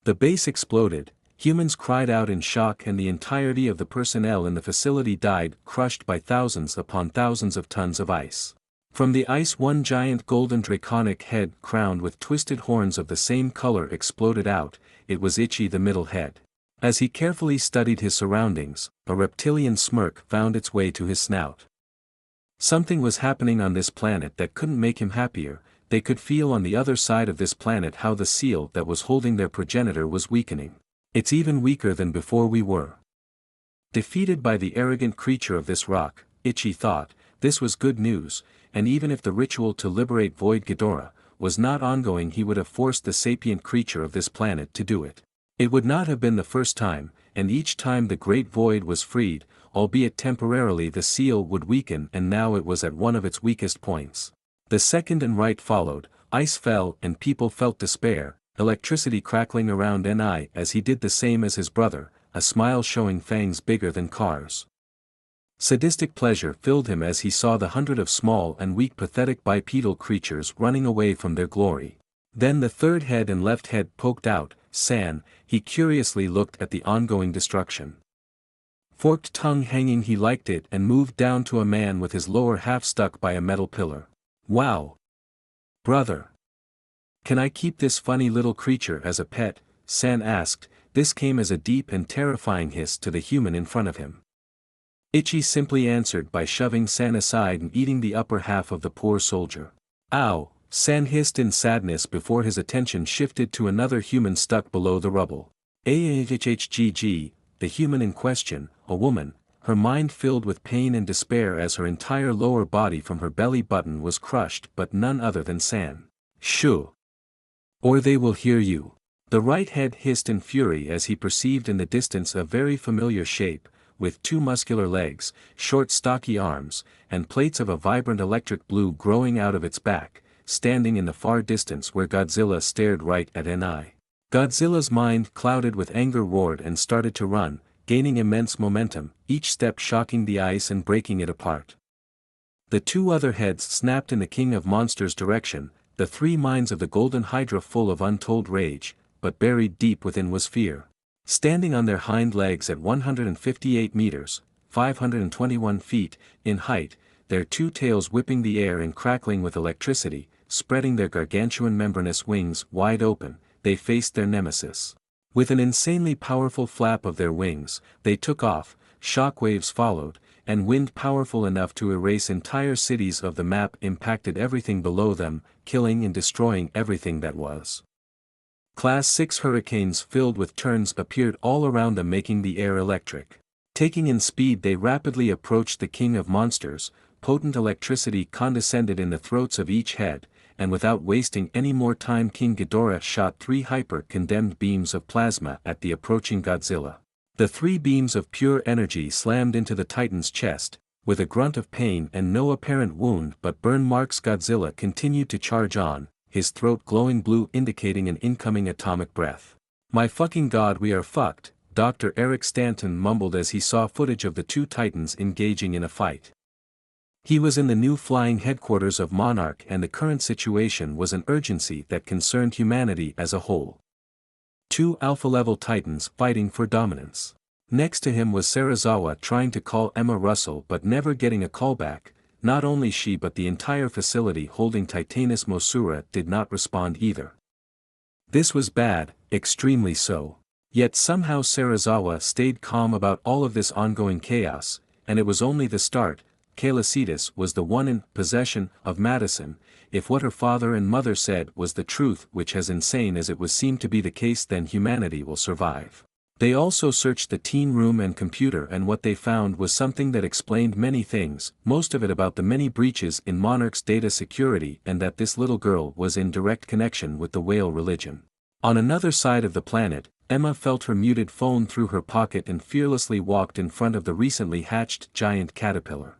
The base exploded, humans cried out in shock and the entirety of the personnel in the facility died, crushed by thousands upon thousands of tons of ice. From the ice one giant golden draconic head crowned with twisted horns of the same color exploded out. It was Ichi, the middle head. As he carefully studied his surroundings, a reptilian smirk found its way to his snout. Something was happening on this planet that couldn't make him happier. They could feel on the other side of this planet how the seal that was holding their progenitor was weakening. It's even weaker than before we were. Defeated by the arrogant creature of this rock, Ichi thought, this was good news, and even if the ritual to liberate Void Ghidorah was not ongoing, he would have forced the sapient creature of this planet to do it. It would not have been the first time, and each time the great void was freed, albeit temporarily, the seal would weaken, and now it was at one of its weakest points. The second and right followed, ice fell and people felt despair, electricity crackling around Ni as he did the same as his brother, a smile showing fangs bigger than cars. Sadistic pleasure filled him as he saw the hundred of small and weak pathetic bipedal creatures running away from their glory. Then the third head and left head poked out. San, he curiously looked at the ongoing destruction. Forked tongue hanging, he liked it and moved down to a man with his lower half stuck by a metal pillar. Wow! Brother! Can I keep this funny little creature as a pet? San asked. This came as a deep and terrifying hiss to the human in front of him. Ichi simply answered by shoving San aside and eating the upper half of the poor soldier. Ow! San hissed in sadness before his attention shifted to another human stuck below the rubble. Ahhhgg, the human in question, a woman, her mind filled with pain and despair as her entire lower body from her belly button was crushed, but none other than San. Shoo! Or they will hear you. The right head hissed in fury as he perceived in the distance a very familiar shape, with two muscular legs, short stocky arms, and plates of a vibrant electric blue growing out of its back, standing in the far distance where Godzilla stared right at Ni. Godzilla's mind clouded with anger roared and started to run, gaining immense momentum, each step shocking the ice and breaking it apart. The two other heads snapped in the King of Monsters' direction, the three minds of the golden hydra full of untold rage, but buried deep within was fear. Standing on their hind legs at 158 meters, 521 feet, in height, their two tails whipping the air and crackling with electricity, spreading their gargantuan membranous wings wide open, they faced their nemesis. With an insanely powerful flap of their wings, they took off, shockwaves followed, and wind powerful enough to erase entire cities of the map impacted everything below them, killing and destroying everything that was. Class 6 hurricanes filled with turns appeared all around them, making the air electric. Taking in speed, they rapidly approached the King of Monsters. Potent electricity condescended in the throats of each head, and without wasting any more time King Ghidorah shot 3 hyper-condemned beams of plasma at the approaching Godzilla. The 3 beams of pure energy slammed into the Titan's chest. With a grunt of pain and no apparent wound but burn marks, Godzilla continued to charge on, his throat glowing blue indicating an incoming atomic breath. "My fucking god, we are fucked," Dr. Eric Stanton mumbled as he saw footage of the 2 Titans engaging in a fight. He was in the new flying headquarters of Monarch, and the current situation was an urgency that concerned humanity as a whole. 2 alpha-level Titans fighting for dominance. Next to him was Serizawa trying to call Emma Russell but never getting a callback. Not only she but the entire facility holding Titanus Mosura did not respond either. This was bad, extremely so. Yet somehow Serizawa stayed calm about all of this ongoing chaos, and it was only the start. Calicitas was the one in possession of Madison. If what her father and mother said was the truth, which as insane as it was seemed to be the case, then humanity will survive. They also searched the teen room and computer, and what they found was something that explained many things, most of it about the many breaches in Monarch's data security, and that this little girl was in direct connection with the whale religion. On another side of the planet, Emma felt her muted phone through her pocket and fearlessly walked in front of the recently hatched giant caterpillar.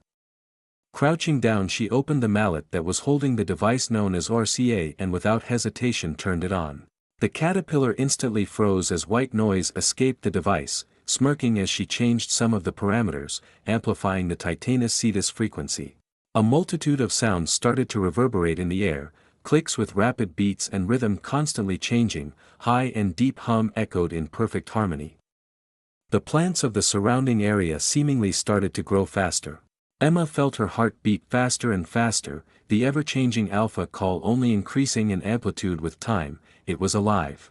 Crouching down, she opened the mallet that was holding the device known as RCA and without hesitation turned it on. The caterpillar instantly froze as white noise escaped the device, smirking as she changed some of the parameters, amplifying the Titanus cetus frequency. A multitude of sounds started to reverberate in the air, clicks with rapid beats and rhythm constantly changing, high and deep hum echoed in perfect harmony. The plants of the surrounding area seemingly started to grow faster. Emma felt her heart beat faster and faster, the ever-changing alpha call only increasing in amplitude with time. It was alive.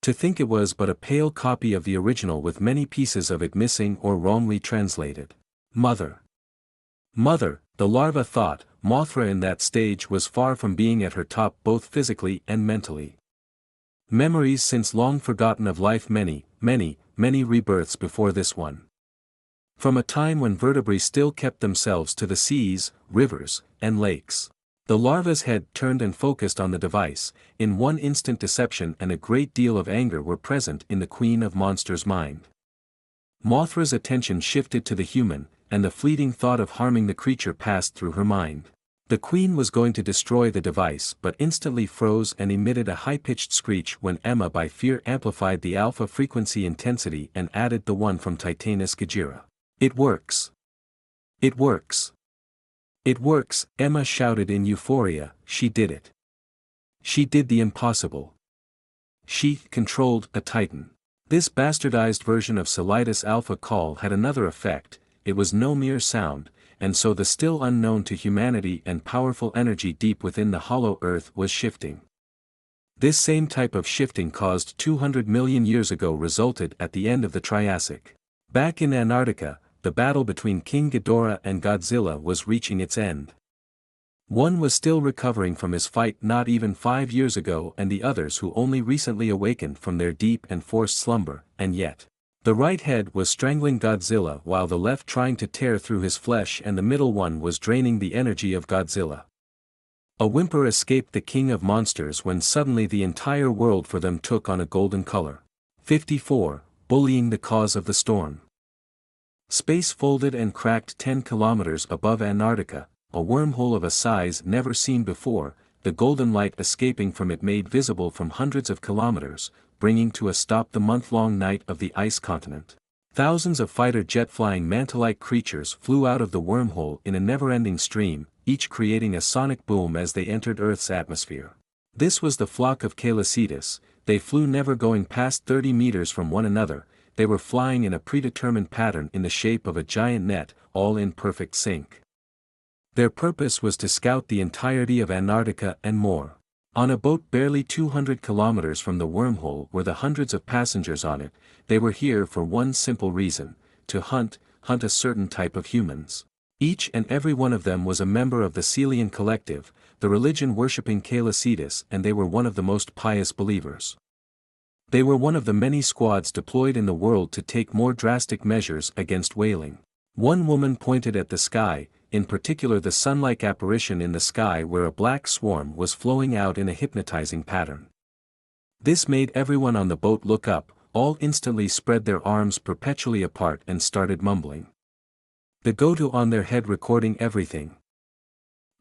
To think it was but a pale copy of the original with many pieces of it missing or wrongly translated. Mother. Mother, the larva thought. Mothra in that stage was far from being at her top both physically and mentally. Memories since long forgotten of life, many rebirths before this one. From a time when vertebrae still kept themselves to the seas, rivers, and lakes. The larva's head turned and focused on the device. In one instant deception and a great deal of anger were present in the Queen of Monsters' mind. Mothra's attention shifted to the human, and the fleeting thought of harming the creature passed through her mind. The Queen was going to destroy the device but instantly froze and emitted a high-pitched screech when Emma by fear amplified the alpha frequency intensity and added the one from Titanus Gajira. "It works! It works! It works!" Emma shouted in euphoria. She did it. She did the impossible. She controlled a Titan. This bastardized version of Celitus Alpha Call had another effect. It was no mere sound, and so the still unknown to humanity and powerful energy deep within the hollow earth was shifting. This same type of shifting caused 200 million years ago resulted at the end of the Triassic. Back in Antarctica, the battle between King Ghidorah and Godzilla was reaching its end. One was still recovering from his fight not even 5 years ago, and the others who only recently awakened from their deep and forced slumber, and yet. The right head was strangling Godzilla while the left trying to tear through his flesh, and the middle one was draining the energy of Godzilla. A whimper escaped the King of Monsters when suddenly the entire world for them took on a golden color. 54. Bullying the cause of the storm. Space folded and cracked 10 kilometers above Antarctica, a wormhole of a size never seen before, the golden light escaping from it made visible from hundreds of kilometers, bringing to a stop the month-long night of the ice continent. Thousands of fighter jet-flying manta-like creatures flew out of the wormhole in a never-ending stream, each creating a sonic boom as they entered Earth's atmosphere. This was the flock of celian. They flew never going past 30 meters from one another. They were flying in a predetermined pattern in the shape of a giant net, all in perfect sync. Their purpose was to scout the entirety of Antarctica and more. On a boat barely 200 kilometers from the wormhole were the hundreds of passengers on it. They were here for one simple reason: to hunt a certain type of humans. Each and every one of them was a member of the Celian collective, the religion-worshipping celian, and they were one of the most pious believers. They were one of the many squads deployed in the world to take more drastic measures against whaling. One woman pointed at the sky, in particular the sun-like apparition in the sky where a black swarm was flowing out in a hypnotizing pattern. This made everyone on the boat look up, all instantly spread their arms perpetually apart and started mumbling. The Goto on their head recording everything.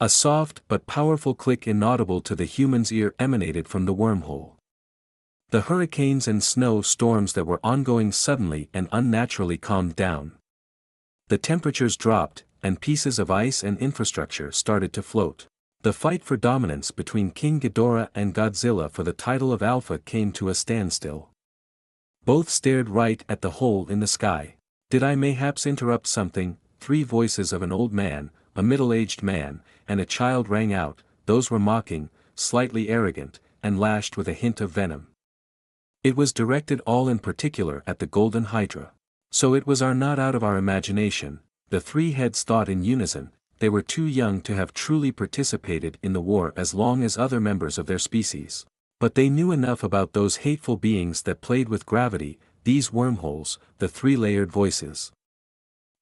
A soft but powerful click inaudible to the human's ear emanated from the wormhole. The hurricanes and snow storms that were ongoing suddenly and unnaturally calmed down. The temperatures dropped, and pieces of ice and infrastructure started to float. The fight for dominance between King Ghidorah and Godzilla for the title of Alpha came to a standstill. Both stared right at the hole in the sky. Did I mayhaps interrupt something? 3 voices of an old man, a middle-aged man, and a child rang out. Those were mocking, slightly arrogant, and lashed with a hint of venom. It was directed all in particular at the Golden Hydra. So it was not out of our imagination, the 3 heads thought in unison. They were too young to have truly participated in the war as long as other members of their species. But they knew enough about those hateful beings that played with gravity, these wormholes, the 3-layered voices.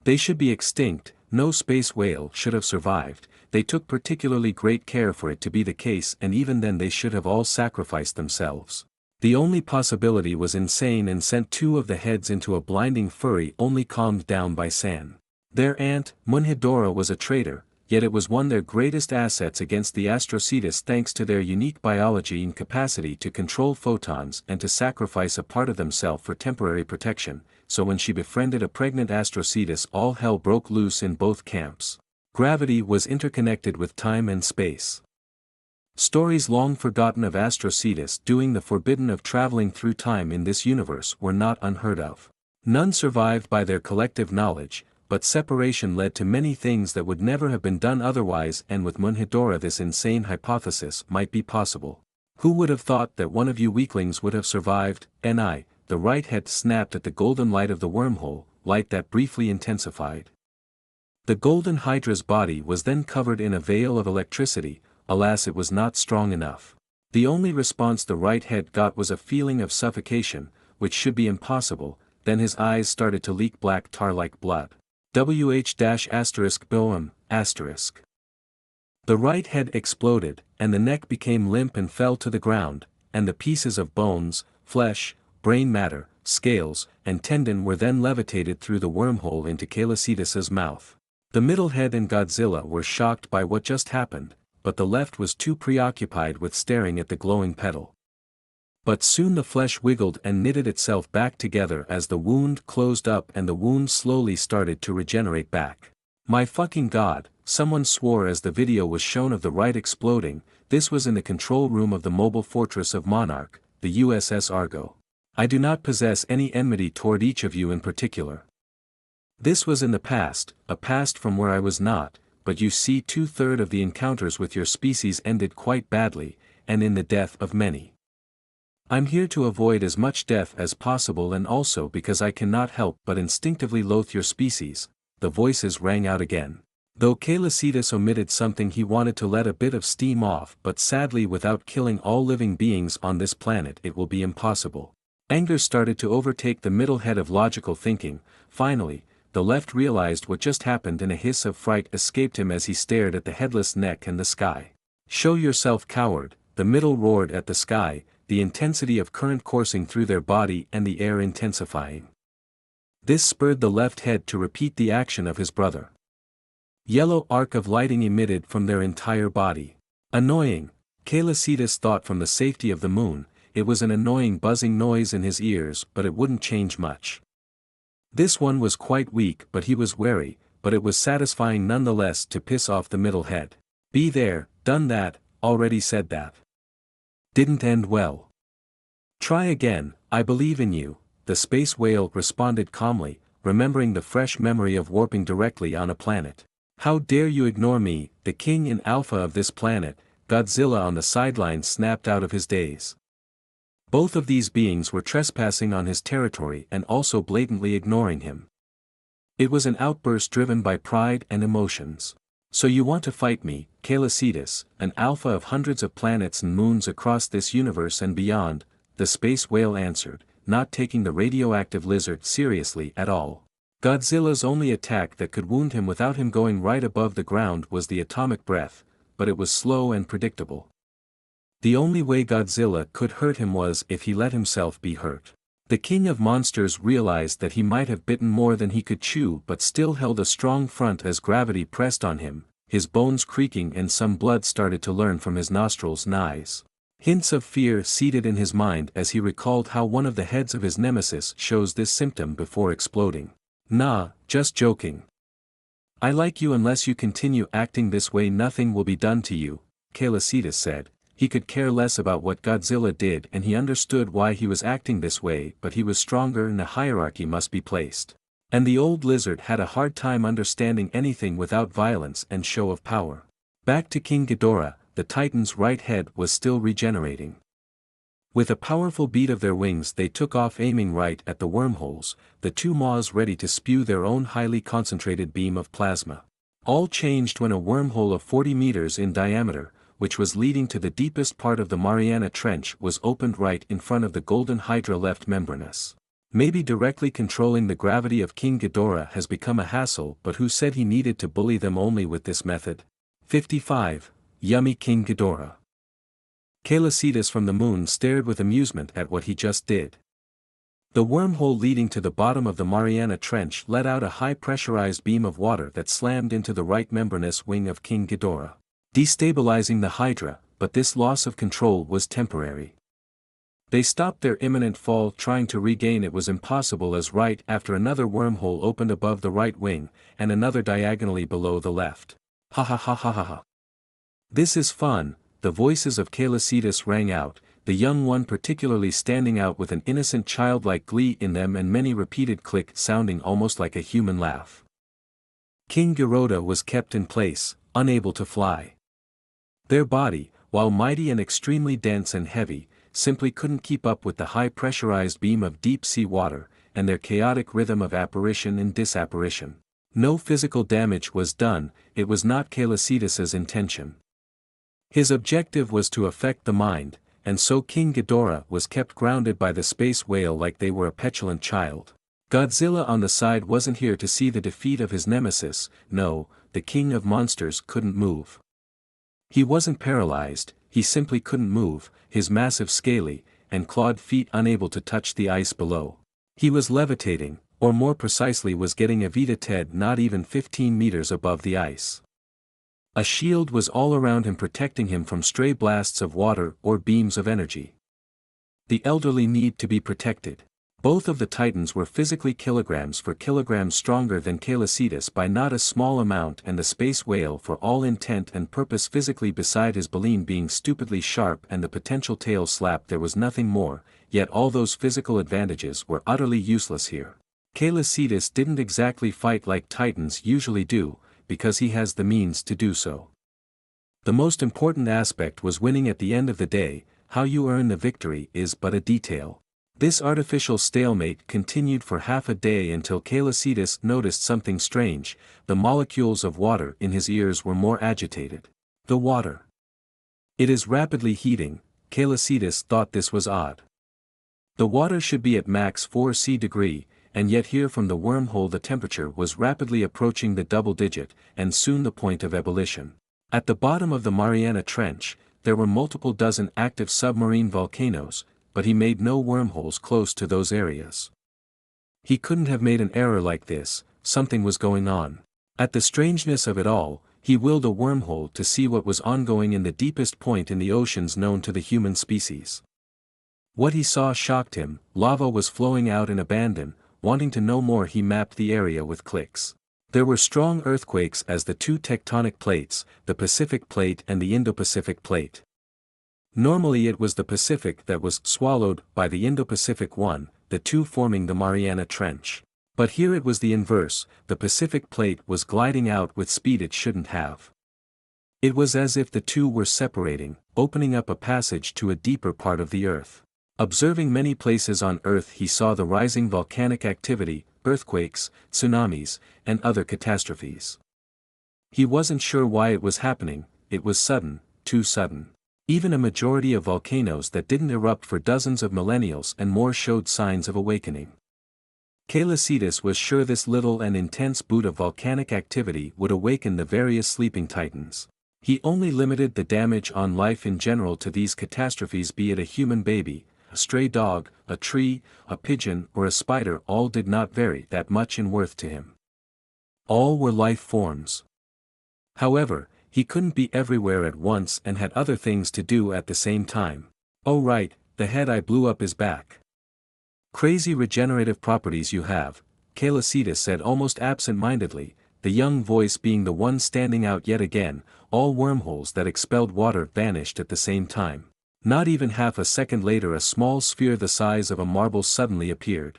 They should be extinct, no space whale should have survived. They took particularly great care for it to be the case, and even then they should have all sacrificed themselves. The only possibility was insane and sent 2 of the heads into a blinding fury only calmed down by sand. Their aunt, Munhidora, was a traitor, yet it was one of their greatest assets against the Astrocetus thanks to their unique biology and capacity to control photons and to sacrifice a part of themselves for temporary protection, so when she befriended a pregnant Astrocetus all hell broke loose in both camps. Gravity was interconnected with time and space. Stories long forgotten of Astrocetus doing the forbidden of traveling through time in this universe were not unheard of. None survived by their collective knowledge, but separation led to many things that would never have been done otherwise, and with Munhidora this insane hypothesis might be possible. Who would have thought that one of you weaklings would have survived? The right head snapped at the golden light of the wormhole, light that briefly intensified. The Golden Hydra's body was then covered in a veil of electricity. Alas, it was not strong enough. The only response the right head got was a feeling of suffocation, which should be impossible. Then his eyes started to leak black tar-like blood. WH**boom***. The right head exploded, and the neck became limp and fell to the ground, and the pieces of bones, flesh, brain matter, scales, and tendon were then levitated through the wormhole into Celicidus's mouth. The middle head and Godzilla were shocked by what just happened, but the left was too preoccupied with staring at the glowing petal. But soon the flesh wiggled and knitted itself back together as the wound closed up and the wound slowly started to regenerate back. My fucking god, someone swore as the video was shown of the right exploding. This was in the control room of the mobile fortress of Monarch, the USS Argo. I do not possess any enmity toward each of you in particular. This was in the past, a past from where I was not, but you see 2/3 of the encounters with your species ended quite badly, and in the death of many. I'm here to avoid as much death as possible, and also because I cannot help but instinctively loathe your species. The voices rang out again. Though Celicidus omitted something, he wanted to let a bit of steam off, but sadly without killing all living beings on this planet it will be impossible. Anger started to overtake the middle head of logical thinking. Finally, the left realized what just happened, and a hiss of fright escaped him as he stared at the headless neck and the sky. Show yourself, coward, the middle roared at the sky, the intensity of current coursing through their body and the air intensifying. This spurred the left head to repeat the action of his brother. Yellow arc of lighting emitted from their entire body. Annoying, Celicidus thought from the safety of the moon. It was an annoying buzzing noise in his ears, but it wouldn't change much. This one was quite weak but he was wary, but it was satisfying nonetheless to piss off the middle head. Be there, done that, already said that. Didn't end well. Try again, I believe in you, the space whale responded calmly, remembering the fresh memory of warping directly on a planet. How dare you ignore me, the king in alpha of this planet, Godzilla on the sidelines snapped out of his daze. Both of these beings were trespassing on his territory and also blatantly ignoring him. It was an outburst driven by pride and emotions. So you want to fight me, Celian, an alpha of hundreds of planets and moons across this universe and beyond, the space whale answered, not taking the radioactive lizard seriously at all. Godzilla's only attack that could wound him without him going right above the ground was the atomic breath, but it was slow and predictable. The only way Godzilla could hurt him was if he let himself be hurt. The king of monsters realized that he might have bitten more than he could chew but still held a strong front as gravity pressed on him, his bones creaking and some blood started to learn from his nostrils and eyes. Hints of fear seeded in his mind as he recalled how one of the heads of his nemesis shows this symptom before exploding. Nah, just joking. I like you unless you continue acting this way nothing will be done to you, Celian said. He could care less about what Godzilla did and he understood why he was acting this way but he was stronger and a hierarchy must be placed. And the old lizard had a hard time understanding anything without violence and show of power. Back to King Ghidorah, the Titan's right head was still regenerating. With a powerful beat of their wings they took off aiming right at the wormholes, the two maws ready to spew their own highly concentrated beam of plasma. All changed when a wormhole of 40 meters in diameter, which was leading to the deepest part of the Mariana Trench was opened right in front of the Golden Hydra left membranous. Maybe directly controlling the gravity of King Ghidorah has become a hassle but who said he needed to bully them only with this method? 55. Yummy King Ghidorah. Celian from the moon stared with amusement at what he just did. The wormhole leading to the bottom of the Mariana Trench let out a high-pressurized beam of water that slammed into the right membranous wing of King Ghidorah, destabilizing the Hydra, but this loss of control was temporary. They stopped their imminent fall trying to regain it was impossible as right after another wormhole opened above the right wing, and another diagonally below the left. Ha ha ha ha ha ha. This is fun, the voices of Celian rang out, the young one particularly standing out with an innocent childlike glee in them and many repeated click sounding almost like a human laugh. King Ghidorah was kept in place, unable to fly. Their body, while mighty and extremely dense and heavy, simply couldn't keep up with the high-pressurized beam of deep-sea water, and their chaotic rhythm of apparition and disapparition. No physical damage was done, it was not Celian's intention. His objective was to affect the mind, and so King Ghidorah was kept grounded by the space whale like they were a petulant child. Godzilla on the side wasn't here to see the defeat of his nemesis, no, the king of monsters couldn't move. He wasn't paralyzed, he simply couldn't move, his massive scaly, and clawed feet unable to touch the ice below. He was levitating, or more precisely was getting a vita-ted not even 15 meters above the ice. A shield was all around him protecting him from stray blasts of water or beams of energy. The elderly need to be protected. Both of the titans were physically kilograms for kilograms stronger than Celian by not a small amount and the space whale for all intent and purpose physically beside his baleen being stupidly sharp and the potential tail slap there was nothing more, yet all those physical advantages were utterly useless here. Celian didn't exactly fight like titans usually do, because he has the means to do so. The most important aspect was winning at the end of the day, how you earn the victory is but a detail. This artificial stalemate continued for half a day until Celian noticed something strange, the molecules of water in his ears were more agitated. The water. It is rapidly heating, Celian thought this was odd. The water should be at max 4°C, and yet here from the wormhole the temperature was rapidly approaching the double digit, and soon the point of ebullition. At the bottom of the Mariana Trench, there were multiple dozen active submarine volcanoes, but he made no wormholes close to those areas. He couldn't have made an error like this, something was going on. At the strangeness of it all, he willed a wormhole to see what was ongoing in the deepest point in the oceans known to the human species. What he saw shocked him, lava was flowing out in abandon, wanting to know more. He mapped the area with clicks. There were strong earthquakes as the two tectonic plates, the Pacific Plate and the Indo-Pacific Plate. Normally it was the Pacific that was swallowed by the Indo-Pacific one, the two forming the Mariana Trench. But here it was the inverse, the Pacific Plate was gliding out with speed it shouldn't have. It was as if the two were separating, opening up a passage to a deeper part of the Earth. Observing many places on Earth, he saw the rising volcanic activity, earthquakes, tsunamis, and other catastrophes. He wasn't sure why it was happening. It was sudden, too sudden. Even a majority of volcanoes that didn't erupt for dozens of millennials and more showed signs of awakening. Celian was sure this little and intense bout of volcanic activity would awaken the various sleeping titans. He only limited the damage on life in general to these catastrophes, be it a human baby, a stray dog, a tree, a pigeon or a spider. All did not vary that much in worth to him. All were life forms. However, he couldn't be everywhere at once and had other things to do at the same time. Oh right, the head I blew up is back. Crazy regenerative properties you have, Celian said almost absent-mindedly, the young voice being the one standing out yet again. All wormholes that expelled water vanished at the same time. Not even half a second later a small sphere the size of a marble suddenly appeared.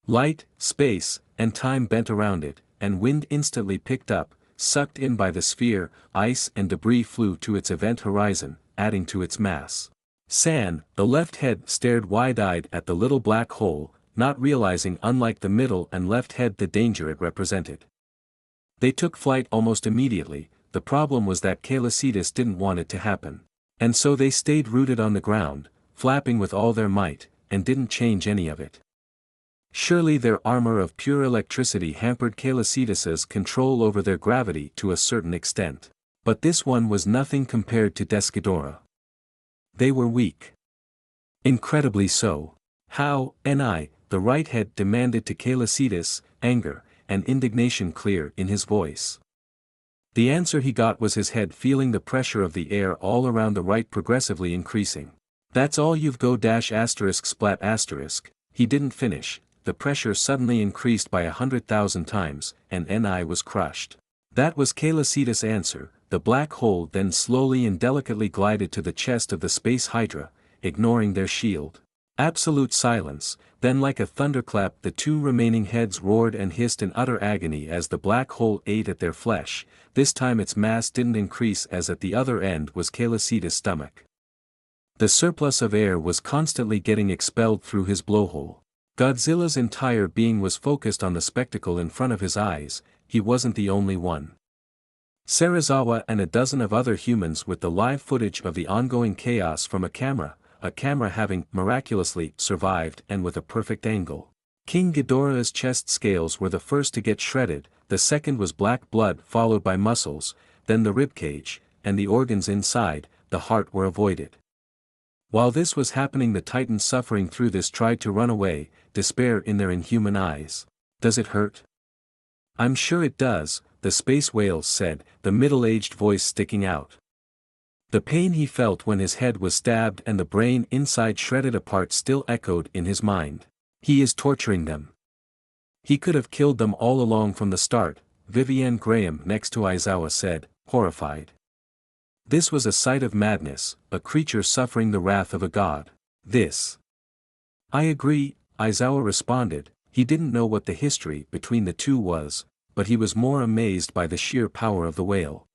Light, space, and time bent around it, and wind instantly picked up, sucked in by the sphere. Ice and debris flew to its event horizon, adding to its mass. San, the left head, stared wide-eyed at the little black hole, not realizing, unlike the middle and left head, the danger it represented. They took flight almost immediately. The problem was that Celian didn't want it to happen. And so they stayed rooted on the ground, flapping with all their might, and didn't change any of it. Surely their armor of pure electricity hampered Celian's control over their gravity to a certain extent. But this one was nothing compared to Desghidorah. They were weak. Incredibly so. How, Ni, the right head demanded to Celian, anger and indignation clear in his voice. The answer he got was his head feeling the pressure of the air all around the right progressively increasing. That's all you've go *** splat***. He didn't finish. The pressure suddenly increased by 100,000 times, and Ni was crushed. That was Celian's answer. The black hole then slowly and delicately glided to the chest of the space hydra, ignoring their shield. Absolute silence. Then like a thunderclap the two remaining heads roared and hissed in utter agony as the black hole ate at their flesh. This time its mass didn't increase, as at the other end was Celian's stomach. The surplus of air was constantly getting expelled through his blowhole. Godzilla's entire being was focused on the spectacle in front of his eyes. He wasn't the only one. Serizawa and a dozen of other humans with the live footage of the ongoing chaos from a camera having miraculously survived and with a perfect angle. King Ghidorah's chest scales were the first to get shredded, the second was black blood followed by muscles, then the ribcage, and the organs inside, the heart, were avoided. While this was happening, the titans suffering through this tried to run away, despair in their inhuman eyes. Does it hurt? I'm sure it does, the space whales said, the middle-aged voice sticking out. The pain he felt when his head was stabbed and the brain inside shredded apart still echoed in his mind. He is torturing them. He could have killed them all along from the start, Vivienne Graham next to Aizawa said, horrified. This was a sight of madness, a creature suffering the wrath of a god. This. I agree, Aizawa responded. He didn't know what the history between the two was, but he was more amazed by the sheer power of the whale.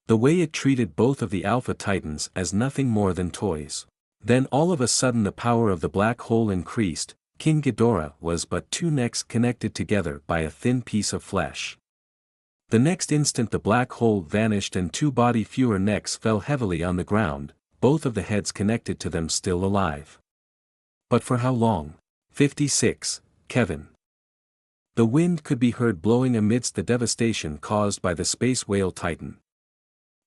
The way it treated both of the Alpha Titans as nothing more than toys. Then all of a sudden the power of the black hole increased. King Ghidorah was but two necks connected together by a thin piece of flesh. The next instant the black hole vanished and two fewer necks fell heavily on the ground, both of the heads connected to them still alive. But for how long? 56, Kevin. The wind could be heard blowing amidst the devastation caused by the space whale titan.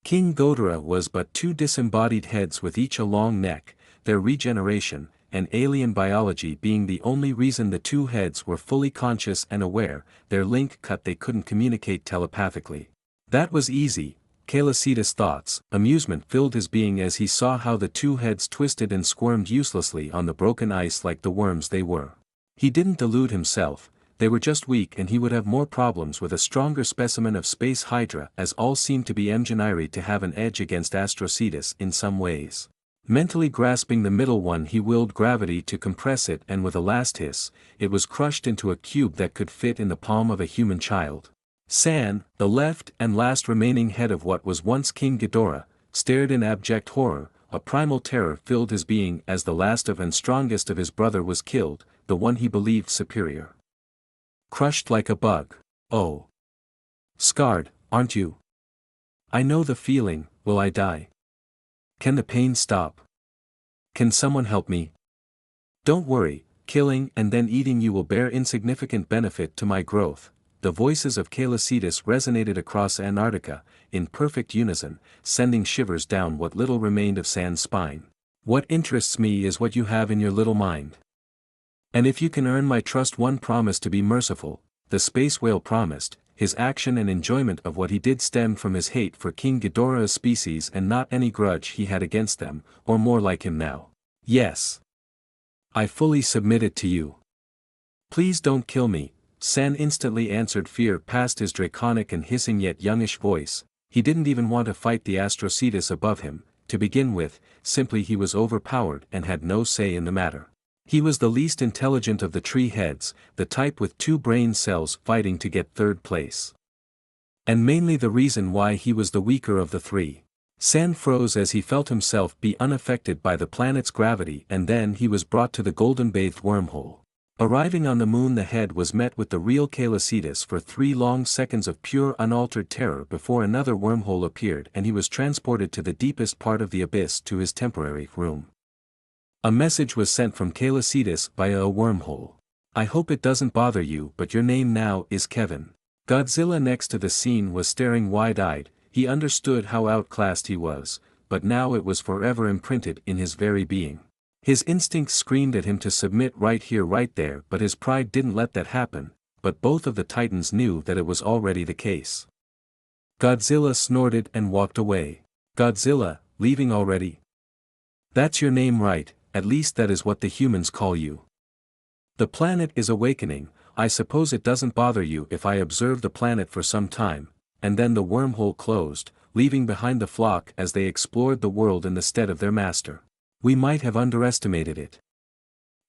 King Ghidorah was but two disembodied heads with each a long neck, their regeneration, and alien biology being the only reason the two heads were fully conscious and aware. Their link cut, they couldn't communicate telepathically. That was easy, Celian's thoughts. Amusement filled his being as he saw how the two heads twisted and squirmed uselessly on the broken ice like the worms they were. He didn't delude himself, they were just weak and he would have more problems with a stronger specimen of space hydra, as all seemed to be Mgeniri to have an edge against Astrocetus in some ways. Mentally grasping the middle one, he willed gravity to compress it, and with a last hiss, it was crushed into a cube that could fit in the palm of a human child. San, the left and last remaining head of what was once King Ghidorah, stared in abject horror. A primal terror filled his being as the last of and strongest of his brother was killed, the one he believed superior. Crushed like a bug. Oh. Scarred, aren't you? I know the feeling. Will I die? Can the pain stop? Can someone help me? Don't worry, killing and then eating you will bear insignificant benefit to my growth. The voices of Celicetus resonated across Antarctica, in perfect unison, sending shivers down what little remained of San's spine. What interests me is what you have in your little mind. And if you can earn my trust, one promise to be merciful, the space whale promised. His action and enjoyment of what he did stemmed from his hate for King Ghidorah's species and not any grudge he had against them, or more like him now. Yes. I fully submit it to you. Please don't kill me. San instantly answered, fear past his draconic and hissing yet youngish voice. He didn't even want to fight the Astrocetus above him, to begin with, simply he was overpowered and had no say in the matter. He was the least intelligent of the tree heads, the type with 2 brain cells fighting to get third place. And mainly the reason why he was the weaker of the 3. San froze as he felt himself be unaffected by the planet's gravity, and then he was brought to the golden-bathed wormhole. Arriving on the moon, the head was met with the real Celicetus for 3 long seconds of pure unaltered terror before another wormhole appeared and he was transported to the deepest part of the abyss to his temporary room. A message was sent from Celicetus via a wormhole. I hope it doesn't bother you, but your name now is Kevin. Godzilla next to the scene was staring wide-eyed. He understood how outclassed he was, but now it was forever imprinted in his very being. His instincts screamed at him to submit right here right there, but his pride didn't let that happen, but both of the titans knew that it was already the case. Godzilla snorted and walked away. Godzilla, leaving already? That's your name, right? At least that is what the humans call you. The planet is awakening. I suppose it doesn't bother you if I observe the planet for some time, and then the wormhole closed, leaving behind the flock as they explored the world in the stead of their master. We might have underestimated it.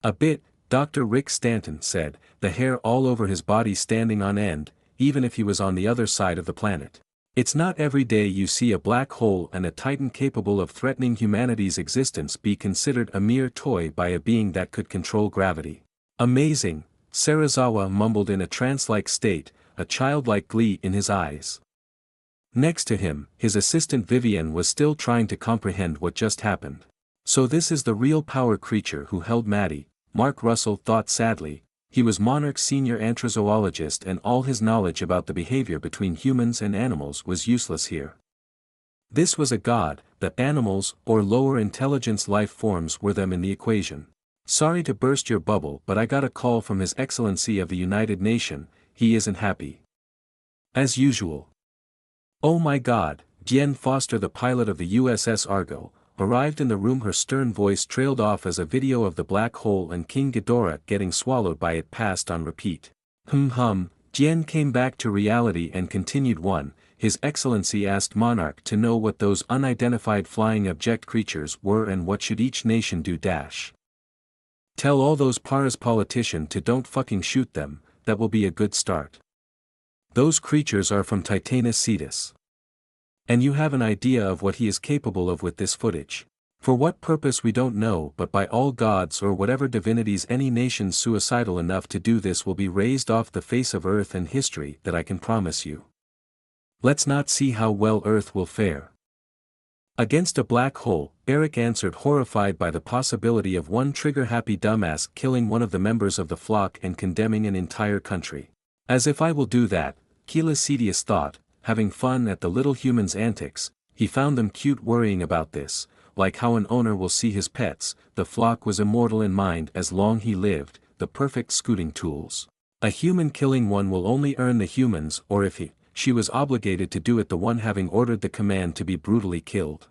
A bit, Dr. Rick Stanton said, the hair all over his body standing on end, even if he was on the other side of the planet. It's not every day you see a black hole and a titan capable of threatening humanity's existence be considered a mere toy by a being that could control gravity. Amazing, Serizawa mumbled in a trance-like state, a childlike glee in his eyes. Next to him, his assistant Vivian was still trying to comprehend what just happened. So this is the real power creature who held Maddie, Mark Russell thought sadly. He was Monarch's senior anthrozoologist and all his knowledge about the behavior between humans and animals was useless here. This was a god, the animals or lower intelligence life forms were them in the equation. Sorry to burst your bubble, but I got a call from His Excellency of the United Nations. He isn't happy. As usual. Oh my god, Jen Foster, the pilot of the USS Argo, arrived in the room. Her stern voice trailed off as a video of the black hole and King Ghidorah getting swallowed by it passed on repeat. Jen came back to reality and continued. His Excellency asked Monarch to know what those unidentified flying object creatures were and what should each nation do. Tell all those Paras politicians to don't fucking shoot them, that will be a good start. Those creatures are from Titanus Cetus. And you have an idea of what he is capable of with this footage. For what purpose we don't know, but by all gods or whatever divinities, any nation suicidal enough to do this will be razed off the face of Earth and history, that I can promise you. Let's not see how well Earth will fare. Against a black hole, Eric answered, horrified by the possibility of one trigger-happy dumbass killing one of the members of the flock and condemning an entire country. As if I will do that, Celicetus thought, having fun at the little human's antics. He found them cute worrying about this, like how an owner will see his pets. The flock was immortal in mind as long he lived, the perfect scooting tools. A human killing one will only earn the humans, or if she was obligated to do it, the one having ordered the command to be brutally killed.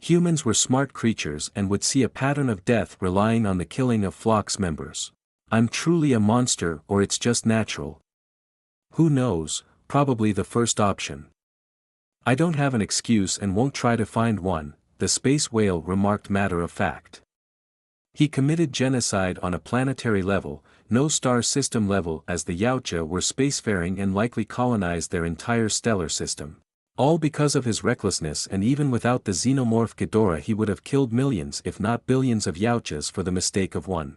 Humans were smart creatures and would see a pattern of death relying on the killing of flock's members. I'm truly a monster or it's just natural. Who knows, probably the first option. I don't have an excuse and won't try to find one, the space whale remarked matter of fact. He committed genocide on a planetary level, no star system level, as the Yautja were spacefaring and likely colonized their entire stellar system. All because of his recklessness, and even without the xenomorph Ghidorah he would have killed millions if not billions of Yautjas for the mistake of one.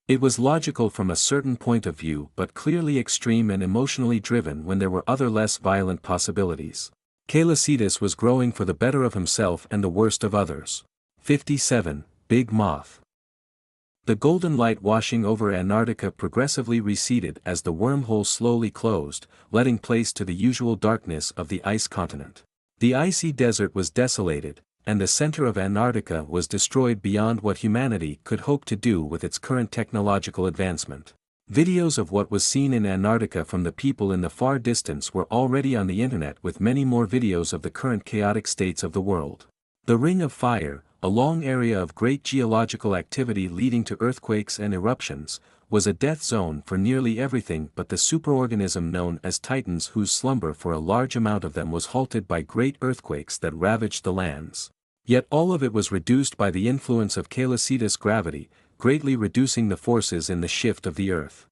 It was logical from a certain point of view but clearly extreme and emotionally driven when there were other less violent possibilities. Celian was growing for the better of himself and the worst of others. 57. Big Moth. The golden light washing over Antarctica progressively receded as the wormhole slowly closed, letting place to the usual darkness of the ice continent. The icy desert was desolated, and the center of Antarctica was destroyed beyond what humanity could hope to do with its current technological advancement. Videos of what was seen in Antarctica from the people in the far distance were already on the internet, with many more videos of the current chaotic states of the world. The Ring of Fire, a long area of great geological activity leading to earthquakes and eruptions, was a death zone for nearly everything but the superorganism known as Titans, whose slumber for a large amount of them was halted by great earthquakes that ravaged the lands. Yet all of it was reduced by the influence of Celian's gravity, greatly reducing the forces in the shift of the Earth.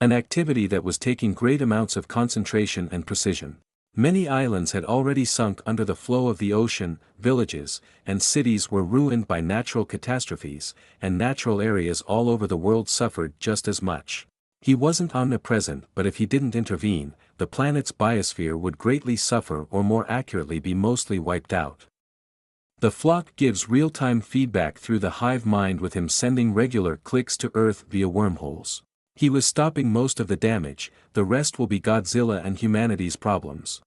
An activity that was taking great amounts of concentration and precision. Many islands had already sunk under the flow of the ocean, villages and cities were ruined by natural catastrophes, and natural areas all over the world suffered just as much. He wasn't omnipresent, but if he didn't intervene, the planet's biosphere would greatly suffer, or more accurately be mostly wiped out. The flock gives real-time feedback through the hive mind, with him sending regular clicks to Earth via wormholes. He was stopping most of the damage, the rest will be Godzilla and humanity's problems.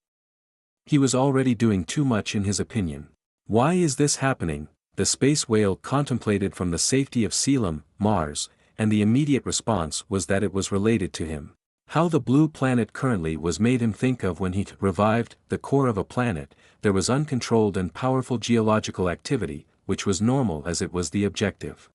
He was already doing too much in his opinion. Why is this happening? The space whale contemplated from the safety of Celian, Mars, and the immediate response was that it was related to him. How the blue planet currently was made him think of when he revived the core of a planet. There was uncontrolled and powerful geological activity, which was normal as it was the objective.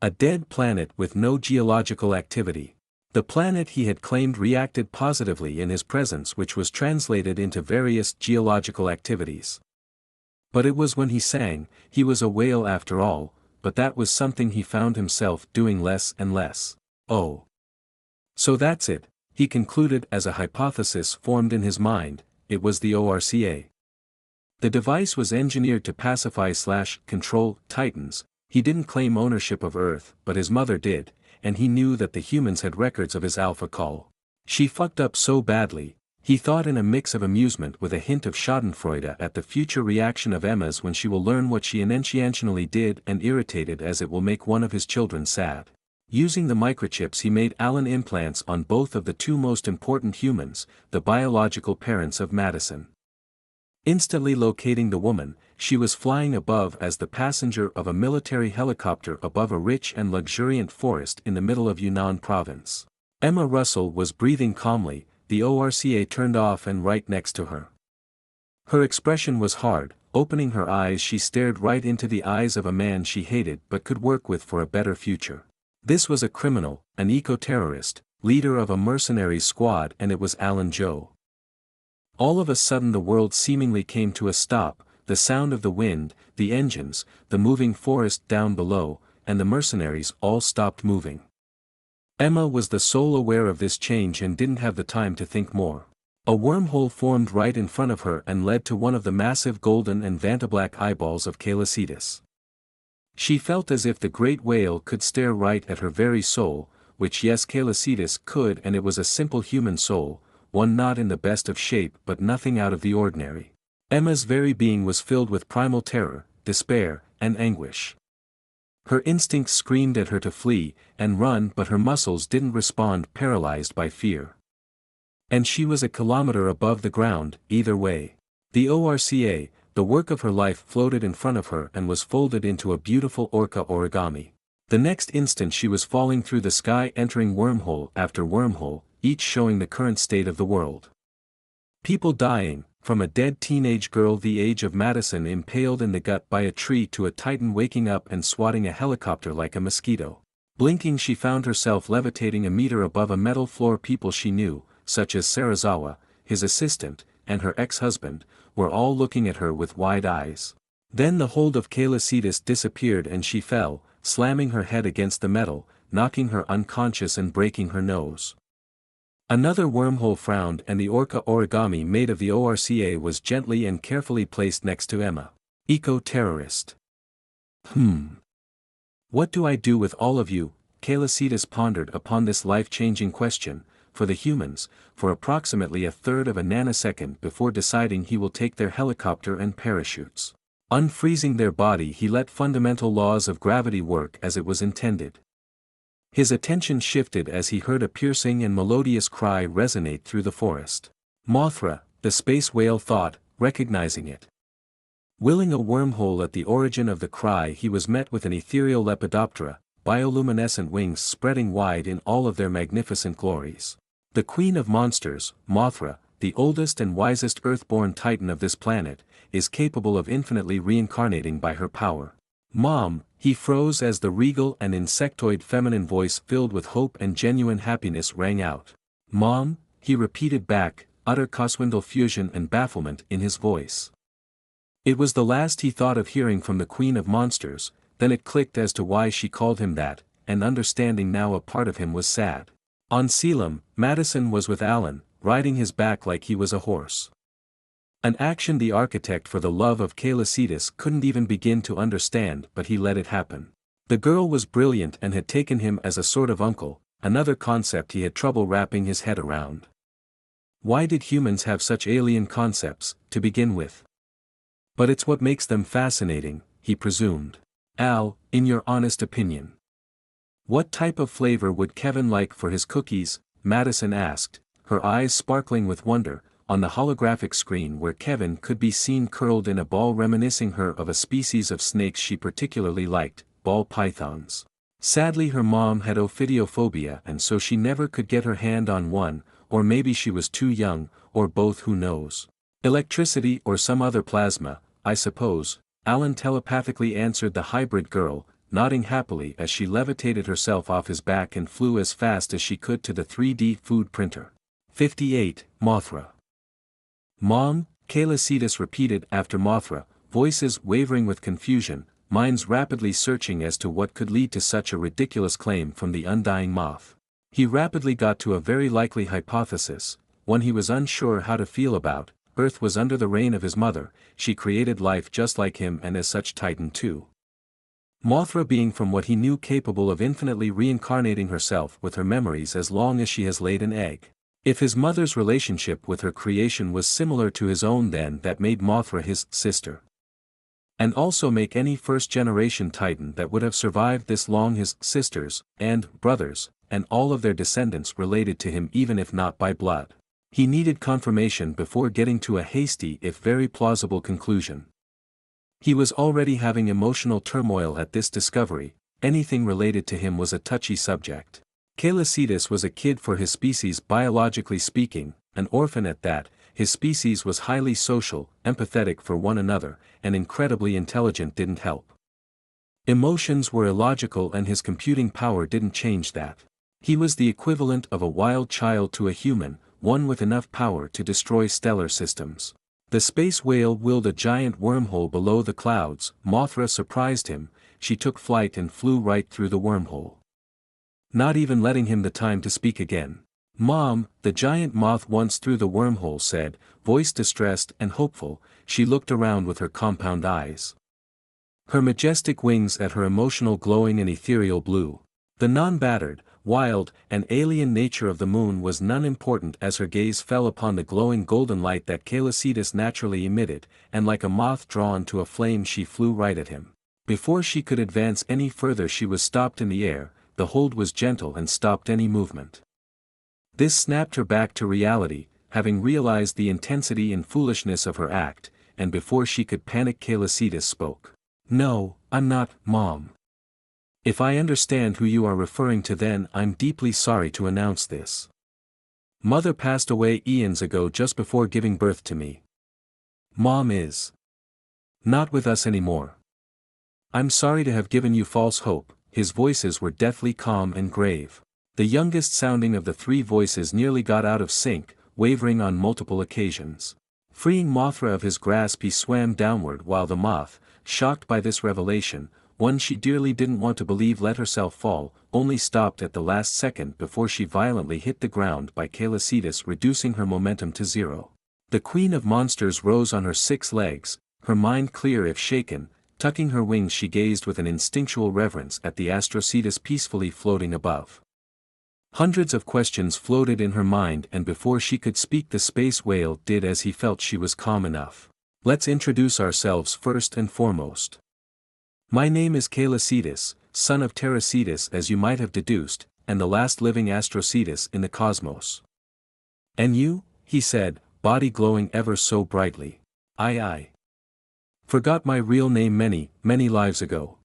A dead planet with no geological activity. The planet he had claimed reacted positively in his presence, which was translated into various geological activities. But it was when he sang, he was a whale after all, but that was something he found himself doing less and less. Oh. So that's it, he concluded as a hypothesis formed in his mind, it was the ORCA. The device was engineered to pacify/control Titans. He didn't claim ownership of Earth, but his mother did, and he knew that the humans had records of his alpha call. She fucked up so badly, he thought, in a mix of amusement with a hint of schadenfreude at the future reaction of Emma's when she will learn what she unintentionally did, and irritated as it will make one of his children sad. Using the microchips, he made Alan implants on both of the two most important humans, the biological parents of Madison. Instantly locating the woman, she was flying above as the passenger of a military helicopter above a rich and luxuriant forest in the middle of Yunnan province. Emma Russell was breathing calmly, the ORCA turned off and right next to her. Her expression was hard. Opening her eyes, she stared right into the eyes of a man she hated but could work with for a better future. This was a criminal, an eco-terrorist, leader of a mercenary squad, and it was Alan Joe. All of a sudden the world seemingly came to a stop, the sound of the wind, the engines, the moving forest down below, and the mercenaries all stopped moving. Emma was the sole aware of this change and didn't have the time to think more. A wormhole formed right in front of her and led to one of the massive golden and vantablack eyeballs of Celian. She felt as if the great whale could stare right at her very soul, which yes, Celian could, and it was a simple human soul, one not in the best of shape but nothing out of the ordinary. Emma's very being was filled with primal terror, despair, and anguish. Her instincts screamed at her to flee and run, but her muscles didn't respond, paralyzed by fear. And she was a kilometer above the ground, either way. The ORCA, the work of her life, floated in front of her and was folded into a beautiful orca origami. The next instant she was falling through the sky, entering wormhole after wormhole, each showing the current state of the world. People dying, from a dead teenage girl the age of Madison impaled in the gut by a tree to a Titan waking up and swatting a helicopter like a mosquito. Blinking, she found herself levitating a meter above a metal floor. People she knew, such as Sarazawa, his assistant, and her ex-husband, were all looking at her with wide eyes. Then the hold of Celian disappeared and she fell, slamming her head against the metal, knocking her unconscious and breaking her nose. Another wormhole frowned and the orca origami made of the ORCA was gently and carefully placed next to Emma. Eco-terrorist. What do I do with all of you? Celian pondered upon this life-changing question, for the humans, for approximately a third of a nanosecond before deciding he will take their helicopter and parachutes. Unfreezing their body, he let fundamental laws of gravity work as it was intended. His attention shifted as he heard a piercing and melodious cry resonate through the forest. Mothra, the space whale thought, recognizing it. Willing a wormhole at the origin of the cry, he was met with an ethereal Lepidoptera, bioluminescent wings spreading wide in all of their magnificent glories. The queen of monsters, Mothra, the oldest and wisest earthborn titan of this planet, is capable of infinitely reincarnating by her power. Mom, he froze as the regal and insectoid feminine voice filled with hope and genuine happiness rang out. Mom, he repeated back, utter coswindle fusion and bafflement in his voice. It was the last he thought of hearing from the queen of monsters, then it clicked as to why she called him that, and understanding now a part of him was sad. On Celian, Madison was with Alan, riding his back like he was a horse. An action the architect for the love of Celian couldn't even begin to understand, but he let it happen. The girl was brilliant and had taken him as a sort of uncle, another concept he had trouble wrapping his head around. Why did humans have such alien concepts, to begin with? But it's what makes them fascinating, he presumed. Al, in your honest opinion, what type of flavor would Kevin like for his cookies? Madison asked, her eyes sparkling with wonder, on the holographic screen where Kevin could be seen curled in a ball reminiscing her of a species of snakes she particularly liked, ball pythons. Sadly, her mom had ophidiophobia and so she never could get her hand on one, or maybe she was too young, or both, who knows. Electricity or some other plasma, I suppose, Alan telepathically answered the hybrid girl, nodding happily as she levitated herself off his back and flew as fast as she could to the 3D food printer. 58, Mothra. Mom, Celian repeated after Mothra, voices wavering with confusion, minds rapidly searching as to what could lead to such a ridiculous claim from the undying moth. He rapidly got to a very likely hypothesis, one he was unsure how to feel about. Earth was under the reign of his mother, she created life just like him and as such Titan too. Mothra being from what he knew capable of infinitely reincarnating herself with her memories as long as she has laid an egg. If his mother's relationship with her creation was similar to his own, then that made Mothra his sister. And also make any first-generation Titan that would have survived this long his sisters, and brothers, and all of their descendants related to him even if not by blood. He needed confirmation before getting to a hasty if very plausible conclusion. He was already having emotional turmoil at this discovery, anything related to him was a touchy subject. Celian was a kid for his species biologically speaking, an orphan at that. His species was highly social, empathetic for one another, and incredibly intelligent didn't help. Emotions were illogical and his computing power didn't change that. He was the equivalent of a wild child to a human, one with enough power to destroy stellar systems. The space whale willed a giant wormhole below the clouds. Mothra surprised him, she took flight and flew right through the wormhole. Not even letting him the time to speak again. Mom, the giant moth once through the wormhole said, voice distressed and hopeful, she looked around with her compound eyes. Her majestic wings at her emotional glowing and ethereal blue. The non-battered, wild, and alien nature of the moon was none important as her gaze fell upon the glowing golden light that Celian naturally emitted, and like a moth drawn to a flame she flew right at him. Before she could advance any further she was stopped in the air, the hold was gentle and stopped any movement. This snapped her back to reality, having realized the intensity and foolishness of her act, and before she could panic Celian spoke. No, I'm not, Mom. If I understand who you are referring to, then I'm deeply sorry to announce this. Mother passed away eons ago just before giving birth to me. Mom is not with us anymore. I'm sorry to have given you false hope, his voices were deathly calm and grave. The youngest sounding of the three voices nearly got out of sync, wavering on multiple occasions. Freeing Mothra of his grasp, he swam downward while the moth, shocked by this revelation, one she dearly didn't want to believe, let herself fall, only stopped at the last second before she violently hit the ground by Celian, reducing her momentum to zero. The Queen of Monsters rose on her 6 legs, her mind clear if shaken. Tucking her wings, she gazed with an instinctual reverence at the Astrocetus peacefully floating above. Hundreds of questions floated in her mind, and before she could speak, the space whale did as he felt she was calm enough. Let's introduce ourselves first and foremost. My name is Celian, son of Terracetus, as you might have deduced, and the last living Astrocetus in the cosmos. And you? He said, body glowing ever so brightly. I forgot my real name many, many lives ago.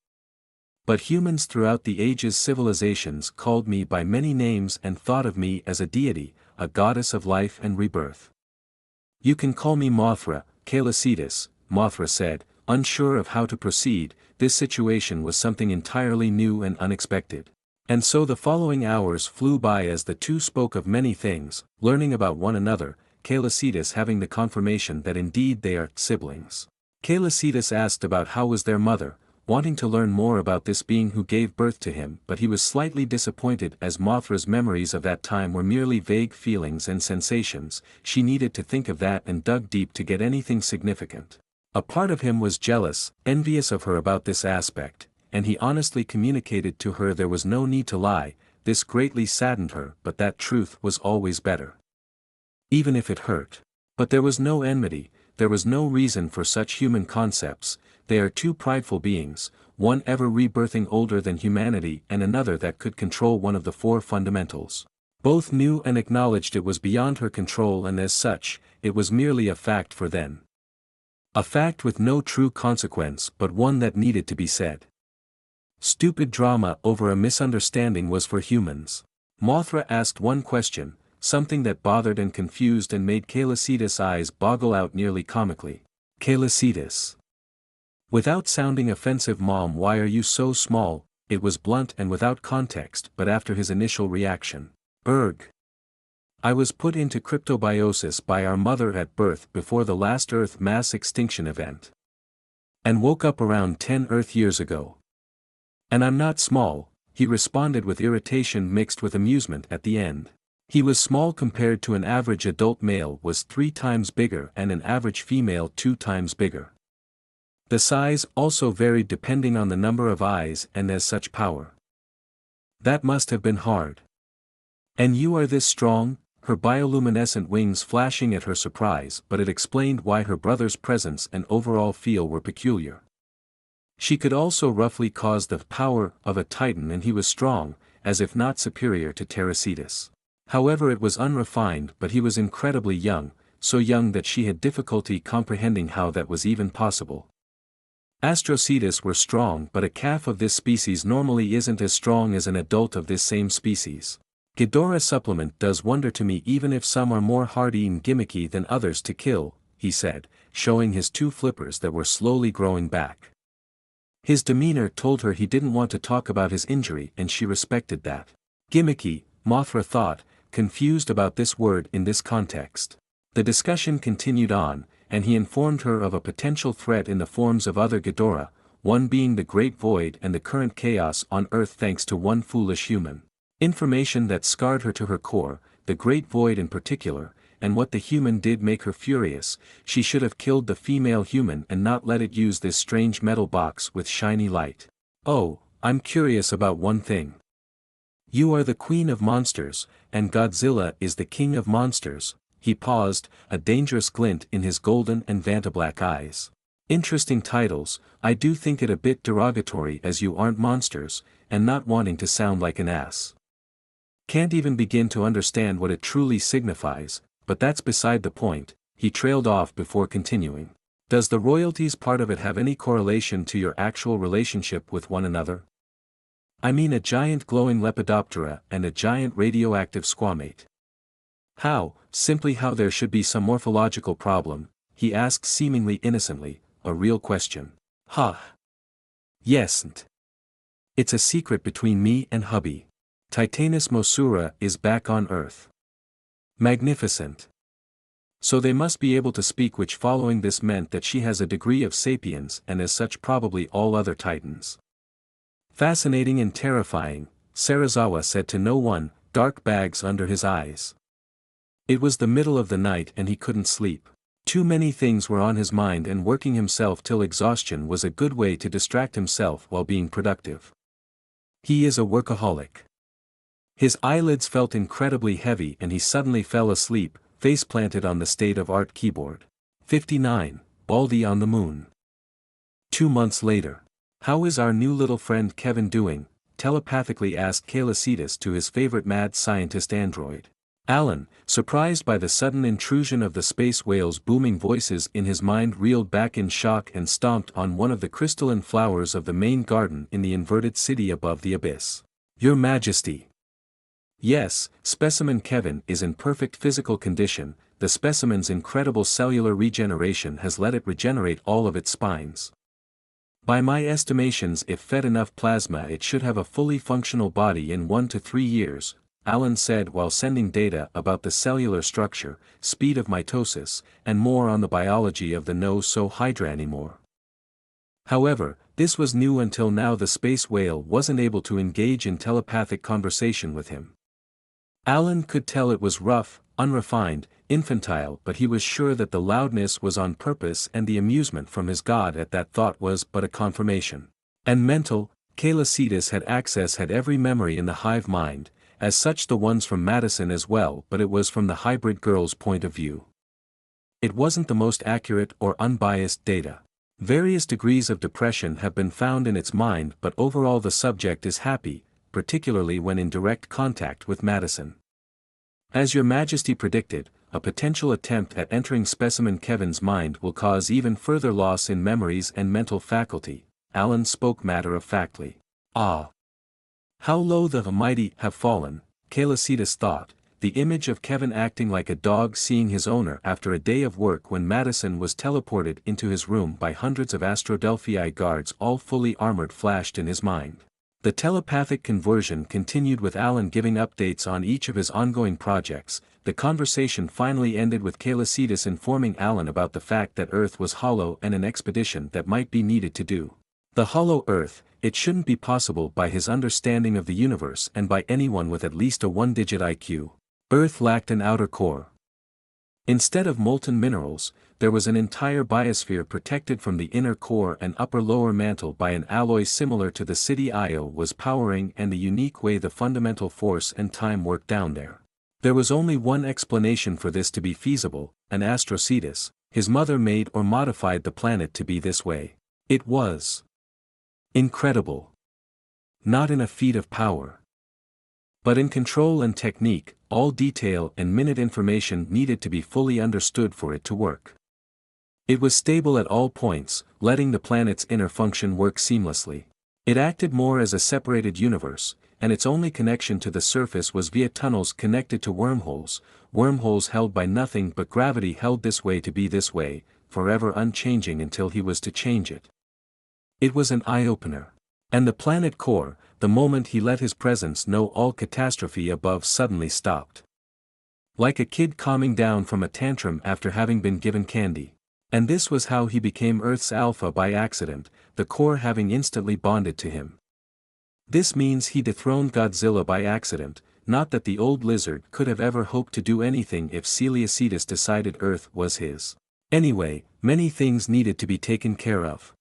But humans throughout the ages, civilizations called me by many names and thought of me as a deity, a goddess of life and rebirth. You can call me Mothra, Celian, Mothra said, unsure of how to proceed. This situation was something entirely new and unexpected. And so the following hours flew by as the two spoke of many things, learning about one another, Celian having the confirmation that indeed they are siblings. Celian asked about how was their mother, wanting to learn more about this being who gave birth to him, but he was slightly disappointed as Mothra's memories of that time were merely vague feelings and sensations. She needed to think of that and dug deep to get anything significant. A part of him was jealous, envious of her about this aspect, and he honestly communicated to her there was no need to lie. This greatly saddened her, but that truth was always better, even if it hurt. But there was no enmity, there was no reason for such human concepts. They are two prideful beings, one ever rebirthing older than humanity and another that could control one of the 4 fundamentals. Both knew and acknowledged it was beyond her control, and as such, it was merely a fact for them. A fact with no true consequence, but one that needed to be said. Stupid drama over a misunderstanding was for humans. Mothra asked one question, something that bothered and confused and made Celian's eyes boggle out nearly comically. Celian. Without sounding offensive, Mom, why are you so small? It was blunt and without context, but after his initial reaction. I was put into cryptobiosis by our mother at birth before the last Earth mass extinction event. And woke up around 10 Earth years ago. And I'm not small, he responded with irritation mixed with amusement at the end. He was small compared to an average adult male, was 3 times bigger, and an average female 2 times bigger. The size also varied depending on the number of eyes and as such power. That must have been hard. And you are this strong? Her bioluminescent wings flashing at her surprise, but it explained why her brother's presence and overall feel were peculiar. She could also roughly cause the power of a titan, and he was strong, as if not superior to Terracetus. However, it was unrefined, but he was incredibly young, so young that she had difficulty comprehending how that was even possible. Astrocetus were strong, but a calf of this species normally isn't as strong as an adult of this same species. Ghidorah supplement does wonder to me, even if some are more hardy and gimmicky than others to kill, he said, showing his 2 flippers that were slowly growing back. His demeanor told her he didn't want to talk about his injury, and she respected that. Gimmicky, Mothra thought, confused about this word in this context. The discussion continued on, and he informed her of a potential threat in the forms of other Ghidorah, one being the Great Void and the current chaos on Earth thanks to one foolish human. Information that scarred her to her core, the Great Void in particular, and what the human did make her furious. She should have killed the female human and not let it use this strange metal box with shiny light. Oh, I'm curious about one thing. You are the Queen of Monsters, and Godzilla is the King of Monsters. He paused, a dangerous glint in his golden and vantablack eyes. Interesting titles. I do think it a bit derogatory, as you aren't monsters, and not wanting to sound like an ass. Can't even begin to understand what it truly signifies, but that's beside the point. He trailed off before continuing. Does the royalties part of it have any correlation to your actual relationship with one another? I mean a giant glowing Lepidoptera and a giant radioactive squamate. How? Simply how there should be some morphological problem, he asked seemingly innocently, a real question. Huh. Yes. It's a secret between me and hubby. Titanus Mosura is back on Earth. Magnificent. So they must be able to speak, which following this meant that she has a degree of sapience and as such probably all other titans. Fascinating and terrifying, Sarazawa said to no one, dark bags under his eyes. It was the middle of the night and he couldn't sleep. Too many things were on his mind, and working himself till exhaustion was a good way to distract himself while being productive. He is a workaholic. His eyelids felt incredibly heavy and he suddenly fell asleep, face planted on the state of art keyboard. 59, Baldy on the Moon. 2 months later. How is our new little friend Kevin doing? Telepathically asked Kalesitis to his favorite mad scientist android. Alan, surprised by the sudden intrusion of the space whale's booming voices in his mind, reeled back in shock and stomped on one of the crystalline flowers of the main garden in the inverted city above the abyss. Your Majesty. Yes, specimen Kevin is in perfect physical condition. The specimen's incredible cellular regeneration has let it regenerate all of its spines. By my estimations, if fed enough plasma it should have a fully functional body in 1 to 3 years, Alan said while sending data about the cellular structure, speed of mitosis, and more on the biology of the no-so-hydra anymore. However, this was new until now. The space whale wasn't able to engage in telepathic conversation with him. Alan could tell it was rough, unrefined, infantile, but he was sure that the loudness was on purpose, and the amusement from his god at that thought was but a confirmation. And mental, Kalesitis had every memory in the hive mind, as such the ones from Madison as well, but it was from the hybrid girl's point of view. It wasn't the most accurate or unbiased data. Various degrees of depression have been found in its mind, but overall the subject is happy, particularly when in direct contact with Madison. As Your Majesty predicted, a potential attempt at entering specimen Kevin's mind will cause even further loss in memories and mental faculty, Alan spoke matter-of-factly. Ah! How low the mighty have fallen, Kalesitis thought, the image of Kevin acting like a dog seeing his owner after a day of work when Madison was teleported into his room by hundreds of Astrodelphii guards all fully armored flashed in his mind. The telepathic conversion continued with Alan giving updates on each of his ongoing projects. The conversation finally ended with Kalesitis informing Alan about the fact that Earth was hollow and an expedition that might be needed to do. The hollow Earth, it shouldn't be possible by his understanding of the universe and by anyone with at least a 1-digit IQ. Earth lacked an outer core. Instead of molten minerals, there was an entire biosphere protected from the inner core and upper-lower mantle by an alloy similar to the city Io was powering, and the unique way the fundamental force and time worked down there. There was only one explanation for this to be feasible, an Astrocetus. His mother made or modified the planet to be this way. It was incredible. Not in a feat of power, but in control and technique. All detail and minute information needed to be fully understood for it to work. It was stable at all points, letting the planet's inner function work seamlessly. It acted more as a separated universe, and its only connection to the surface was via tunnels connected to wormholes held by nothing but gravity, held this way to be this way, forever unchanging until he was to change it. It was an eye-opener. And the planet core, the moment he let his presence know all catastrophe above, suddenly stopped. Like a kid calming down from a tantrum after having been given candy. And this was how he became Earth's alpha by accident, the core having instantly bonded to him. This means he dethroned Godzilla by accident, not that the old lizard could have ever hoped to do anything if Celiacetus decided Earth was his. Anyway, many things needed to be taken care of.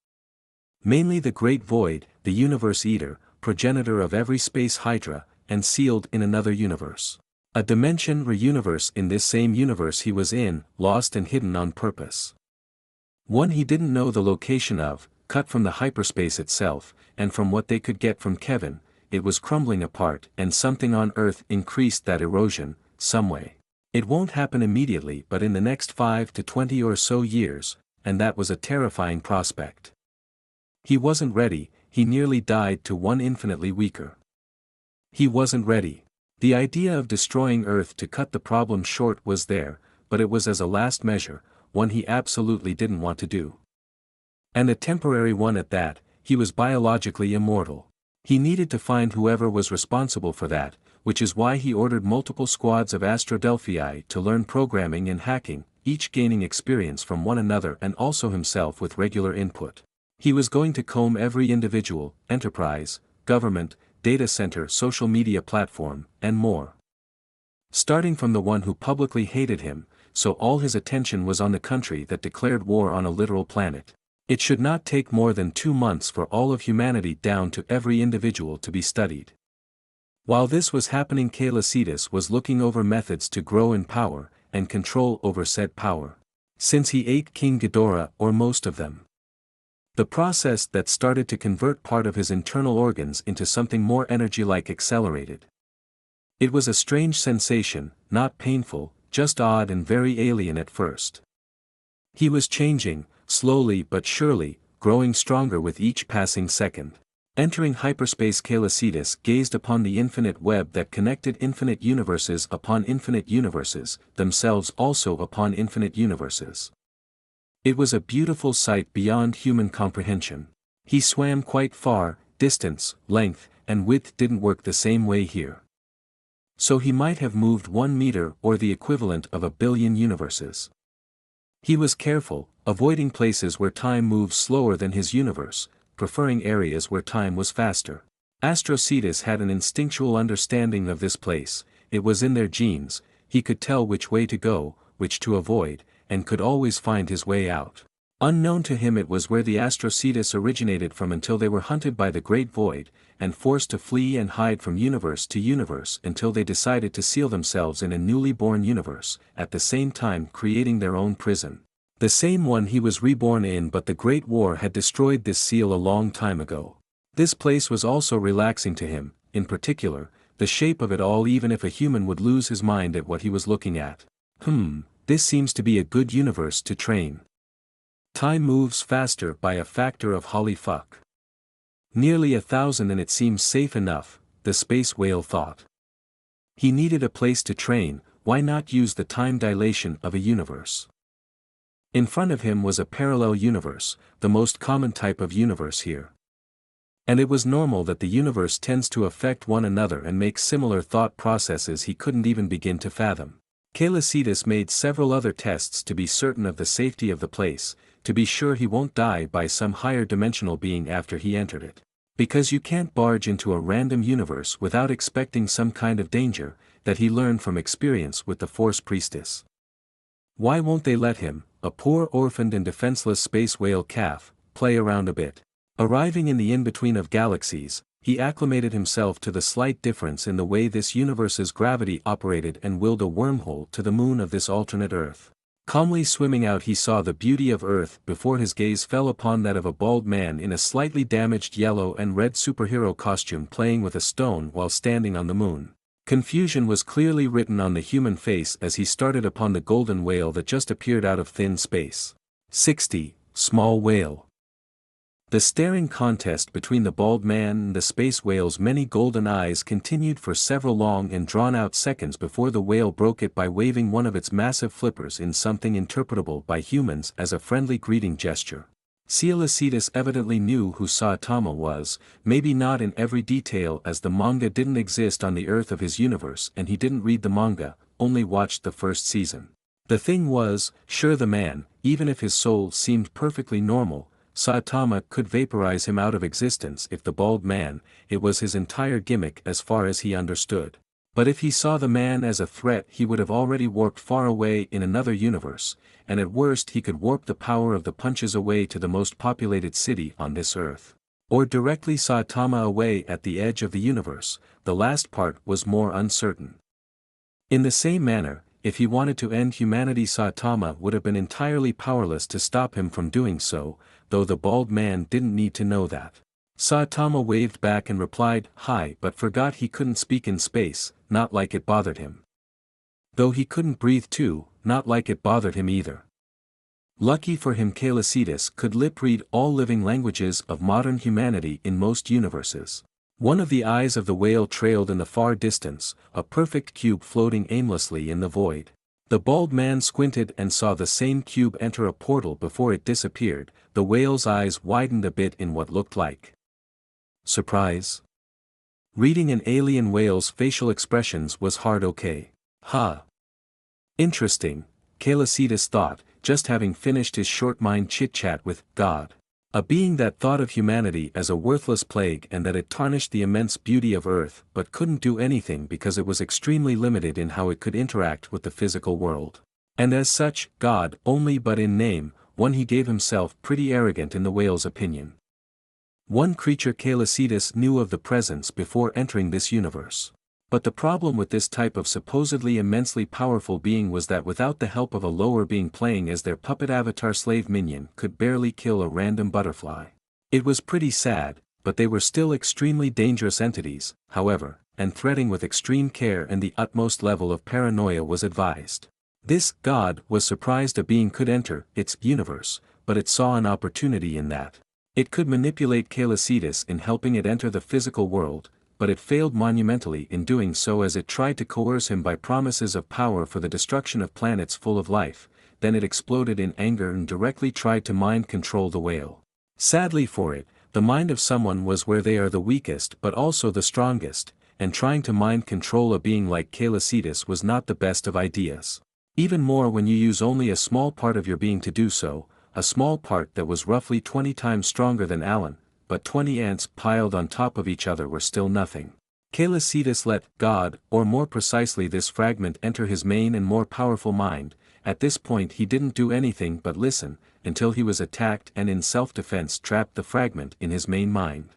Mainly the Great Void, the Universe Eater, progenitor of every space hydra, and sealed in another universe. A dimension re-universe in this same universe he was in, lost and hidden on purpose. One he didn't know the location of, cut from the hyperspace itself, and from what they could get from Kevin, it was crumbling apart, and something on Earth increased that erosion, some way. It won't happen immediately, but in the next 5 to 20 or so years, and that was a terrifying prospect. He wasn't ready, he nearly died to one infinitely weaker. He wasn't ready. The idea of destroying Earth to cut the problem short was there, but it was as a last measure, one he absolutely didn't want to do. And a temporary one at that. He was biologically immortal. He needed to find whoever was responsible for that, which is why he ordered multiple squads of Astrodelphii to learn programming and hacking, each gaining experience from one another and also himself with regular input. He was going to comb every individual, enterprise, government, data center, social media platform, and more. Starting from the one who publicly hated him, so all his attention was on the country that declared war on a literal planet. It should not take more than 2 months for all of humanity down to every individual to be studied. While this was happening, Caelicidas was looking over methods to grow in power, and control over said power. Since he ate King Ghidorah or most of them. The process that started to convert part of his internal organs into something more energy-like accelerated. It was a strange sensation, not painful, just odd and very alien at first. He was changing, slowly but surely, growing stronger with each passing second. Entering hyperspace, Caelicidas gazed upon the infinite web that connected infinite universes upon infinite universes, themselves also upon infinite universes. It was a beautiful sight beyond human comprehension. He swam quite far, distance, length, and width didn't work the same way here. So he might have moved 1 meter or the equivalent of 1 billion universes. He was careful, avoiding places where time moves slower than his universe, preferring areas where time was faster. Astrocetus had an instinctual understanding of this place, it was in their genes, he could tell which way to go, which to avoid, and could always find his way out. Unknown to him, it was where the Astrocetus originated from until they were hunted by the Great Void, and forced to flee and hide from universe to universe until they decided to seal themselves in a newly born universe, at the same time creating their own prison. The same one he was reborn in, but the Great War had destroyed this seal a long time ago. This place was also relaxing to him, in particular, the shape of it all, even if a human would lose his mind at what he was looking at. This seems to be a good universe to train. Time moves faster by a factor of holy fuck. Nearly 1,000, and it seems safe enough, the space whale thought. He needed a place to train, why not use the time dilation of a universe? In front of him was a parallel universe, the most common type of universe here. And it was normal that the universe tends to affect one another and make similar thought processes he couldn't even begin to fathom. Caelicidas made several other tests to be certain of the safety of the place, to be sure he won't die by some higher dimensional being after he entered it. Because you can't barge into a random universe without expecting some kind of danger, that he learned from experience with the Force Priestess. Why won't they let him, a poor orphaned and defenseless space whale calf, play around a bit? Arriving in the in-between of galaxies, he acclimated himself to the slight difference in the way this universe's gravity operated and willed a wormhole to the moon of this alternate Earth. Calmly swimming out, he saw the beauty of Earth before his gaze fell upon that of a bald man in a slightly damaged yellow and red superhero costume playing with a stone while standing on the moon. Confusion was clearly written on the human face as he started upon the golden whale that just appeared out of thin space. 60, small whale. The staring contest between the bald man and the space whale's many golden eyes continued for several long and drawn-out seconds before the whale broke it by waving one of its massive flippers in something interpretable by humans as a friendly greeting gesture. Caelicidas evidently knew who Saitama was, maybe not in every detail as the manga didn't exist on the Earth of his universe and he didn't read the manga, only watched the first season. The thing was, sure, the man, even if his soul seemed perfectly normal, Saitama could vaporize him out of existence. If the bald man, it was his entire gimmick as far as he understood. But if he saw the man as a threat, he would have already warped far away in another universe, and at worst he could warp the power of the punches away to the most populated city on this Earth. Or directly Saitama away at the edge of the universe, the last part was more uncertain. In the same manner, if he wanted to end humanity, Saitama would have been entirely powerless to stop him from doing so, though the bald man didn't need to know that. Saitama waved back and replied, "Hi," but forgot he couldn't speak in space, not like it bothered him. Though he couldn't breathe too, not like it bothered him either. Lucky for him, Caelicidas could lip-read all living languages of modern humanity in most universes. One of the eyes of the whale trailed in the far distance, a perfect cube floating aimlessly in the void. The bald man squinted and saw the same cube enter a portal before it disappeared. The whale's eyes widened a bit in what looked like surprise. Reading an alien whale's facial expressions was hard okay. Huh. Interesting, Calicitus thought, just having finished his short mind chit-chat with God. A being that thought of humanity as a worthless plague and that it tarnished the immense beauty of Earth but couldn't do anything because it was extremely limited in how it could interact with the physical world. And as such, God only but in name, one he gave himself pretty arrogant in the whale's opinion. One creature Calicitus knew of the presence before entering this universe. But the problem with this type of supposedly immensely powerful being was that without the help of a lower being playing as their puppet avatar slave minion could barely kill a random butterfly. It was pretty sad, but they were still extremely dangerous entities, however, and threading with extreme care and the utmost level of paranoia was advised. This God was surprised a being could enter its universe, but it saw an opportunity in that. It could manipulate Calicitus in helping it enter the physical world, but it failed monumentally in doing so as it tried to coerce him by promises of power for the destruction of planets full of life. Then it exploded in anger and directly tried to mind control the whale. Sadly for it, the mind of someone was where they are the weakest but also the strongest, and trying to mind control a being like Calicitus was not the best of ideas. Even more when you use only a small part of your being to do so, a small part that was roughly 20 times stronger than Alan, but 20 ants piled on top of each other were still nothing. Calicitus let God, or more precisely this fragment, enter his main and more powerful mind. At this point he didn't do anything but listen, until he was attacked and in self-defense trapped the fragment in his main mind.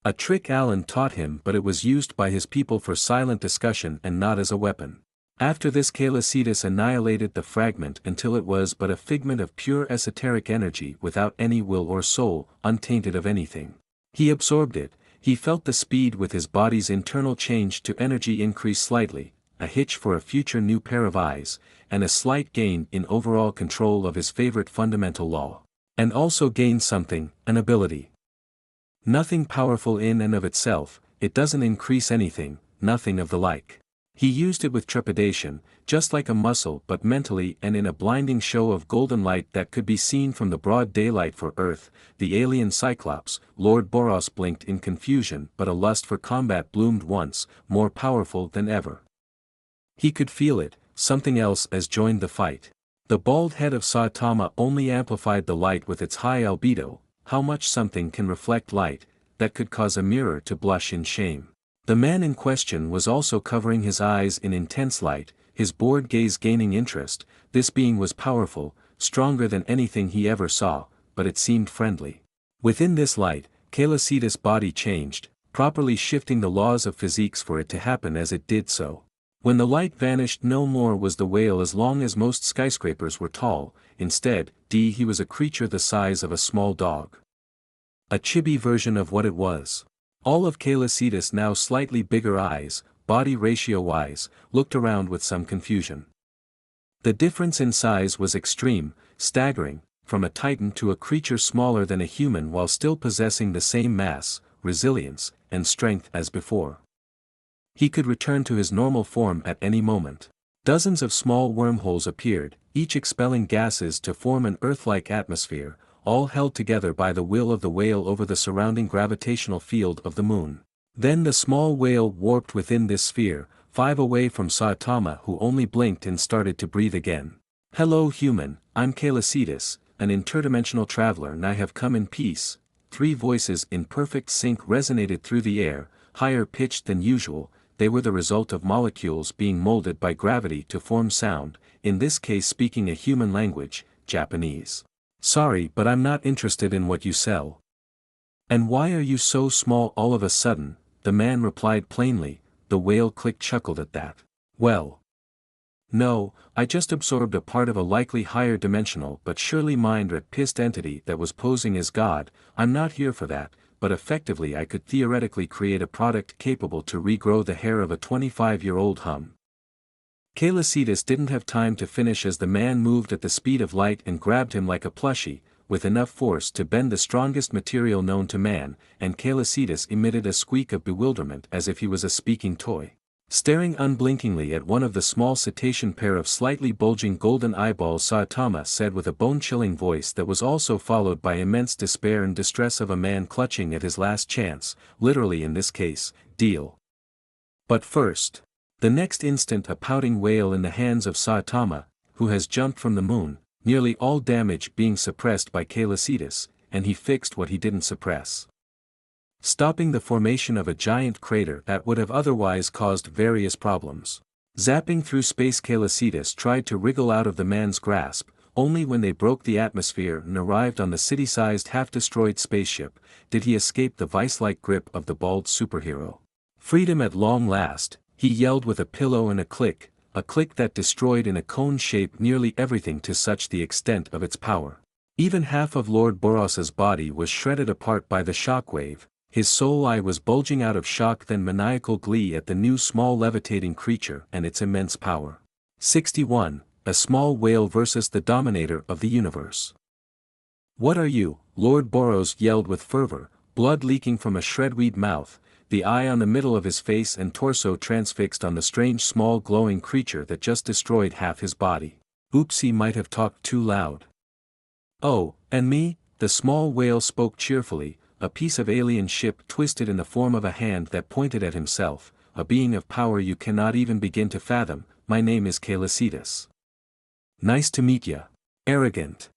A trick Alan taught him, but it was used by his people for silent discussion and not as a weapon. After this Calicitus annihilated the fragment until it was but a figment of pure esoteric energy without any will or soul, untainted of anything. He absorbed it, he felt the speed with his body's internal change to energy increase slightly, a hitch for a future new pair of eyes, and a slight gain in overall control of his favorite fundamental law. And also gained something, an ability. Nothing powerful in and of itself, it doesn't increase anything, nothing of the like. He used it with trepidation, just like a muscle but mentally and in a blinding show of golden light that could be seen from the broad daylight for Earth. The alien Cyclops, Lord Boros, blinked in confusion but a lust for combat bloomed once, more powerful than ever. He could feel it, something else as joined the fight. The bald head of Saitama only amplified the light with its high albedo. How much something can reflect light, that could cause a mirror to blush in shame. The man in question was also covering his eyes in intense light, his bored gaze gaining interest. This being was powerful, stronger than anything he ever saw, but it seemed friendly. Within this light, Calicitus' body changed, properly shifting the laws of physics for it to happen as it did so. When the light vanished, no more was the whale as long as most skyscrapers were tall. Instead, he was a creature the size of a small dog. A chibi version of what it was. All of Calicitus' now slightly bigger eyes, body ratio-wise, looked around with some confusion. The difference in size was extreme, staggering, from a titan to a creature smaller than a human while still possessing the same mass, resilience, and strength as before. He could return to his normal form at any moment. Dozens of small wormholes appeared, each expelling gases to form an Earth-like atmosphere, all held together by the will of the whale over the surrounding gravitational field of the moon. Then the small whale warped within this sphere, 5 away from Saitama, who only blinked and started to breathe again. "Hello human, I'm Calicitus, an interdimensional traveler, and I have come in peace." 3 voices in perfect sync resonated through the air, higher pitched than usual. They were the result of molecules being molded by gravity to form sound, in this case speaking a human language, Japanese. "Sorry, but I'm not interested in what you sell." "And why are you so small all of a sudden?" the man replied plainly. The whale chuckled at that. "Well, no, I just absorbed a part of a likely higher dimensional but surely mind-pissed entity that was posing as God. I'm not here for that, but effectively I could theoretically create a product capable to regrow the hair of a 25-year-old hum." Calicitus didn't have time to finish as the man moved at the speed of light and grabbed him like a plushie, with enough force to bend the strongest material known to man, and Calicitus emitted a squeak of bewilderment as if he was a speaking toy. Staring unblinkingly at one of the small cetacean pair of slightly bulging golden eyeballs, Saitama said with a bone-chilling voice that was also followed by immense despair and distress of a man clutching at his last chance, literally in this case, deal. But first. The next instant a pouting wail in the hands of Saitama, who has jumped from the moon, nearly all damage being suppressed by Celian, and he fixed what he didn't suppress, stopping the formation of a giant crater that would have otherwise caused various problems. Zapping through space, Celian tried to wriggle out of the man's grasp. Only when they broke the atmosphere and arrived on the city-sized half-destroyed spaceship, did he escape the vice-like grip of the bald superhero. Freedom at long last, he yelled with a pillow and a click that destroyed in a cone shape nearly everything to such the extent of its power. Even half of Lord Boros's body was shredded apart by the shockwave, his soul eye was bulging out of shock then maniacal glee at the new small levitating creature and its immense power. 61. A small whale versus the dominator of the universe. What are you? Lord Boros yelled with fervor, blood leaking from a shredweed mouth, the eye on the middle of his face and torso transfixed on the strange small glowing creature that just destroyed half his body. Oops, he might have talked too loud. Oh, and me? The small whale spoke cheerfully, a piece of alien ship twisted in the form of a hand that pointed at himself, a being of power you cannot even begin to fathom. My name is Celian. Nice to meet ya. Arrogant.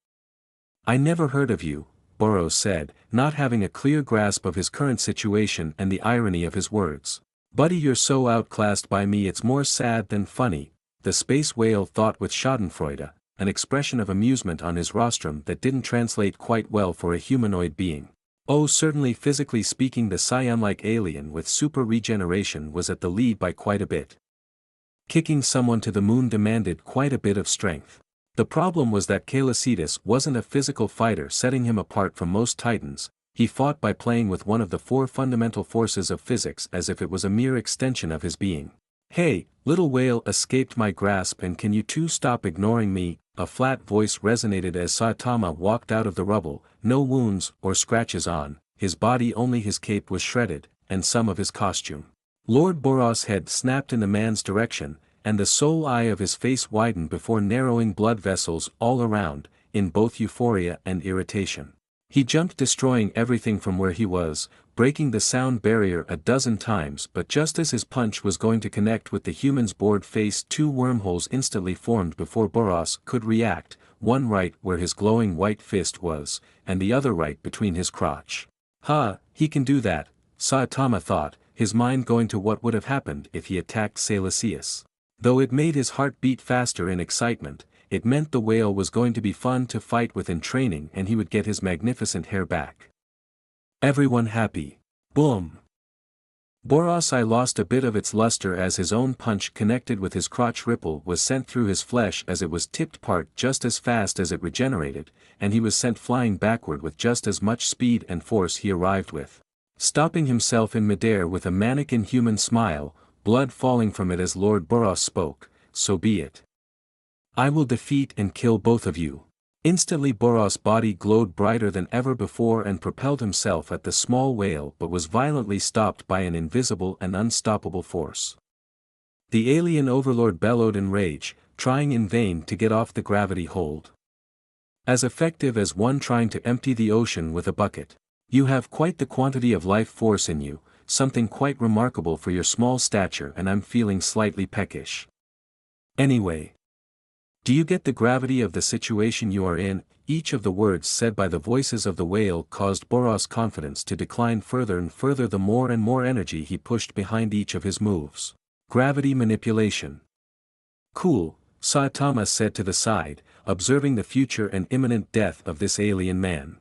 I never heard of you, Boros said, not having a clear grasp of his current situation and the irony of his words. Buddy, you're so outclassed by me it's more sad than funny, the space whale thought with schadenfreude, an expression of amusement on his rostrum that didn't translate quite well for a humanoid being. Oh, certainly physically speaking the cyan-like alien with super regeneration was at the lead by quite a bit. Kicking someone to the moon demanded quite a bit of strength. The problem was that Celian wasn't a physical fighter setting him apart from most titans, he fought by playing with one of the four fundamental forces of physics as if it was a mere extension of his being. Hey, little whale escaped my grasp and can you two stop ignoring me? A flat voice resonated as Saitama walked out of the rubble, no wounds or scratches on, his body only his cape was shredded, and some of his costume. Lord Boros' head snapped in the man's direction, and the sole eye of his face widened before narrowing blood vessels all around, in both euphoria and irritation. He jumped destroying everything from where he was, breaking the sound barrier a dozen times but just as his punch was going to connect with the human's bored face two wormholes instantly formed before Boros could react, one right where his glowing white fist was, and the other right between his crotch. Ha, he can do that, Saitama thought, his mind going to what would have happened if he attacked Celian. Though it made his heart beat faster in excitement, it meant the whale was going to be fun to fight with in training and he would get his magnificent hair back. Everyone happy. Boom. Boros' eye lost a bit of its luster as his own punch connected with his crotch ripple was sent through his flesh as it was tipped apart just as fast as it regenerated, and he was sent flying backward with just as much speed and force he arrived with. Stopping himself in midair with a manic inhuman smile, blood falling from it as Lord Boros spoke, so be it. I will defeat and kill both of you. Instantly Boros' body glowed brighter than ever before and propelled himself at the small whale but was violently stopped by an invisible and unstoppable force. The alien overlord bellowed in rage, trying in vain to get off the gravity hold. As effective as one trying to empty the ocean with a bucket. You have quite the quantity of life force in you, something quite remarkable for your small stature and I'm feeling slightly peckish. Anyway. Do you get the gravity of the situation you are in? Each of the words said by the voices of the whale caused Boros' confidence to decline further and further the more and more energy he pushed behind each of his moves. Gravity manipulation. Cool, Saitama said to the side, observing the future and imminent death of this alien man.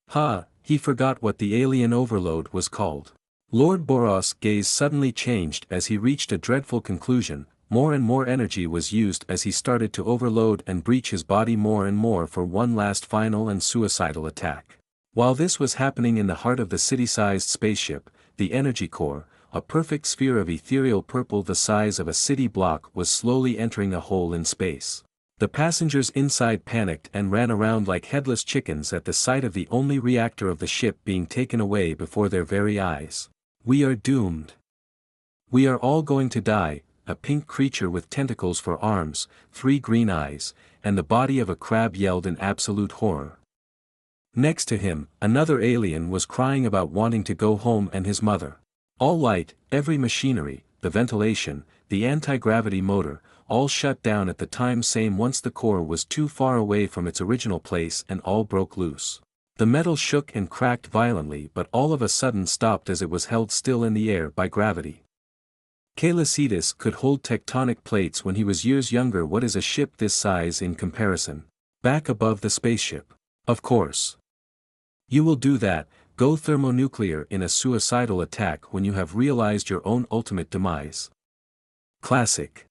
Ha, he forgot what the alien overload was called. Lord Boros' gaze suddenly changed as he reached a dreadful conclusion. More and more energy was used as he started to overload and breach his body more and more for one last final and suicidal attack. While this was happening in the heart of the city-sized spaceship, the energy core, a perfect sphere of ethereal purple the size of a city block was slowly entering a hole in space. The passengers inside panicked and ran around like headless chickens at the sight of the only reactor of the ship being taken away before their very eyes. We are doomed. We are all going to die. A pink creature with tentacles for arms, 3 green eyes, and the body of a crab yelled in absolute horror. Next to him, another alien was crying about wanting to go home and his mother. All light, every machinery, the ventilation, the anti-gravity motor, all shut down at the time same once the core was too far away from its original place and all broke loose. The metal shook and cracked violently but all of a sudden stopped as it was held still in the air by gravity. Celian could hold tectonic plates when he was years younger. What is a ship this size in comparison? Back above the spaceship. Of course. You will do that, go thermonuclear in a suicidal attack when you have realized your own ultimate demise. Classic.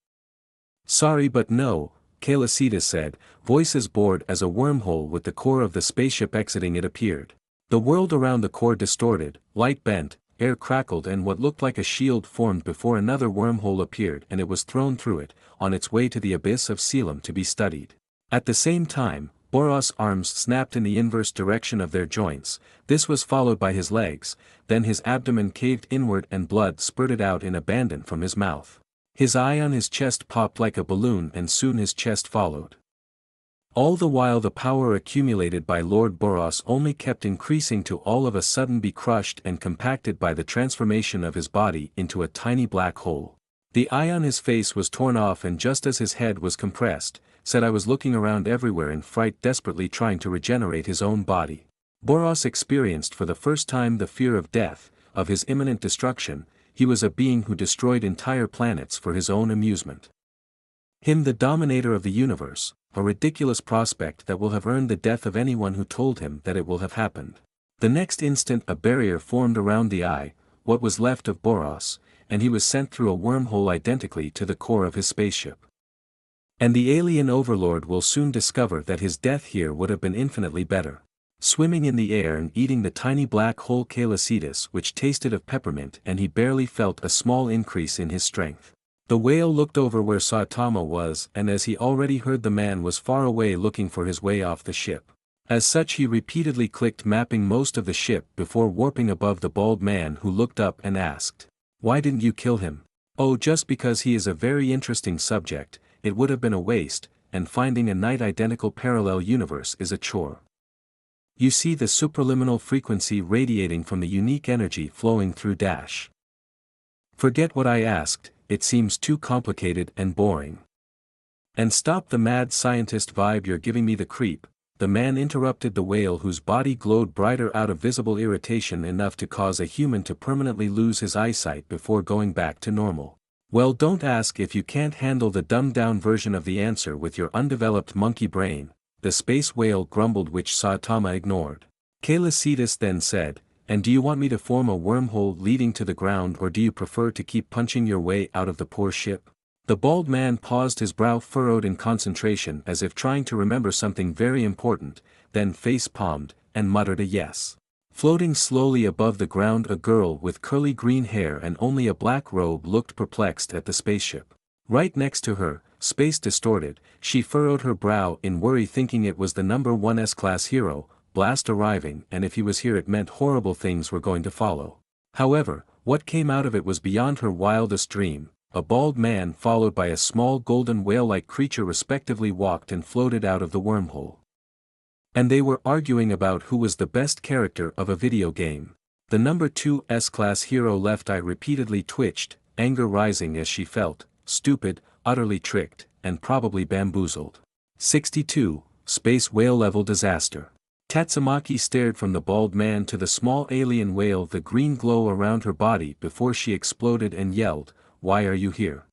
Sorry but no, Celian said, voice as bored as a wormhole. With the core of the spaceship exiting it appeared. The world around the core distorted, light bent, air crackled and what looked like a shield formed before another wormhole appeared and it was thrown through it, on its way to the abyss of celian to be studied. At the same time, Boros' arms snapped in the inverse direction of their joints, this was followed by his legs, then his abdomen caved inward and blood spurted out in abandon from his mouth. His eye on his chest popped like a balloon and soon his chest followed. All the while the power accumulated by Lord Boros only kept increasing to all of a sudden be crushed and compacted by the transformation of his body into a tiny black hole. The eye on his face was torn off and just as his head was compressed, said I was looking around everywhere in fright desperately trying to regenerate his own body. Boros experienced for the first time the fear of death, of his imminent destruction. He was a being who destroyed entire planets for his own amusement. Him the dominator of the universe, a ridiculous prospect that will have earned the death of anyone who told him that it will have happened. The next instant a barrier formed around the eye, what was left of Boros, and he was sent through a wormhole identically to the core of his spaceship. And the alien overlord will soon discover that his death here would have been infinitely better. Swimming in the air and eating the tiny black hole Celian which tasted of peppermint and he barely felt a small increase in his strength. The whale looked over where Saitama was and as he already heard the man was far away looking for his way off the ship. As such he repeatedly clicked mapping most of the ship before warping above the bald man who looked up and asked, "Why didn't you kill him?" "Oh, just because he is a very interesting subject, it would have been a waste, and finding a night-identical parallel universe is a chore. You see the supraliminal frequency radiating from the unique energy flowing through dash. Forget what I asked, it seems too complicated and boring. And stop the mad scientist vibe, you're giving me the creep," the man interrupted the whale whose body glowed brighter out of visible irritation enough to cause a human to permanently lose his eyesight before going back to normal. "Well, don't ask if you can't handle the dumbed-down version of the answer with your undeveloped monkey brain," the space whale grumbled, which Saitama ignored. Celian then said, "And do you want me to form a wormhole leading to the ground or do you prefer to keep punching your way out of the poor ship?" The bald man paused, his brow furrowed in concentration as if trying to remember something very important, then face-palmed, and muttered a yes. Floating slowly above the ground a girl with curly green hair and only a black robe looked perplexed at the spaceship. Right next to her, space distorted, she furrowed her brow in worry thinking it was the number 1 S-class hero, Blast arriving, and if he was here it meant horrible things were going to follow. However, what came out of it was beyond her wildest dream. A bald man followed by a small golden whale-like creature respectively walked and floated out of the wormhole. And they were arguing about who was the best character of a video game. The number 2 S-class hero Left Eye repeatedly twitched, anger rising as she felt stupid, utterly tricked, and probably bamboozled. 62, Space Whale Level Disaster. Tatsumaki stared from the bald man to the small alien whale, the green glow around her body before she exploded and yelled, "Why are you here?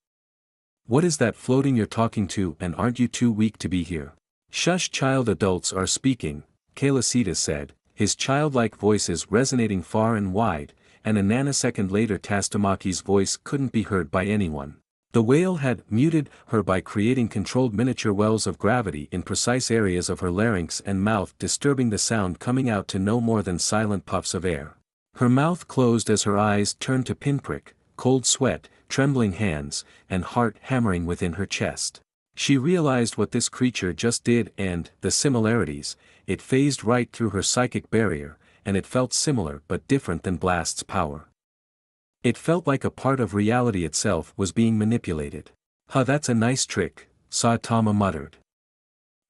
What is that floating you're talking to, and aren't you too weak to be here?" "Shush, child, adults are speaking," Celian said, his childlike voices resonating far and wide, and a nanosecond later Tatsumaki's voice couldn't be heard by anyone. The whale had muted her by creating controlled miniature wells of gravity in precise areas of her larynx and mouth, disturbing the sound coming out to no more than silent puffs of air. Her mouth closed as her eyes turned to pinprick, cold sweat, trembling hands, and heart hammering within her chest. She realized what this creature just did and, the similarities, it phased right through her psychic barrier, and it felt similar but different than Blast's power. It felt like a part of reality itself was being manipulated. "Huh, that's a nice trick," Saitama muttered.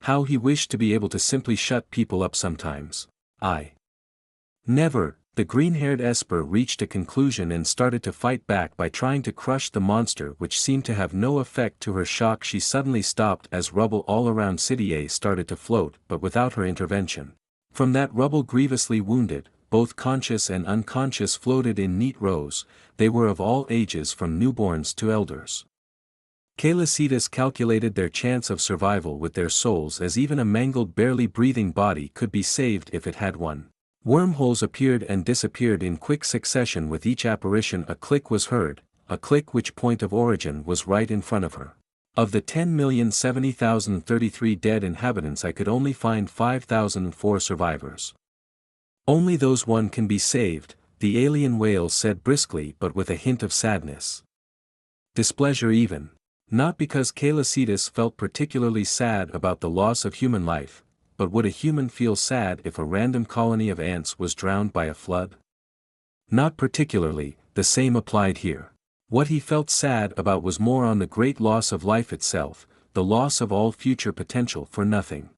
How he wished to be able to simply shut people up sometimes. "I never," The green-haired Esper reached a conclusion and started to fight back by trying to crush the monster, which seemed to have no effect. To her shock, she suddenly stopped as rubble all around City A started to float, but without her intervention. From that rubble, grievously wounded, both conscious and unconscious, floated in neat rows. They were of all ages from newborns to elders. Celian calculated their chance of survival with their souls, as even a mangled, barely breathing body could be saved if it had one. Wormholes appeared and disappeared in quick succession. With each apparition a click was heard, a click which point of origin was right in front of her. Of the 10,070,033 dead inhabitants, I could only find 5,004 survivors. Only those one can be saved, the alien whale said briskly but with a hint of sadness. Displeasure even. Not because Celian felt particularly sad about the loss of human life, but would a human feel sad if a random colony of ants was drowned by a flood? Not particularly. The same applied here. What he felt sad about was more on the great loss of life itself, the loss of all future potential for nothing.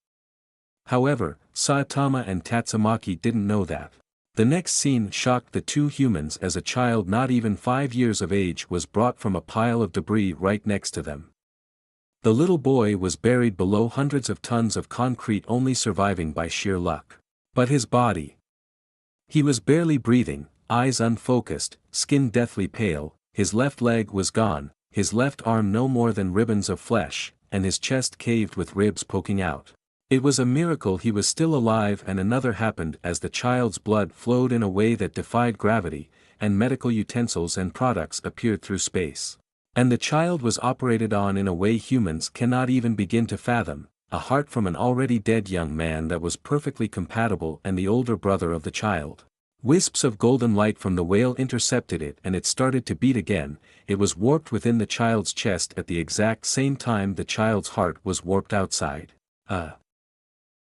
However, Saitama and Tatsumaki didn't know that. The next scene shocked the two humans as a child not even 5 years of age was brought from a pile of debris right next to them. The little boy was buried below hundreds of tons of concrete, only surviving by sheer luck. But his body. He was barely breathing, eyes unfocused, skin deathly pale, his left leg was gone, his left arm no more than ribbons of flesh, and his chest caved with ribs poking out. It was a miracle he was still alive. And another happened as the child's blood flowed in a way that defied gravity, and medical utensils and products appeared through space. And the child was operated on in a way humans cannot even begin to fathom, a heart from an already dead young man that was perfectly compatible, and the older brother of the child. Wisps of golden light from the whale intercepted it and it started to beat again. It was warped within the child's chest at the exact same time the child's heart was warped outside.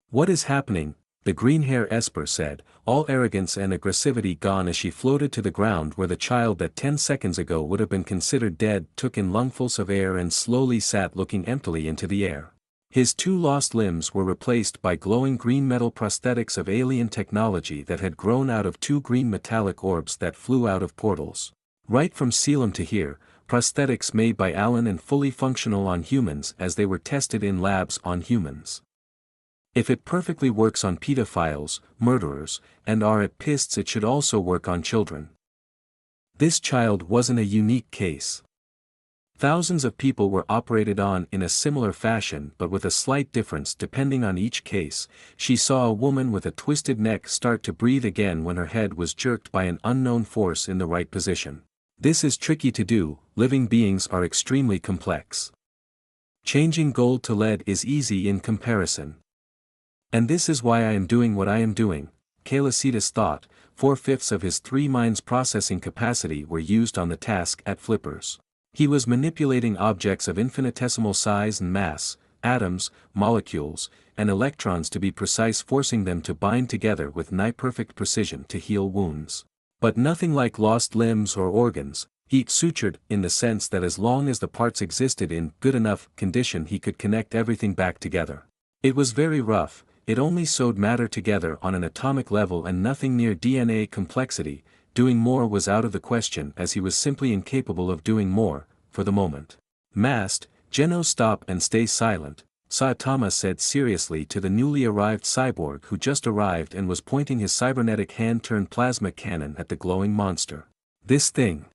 What is happening? The green-hair Esper said, all arrogance and aggressivity gone as she floated to the ground where the child that 10 seconds ago would have been considered dead took in lungfuls of air and slowly sat looking emptily into the air. His two lost limbs were replaced by glowing green metal prosthetics of alien technology that had grown out of two green metallic orbs that flew out of portals. Right from celian to here, prosthetics made by Alan and fully functional on humans as they were tested in labs on humans. If it perfectly works on pedophiles, murderers, and rapists, it should also work on children. This child wasn't a unique case. Thousands of people were operated on in a similar fashion, but with a slight difference depending on each case. She saw a woman with a twisted neck start to breathe again when her head was jerked by an unknown force in the right position. This is tricky to do. Living beings are extremely complex. Changing gold to lead is easy in comparison. And this is why I am doing what I am doing, Celian thought. 4/5 of his 3 minds processing capacity were used on the task at Flippers. He was manipulating objects of infinitesimal size and mass, atoms, molecules, and electrons to be precise, forcing them to bind together with nigh-perfect precision to heal wounds. But nothing like lost limbs or organs. He sutured, in the sense that as long as the parts existed in good enough condition he could connect everything back together. It was very rough. It only sewed matter together on an atomic level and nothing near DNA complexity. Doing more was out of the question as he was simply incapable of doing more, for the moment. Mast, Geno, stop and stay silent, Saitama said seriously to the newly arrived cyborg who just arrived and was pointing his cybernetic hand-turned plasma cannon at the glowing monster. This thing.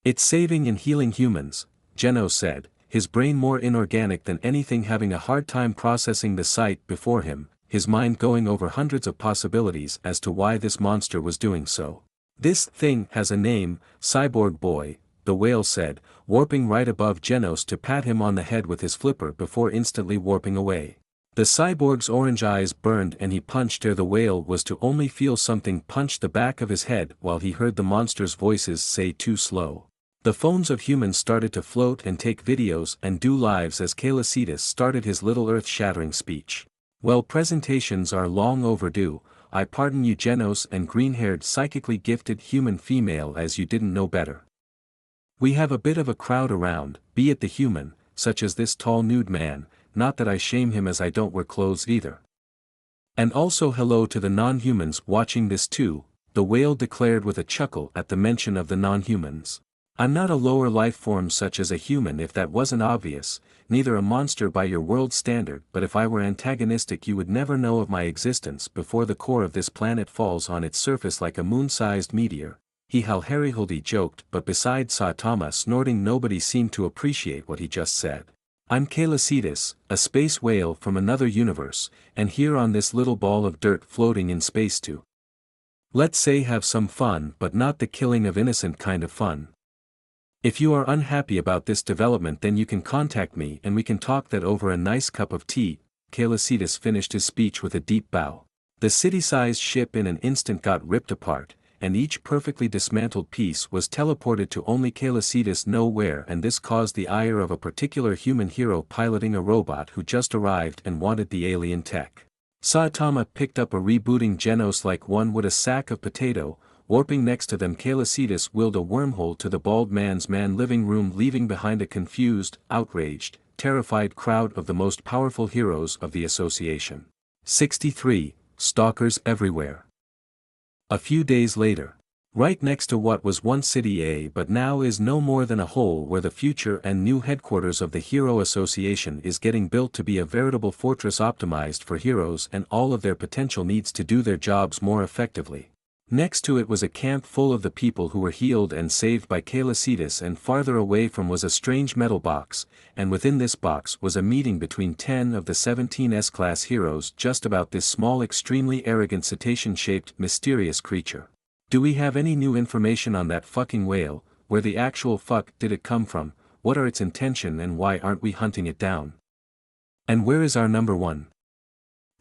It's saving and healing humans, Geno said, his brain more inorganic than anything, having a hard time processing the sight before him, his mind going over hundreds of possibilities as to why this monster was doing so. This thing has a name, Cyborg Boy, the whale said, warping right above Genos to pat him on the head with his flipper before instantly warping away. The cyborg's orange eyes burned and he punched ere the whale was to only feel something punch the back of his head while he heard the monster's voices say too slow. The phones of humans started to float and take videos and do lives as Celian started his little earth-shattering speech. Well, presentations are long overdue. I pardon you, Genos and green-haired psychically gifted human female, as you didn't know better. We have a bit of a crowd around, be it the human, such as this tall nude man, not that I shame him as I don't wear clothes either. And also hello to the non-humans watching this too, the whale declared with a chuckle at the mention of the non-humans. I'm not a lower life form such as a human if that wasn't obvious, neither a monster by your world standard, but if I were antagonistic you would never know of my existence before the core of this planet falls on its surface like a moon-sized meteor. He Halharihuldi joked, but beside Saitama snorting nobody seemed to appreciate what he just said. I'm Celian, a space whale from another universe, and here on this little ball of dirt floating in space to, let's say, have some fun, but not the killing of innocent kind of fun. If you are unhappy about this development then you can contact me and we can talk that over a nice cup of tea. Celian finished his speech with a deep bow. The city-sized ship in an instant got ripped apart, and each perfectly dismantled piece was teleported to only Celian know where, and this caused the ire of a particular human hero piloting a robot who just arrived and wanted the alien tech. Saitama picked up a rebooting Genos like one would a sack of potato. Warping next to them, Celian willed a wormhole to the bald man's living room, leaving behind a confused, outraged, terrified crowd of the most powerful heroes of the association. 63. Stalkers everywhere. A few days later. Right next to what was once City A but now is no more than a hole where the future and new headquarters of the Hero Association is getting built to be a veritable fortress optimized for heroes and all of their potential needs to do their jobs more effectively. Next to it was a camp full of the people who were healed and saved by Celian, and farther away from was a strange metal box, and within this box was a meeting between 10 of the 17 S-class heroes just about this small extremely arrogant cetacean-shaped mysterious creature. Do we have any new information on that fucking whale? Where the actual fuck did it come from? What are its intention and why aren't we hunting it down? And where is our number one?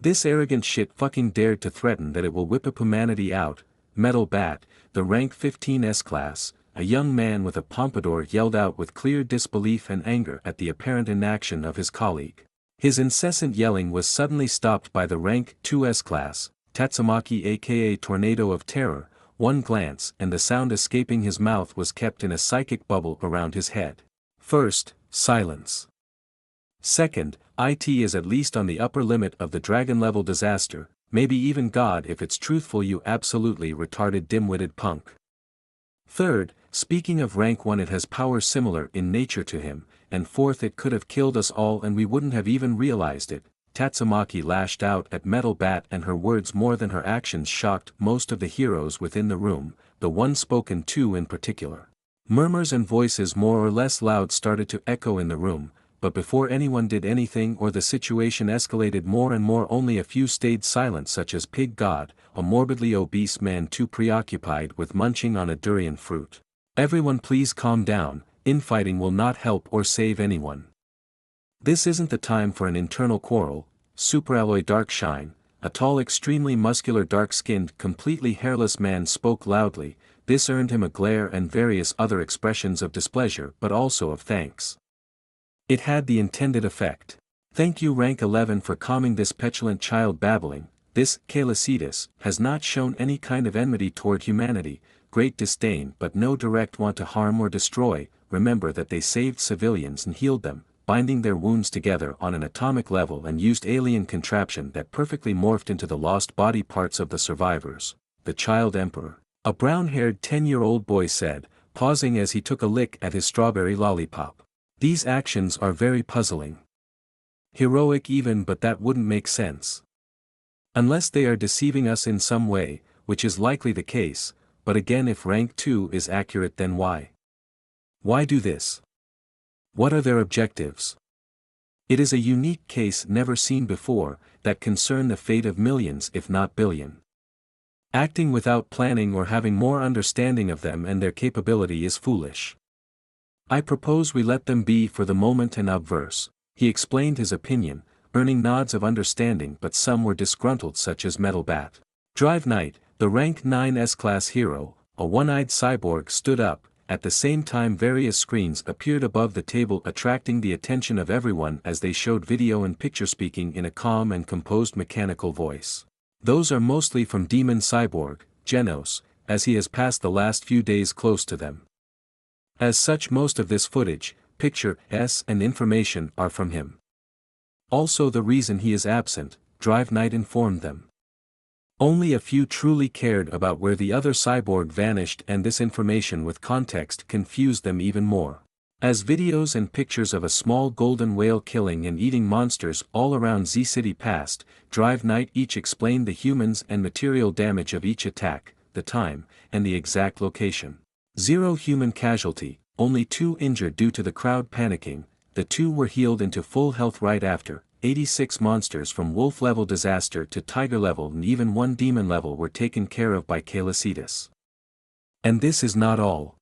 This arrogant shit fucking dared to threaten that it will whip up humanity out. Metal Bat, the rank 15 S-class, a young man with a pompadour yelled out with clear disbelief and anger at the apparent inaction of his colleague. His incessant yelling was suddenly stopped by the rank 2 S-class, Tatsumaki aka Tornado of Terror. One glance and the sound escaping his mouth was kept in a psychic bubble around his head. First, silence. Second, it is at least on the upper limit of the dragon-level disaster, maybe even God if it's truthful, you absolutely retarded dim-witted punk. Third, speaking of rank 1, it has powers similar in nature to him, and fourth, it could have killed us all and we wouldn't have even realized it. Tatsumaki lashed out at Metal Bat, and her words more than her actions shocked most of the heroes within the room, the one spoken to in particular. Murmurs and voices more or less loud started to echo in the room, but before anyone did anything or the situation escalated more and more, only a few stayed silent, such as Pig God, a morbidly obese man too preoccupied with munching on a durian fruit. Everyone please calm down, infighting will not help or save anyone. This isn't the time for an internal quarrel. Superalloy Darkshine, a tall extremely muscular dark-skinned completely hairless man spoke loudly. This earned him a glare and various other expressions of displeasure but also of thanks. It had the intended effect. Thank you rank 11 for calming this petulant child babbling. This Celian has not shown any kind of enmity toward humanity, great disdain but no direct want to harm or destroy. Remember that they saved civilians and healed them, binding their wounds together on an atomic level, and used alien contraption that perfectly morphed into the lost body parts of the survivors. The Child Emperor, a brown-haired 10-year-old boy said, pausing as he took a lick at his strawberry lollipop. These actions are very puzzling. Heroic even, but that wouldn't make sense. Unless they are deceiving us in some way, which is likely the case, but again, if rank 2 is accurate, then why? Why do this? What are their objectives? It is a unique case never seen before, that concern the fate of millions if not billion. Acting without planning or having more understanding of them and their capability is foolish. I propose we let them be for the moment and obverse. He explained his opinion, earning nods of understanding, but some were disgruntled, such as Metal Bat. Drive Knight, the rank 9 S-class hero, a one-eyed cyborg, stood up. At the same time various screens appeared above the table, attracting the attention of everyone as they showed video and picture speaking in a calm and composed mechanical voice. Those are mostly from Demon Cyborg, Genos, as he has passed the last few days close to them. As such, most of this footage, picture, and information are from him. Also the reason he is absent, Drive Knight informed them. Only a few truly cared about where the other cyborg vanished, and this information with context confused them even more. As videos and pictures of a small golden whale killing and eating monsters all around Z-City passed, Drive Night each explained the humans and material damage of each attack, the time, and the exact location. 0 human casualty, only 2 injured due to the crowd panicking, the 2 were healed into full health right after. 86 monsters from wolf-level disaster to tiger-level and even 1 demon-level were taken care of by Celian. And this is not all.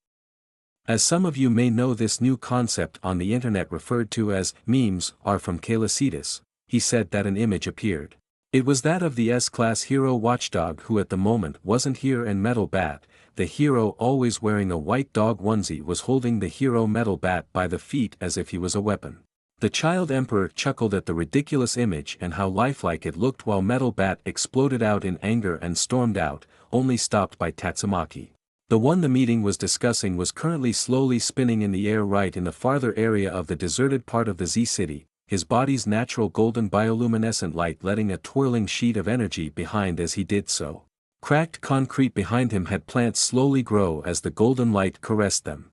As some of you may know, this new concept on the internet referred to as memes are from Celian. He said that an image appeared. It was that of the S-class hero Watchdog, who at the moment wasn't here, and Metal Bat, the hero always wearing a white dog onesie, was holding the hero Metal Bat by the feet as if he was a weapon. The Child Emperor chuckled at the ridiculous image and how lifelike it looked, while Metal Bat exploded out in anger and stormed out, only stopped by Tatsumaki. The one the meeting was discussing was currently slowly spinning in the air right in the farther area of the deserted part of the Z-City, his body's natural golden bioluminescent light letting a twirling sheet of energy behind as he did so. Cracked concrete behind him had plants slowly grow as the golden light caressed them.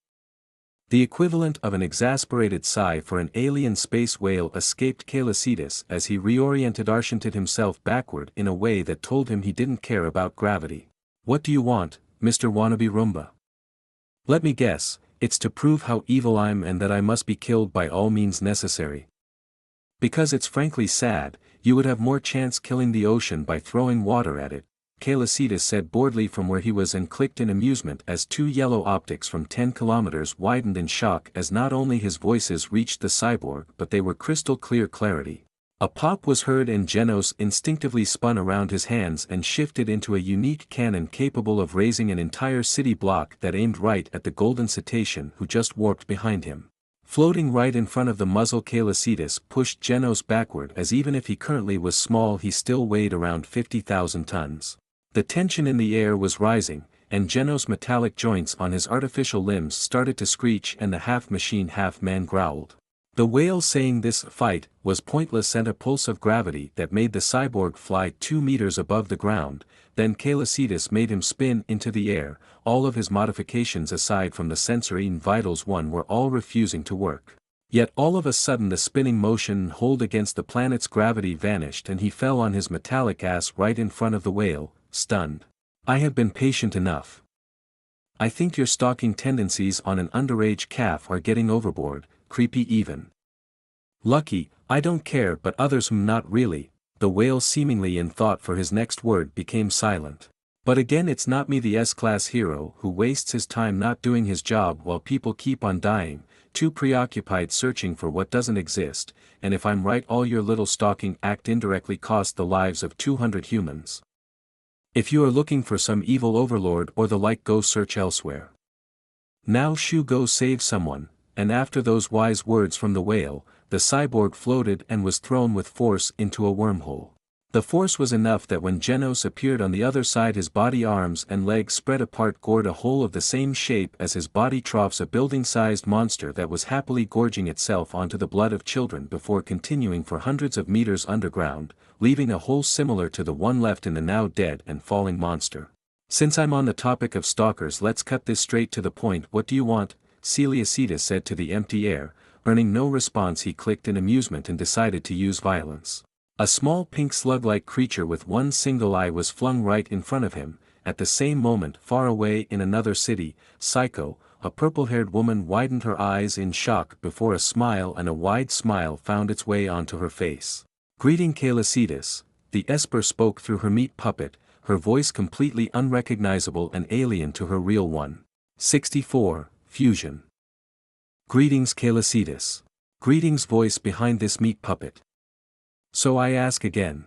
The equivalent of an exasperated sigh for an alien space whale escaped Celian as he reoriented himself backward in a way that told him he didn't care about gravity. "What do you want, Mr. Wannabe Roomba?" "Let me guess, it's to prove how evil I'm and that I must be killed by all means necessary." "Because it's frankly sad, you would have more chance killing the ocean by throwing water at it," Celian said boredly from where he was, and clicked in amusement as 2 yellow optics from 10 kilometers widened in shock as not only his voices reached the cyborg but they were crystal clear clarity. A pop was heard and Genos instinctively spun around his hands and shifted into a unique cannon capable of raising an entire city block that aimed right at the golden cetacean who just warped behind him. Floating right in front of the muzzle, Celian pushed Genos backward as even if he currently was small he still weighed around 50,000 tons. The tension in the air was rising, and Genos' metallic joints on his artificial limbs started to screech and the half-machine half-man growled. The whale saying this fight was pointless sent a pulse of gravity that made the cyborg fly 2 meters above the ground, then Celian made him spin into the air. All of his modifications aside from the sensory and vitals one were all refusing to work. Yet all of a sudden the spinning motion and hold against the planet's gravity vanished and he fell on his metallic ass right in front of the whale, stunned. "I have been patient enough. I think your stalking tendencies on an underage calf are getting overboard, creepy even." "Lucky, I don't care, but others not really." The whale, seemingly in thought for his next word, became silent. "But again, it's not me, the S-class hero, who wastes his time not doing his job while people keep on dying, too preoccupied searching for what doesn't exist, and if I'm right all your little stalking act indirectly cost the lives of 200 humans. If you are looking for some evil overlord or the like, go search elsewhere. Now shoo, go save someone." And after those wise words from the whale, the cyborg floated and was thrown with force into a wormhole. The force was enough that when Genos appeared on the other side his body, arms and legs spread apart, gored a hole of the same shape as his body troughs a building-sized monster that was happily gorging itself onto the blood of children before continuing for hundreds of meters underground, leaving a hole similar to the one left in the now dead and falling monster. "Since I'm on the topic of stalkers, let's cut this straight to the point. What do you want?" Celian said to the empty air. Earning no response, he clicked in amusement and decided to use violence. A small pink slug-like creature with one single eye was flung right in front of him. At the same moment, far away in another city, Psycho, a purple-haired woman, widened her eyes in shock before a smile, and a wide smile found its way onto her face. "Greeting, Celian," the Esper spoke through her meat puppet, her voice completely unrecognizable and alien to her real one. 64. Fusion. "Greetings, Celian." Greetings voice behind this meat puppet. "So I ask again.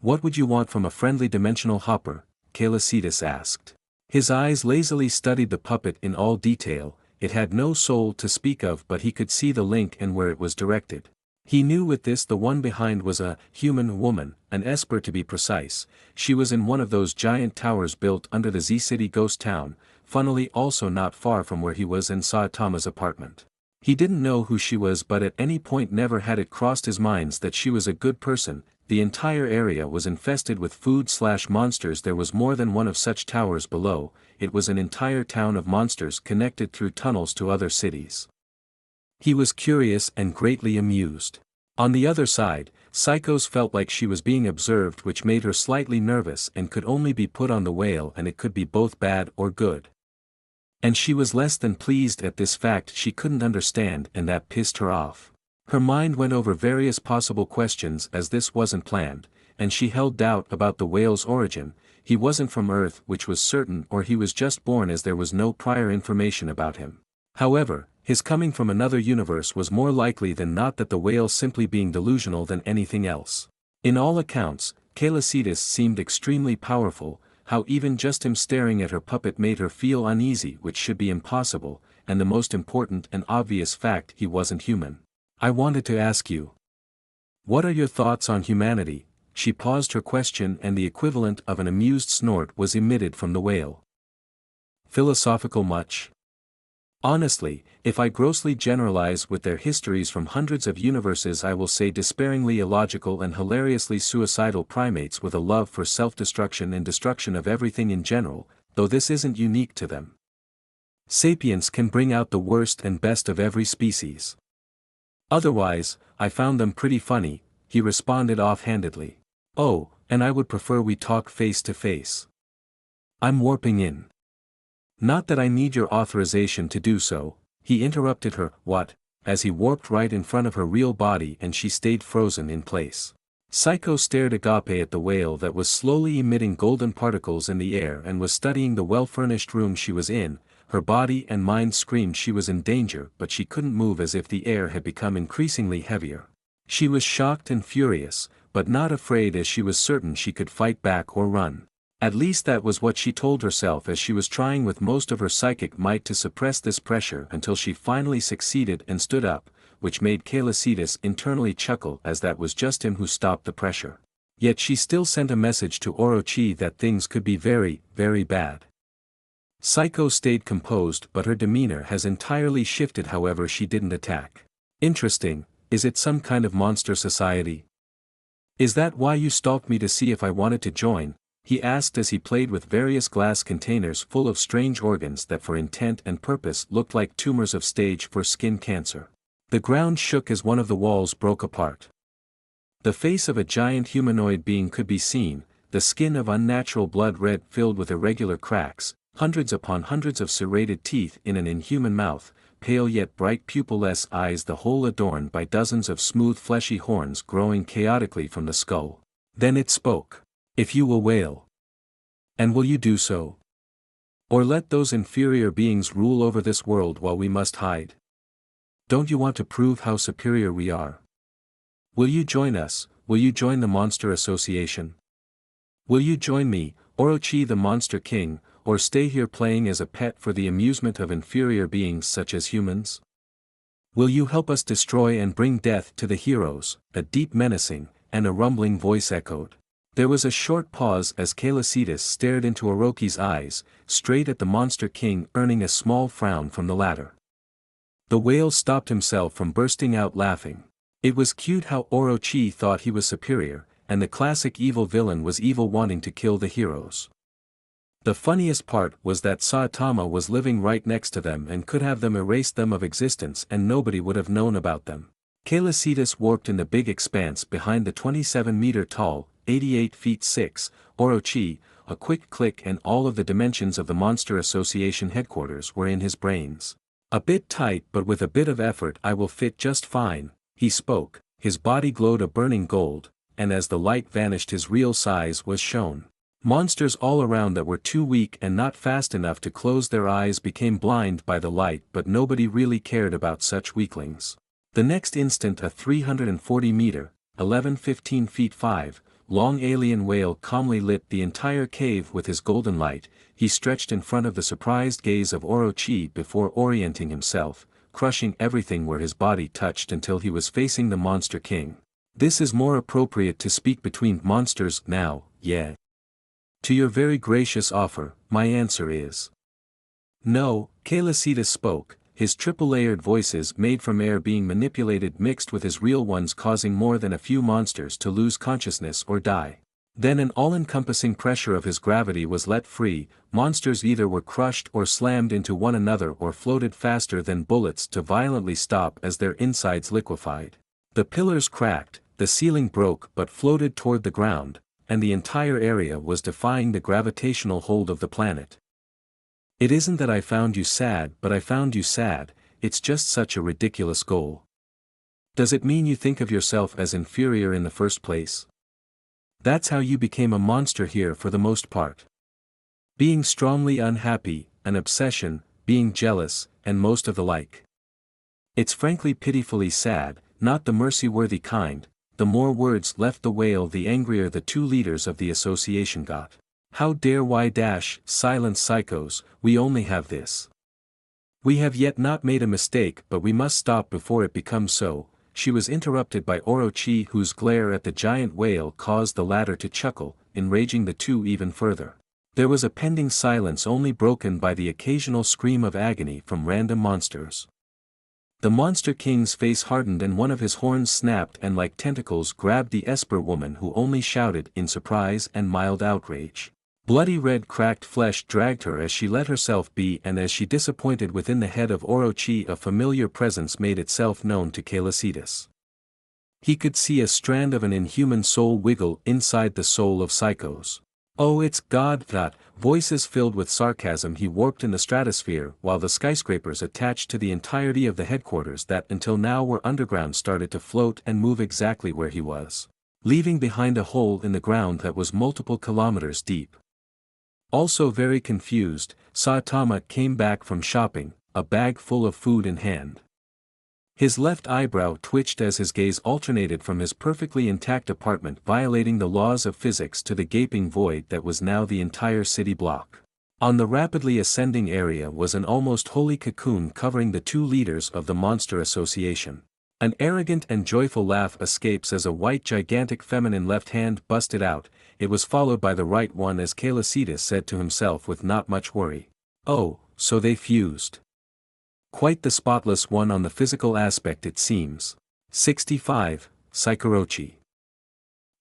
What would you want from a friendly dimensional hopper?" Celian asked. His eyes lazily studied the puppet in all detail. It had no soul to speak of, but he could see the link and where it was directed. He knew with this the one behind was a human woman, an Esper to be precise. She was in one of those giant towers built under the Z-City ghost town, funnily also not far from where he was and saw Tama's apartment. He didn't know who she was, but at any point never had it crossed his mind that she was a good person. the entire area was infested with food/monsters. There was more than one of such towers below, it was an entire town of monsters connected through tunnels to other cities. He was curious and greatly amused. On the other side, Psychos felt like she was being observed, which made her slightly nervous and could only be put on the whale, and it could be both bad or good. And she was less than pleased at this fact. She couldn't understand, and that pissed her off. Her mind went over various possible questions as this wasn't planned, and she held doubt about the whale's origin. He wasn't from Earth, which was certain, or he was just born, as there was no prior information about him. However, his coming from another universe was more likely than not, that the whale simply being delusional than anything else. In all accounts, Celian seemed extremely powerful, how even just him staring at her puppet made her feel uneasy, which should be impossible, and the most important and obvious fact, he wasn't human. I wanted to ask you. What are your thoughts on humanity? She paused her question, and the equivalent of an amused snort was emitted from the whale. Philosophical much? Honestly, if I grossly generalize with their histories from hundreds of universes, I will say despairingly illogical and hilariously suicidal primates with a love for self-destruction and destruction of everything in general, though this isn't unique to them. Sapiens can bring out the worst and best of every species. Otherwise, I found them pretty funny, he responded offhandedly. Oh, and I would prefer we talk face to face. I'm warping in. Not that I need your authorization to do so, he interrupted her. What? As he warped right in front of her real body, and she stayed frozen in place. Psycho stared agape at the whale that was slowly emitting golden particles in the air and was studying the well-furnished room she was in. Her body and mind screamed she was in danger, but she couldn't move, as if the air had become increasingly heavier. She was shocked and furious, but not afraid, as she was certain she could fight back or run. At least that was what she told herself, as she was trying with most of her psychic might to suppress this pressure until she finally succeeded and stood up, which made Celian internally chuckle, as that was just him who stopped the pressure. Yet she still sent a message to Orochi that things could be very, very bad. Psycho stayed composed, but her demeanor has entirely shifted. However, she didn't attack. Interesting, is it some kind of monster society? Is that why you stalked me, to see if I wanted to join? He asked as he played with various glass containers full of strange organs that for intent and purpose looked like tumors of stage 4 skin cancer. The ground shook as one of the walls broke apart. The face of a giant humanoid being could be seen, the skin of unnatural blood red filled with irregular cracks, hundreds upon hundreds of serrated teeth in an inhuman mouth, pale yet bright pupilless eyes, the whole adorned by dozens of smooth fleshy horns growing chaotically from the skull. Then it spoke. If you will wail. And will you do so? Or let those inferior beings rule over this world while we must hide? Don't you want to prove how superior we are? Will you join us? Will you join the Monster Association? Will you join me, Orochi the Monster King, or stay here playing as a pet for the amusement of inferior beings such as humans? Will you help us destroy and bring death to the heroes? A deep menacing, and a rumbling voice echoed. There was a short pause as Celian stared into Orochi's eyes, straight at the Monster King, earning a small frown from the latter. The whale stopped himself from bursting out laughing. It was cute how Orochi thought he was superior, and the classic evil villain was evil, wanting to kill the heroes. The funniest part was that Saitama was living right next to them and could have them erase them of existence and nobody would have known about them. Celian warped in the big expanse behind the 27-meter-tall, 88 feet 6, Orochi. A quick click and all of the dimensions of the Monster Association headquarters were in his brains. A bit tight, but with a bit of effort I will fit just fine, he spoke. His body glowed a burning gold, and as the light vanished his real size was shown. Monsters all around that were too weak and not fast enough to close their eyes became blind by the light, but nobody really cared about such weaklings. The next instant a 340-meter, 11-15 feet 5, long alien whale calmly lit the entire cave with his golden light. He stretched in front of the surprised gaze of Orochi before orienting himself, crushing everything where his body touched until he was facing the Monster King. This is more appropriate to speak between monsters now, yeah. To your very gracious offer, my answer is no. Celian spoke, his triple-layered voices made from air being manipulated mixed with his real ones, causing more than a few monsters to lose consciousness or die. Then an all-encompassing pressure of his gravity was let free, monsters either were crushed or slammed into one another or floated faster than bullets to violently stop as their insides liquefied. The pillars cracked, the ceiling broke but floated toward the ground, and the entire area was defying the gravitational hold of the planet. It isn't that I found you sad, but I found you sad. It's just such a ridiculous goal. Does it mean you think of yourself as inferior in the first place? That's how you became a monster here for the most part. Being strongly unhappy, an obsession, being jealous, and most of the like. It's frankly pitifully sad, not the mercy-worthy kind. The more words left the whale, the angrier the two leaders of the association got. How dare silence psychos, we only have this. We have yet not made a mistake, but we must stop before it becomes so. She was interrupted by Orochi, whose glare at the giant whale caused the latter to chuckle, enraging the two even further. There was a pending silence only broken by the occasional scream of agony from random monsters. The Monster King's face hardened and one of his horns snapped and like tentacles grabbed the Esper woman, who only shouted in surprise and mild outrage. Bloody red cracked flesh dragged her as she let herself be, and as she disappointed within the head of Orochi, a familiar presence made itself known to Celian. He could see a strand of an inhuman soul wiggle inside the soul of Psychos. Oh, it's God! Voices filled with sarcasm he warped in the stratosphere, while the skyscrapers attached to the entirety of the headquarters that until now were underground started to float and move exactly where he was, leaving behind a hole in the ground that was multiple kilometers deep. Also very confused, Saitama came back from shopping, a bag full of food in hand. His left eyebrow twitched as his gaze alternated from his perfectly intact apartment violating the laws of physics to the gaping void that was now the entire city block. On the rapidly ascending area was an almost holy cocoon covering the two leaders of the Monster Association. An arrogant and joyful laugh escapes as a white gigantic feminine left hand busted out. It was followed by the right one as Celian said to himself with not much worry. Oh, so they fused. Quite the spotless one on the physical aspect it seems. 65, Psychorochi.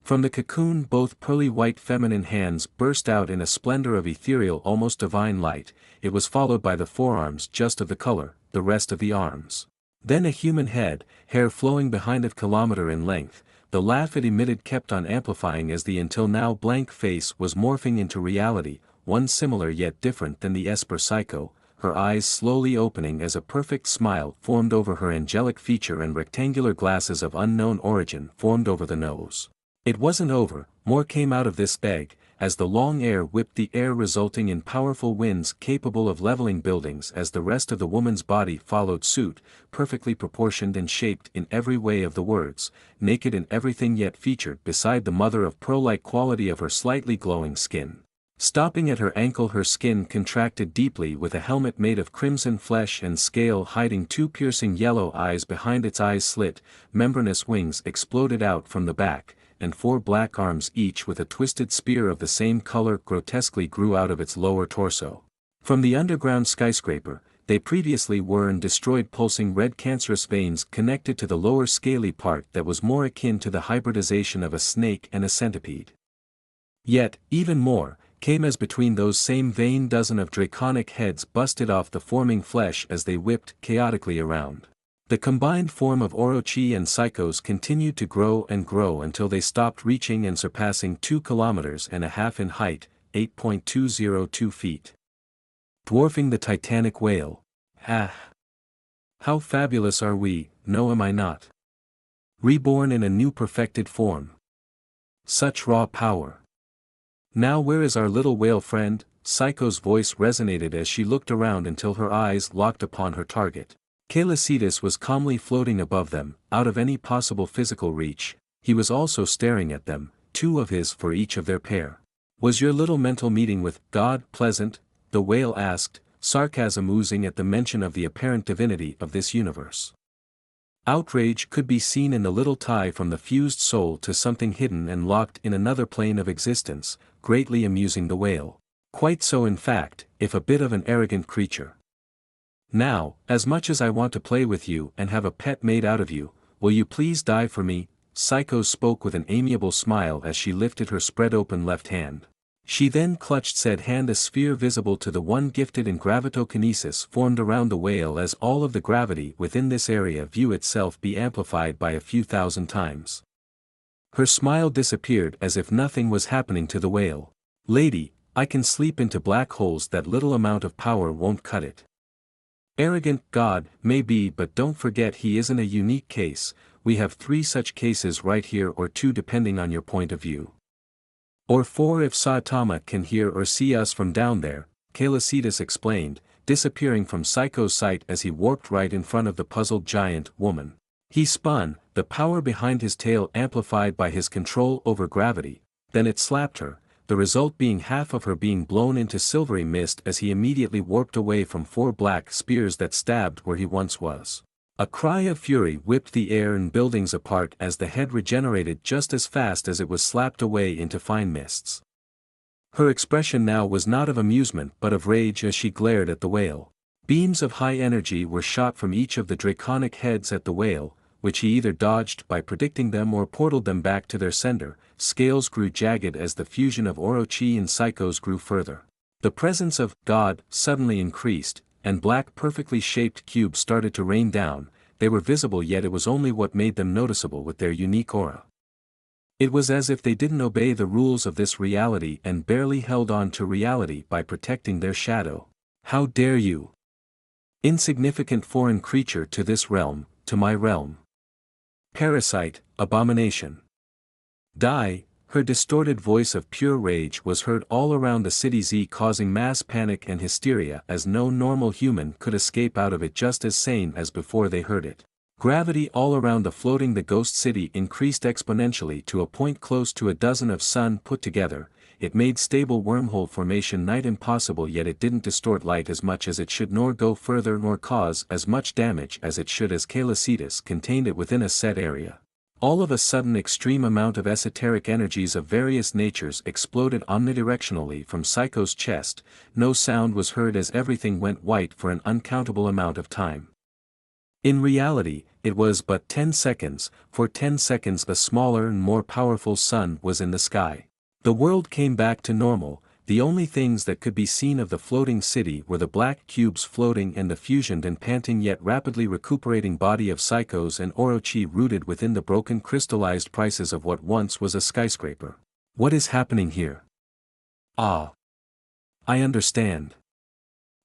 From the cocoon both pearly white feminine hands burst out in a splendor of ethereal almost divine light. It was followed by the forearms just of the color, the rest of the arms. Then a human head, hair flowing behind a kilometer in length. The laugh it emitted kept on amplifying as the until now blank face was morphing into reality, one similar yet different than the Esper Psycho, her eyes slowly opening as a perfect smile formed over her angelic feature and rectangular glasses of unknown origin formed over the nose. It wasn't over, more came out of this egg, as the long air whipped the air resulting in powerful winds capable of leveling buildings as the rest of the woman's body followed suit, perfectly proportioned and shaped in every way of the words, naked in everything yet featured beside the mother of pearl-like quality of her slightly glowing skin. Stopping at her ankle, her skin contracted deeply with a helmet made of crimson flesh and scale hiding two piercing yellow eyes behind its eyes slit, membranous wings exploded out from the back, and four black arms each with a twisted spear of the same color grotesquely grew out of its lower torso. From the underground skyscraper, they previously were and destroyed pulsing red cancerous veins connected to the lower scaly part that was more akin to the hybridization of a snake and a centipede. Yet, even more, came as between those same vein dozen of draconic heads busted off the forming flesh as they whipped chaotically around. The combined form of Orochi and Psychos continued to grow and grow until they stopped reaching and surpassing 2.5 kilometers in height, 8.202 feet. Dwarfing the titanic whale. Ah! How fabulous are we, no am I not? Reborn in a new perfected form. Such raw power. Now where is our little whale friend? Psycho's voice resonated as she looked around until her eyes locked upon her target. Celian was calmly floating above them, out of any possible physical reach. He was also staring at them, two of his for each of their pair. Was your little mental meeting with God pleasant? The whale asked, sarcasm oozing at the mention of the apparent divinity of this universe. Outrage could be seen in the little tie from the fused soul to something hidden and locked in another plane of existence, greatly amusing the whale. Quite so in fact, if a bit of an arrogant creature. Now, as much as I want to play with you and have a pet made out of you, will you please die for me? Psycho spoke with an amiable smile as she lifted her spread-open left hand. She then clutched said hand. A sphere visible to the one gifted in gravitokinesis formed around the whale as all of the gravity within this area view itself be amplified by a few thousand times. Her smile disappeared as if nothing was happening to the whale. Lady, I can sleep into black holes. That little amount of power won't cut it. Arrogant God, maybe, but don't forget he isn't a unique case. We have 3 such cases right here, or 2 depending on your point of view. Or 4 if Saitama can hear or see us from down there, Celian explained, disappearing from Psycho's sight as he warped right in front of the puzzled giant woman. He spun, the power behind his tail amplified by his control over gravity, then it slapped her, the result being half of her being blown into silvery mist as he immediately warped away from 4 black spears that stabbed where he once was. A cry of fury whipped the air and buildings apart as the head regenerated just as fast as it was slapped away into fine mists. Her expression now was not of amusement but of rage as she glared at the whale. Beams of high energy were shot from each of the draconic heads at the whale, which he either dodged by predicting them or portaled them back to their sender. Scales grew jagged as the fusion of Orochi and Psychos grew further. The presence of God suddenly increased, and black perfectly shaped cubes started to rain down. They were visible, yet it was only what made them noticeable with their unique aura. It was as if they didn't obey the rules of this reality and barely held on to reality by protecting their shadow. How dare you! Insignificant foreign creature to this realm, to my realm. Parasite, abomination. Die! Her distorted voice of pure rage was heard all around the city Z, causing mass panic and hysteria as no normal human could escape out of it just as sane as before they heard it. Gravity all around the ghost city increased exponentially to a point close to a dozen of sun put together. It made stable wormhole formation night impossible, yet it didn't distort light as much as it should, nor go further, nor cause as much damage as it should, as Celian contained it within a set area. All of a sudden, extreme amount of esoteric energies of various natures exploded omnidirectionally from Psycho's chest. No sound was heard as everything went white for an uncountable amount of time. In reality, it was but 10 seconds. For 10 seconds a smaller and more powerful sun was in the sky. The world came back to normal. The only things that could be seen of the floating city were the black cubes floating and the fusioned and panting yet rapidly recuperating body of Psychos and Orochi rooted within the broken crystallized prices of what once was a skyscraper. What is happening here? Ah! I understand.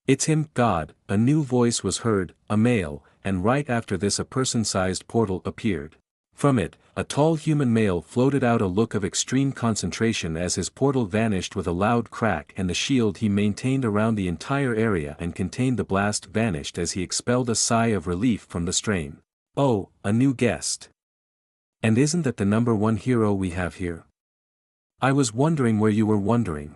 It's him, God. A new voice was heard, a male, and right after this a person-sized portal appeared. From it, a tall human male floated out, a look of extreme concentration as his portal vanished with a loud crack, and the shield he maintained around the entire area and contained the blast vanished as he expelled a sigh of relief from the strain. Oh, a new guest. And isn't that the #1 hero we have here? I was wondering where you were wondering.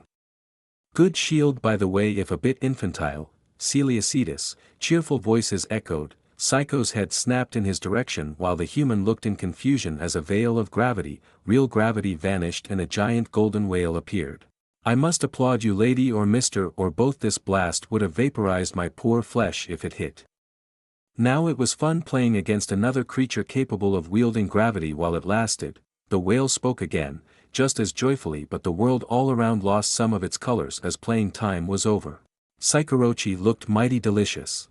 Good shield, by the way, if a bit infantile. Celian, cheerful voices echoed. Psycho's head snapped in his direction while the human looked in confusion as a veil of gravity, real gravity, vanished and a giant golden whale appeared. I must applaud you, lady or mister, or both. This blast would have vaporized my poor flesh if it hit. Now it was fun playing against another creature capable of wielding gravity while it lasted. The whale spoke again, just as joyfully, but the world all around lost some of its colors as playing time was over. Psychorochi looked mighty delicious.